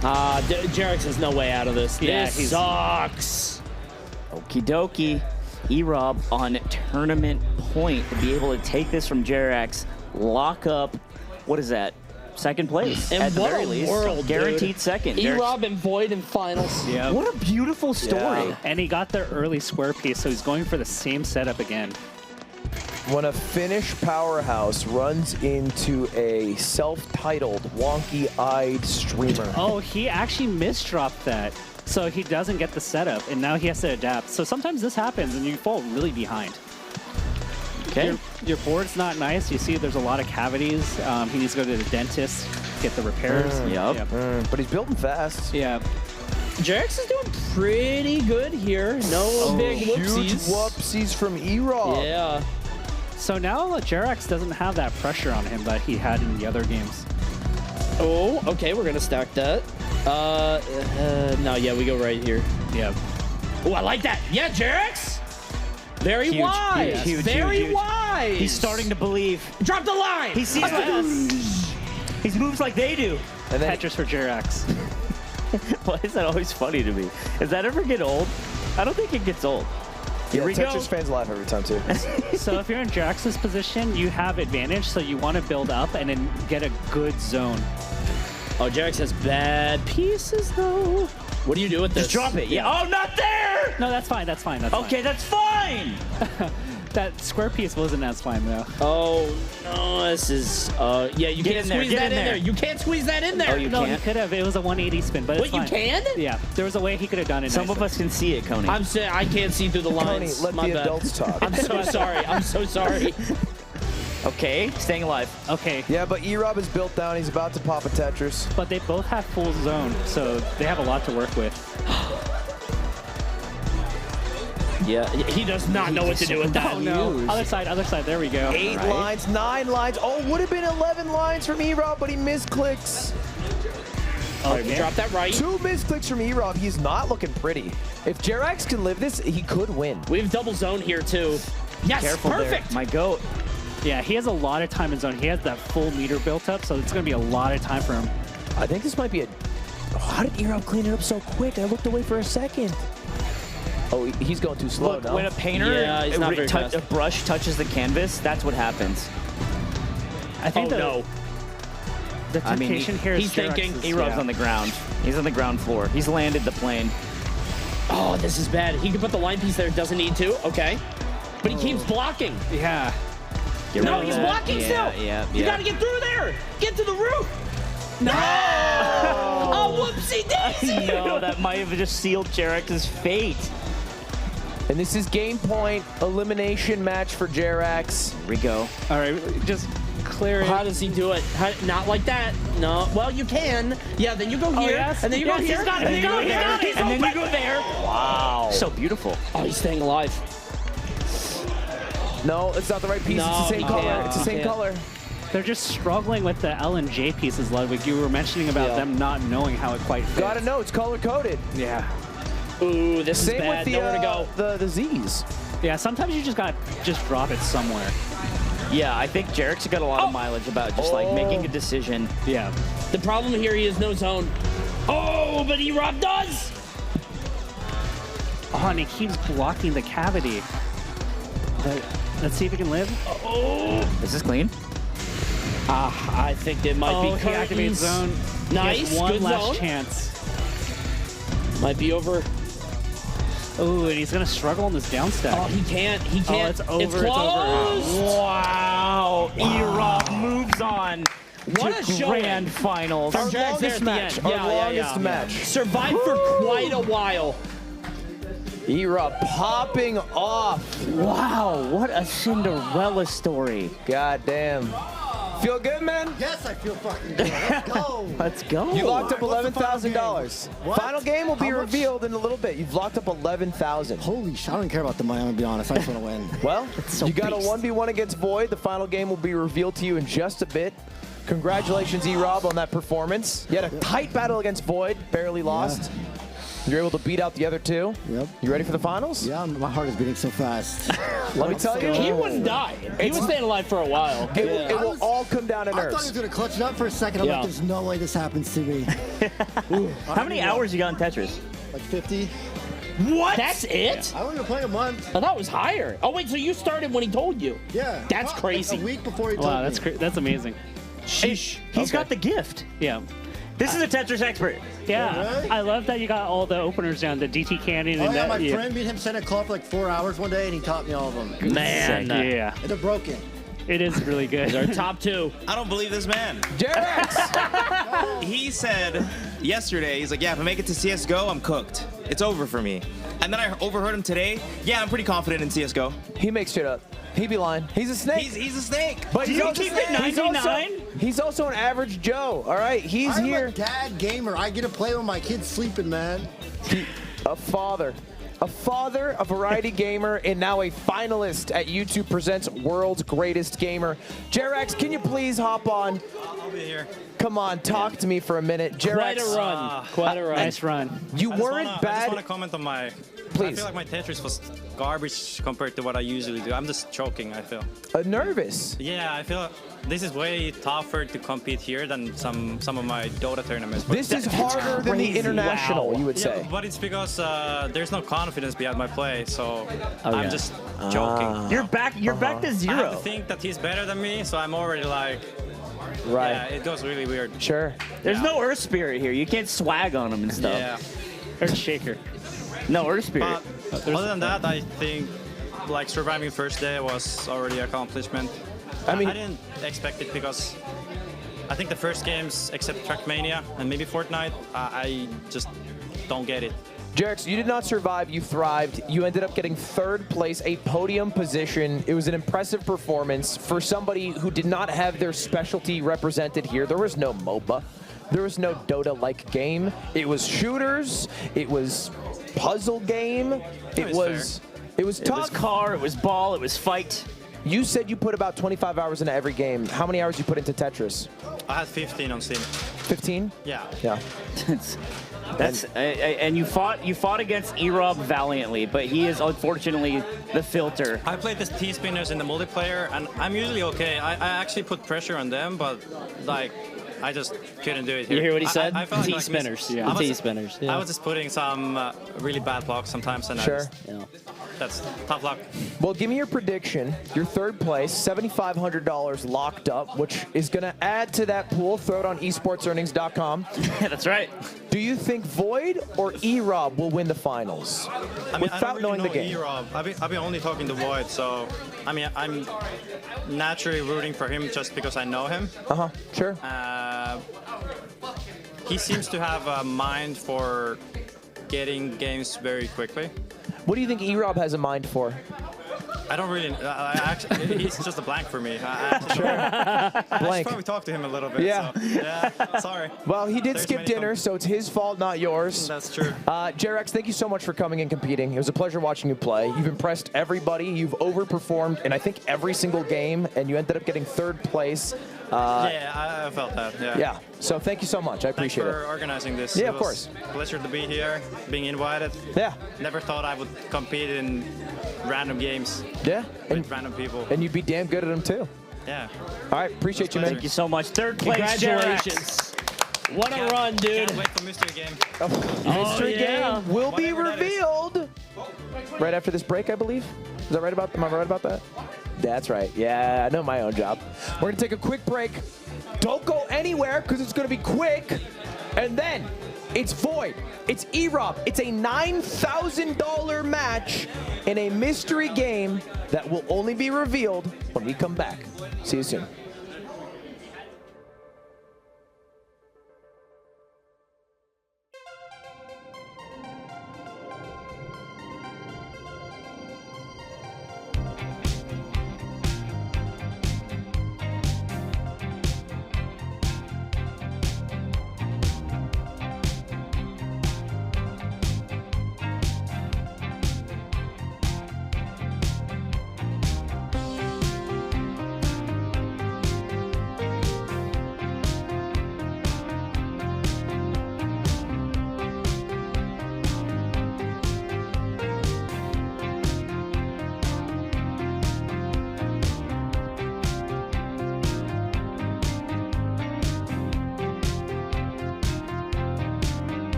G: Jerex has no way out of this.
S: Yeah,
G: This sucks.
C: Okie dokie. E-Rob on tournament point to be able to take this from Jerex, lock up, what is that? Second place,
G: And
C: at the
G: what
C: very
G: a
C: least.
G: world,
C: Guaranteed
G: dude.
C: second.
G: E-Rob and Void in finals.
S: Yeah.
C: What a beautiful story.
S: Yeah. And he got the early square piece, so he's going for the same setup again.
A: When a Finnish powerhouse runs into a self-titled, wonky-eyed streamer.
S: Oh, he actually misdropped that. So he doesn't get the setup, and now he has to adapt. So sometimes this happens, and you fall really behind.
C: Okay.
S: Your board's not nice. You see there's a lot of cavities. He needs to go to the dentist, get the repairs.
A: But he's building fast.
S: Yeah.
G: Jerex is doing pretty good here. No big whoopsies.
A: Huge whoopsies from E-Rob.
G: Yeah.
S: So now Jerex doesn't have that pressure on him that he had in the other games.
G: Oh, okay, we're gonna stack that. No, yeah, we go right here.
S: Yeah.
G: Oh, I like that. Yeah, Jerex. Very
C: Huge,
G: wise.
C: huge,
G: Very
C: huge.
G: wise.
C: He's starting to believe.
G: Drop the line.
C: He sees us. He moves like they do.
S: And then Tetris for Jerex.
C: Why is that always funny to me? Does that ever get old? I don't think it gets old. Here we
A: Tetris
C: go.
A: fans laugh every time too.
S: So if you're in Jerex's position, you have advantage, so you want to build up and then get a good zone.
G: Oh, Jerex has bad pieces though. What do you do with this?
C: Just drop it. Yeah. Oh, not there.
S: No, that's fine. That's fine. That's
C: Okay, that's fine.
S: That square piece wasn't as fine though.
G: Oh no, this is. Yeah, you
C: Get
G: can't
C: in there,
G: squeeze
C: get
G: that
C: in
G: in there.
C: there.
G: You can't squeeze that in there.
C: Oh, you
S: No,
C: can't?
S: he could have. It was a 180 spin, but it's
G: What, you
S: fine.
G: can?
S: Yeah, there was a way he could have done it.
C: Some of us can see it, Coney.
G: I'm saying I can't see through the lines.
A: Coney, let
G: My
A: the
G: bad.
A: adults talk.
G: I'm so sorry. I'm so sorry.
C: Okay, staying alive.
S: Okay.
A: Yeah, but E-Rob is built down. He's about to pop a Tetris.
S: But they both have full zone, so they have a lot to work with.
G: Yeah, he does not know what to do with that.
S: Oh no! Other side. There we go.
A: 8 lines, 9 lines. Oh, would have been 11 lines from E-Rob, but he misclicks.
G: All right, we drop that right.
A: 2 misclicks from E-Rob. He's not looking pretty. If Jerex can live this, he could win.
G: We have double zone here too. Yes,
C: Careful
G: perfect.
C: there. My goat.
S: Yeah, he has a lot of time in zone. He has that full meter built up, so it's going to be a lot of time for him.
A: I think this might be a... Oh, how did E-Rob clean it up so quick? I looked away for a second. Oh, he's going too slow
C: Look,
A: now.
C: when a painter,
G: he's not very fast.
C: a brush touches the canvas, that's what happens.
S: I think
G: no.
S: the
C: I mean,
S: temptation here is
G: he's thinking.
S: Jerex's,
C: E-Rob's on the ground. He's on the ground floor. He's landed the plane.
G: Oh, this is bad. He could put the line piece there. Doesn't need to. Okay. But he keeps blocking.
S: Yeah.
C: Get
G: No,
C: rid of
G: he's
C: that.
G: blocking still.
C: Yeah.
G: You gotta get through there. Get to the roof. No! Oh, whoopsie daisy!
C: No, that might have just sealed Jerex's fate.
A: And this is game point elimination match for Jerex.
C: Here we go.
S: All right, just clear it.
G: How does he do it? Not like that. No. Well, you can. Yeah, then you go here.
S: yes.
G: And then you go
S: Yes,
G: here.
S: he's got it,
G: And then
S: he's
G: you go
S: got it,
G: here.
S: he's got it.
G: He's
C: And then
G: open.
C: you go there.
A: Wow.
C: So beautiful.
G: Oh, he's staying alive.
A: No, it's not the right piece.
G: No,
A: it's the same
G: he
A: color.
G: can't.
A: It's the
G: He
A: same
G: can't.
A: color.
S: They're just struggling with the L and J pieces, Ludwig. You were mentioning about them not knowing how it quite fits.
A: Gotta know, it's color-coded.
S: Yeah.
G: Ooh, this
A: Same
G: is bad.
A: with the,
G: Nowhere to go.
A: the Z's.
S: Yeah, sometimes you just gotta drop it somewhere.
C: Yeah, I think Jerex got a lot of mileage about just like making a decision.
S: Yeah.
G: The problem here, he has no zone. Oh, but E-Rob does.
S: Oh, and he keeps blocking the cavity. But let's see if he can live.
G: Oh.
C: This is clean.
G: I think it might be
S: he activates
G: curtains.
S: zone.
G: Nice,
S: He has one
G: good
S: last
G: zone.
S: chance.
G: Might be over.
S: Oh, and he's gonna struggle on this down stack.
G: Oh, he can't. He can't.
S: Oh, it's over.
G: It's closed.
C: Wow. E-Rob moves on.
G: What
C: to
G: a showing.
C: grand finals.
A: Our longest match. Our longest match.
G: Survived for quite a while.
A: E-Rob popping off.
C: Wow, what a Cinderella story.
A: God damn. Feel good, man?
T: Yes, I feel fucking good. Let's go.
C: Let's go.
A: You locked up
T: What's the final
A: $11,000.
T: What?
A: Final game will be
T: How much?
A: revealed in a little bit. You've locked up $11,000.
T: Holy shit, I don't care about the money, I'm gonna be honest. I just wanna win.
A: Well,
C: so
A: you got
C: beast.
A: a 1v1 against Void. The final game will be revealed to you in just a bit. Congratulations, E-Rob, on that performance. You had a tight battle against Void, barely lost. You're able to beat out the other two.
T: Yep.
A: You ready for the finals?
T: Yeah, my heart is beating so fast.
A: Let me tell you.
G: He was dying. He was staying alive for a while.
A: It will all come down to
T: I thought he was
A: nerves.
T: gonna clutch it up for a second. I'm
G: Yeah.
T: like, there's no way this happens to me.
C: How many hours you got in Tetris?
T: Like 50.
G: What? That's it?
T: I only been playing a month.
G: I thought it was higher. Oh, wait, so you started when he told you?
T: Yeah.
G: That's
T: Like
G: crazy.
T: a week before he told
S: Wow,
T: me.
S: that's amazing.
G: Sheesh.
C: He's got the gift.
S: Yeah.
C: This is a Tetris expert.
S: Yeah,
T: Really?
S: I love that you got all the openers down, the DT Canyon
T: Oh
S: and
T: yeah,
S: that.
T: my friend made him send a call for like 4 hours one day, and he taught me all of them.
C: Man.
S: Yeah,
T: And they're broken.
S: it is really good.
G: Our top two.
L: I don't believe this man.
A: Jarex!
L: He said yesterday, he's like, yeah, if I make it to CSGO, I'm cooked. It's over for me. And then I overheard him today. Yeah, I'm pretty confident in CSGO.
A: He makes shit up. He be lying. He's a snake.
L: He's a snake.
A: But
C: Do
A: he's
C: you
A: also-
C: keep it
A: he's also-
C: 99?
A: He's also an average Joe. All right, he's
T: I'm
A: here.
T: a dad gamer. I get to play when my kid's sleeping, man.
A: A father, a variety gamer, and now a finalist at YouTube Presents World's Greatest Gamer. Jarex, can you please hop on?
N: I'll be here.
A: Come on, talk to me for a minute. Jarex,
G: Quite a run. Quite a run.
S: Nice run.
A: you
N: I just
A: weren't
N: I
A: bad.
N: just want to comment on my. I
A: Please.
N: feel like my Tetris was garbage compared to what I usually do. I'm just choking, I feel.
A: Nervous.
N: Yeah, I feel this is way tougher to compete here than some of my Dota tournaments. But
A: This is harder than the international, you would
N: yeah,
A: say.
N: but it's because there's no confidence behind my play, so I'm just joking.
C: You're back to
N: I have to
C: zero.
N: think that he's better than me, so I'm already like,
A: Right.
N: yeah, it goes really weird.
A: Sure.
C: There's no Earth Spirit here. You can't swag on him and stuff.
N: Yeah.
S: Earthshaker.
C: No Earth Spirit.
N: But other than that, I think like surviving first day was already an accomplishment.
A: I mean-
N: I didn't expect it because I think the first games, except Trackmania and maybe Fortnite, I just don't get it.
A: Jarex, you did not survive. You thrived. You ended up getting third place, a podium position. It was an impressive performance for somebody who did not have their specialty represented here. There was no MOBA. There was no Dota-like game. It was shooters. It was puzzle game. It was
C: It was
A: tough.
C: car, it was ball, it was fight.
A: You said you put about 25 hours into every game. How many hours you put into Tetris?
N: I had 15 on Steam.
A: 15?
N: Yeah.
A: Yeah.
C: That's and you fought against E-Rob valiantly, but he is unfortunately the filter.
N: I played this T-Spinners in the multiplayer, and I'm usually okay. I actually put pressure on them, but like I just couldn't do it here.
G: You hear what he said?
N: I felt like
G: T-spinners.
N: I was-
G: T-spinners.
N: I was just putting some really bad blocks sometimes, and
A: Sure.
N: that's tough luck.
A: Well, give me your prediction. Your third place, $7,500 locked up, which is going to add to that pool. Throw it on esportsearnings.com.
C: That's right.
A: Do you think Void or E-Rob will win the finals?
N: I mean,
A: Without
N: I don't really
A: knowing
N: know
A: the game.
N: E-Rob. I've been only talking to Void, so I mean, I'm naturally rooting for him just because I know him.
A: Uh-huh, sure.
N: He seems to have a mind for getting games very quickly.
A: What do you think E-Rob has a mind for?
N: I don't really. Actually, he's just a blank for me. I should
A: Blank.
N: probably talk to him a little bit.
A: Yeah.
N: So, yeah. Sorry.
A: Well, he did
N: There's
A: skip
N: many
A: dinner, so it's his fault, not yours.
N: That's true.
A: Jarex, thank you so much for coming and competing. It was a pleasure watching you play. You've impressed everybody. You've overperformed in, I think, every single game, and you ended up getting third place.
N: Yeah, I felt that. Yeah.
A: Yeah. So thank you so much. I appreciate
N: Thanks for
A: it.
N: organizing this.
A: Yeah,
N: It
A: of
N: was
A: course.
N: a pleasure to be here, being invited.
A: Yeah.
N: Never thought I would compete in random games.
A: Yeah.
N: With random people.
A: And you'd be damn good at them, too.
N: Yeah.
A: All right. Appreciate you, man.
C: Thank you so much. Third place,
G: Congratulations. What a run, dude.
N: Can't wait for Mystery Game.
A: Mystery
G: yeah.
A: game will be
N: Whatever that is.
A: revealed right after this break, I believe. Is that right about? Am I right about that? That's right. Yeah, I know my own job. We're going to take a quick break. Don't go anywhere because it's going to be quick. And then it's Void. It's E-Rob. It's a $9,000 match in a mystery game that will only be revealed when we come back. See you soon.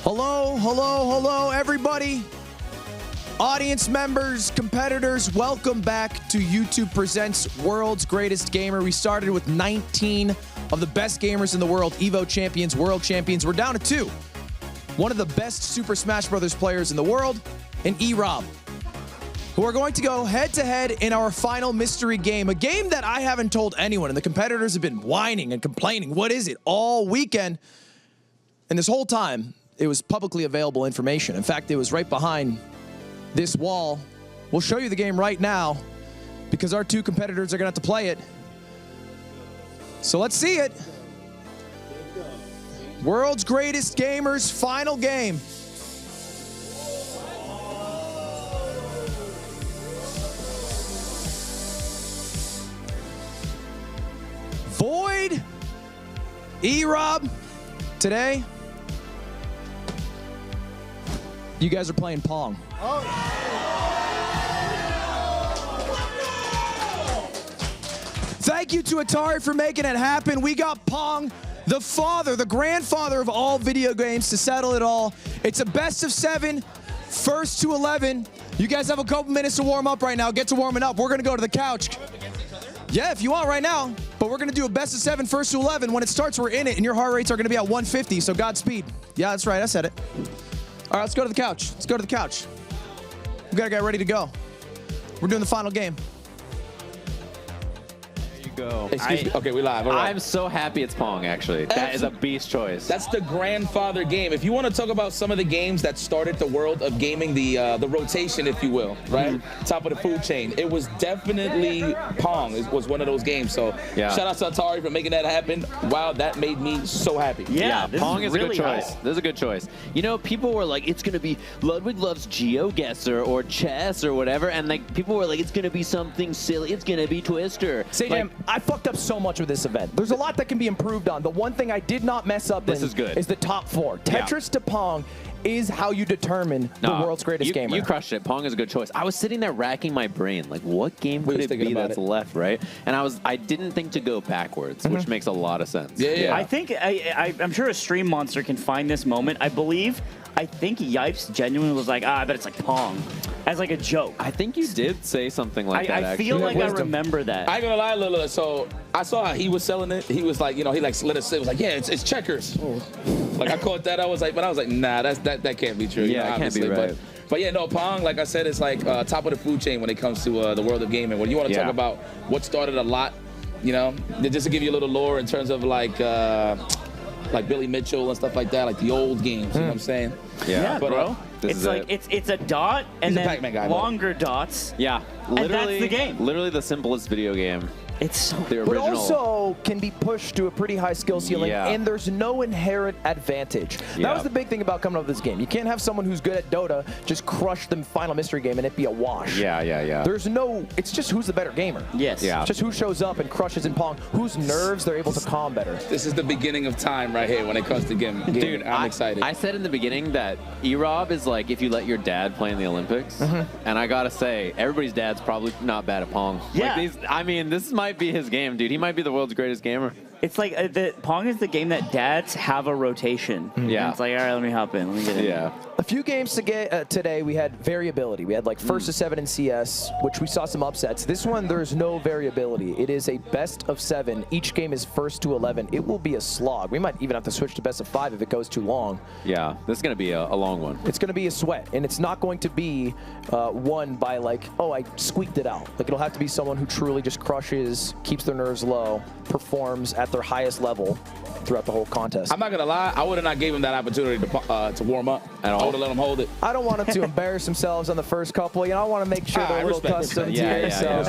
A: Hello, hello, hello, everybody. Audience members, competitors, welcome back to YouTube Presents World's Greatest Gamer. We started with 19 of the best gamers in the world, Evo champions, world champions. We're down to 2. One of the best Super Smash Bros. Players in the world, and E-Rob, who are going to go head-to-head in our final mystery game, a game that I haven't told anyone, and the competitors have been whining and complaining, what is it, all weekend. And this whole time, it was publicly available information. In fact, it was right behind this wall. We'll show you the game right now because our 2 competitors are going to have to play it. So let's see it. World's Greatest Gamers final game. Void, E-Rob, today, you guys are playing Pong. Thank you to Atari for making it happen. We got Pong, the father, the grandfather of all video games, to settle it all. It's a best of 7, first to 11. You guys have a couple minutes to warm up right now. Get to warming up. We're going to go to the couch. Yeah, if you want right now. But we're going to do a best of 7, first to 11. When it starts, we're in it, and your heart rates are going to be at 150, so Godspeed. Yeah, that's right. I said it. All right, let's go to the couch. Let's go to the couch. We got to get ready to go. We're doing the final game.
B: Go.
J: Excuse me. Okay, we live. All right.
B: I'm so happy it's Pong, actually. That is a beast choice.
J: That's the grandfather game. If you want to talk about some of the games that started the world of gaming, the rotation, if you will, right? Top of the food chain. It was definitely Pong. It was one of those games. So shout out to Atari for making that happen. Wow, that made me so happy.
B: Yeah, Pong is really a good choice. This is a good choice. You know, people were like, it's going to be Ludwig loves GeoGuessr or chess or whatever, and like people were like, it's going to be something silly. It's going to be Twister.
A: Like, I fucked up so much with this event. There's a lot that can be improved on. The one thing I did not mess up
B: is
A: the top 4. Tetris to Pong is how you determine the world's greatest gamer.
B: You crushed it. Pong is a good choice. I was sitting there racking my brain, like, what game could it be that's left, right? And I didn't think to go backwards, which makes a lot of sense.
C: Yeah. I think I'm sure a stream monster can find this moment. I think Yipes genuinely was like, I bet it's like Pong, as like a joke.
B: I think you did say something like that.
C: I feel like I remember that.
J: I ain't gonna lie, Lila. So I saw how he was selling it. He was like, he like let us say, it was like, yeah, it's checkers. Like I caught that. I was like, nah, that can't be true.
B: Yeah, it can't be right.
J: But yeah, no, Pong, like I said, it's like top of the food chain when it comes to the world of gaming. When you want to talk about what started a lot, just to give you a little lore in terms of like Billy Mitchell and stuff like that, like the old games. You know what I'm saying?
C: Yeah,
J: but,
C: bro. It's like it's a dot and then
J: Pac-Man guy,
C: longer dots.
B: Yeah,
C: literally, and that's the game.
B: Literally the simplest video game
C: It's so
B: the
A: But
B: original.
A: also can be pushed to a pretty high skill ceiling,
B: Yeah.
A: and there's no inherent advantage. That
B: Yeah.
A: was the big thing about coming up with this game. You can't have someone who's good at Dota just crush the final mystery game and it be a wash.
B: Yeah.
A: There's no, it's just who's the better gamer.
C: Yes.
B: Yeah.
A: It's just who shows up and crushes in Pong, whose nerves they're able to calm better.
J: This is the beginning of time right here when it comes to gaming.
B: Dude,
J: I'm excited.
B: I said in the beginning that E-Rob is like if you let your dad play in the Olympics. And I gotta say, everybody's dad's probably not bad at Pong.
C: Yeah.
B: Like this might be his game, dude. He might be the world's greatest gamer.
C: It's like Pong is the game that dads have a rotation.
B: Yeah.
C: And it's like, all right, let me hop in. Let me get in.
B: Yeah.
A: A few games to get today, we had variability. We had like first to 7 in CS, which we saw some upsets. This one, there's no variability. It is a best of 7. Each game is first to 11. It will be a slog. We might even have to switch to best of 5 if it goes too long.
B: Yeah, this is going to be a long one.
A: It's going to be a sweat, and it's not going to be won by like, oh, I squeaked it out. Like, it'll have to be someone who truly just crushes, keeps their nerves low, performs at their highest level throughout the whole contest.
J: I'm not gonna lie, I would have not gave him that opportunity to warm up at all. I would have let him hold it.
A: I don't want them to embarrass themselves on the first couple. You know, I want to make sure they're a little accustomed here. So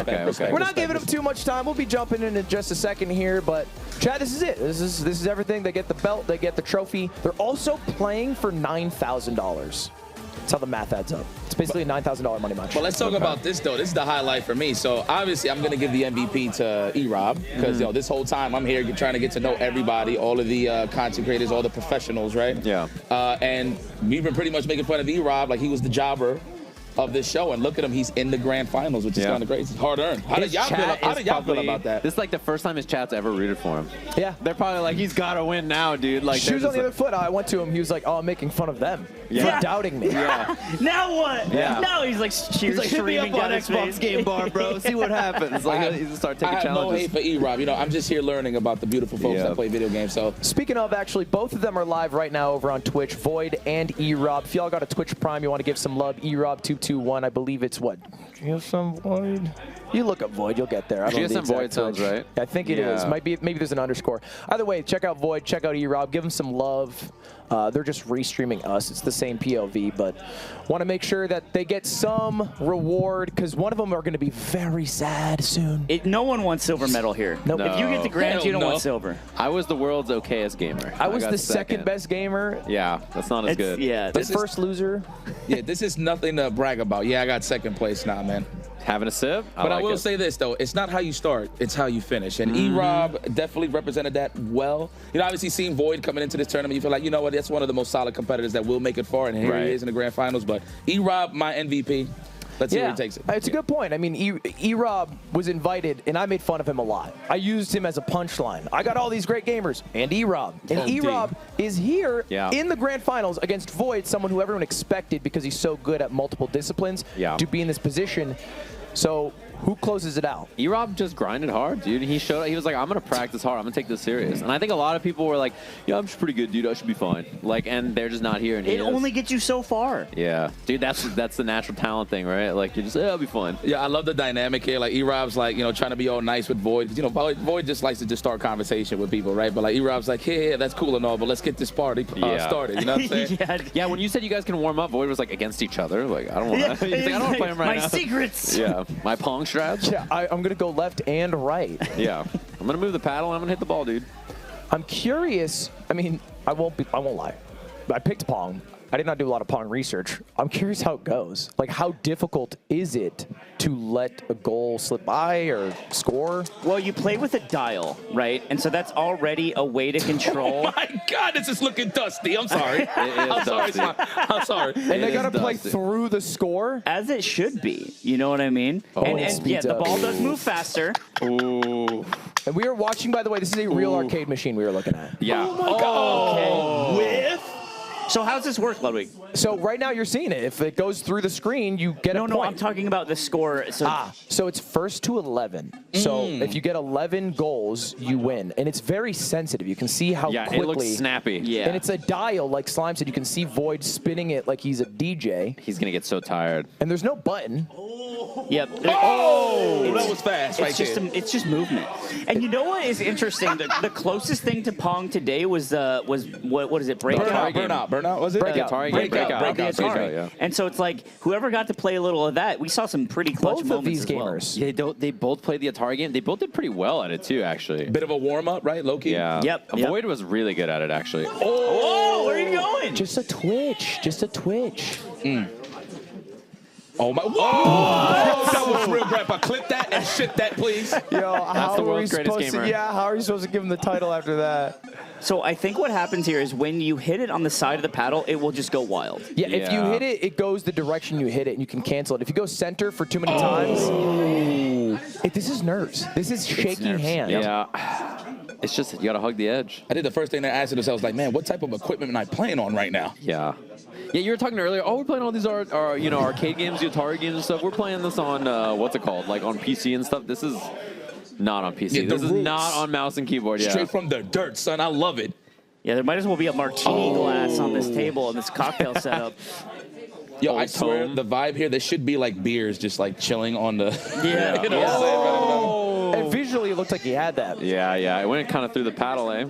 A: we're not giving them too much time. We'll be jumping in just a second here, but Chad, this is it. This is everything. They get the belt, they get the trophy. They're also playing for $9,000. That's how the math adds up. It's basically a $9,000 money match.
J: But let's talk about this, though. This is the highlight for me. So, obviously, I'm going to give the MVP to E-Rob because, you know, this whole time I'm here trying to get to know everybody, all of the content creators, all the professionals, right?
B: Yeah.
J: And we've been pretty much making fun of E-Rob like he was the jobber of this show, and look at him, he's in the grand finals, which is kind of crazy. Hard earned. How did y'all feel about that?
B: This is like the first time his chat's ever rooted for him.
A: Yeah.
B: They're probably like, he's got to win now, dude. Like,
A: Shoes on the other foot. I went to him. He was like, oh, I'm making fun of them
B: Yeah.
A: for doubting me.
B: Yeah.
C: Now what?
B: Yeah.
C: Now he's like
B: He's like, hit me up on Xbox Game Bar, bro. See what happens. Like, he's start taking
J: I have
B: challenges.
J: no hate for E-Rob. You know, I'm just here learning about the beautiful folks that play video games. So,
A: speaking of, actually, both of them are live right now over on Twitch. Void and E-Rob. If y'all got a Twitch Prime, you want to give some love. E-Rob221. I believe it's what? GSM Void. You look up Void, you'll get there. I don't know the
B: GSM
A: exact
B: Void sounds
A: Twitch.
B: right.
A: I think it is. Maybe there's an underscore. Either way, check out Void, check out E-Rob, give them some love. They're just restreaming us. It's the same POV, but want to make sure that they get some reward because one of them are going to be very sad soon.
C: No one wants silver medal here.
A: Nope.
C: If you get the grand, you don't want silver.
B: I was the world's okayest gamer.
A: I was
B: got
A: the second best gamer.
B: Yeah, that's not as good.
C: Yeah,
A: The first loser.
J: yeah, this is nothing to brag about. Yeah, I got second place now, man.
B: Having a sip?
J: But I
B: like
J: will
B: it.
J: say this, though. It's not how you start. It's how you finish. And E-Rob definitely represented that well. You know, obviously seeing Void coming into this tournament, you feel like, you know what, that's one of the most solid competitors that will make it far. And here he is in the grand finals. But E-Rob, my MVP. Let's see where he takes it.
A: It's a good point. I mean, E-Rob was invited, and I made fun of him a lot. I used him as a punchline. I got all these great gamers, and E-Rob. And E-Rob is here in the grand finals against Void, someone who everyone expected because he's so good at multiple disciplines to be in this position. So who closes it out?
B: E-Rob just grinded hard, dude. He showed up. He was like, I'm going to practice hard. I'm going to take this serious. And I think a lot of people were like, yeah, I'm just pretty good, dude. I should be fine. Like, and they're just not here. And
C: It only gets you so far.
B: Yeah. Dude, that's the natural talent thing, right? Like, you're just, I'll be fine.
J: Yeah, I love the dynamic here. Like, E-Rob's like, you know, trying to be all nice with Void. 'Cause, you know, Void just likes to just start conversation with people, right? But, like, E-Rob's like, yeah, that's cool and all, but let's get this party started. You know what I'm saying?
B: Yeah, when you said you guys can warm up, Void was like against each other. Like, I don't want to. He's like, I don't want to play him right now.
C: My secrets.
B: Yeah. My Pong strats.
A: Yeah, I'm going to go left and right.
B: Yeah. I'm going to move the paddle and I'm going to hit the ball, dude.
A: I'm curious. I mean, I won't lie. I picked Pong. I did not do a lot of Pong research. I'm curious how it goes. Like, how difficult is it to let a goal slip by or score?
C: Well, you play with a dial, right? And so that's already a way to control.
J: Oh my God, this is looking dusty. I'm sorry. I'm sorry. I'm sorry.
A: And they got to play through the score?
C: As it should be. You know what I mean? And yeah, the ball does move faster.
B: Ooh.
A: And we are watching, by the way, this is a real arcade machine we were looking at.
B: Yeah.
J: Oh my God.
C: Okay. So how does this work, Ludwig?
A: So right now you're seeing it. If it goes through the screen, you get a point.
C: No, I'm talking about the score.
A: So it's first to 11. So if you get 11 goals, you win. And it's very sensitive. You can see how quickly.
B: It looks snappy. Yeah.
A: And it's a dial, like Slime said. You can see Void spinning it like he's a DJ.
B: He's going to get so tired.
A: And there's no button.
C: Yep.
J: Oh, that was fast.
C: It's just movement. And you know what is interesting? The closest thing to Pong today was what is it? Breakout.
J: Burnout, was it?
A: Breakout.
B: Breakout, yeah.
C: And so it's like whoever got to play a little of that, we saw some pretty clutch
A: Both
C: moments
A: of these
C: as well.
A: gamers.
B: Yeah, they both played the Atari game. They both did pretty well at it too, actually.
J: Bit of a warm up, right, Loki?
B: Yeah.
C: Yep.
B: Void was really good at it, actually.
C: Oh, where are you going?
A: Just a twitch. Just a twitch.
J: Oh my! Whoa! That was real, Grandpa. Clip that and shit that, please.
A: Yo, how
B: the
A: are we
B: world's greatest
A: supposed
B: gamer.
A: to? Yeah, how are you supposed to give him the title after that?
C: So I think what happens here is when you hit it on the side of the paddle, it will just go wild.
A: Yeah, if you hit it, it goes the direction you hit it, and you can cancel it. If you go center for too many times, this is nerves. This is shaking hands.
B: Yeah. It's just, you got to hug the edge.
J: I did the first thing that I asked myself, I was like, man, what type of equipment am I playing on right now?
B: Yeah. Yeah, you were talking earlier, we're playing all these arcade games, the Atari games and stuff. We're playing this on, what's it called, like on PC and stuff. This is not on PC.
J: Yeah,
B: this is
J: roots.
B: not on mouse and keyboard, yeah.
J: Straight from the dirt, son. I love it.
C: Yeah, there might as well be a martini glass on this table and this cocktail setup.
J: Yo, I swear, the vibe here, there should be like beers just like chilling on the...
C: Yeah.
J: You know what I'm saying?
A: And visually, it looked like he had that.
B: Yeah. It went kind of through the paddle, eh?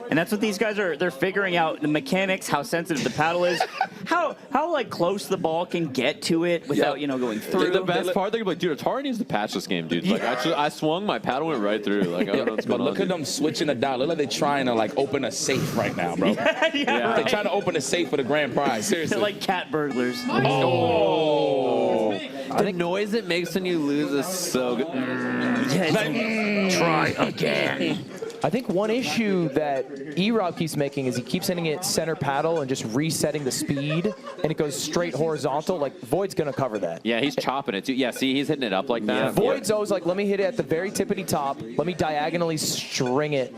C: And that's what these guys they're figuring out, the mechanics, how sensitive the paddle is, how like close the ball can get to it without, going through.
B: The best part, they're like, dude, Atari needs to patch this game, dude. Like, I swung, my paddle went right through. Like, I don't know what's
J: But
B: going
J: look
B: on.
J: at them switching the dial. Look like they're trying to like open a safe right now, bro. They're trying to open a safe for the grand prize. Seriously.
C: They're like cat burglars.
B: Oh. The noise it makes when you lose is so good.
C: Try again.
A: I think one issue that E-Rob keeps making is he keeps hitting it center paddle and just resetting the speed, and it goes straight horizontal. Like, Void's going to cover that.
B: Yeah, he's chopping it, too. Yeah, see, he's hitting it up like that.
A: Yeah, Void's always like, let me hit it at the very tippity top. Let me diagonally string it.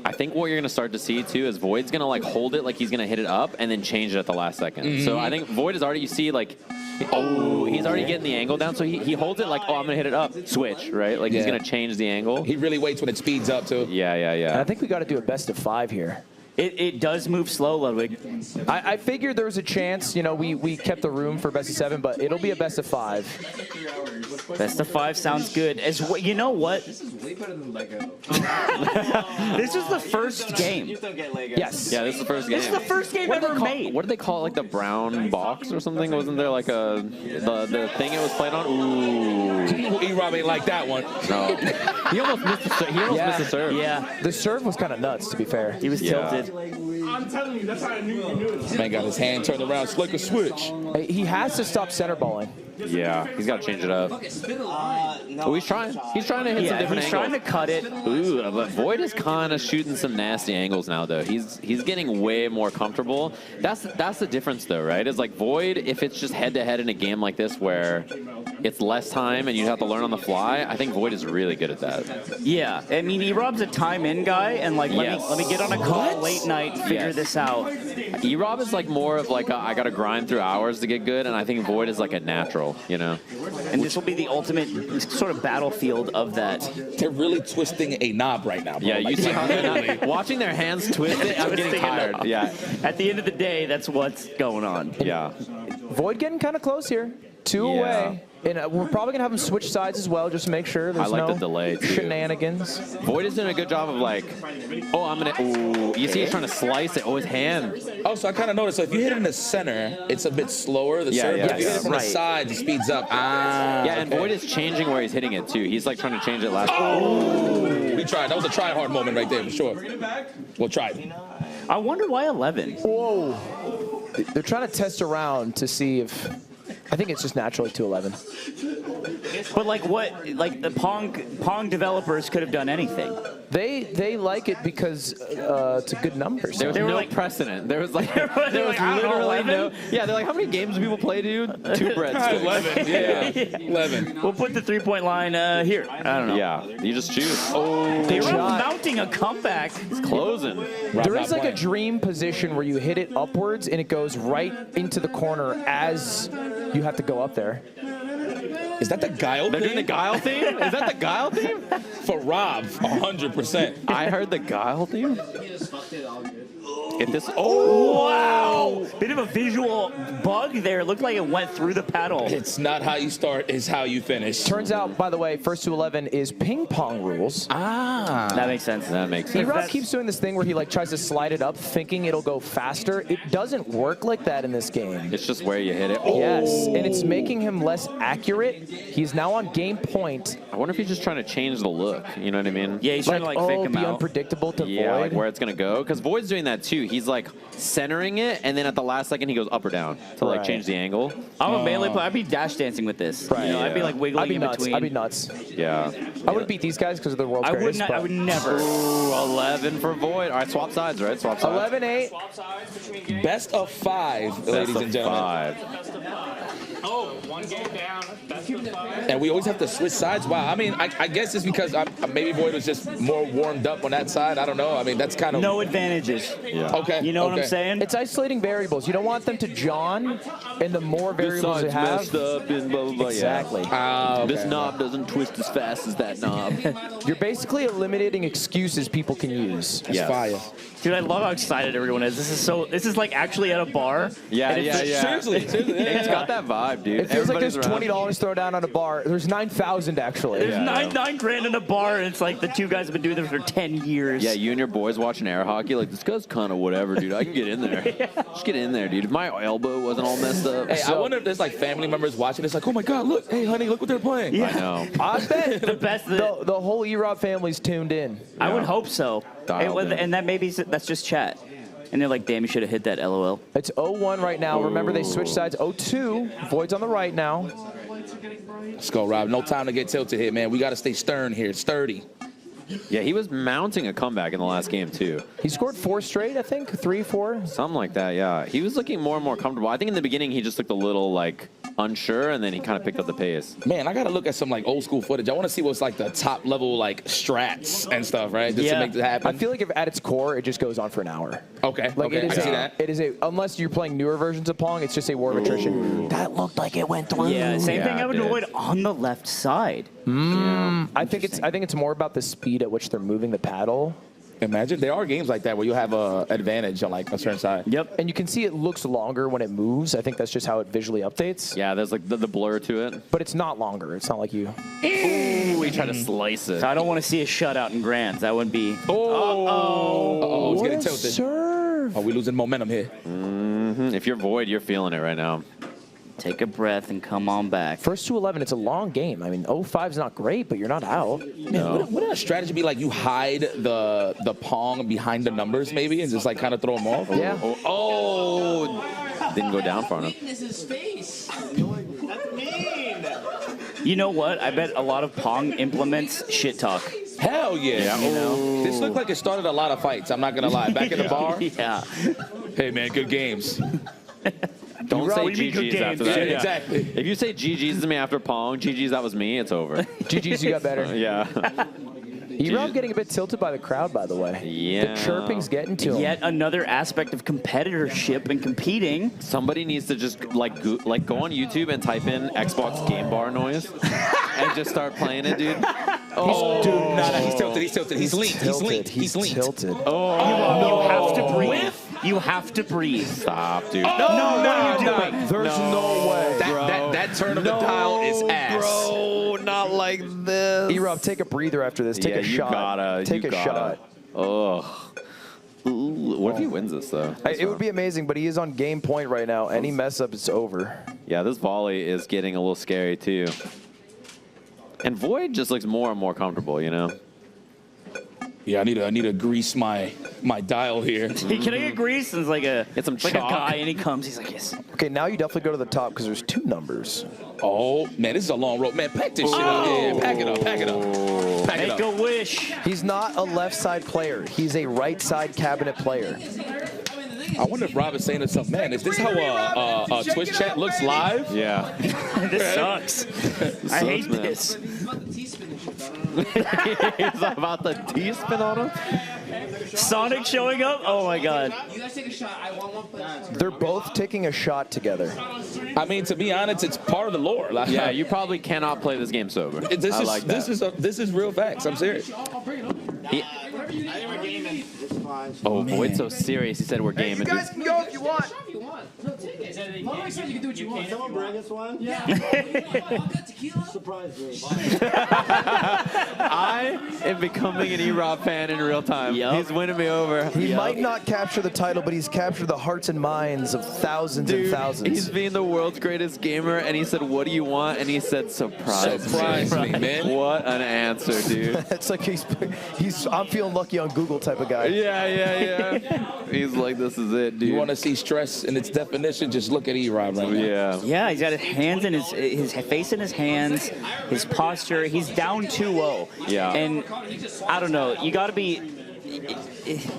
B: I think what you're going to start to see, too, is Void's going to, like, hold it like he's going to hit it up and then change it at the last second. So I think Void is already, you see, like, he's already getting the angle down. So he holds it like, I'm going to hit it up, switch, right? Like, he's going to change the angle.
J: He really waits when it speeds up, too.
B: Yeah.
A: And I think we got to do a best of 5 here.
C: It does move slow, Ludwig.
A: I figured there was a chance, we kept the room for best of 7, but it'll be a best of 5.
C: Best of 5 sounds good. You know what?
B: This is way better than Lego.
C: This is the first game.
A: Yes.
B: Yeah, this is the first game.
C: This is the first game ever made.
B: What did they call it? Like the brown box or something? Wasn't there like the thing it was played on? Ooh.
J: E-Rob ain't like that one.
B: No. He almost missed the serve.
C: Yeah.
A: The serve was kind of nuts, to be fair.
C: He was tilted.
J: I'm telling you, that's how I knew you knew it. Man got his hand turned around, it's like a switch.
A: He has to stop center balling.
B: Yeah, he's got to change it up. Oh, he's trying. He's trying to hit some different
C: he's
B: angles.
C: trying to cut it.
B: Ooh, but Void is kind of shooting some nasty angles now, though. He's getting way more comfortable. That's the difference, though, right? Is like Void, if it's just head-to-head in a game like this where it's less time and you have to learn on the fly, I think Void is really good at that.
C: Yeah, I mean, E-Rob's a time-in guy, and like, let me get on a call late night, figure this out.
B: E-Rob is like more of like, I got to grind through hours to get good, and I think Void is like a natural,
C: And this will be the ultimate sort of battlefield of that.
J: They're really twisting a knob right now, bro.
B: Yeah, you see how they're not, watching their hands twist it, I'm getting tired. Yeah.
C: At the end of the day, that's what's going on.
B: Yeah.
A: Void getting kind of close here. 2 away. And we're probably going to have him switch sides as well, just to make sure there's no
B: the delay, too.
A: shenanigans.
B: Void is doing a good job of like, you see he's trying to slice it. Oh, his hand.
J: Oh, so I kind of noticed, so if you hit it in the center, it's a bit slower, the serve. If you hit it from the sides, it speeds up.
B: Yeah, and Void is changing where he's hitting it, too. He's like trying to change it last.
J: We tried. That was a try-hard moment right there, for sure. We'll try it.
C: I wonder why 11.
A: Whoa. They're trying to test around to see if... I think it's just naturally 211.
C: But like what? Like the Pong developers could have done anything.
A: They like it because it's a good number. So.
B: There was no precedent. There was like there was literally no. Yeah, they're like, how many games do people play, dude? 2 breadsticks.
J: 11. Yeah. 11.
C: We'll put the 3-point line here. I don't know.
B: Yeah, you just choose.
C: They were mounting a comeback.
B: It's closing.
A: There is like a dream position where you hit it upwards and it goes right into the corner as you have to go up there.
J: Is that the Guile theme?
B: They're doing the Guile theme? Is that the Guile theme?
J: For Rob, 100%.
B: I heard the Guile theme. If this, oh
C: wow! Bit of a visual bug there. It looked like it went through the paddle.
J: It's not how you start, it's how you finish.
A: Turns out, by the way, first to 11 is ping pong rules.
J: Ah.
C: That makes sense.
B: That makes sense.
A: E-Rob keeps doing this thing where he like tries to slide it up thinking it'll go faster. It doesn't work like that in this game.
B: It's just where you hit it.
A: Yes, and it's making him less accurate. He's now on game point.
B: I wonder if he's just trying to change the look. You know what I mean?
C: Yeah, he's trying to like fake him
A: be
C: out.
A: unpredictable to
B: Yeah,
A: Void.
B: like where it's gonna go. Because Void's doing that too. He's like centering it, and then at the last second he goes up or down to like change the angle.
C: I'm a melee player. I'd be dash dancing with this.
A: Right.
C: You know, I'd be like wiggling
A: I'd be
C: in
A: nuts.
C: between.
A: I'd be nuts.
B: Yeah.
A: I would beat these guys because of the world's
C: I would
A: greatest.
C: not. I
A: but-
C: would never.
B: Ooh, 11 for Void. All right, swap sides, right? Swap sides.
A: 11-8.
J: Best of 5, ladies
B: Best
J: and
B: of
J: gentlemen.
B: 5.
S: Oh, one game down. Best of 5.
J: And we always have to switch sides. Wow. I mean, I guess it's because maybe Void was just more warmed up on that side. I don't know. I mean, that's kind of
C: No advantages.
B: Yeah.
J: Okay.
C: You know what I'm
J: okay.
C: saying?
A: It's isolating variables. You don't want them to John, and the more variables you have.
B: messed up and blah, blah, blah.
A: Exactly.
J: Okay.
B: This knob doesn't twist as fast as that knob.
A: You're basically eliminating excuses people can use.
J: That's fire.
C: Dude, I love how excited everyone is. This is like actually at a bar.
B: Yeah,
C: and it's
B: yeah.
J: Seriously.
B: It's got that vibe, dude.
A: It feels like
B: Everybody's
A: there's
B: around.
A: $20 thrown down on a bar. There's 9,000 actually.
C: There's
B: Yeah,
C: nine grand in a bar, and it's like the two guys have been doing this for 10 years.
B: Yeah, you and your boys watching air hockey, like, this guy's kind of whatever, dude. I can get in there. Just get in there, dude. If my elbow wasn't all messed up.
J: Hey, I wonder if there's like family members watching. It's like, oh my God, look, hey honey, look what they're playing.
C: Yeah.
B: I know.
A: I bet
C: the best.
A: the whole E-Rob family's tuned in.
C: I would hope so.
B: Dialed in.
C: And that maybe that's just chat. And they're like, damn, you should have hit that LOL.
A: It's 0-1 right now. Remember, they switched sides. 0-2. Void's on the right now.
J: Let's go, Rob. No time to get tilted here, man. We got to stay stern here, sturdy.
B: Yeah, he was mounting a comeback in the last game, too.
A: He scored 4 straight, I think. 3, 4.
B: Something like that, yeah. He was looking more and more comfortable. I think in the beginning he just looked a little, like, unsure, and then he kind of picked up the pace.
J: Man, I got to look at some, like, old school footage. I want to see what's, like, the top level, like, strats and stuff, right? Just to make this happen.
A: I feel like if at its core, it just goes on for an hour.
J: Okay,
A: Like
J: okay,
A: it is
J: I can see
A: a,
J: that.
A: It is a, unless you're playing newer versions of Pong, it's just a war of attrition. That looked like it went through.
C: Yeah, same thing
B: Yeah,
C: I would
B: it did.
C: avoid on the left side.
A: I think it's more about the speed at which they're moving the paddle.
J: Imagine there are games like that where you have an advantage on like a certain side.
C: Yep.
A: And you can see it looks longer when it moves. I think that's just how it visually updates.
B: Yeah, there's, like, the blur to it.
A: But it's not longer. It's not like you.
B: Ooh, he tried to slice it.
C: So I don't want to see a shutout in Grands. That would be.
J: Oh, he's getting
A: What a
J: tilted.
A: serve.
J: Oh, we losing momentum here.
B: If you're Void, you're feeling it right now.
C: Take a breath and come on back.
A: First to 11, it's a long game. I mean, 0-5's not great, but you're not out.
J: Man, wouldn't a strategy be like you hide the Pong behind the numbers maybe and just like kind of throw them off?
A: Yeah.
B: Oh, didn't go down far enough.
C: You know what? I bet a lot of Pong implements shit talk.
J: Hell yeah. This looked like it started a lot of fights. I'm not going to lie. Back in the bar.
C: Yeah.
J: Hey, man, good games.
B: Don't say
C: What do you mean good
B: GG's after
C: games?
B: that.
J: Yeah, exactly.
B: If you say GG's to me after Pong, GG's, that was me, it's over.
A: GG's, you got better.
B: Yeah.
A: E-Rob getting a bit tilted by the crowd, by the way.
B: Yeah.
A: The chirping's getting to him.
C: Yet another aspect of competitorship and competing.
B: Somebody needs to just like go on YouTube and type in Xbox game bar noise and just start playing it, dude.
J: Oh, dude, nah, he's tilted. He's tilted. He's leaned. He's leaned. He's leaned.
A: tilted.
C: You have to breathe. You have to breathe.
B: Stop, dude.
C: No, what are you doing?
A: There's no way.
J: That turn of the dial is ass.
B: Bro, not like this.
A: E-Rob, take a breather after this. Take
B: yeah,
A: a shot. Take a shot.
B: Ugh. Ooh, what if he wins this, though?
A: It would be amazing, but he is on game point right now. Any mess up, it's over.
B: Yeah, this volley is getting a little scary, too. And Void just looks more and more comfortable, you know?
J: Yeah, I need to grease my dial here.
C: Can I get grease? And it's like a
B: chalk.
C: guy, and he comes. He's like, yes.
A: Okay, now you definitely go to the top because there's 2 numbers.
J: Oh, man, this is a long road. Man, pack this shit up. Yeah, pack it up. Pack it up. Pack it
C: Make
J: up.
C: a wish.
A: He's not a left side player. He's a right side cabinet player.
J: I wonder if Rob is saying to something. Man, is this how a Twitch chat looks live?
B: Yeah.
C: This sucks. I hate
B: man.
C: this.
B: He's about the T-spin on him.
C: Sonic showing up? Oh my god.
D: You guys take a shot. I want one player.
A: They're both taking a shot together.
J: I mean, to be honest, it's part of the lore. Like,
B: Yeah, you probably cannot play this game sober.
J: This
B: I
J: is
B: like that.
J: this is real facts. I'm serious.
B: He- Oh, Void's so serious. He said we're game.
A: You guys can go if you want.
T: Ludwig said you can do what you want. Someone bring us one? Yeah. Surprise me.
B: I am becoming an E-Rob fan in real time. He's winning me over.
A: He might not capture the title, but he's captured the hearts and minds of thousands and thousands.
B: He's being the world's greatest gamer, and he said, "What do you want?" And he said, "Surprise me, man." What an answer, dude.
A: It's like he's I'm feeling lucky on Google type of guy.
B: Yeah. He's like, this is it, dude.
J: You want to see stress in its definition? Just look at E-Rob right now.
C: Yeah, he's got his hands in his face in his hands, his posture. He's down 2-0.
B: Yeah.
C: And I don't know, you got to be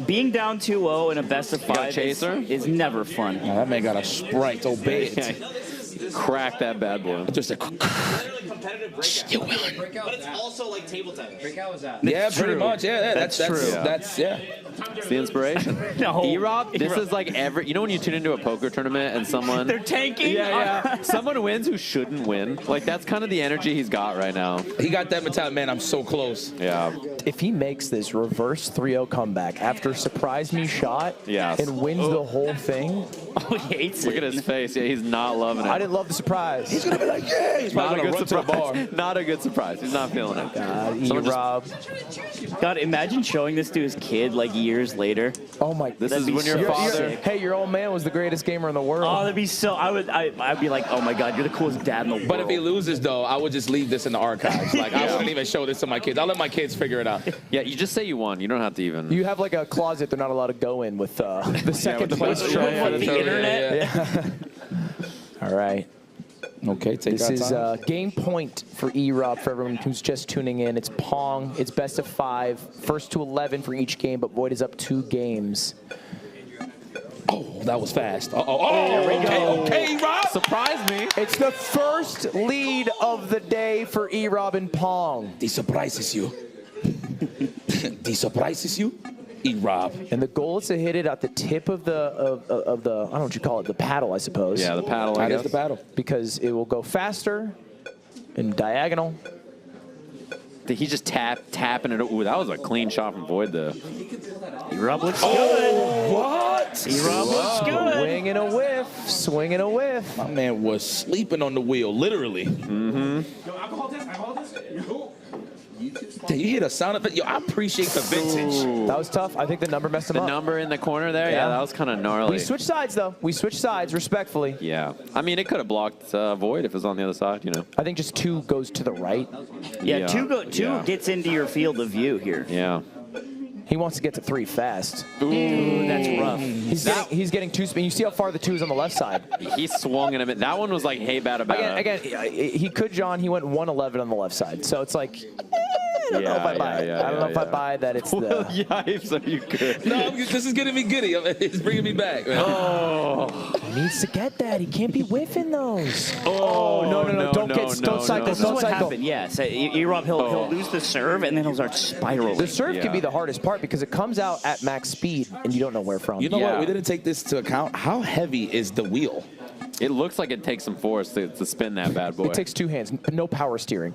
C: being down 2-0 in a best of 5
B: chaser?
C: is never fun.
J: Oh, that man got a Sprite. Obey it.
B: Crack that bad boy.
J: Just a
D: You win. But it's also like table tennis. Breakout is that.
J: yeah, pretty much. Yeah, that's
B: true.
J: That's
B: It's the inspiration.
C: No.
B: E-Rob, this is like you know when you tune into a poker tournament and someone...
C: They're tanking?
B: Yeah. Someone wins who shouldn't win. Like, that's kind of the energy he's got right now.
J: He got that mentality, man, I'm so close.
B: Yeah.
A: If he makes this reverse 3-0 comeback after surprise me shot and wins the whole thing...
C: Oh, he hates
B: Look at his face. Yeah, he's not loving it.
A: I didn't love the surprise.
J: He's going to be like, yeah. He's
B: Not a
J: probably going
B: good
J: to run to the bar.
B: surprise. Not a good surprise. He's not feeling it.
A: E-Rob.
C: God, imagine showing this to his kid like years later.
A: Oh my!
B: This is when your father...
A: Hey, your old man was the greatest gamer in the world.
C: Oh, that'd be so... I'd be like, oh my God, you're the coolest dad in the world.
J: But if he loses, though, I would just leave this in the archives. Like, I wouldn't even show this to my kids. I'll let my kids figure it out.
B: Yeah, you just say you won. You don't have to even...
A: You have like a closet they're not allowed to go in with the second place trophy.
C: With the internet?
A: Yeah. All right.
J: Okay, take
A: This
J: our
A: is
J: time.
A: game point for E-Rob for everyone who's just tuning in. It's Pong. It's best of 5. First to 11 for each game, but Void is up 2 games.
J: Oh, that was fast. Okay, Rob.
B: Surprise me.
A: It's the first lead of the day for E-Rob and Pong.
J: He surprises you. He surprises you. E-Rob.
A: And the goal is to hit it at the tip of the I don't know what you call it, the paddle, I suppose.
B: Yeah, the paddle.
J: That is the paddle.
A: Because it will go faster and diagonal.
B: Did he just tapping it? Ooh, that was a clean shot from Void there.
C: E-Rob looks good.
J: What?
C: E-Rob looks good.
A: Swing and a whiff. Swing and a whiff.
J: My man was sleeping on the wheel, literally.
B: Mm-hmm.
J: Did you hear the sound of it? Yo, I appreciate the vintage.
A: That was tough. I think the number messed him
B: The
A: up.
B: number in the corner there, yeah, that was kind of gnarly.
A: We switched sides, though. We switched sides respectfully.
B: Yeah. I mean, it could have blocked Void if it was on the other side, you know.
A: I think just 2 goes to the right.
C: Yeah, two gets into your field of view here.
B: Yeah.
A: He wants to get to 3 fast.
C: Ooh, that's rough.
A: He's getting 2 spin. You see how far the 2 is on the left side.
B: He swung in a minute. That one was like, hey, bad about
A: Again, he could, John. He went 111 on the left side. So it's like, I don't know if I buy it. I don't know if I buy that it's the...
B: Yipes, are you good?
J: No, this is getting me giddy. It's bringing me back. Man.
B: Oh.
A: He needs to get that. He can't be whiffing those.
B: Oh,
A: no. Don't cycle.
C: This is
A: Don't
C: what
A: cycle.
C: happened. Yes, E-Rob he'll lose the serve and then he'll start spiraling.
A: The serve can be the hardest part because it comes out at max speed and you don't know where from.
J: You know what? We didn't take this into account. How heavy is the wheel?
B: It looks like it takes some force to spin that bad boy.
A: It takes 2 hands. No power steering.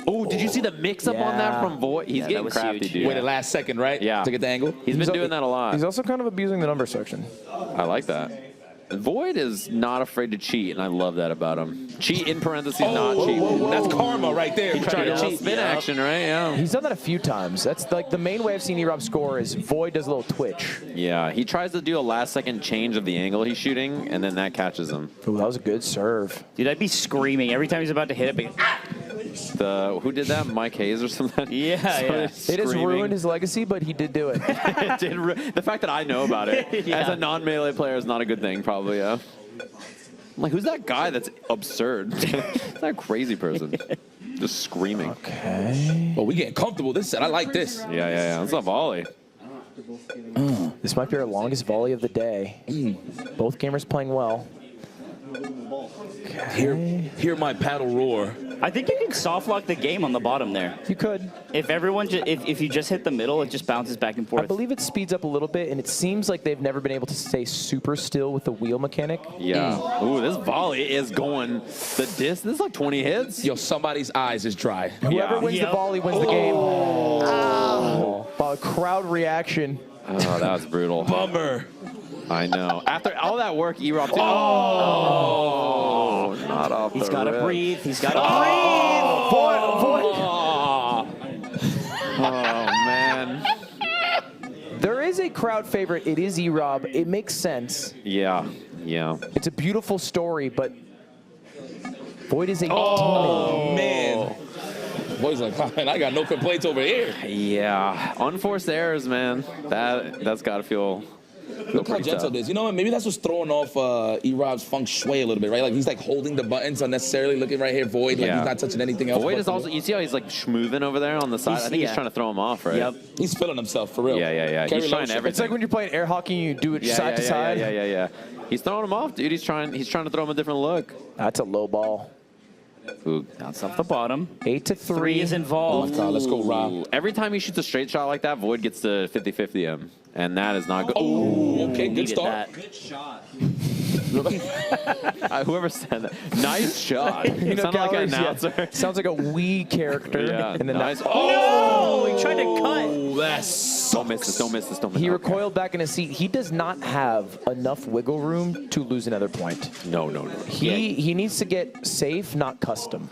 B: Oh, did you see the mix-up on that from Void? He's getting crafty, dude.
J: Wait, the last second, right?
B: Yeah.
J: To get the angle?
B: He's been doing that a lot.
A: He's also kind of abusing the number section.
B: I like that. Void is not afraid to cheat, and I love that about him. Cheat in parentheses, not cheat.
J: That's karma right there.
B: He's trying to cheat. Spin action, right? Yeah.
A: He's done that a few times. That's like the main way I've seen E-Rob score is Void does a little twitch.
B: Yeah, he tries to do a last-second change of the angle he's shooting, and then that catches him.
A: Ooh, that was a good serve.
C: Dude, I'd be screaming every time he's about to hit it.
B: Who did that? Mike Hayes or something?
C: Yeah,
B: yeah.
A: It has ruined his legacy, but he did do it.
B: The fact that I know about it as a non-melee player is not a good thing, probably, yeah. I'm like, who's that guy that's absurd? It's that crazy person. Just screaming.
A: Okay.
J: Well, we getting comfortable this set. I like this.
B: Yeah. That's a volley.
A: This might be our longest volley of the day. Both gamers playing well.
J: Hear my paddle roar.
C: I think you can soft lock the game on the bottom there.
A: You could.
C: If everyone, if you just hit the middle, it just bounces back and forth.
A: I believe it speeds up a little bit, and it seems like they've never been able to stay super still with the wheel mechanic.
B: Yeah. Ooh, this volley is going the disc. This is like 20 hits.
J: Yo, somebody's eyes is dry.
A: Whoever wins the volley wins the game. Oh. Wow, crowd reaction.
B: Oh, that was brutal.
J: Bummer.
B: I know. After all that work, E-Rob did. Oh, not off the
C: He's got to
B: rip.
C: breathe. He's got to breathe.
B: Oh, man.
A: There is a crowd favorite. It is E-Rob. It makes sense.
B: Yeah, yeah.
A: It's a beautiful story, but Void is a demon.
J: Oh, man. Boy's like, oh, man, I got no complaints over here.
B: Yeah. Unforced errors, man. That's got to feel
J: Look how
B: pretty
J: gentle
B: tough.
J: it is. You know what? Maybe that's what's throwing off E-Rob's feng shui a little bit, right? Like he's like holding the buttons unnecessarily, looking right here, Void. Like he's not touching anything else.
B: Void is also, you see how he's like schmooving over there on the side? I think he's trying to throw him off, right?
J: Yep. He's feeling himself for real.
B: Yeah. He's trying everything.
A: It's like when you're playing air hockey and you do it side to side.
B: Yeah. He's throwing him off, dude. He's trying to throw him a different look.
A: That's a low ball.
B: Ooh.
C: Bounce off the bottom.
A: 8-3.
C: 3 is involved.
J: Let's go, Rob.
B: Every time he shoots a straight shot like that, Void gets to 50-50 him. And that is not good.
J: Oh, okay, good start.
B: Good shot. Whoever said that. Nice shot.
A: You know,
B: Sounded like an
A: Gallery's,
B: announcer.
A: Sounds like a Wii character.
B: Yeah,
A: And then
B: nice.
C: Oh, he tried to cut.
J: That's
B: Don't miss this. Don't miss this. Don't miss
A: He
B: this.
A: recoiled back in his seat. He does not have enough wiggle room to lose another point.
B: No.
A: He needs to get safe, not custom.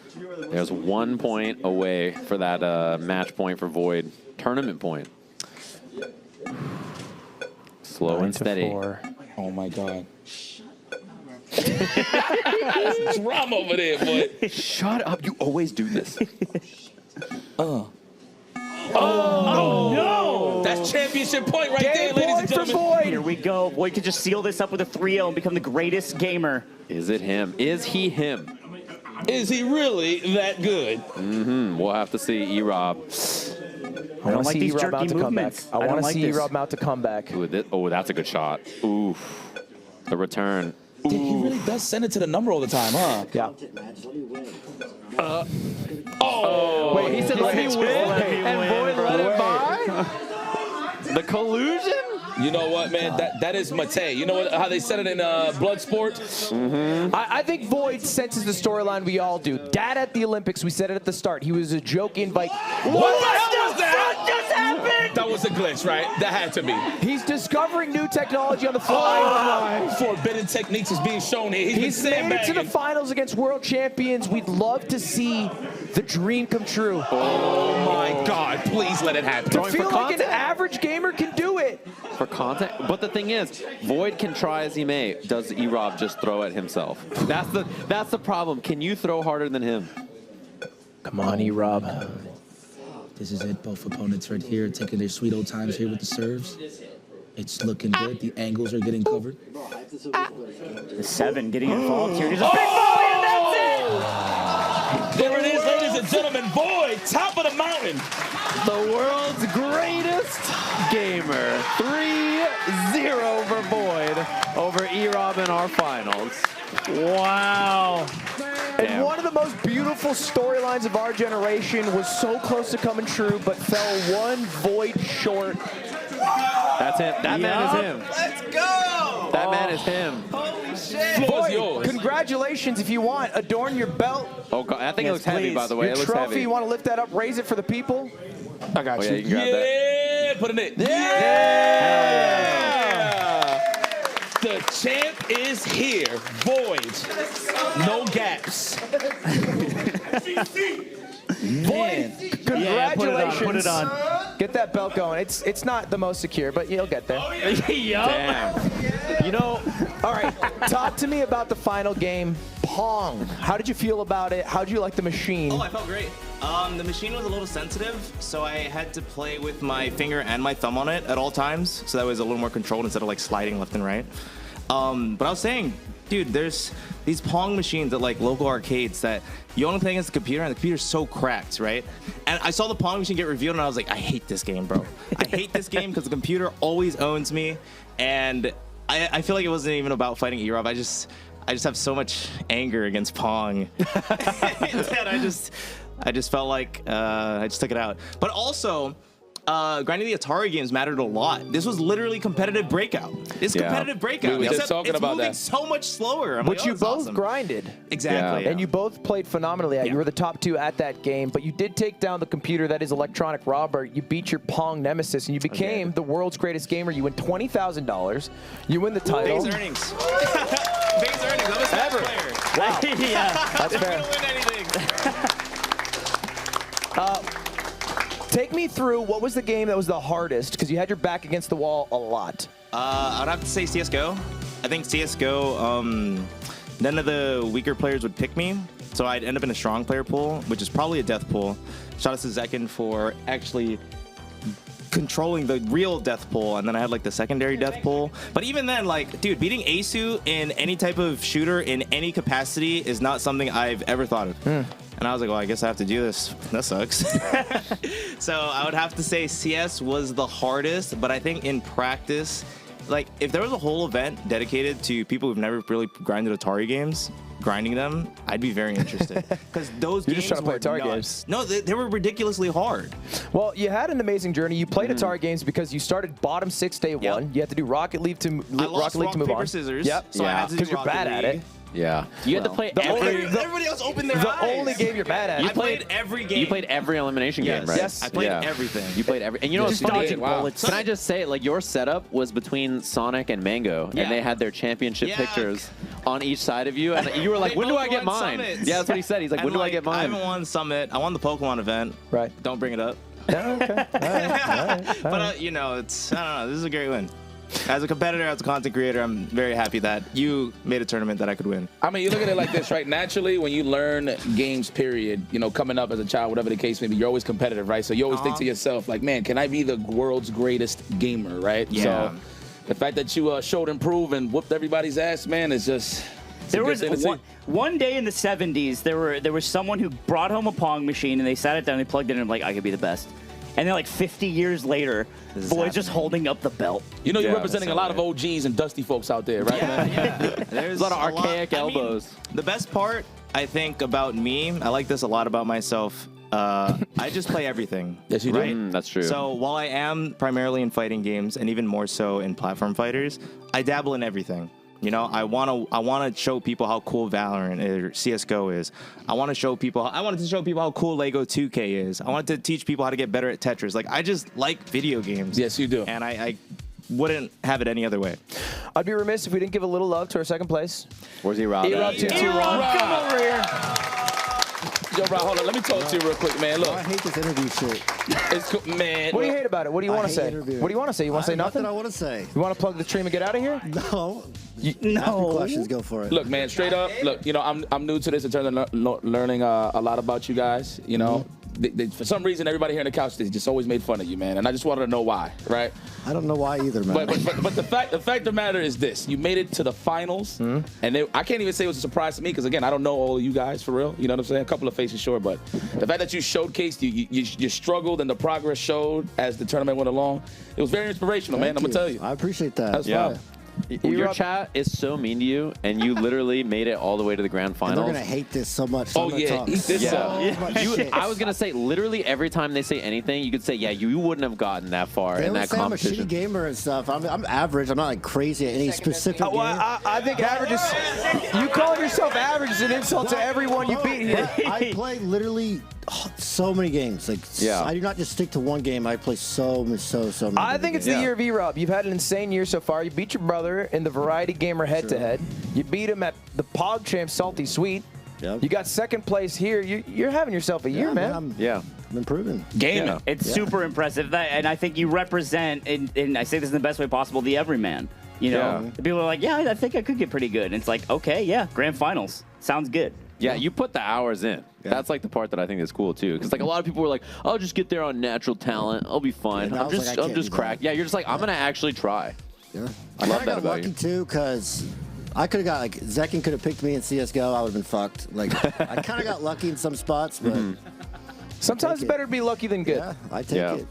B: There's 1 point away for that match point for Void. Tournament point. Slow and steady.
A: 9-4.
J: Oh, my God. There's drama over there, boy.
B: Shut up. You always do this.
J: Oh,
C: no!
J: That's championship point right there, ladies and gentlemen.
C: Here we go. Void could just seal this up with a 3-0 and become the greatest gamer.
B: Is it him? Is he him?
J: Is he really that good?
B: Mm-hmm. We'll have to see E-Rob.
A: I want to see E-Rob out to come back. I want to see
C: this.
A: E-Rob out to come back.
B: Ooh, that's a good shot. Oof. The return.
J: Dude, he really does send it to the number all the time, huh?
A: Yeah.
B: Wait, he said let me win, and Void let it by? The collusion?
J: You know what, man? That is Mate. You know what, how they said it in Bloodsport?
B: Mm-hmm.
A: I think Void senses the storyline we all do. Dad at the Olympics, we said it at the start. He was a joke invite.
J: What the hell was that?
C: What just happened?
J: That was a glitch, right? That had to be.
A: He's discovering new technology on the fly.
J: Forbidden techniques is being shown here.
A: He's made it to the finals against world champions. We'd love to see the dream come true.
J: Oh my God! Please let it happen.
A: To feel like an average gamer can do it.
B: For content, but the thing is, Void can try as he may. Does E-Rob just throw at himself? That's the problem. Can you throw harder than him?
A: Come on, E-Rob.
I: This is it. Both opponents right here taking their sweet old times here with the serves. It's looking good. The angles are getting covered.
C: The 7 getting involved here. There's a big volley, and that's it!
J: There it is, ladies and gentlemen. Void, top of the mountain.
B: The world's greatest gamer. 3-0 for Void over E-Rob in our finals.
C: Wow.
A: And one of the most beautiful storylines of our generation was so close to coming true, but fell one Void short.
B: That's him. That man is him.
D: Let's go!
B: That man is him.
D: Holy shit!
J: Floor's
A: Void,
J: yours.
A: congratulations. If you want, adorn your belt.
B: Oh, God. I think it
A: Yes,
B: looks heavy,
A: please.
B: by the way.
A: Your
B: It looks
A: trophy,
B: heavy.
A: you want to lift that up, raise it for the people? I got
B: Oh,
A: you.
B: yeah, you can grab that.
J: Yeah, put it in. Yeah. The champ is here. Void. No gaps.
A: Void, congratulations.
C: Put it on.
A: Get that belt going. It's not the most secure, but you'll get there.
B: Damn.
A: You know, all right, talk to me about the final game, Pong. How did you feel about it? How did you like the machine?
L: Oh, I felt great. The machine was a little sensitive, so I had to play with my finger and my thumb on it at all times, so that was a little more controlled instead of like sliding left and right. But I was saying, dude, there's these Pong machines at like local arcades that you only play against the computer, and the computer's so cracked, right? And I saw the Pong machine get revealed, and I was like, I hate this game, bro. I hate this game because the computer always owns me, and I feel like it wasn't even about fighting E-Rob. I just have so much anger against Pong that I just felt like I just took it out. But also, grinding the Atari games mattered a lot. This was literally competitive breakout. It's competitive breakout.
J: We were just talking
L: it's
J: about
L: moving
J: that.
L: so much slower. I'm
A: But
L: like,
A: you
L: that's
A: both
L: awesome.
A: grinded.
L: Exactly.
A: And you both played phenomenally. You were the top 2 at that game, but you did take down the computer that is Electronic Robert. You beat your Pong nemesis, and you became the world's greatest gamer. You win $20,000. You win the title.
L: Base earnings. Base earnings. I'm a smash player.
A: Wow.
C: Yeah.
A: That's fair.
L: I don't win anything.
A: Take me through, what was the game that was the hardest? Because you had your back against the wall a lot.
L: I'd have to say CSGO. I think CSGO, none of the weaker players would pick me, so I'd end up in a strong player pool, which is probably a death pool. Shout out to Zekin for actually controlling the real death pool, and then I had like the secondary death pool. But even then, like, dude, beating Asu in any type of shooter in any capacity is not something I've ever thought of. And I was like, well, I guess I have to do this. That sucks. So I would have to say CS was the hardest, but I think in practice, like, if there was a whole event dedicated to people who've never really grinded Atari games, grinding them, I'd be very interested. Because those
A: You're
L: games
A: just trying to play
L: were
A: Atari
L: nuts.
A: games.
L: No, they were ridiculously hard.
A: Well, you had an amazing journey. You played Atari games because you started bottom 6 day 1. You had to do Rocket League to move
L: I lost
A: on.
L: paper, scissors.
A: Yep.
L: So I had to do
A: Because you're
L: Rocket
A: bad at
L: League.
A: it.
B: Yeah. You had to play
L: Everybody else opened their eyes.
A: The only game you're bad at.
L: I played every game.
B: You played every elimination game, right?
A: Yes.
L: I played everything.
B: You played every, and you know what's
C: Just
B: funny?
C: dodging bullets.
B: Can I just say, like, your setup was between Sonic and Mango,
L: Yeah.
B: and they had their championship
L: Yeah.
B: pictures on each side of you, and you were like,
L: They
B: "When do
L: both
B: I get
L: won
B: mine?"
L: Summits.
B: Yeah, that's what he said. He's like,
L: And,
B: "When do I get
L: I
B: mine?"
L: haven't won Summit. I won the Pokemon event.
A: Right.
L: Don't bring it up.
A: Okay. All right.
L: But you know, it's, I don't know. This is a great win. As a competitor, as a content creator, I'm very happy that you made a tournament that I could win.
J: I mean, you look at it like this, right? Naturally, when you learn games, period, you know, coming up as a child, whatever the case may be, you're always competitive, right? So you always think to yourself, like, man, can I be the world's greatest gamer, right?
L: Yeah.
J: So the fact that you showed and proved and whooped everybody's ass, man, is just...
C: There was one day in the 70s, there was someone who brought home a Pong machine, and they sat it down, they plugged it in, and like, I could be the best. And then like 50 years later, boy's just holding up the belt.
J: You know, you're representing a lot of OGs and dusty folks out there, right?
L: There's
B: a lot of archaic elbows.
L: I mean, the best part, I think, about me, I like this a lot about myself. I just play everything.
J: Yes, you do.
L: Right?
B: That's true.
L: So while I am primarily in fighting games, and even more so in platform fighters, I dabble in everything. You know, I want to show people how cool Valorant or CS:GO is. I wanted to show people how cool Lego 2K is. I wanted to teach people how to get better at Tetris. Like, I just like video games.
J: Yes, you do.
L: And I wouldn't have it any other way.
A: I'd be remiss if we didn't give a little love to our second place.
B: Where's E-Rob?
A: E-Rob 221.
C: Come over here.
J: Yo, bro, hold on. Let me talk to you real quick, man. Look,
T: I hate this interview shit.
J: it's cool, man.
A: What do you hate about it? What do you want to
T: hate
A: say?
T: interviewing.
A: What do you want to say? You want to say nothing?
T: Nothing I want to say.
A: You want to plug the stream and get out of here?
T: No. Ask me questions. Go for it.
J: Look, man, straight up. Look, you know, I'm new to this in terms of learning a lot about you guys. You know, for some reason, everybody here on the couch they just always made fun of you, man, and I just wanted to know why, right?
T: I don't know why either, man.
J: But the fact of the matter is this: you made it to the finals, and I can't even say it was a surprise to me because again, I don't know all of you guys for real. You know what I'm saying? A couple of faces, sure, but the fact that you showcased, you struggled, and the progress showed as the tournament went along, it was very inspirational, man. I'm gonna tell you.
T: I appreciate that.
J: That's fine.
B: Your chat is so mean to you, and you literally made it all the way to the grand
T: And
B: finals.
T: they're gonna hate this so much. So I'm gonna talk
J: eat this
T: so
J: up.
T: much shit.
B: I was gonna say, literally every time they say anything, you could say, yeah, you wouldn't have gotten that far
T: They
B: in
T: always
B: that
T: say I'm a
B: competition.
T: shitty gamer and stuff. I'm average. I'm not like crazy at any specific game.
A: I think average is. You calling yourself average is an insult to everyone you beat here.
T: I play literally so many games. Like, I do not just stick to one game. I play so many.
A: I think it's the year of E-Rob. You've had an insane year so far. You beat your brother in the Variety Gamer head-to-head. You beat him at the PogChamp Salty Sweet.
T: Yep.
A: You got second place here. You're having yourself a year, man.
T: I'm improving.
J: Gaming.
C: It's super impressive. And I think you represent, and I say this in the best way possible, the everyman. You know, the people are like, yeah, I think I could get pretty good. And it's like, okay, yeah, grand finals. Sounds good.
B: Yeah, you put the hours in. That's like the part that I think is cool too, because like a lot of people were like, "I'll just get there on natural talent. I'll be fine.
T: Yeah,
B: I'm just cracked." Yeah, you're just like, I'm gonna actually try.
T: Yeah,
B: I love that
T: got
B: about
T: lucky
B: you.
T: too because I could have got like Zekin could have picked me in CS:GO. I would have been fucked. Like I kind of got lucky in some spots, but
A: Sometimes it's better to be lucky than good.
T: Yeah, I take it.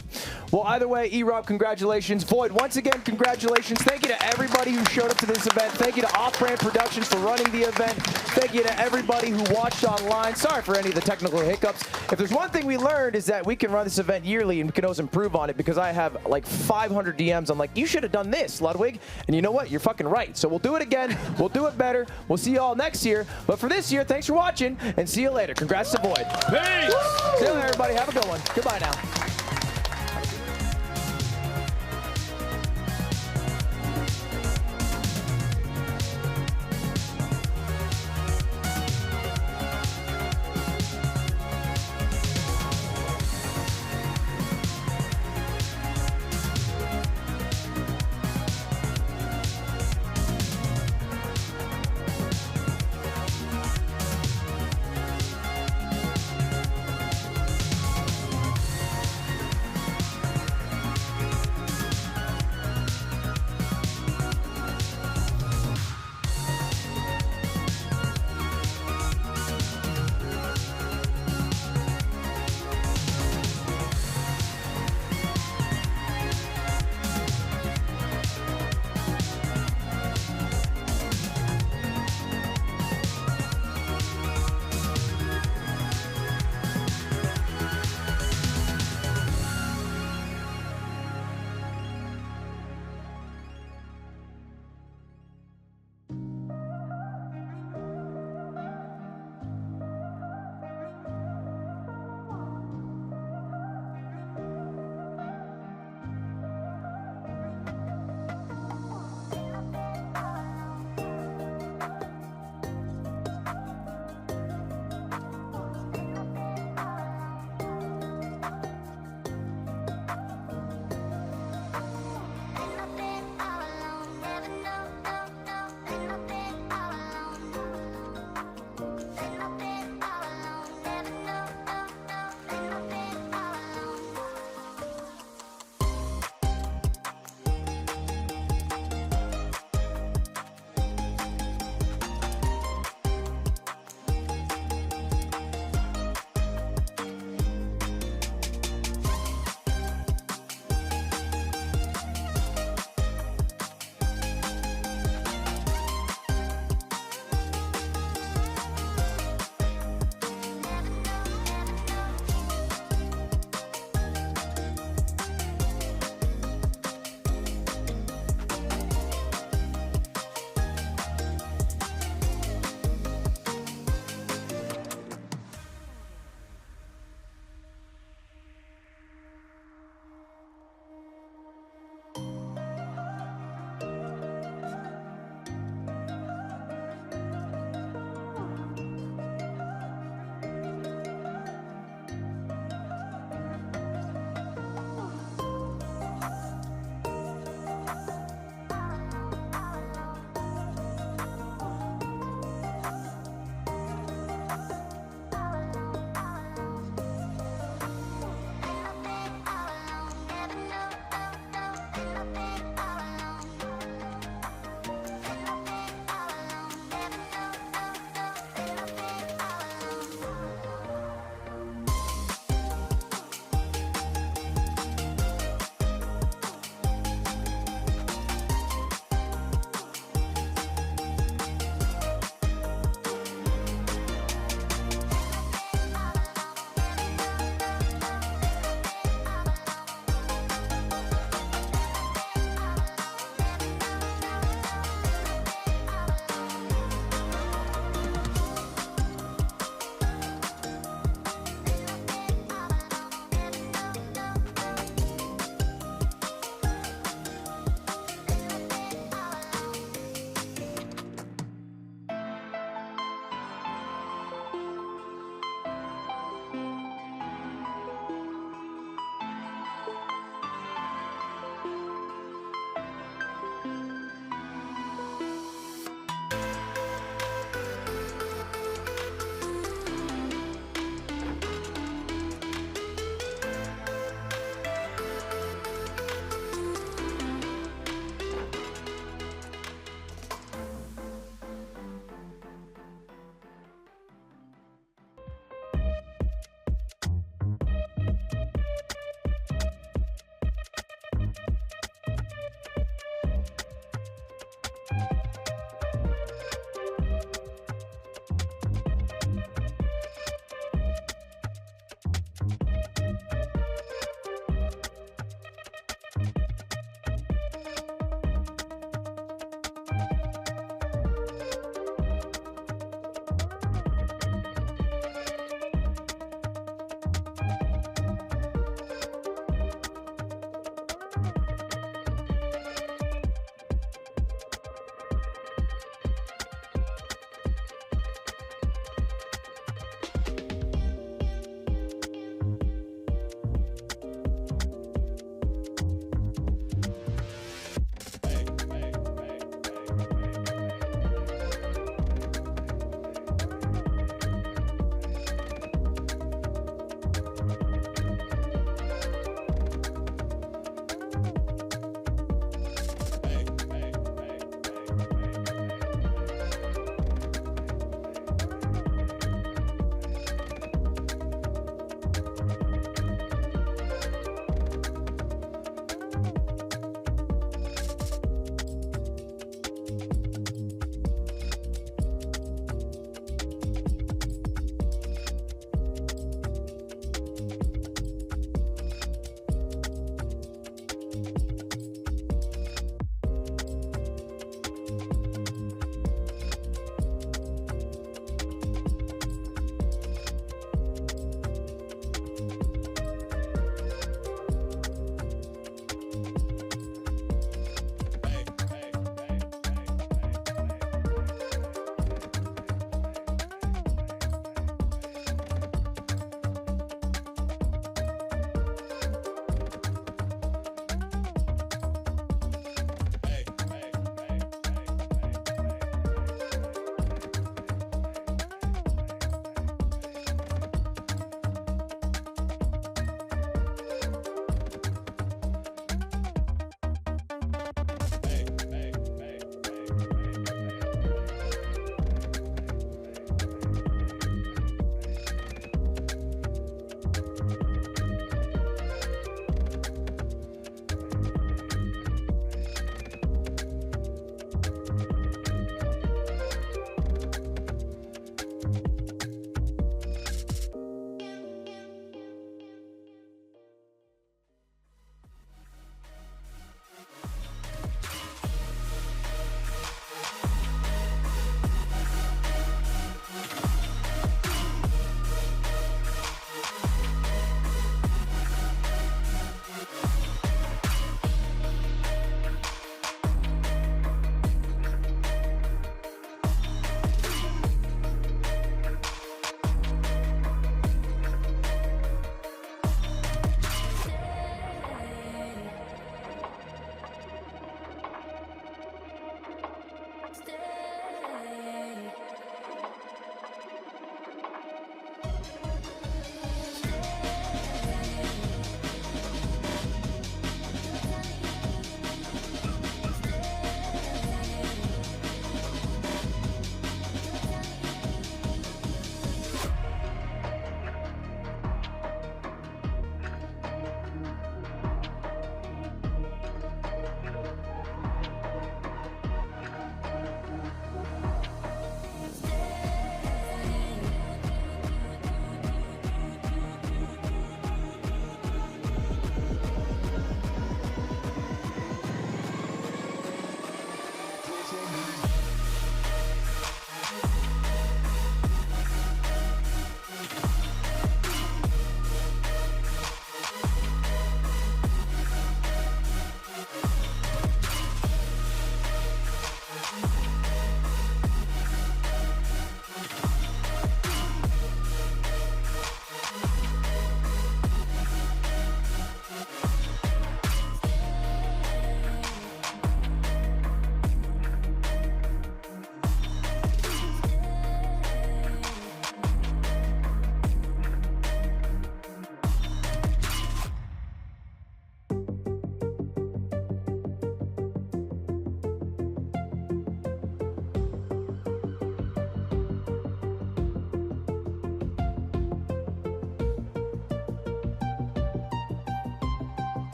A: Well, either way, E-Rob, congratulations. Void, once again, congratulations. Thank you to everybody who showed up to this event. Thank you to Off-Brand Productions for running the event. Thank you to everybody who watched online. Sorry for any of the technical hiccups. If there's one thing we learned is that we can run this event yearly and we can always improve on it, because I have like 500 DMs. I'm like, you should have done this, Ludwig. And you know what? You're fucking right. So we'll do it again. We'll do it better. We'll see you all next year. But for this year, thanks for watching and see you later. Congrats to Void. Peace. See you later, everybody. Have a good one. Goodbye now.